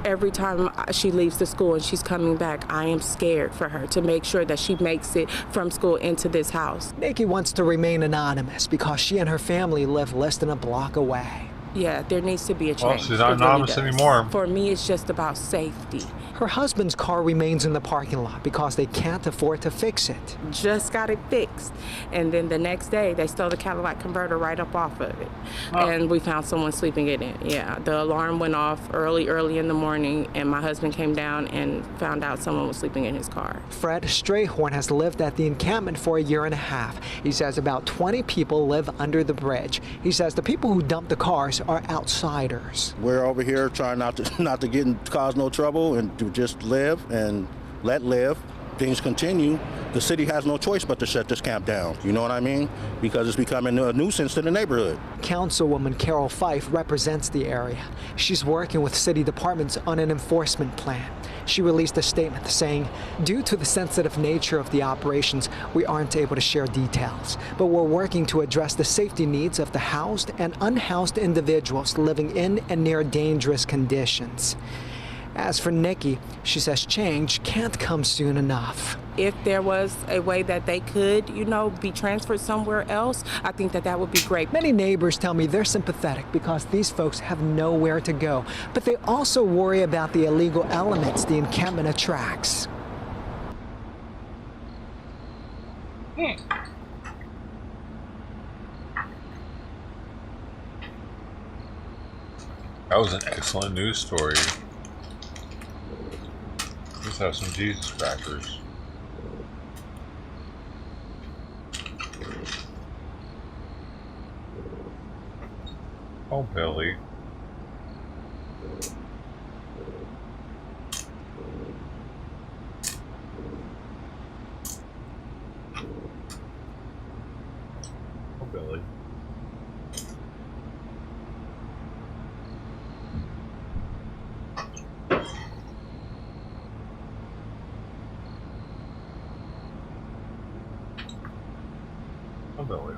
Every time she leaves the school and she's coming back, I am scared for her to make sure that she makes it from school into this house. Nikki wants to remain anonymous because she and her family live less than a block away. Yeah, there needs to be a change. Well, she's not anonymous anymore. For me, it's just about safety. Her husband's car remains in the parking lot because they can't afford to fix it. Just got it fixed. And then the next day, they stole the Cadillac converter right up off of it. Oh. And we found someone sleeping in it. Yeah, the alarm went off early in the morning, and my husband came down and found out someone was sleeping in his car. Fred Strayhorn has lived at the encampment for a year and a half. He says about 20 people live under the bridge. He says the people who dump the cars are outsiders. We're over here trying not to get in, cause no trouble and to just live and let live. Things continue. The city has no choice but to shut this camp down. You know what I mean? Because it's becoming a nuisance to the neighborhood. Councilwoman Carol Fife represents the area. She's working with city departments on an enforcement plan. She released a statement saying, due to the sensitive nature of the operations, we aren't able to share details. But we're working to address the safety needs of the housed and unhoused individuals living in and near dangerous conditions. As for Nikki, she says change can't come soon enough. If there was a way that they could, you know, be transferred somewhere else, I think that would be great. Many neighbors tell me they're sympathetic because these folks have nowhere to go. But they also worry about the illegal elements the encampment attracts. That was an excellent news story. Let's have some Jesus crackers. Oh, Billy. Billy. Oh, Billy.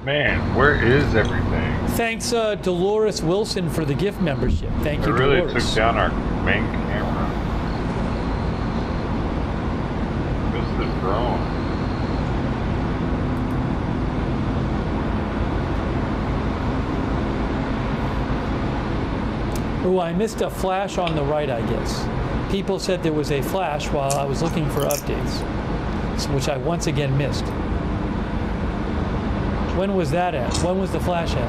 Man, where is everything? Thanks, Dolores Wilson, for the gift membership. Thank you, It really Dolores. took down our main camera. Missed the drone. Oh, I missed a flash on the right, I guess. People said there was a flash while I was looking for updates, which I once again missed. When was that at? When was the flash at?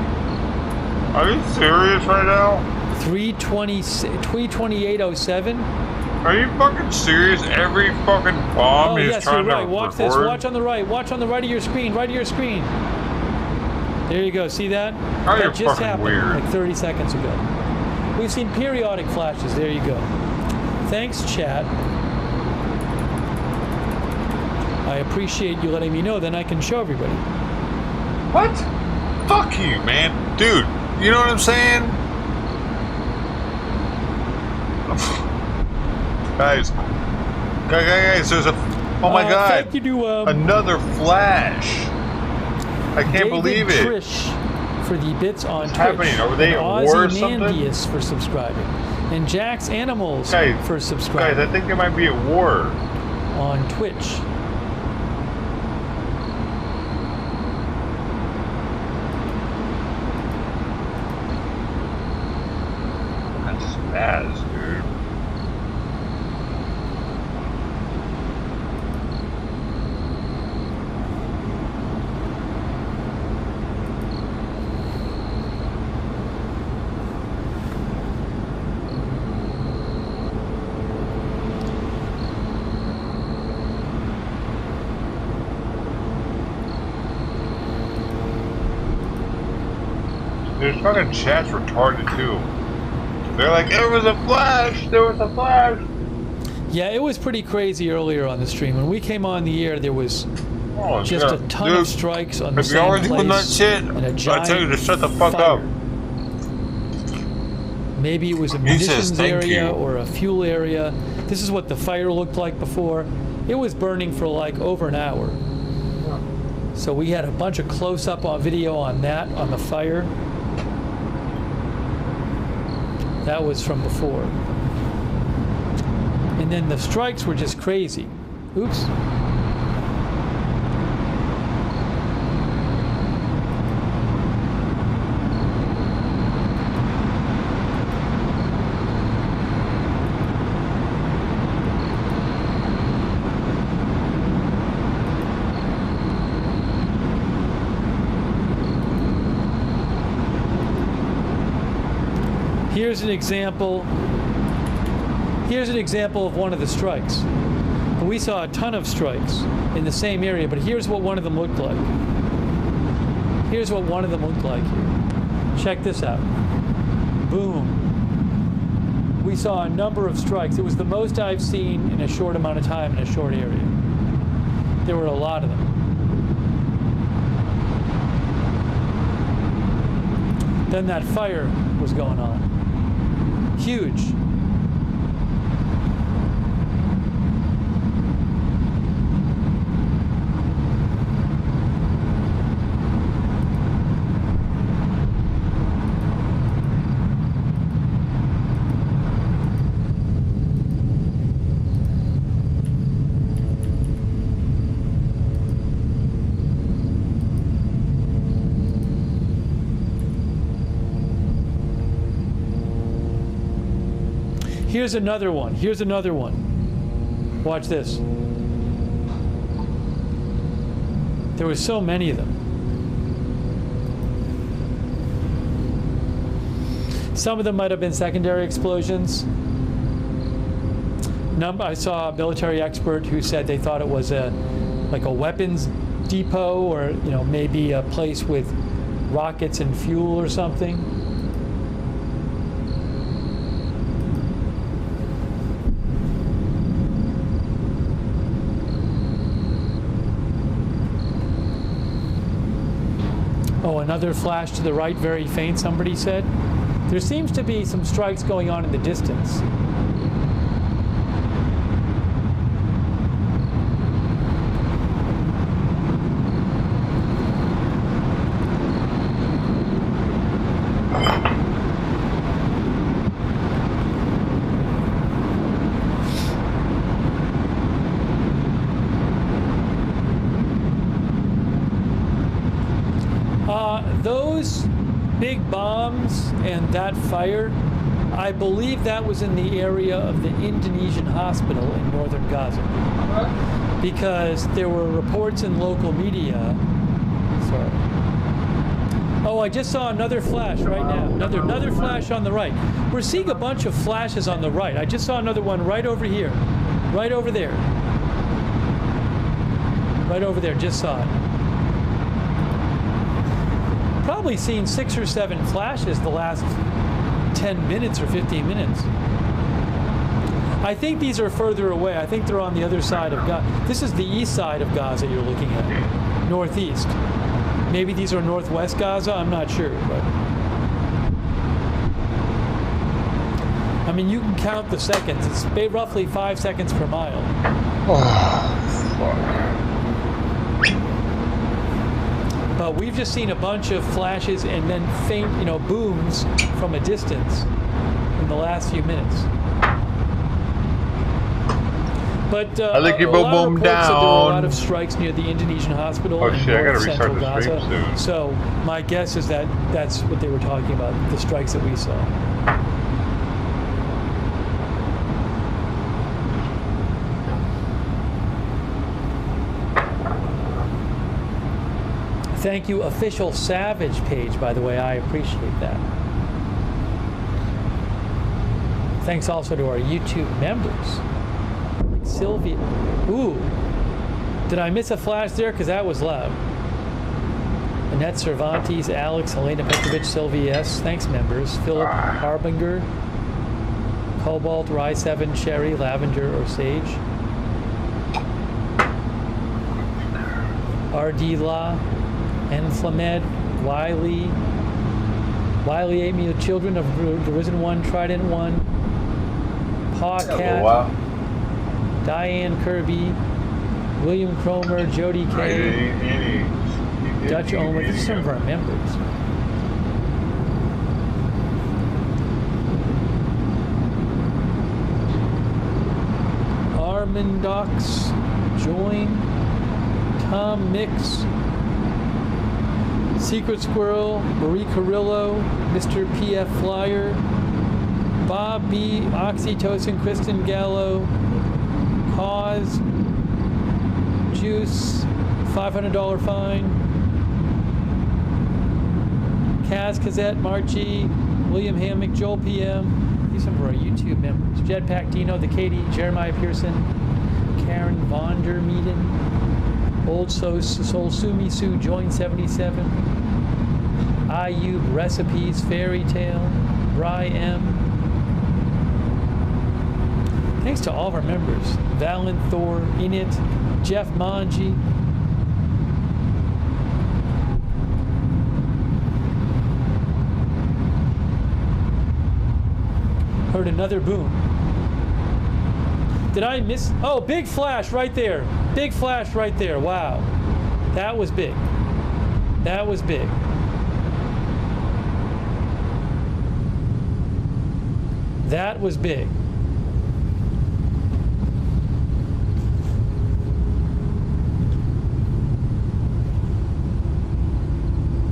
Are you serious right now? 32807? Are you fucking serious? Every fucking bomb Oh, is yes, you're trying right. to Watch record? this. Watch on the right. Watch on the right of your screen. Right of your screen. There you go. See that? Oh, that you're just fucking happened weird. like 30 seconds ago. We've seen periodic flashes. There you go. Thanks, chat. I appreciate you letting me know. Then I can show everybody. What? Fuck you, man. Dude, you know what I'm saying? Guys, there's a... Oh my God. Thank you to, another flash. I can't David believe it. Trish for the bits on What's Twitch. happening? Are they and at war or something? Ozymandias for subscribing. And Jack's Animals for subscribing. Guys, I think they might be at war. On Twitch. That's spaz, dude. There's fucking chat's retarded too. They're like, there was a flash! There was a flash! Yeah, it was pretty crazy earlier on the stream. When we came on the air, there was just a ton of strikes on the same place. If you're doing that shit, and a I giant tell you to shut the fuck up. Maybe it was a munitions area or a fuel area. This is what the fire looked like before. It was burning for like over an hour. So we had a bunch of close-up on video on that, on the fire. That was from before. And then the strikes were just crazy. Oops. Here's an example. Here's an example of one of the strikes. We saw a ton of strikes in the same area, but here's what one of them looked like. Here's what one of them looked like here. Check this out. Boom. We saw a number of strikes. It was the most I've seen in a short amount of time in a short area. There were a lot of them. Then that fire was going on. Huge. Here's another one. Here's another one. Watch this. There were so many of them. Some of them might have been secondary explosions. I saw a military expert who said they thought it was like a weapons depot, or maybe a place with rockets and fuel or something. Oh, another flash to the right, very faint, somebody said. There seems to be some strikes going on in the distance. Those big bombs and that fire, I believe that was in the area of the Indonesian hospital in northern Gaza, because there were reports in local media. Sorry. Oh, I just saw another flash right now. Another flash on the right. We're seeing a bunch of flashes on the right. I just saw another one right over here. Right over there. Right over there. Just saw it. Probably seen 6 or 7 flashes the last 10 minutes or 15 minutes. I think these are further away. I think they're on the other side of Gaza. This is the east side of Gaza you're looking at. Northeast. Maybe these are northwest Gaza, I'm not sure. But I mean, you can count the seconds. It's roughly 5 seconds per mile. Oh, fuck. But we've just seen a bunch of flashes and then faint, booms from a distance in the last few minutes. But I think you boom down. There were a lot of strikes near the Indonesian hospital in north central Gaza. Soon. So my guess is that that's what they were talking about, the strikes that we saw. Thank you, Official Savage page, by the way. I appreciate that. Thanks also to our YouTube members. Sylvia. Ooh. Did I miss a flash there? Because that was loud. Annette Cervantes, Alex, Helena Petrovich, Sylvia S. Thanks, members. Philip Harbinger, Cobalt, Rye 7, Sherry, Lavender, or Sage. Ardila, Enflamed, Wiley, 8 Meal Children of the Risen One, Trident One, Paw Cat, Diane Kirby, William Cromer, Jody K, Dutch Omer. These are some of our members. Armindox, Join, Tom Mix, Secret Squirrel, Marie Carrillo, Mr. PF Flyer, Bob B, Oxytocin, Kristen Gallo, Cause, Juice, $500 fine, Kaz Kazette, Margie, William Hammock, Joel PM. These are some of our YouTube members. Jetpack Dino, The Katie, Jeremiah Pearson, Karen Vondermeeden, Old Soul Sumi Sue, Join 77, Ayub Recipes, Fairy Tale, Bry M. Thanks to all of our members. Valen Thor, Init, Jeff Manji. Heard another boom. Did I miss? Oh, big flash right there. Big flash right there. Wow. That was big. That was big. That was big.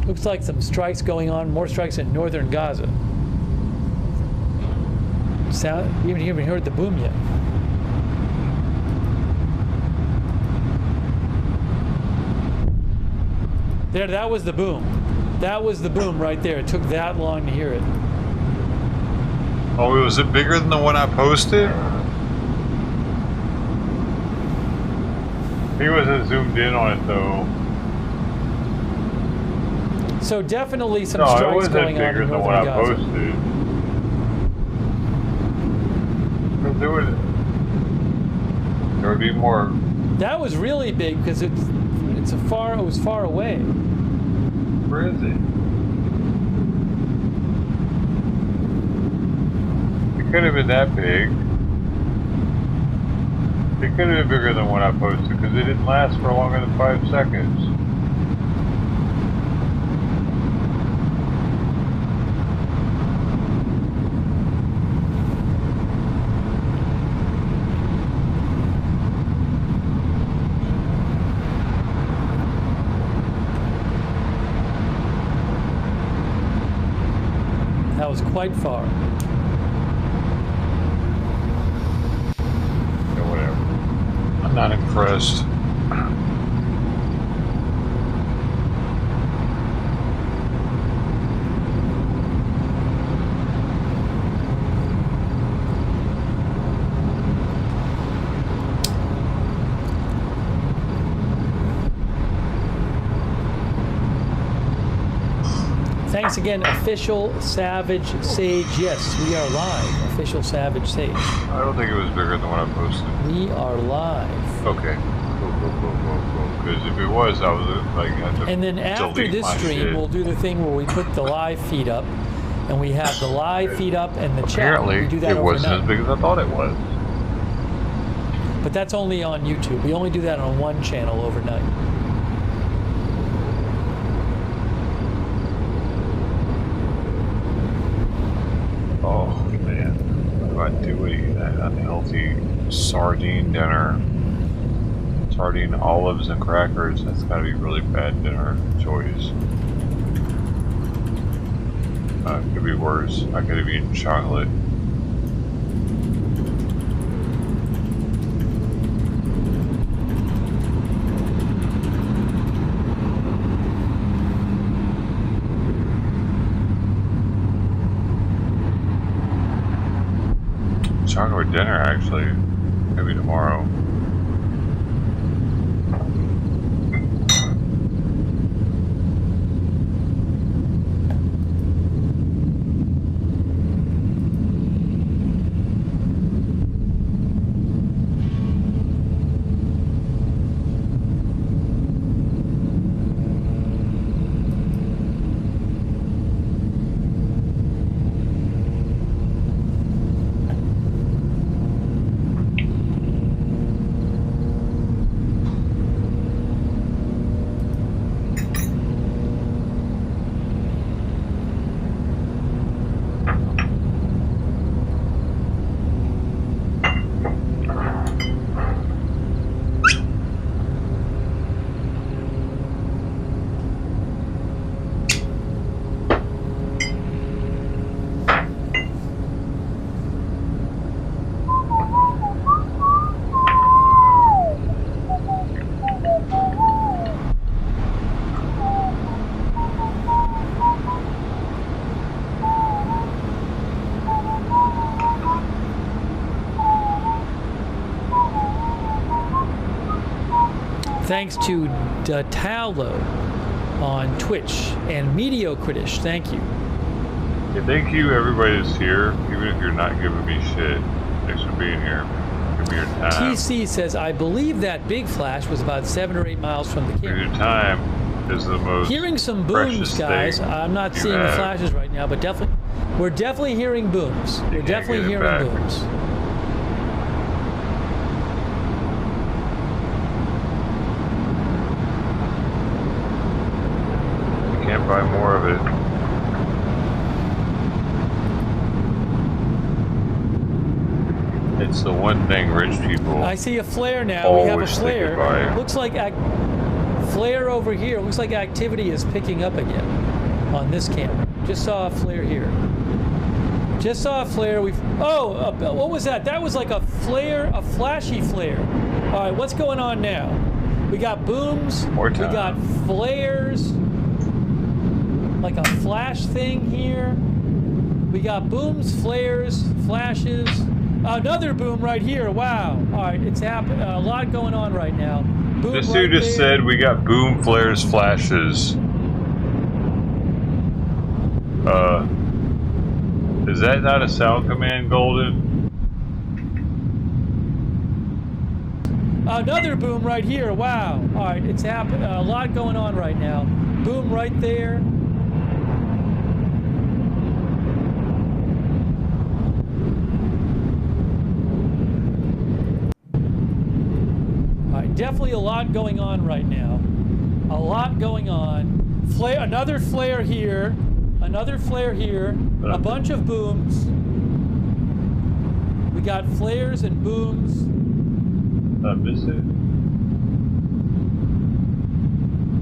Looks like some strikes going on, more strikes in northern Gaza. sound. You haven't even heard the boom yet. There, that was the boom. That was the boom right there. It took that long to hear it. Oh, was it bigger than the one I posted? He wasn't zoomed in on it though. So definitely some strikes going on in northern Gaza. It wasn't bigger than what I posted. There would be more. That was really big because it was far away. Where is it? It could have been that big. It could have been bigger than what I posted because it didn't last for longer than 5 seconds. That was quite far. Yeah, whatever. I'm not impressed. Thanks again, Official Savage Sage. Yes, we are live. Official Savage Sage. I don't think it was bigger than what I posted. We are live. Okay. Cool. Because if it was, I was like, had to and then after this stream, we'll do the thing where we put the live feed up, and we have the live feed up and the chat. Apparently, we do that it wasn't overnight. as big as I thought it was. But that's only on YouTube. We only do that on one channel overnight. Oh man, what do I do with that unhealthy sardine dinner? Sardine, olives, and crackers. That's gotta be really bad dinner choice. Could be worse. I could have eaten chocolate. Chocolate dinner, actually. Maybe tomorrow. Thanks to Datalo on Twitch and Mediocritish. Thank you. Yeah, thank you, everybody that's here, even if you're not giving me shit. Thanks for being here. Give me your time. TC says, I believe that big flash was about 7 or 8 miles from the camera. Your time is the most hearing some booms, guys. I'm not seeing the flashes right now, but definitely, we're definitely hearing booms. We're definitely hearing booms. Can't buy more of it. It's the one thing rich people. I see a flare now. We have a flare. Looks like flare over here. Looks like activity is picking up again on this camera. Just saw a flare here. Just saw a flare. What was that? That was like a flare, a flashy flare. All right, what's going on now? We got booms. We got flares. Like a flash thing here. We got booms, flares, flashes. Another boom right here. Wow. All right, it's happening. A lot going on right now. Boom This dude just said we got boom, flares, flashes. Is that not a sound command, Golden? Another boom right here. Wow. All right, it's happening. A lot going on right now. Boom right there. All right, definitely a lot going on right now. A lot going on. Flare, another flare here. Another flare here. A bunch of booms. We got flares and booms. Did I miss it?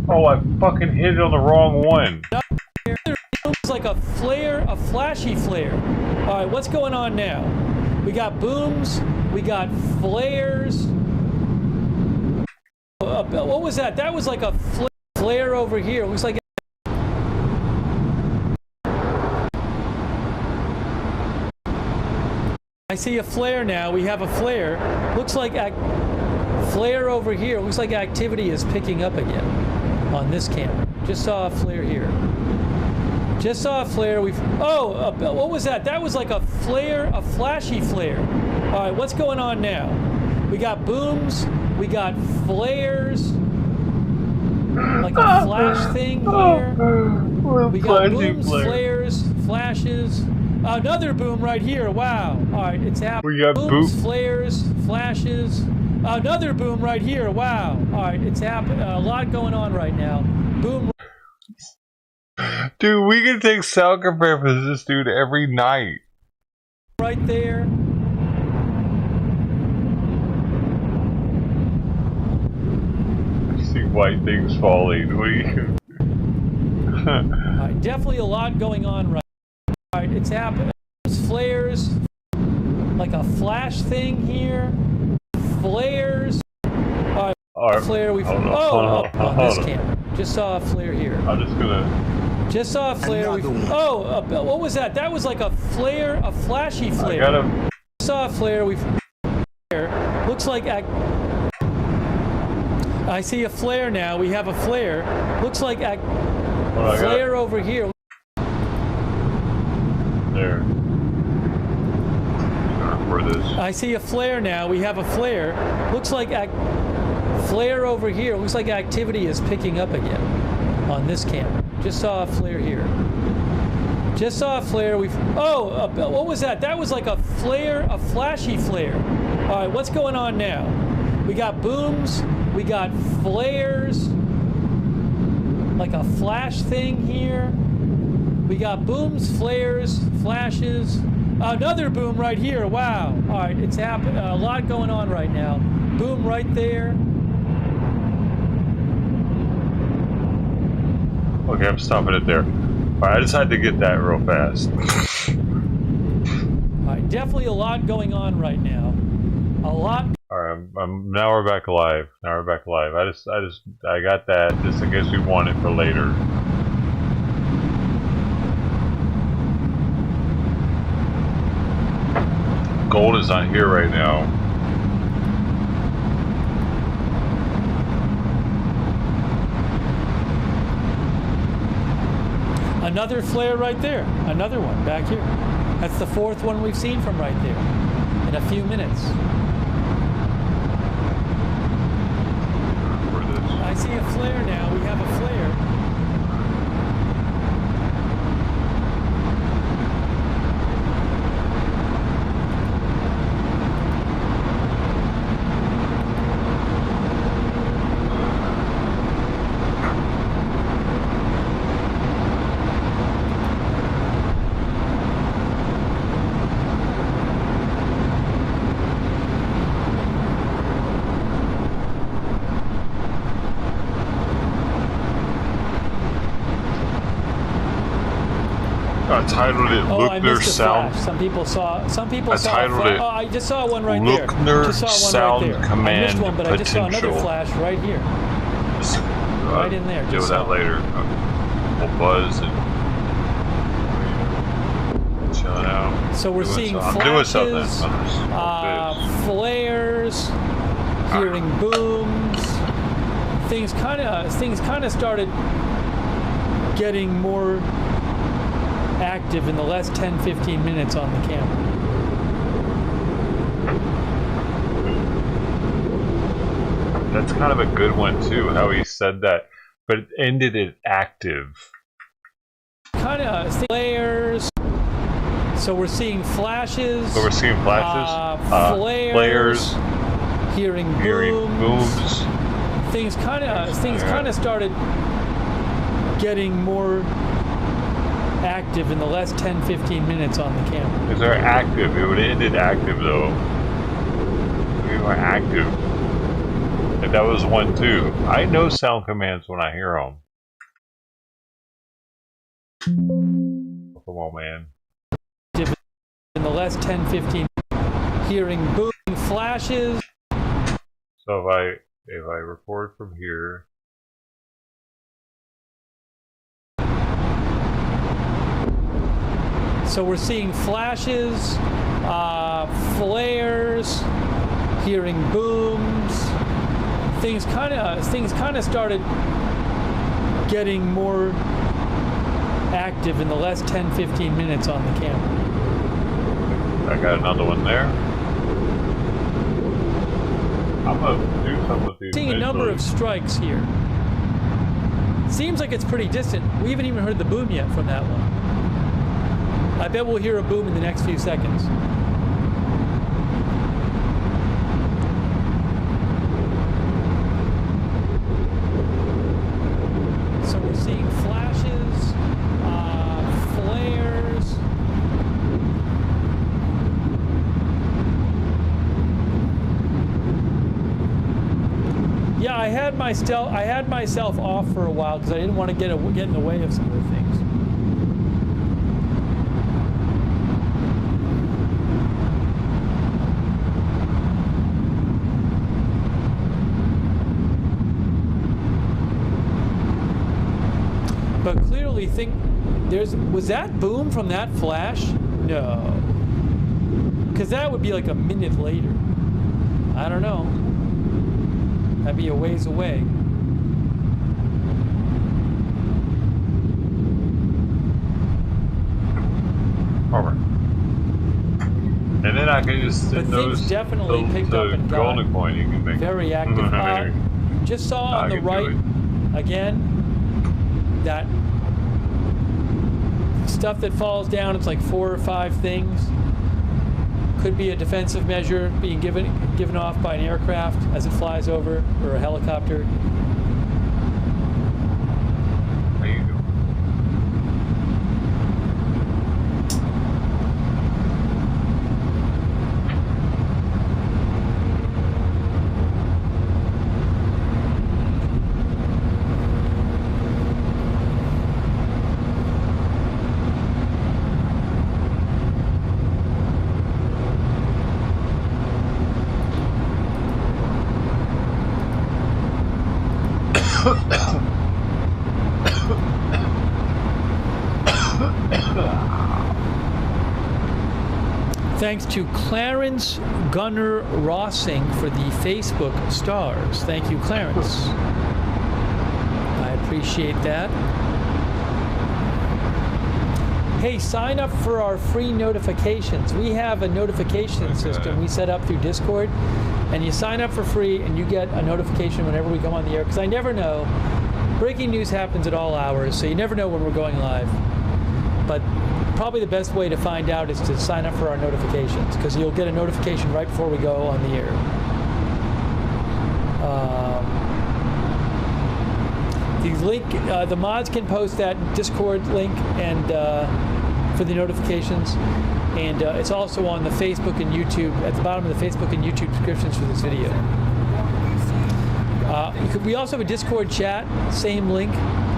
Oh, I fucking hit it on the wrong one. It's like a flare, a flashy flare. All right, what's going on now? We got booms. We got flares. What was that? That was like a flare over here. It looks like. I see a flare now. We have a flare. Looks like flare over here. Looks like activity is picking up again on this camera. Just saw a flare here. Just saw a flare. What was that? That was like a flare, a flashy flare. All right, what's going on now? We got booms. We got flares. Like a flash thing here. We got booms, flares, flashes. Another boom right here. Wow. All right, it's happening. We got booms, flares, flashes. Another boom right here. Wow. All right, it's happening. A lot going on right now. Boom. Dude, we can take sound compare for this dude every night. Right there. I see white things falling. What are you? All right, definitely a lot going on right now. All right, it's happening. Flares, like a flash thing here. Flares. All right, flare. On this camera. Just saw a flare here. I'm just gonna. Just saw a flare. What was that? That was like a flare, a flashy flare. I saw a flare. Looks like. I see a flare now. We have a flare. Looks like flare over here. There. I see a flare now. We have a flare. Looks like flare over here. Looks like activity is picking up again on this camera. Just saw a flare here. Just saw a flare. What was that? That was like a flare, a flashy flare. All right, what's going on now? We got booms. We got flares. Like a flash thing here. We got booms, flares, flashes. Another boom right here. Wow. All right, it's happening. A lot going on right now. Boom right there. Okay, I'm stopping it there. Alright, I just had to get that real fast. Alright, definitely a lot going on right now. A lot. Alright, now we're back alive. Now we're back alive. I got that just in case we want it for later. Gold is not here right now. Another flare right there. Another one back here. That's the fourth one we've seen from right there in a few minutes. I see a flare now. We have a flare. I titled it Oh, I Lookner missed a Sound. flash. Some people saw. I titled it Oh, I just saw one right there. Lookner Just saw one Sound right there. Command I missed one, but I just saw another Potential. flash right here. Right in there. Deal Just with that saw. later. We'll buzz and chilling out. So we're Doing seeing I'm doing something. flashes, I'm just- flares, hearing booms. Things kind of started getting more active in the last 10-15 minutes on the camera. That's kind of a good one too, how he said that, but it ended it active. Kind of flares. So we're seeing flashes. Flares. Hearing booms. Things kind of started getting more active in the last 10-15 minutes on the camera. Because they're active. It would have ended active though. We were active. And that was one too. I know sound commands when I hear them. Come on, man. In the last 10-15 hearing boom flashes. So if I record from here. So we're seeing flashes, flares, hearing booms. Things kind of started getting more active in the last 10-15 minutes on the camera. I got another one there. I'm gonna do something with these. Seeing a number of strikes here. Seems like it's pretty distant. We haven't even heard the boom yet from that one. I bet we'll hear a boom in the next few seconds. So we're seeing flashes, flares. Yeah, I had myself off for a while because I didn't want to get in the way of some of the things. But clearly was that boom from that flash? No. Because that would be like a minute later. I don't know. That'd be a ways away. Over. And then I can just send those definitely picked up and golden coin you can make. Very active. Just saw on the right again. That stuff that falls down, it's like 4 or 5 things. Could be a defensive measure being given off by an aircraft as it flies over, or a helicopter. How you doing? Thanks to Clarence Gunnar Rossing for the Facebook stars. Thank you, Clarence. I appreciate that. Hey, sign up for our free notifications. We have a notification system we set up through Discord, and you sign up for free and you get a notification whenever we come on the air, because I never know. Breaking news happens at all hours, so you never know when we're going live. But probably the best way to find out is to sign up for our notifications, because you'll get a notification right before we go on the air. The link, the mods can post that Discord link and for the notifications, and it's also on the Facebook and YouTube, at the bottom of the Facebook and YouTube descriptions for this video. We also have a Discord chat, same link.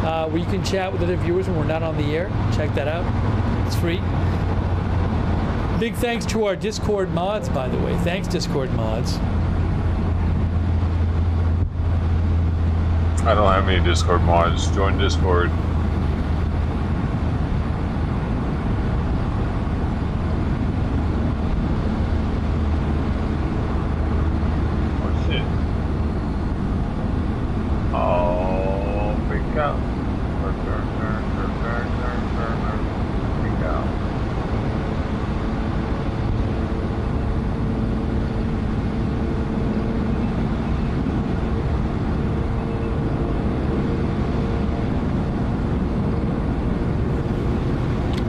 where you can chat with other viewers when we're not on the air. Check that out. It's free. Big thanks to our Discord mods, by the way. Thanks, Discord mods. I don't have any Discord mods. Join Discord. Oh shit. Oh, big cow. Big cow.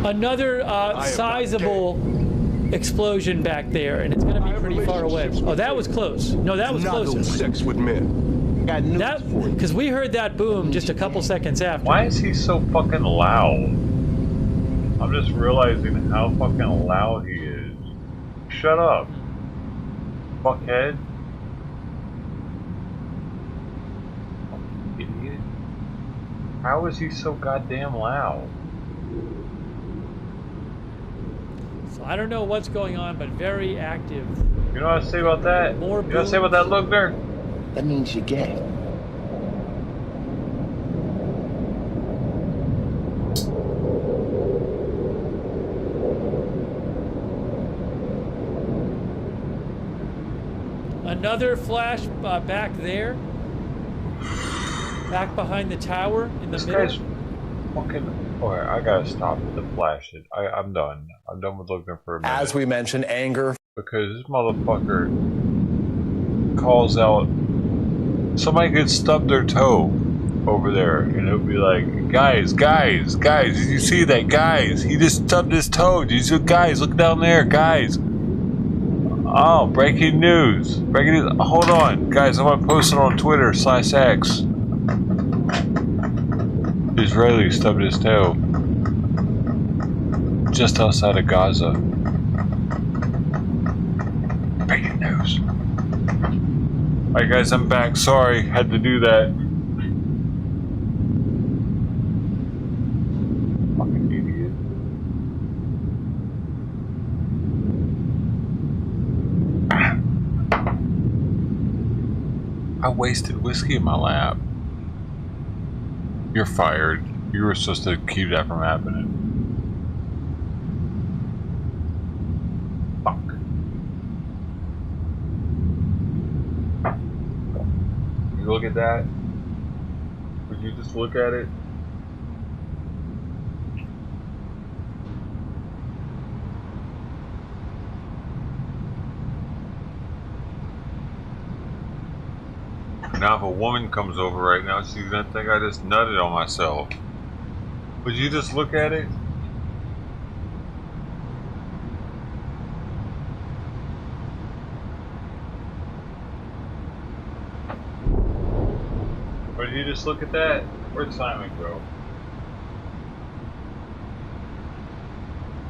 Another sizable explosion back there, and it's going to be pretty far away. Oh, that was close. No, that was closer. Sex with men. Because we heard that boom just a couple seconds after. Why is he so fucking loud? I'm just realizing how fucking loud he is. Shut up, fuckhead. Fucking idiot. How is he so goddamn loud? I don't know what's going on, but very active. You know what I say about that? More you know what I say about that look there? That means you're gay. Another flash back there. Back behind the tower in the middle. Guy's fucking... Alright, I gotta stop with the flashes. I'm done. I'm done with looking for a minute. As we mentioned, anger. Because this motherfucker calls out... Somebody could stub their toe over there, and it'll be like, guys, did you see that? Guys, he just stubbed his toe. Did you see? Guys, look down there, guys. Oh, breaking news. Hold on. Guys, I'm gonna post it on Twitter /X. Israeli stubbed his toe just outside of Gaza. Breaking news. Alright guys, I'm back. Sorry, had to do that. Fucking idiot. I wasted whiskey in my lap. You're fired. You were supposed to keep that from happening. Fuck. You look at that? Would you just look at it? Now if a woman comes over right now, she's gonna think I just nutted on myself. Would you just look at it? Would you just look at that? Where'd Simon go?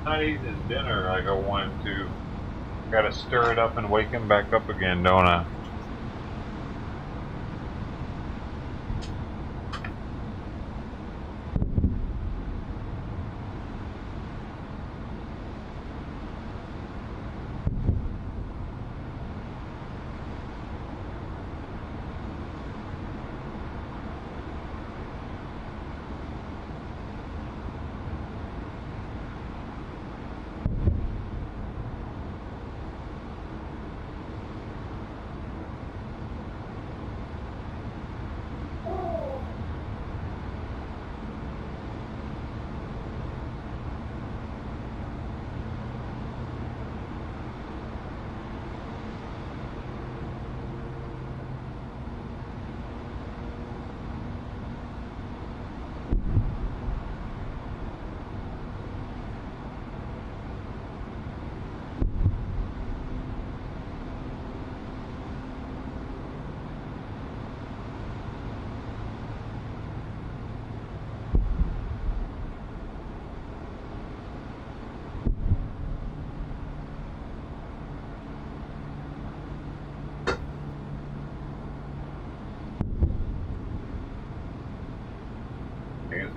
Not eating his dinner like I wanted to. Gotta stir it up and wake him back up again, don't I?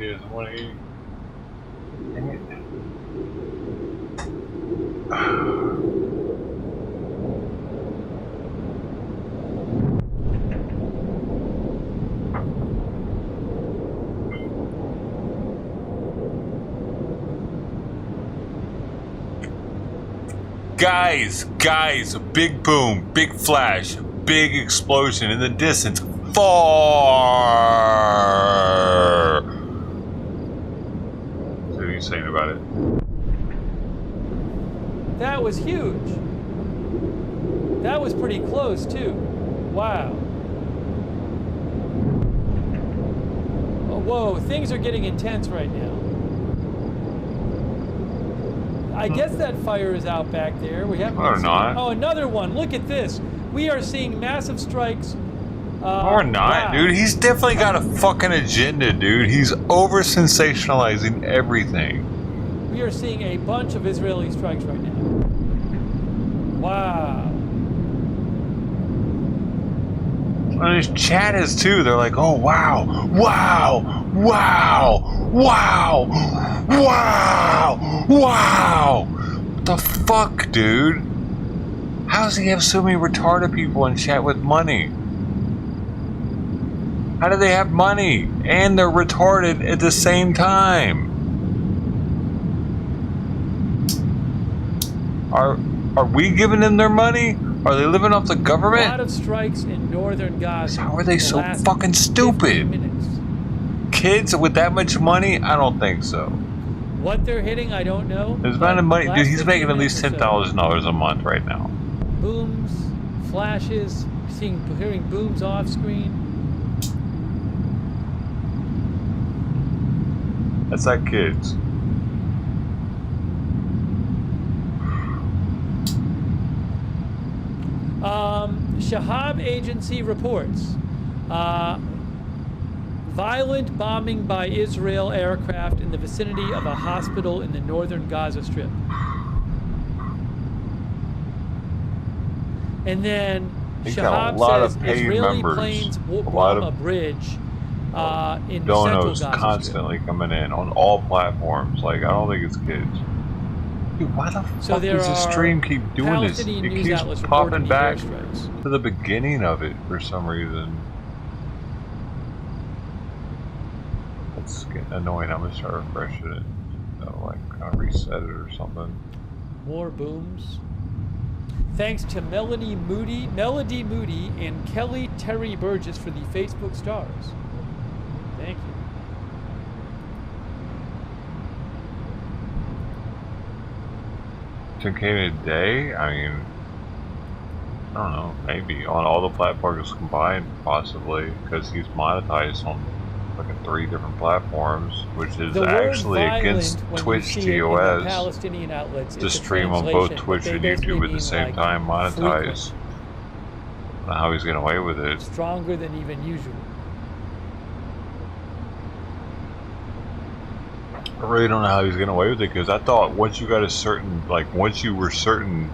he doesn't want to eat. Dang it. Guys, big boom, big flash, big explosion in the distance. Far. So what are you saying about it? That was huge. That was pretty close too. Wow. Oh, whoa, things are getting intense right now. I guess that fire is out back there. We haven't. Or not. Oh, another one. Look at this. We are seeing massive strikes. Or not, wow. dude. He's definitely got a fucking agenda, dude. He's over sensationalizing everything. We are seeing a bunch of Israeli strikes right now. Wow. And his chat is too. They're like, oh wow, wow, wow, wow, wow, wow. What the fuck, dude? How does he have so many retarded people in chat with money? How do they have money and they're retarded at the same time? Are we giving them their money? Are they living off the government? A lot of strikes in northern Gaza. How are they so fucking stupid? Kids with that much money? I don't think so. What they're hitting, I don't know. There's amount of money, dude. He's making at least $10,000 a month right now. Booms, flashes, hearing booms off screen. That's like kids. Shahab Agency reports violent bombing by Israel aircraft in the vicinity of a hospital in the northern Gaza Strip. And then Shahab says Israeli planes bomb a bridge in central donos Gaza constantly coming in on all platforms. Like, I don't think it's kids. Dude, why the fuck does the stream keep doing this? It keeps popping back to the beginning of it for some reason. It's getting annoying. I'm gonna start refreshing it. Like, kind of reset it or something. More booms. Thanks to Melody Moody, and Kelly Terry Burgess for the Facebook stars. Thank you. $10K a day? I mean, I don't know, maybe on all the platforms combined, possibly, because he's monetized on fucking 3 different platforms, which is actually against Twitch TOS. Palestinian outlets, to stream on both Twitch and YouTube at the same time, monetize. I don't know how he's getting away with it. Stronger than even usual. I really don't know how he's getting away with it, because I thought once you got a certain, like, once you were certain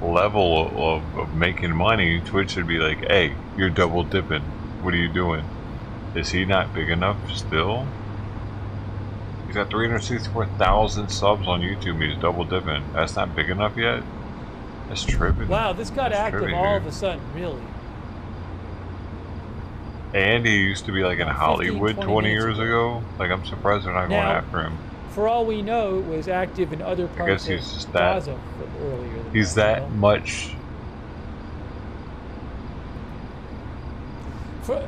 level of making money, Twitch would be like, hey, you're double dipping. What are you doing? Is he not big enough still? He's got 364,000 subs on YouTube. He's double dipping. That's not big enough yet? That's tripping. Wow, this got active all of a sudden, really. And he used to be like in Hollywood 20 years ago. Like, I'm surprised they're not going after him. For all we know, it was active in other parts of Gaza earlier. He's that much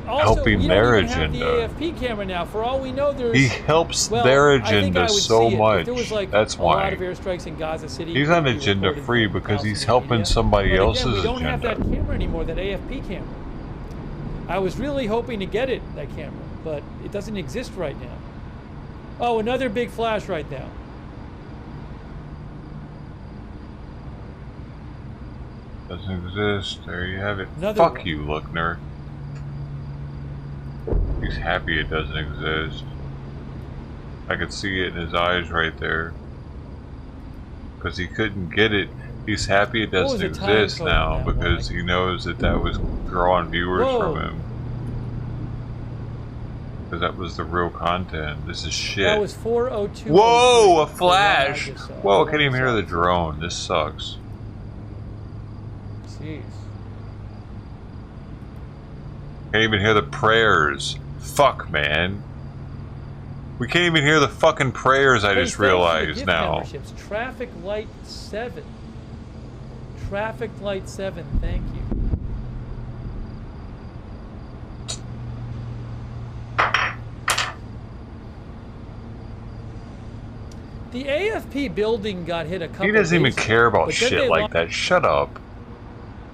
helping their agenda. The AFP camera now. For all we know, there's he helps their agenda so much. Like that's why. A lot of airstrikes in Gaza City. He's not agenda free because he's helping somebody else's agenda. We don't have that camera anymore. That AFP camera. I was really hoping to get it, that camera, but it doesn't exist right now. Oh, another big flash right now. Doesn't exist. There you have it. Fuck one. You, Lookner. He's happy it doesn't exist. I could see it in his eyes right there. Because he couldn't get it. He's happy it doesn't exist now because he knows that was drawing viewers from him. Because that was the real content. This is shit. That was 402. Whoa, a flash! Whoa, I can't even hear the drone. This sucks. Jeez. Can't even hear the prayers. Fuck, man. We can't even hear the fucking prayers, I just realized now. Memberships. Traffic Light 7. Traffic Light 7, thank you. The AFP building got hit a couple He doesn't even days care ago, about but then shit they like that. Shut up.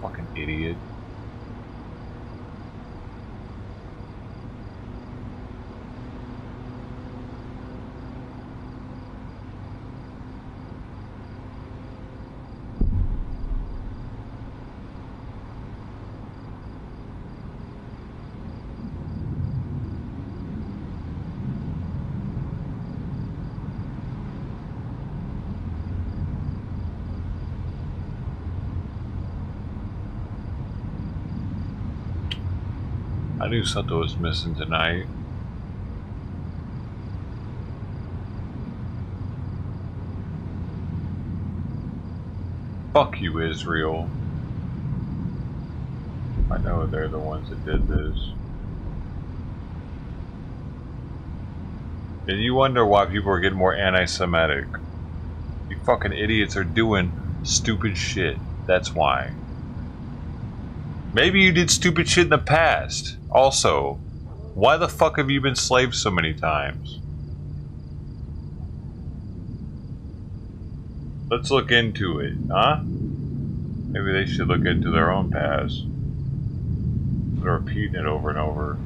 Fucking idiot. I knew something was missing tonight. Fuck you, Israel. I know they're the ones that did this. And you wonder why people are getting more anti-Semitic. You fucking idiots are doing stupid shit. That's why. Maybe you did stupid shit in the past. Also, why the fuck have you been slaved so many times? Let's look into it, huh? Maybe they should look into their own past. They're repeating it over and over.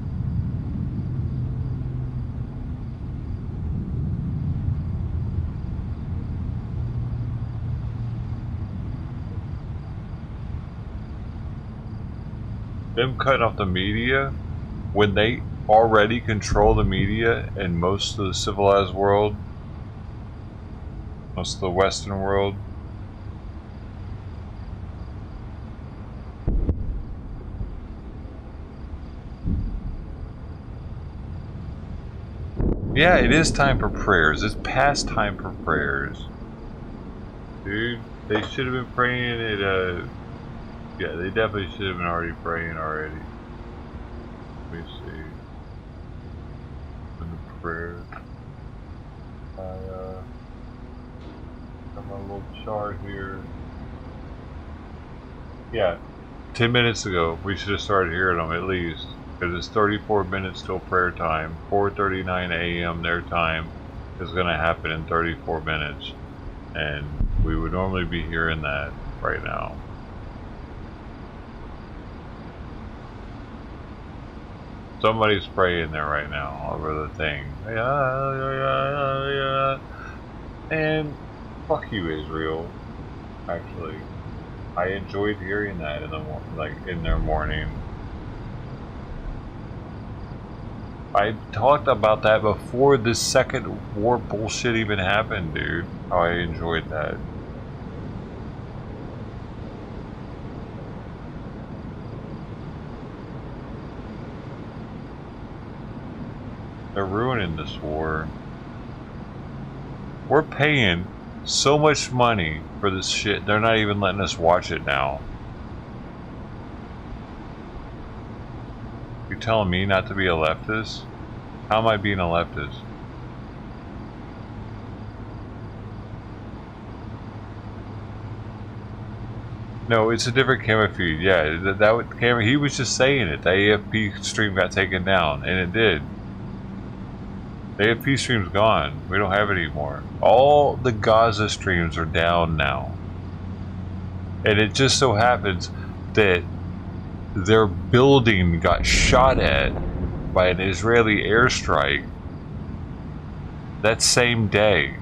Them cutting off the media when they already control the media in most of the civilized world, most of the Western world. Yeah, it is time for prayers. It's past time for prayers. Dude, they should have been praying at yeah, they definitely should have been already praying already. Let me see. In the prayer. I got my little chart here. Yeah, 10 minutes ago, we should have started hearing them at least. Because it's 34 minutes till prayer time. 4:39 a.m. their time is going to happen in 34 minutes. And we would normally be hearing that right now. Somebody's praying there right now over the thing. And fuck you, Israel. Actually, I enjoyed hearing that in the in their morning. I talked about that before this second war bullshit even happened, dude. How I enjoyed that. They're ruining this war. We're paying so much money for this shit, they're not even letting us watch it now. You're telling me not to be a leftist? How am I being a leftist? No, it's a different camera feed. Yeah, that camera, he was just saying it. The AFP stream got taken down, and it did. The AFP stream's gone. We don't have it anymore. All the Gaza streams are down now. And it just so happens that their building got shot at by an Israeli airstrike that same day.